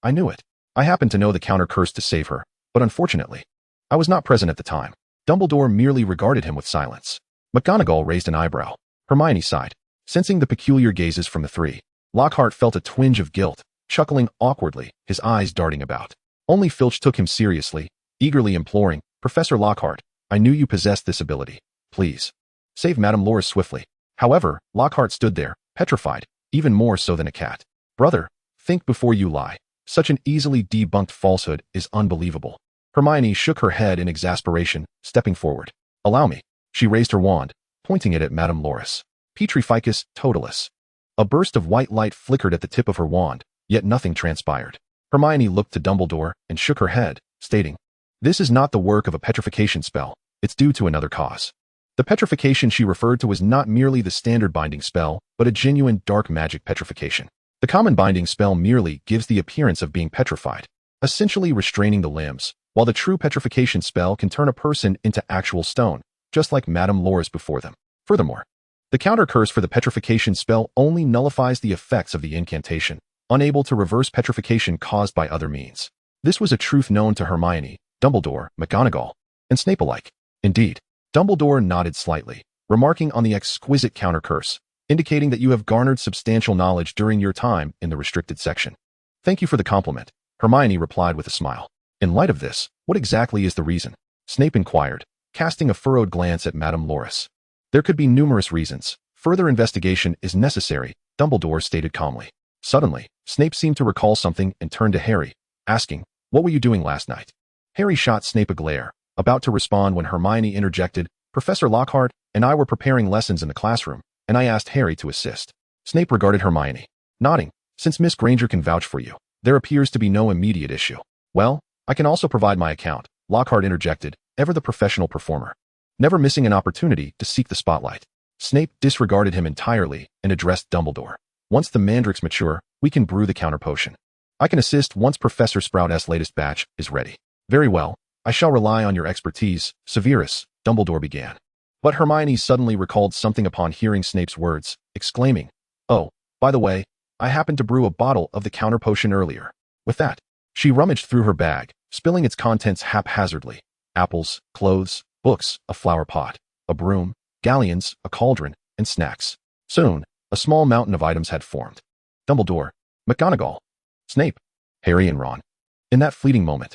I knew it. I happened to know the counter curse to save her, but unfortunately, I was not present at the time. Dumbledore merely regarded him with silence. McGonagall raised an eyebrow. Hermione sighed. Sensing the peculiar gazes from the three, Lockhart felt a twinge of guilt, chuckling awkwardly, his eyes darting about. Only Filch took him seriously, eagerly imploring, Professor Lockhart, I knew you possessed this ability. Please. Save Madame Loris swiftly. However, Lockhart stood there, petrified, even more so than a cat. Brother, think before you lie. Such an easily debunked falsehood is unbelievable. Hermione shook her head in exasperation, stepping forward. Allow me. She raised her wand, pointing it at Madame Loris. Petrificus totalis. A burst of white light flickered at the tip of her wand, yet nothing transpired. Hermione looked to Dumbledore and shook her head, stating, This is not the work of a petrification spell. It's due to another cause. The petrification she referred to was not merely the standard binding spell, but a genuine dark magic petrification. The common binding spell merely gives the appearance of being petrified, essentially restraining the limbs, while the true petrification spell can turn a person into actual stone, just like Madame Loris before them. Furthermore, the counter curse for the petrification spell only nullifies the effects of the incantation, unable to reverse petrification caused by other means. This was a truth known to Hermione, Dumbledore, McGonagall, and Snape alike. Indeed, Dumbledore nodded slightly, remarking on the exquisite counter curse, indicating that you have garnered substantial knowledge during your time in the restricted section. Thank you for the compliment, Hermione replied with a smile. In light of this, what exactly is the reason? Snape inquired, casting a furrowed glance at Madame Loris. There could be numerous reasons. Further investigation is necessary, Dumbledore stated calmly. Suddenly, Snape seemed to recall something and turned to Harry, asking, What were you doing last night? Harry shot Snape a glare, about to respond when Hermione interjected, Professor Lockhart and I were preparing lessons in the classroom, and I asked Harry to assist. Snape regarded Hermione, nodding. Since Miss Granger can vouch for you, there appears to be no immediate issue. Well, I can also provide my account, Lockhart interjected, ever the professional performer, never missing an opportunity to seek the spotlight. Snape disregarded him entirely and addressed Dumbledore. Once the mandrakes mature, we can brew the counter potion. I can assist once Professor Sprout's latest batch is ready. Very well, I shall rely on your expertise, Severus, Dumbledore began. But Hermione suddenly recalled something upon hearing Snape's words, exclaiming, Oh, by the way, I happened to brew a bottle of the counter potion earlier. With that, she rummaged through her bag, spilling its contents haphazardly. Apples, clothes, books, a flower pot, a broom, galleons, a cauldron, and snacks. Soon, a small mountain of items had formed. Dumbledore, McGonagall, Snape, Harry and Ron. In that fleeting moment,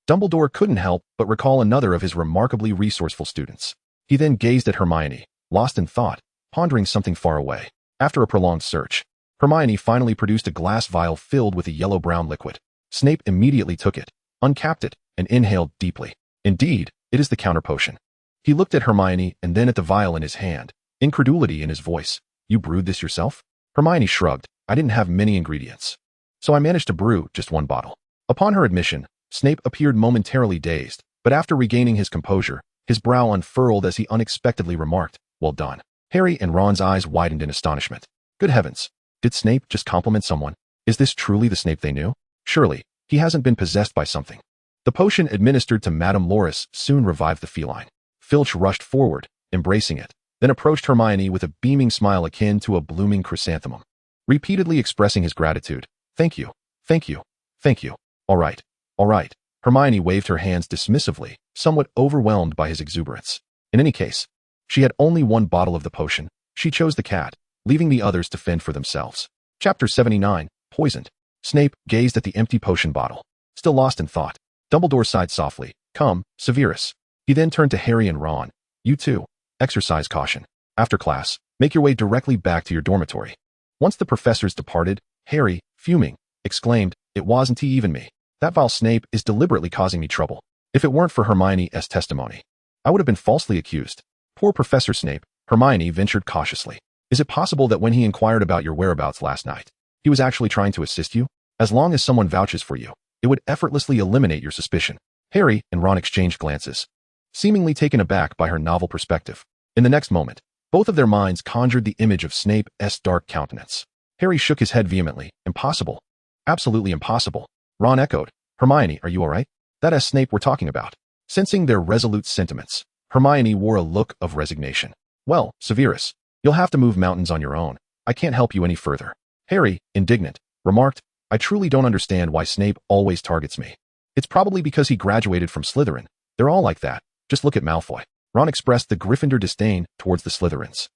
Dumbledore couldn't help but recall another of his remarkably resourceful students. He then gazed at Hermione, lost in thought, pondering something far away. After a prolonged search, Hermione finally produced a glass vial filled with a yellow-brown liquid. Snape immediately took it, uncapped it, and inhaled deeply. Indeed, it is the counter potion. He looked at Hermione and then at the vial in his hand, incredulity in his voice. You brewed this yourself? Hermione shrugged. I didn't have many ingredients, so I managed to brew just one bottle. Upon her admission, Snape appeared momentarily dazed, but after regaining his composure, his brow unfurled as he unexpectedly remarked, well done. Harry and Ron's eyes widened in astonishment. Good heavens, did Snape just compliment someone? Is this truly the Snape they knew? Surely, he hasn't been possessed by something. The potion administered to Madame Loris soon revived the feline. Filch rushed forward, embracing it, then approached Hermione with a beaming smile akin to a blooming chrysanthemum, repeatedly expressing his gratitude. Thank you, thank you, thank you. All right, all right. Hermione waved her hands dismissively, somewhat overwhelmed by his exuberance. In any case, she had only one bottle of the potion. She chose the cat, leaving the others to fend for themselves. Chapter 79, Poisoned. Snape gazed at the empty potion bottle, still lost in thought. Dumbledore sighed softly. Come, Severus. He then turned to Harry and Ron. You too. Exercise caution. After class, make your way directly back to your dormitory. Once the professors departed, Harry, fuming, exclaimed, It wasn't even me. That vile Snape is deliberately causing me trouble. If it weren't for Hermione's testimony, I would have been falsely accused. Poor Professor Snape, Hermione ventured cautiously. Is it possible that when he inquired about your whereabouts last night, he was actually trying to assist you? As long as someone vouches for you, it would effortlessly eliminate your suspicion. Harry and Ron exchanged glances, seemingly taken aback by her novel perspective. In the next moment, both of their minds conjured the image of Snape's dark countenance. Harry shook his head vehemently. Impossible. Absolutely impossible. Ron echoed. Hermione, are you all right? That is Snape we're talking about. Sensing their resolute sentiments, Hermione wore a look of resignation. Well, Severus, you'll have to move mountains on your own. I can't help you any further. Harry, indignant, remarked, I truly don't understand why Snape always targets me. It's probably because he graduated from Slytherin. They're all like that. Just look at Malfoy. Ron expressed the Gryffindor disdain towards the Slytherins.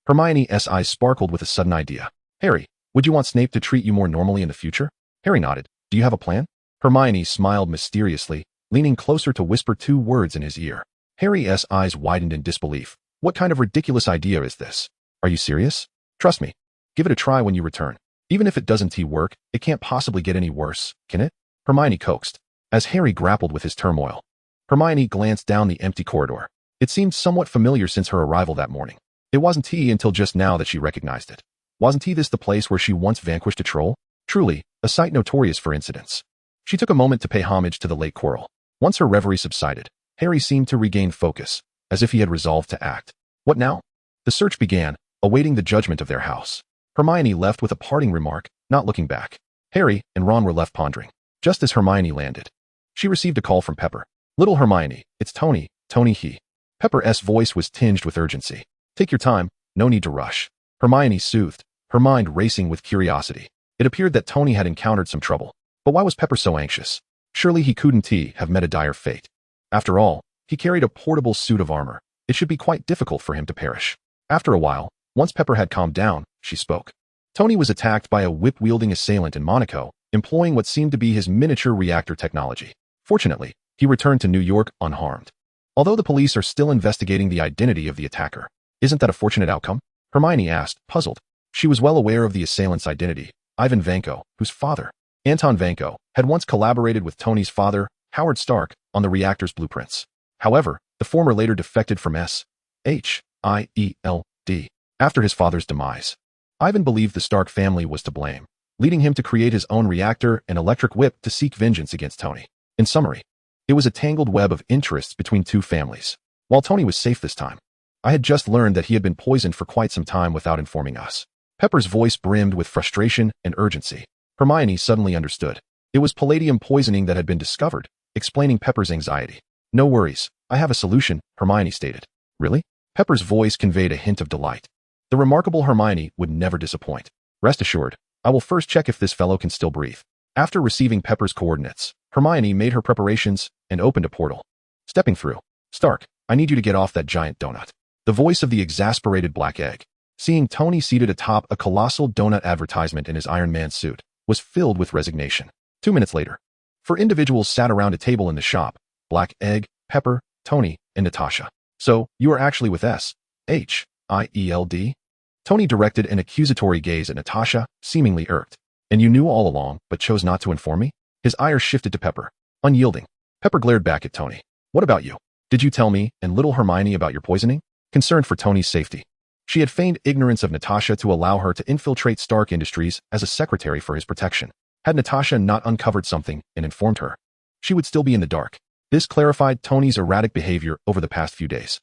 Hermione's eyes sparkled with a sudden idea. Harry, would you want Snape to treat you more normally in the future? Harry nodded. Do you have a plan? Hermione smiled mysteriously, leaning closer to whisper 2 words in his ear. Harry's eyes widened in disbelief. What kind of ridiculous idea is this? Are you serious? Trust me. Give it a try when you return. Even if it doesn't work, it can't possibly get any worse, can it? Hermione coaxed. As Harry grappled with his turmoil, Hermione glanced down the empty corridor. It seemed somewhat familiar since her arrival that morning. It wasn't until just now that she recognized it. Wasn't this the place where she once vanquished a troll? Truly, a site notorious for incidents. She took a moment to pay homage to the late quarrel. Once her reverie subsided, Harry seemed to regain focus, as if he had resolved to act. What now? The search began, awaiting the judgment of their house. Hermione left with a parting remark, not looking back. Harry and Ron were left pondering. Just as Hermione landed, she received a call from Pepper. Little Hermione, it's Tony he. Pepper's voice was tinged with urgency. Take your time, no need to rush. Hermione soothed, her mind racing with curiosity. It appeared that Tony had encountered some trouble. But why was Pepper so anxious? Surely he couldn't have met a dire fate. After all, he carried a portable suit of armor. It should be quite difficult for him to perish. After a while, once Pepper had calmed down, she spoke. Tony was attacked by a whip-wielding assailant in Monaco, employing what seemed to be his miniature reactor technology. Fortunately, he returned to New York unharmed. Although the police are still investigating the identity of the attacker, isn't that a fortunate outcome? Hermione asked, puzzled. She was well aware of the assailant's identity, Ivan Vanko, whose father, Anton Vanko, had once collaborated with Tony's father, Howard Stark, on the reactor's blueprints. However, the former later defected from S.H.I.E.L.D. after his father's demise. Ivan believed the Stark family was to blame, leading him to create his own reactor and electric whip to seek vengeance against Tony. In summary, it was a tangled web of interests between 2 families. While Tony was safe this time, I had just learned that he had been poisoned for quite some time without informing us. Pepper's voice brimmed with frustration and urgency. Hermione suddenly understood. It was palladium poisoning that had been discovered, explaining Pepper's anxiety. No worries, I have a solution, Hermione stated. Really? Pepper's voice conveyed a hint of delight. The remarkable Hermione would never disappoint. Rest assured, I will first check if this fellow can still breathe. After receiving Pepper's coordinates, Hermione made her preparations and opened a portal. Stepping through. Stark, I need you to get off that giant donut. The voice of the exasperated Black Egg, seeing Tony seated atop a colossal donut advertisement in his Iron Man suit, was filled with resignation. 2 minutes later. 4 individuals sat around a table in the shop: Black Egg, Pepper, Tony, and Natasha. So, you are actually with S.H.I.E.L.D.? Tony directed an accusatory gaze at Natasha, seemingly irked. And you knew all along, but chose not to inform me? His ire shifted to Pepper, unyielding. Pepper glared back at Tony. What about you? Did you tell me and little Hermione about your poisoning? Concerned for Tony's safety. She had feigned ignorance of Natasha to allow her to infiltrate Stark Industries as a secretary for his protection. Had Natasha not uncovered something and informed her, she would still be in the dark. This clarified Tony's erratic behavior over the past few days.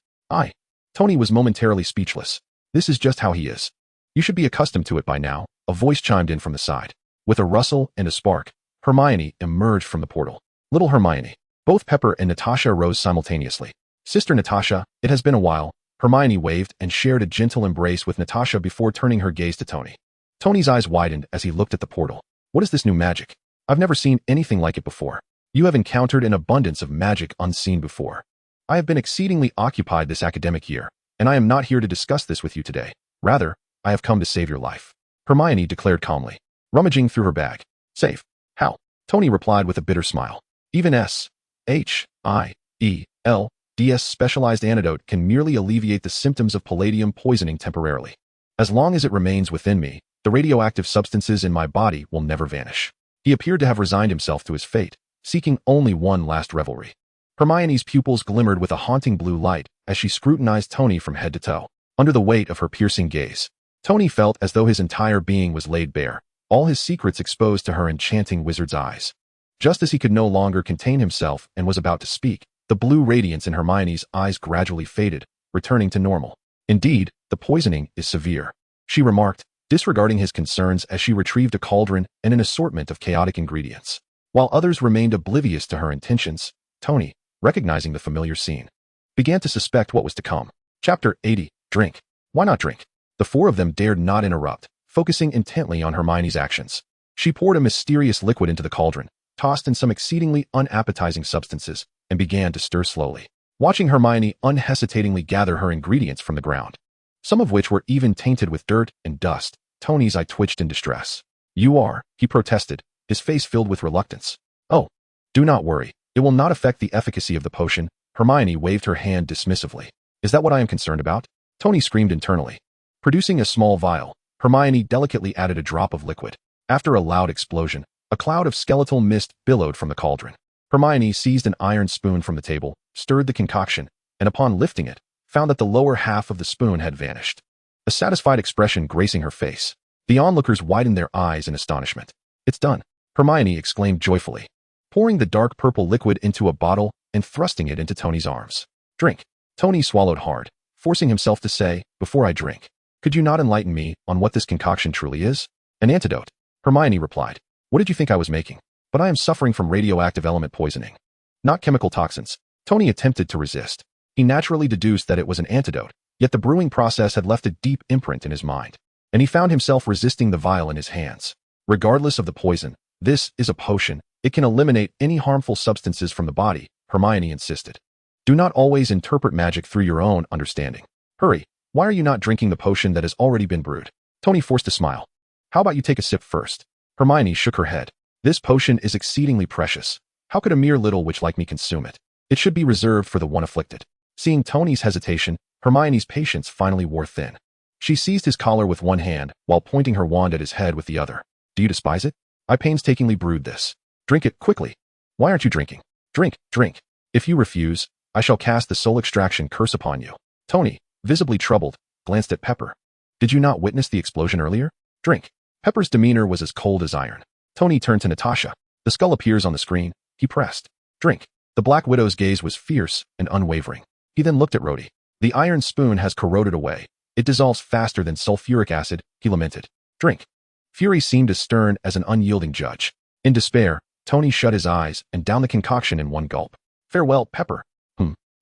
Tony was momentarily speechless. This is just how he is. You should be accustomed to it by now, a voice chimed in from the side. With a rustle and a spark, Hermione emerged from the portal. Little Hermione. Both Pepper and Natasha rose simultaneously. Sister Natasha, it has been a while. Hermione waved and shared a gentle embrace with Natasha before turning her gaze to Tony. Tony's eyes widened as he looked at the portal. What is this new magic? I've never seen anything like it before. You have encountered an abundance of magic unseen before. I have been exceedingly occupied this academic year, and I am not here to discuss this with you today. Rather, I have come to save your life. Hermione declared calmly, rummaging through her bag. Save? How? Tony replied with a bitter smile. Even S.H.I.E.L.D.'s specialized antidote can merely alleviate the symptoms of palladium poisoning temporarily. As long as it remains within me, the radioactive substances in my body will never vanish. He appeared to have resigned himself to his fate, seeking only one last revelry. Hermione's pupils glimmered with a haunting blue light as she scrutinized Tony from head to toe. Under the weight of her piercing gaze, Tony felt as though his entire being was laid bare, all his secrets exposed to her enchanting wizard's eyes. Just as he could no longer contain himself and was about to speak, the blue radiance in Hermione's eyes gradually faded, returning to normal. Indeed, the poisoning is severe, she remarked, disregarding his concerns as she retrieved a cauldron and an assortment of chaotic ingredients. While others remained oblivious to her intentions, Tony, recognizing the familiar scene, began to suspect what was to come. Chapter 80. Drink. Why not drink? The 4 of them dared not interrupt, focusing intently on Hermione's actions. She poured a mysterious liquid into the cauldron, tossed in some exceedingly unappetizing substances, and began to stir slowly, watching Hermione unhesitatingly gather her ingredients from the ground, some of which were even tainted with dirt and dust. Tony's eye twitched in distress. You are, he protested, his face filled with reluctance. Oh, do not worry. It will not affect the efficacy of the potion. Hermione waved her hand dismissively. Is that what I am concerned about? Tony screamed internally. Producing a small vial, Hermione delicately added a drop of liquid. After a loud explosion, a cloud of skeletal mist billowed from the cauldron. Hermione seized an iron spoon from the table, stirred the concoction, and upon lifting it, found that the lower half of the spoon had vanished. A satisfied expression gracing her face. The onlookers widened their eyes in astonishment. It's done, Hermione exclaimed joyfully, pouring the dark purple liquid into a bottle and thrusting it into Tony's arms. Drink. Tony swallowed hard, forcing himself to say, before I drink, could you not enlighten me on what this concoction truly is? An antidote. Hermione replied. What did you think I was making? But I am suffering from radioactive element poisoning, not chemical toxins. Tony attempted to resist. He naturally deduced that it was an antidote, yet the brewing process had left a deep imprint in his mind, and he found himself resisting the vial in his hands. Regardless of the poison, this is a potion. It can eliminate any harmful substances from the body, Hermione insisted. Do not always interpret magic through your own understanding. Hurry, why are you not drinking the potion that has already been brewed? Tony forced a smile. How about you take a sip first? Hermione shook her head. This potion is exceedingly precious. How could a mere little witch like me consume it? It should be reserved for the one afflicted. Seeing Tony's hesitation, Hermione's patience finally wore thin. She seized his collar with one hand while pointing her wand at his head with the other. Do you despise it? I painstakingly brewed this. Drink it quickly. Why aren't you drinking? Drink, drink. If you refuse, I shall cast the soul extraction curse upon you. Tony, visibly troubled, glanced at Pepper. Did you not witness the explosion earlier? Drink. Pepper's demeanor was as cold as iron. Tony turned to Natasha. The skull appears on the screen. He pressed. Drink. The Black Widow's gaze was fierce and unwavering. He then looked at Rhodey. The iron spoon has corroded away. It dissolves faster than sulfuric acid, he lamented. Drink. Fury seemed as stern as an unyielding judge. In despair, Tony shut his eyes and downed the concoction in one gulp. Farewell, Pepper.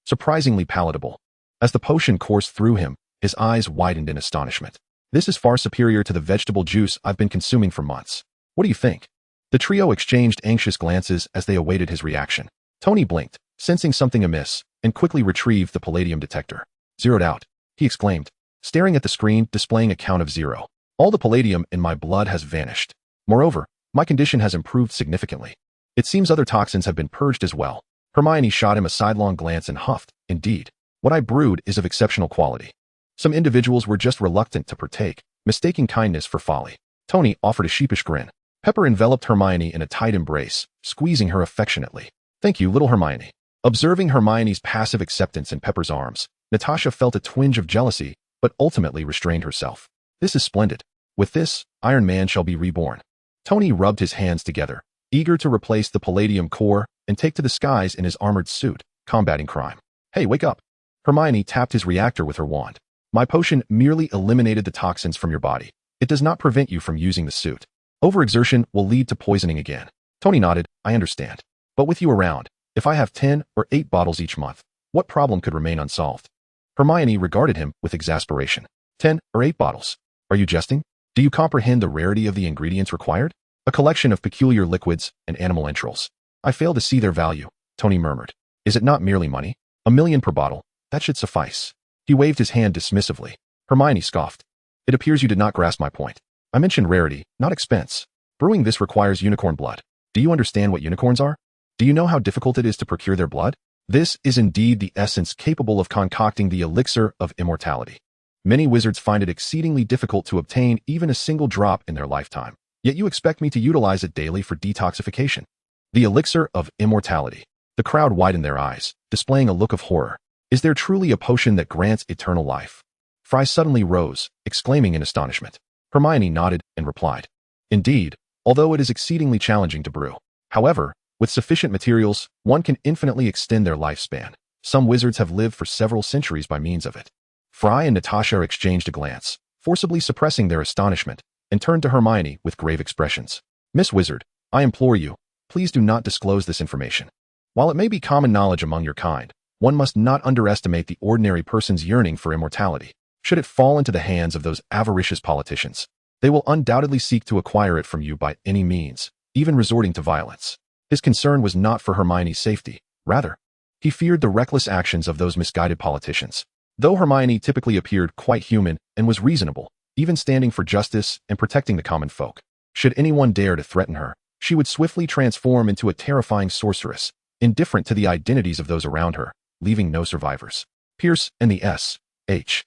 Surprisingly palatable. As the potion coursed through him, his eyes widened in astonishment. This is far superior to the vegetable juice I've been consuming for months. What do you think? The trio exchanged anxious glances as they awaited his reaction. Tony blinked, sensing something amiss, and quickly retrieved the palladium detector. "Zeroed out," he exclaimed, staring at the screen displaying a count of 0. "All the palladium in my blood has vanished. Moreover, my condition has improved significantly. It seems other toxins have been purged as well." Hermione shot him a sidelong glance and huffed, "Indeed. What I brewed is of exceptional quality." Some individuals were just reluctant to partake, mistaking kindness for folly. Tony offered a sheepish grin. Pepper enveloped Hermione in a tight embrace, squeezing her affectionately. "Thank you, little Hermione." Observing Hermione's passive acceptance in Pepper's arms, Natasha felt a twinge of jealousy, but ultimately restrained herself. "This is splendid. With this, Iron Man shall be reborn." Tony rubbed his hands together, eager to replace the palladium core and take to the skies in his armored suit, combating crime. "Hey, wake up." Hermione tapped his reactor with her wand. "My potion merely eliminated the toxins from your body. It does not prevent you from using the suit. Overexertion will lead to poisoning again." Tony nodded. "I understand. But with you around, if I have 10 or 8 bottles each month, what problem could remain unsolved?" Hermione regarded him with exasperation. 10 or 8 bottles? Are you jesting? Do you comprehend the rarity of the ingredients required? A collection of peculiar liquids and animal entrails. "I fail to see their value," Tony murmured. "Is it not merely money? $1 million per bottle. That should suffice." He waved his hand dismissively. Hermione scoffed. "It appears you did not grasp my point. I mentioned rarity, not expense. Brewing this requires unicorn blood. Do you understand what unicorns are? Do you know how difficult it is to procure their blood? This is indeed the essence capable of concocting the elixir of immortality. Many wizards find it exceedingly difficult to obtain even a single drop in their lifetime. Yet you expect me to utilize it daily for detoxification. The elixir of immortality." The crowd widened their eyes, displaying a look of horror. "Is there truly a potion that grants eternal life?" Fry suddenly rose, exclaiming in astonishment. Hermione nodded and replied, "Indeed, although it is exceedingly challenging to brew. However, with sufficient materials, one can infinitely extend their lifespan. Some wizards have lived for several centuries by means of it." Fry and Natasha exchanged a glance, forcibly suppressing their astonishment, and turned to Hermione with grave expressions. "Miss Wizard, I implore you, please do not disclose this information. While it may be common knowledge among your kind, one must not underestimate the ordinary person's yearning for immortality. Should it fall into the hands of those avaricious politicians, they will undoubtedly seek to acquire it from you by any means, even resorting to violence." His concern was not for Hermione's safety. Rather, he feared the reckless actions of those misguided politicians. Though Hermione typically appeared quite human and was reasonable, even standing for justice and protecting the common folk, should anyone dare to threaten her, she would swiftly transform into a terrifying sorceress, indifferent to the identities of those around her, leaving no survivors. Pierce and the SHIELD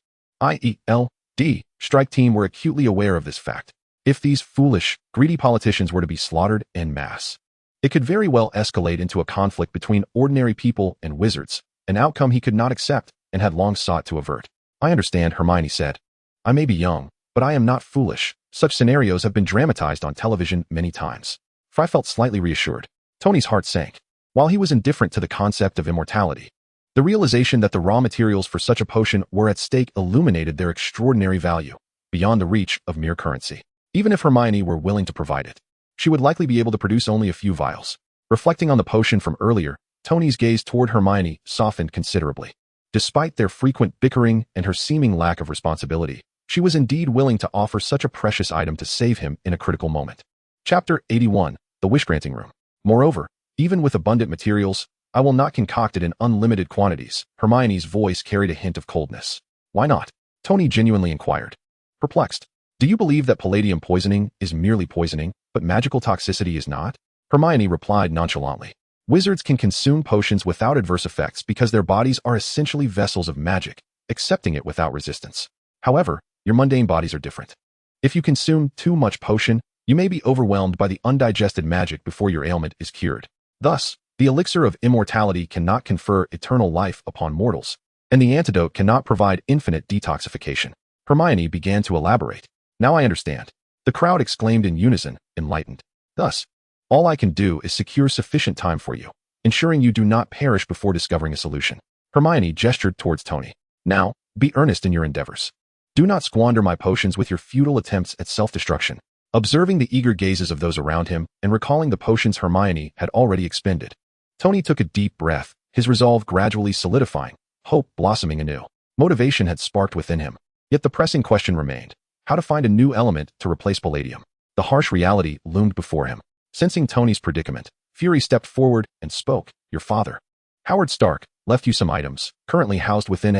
strike team were acutely aware of this fact. If these foolish, greedy politicians were to be slaughtered en masse, it could very well escalate into a conflict between ordinary people and wizards, an outcome he could not accept and had long sought to avert. "I understand," Hermione said. "I may be young, but I am not foolish. Such scenarios have been dramatized on television many times." Fry felt slightly reassured. Tony's heart sank. While he was indifferent to the concept of immortality, the realization that the raw materials for such a potion were at stake illuminated their extraordinary value, beyond the reach of mere currency. Even if Hermione were willing to provide it, she would likely be able to produce only a few vials. Reflecting on the potion from earlier, Tony's gaze toward Hermione softened considerably. Despite their frequent bickering and her seeming lack of responsibility, she was indeed willing to offer such a precious item to save him in a critical moment. Chapter 81, The Wish-Granting Room. "Moreover, even with abundant materials, I will not concoct it in unlimited quantities." Hermione's voice carried a hint of coldness. "Why not?" Tony genuinely inquired. Perplexed. "Do you believe that palladium poisoning is merely poisoning, but magical toxicity is not?" Hermione replied nonchalantly. "Wizards can consume potions without adverse effects because their bodies are essentially vessels of magic, accepting it without resistance. However, your mundane bodies are different. If you consume too much potion, you may be overwhelmed by the undigested magic before your ailment is cured. Thus, the elixir of immortality cannot confer eternal life upon mortals, and the antidote cannot provide infinite detoxification." Hermione began to elaborate. "Now I understand." The crowd exclaimed in unison, enlightened. "Thus, all I can do is secure sufficient time for you, ensuring you do not perish before discovering a solution." Hermione gestured towards Tony. "Now, be earnest in your endeavors. Do not squander my potions with your futile attempts at self-destruction." Observing the eager gazes of those around him and recalling the potions Hermione had already expended, Tony took a deep breath, his resolve gradually solidifying, hope blossoming anew. Motivation had sparked within him, yet the pressing question remained: how to find a new element to replace palladium. The harsh reality loomed before him. Sensing Tony's predicament, Fury stepped forward and spoke. Your father, Howard Stark, left you some items, currently housed within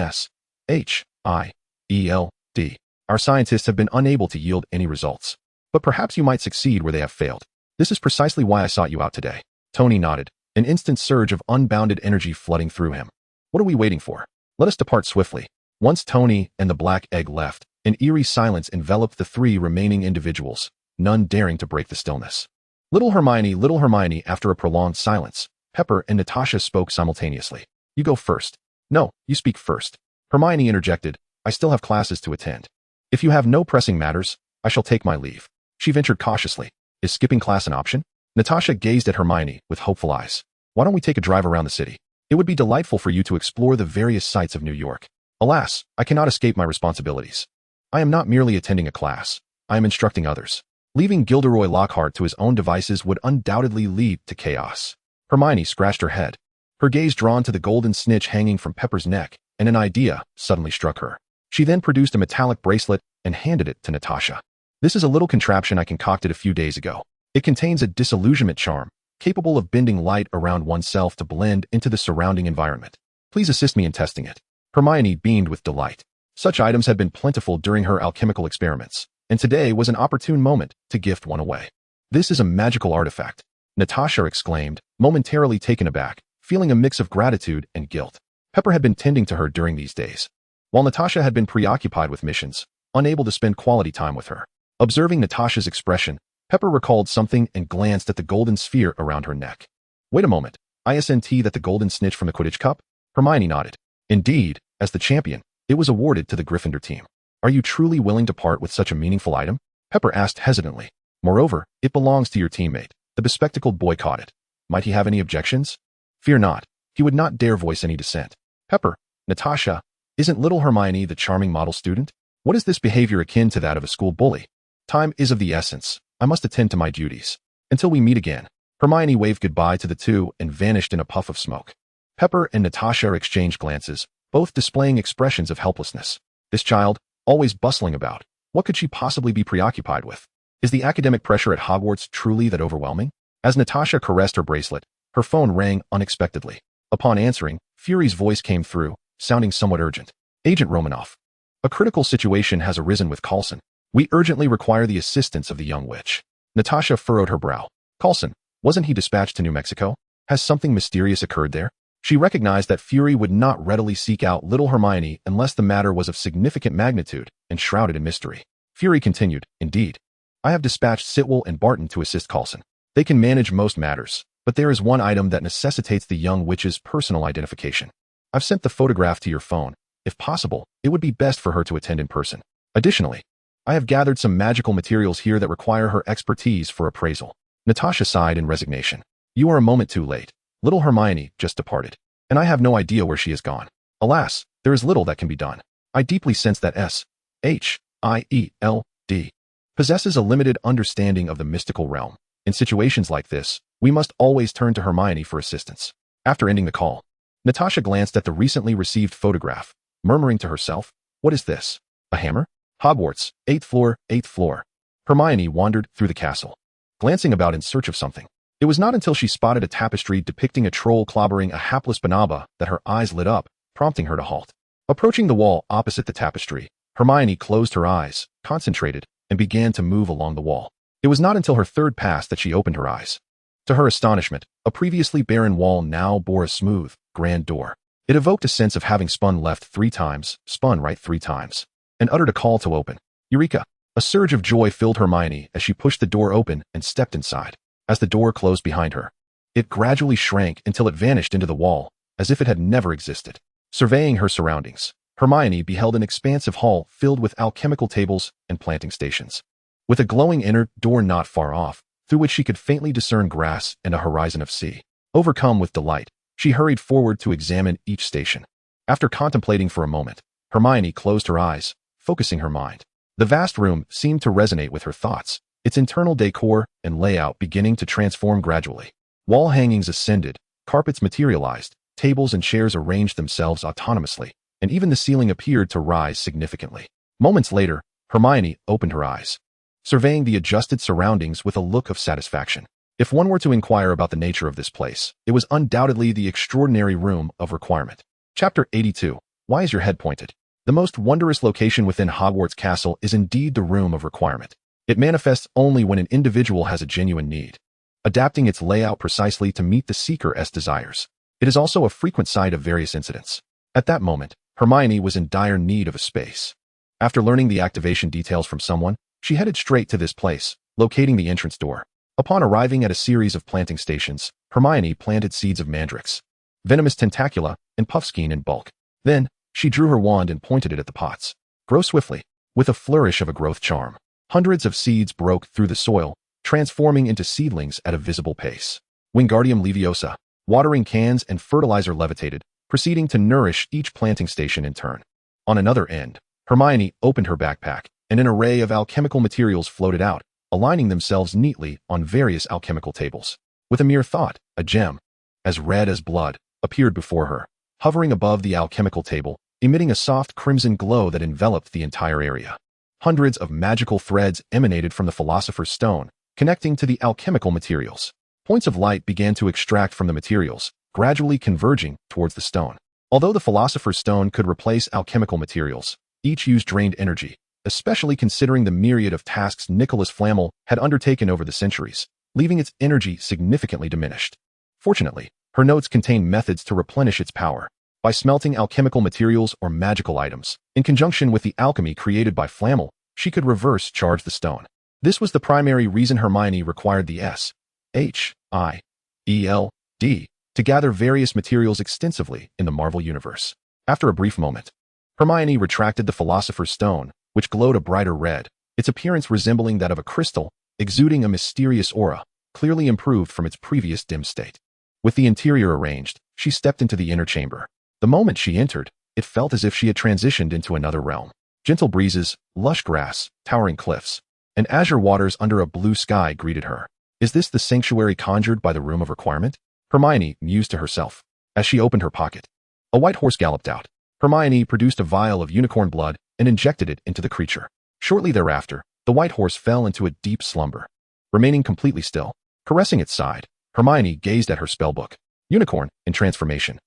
SHIELD. Our scientists have been unable to yield any results. But perhaps you might succeed where they have failed. This is precisely why I sought you out today. Tony nodded, an instant surge of unbounded energy flooding through him. What are we waiting for? Let us depart swiftly. Once Tony and the black egg left, an eerie silence enveloped the three remaining individuals, none daring to break the stillness. Little Hermione, after a prolonged silence, Pepper and Natasha spoke simultaneously. You go first. No, you speak first. Hermione interjected, I still have classes to attend. If you have no pressing matters, I shall take my leave. She ventured cautiously. Is skipping class an option? Natasha gazed at Hermione with hopeful eyes. Why don't we take a drive around the city? It would be delightful for you to explore the various sights of New York. Alas, I cannot escape my responsibilities. I am not merely attending a class. I am instructing others. Leaving Gilderoy Lockhart to his own devices would undoubtedly lead to chaos. Hermione scratched her head, her gaze drawn to the golden snitch hanging from Pepper's neck, and an idea suddenly struck her. She then produced a metallic bracelet and handed it to Natasha. This is a little contraption I concocted a few days ago. It contains a disillusionment charm, capable of bending light around oneself to blend into the surrounding environment. Please assist me in testing it. Hermione beamed with delight. Such items had been plentiful during her alchemical experiments, and today was an opportune moment to gift one away. This is a magical artifact, Natasha exclaimed, momentarily taken aback, feeling a mix of gratitude and guilt. Pepper had been tending to her during these days, while Natasha had been preoccupied with missions, unable to spend quality time with her. Observing Natasha's expression, Pepper recalled something and glanced at the golden sphere around her neck. Wait a moment, isn't that the golden snitch from the Quidditch Cup? Hermione nodded. Indeed, as the champion, it was awarded to the Gryffindor team. Are you truly willing to part with such a meaningful item? Pepper asked hesitantly. Moreover, it belongs to your teammate. The bespectacled boy caught it. Might he have any objections? Fear not. He would not dare voice any dissent. Pepper, Natasha, isn't little Hermione the charming model student? What is this behavior akin to that of a school bully? Time is of the essence. I must attend to my duties. Until we meet again. Hermione waved goodbye to the two and vanished in a puff of smoke. Pepper and Natasha exchanged glances, both displaying expressions of helplessness. This child, always bustling about, what could she possibly be preoccupied with? Is the academic pressure at Hogwarts truly that overwhelming? As Natasha caressed her bracelet, her phone rang unexpectedly. Upon answering, Fury's voice came through, sounding somewhat urgent. Agent Romanoff. A critical situation has arisen with Coulson. We urgently require the assistance of the young witch. Natasha furrowed her brow. Coulson, wasn't he dispatched to New Mexico? Has something mysterious occurred there? She recognized that Fury would not readily seek out little Hermione unless the matter was of significant magnitude and shrouded in mystery. Fury continued, Indeed. I have dispatched Sitwell and Barton to assist Coulson. They can manage most matters, but there is one item that necessitates the young witch's personal identification. I've sent the photograph to your phone. If possible, it would be best for her to attend in person. Additionally, I have gathered some magical materials here that require her expertise for appraisal. Natasha sighed in resignation. You are a moment too late. Little Hermione just departed, and I have no idea where she has gone. Alas, there is little that can be done. I deeply sense that SHIELD possesses a limited understanding of the mystical realm. In situations like this, we must always turn to Hermione for assistance. After ending the call, Natasha glanced at the recently received photograph, murmuring to herself, What is this? A hammer? Hogwarts, 8th floor, 8th floor. Hermione wandered through the castle, glancing about in search of something. It was not until she spotted a tapestry depicting a troll clobbering a hapless Banaba that her eyes lit up, prompting her to halt. Approaching the wall opposite the tapestry, Hermione closed her eyes, concentrated, and began to move along the wall. It was not until her third pass that she opened her eyes. To her astonishment, a previously barren wall now bore a smooth, grand door. It evoked a sense of having spun left 3 times, spun right 3 times, and uttered a call to open. Eureka! A surge of joy filled Hermione as she pushed the door open and stepped inside. As the door closed behind her, it gradually shrank until it vanished into the wall, as if it had never existed. Surveying her surroundings, Hermione beheld an expansive hall filled with alchemical tables and planting stations, with a glowing inner door not far off, through which she could faintly discern grass and a horizon of sea. Overcome with delight, she hurried forward to examine each station. After contemplating for a moment, Hermione closed her eyes, focusing her mind. The vast room seemed to resonate with her thoughts, its internal decor and layout beginning to transform gradually. Wall hangings ascended, carpets materialized, tables and chairs arranged themselves autonomously, and even the ceiling appeared to rise significantly. Moments later, Hermione opened her eyes, surveying the adjusted surroundings with a look of satisfaction. If one were to inquire about the nature of this place, it was undoubtedly the extraordinary room of requirement. Chapter 82. Why is your head pointed? The most wondrous location within Hogwarts Castle is indeed the room of requirement. It manifests only when an individual has a genuine need, adapting its layout precisely to meet the seeker's desires. It is also a frequent site of various incidents. At that moment, Hermione was in dire need of a space. After learning the activation details from someone, she headed straight to this place, locating the entrance door. Upon arriving at a series of planting stations, Hermione planted seeds of Mandrix, Venomous Tentacula, and Puffskein in bulk. Then, she drew her wand and pointed it at the pots. Grow swiftly. With a flourish of a growth charm, hundreds of seeds broke through the soil, transforming into seedlings at a visible pace. Wingardium Leviosa, watering cans and fertilizer levitated, proceeding to nourish each planting station in turn. On another end, Hermione opened her backpack, and an array of alchemical materials floated out, aligning themselves neatly on various alchemical tables. With a mere thought, a gem, as red as blood, appeared before her, hovering above the alchemical table, emitting a soft crimson glow that enveloped the entire area. Hundreds of magical threads emanated from the Philosopher's Stone, connecting to the alchemical materials. Points of light began to extract from the materials, gradually converging towards the stone. Although the Philosopher's Stone could replace alchemical materials, each use drained energy, especially considering the myriad of tasks Nicholas Flamel had undertaken over the centuries, leaving its energy significantly diminished. Fortunately, her notes contained methods to replenish its power. By smelting alchemical materials or magical items, in conjunction with the alchemy created by Flamel, she could reverse charge the stone. This was the primary reason Hermione required the S.H.I.E.L.D. to gather various materials extensively in the Marvel Universe. After a brief moment, Hermione retracted the Philosopher's Stone, which glowed a brighter red, its appearance resembling that of a crystal, exuding a mysterious aura, clearly improved from its previous dim state. With the interior arranged, she stepped into the inner chamber. The moment she entered, it felt as if she had transitioned into another realm. Gentle breezes, lush grass, towering cliffs, and azure waters under a blue sky greeted her. Is this the sanctuary conjured by the Room of Requirement? Hermione mused to herself. As she opened her pocket, a white horse galloped out. Hermione produced a vial of unicorn blood and injected it into the creature. Shortly thereafter, the white horse fell into a deep slumber. Remaining completely still, caressing its side, Hermione gazed at her spellbook. Unicorn in transformation.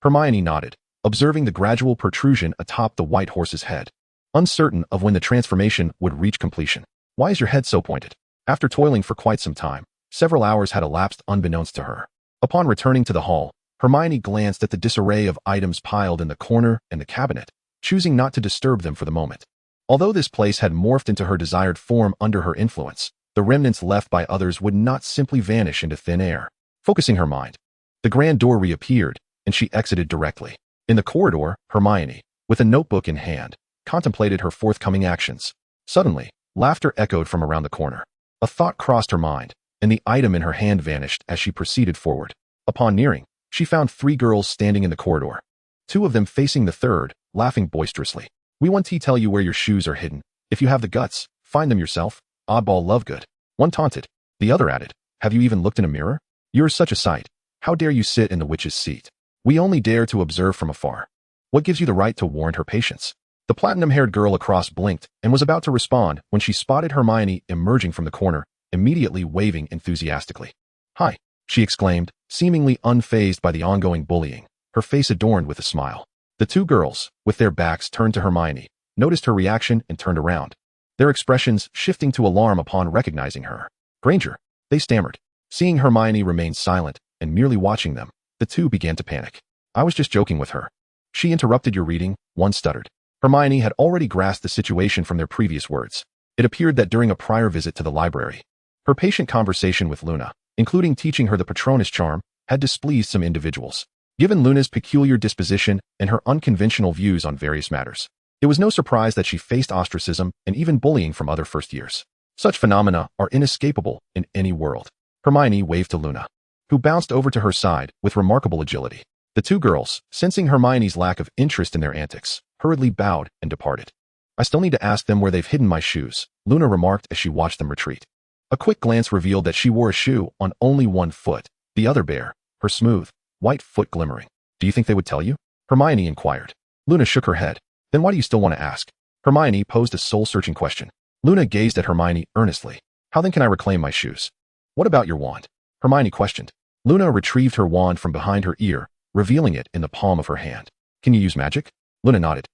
Hermione nodded, observing the gradual protrusion atop the white horse's head, uncertain of when the transformation would reach completion. Why is your head so pointed? After toiling for quite some time, several hours had elapsed unbeknownst to her. Upon returning to the hall, Hermione glanced at the disarray of items piled in the corner and the cabinet, choosing not to disturb them for the moment. Although this place had morphed into her desired form under her influence, the remnants left by others would not simply vanish into thin air. Focusing her mind, the grand door reappeared, and she exited directly. In the corridor, Hermione, with a notebook in hand, contemplated her forthcoming actions. Suddenly, laughter echoed from around the corner. A thought crossed her mind, and the item in her hand vanished as she proceeded forward. Upon nearing, she found 3 girls standing in the corridor, 2 of them facing the third, laughing boisterously. We want to tell you where your shoes are hidden. If you have the guts, find them yourself. Oddball Lovegood. One taunted. The other added, have you even looked in a mirror? You're such a sight. How dare you sit in the witch's seat? We only dare to observe from afar. What gives you the right to warrant her patience? The platinum-haired girl across blinked and was about to respond when she spotted Hermione emerging from the corner, immediately waving enthusiastically. Hi, she exclaimed, seemingly unfazed by the ongoing bullying, her face adorned with a smile. The 2 girls, with their backs turned to Hermione, noticed her reaction and turned around, their expressions shifting to alarm upon recognizing her. Granger, they stammered. Seeing Hermione remain silent and merely watching them, the 2 began to panic. I was just joking with her. She interrupted your reading, one stuttered. Hermione had already grasped the situation from their previous words. It appeared that during a prior visit to the library, her patient conversation with Luna, including teaching her the Patronus charm, had displeased some individuals. Given Luna's peculiar disposition and her unconventional views on various matters, it was no surprise that she faced ostracism and even bullying from other first years. Such phenomena are inescapable in any world. Hermione waved to Luna, who bounced over to her side with remarkable agility. The 2 girls, sensing Hermione's lack of interest in their antics, hurriedly bowed and departed. I still need to ask them where they've hidden my shoes, Luna remarked as she watched them retreat. A quick glance revealed that she wore a shoe on only one foot, the other bare, her smooth, white foot glimmering. Do you think they would tell you? Hermione inquired. Luna shook her head. Then why do you still want to ask? Hermione posed a soul-searching question. Luna gazed at Hermione earnestly. How then can I reclaim my shoes? What about your wand? Hermione questioned. Luna retrieved her wand from behind her ear, revealing it in the palm of her hand. Can you use magic? Luna nodded,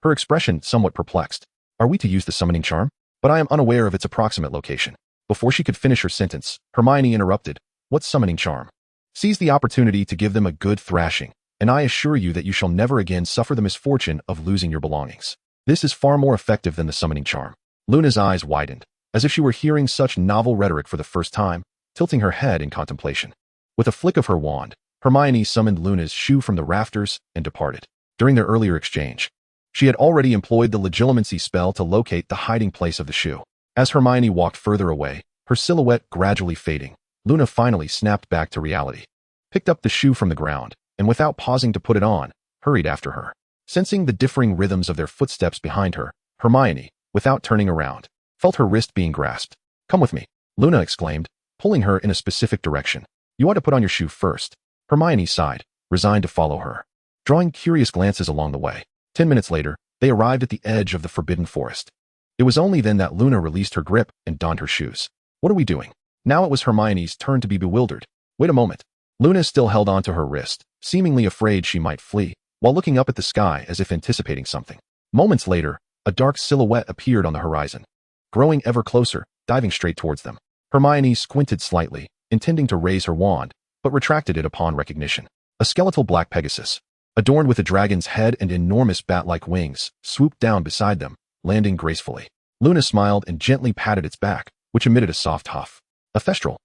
her expression somewhat perplexed. Are we to use the summoning charm? But I am unaware of its approximate location. Before she could finish her sentence, Hermione interrupted. What summoning charm? Seize the opportunity to give them a good thrashing, and I assure you that you shall never again suffer the misfortune of losing your belongings. This is far more effective than the summoning charm. Luna's eyes widened, as if she were hearing such novel rhetoric for the first time, tilting her head in contemplation. With a flick of her wand, Hermione summoned Luna's shoe from the rafters and departed. During their earlier exchange, she had already employed the legilimency spell to locate the hiding place of the shoe. As Hermione walked further away, her silhouette gradually fading, Luna finally snapped back to reality, picked up the shoe from the ground, and without pausing to put it on, hurried after her. Sensing the differing rhythms of their footsteps behind her, Hermione, without turning around, felt her wrist being grasped. Come with me, Luna exclaimed, pulling her in a specific direction. You ought to put on your shoe first. Hermione sighed, resigned to follow her, drawing curious glances along the way. 10 minutes later, they arrived at the edge of the forbidden forest. It was only then that Luna released her grip and donned her shoes. What are we doing? Now it was Hermione's turn to be bewildered. Wait a moment. Luna still held onto her wrist, seemingly afraid she might flee, while looking up at the sky as if anticipating something. Moments later, a dark silhouette appeared on the horizon, growing ever closer, diving straight towards them. Hermione squinted slightly, intending to raise her wand, but retracted it upon recognition. A skeletal black Pegasus, adorned with a dragon's head and enormous bat-like wings, swooped down beside them, landing gracefully. Luna smiled and gently patted its back, which emitted a soft huff. A Thestral.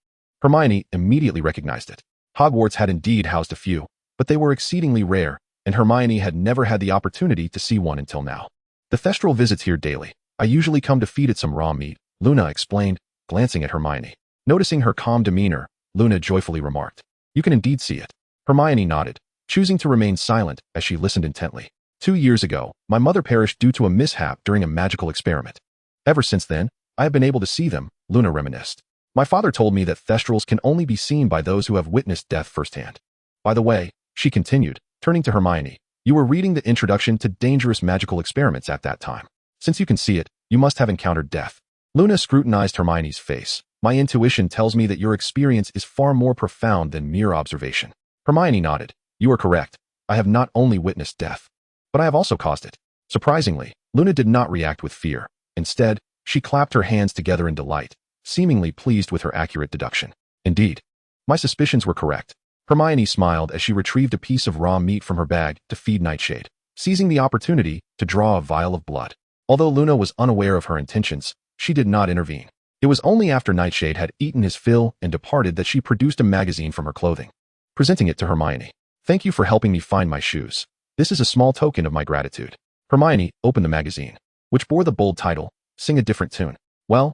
Hermione immediately recognized it. Hogwarts had indeed housed a few, but they were exceedingly rare, and Hermione had never had the opportunity to see one until now. The Thestral visits here daily. I usually come to feed it some raw meat, Luna explained, glancing at Hermione. Noticing her calm demeanor, Luna joyfully remarked. You can indeed see it. Hermione nodded, choosing to remain silent as she listened intently. 2 years ago, my mother perished due to a mishap during a magical experiment. Ever since then, I have been able to see them, Luna reminisced. My father told me that Thestrals can only be seen by those who have witnessed death firsthand. By the way, she continued, turning to Hermione, you were reading the introduction to dangerous magical experiments at that time. Since you can see it, you must have encountered death. Luna scrutinized Hermione's face. My intuition tells me that your experience is far more profound than mere observation. Hermione nodded. You are correct. I have not only witnessed death, but I have also caused it. Surprisingly, Luna did not react with fear. Instead, she clapped her hands together in delight, seemingly pleased with her accurate deduction. Indeed, my suspicions were correct. Hermione smiled as she retrieved a piece of raw meat from her bag to feed Nightshade, seizing the opportunity to draw a vial of blood. Although Luna was unaware of her intentions, she did not intervene. It was only after Nightshade had eaten his fill and departed that she produced a magazine from her clothing, presenting it to Hermione. Thank you for helping me find my shoes. This is a small token of my gratitude. Hermione opened the magazine, which bore the bold title, Sing a Different Tune. Well,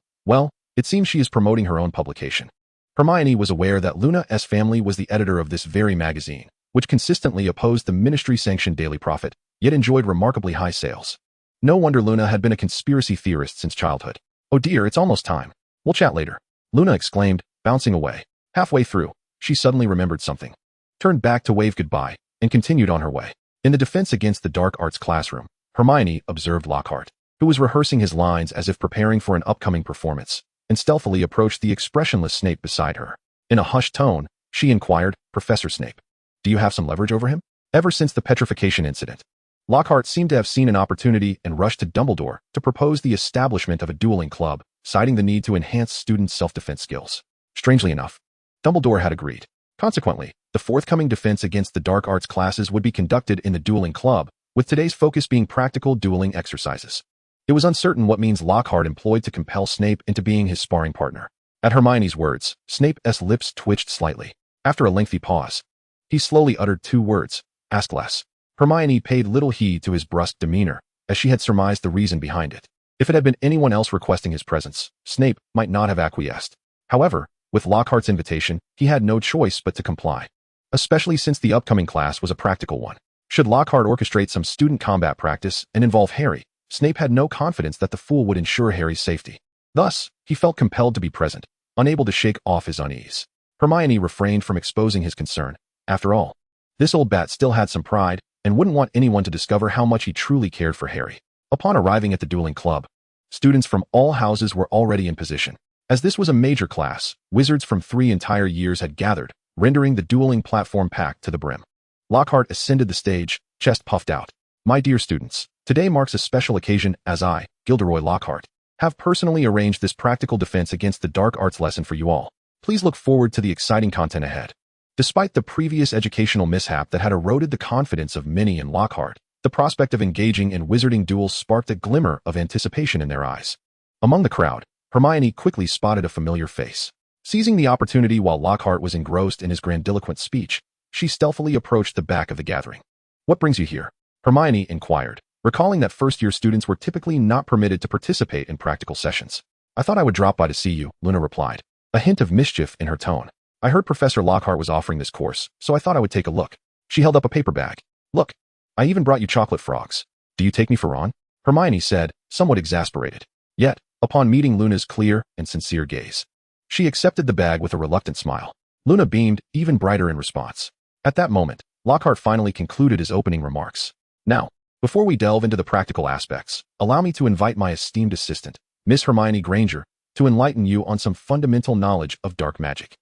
it seems she is promoting her own publication. Hermione was aware that Luna's family was the editor of this very magazine, which consistently opposed the ministry-sanctioned Daily Prophet, yet enjoyed remarkably high sales. No wonder Luna had been a conspiracy theorist since childhood. Oh dear, it's almost time. We'll chat later, Luna exclaimed, bouncing away. Halfway through, she suddenly remembered something, turned back to wave goodbye, and continued on her way. In the Defense Against the Dark Arts classroom, Hermione observed Lockhart, who was rehearsing his lines as if preparing for an upcoming performance, and stealthily approached the expressionless Snape beside her. In a hushed tone, she inquired, Professor Snape, do you have some leverage over him? Ever since the petrification incident, Lockhart seemed to have seen an opportunity and rushed to Dumbledore to propose the establishment of a dueling club, citing the need to enhance students' self-defense skills. Strangely enough, Dumbledore had agreed. Consequently, the forthcoming Defense Against the Dark Arts classes would be conducted in the dueling club, with today's focus being practical dueling exercises. It was uncertain what means Lockhart employed to compel Snape into being his sparring partner. At Hermione's words, Snape's lips twitched slightly. After a lengthy pause, he slowly uttered 2 words, ask less. Hermione paid little heed to his brusque demeanor, as she had surmised the reason behind it. If it had been anyone else requesting his presence, Snape might not have acquiesced. However, with Lockhart's invitation, he had no choice but to comply, especially since the upcoming class was a practical one. Should Lockhart orchestrate some student combat practice and involve Harry, Snape had no confidence that the fool would ensure Harry's safety. Thus, he felt compelled to be present, unable to shake off his unease. Hermione refrained from exposing his concern. After all, this old bat still had some pride and wouldn't want anyone to discover how much he truly cared for Harry. Upon arriving at the dueling club, students from all houses were already in position. As this was a major class, wizards from 3 entire years had gathered, rendering the dueling platform packed to the brim. Lockhart ascended the stage, chest puffed out. My dear students, today marks a special occasion as I, Gilderoy Lockhart, have personally arranged this practical defense against the dark arts lesson for you all. Please look forward to the exciting content ahead. Despite the previous educational mishap that had eroded the confidence of many in Lockhart, the prospect of engaging in wizarding duels sparked a glimmer of anticipation in their eyes. Among the crowd, Hermione quickly spotted a familiar face. Seizing the opportunity while Lockhart was engrossed in his grandiloquent speech, she stealthily approached the back of the gathering. What brings you here? Hermione inquired, recalling that first-year students were typically not permitted to participate in practical sessions. I thought I would drop by to see you, Luna replied, a hint of mischief in her tone. I heard Professor Lockhart was offering this course, so I thought I would take a look. She held up a paper bag. Look, I even brought you chocolate frogs. Do you take me for Ron? Hermione said, somewhat exasperated. Yet, upon meeting Luna's clear and sincere gaze, she accepted the bag with a reluctant smile. Luna beamed, even brighter in response. At that moment, Lockhart finally concluded his opening remarks. Now, before we delve into the practical aspects, allow me to invite my esteemed assistant, Miss Hermione Granger, to enlighten you on some fundamental knowledge of dark magic.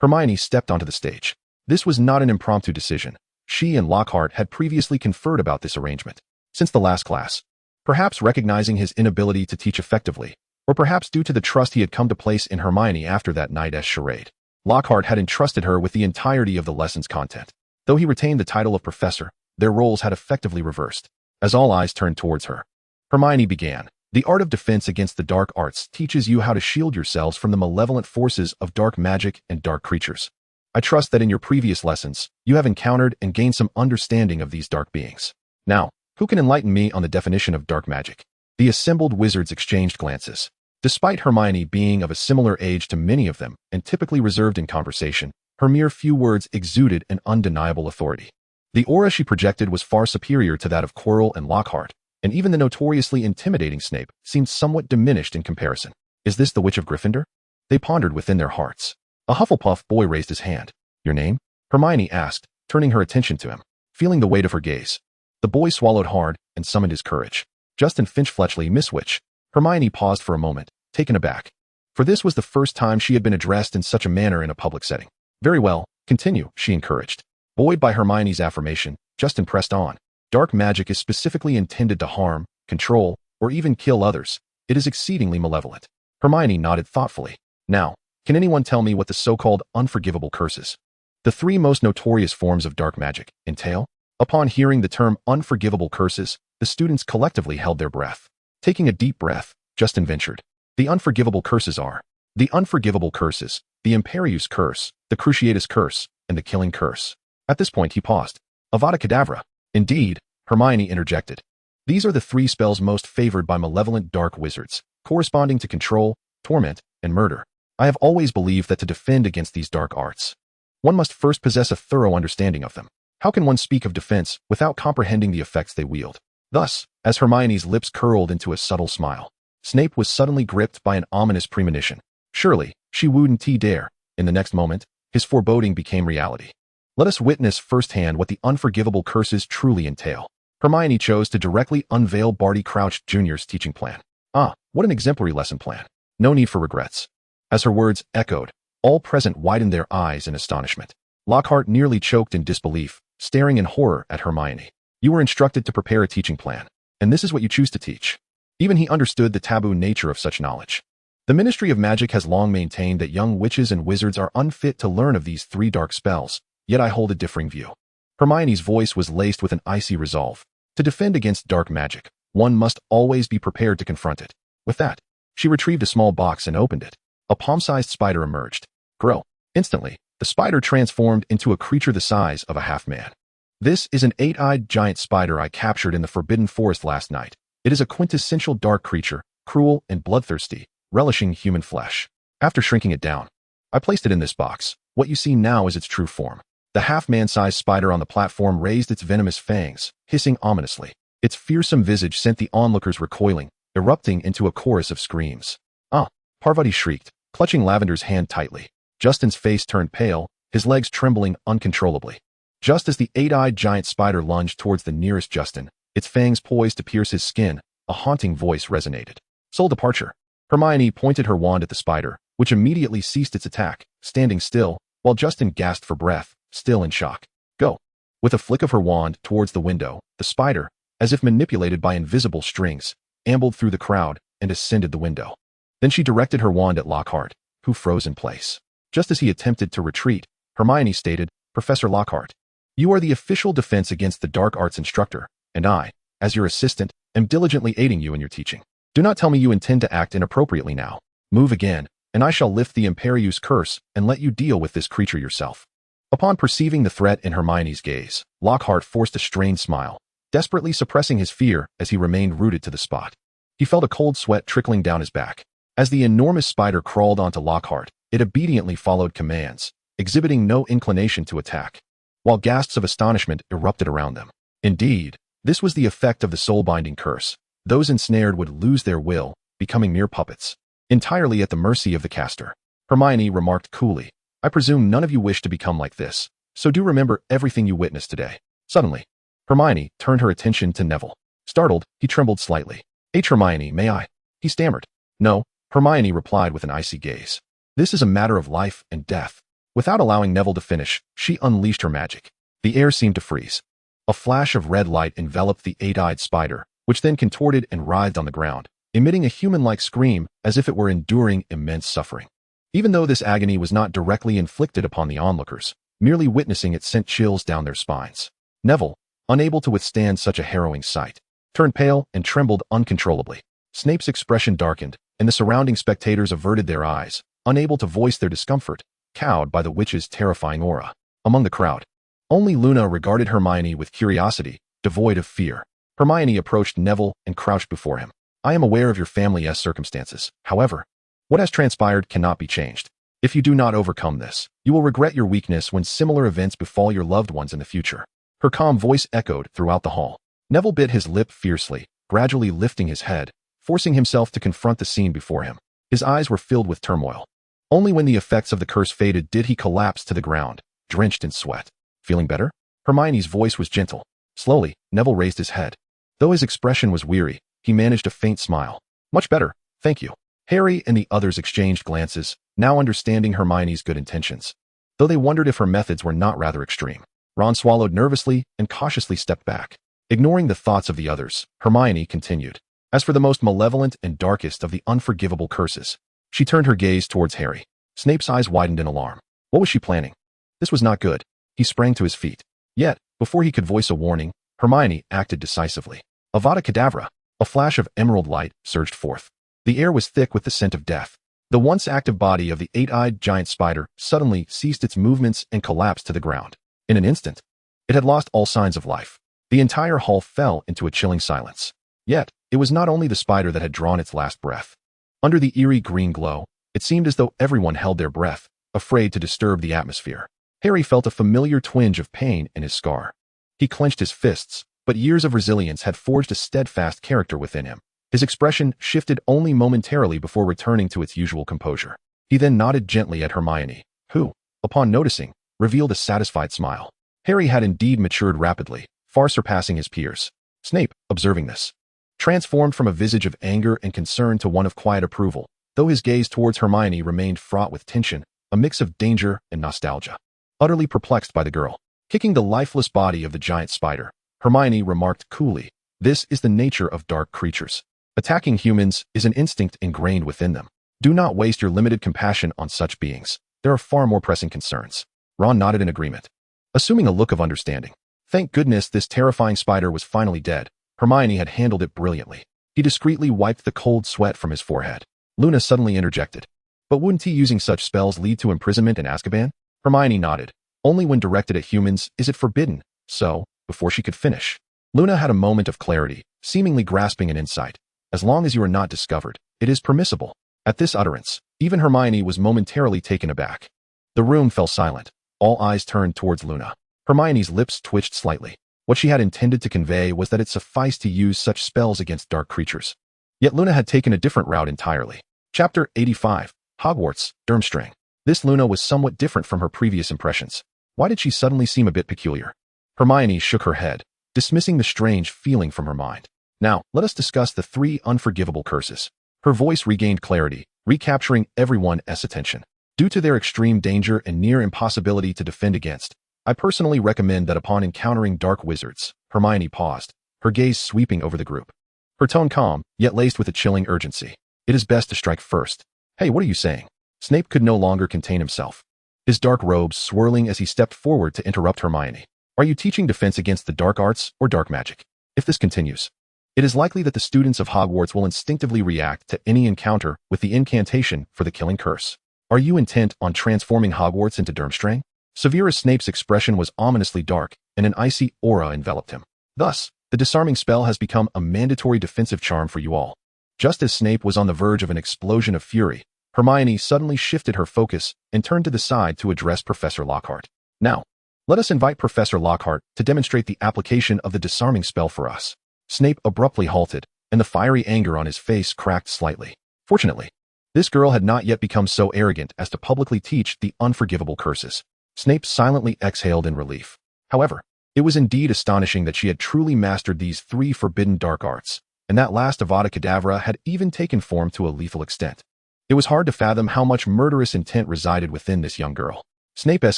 Hermione stepped onto the stage. This was not an impromptu decision. She and Lockhart had previously conferred about this arrangement. Since the last class, perhaps recognizing his inability to teach effectively, or perhaps due to the trust he had come to place in Hermione after that night's charade, Lockhart had entrusted her with the entirety of the lesson's content. Though he retained the title of professor, their roles had effectively reversed. As all eyes turned towards her, Hermione began. The art of defense against the dark arts teaches you how to shield yourselves from the malevolent forces of dark magic and dark creatures. I trust that in your previous lessons, you have encountered and gained some understanding of these dark beings. Now, who can enlighten me on the definition of dark magic? The assembled wizards exchanged glances. Despite Hermione being of a similar age to many of them and typically reserved in conversation, her mere few words exuded an undeniable authority. The aura she projected was far superior to that of Quirrell and Lockhart, and even the notoriously intimidating Snape seemed somewhat diminished in comparison. Is this the Witch of Gryffindor? They pondered within their hearts. A Hufflepuff boy raised his hand. Your name? Hermione asked, turning her attention to him. Feeling the weight of her gaze, the boy swallowed hard and summoned his courage. Justin Finch-Fletchley, Miss Witch. Hermione paused for a moment, taken aback. For this was the first time she had been addressed in such a manner in a public setting. Very well, continue, she encouraged. Buoyed by Hermione's affirmation, Justin pressed on. Dark magic is specifically intended to harm, control, or even kill others. It is exceedingly malevolent. Hermione nodded thoughtfully. Now, can anyone tell me what the so-called unforgivable curses, the 3 most notorious forms of dark magic, entail? Upon hearing the term unforgivable curses, the students collectively held their breath. Taking a deep breath, Justin ventured. The unforgivable curses are the unforgivable curses, the Imperius curse, the Cruciatus curse, and the killing curse. At this point he paused. Avada Kedavra. Indeed, Hermione interjected. These are the 3 spells most favored by malevolent dark wizards, corresponding to control, torment, and murder. I have always believed that to defend against these dark arts, one must first possess a thorough understanding of them. How can one speak of defense without comprehending the effects they wield? Thus, as Hermione's lips curled into a subtle smile, Snape was suddenly gripped by an ominous premonition. Surely, she wouldn't dare. In the next moment, his foreboding became reality. Let us witness firsthand what the unforgivable curses truly entail. Hermione chose to directly unveil Barty Crouch Jr.'s teaching plan. Ah, what an exemplary lesson plan. No need for regrets. As her words echoed, all present widened their eyes in astonishment. Lockhart nearly choked in disbelief, staring in horror at Hermione. You were instructed to prepare a teaching plan, and this is what you choose to teach. Even he understood the taboo nature of such knowledge. The Ministry of Magic has long maintained that young witches and wizards are unfit to learn of these 3 dark spells, yet I hold a differing view. Hermione's voice was laced with an icy resolve. To defend against dark magic, one must always be prepared to confront it. With that, she retrieved a small box and opened it. A palm-sized spider emerged. Grow. Instantly, the spider transformed into a creature the size of a half-man. This is an 8-eyed giant spider I captured in the Forbidden Forest last night. It is a quintessential dark creature, cruel and bloodthirsty, relishing human flesh. After shrinking it down, I placed it in this box. What you see now is its true form. The half-man-sized spider on the platform raised its venomous fangs, hissing ominously. Its fearsome visage sent the onlookers recoiling, erupting into a chorus of screams. Ah! Parvati shrieked, clutching Lavender's hand tightly. Justin's face turned pale, his legs trembling uncontrollably. Just as the 8-eyed giant spider lunged towards the nearest Justin, its fangs poised to pierce his skin, a haunting voice resonated. Soul departure. Hermione pointed her wand at the spider, which immediately ceased its attack, standing still, while Justin gasped for breath, still in shock. Go. With a flick of her wand towards the window, the spider, as if manipulated by invisible strings, ambled through the crowd and ascended the window. Then she directed her wand at Lockhart, who froze in place. Just as he attempted to retreat, Hermione stated, "Professor Lockhart, you are the official defense against the dark arts instructor, and I, as your assistant, am diligently aiding you in your teaching. Do not tell me you intend to act inappropriately now. Move again, and I shall lift the Imperieuse curse and let you deal with this creature yourself." Upon perceiving the threat in Hermione's gaze, Lockhart forced a strained smile, desperately suppressing his fear as he remained rooted to the spot. He felt a cold sweat trickling down his back. As the enormous spider crawled onto Lockhart, it obediently followed commands, exhibiting no inclination to attack, while gasps of astonishment erupted around them. Indeed, this was the effect of the soul-binding curse. Those ensnared would lose their will, becoming mere puppets, entirely at the mercy of the caster. Hermione remarked coolly, "I presume none of you wish to become like this, so do remember everything you witnessed today." Suddenly, Hermione turned her attention to Neville. Startled, he trembled slightly. "Hermione, may I?" he stammered. "No," Hermione replied with an icy gaze. "This is a matter of life and death." Without allowing Neville to finish, she unleashed her magic. The air seemed to freeze. A flash of red light enveloped the eight-eyed spider, which then contorted and writhed on the ground, emitting a human-like scream as if it were enduring immense suffering. Even though this agony was not directly inflicted upon the onlookers, merely witnessing it sent chills down their spines. Neville, unable to withstand such a harrowing sight, turned pale and trembled uncontrollably. Snape's expression darkened, and the surrounding spectators averted their eyes, unable to voice their discomfort, cowed by the witch's terrifying aura. Among the crowd, only Luna regarded Hermione with curiosity, devoid of fear. Hermione approached Neville and crouched before him. "I am aware of your family's circumstances. However, what has transpired cannot be changed. If you do not overcome this, you will regret your weakness when similar events befall your loved ones in the future." Her calm voice echoed throughout the hall. Neville bit his lip fiercely, gradually lifting his head, forcing himself to confront the scene before him. His eyes were filled with turmoil. Only when the effects of the curse faded did he collapse to the ground, drenched in sweat. "Feeling better?" Hermione's voice was gentle. Slowly, Neville raised his head. Though his expression was weary, he managed a faint smile. "Much better, thank you." Harry and the others exchanged glances, now understanding Hermione's good intentions, though they wondered if her methods were not rather extreme. Ron swallowed nervously and cautiously stepped back. Ignoring the thoughts of the others, Hermione continued. "As for the most malevolent and darkest of the unforgivable curses," she turned her gaze towards Harry. Snape's eyes widened in alarm. What was she planning? This was not good. He sprang to his feet. Yet, before he could voice a warning, Hermione acted decisively. Avada Kedavra! A flash of emerald light surged forth. The air was thick with the scent of death. The once active body of the eight-eyed giant spider suddenly ceased its movements and collapsed to the ground. In an instant, it had lost all signs of life. The entire hall fell into a chilling silence. Yet, it was not only the spider that had drawn its last breath. Under the eerie green glow, it seemed as though everyone held their breath, afraid to disturb the atmosphere. Harry felt a familiar twinge of pain in his scar. He clenched his fists, but years of resilience had forged a steadfast character within him. His expression shifted only momentarily before returning to its usual composure. He then nodded gently at Hermione, who, upon noticing, revealed a satisfied smile. Harry had indeed matured rapidly, far surpassing his peers. Snape, observing this, transformed from a visage of anger and concern to one of quiet approval, though his gaze towards Hermione remained fraught with tension, a mix of danger and nostalgia. Utterly perplexed by the girl, kicking the lifeless body of the giant spider, Hermione remarked coolly, "This is the nature of dark creatures. Attacking humans is an instinct ingrained within them. Do not waste your limited compassion on such beings. There are far more pressing concerns." Ron nodded in agreement, assuming a look of understanding. Thank goodness this terrifying spider was finally dead. Hermione had handled it brilliantly. He discreetly wiped the cold sweat from his forehead. Luna suddenly interjected. "But wouldn't he using such spells lead to imprisonment in Azkaban?" Hermione nodded. "Only when directed at humans is it forbidden." So, before she could finish, Luna had a moment of clarity, seemingly grasping an insight. "As long as you are not discovered, it is permissible." At this utterance, even Hermione was momentarily taken aback. The room fell silent. All eyes turned towards Luna. Hermione's lips twitched slightly. What she had intended to convey was that it sufficed to use such spells against dark creatures. Yet Luna had taken a different route entirely. Chapter 85, Hogwarts, Durmstrang. This Luna was somewhat different from her previous impressions. Why did she suddenly seem a bit peculiar? Hermione shook her head, dismissing the strange feeling from her mind. "Now, let us discuss the 3 unforgivable curses." Her voice regained clarity, recapturing everyone's attention. Due to their extreme danger and near impossibility to defend against, I personally recommend that upon encountering dark wizards, Hermione paused, her gaze sweeping over the group. Her tone calm, yet laced with a chilling urgency. It is best to strike first. Hey, what are you saying? Snape could no longer contain himself, his dark robes swirling as he stepped forward to interrupt Hermione. Are you teaching defense against the dark arts or dark magic? If this continues, it is likely that the students of Hogwarts will instinctively react to any encounter with the incantation for the killing curse. Are you intent on transforming Hogwarts into Durmstrang? Severus Snape's expression was ominously dark, and an icy aura enveloped him. Thus, the disarming spell has become a mandatory defensive charm for you all. Just as Snape was on the verge of an explosion of fury, Hermione suddenly shifted her focus and turned to the side to address Professor Lockhart. Now, let us invite Professor Lockhart to demonstrate the application of the disarming spell for us. Snape abruptly halted, and the fiery anger on his face cracked slightly. Fortunately, this girl had not yet become so arrogant as to publicly teach the unforgivable curses. Snape silently exhaled in relief. However, it was indeed astonishing that she had truly mastered these 3 forbidden dark arts, and that last Avada Kedavra had even taken form to a lethal extent. It was hard to fathom how much murderous intent resided within this young girl. Snape's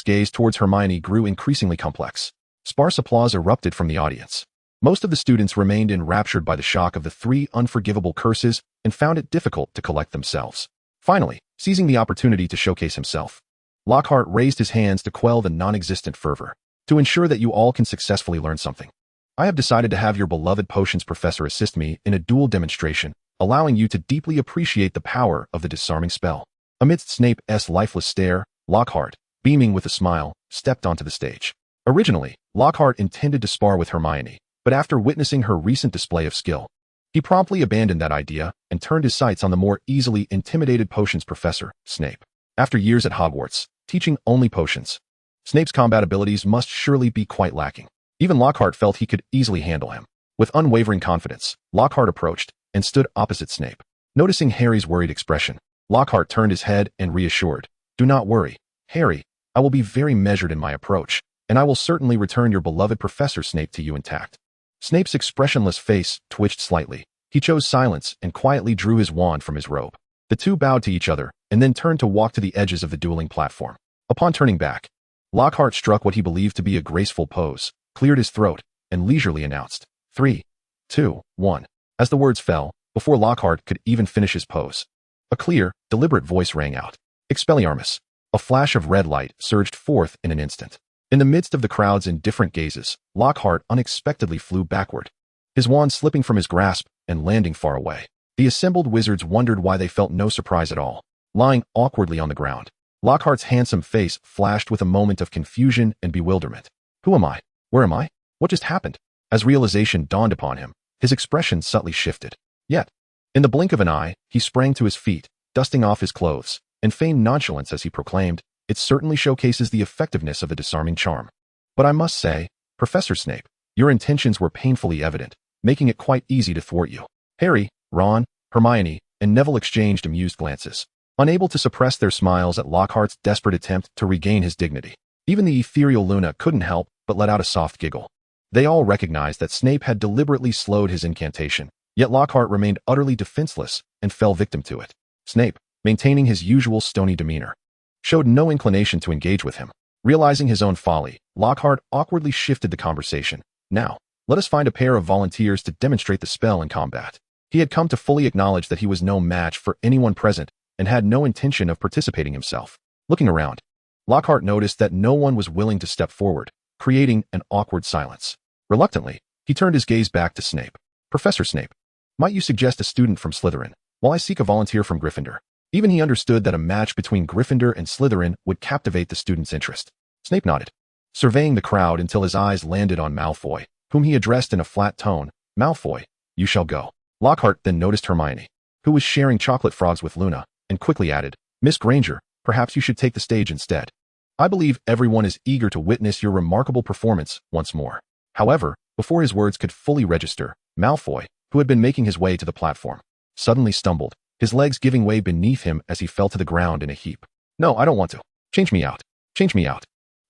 gaze towards Hermione grew increasingly complex. Sparse applause erupted from the audience. Most of the students remained enraptured by the shock of the 3 unforgivable curses and found it difficult to collect themselves. Finally, seizing the opportunity to showcase himself, Lockhart raised his hands to quell the non-existent fervor. To ensure that you all can successfully learn something, I have decided to have your beloved potions professor assist me in a dual demonstration, allowing you to deeply appreciate the power of the disarming spell. Amidst Snape's lifeless stare, Lockhart, beaming with a smile, stepped onto the stage. Originally, Lockhart intended to spar with Hermione, but after witnessing her recent display of skill, he promptly abandoned that idea and turned his sights on the more easily intimidated potions professor, Snape. After years at Hogwarts, teaching only potions, Snape's combat abilities must surely be quite lacking. Even Lockhart felt he could easily handle him. With unwavering confidence, Lockhart approached and stood opposite Snape. Noticing Harry's worried expression, Lockhart turned his head and reassured, "Do not worry, Harry. I will be very measured in my approach, and I will certainly return your beloved Professor Snape to you intact." Snape's expressionless face twitched slightly. He chose silence and quietly drew his wand from his robe. The two bowed to each other and then turned to walk to the edges of the dueling platform. Upon turning back, Lockhart struck what he believed to be a graceful pose, cleared his throat, and leisurely announced, 3, 2, 1. As the words fell, before Lockhart could even finish his pose, a clear, deliberate voice rang out. Expelliarmus. A flash of red light surged forth in an instant. In the midst of the crowd's indifferent gazes, Lockhart unexpectedly flew backward, his wand slipping from his grasp and landing far away. The assembled wizards wondered why they felt no surprise at all. Lying awkwardly on the ground, Lockhart's handsome face flashed with a moment of confusion and bewilderment. Who am I? Where am I? What just happened? As realization dawned upon him, his expression subtly shifted. Yet, in the blink of an eye, he sprang to his feet, dusting off his clothes, and feigned nonchalance as he proclaimed, "It certainly showcases the effectiveness of a disarming charm. But I must say, Professor Snape, your intentions were painfully evident, making it quite easy to thwart you." Harry, Ron, Hermione, and Neville exchanged amused glances, unable to suppress their smiles at Lockhart's desperate attempt to regain his dignity. Even the ethereal Luna couldn't help but let out a soft giggle. They all recognized that Snape had deliberately slowed his incantation, yet Lockhart remained utterly defenseless and fell victim to it. Snape, maintaining his usual stony demeanor, showed no inclination to engage with him. Realizing his own folly, Lockhart awkwardly shifted the conversation. "Now, let us find a pair of volunteers to demonstrate the spell in combat." He had come to fully acknowledge that he was no match for anyone present and had no intention of participating himself. Looking around, Lockhart noticed that no one was willing to step forward, creating an awkward silence. Reluctantly, he turned his gaze back to Snape. "Professor Snape, might you suggest a student from Slytherin, while I seek a volunteer from Gryffindor?" Even he understood that a match between Gryffindor and Slytherin would captivate the student's interest. Snape nodded, surveying the crowd until his eyes landed on Malfoy, whom he addressed in a flat tone. "Malfoy, you shall go." Lockhart then noticed Hermione, who was sharing chocolate frogs with Luna, and quickly added, "Miss Granger, perhaps you should take the stage instead. I believe everyone is eager to witness your remarkable performance once more." However, before his words could fully register, Malfoy, who had been making his way to the platform, suddenly stumbled, his legs giving way beneath him as he fell to the ground in a heap. "No, I don't want to. Change me out. Change me out."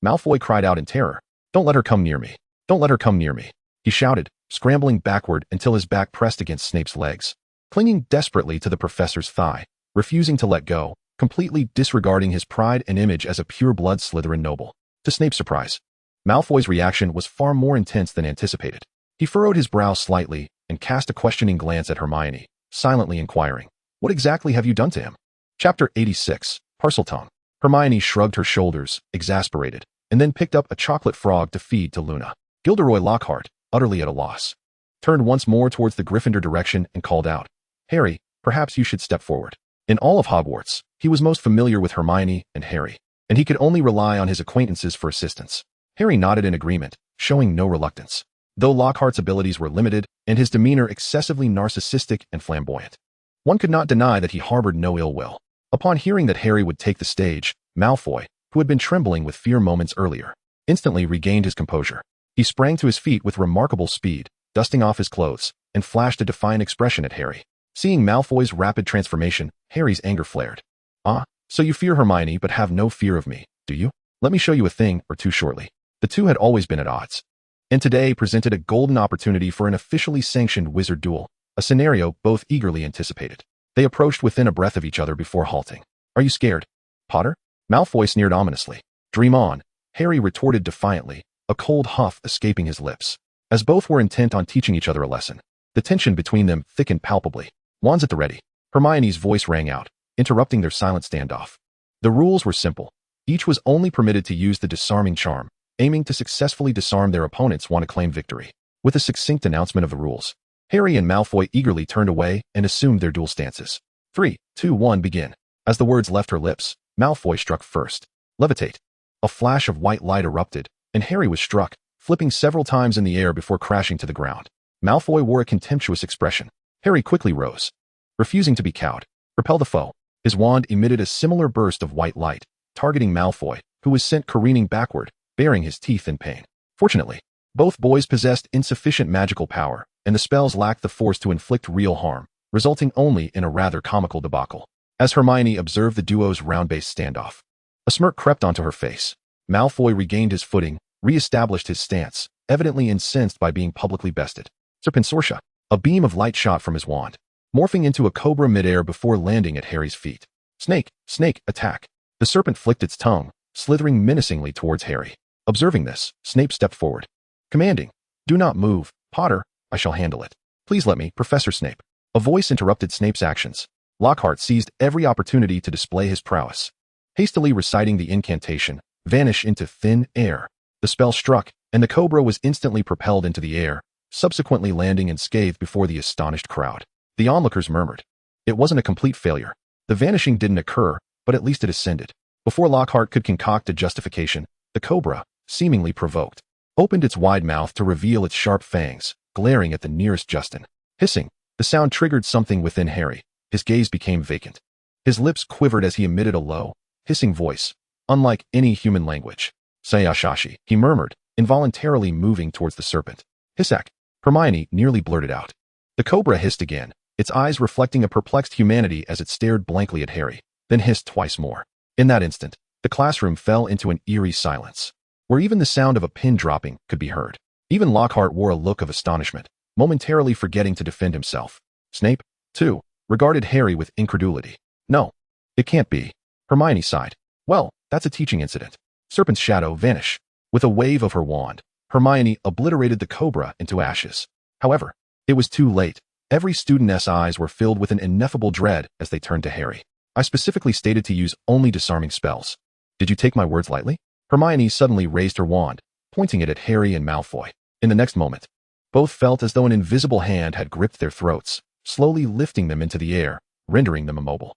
Malfoy cried out in terror. "Don't let her come near me. Don't let her come near me," he shouted, scrambling backward until his back pressed against Snape's legs. Clinging desperately to the professor's thigh, refusing to let go, completely disregarding his pride and image as a pure-blood Slytherin noble. To Snape's surprise, Malfoy's reaction was far more intense than anticipated. He furrowed his brow slightly and cast a questioning glance at Hermione, silently inquiring, "What exactly have you done to him?" Chapter 86, Parseltongue. Hermione shrugged her shoulders, exasperated, and then picked up a chocolate frog to feed to Luna. Gilderoy Lockhart, utterly at a loss, turned once more towards the Gryffindor direction and called out, "Harry, perhaps you should step forward." In all of Hogwarts, he was most familiar with Hermione and Harry, and he could only rely on his acquaintances for assistance. Harry nodded in agreement, showing no reluctance, though Lockhart's abilities were limited and his demeanor excessively narcissistic and flamboyant. One could not deny that he harbored no ill will. Upon hearing that Harry would take the stage, Malfoy, who had been trembling with fear moments earlier, instantly regained his composure. He sprang to his feet with remarkable speed, dusting off his clothes, and flashed a defiant expression at Harry. Seeing Malfoy's rapid transformation, Harry's anger flared. "Ah, so you fear Hermione but have no fear of me, do you? Let me show you a thing or two shortly." The two had always been at odds, and today presented a golden opportunity for an officially sanctioned wizard duel, a scenario both eagerly anticipated. They approached within a breath of each other before halting. "Are you scared, Potter?" Malfoy sneered ominously. "Dream on," Harry retorted defiantly, a cold huff escaping his lips. As both were intent on teaching each other a lesson, the tension between them thickened palpably. "Wands at the ready." Hermione's voice rang out, interrupting their silent standoff. The rules were simple. Each was only permitted to use the disarming charm, aiming to successfully disarm their opponents want to claim victory. With a succinct announcement of the rules, Harry and Malfoy eagerly turned away and assumed their duel stances. 3, 2, 1, begin. As the words left her lips, Malfoy struck first. Levitate. A flash of white light erupted, and Harry was struck, flipping several times in the air before crashing to the ground. Malfoy wore a contemptuous expression. Harry quickly rose, refusing to be cowed. Repel the foe. His wand emitted a similar burst of white light, targeting Malfoy, who was sent careening backward, baring his teeth in pain. Fortunately, both boys possessed insufficient magical power, and the spells lacked the force to inflict real harm, resulting only in a rather comical debacle. As Hermione observed the duo's round-based standoff, a smirk crept onto her face. Malfoy regained his footing, re-established his stance, evidently incensed by being publicly bested. Serpensortia. A beam of light shot from his wand, morphing into a cobra midair before landing at Harry's feet. Snake, snake, attack. The serpent flicked its tongue, slithering menacingly towards Harry. Observing this, Snape stepped forward, commanding, "Do not move, Potter, I shall handle it. Please let me, Professor Snape." A voice interrupted Snape's actions. Lockhart seized every opportunity to display his prowess. Hastily reciting the incantation, "Vanish into thin air." The spell struck, and the cobra was instantly propelled into the air, subsequently landing unscathed before the astonished crowd. The onlookers murmured. It wasn't a complete failure. The vanishing didn't occur, but at least it ascended. Before Lockhart could concoct a justification, the cobra, seemingly provoked, opened its wide mouth to reveal its sharp fangs, glaring at the nearest Justin. Hissing, the sound triggered something within Harry. His gaze became vacant. His lips quivered as he emitted a low, hissing voice, unlike any human language. "Sayashashi," he murmured, involuntarily moving towards the serpent. "Hissak," Hermione nearly blurted out. The cobra hissed again, its eyes reflecting a perplexed humanity as it stared blankly at Harry, then hissed twice more. In that instant, the classroom fell into an eerie silence, where even the sound of a pin dropping could be heard. Even Lockhart wore a look of astonishment, momentarily forgetting to defend himself. Snape, too, regarded Harry with incredulity. "No, it can't be." Hermione sighed. "Well, that's a teaching incident." Serpent's shadow vanish. With a wave of her wand, Hermione obliterated the cobra into ashes. However, it was too late. Every student's eyes were filled with an ineffable dread as they turned to Harry. "I specifically stated to use only disarming spells. Did you take my words lightly?" Hermione suddenly raised her wand, pointing it at Harry and Malfoy. In the next moment, both felt as though an invisible hand had gripped their throats, slowly lifting them into the air, rendering them immobile.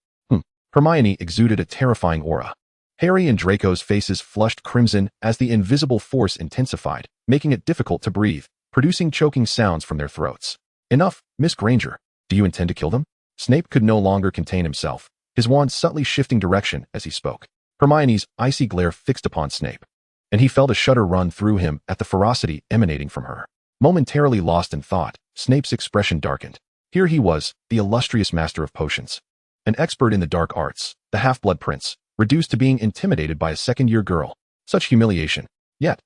Hermione exuded a terrifying aura. Harry and Draco's faces flushed crimson as the invisible force intensified, making it difficult to breathe, producing choking sounds from their throats. "Enough, Miss Granger. Do you intend to kill them?" Snape could no longer contain himself, his wand subtly shifting direction as he spoke. Hermione's icy glare fixed upon Snape, and he felt a shudder run through him at the ferocity emanating from her. Momentarily lost in thought, Snape's expression darkened. Here he was, the illustrious master of potions, an expert in the dark arts, the half-blood prince, reduced to being intimidated by a second-year girl. Such humiliation. Yet,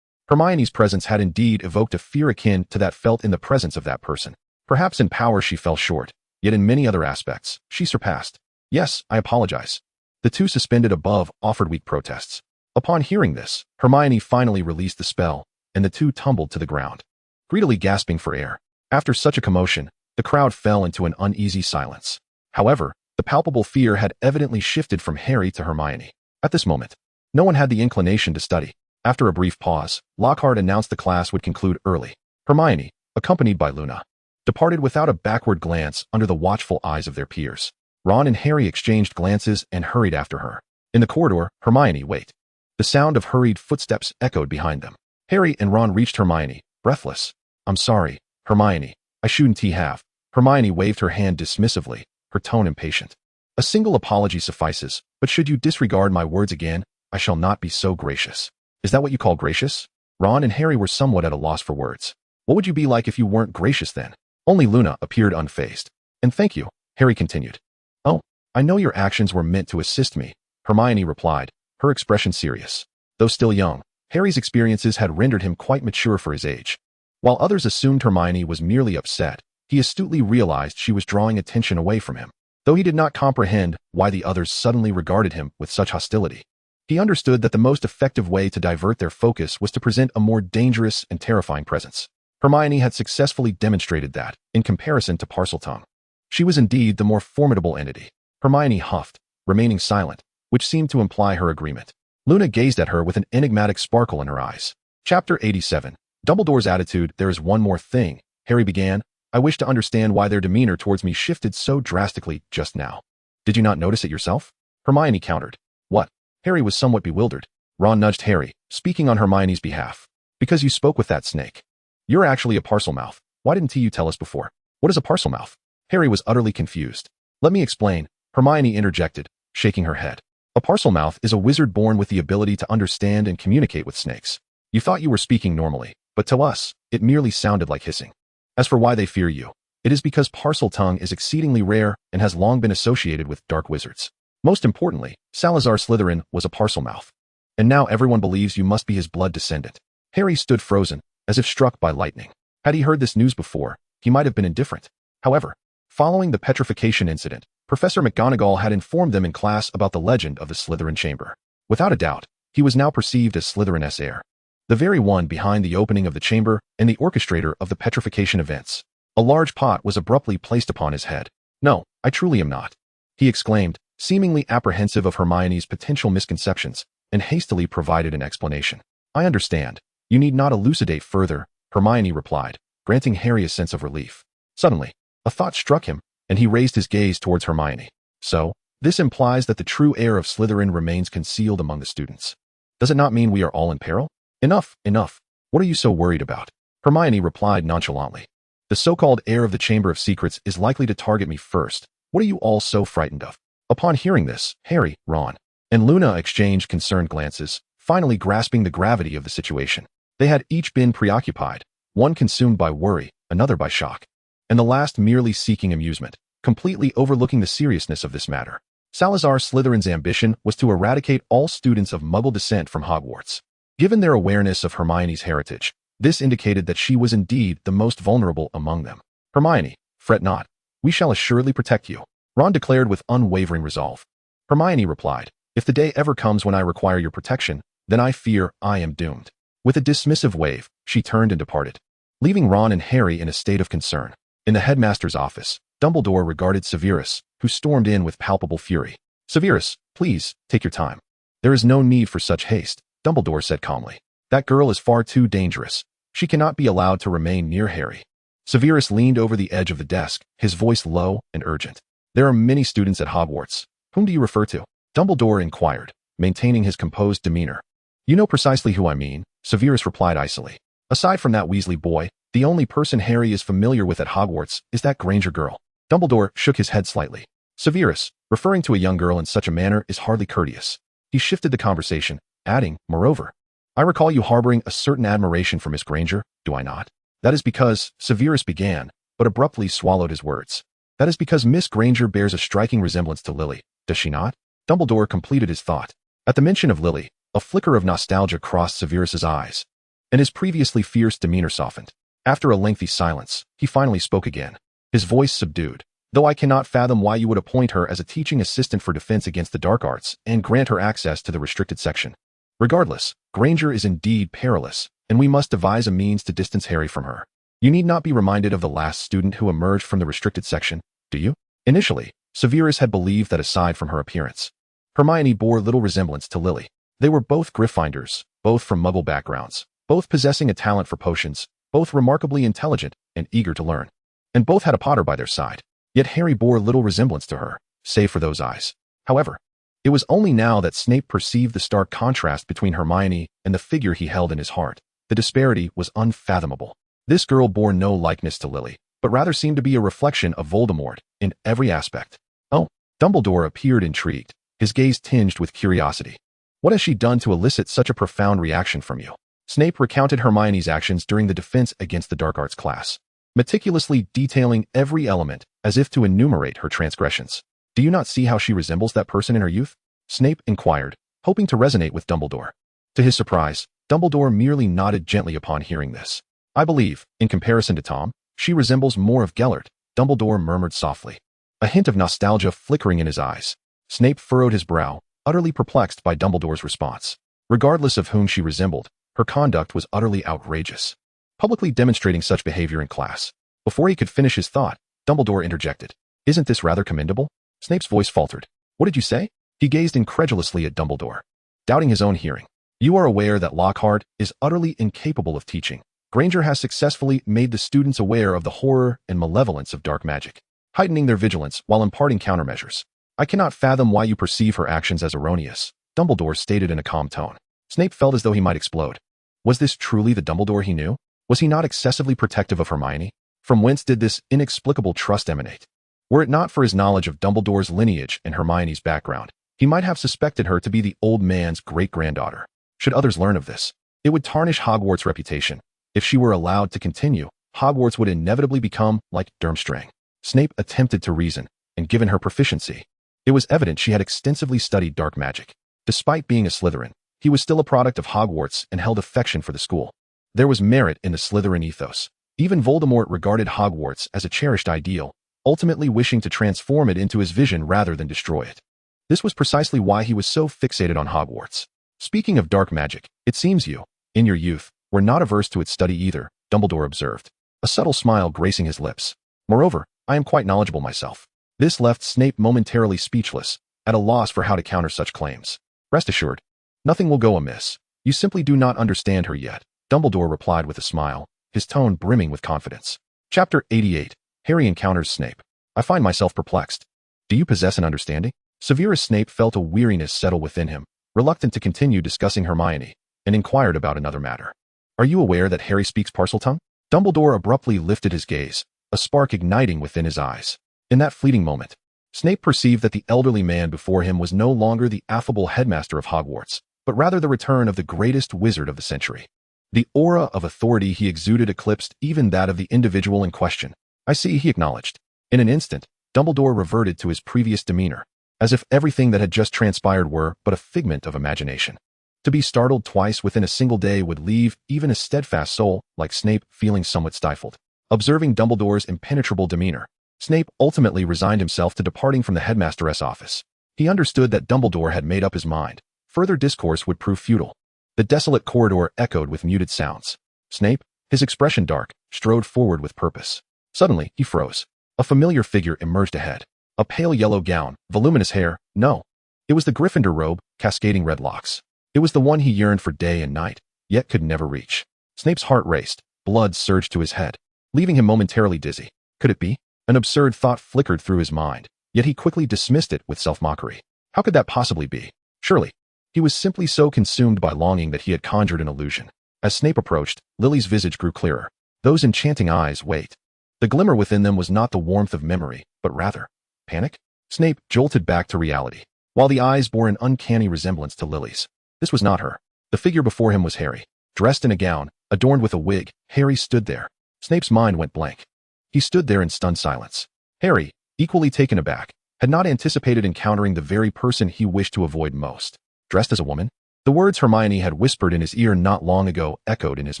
Hermione's presence had indeed evoked a fear akin to that felt in the presence of that person. Perhaps in power she fell short, yet in many other aspects, she surpassed. Yes, I apologize. The two suspended above offered weak protests. Upon hearing this, Hermione finally released the spell, and the two tumbled to the ground, greedily gasping for air. After such a commotion, the crowd fell into an uneasy silence. However, the palpable fear had evidently shifted from Harry to Hermione. At this moment, no one had the inclination to study. After a brief pause, Lockhart announced the class would conclude early. Hermione, accompanied by Luna, departed without a backward glance under the watchful eyes of their peers. Ron and Harry exchanged glances and hurried after her. In the corridor, Hermione waited. The sound of hurried footsteps echoed behind them. Harry and Ron reached Hermione, breathless. I'm sorry, Hermione. I shouldn't have. Hermione waved her hand dismissively, her tone impatient. A single apology suffices, but should you disregard my words again, I shall not be so gracious. Is that what you call gracious? Ron and Harry were somewhat at a loss for words. What would you be like if you weren't gracious then? Only Luna appeared unfazed. And thank you, Harry continued. Oh, I know your actions were meant to assist me, Hermione replied, her expression serious. Though still young, Harry's experiences had rendered him quite mature for his age. While others assumed Hermione was merely upset, he astutely realized she was drawing attention away from him. Though he did not comprehend why the others suddenly regarded him with such hostility, he understood that the most effective way to divert their focus was to present a more dangerous and terrifying presence. Hermione had successfully demonstrated that, in comparison to Parseltongue, she was indeed the more formidable entity. Hermione huffed, remaining silent, which seemed to imply her agreement. Luna gazed at her with an enigmatic sparkle in her eyes. Chapter 87. Dumbledore's attitude. There is one more thing, Harry began. I wish to understand why their demeanor towards me shifted so drastically just now. Did you not notice it yourself? Hermione countered. What? Harry was somewhat bewildered. Ron nudged Harry, speaking on Hermione's behalf. Because you spoke with that snake. You're actually a Parselmouth. Why didn't you tell us before? What is a Parselmouth? Harry was utterly confused. Let me explain, Hermione interjected, shaking her head. A Parselmouth is a wizard born with the ability to understand and communicate with snakes. You thought you were speaking normally, but to us, it merely sounded like hissing. As for why they fear you, it is because Parseltongue is exceedingly rare and has long been associated with dark wizards. Most importantly, Salazar Slytherin was a Parselmouth. And now everyone believes you must be his blood descendant. Harry stood frozen, as if struck by lightning. Had he heard this news before, he might have been indifferent. However, following the petrification incident, Professor McGonagall had informed them in class about the legend of the Slytherin chamber. Without a doubt, he was now perceived as Slytherin's heir, the very one behind the opening of the chamber and the orchestrator of the petrification events. A large pot was abruptly placed upon his head. No, I truly am not, he exclaimed, seemingly apprehensive of Hermione's potential misconceptions, and hastily provided an explanation. I understand. You need not elucidate further, Hermione replied, granting Harry a sense of relief. Suddenly, a thought struck him, and he raised his gaze towards Hermione. So, this implies that the true heir of Slytherin remains concealed among the students. Does it not mean we are all in peril? Enough, enough. What are you so worried about? Hermione replied nonchalantly. The so-called heir of the Chamber of Secrets is likely to target me first. What are you all so frightened of? Upon hearing this, Harry, Ron, and Luna exchanged concerned glances, finally grasping the gravity of the situation. They had each been preoccupied, one consumed by worry, another by shock, and the last merely seeking amusement, completely overlooking the seriousness of this matter. Salazar Slytherin's ambition was to eradicate all students of Muggle descent from Hogwarts. Given their awareness of Hermione's heritage, this indicated that she was indeed the most vulnerable among them. Hermione, fret not. We shall assuredly protect you, Ron declared with unwavering resolve. Hermione replied, if the day ever comes when I require your protection, then I fear I am doomed. With a dismissive wave, she turned and departed, leaving Ron and Harry in a state of concern. In the headmaster's office, Dumbledore regarded Severus, who stormed in with palpable fury. Severus, please, take your time. There is no need for such haste, Dumbledore said calmly. That girl is far too dangerous. She cannot be allowed to remain near Harry. Severus leaned over the edge of the desk, his voice low and urgent. There are many students at Hogwarts. Whom do you refer to? Dumbledore inquired, maintaining his composed demeanor. You know precisely who I mean, Severus replied icily. Aside from that Weasley boy, the only person Harry is familiar with at Hogwarts is that Granger girl. Dumbledore shook his head slightly. Severus, referring to a young girl in such a manner is hardly courteous. He shifted the conversation, adding, moreover, I recall you harboring a certain admiration for Miss Granger, do I not? That is because, Severus began, but abruptly swallowed his words. That is because Miss Granger bears a striking resemblance to Lily, does she not? Dumbledore completed his thought. At the mention of Lily, a flicker of nostalgia crossed Severus's eyes, and his previously fierce demeanor softened. After a lengthy silence, he finally spoke again, his voice subdued, though I cannot fathom why you would appoint her as a teaching assistant for defense against the dark arts and grant her access to the restricted section. Regardless, Granger is indeed perilous, and we must devise a means to distance Harry from her. You need not be reminded of the last student who emerged from the restricted section, do you? Initially, Severus had believed that aside from her appearance, Hermione bore little resemblance to Lily. They were both Gryffindors, both from Muggle backgrounds, both possessing a talent for potions, both remarkably intelligent and eager to learn, and both had a Potter by their side. Yet Harry bore little resemblance to her, save for those eyes. However, it was only now that Snape perceived the stark contrast between Hermione and the figure he held in his heart. The disparity was unfathomable. This girl bore no likeness to Lily, but rather seemed to be a reflection of Voldemort in every aspect. Oh, Dumbledore appeared intrigued, his gaze tinged with curiosity. What has she done to elicit such a profound reaction from you? Snape recounted Hermione's actions during the defense against the dark arts class, meticulously detailing every element as if to enumerate her transgressions. Do you not see how she resembles that person in her youth? Snape inquired, hoping to resonate with Dumbledore. To his surprise, Dumbledore merely nodded gently upon hearing this. I believe, in comparison to Tom, she resembles more of Gellert, Dumbledore murmured softly, a hint of nostalgia flickering in his eyes. Snape furrowed his brow, utterly perplexed by Dumbledore's response. Regardless of whom she resembled, her conduct was utterly outrageous. Publicly demonstrating such behavior in class. Before he could finish his thought, Dumbledore interjected. Isn't this rather commendable? Snape's voice faltered. What did you say? He gazed incredulously at Dumbledore, doubting his own hearing. You are aware that Lockhart is utterly incapable of teaching. Granger has successfully made the students aware of the horror and malevolence of dark magic, heightening their vigilance while imparting countermeasures. I cannot fathom why you perceive her actions as erroneous, Dumbledore stated in a calm tone. Snape felt as though he might explode. Was this truly the Dumbledore he knew? Was he not excessively protective of Hermione? From whence did this inexplicable trust emanate? Were it not for his knowledge of Dumbledore's lineage and Hermione's background, he might have suspected her to be the old man's great-granddaughter. Should others learn of this, it would tarnish Hogwarts' reputation. If she were allowed to continue, Hogwarts would inevitably become like Durmstrang. Snape attempted to reason, and given her proficiency, it was evident she had extensively studied dark magic. Despite being a Slytherin, he was still a product of Hogwarts and held affection for the school. There was merit in the Slytherin ethos. Even Voldemort regarded Hogwarts as a cherished ideal, ultimately wishing to transform it into his vision rather than destroy it. This was precisely why he was so fixated on Hogwarts. Speaking of dark magic, it seems you, in your youth, were not averse to its study either, Dumbledore observed, a subtle smile gracing his lips. Moreover, I am quite knowledgeable myself. This left Snape momentarily speechless, at a loss for how to counter such claims. Rest assured, nothing will go amiss. You simply do not understand her yet, Dumbledore replied with a smile, his tone brimming with confidence. Chapter 88. Harry encounters Snape. I find myself perplexed. Do you possess an understanding? Severus Snape felt a weariness settle within him, reluctant to continue discussing Hermione, and inquired about another matter. Are you aware that Harry speaks Parseltongue? Dumbledore abruptly lifted his gaze, a spark igniting within his eyes. In that fleeting moment, Snape perceived that the elderly man before him was no longer the affable headmaster of Hogwarts, but rather the return of the greatest wizard of the century. The aura of authority he exuded eclipsed even that of the individual in question. I see, he acknowledged. In an instant, Dumbledore reverted to his previous demeanor, as if everything that had just transpired were but a figment of imagination. To be startled twice within a single day would leave even a steadfast soul like Snape feeling somewhat stifled. Observing Dumbledore's impenetrable demeanor, Snape ultimately resigned himself to departing from the headmaster's office. He understood that Dumbledore had made up his mind. Further discourse would prove futile. The desolate corridor echoed with muted sounds. Snape, his expression dark, strode forward with purpose. Suddenly, he froze. A familiar figure emerged ahead. A pale yellow gown, voluminous hair, no. It was the Gryffindor robe, cascading red locks. It was the one he yearned for day and night, yet could never reach. Snape's heart raced, blood surged to his head, leaving him momentarily dizzy. Could it be? An absurd thought flickered through his mind, yet he quickly dismissed it with self-mockery. How could that possibly be? Surely, he was simply so consumed by longing that he had conjured an illusion. As Snape approached, Lily's visage grew clearer. Those enchanting eyes, wait. The glimmer within them was not the warmth of memory, but rather panic? Snape jolted back to reality, while the eyes bore an uncanny resemblance to Lily's. This was not her. The figure before him was Harry. Dressed in a gown, adorned with a wig, Harry stood there. Snape's mind went blank. He stood there in stunned silence. Harry, equally taken aback, had not anticipated encountering the very person he wished to avoid most. Dressed as a woman? The words Hermione had whispered in his ear not long ago echoed in his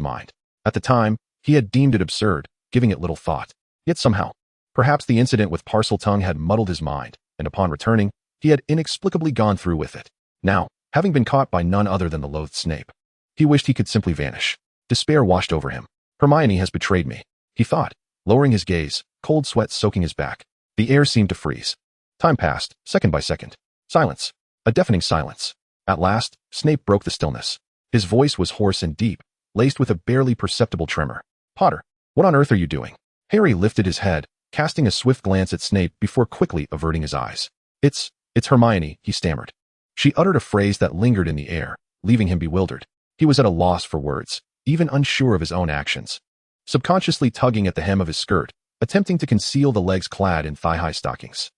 mind. At the time, he had deemed it absurd, giving it little thought. Yet somehow, Perhaps the incident with Parseltongue had muddled his mind, and upon returning, he had inexplicably gone through with it. Now, having been caught by none other than the loathed Snape, he wished he could simply vanish. Despair washed over him. Hermione has betrayed me, he thought, lowering his gaze, cold sweat soaking his back. The air seemed to freeze. Time passed, second by second. Silence. A deafening silence. At last, Snape broke the stillness. His voice was hoarse and deep, laced with a barely perceptible tremor. Potter, what on earth are you doing? Harry lifted his head, casting a swift glance at Snape before quickly averting his eyes. It's Hermione, he stammered. She uttered a phrase that lingered in the air, leaving him bewildered. He was at a loss for words, even unsure of his own actions. Subconsciously tugging at the hem of his skirt, attempting to conceal the legs clad in thigh-high stockings.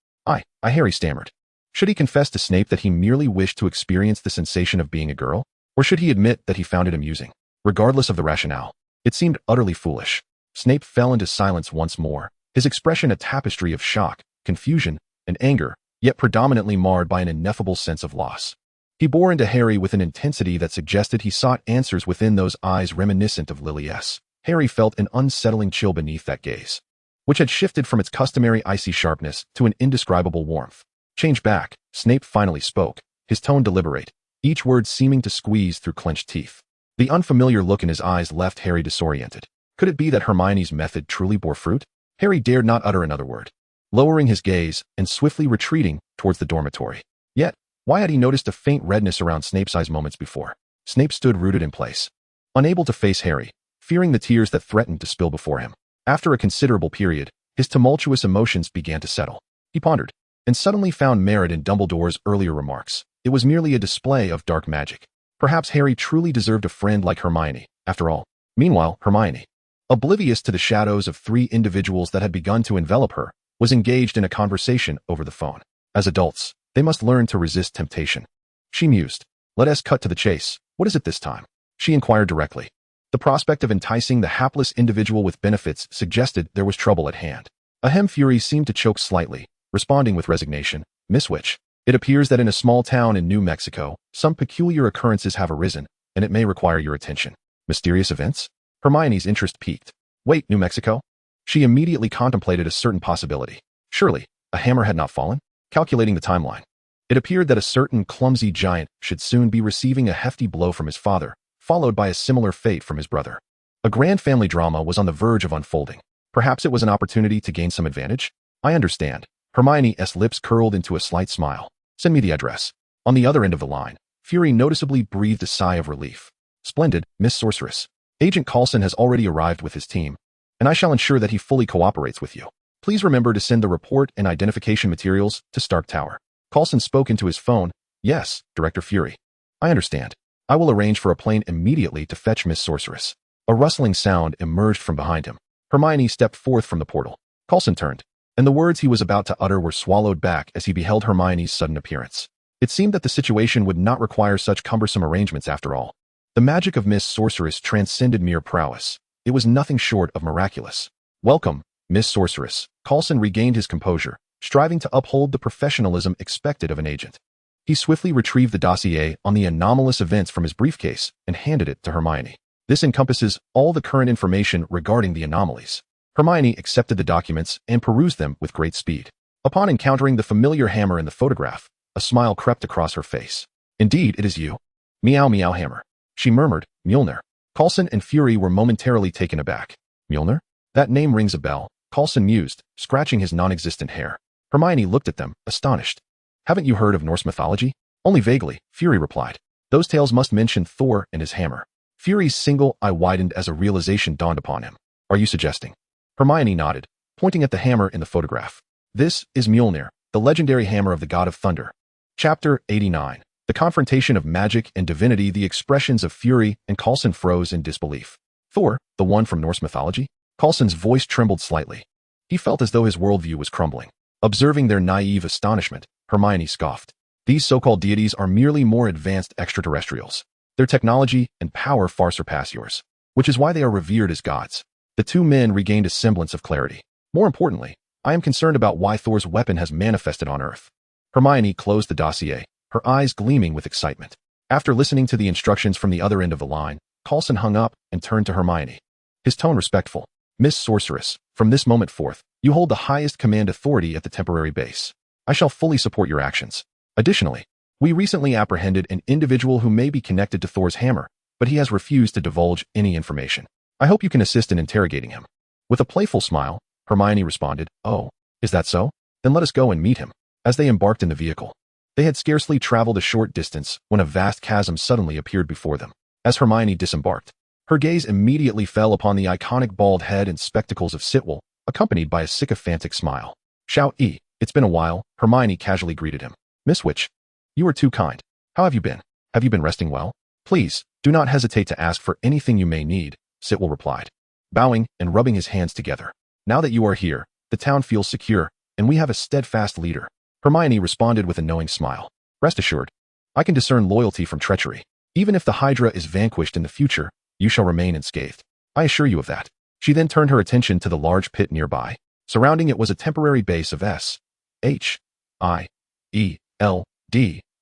Harry stammered. Should he confess to Snape that he merely wished to experience the sensation of being a girl? Or should he admit that he found it amusing? Regardless of the rationale, it seemed utterly foolish. Snape fell into silence once more, his expression a tapestry of shock, confusion, and anger, yet predominantly marred by an ineffable sense of loss. He bore into Harry with an intensity that suggested he sought answers within those eyes reminiscent of Lily's. Harry felt an unsettling chill beneath that gaze, which had shifted from its customary icy sharpness to an indescribable warmth. Change back, Snape finally spoke, his tone deliberate, each word seeming to squeeze through clenched teeth. The unfamiliar look in his eyes left Harry disoriented. Could it be that Hermione's method truly bore fruit? Harry dared not utter another word, lowering his gaze and swiftly retreating towards the dormitory. Yet, why had he noticed a faint redness around Snape's eyes moments before? Snape stood rooted in place, unable to face Harry, fearing the tears that threatened to spill before him. After a considerable period, his tumultuous emotions began to settle. He pondered, and suddenly found merit in Dumbledore's earlier remarks. It was merely a display of dark magic. Perhaps Harry truly deserved a friend like Hermione, after all. Meanwhile, Hermione, oblivious to the shadows of three individuals that had begun to envelop her, was engaged in a conversation over the phone. As adults, they must learn to resist temptation. She mused. Let us cut to the chase. What is it this time? She inquired directly. The prospect of enticing the hapless individual with benefits suggested there was trouble at hand. Ahem Fury seemed to choke slightly, responding with resignation. Miss Witch, it appears that in a small town in New Mexico, some peculiar occurrences have arisen, and it may require your attention. Mysterious events? Hermione's interest piqued. Wait, New Mexico? She immediately contemplated a certain possibility. Surely, a hammer had not fallen? Calculating the timeline, it appeared that a certain clumsy giant should soon be receiving a hefty blow from his father, followed by a similar fate from his brother. A grand family drama was on the verge of unfolding. Perhaps it was an opportunity to gain some advantage? I understand. Hermione's lips curled into a slight smile. Send me the address. On the other end of the line, Fury noticeably breathed a sigh of relief. Splendid, Miss Sorceress. Agent Coulson has already arrived with his team, and I shall ensure that he fully cooperates with you. Please remember to send the report and identification materials to Stark Tower. Coulson spoke into his phone. Yes, Director Fury. I understand. I will arrange for a plane immediately to fetch Miss Sorceress. A rustling sound emerged from behind him. Hermione stepped forth from the portal. Coulson turned, and the words he was about to utter were swallowed back as he beheld Hermione's sudden appearance. It seemed that the situation would not require such cumbersome arrangements after all. The magic of Miss Sorceress transcended mere prowess. It was nothing short of miraculous. Welcome, Miss Sorceress. Coulson regained his composure, striving to uphold the professionalism expected of an agent. He swiftly retrieved the dossier on the anomalous events from his briefcase and handed it to Hermione. This encompasses all the current information regarding the anomalies. Hermione accepted the documents and perused them with great speed. Upon encountering the familiar hammer in the photograph, a smile crept across her face. Indeed, it is you. Meow meow hammer. She murmured, Mjolnir. Coulson and Fury were momentarily taken aback. Mjolnir? That name rings a bell, Coulson mused, scratching his non-existent hair. Hermione looked at them, astonished. Haven't you heard of Norse mythology? Only vaguely, Fury replied. Those tales must mention Thor and his hammer. Fury's single eye widened as a realization dawned upon him. Are you suggesting? Hermione nodded, pointing at the hammer in the photograph. This is Mjolnir, the legendary hammer of the god of thunder. Chapter 89. The confrontation of magic and divinity. The expressions of Fury and Coulson froze in disbelief. Thor, the one from Norse mythology? Coulson's voice trembled slightly. He felt as though his worldview was crumbling. Observing their naive astonishment, Hermione scoffed. These so-called deities are merely more advanced extraterrestrials. Their technology and power far surpass yours, which is why they are revered as gods. The two men regained a semblance of clarity. More importantly, I am concerned about why Thor's weapon has manifested on Earth. Hermione closed the dossier, her eyes gleaming with excitement. After listening to the instructions from the other end of the line, Coulson hung up and turned to Hermione. His tone respectful. Miss Sorceress, from this moment forth, You hold the highest command authority at the temporary base. I shall fully support your actions. Additionally, we recently apprehended an individual who may be connected to Thor's hammer, but he has refused to divulge any information. I hope you can assist in interrogating him." With a playful smile, Hermione responded, "Oh, is that so? Then let us go and meet him." As they embarked in the vehicle, they had scarcely traveled a short distance when a vast chasm suddenly appeared before them. As Hermione disembarked, her gaze immediately fell upon the iconic bald head and spectacles of Sitwell, accompanied by a sycophantic smile. "Shout-E, it's been a while," Hermione casually greeted him. "Miss Witch, you are too kind. How have you been? Have you been resting well? Please, do not hesitate to ask for anything you may need," Sitwell replied, bowing and rubbing his hands together. "Now that you are here, the town feels secure, and we have a steadfast leader." Hermione responded with a knowing smile. "Rest assured, I can discern loyalty from treachery. Even if the Hydra is vanquished in the future, you shall remain unscathed. I assure you of that." She then turned her attention to the large pit nearby. Surrounding it was a temporary base of S.H.I.E.L.D.,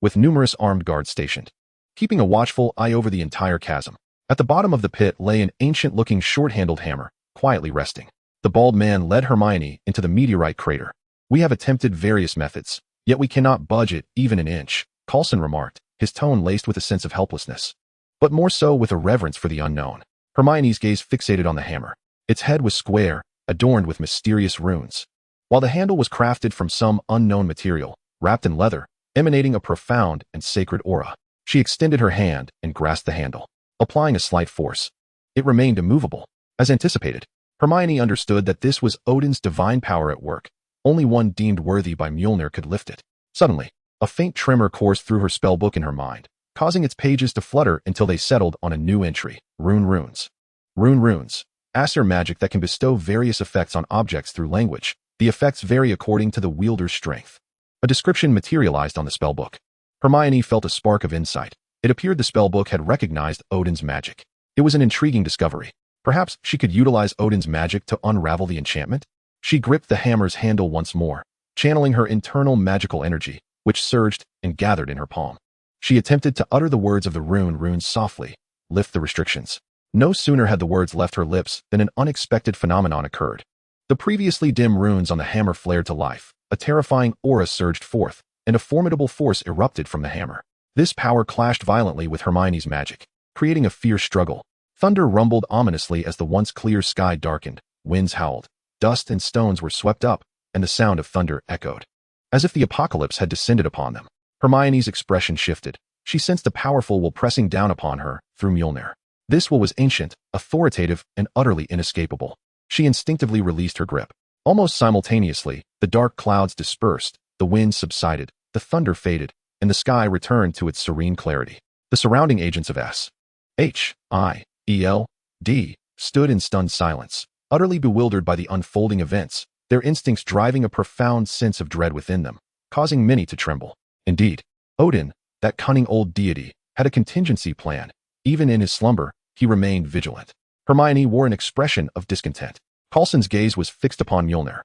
with numerous armed guards stationed, keeping a watchful eye over the entire chasm. At the bottom of the pit lay an ancient-looking short-handled hammer, quietly resting. The bald man led Hermione into the meteorite crater. "We have attempted various methods, yet we cannot budge it even an inch," Coulson remarked, his tone laced with a sense of helplessness, but more so with a reverence for the unknown. Hermione's gaze fixated on the hammer. Its head was square, adorned with mysterious runes, while the handle was crafted from some unknown material, wrapped in leather, emanating a profound and sacred aura. She extended her hand and grasped the handle, applying a slight force. It remained immovable. As anticipated, Hermione understood that this was Odin's divine power at work. Only one deemed worthy by Mjolnir could lift it. Suddenly, a faint tremor coursed through her spellbook in her mind, causing its pages to flutter until they settled on a new entry: Rune Runes. Rune Runes. Aesir magic that can bestow various effects on objects through language. The effects vary according to the wielder's strength. A description materialized on the spellbook. Hermione felt a spark of insight. It appeared the spellbook had recognized Odin's magic. It was an intriguing discovery. Perhaps she could utilize Odin's magic to unravel the enchantment? She gripped the hammer's handle once more, channeling her internal magical energy, which surged and gathered in her palm. She attempted to utter the words of the runes softly, lift the restrictions. No sooner had the words left her lips than an unexpected phenomenon occurred. The previously dim runes on the hammer flared to life, a terrifying aura surged forth, and a formidable force erupted from the hammer. This power clashed violently with Hermione's magic, creating a fierce struggle. Thunder rumbled ominously as the once clear sky darkened, winds howled, dust and stones were swept up, and the sound of thunder echoed, as if the apocalypse had descended upon them. Hermione's expression shifted. She sensed a powerful will pressing down upon her through Mjolnir. This will was ancient, authoritative, and utterly inescapable. She instinctively released her grip. Almost simultaneously, the dark clouds dispersed, the wind subsided, the thunder faded, and the sky returned to its serene clarity. The surrounding agents of S.H.I.E.L.D. stood in stunned silence, utterly bewildered by the unfolding events, their instincts driving a profound sense of dread within them, causing many to tremble. Indeed, Odin, that cunning old deity, had a contingency plan. Even in his slumber, he remained vigilant. Hermione wore an expression of discontent. Coulson's gaze was fixed upon Mjolnir.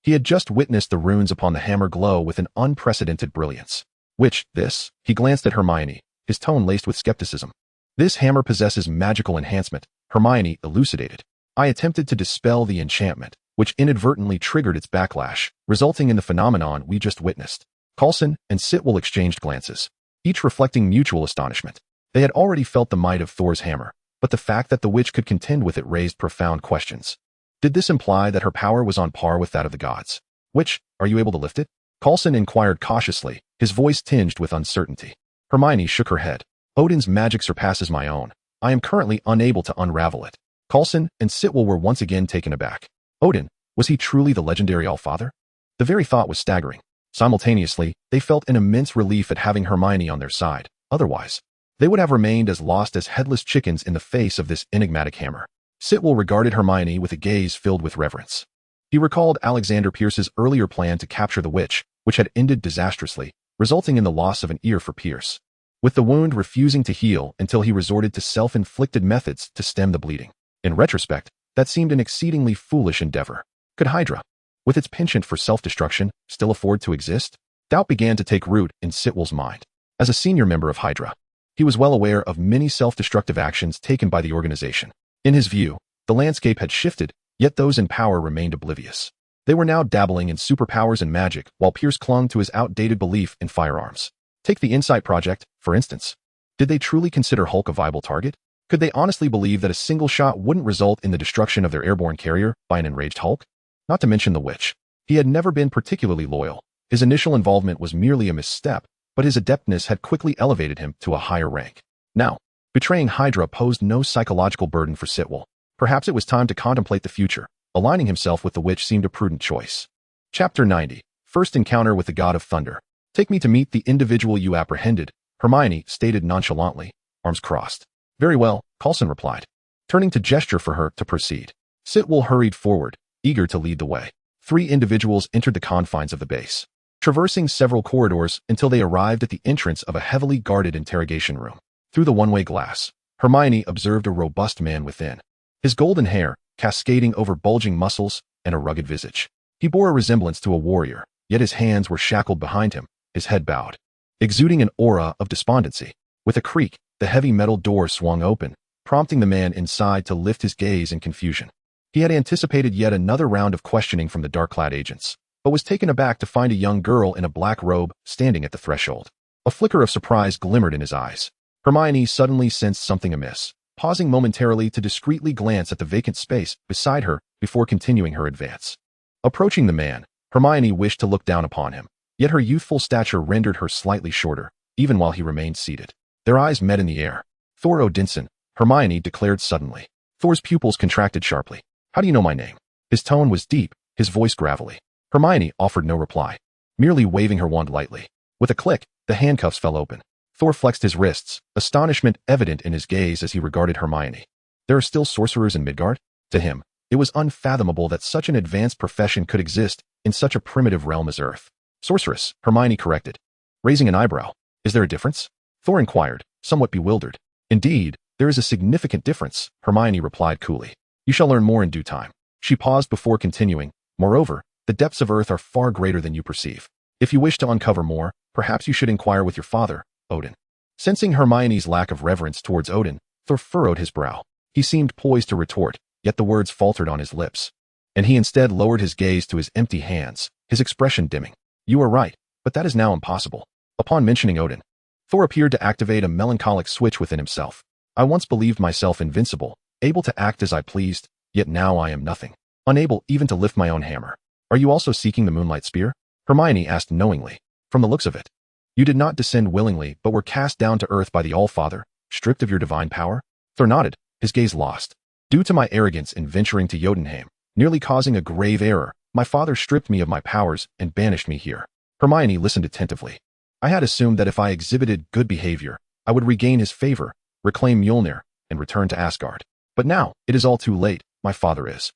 He had just witnessed the runes upon the hammer glow with an unprecedented brilliance. He glanced at Hermione, his tone laced with skepticism. "This hammer possesses magical enhancement," Hermione elucidated. "I attempted to dispel the enchantment, which inadvertently triggered its backlash, resulting in the phenomenon we just witnessed." Coulson and Sitwell exchanged glances, each reflecting mutual astonishment. They had already felt the might of Thor's hammer, but the fact that the witch could contend with it raised profound questions. Did this imply that her power was on par with that of the gods? "Witch, are you able to lift it?" Coulson inquired cautiously, his voice tinged with uncertainty. Hermione shook her head. "Odin's magic surpasses my own. I am currently unable to unravel it." Coulson and Sitwell were once again taken aback. Odin, was he truly the legendary Allfather? The very thought was staggering. Simultaneously, they felt an immense relief at having Hermione on their side. Otherwise, they would have remained as lost as headless chickens in the face of this enigmatic hammer. Sitwell regarded Hermione with a gaze filled with reverence. He recalled Alexander Pierce's earlier plan to capture the witch, which had ended disastrously, resulting in the loss of an ear for Pierce, with the wound refusing to heal until he resorted to self-inflicted methods to stem the bleeding. In retrospect, that seemed an exceedingly foolish endeavor. Could Hydra, with its penchant for self-destruction, still afford to exist? Doubt began to take root in Sitwell's mind. As a senior member of Hydra, he was well aware of many self-destructive actions taken by the organization. In his view, the landscape had shifted, yet those in power remained oblivious. They were now dabbling in superpowers and magic, while Pierce clung to his outdated belief in firearms. Take the Insight Project, for instance. Did they truly consider Hulk a viable target? Could they honestly believe that a single shot wouldn't result in the destruction of their airborne carrier by an enraged Hulk? Not to mention the Witch. He had never been particularly loyal. His initial involvement was merely a misstep, but his adeptness had quickly elevated him to a higher rank. Now, betraying Hydra posed no psychological burden for Sitwell. Perhaps it was time to contemplate the future. Aligning himself with the Witch seemed a prudent choice. Chapter 90. First Encounter with the God of Thunder. Take me to meet the individual you apprehended, Hermione stated nonchalantly, arms crossed. Very well, Coulson replied, turning to gesture for her to proceed. Sitwell hurried forward, eager to lead the way. 3 individuals entered the confines of the base, traversing several corridors until they arrived at the entrance of a heavily guarded interrogation room. Through the one-way glass, Hermione observed a robust man within. His golden hair, cascading over bulging muscles, and a rugged visage. He bore a resemblance to a warrior, yet his hands were shackled behind him, his head bowed, exuding an aura of despondency. With a creak, the heavy metal door swung open, prompting the man inside to lift his gaze in confusion. He had anticipated yet another round of questioning from the dark-clad agents, but was taken aback to find a young girl in a black robe standing at the threshold. A flicker of surprise glimmered in his eyes. Hermione suddenly sensed something amiss, pausing momentarily to discreetly glance at the vacant space beside her before continuing her advance. Approaching the man, Hermione wished to look down upon him, yet her youthful stature rendered her slightly shorter, even while he remained seated. Their eyes met in the air. Thor Odinson, Hermione declared suddenly. Thor's pupils contracted sharply. How do you know my name? His tone was deep, his voice gravelly. Hermione offered no reply, merely waving her wand lightly. With a click, the handcuffs fell open. Thor flexed his wrists, astonishment evident in his gaze as he regarded Hermione. There are still sorcerers in Midgard? To him, it was unfathomable that such an advanced profession could exist in such a primitive realm as Earth. Sorceress, Hermione corrected, raising an eyebrow. Is there a difference? Thor inquired, somewhat bewildered. Indeed, there is a significant difference, Hermione replied coolly. You shall learn more in due time. She paused before continuing. Moreover, the depths of Earth are far greater than you perceive. If you wish to uncover more, perhaps you should inquire with your father, Odin. Sensing Hermione's lack of reverence towards Odin, Thor furrowed his brow. He seemed poised to retort, yet the words faltered on his lips, and he instead lowered his gaze to his empty hands, his expression dimming. You are right, but that is now impossible. Upon mentioning Odin, Thor appeared to activate a melancholic switch within himself. I once believed myself invincible, able to act as I pleased, yet now I am nothing, unable even to lift my own hammer. Are you also seeking the Moonlight Spear? Hermione asked knowingly. From the looks of it, you did not descend willingly but were cast down to earth by the All-Father, stripped of your divine power? Thor nodded, his gaze lost. Due to my arrogance in venturing to Jotunheim, nearly causing a grave error, my father stripped me of my powers and banished me here. Hermione listened attentively. I had assumed that if I exhibited good behavior, I would regain his favor, reclaim Mjolnir, and return to Asgard. But now, it is all too late. My father is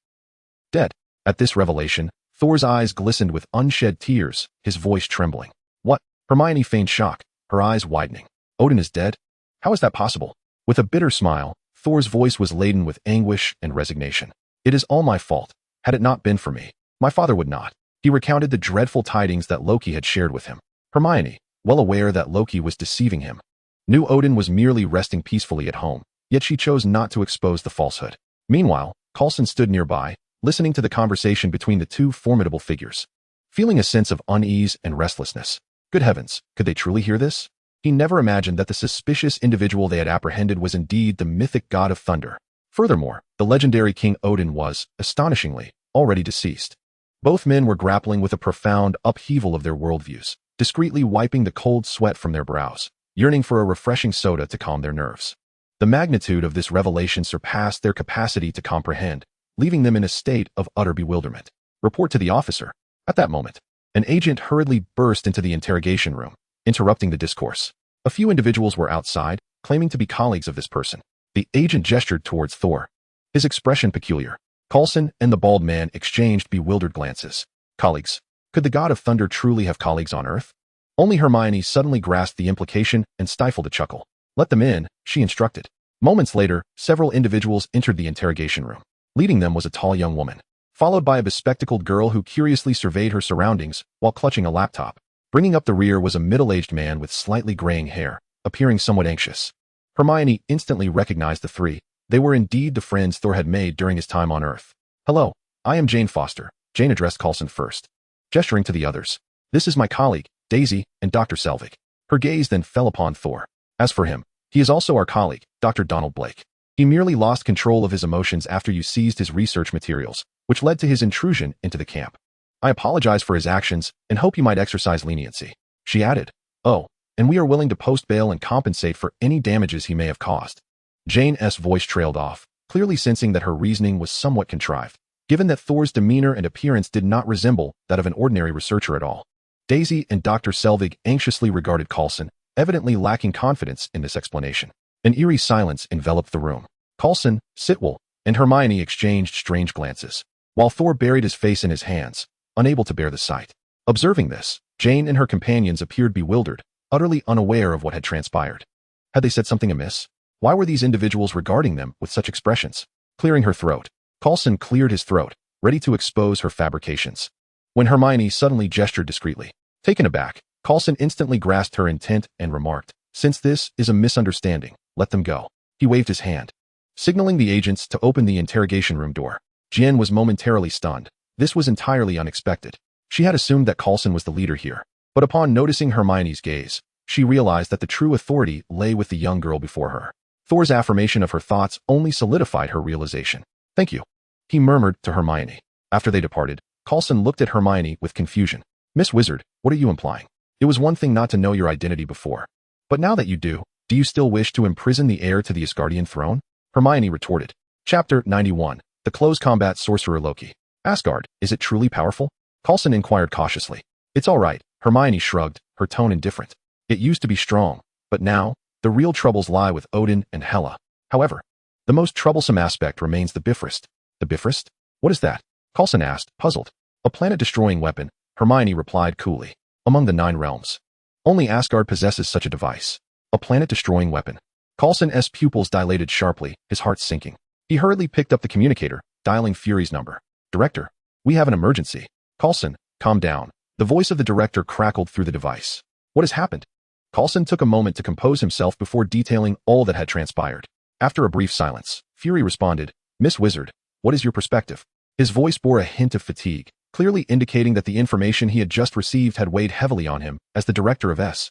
dead. At this revelation, Thor's eyes glistened with unshed tears, his voice trembling. What? Hermione feigned shock, her eyes widening. Odin is dead? How is that possible? With a bitter smile, Thor's voice was laden with anguish and resignation. It is all my fault. Had it not been for me, my father would not. He recounted the dreadful tidings that Loki had shared with him. Hermione, well aware that Loki was deceiving him, knew Odin was merely resting peacefully at home, yet she chose not to expose the falsehood. Meanwhile, Coulson stood nearby, listening to the conversation between the two formidable figures, feeling a sense of unease and restlessness. Good heavens, could they truly hear this? He never imagined that the suspicious individual they had apprehended was indeed the mythic god of thunder. Furthermore, the legendary King Odin was, astonishingly, already deceased. Both men were grappling with a profound upheaval of their worldviews, discreetly wiping the cold sweat from their brows, yearning for a refreshing soda to calm their nerves. The magnitude of this revelation surpassed their capacity to comprehend, leaving them in a state of utter bewilderment. Report to the officer. At that moment, an agent hurriedly burst into the interrogation room, interrupting the discourse. A few individuals were outside, claiming to be colleagues of this person. The agent gestured towards Thor, his expression peculiar. Coulson and the bald man exchanged bewildered glances. Colleagues? Could the god of thunder truly have colleagues on Earth? Only Hermione suddenly grasped the implication and stifled a chuckle. Let them in, she instructed. Moments later, several individuals entered the interrogation room. Leading them was a tall young woman, followed by a bespectacled girl who curiously surveyed her surroundings while clutching a laptop. Bringing up the rear was a middle-aged man with slightly graying hair, appearing somewhat anxious. Hermione instantly recognized the three. They were indeed the friends Thor had made during his time on Earth. Hello, I am Jane Foster, Jane addressed Coulson first, gesturing to the others. This is my colleague, Daisy, and Dr. Selvig. Her gaze then fell upon Thor. As for him, he is also our colleague, Dr. Donald Blake. He merely lost control of his emotions after you seized his research materials, which led to his intrusion into the camp. I apologize for his actions and hope you might exercise leniency. She added, oh, and we are willing to post bail and compensate for any damages he may have caused. Jane's voice trailed off, clearly sensing that her reasoning was somewhat contrived, given that Thor's demeanor and appearance did not resemble that of an ordinary researcher at all. Daisy and Dr. Selvig anxiously regarded Coulson, evidently lacking confidence in this explanation. An eerie silence enveloped the room. Coulson, Sitwell, and Hermione exchanged strange glances, while Thor buried his face in his hands, unable to bear the sight. Observing this, Jane and her companions appeared bewildered, utterly unaware of what had transpired. Had they said something amiss? Why were these individuals regarding them with such expressions? Clearing her throat, Coulson cleared his throat, ready to expose her fabrications. When Hermione suddenly gestured discreetly, taken aback, Coulson instantly grasped her intent and remarked, since this is a misunderstanding, let them go. He waved his hand, signaling the agents to open the interrogation room door. Jen was momentarily stunned. This was entirely unexpected. She had assumed that Coulson was the leader here, but upon noticing Hermione's gaze, she realized that the true authority lay with the young girl before her. Thor's affirmation of her thoughts only solidified her realization. Thank you, he murmured to Hermione. After they departed, Coulson looked at Hermione with confusion. Miss Wizard, what are you implying? It was one thing not to know your identity before, but now that you do you still wish to imprison the heir to the Asgardian throne? Hermione retorted. Chapter 91. The Close Combat Sorcerer Loki. Asgard, is it truly powerful? Coulson inquired cautiously. It's all right, Hermione shrugged, her tone indifferent. It used to be strong, but now, the real troubles lie with Odin and Hela. However, the most troublesome aspect remains the Bifrost. The Bifrost? What is that? Coulson asked, puzzled. A planet-destroying weapon, Hermione replied coolly. Among the 9 realms, only Asgard possesses such a device. A planet-destroying weapon. Coulson's pupils dilated sharply, his heart sinking. He hurriedly picked up the communicator, dialing Fury's number. Director, we have an emergency. Coulson, calm down. The voice of the director crackled through the device. What has happened? Coulson took a moment to compose himself before detailing all that had transpired. After a brief silence, Fury responded, Miss Wizard, what is your perspective? His voice bore a hint of fatigue, clearly indicating that the information he had just received had weighed heavily on him as the director of S.H.I.L.D.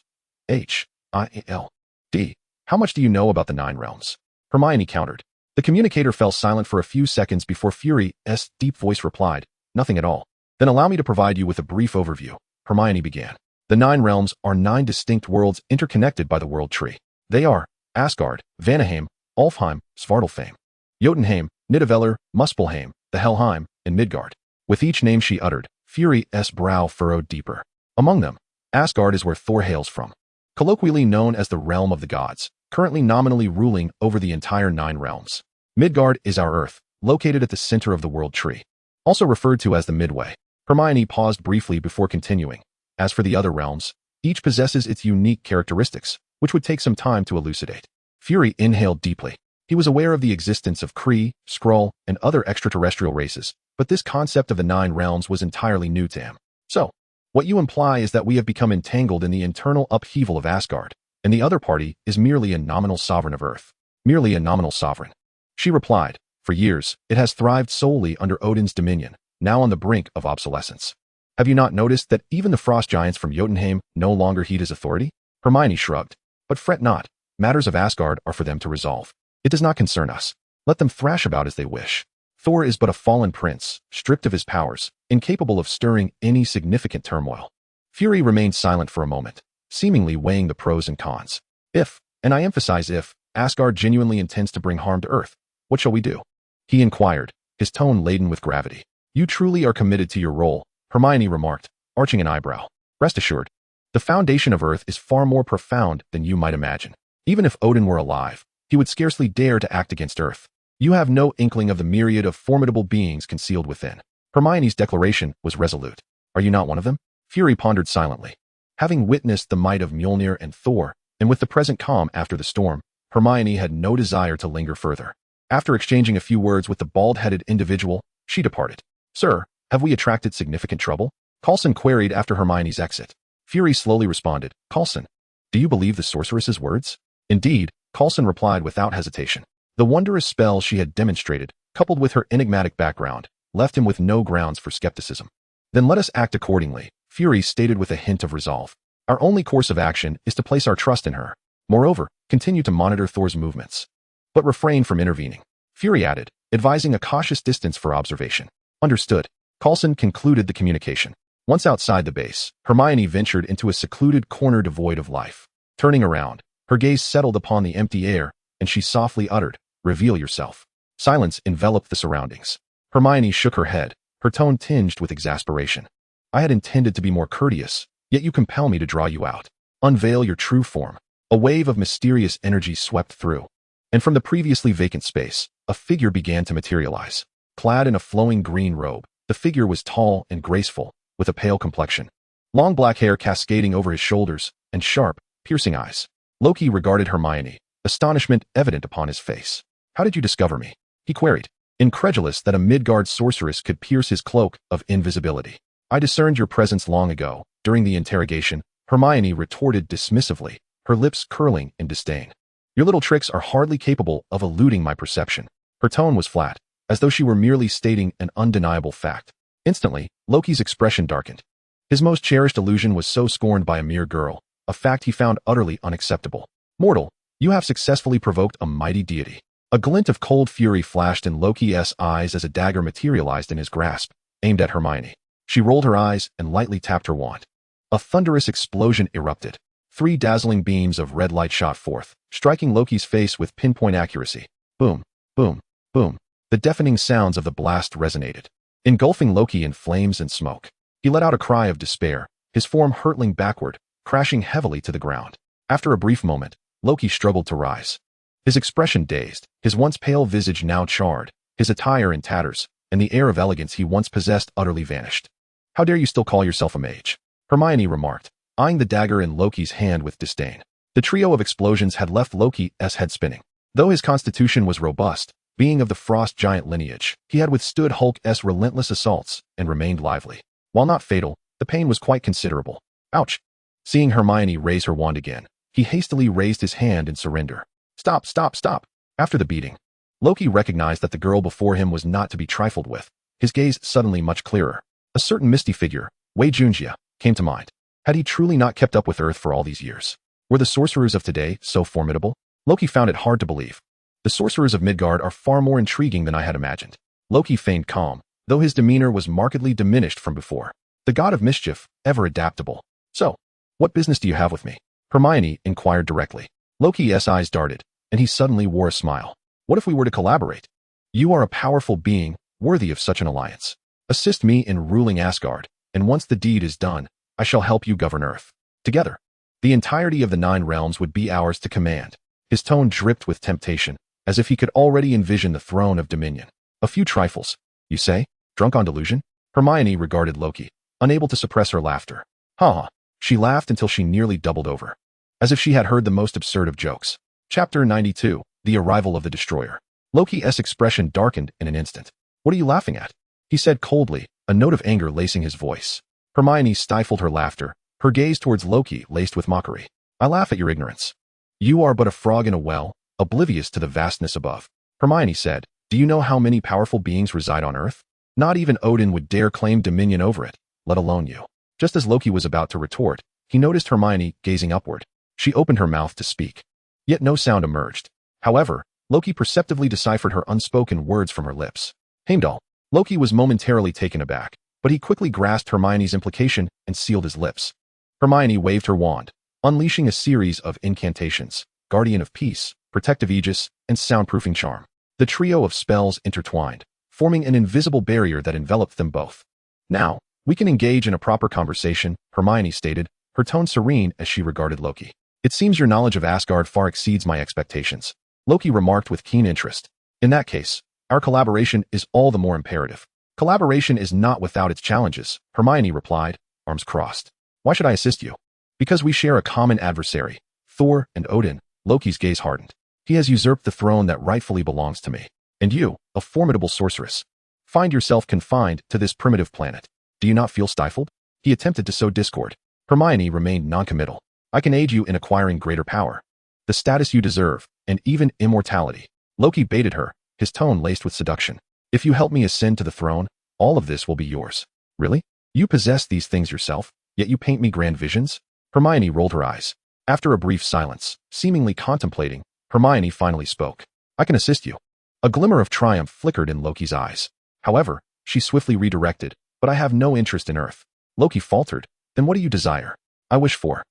How much do you know about the 9 realms? Hermione countered. The communicator fell silent for a few seconds before Fury's deep voice replied, nothing at all. Then allow me to provide you with a brief overview. Hermione began. The 9 realms are 9 distinct worlds interconnected by the World Tree. They are Asgard, Vanaheim, Alfheim, Svartalfheim, Jotunheim, Nidavellir, Muspelheim, the Helheim, and Midgard. With each name she uttered, Fury's brow furrowed deeper. Among them, Asgard is where Thor hails from, colloquially known as the realm of the gods, currently nominally ruling over the entire 9 realms. Midgard is our Earth, located at the center of the World Tree, also referred to as the Midway. Hermione paused briefly before continuing. As for the other realms, each possesses its unique characteristics, which would take some time to elucidate. Fury inhaled deeply. He was aware of the existence of Kree, Skrull, and other extraterrestrial races, but this concept of the 9 realms was entirely new to him. So, what you imply is that we have become entangled in the internal upheaval of Asgard, and the other party is merely a nominal sovereign of Earth. Merely a nominal sovereign. She replied, for years, it has thrived solely under Odin's dominion, now on the brink of obsolescence. Have you not noticed that even the frost giants from Jotunheim no longer heed his authority? Hermione shrugged. But fret not, matters of Asgard are for them to resolve. It does not concern us. Let them thrash about as they wish. Thor is but a fallen prince, stripped of his powers, incapable of stirring any significant turmoil. Fury remained silent for a moment, seemingly weighing the pros and cons. If, and I emphasize if, Asgard genuinely intends to bring harm to Earth, what shall we do? He inquired, his tone laden with gravity. You truly are committed to your role, Hermione remarked, arching an eyebrow. Rest assured, the foundation of Earth is far more profound than you might imagine. Even if Odin were alive, he would scarcely dare to act against Earth. You have no inkling of the myriad of formidable beings concealed within. Hermione's declaration was resolute. Are you not one of them? Fury pondered silently. Having witnessed the might of Mjolnir and Thor, and with the present calm after the storm, Hermione had no desire to linger further. After exchanging a few words with the bald-headed individual, she departed. Sir, have we attracted significant trouble? Coulson queried after Hermione's exit. Fury slowly responded, Coulson, do you believe the sorceress's words? Indeed, Coulson replied without hesitation. The wondrous spell she had demonstrated, coupled with her enigmatic background, left him with no grounds for skepticism. Then let us act accordingly, Fury stated with a hint of resolve. Our only course of action is to place our trust in her. Moreover, continue to monitor Thor's movements. But refrain from intervening. Fury added, advising a cautious distance for observation. Understood. Coulson concluded the communication. Once outside the base, Hermione ventured into a secluded corner devoid of life. Turning around, her gaze settled upon the empty air, and she softly uttered, "Reveal yourself." Silence enveloped the surroundings. Hermione shook her head, her tone tinged with exasperation. "I had intended to be more courteous, yet you compel me to draw you out. Unveil your true form." A wave of mysterious energy swept through, and from the previously vacant space, a figure began to materialize. Clad in a flowing green robe, the figure was tall and graceful, with a pale complexion. Long black hair cascading over his shoulders, and sharp, piercing eyes. Loki regarded Hermione, astonishment evident upon his face. "How did you discover me?" he queried, incredulous that a Midgard sorceress could pierce his cloak of invisibility. "I discerned your presence long ago." During the interrogation, Hermione retorted dismissively, her lips curling in disdain. "Your little tricks are hardly capable of eluding my perception." Her tone was flat, as though she were merely stating an undeniable fact. Instantly, Loki's expression darkened. His most cherished illusion was so scorned by a mere girl, a fact he found utterly unacceptable. "Mortal, you have successfully provoked a mighty deity." A glint of cold fury flashed in Loki's eyes as a dagger materialized in his grasp, aimed at Hermione. She rolled her eyes and lightly tapped her wand. A thunderous explosion erupted. 3 dazzling beams of red light shot forth, striking Loki's face with pinpoint accuracy. Boom, boom, boom. The deafening sounds of the blast resonated, engulfing Loki in flames and smoke. He let out a cry of despair, his form hurtling backward, crashing heavily to the ground. After a brief moment, Loki struggled to rise. His expression dazed, his once pale visage now charred, his attire in tatters, and the air of elegance he once possessed utterly vanished. "How dare you still call yourself a mage?" Hermione remarked, eyeing the dagger in Loki's hand with disdain. The trio of explosions had left Loki's head spinning. Though his constitution was robust, being of the frost giant lineage, he had withstood Hulk's relentless assaults and remained lively. While not fatal, the pain was quite considerable. Ouch! Seeing Hermione raise her wand again, he hastily raised his hand in surrender. "Stop, stop, stop!" After the beating, Loki recognized that the girl before him was not to be trifled with, his gaze suddenly much clearer. A certain misty figure, Wei Junjia, came to mind. Had he truly not kept up with Earth for all these years? Were the sorcerers of today so formidable? Loki found it hard to believe. The sorcerers of Midgard are far more intriguing than I had imagined. Loki feigned calm, though his demeanor was markedly diminished from before. The god of mischief, ever adaptable. "So, what business do you have with me?" Hermione inquired directly. Loki's eyes darted, and he suddenly wore a smile. "What if we were to collaborate? You are a powerful being, worthy of such an alliance. Assist me in ruling Asgard, and once the deed is done, I shall help you govern Earth. Together, the entirety of the 9 realms would be ours to command." His tone dripped with temptation, as if he could already envision the throne of dominion. "A few trifles, you say? Drunk on delusion?" Hermione regarded Loki, unable to suppress her laughter. "Ha ha." She laughed until she nearly doubled over, as if she had heard the most absurd of jokes. Chapter 92, The Arrival of the Destroyer. Loki's expression darkened in an instant. "What are you laughing at?" he said coldly, a note of anger lacing his voice. Hermione stifled her laughter, her gaze towards Loki laced with mockery. "I laugh at your ignorance. You are but a frog in a well, oblivious to the vastness above." Hermione said, "Do you know how many powerful beings reside on Earth? Not even Odin would dare claim dominion over it, let alone you." Just as Loki was about to retort, he noticed Hermione gazing upward. She opened her mouth to speak, yet no sound emerged. However, Loki perceptibly deciphered her unspoken words from her lips. "Heimdall." Loki was momentarily taken aback, but he quickly grasped Hermione's implication and sealed his lips. Hermione waved her wand, unleashing a series of incantations: Guardian of Peace, Protective Aegis, and Soundproofing Charm. The trio of spells intertwined, forming an invisible barrier that enveloped them both. "Now, we can engage in a proper conversation," Hermione stated, her tone serene as she regarded Loki. "It seems your knowledge of Asgard far exceeds my expectations," Loki remarked with keen interest. "In that case, our collaboration is all the more imperative." "Collaboration is not without its challenges," Hermione replied, arms crossed. "Why should I assist you?" "Because we share a common adversary, Thor and Odin." Loki's gaze hardened. "He has usurped the throne that rightfully belongs to me. And you, a formidable sorceress, find yourself confined to this primitive planet. Do you not feel stifled?" He attempted to sow discord. Hermione remained noncommittal. "I can aid you in acquiring greater power, the status you deserve, and even immortality." Loki baited her, his tone laced with seduction. "If you help me ascend to the throne, All of this will be yours. Really? You possess these things yourself, yet you paint me grand visions? Hermione rolled her eyes. After a brief silence, seemingly contemplating, Hermione finally spoke. I can assist you. A glimmer of triumph flickered in Loki's eyes. However, she swiftly redirected, but I have no interest in Earth. Loki faltered. Then what do you desire? I wish for.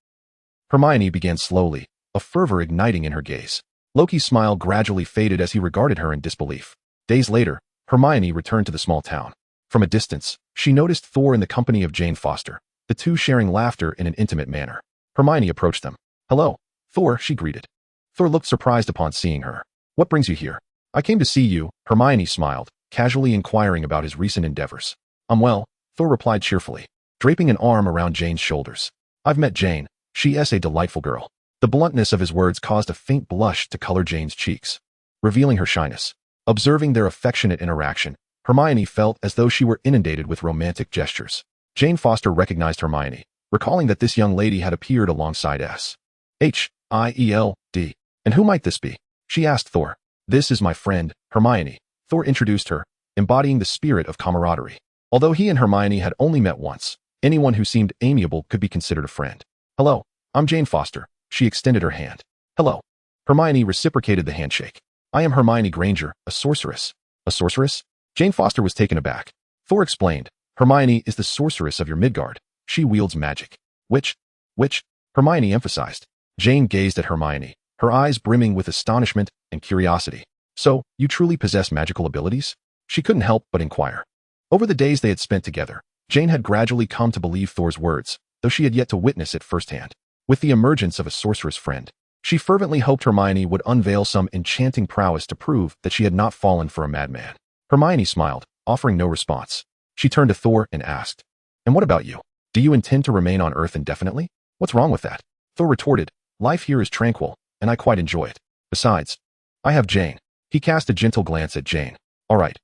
Hermione began slowly, a fervor igniting in her gaze. Loki's smile gradually faded as he regarded her in disbelief. Days later, Hermione returned to the small town. From a distance, she noticed Thor in the company of Jane Foster, the two sharing laughter in an intimate manner. Hermione approached them. Hello, Thor, she greeted. Thor looked surprised upon seeing her. What brings you here? I came to see you, Hermione smiled, casually inquiring about his recent endeavors. Well, Thor replied cheerfully, draping an arm around Jane's shoulders. I've met Jane. She is a delightful girl. The bluntness of his words caused a faint blush to color Jane's cheeks, revealing her shyness. Observing their affectionate interaction, Hermione felt as though she were inundated with romantic gestures. Jane Foster recognized Hermione, recalling that this young lady had appeared alongside H.I.E.L.D. And who might this be? She asked Thor. This is my friend, Hermione. Thor introduced her, embodying the spirit of camaraderie. Although he and Hermione had only met once, anyone who seemed amiable could be considered a friend. Hello, I'm Jane Foster. She extended her hand. Hello. Hermione reciprocated the handshake. I am Hermione Granger, a sorceress. A sorceress? Jane Foster was taken aback. Thor explained. Hermione is the sorceress of your Midgard. She wields magic. Which? Hermione emphasized. Jane gazed at Hermione, her eyes brimming with astonishment and curiosity. So, you truly possess magical abilities? She couldn't help but inquire. Over the days they had spent together, Jane had gradually come to believe Thor's words, though she had yet to witness it firsthand. With the emergence of a sorceress friend, she fervently hoped Hermione would unveil some enchanting prowess to prove that she had not fallen for a madman. Hermione smiled, offering no response. She turned to Thor and asked, And what about you? Do you intend to remain on Earth indefinitely? What's wrong with that? Thor retorted, Life here is tranquil, and I quite enjoy it. Besides, I have Jane. He cast a gentle glance at Jane. All right.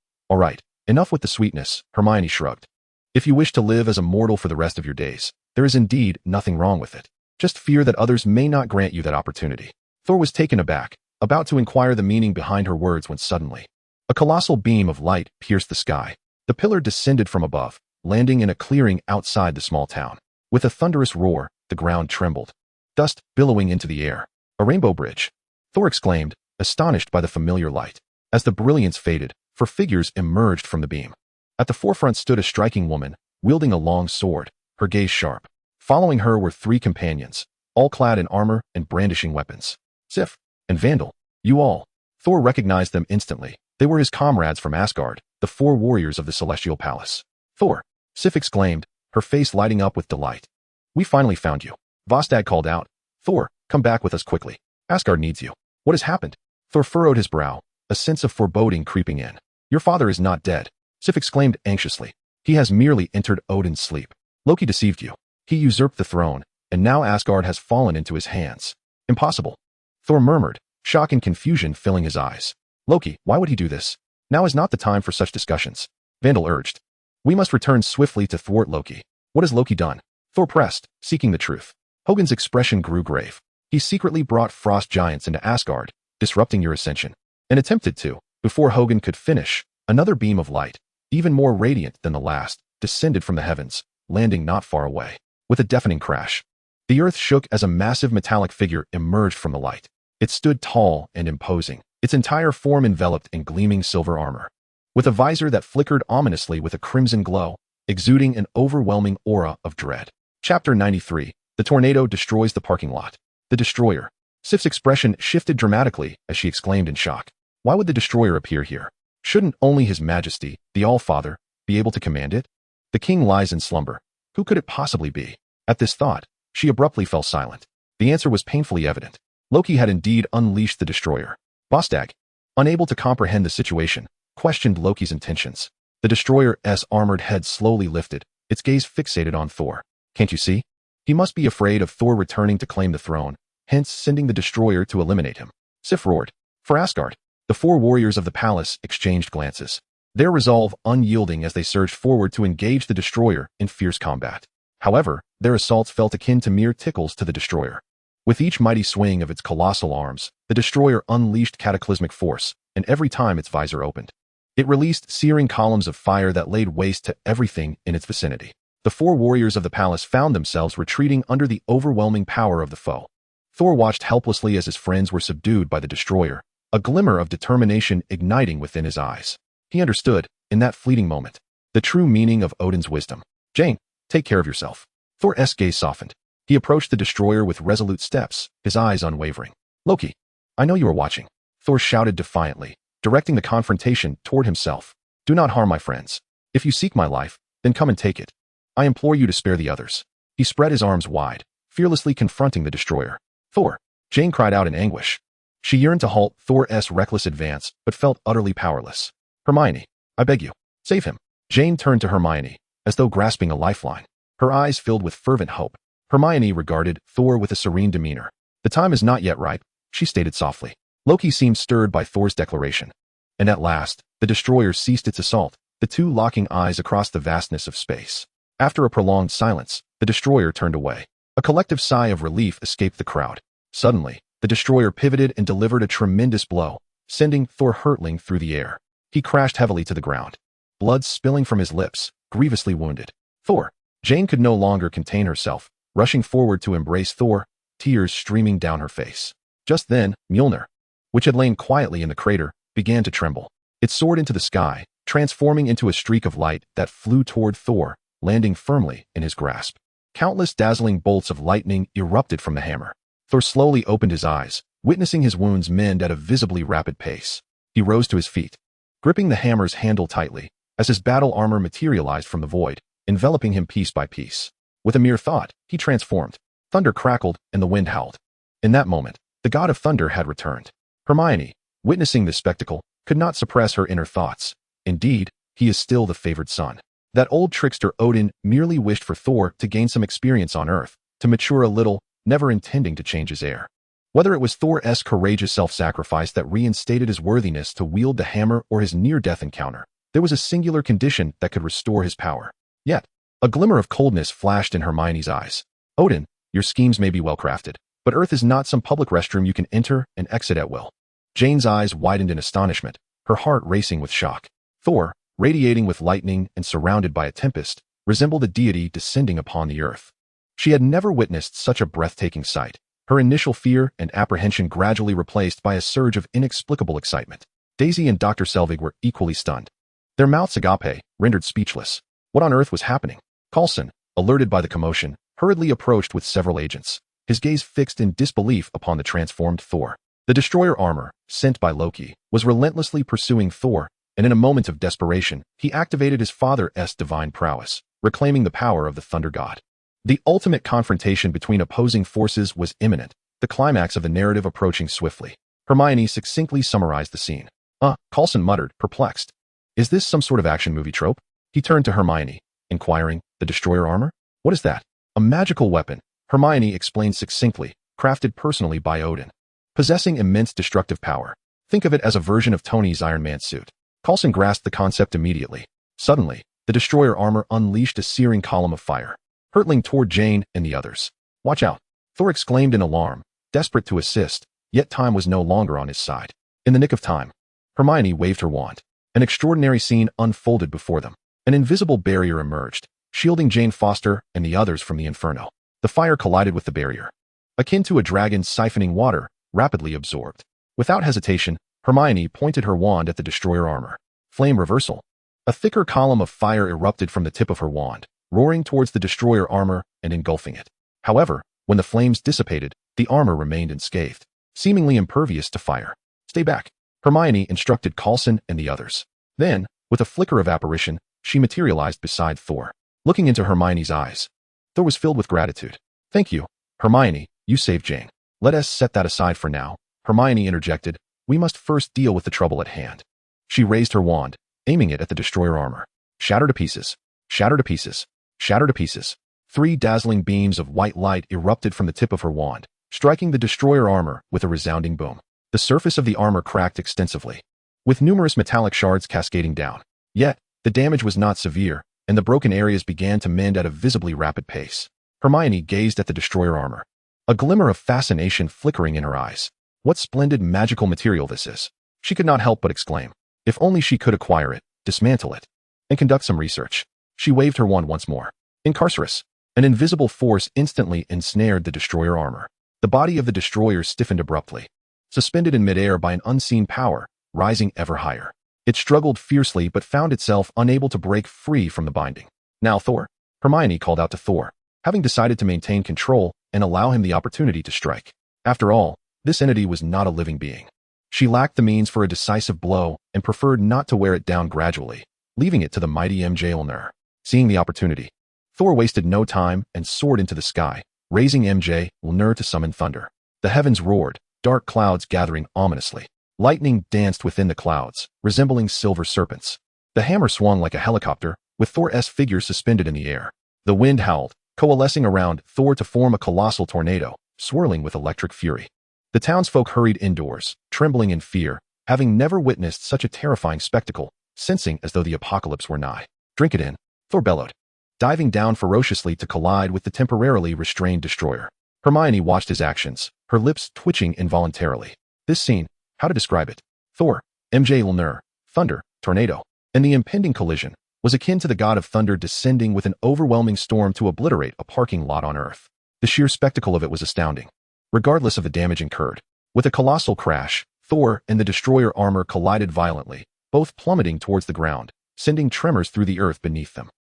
Enough with the sweetness, Hermione shrugged. If you wish to live as a mortal for the rest of your days, there is indeed nothing wrong with it. Just fear that others may not grant you that opportunity. Thor was taken aback, about to inquire the meaning behind her words when suddenly, a colossal beam of light pierced the sky. The pillar descended from above, landing in a clearing outside the small town. With a thunderous roar, the ground trembled, dust billowing into the air. A rainbow bridge, Thor exclaimed, astonished by the familiar light. As the brilliance faded, 4 figures emerged from the beam. At the forefront stood a striking woman, wielding a long sword, her gaze sharp. Following her were 3 companions, all clad in armor and brandishing weapons. Sif and Vandal, you all. Thor recognized them instantly. They were his comrades from Asgard, the 4 warriors of the Celestial Palace. Thor, Sif exclaimed, her face lighting up with delight. We finally found you. Vostag called out. Thor, come back with us quickly. Asgard needs you. What has happened? Thor furrowed his brow, a sense of foreboding creeping in. Your father is not dead, Sif exclaimed anxiously. He has merely entered Odin's sleep. Loki deceived you. He usurped the throne, and now Asgard has fallen into his hands. Impossible. Thor murmured, shock and confusion filling his eyes. Loki, why would he do this? Now is not the time for such discussions. Vandal urged. We must return swiftly to thwart Loki. What has Loki done? Thor pressed, seeking the truth. Hogun's expression grew grave. He secretly brought frost giants into Asgard, disrupting your ascension, and attempted to, before Hogun could finish, another beam of light, even more radiant than the last, descended from the heavens, landing not far away. With a deafening crash, the earth shook as a massive metallic figure emerged from the light. It stood tall and imposing, its entire form enveloped in gleaming silver armor, with a visor that flickered ominously with a crimson glow, exuding an overwhelming aura of dread. Chapter 93. The tornado destroys the parking lot. The destroyer. Sif's expression shifted dramatically as she exclaimed in shock. Why would the destroyer appear here? Shouldn't only His Majesty, the All-Father, be able to command it? The king lies in slumber. Who could it possibly be? At this thought, she abruptly fell silent. The answer was painfully evident. Loki had indeed unleashed the destroyer. Vostag, unable to comprehend the situation, questioned Loki's intentions. The destroyer's armored head slowly lifted, its gaze fixated on Thor. Can't you see? He must be afraid of Thor returning to claim the throne, hence sending the destroyer to eliminate him. Sif roared. For Asgard. The 4 warriors of the palace exchanged glances, their resolve unyielding as they surged forward to engage the destroyer in fierce combat. However, their assaults felt akin to mere tickles to the destroyer. With each mighty swing of its colossal arms, the destroyer unleashed cataclysmic force, and every time its visor opened, It released searing columns of fire that laid waste to everything in its vicinity. The 4 warriors of the palace found themselves retreating under the overwhelming power of the foe. Thor watched helplessly as his friends were subdued by the destroyer, a glimmer of determination igniting within his eyes. He understood, in that fleeting moment, the true meaning of Odin's wisdom. Jane, take care of yourself. Thor's gaze softened. He approached the destroyer with resolute steps, his eyes unwavering. Loki, I know you are watching. Thor shouted defiantly, directing the confrontation toward himself. Do not harm my friends. If you seek my life, then come and take it. I implore you to spare the others. He spread his arms wide, fearlessly confronting the destroyer. Thor! Jane cried out in anguish. She yearned to halt Thor's reckless advance, but felt utterly powerless. Hermione, I beg you, save him. Jane turned to Hermione, as though grasping a lifeline. Her eyes filled with fervent hope. Hermione regarded Thor with a serene demeanor. The time is not yet ripe, she stated softly. Loki seemed stirred by Thor's declaration. And at last, the destroyer ceased its assault, the 2 locking eyes across the vastness of space. After a prolonged silence, the destroyer turned away. A collective sigh of relief escaped the crowd. Suddenly, the destroyer pivoted and delivered a tremendous blow, sending Thor hurtling through the air. He crashed heavily to the ground, blood spilling from his lips, grievously wounded. Thor! Jane could no longer contain herself, rushing forward to embrace Thor, tears streaming down her face. Just then, Mjolnir, which had lain quietly in the crater, began to tremble. It soared into the sky, transforming into a streak of light that flew toward Thor, landing firmly in his grasp. Countless dazzling bolts of lightning erupted from the hammer. Thor slowly opened his eyes, witnessing his wounds mend at a visibly rapid pace. He rose to his feet, gripping the hammer's handle tightly, as his battle armor materialized from the void, enveloping him piece by piece. With a mere thought, he transformed. Thunder crackled and the wind howled. In that moment, the god of thunder had returned. Hermione, witnessing this spectacle, could not suppress her inner thoughts. Indeed, he is still the favored son. That old trickster Odin merely wished for Thor to gain some experience on Earth, to mature a little, never intending to change his heir. Whether it was Thor's courageous self-sacrifice that reinstated his worthiness to wield the hammer or his near-death encounter, there was a singular condition that could restore his power. Yet, a glimmer of coldness flashed in Hermione's eyes. Odin, your schemes may be well-crafted, but Earth is not some public restroom you can enter and exit at will. Jane's eyes widened in astonishment, her heart racing with shock. Thor, radiating with lightning and surrounded by a tempest, resembled a deity descending upon the earth. She had never witnessed such a breathtaking sight, her initial fear and apprehension gradually replaced by a surge of inexplicable excitement. Daisy and Dr. Selvig were equally stunned. Their mouths agape, rendered speechless. What on earth was happening? Coulson, alerted by the commotion, hurriedly approached with several agents, his gaze fixed in disbelief upon the transformed Thor. The destroyer armor, sent by Loki, was relentlessly pursuing Thor, and in a moment of desperation, he activated his father's divine prowess, reclaiming the power of the thunder god. The ultimate confrontation between opposing forces was imminent, the climax of the narrative approaching swiftly. Hermione succinctly summarized the scene. Coulson muttered, perplexed. Is this some sort of action movie trope? He turned to Hermione, inquiring, the destroyer armor? What is that? A magical weapon, Hermione explained succinctly, crafted personally by Odin. Possessing immense destructive power. Think of it as a version of Tony's Iron Man suit. Coulson grasped the concept immediately. Suddenly, the destroyer armor unleashed a searing column of fire, hurtling toward Jane and the others. Watch out! Thor exclaimed in alarm, desperate to assist, yet time was no longer on his side. In the nick of time, Hermione waved her wand. An extraordinary scene unfolded before them. An invisible barrier emerged, shielding Jane Foster and the others from the inferno. The fire collided with the barrier. Akin to a dragon siphoning water, rapidly absorbed. Without hesitation, Hermione pointed her wand at the destroyer armor. Flame reversal. A thicker column of fire erupted from the tip of her wand, roaring towards the destroyer armor and engulfing it. However, when the flames dissipated, the armor remained unscathed, seemingly impervious to fire. Stay back, Hermione instructed Coulson and the others. Then, with a flicker of apparition, she materialized beside Thor. Looking into Hermione's eyes, Thor was filled with gratitude. Thank you, Hermione, you saved Jane. Let us set that aside for now, Hermione interjected. We must first deal with the trouble at hand. She raised her wand, aiming it at the destroyer armor. Shatter to pieces. Shatter to pieces. Shatter to pieces. 3 dazzling beams of white light erupted from the tip of her wand, striking the destroyer armor with a resounding boom. The surface of the armor cracked extensively, with numerous metallic shards cascading down. Yet, the damage was not severe, and the broken areas began to mend at a visibly rapid pace. Hermione gazed at the destroyer armor, a glimmer of fascination flickering in her eyes. What splendid magical material this is! She could not help but exclaim. If only she could acquire it, dismantle it, and conduct some research. She waved her wand once more. Incarcerus. An invisible force instantly ensnared the destroyer armor. The body of the destroyer stiffened abruptly, suspended in midair by an unseen power, rising ever higher. It struggled fiercely but found itself unable to break free from the binding. Now Thor. Hermione called out to Thor, having decided to maintain control and allow him the opportunity to strike. After all, this entity was not a living being. She lacked the means for a decisive blow and preferred not to wear it down gradually, leaving it to the mighty MJ. Seeing the opportunity, Thor wasted no time and soared into the sky, raising MJ to summon thunder. The heavens roared, dark clouds gathering ominously. Lightning danced within the clouds, resembling silver serpents. The hammer swung like a helicopter, with Thor's figure suspended in the air. The wind howled, coalescing around Thor to form a colossal tornado, swirling with electric fury. The townsfolk hurried indoors, trembling in fear, having never witnessed such a terrifying spectacle, sensing as though the apocalypse were nigh. Drink it in, Thor bellowed, diving down ferociously to collide with the temporarily restrained destroyer. Hermione watched his actions, her lips twitching involuntarily. This scene, how to describe it? Thor, MJ, thunder, tornado, and the impending collision was akin to the god of thunder descending with an overwhelming storm to obliterate a parking lot on Earth. The sheer spectacle of it was astounding, regardless of the damage incurred. With a colossal crash, Thor and the destroyer armor collided violently, both plummeting towards the ground, sending tremors through the earth beneath them.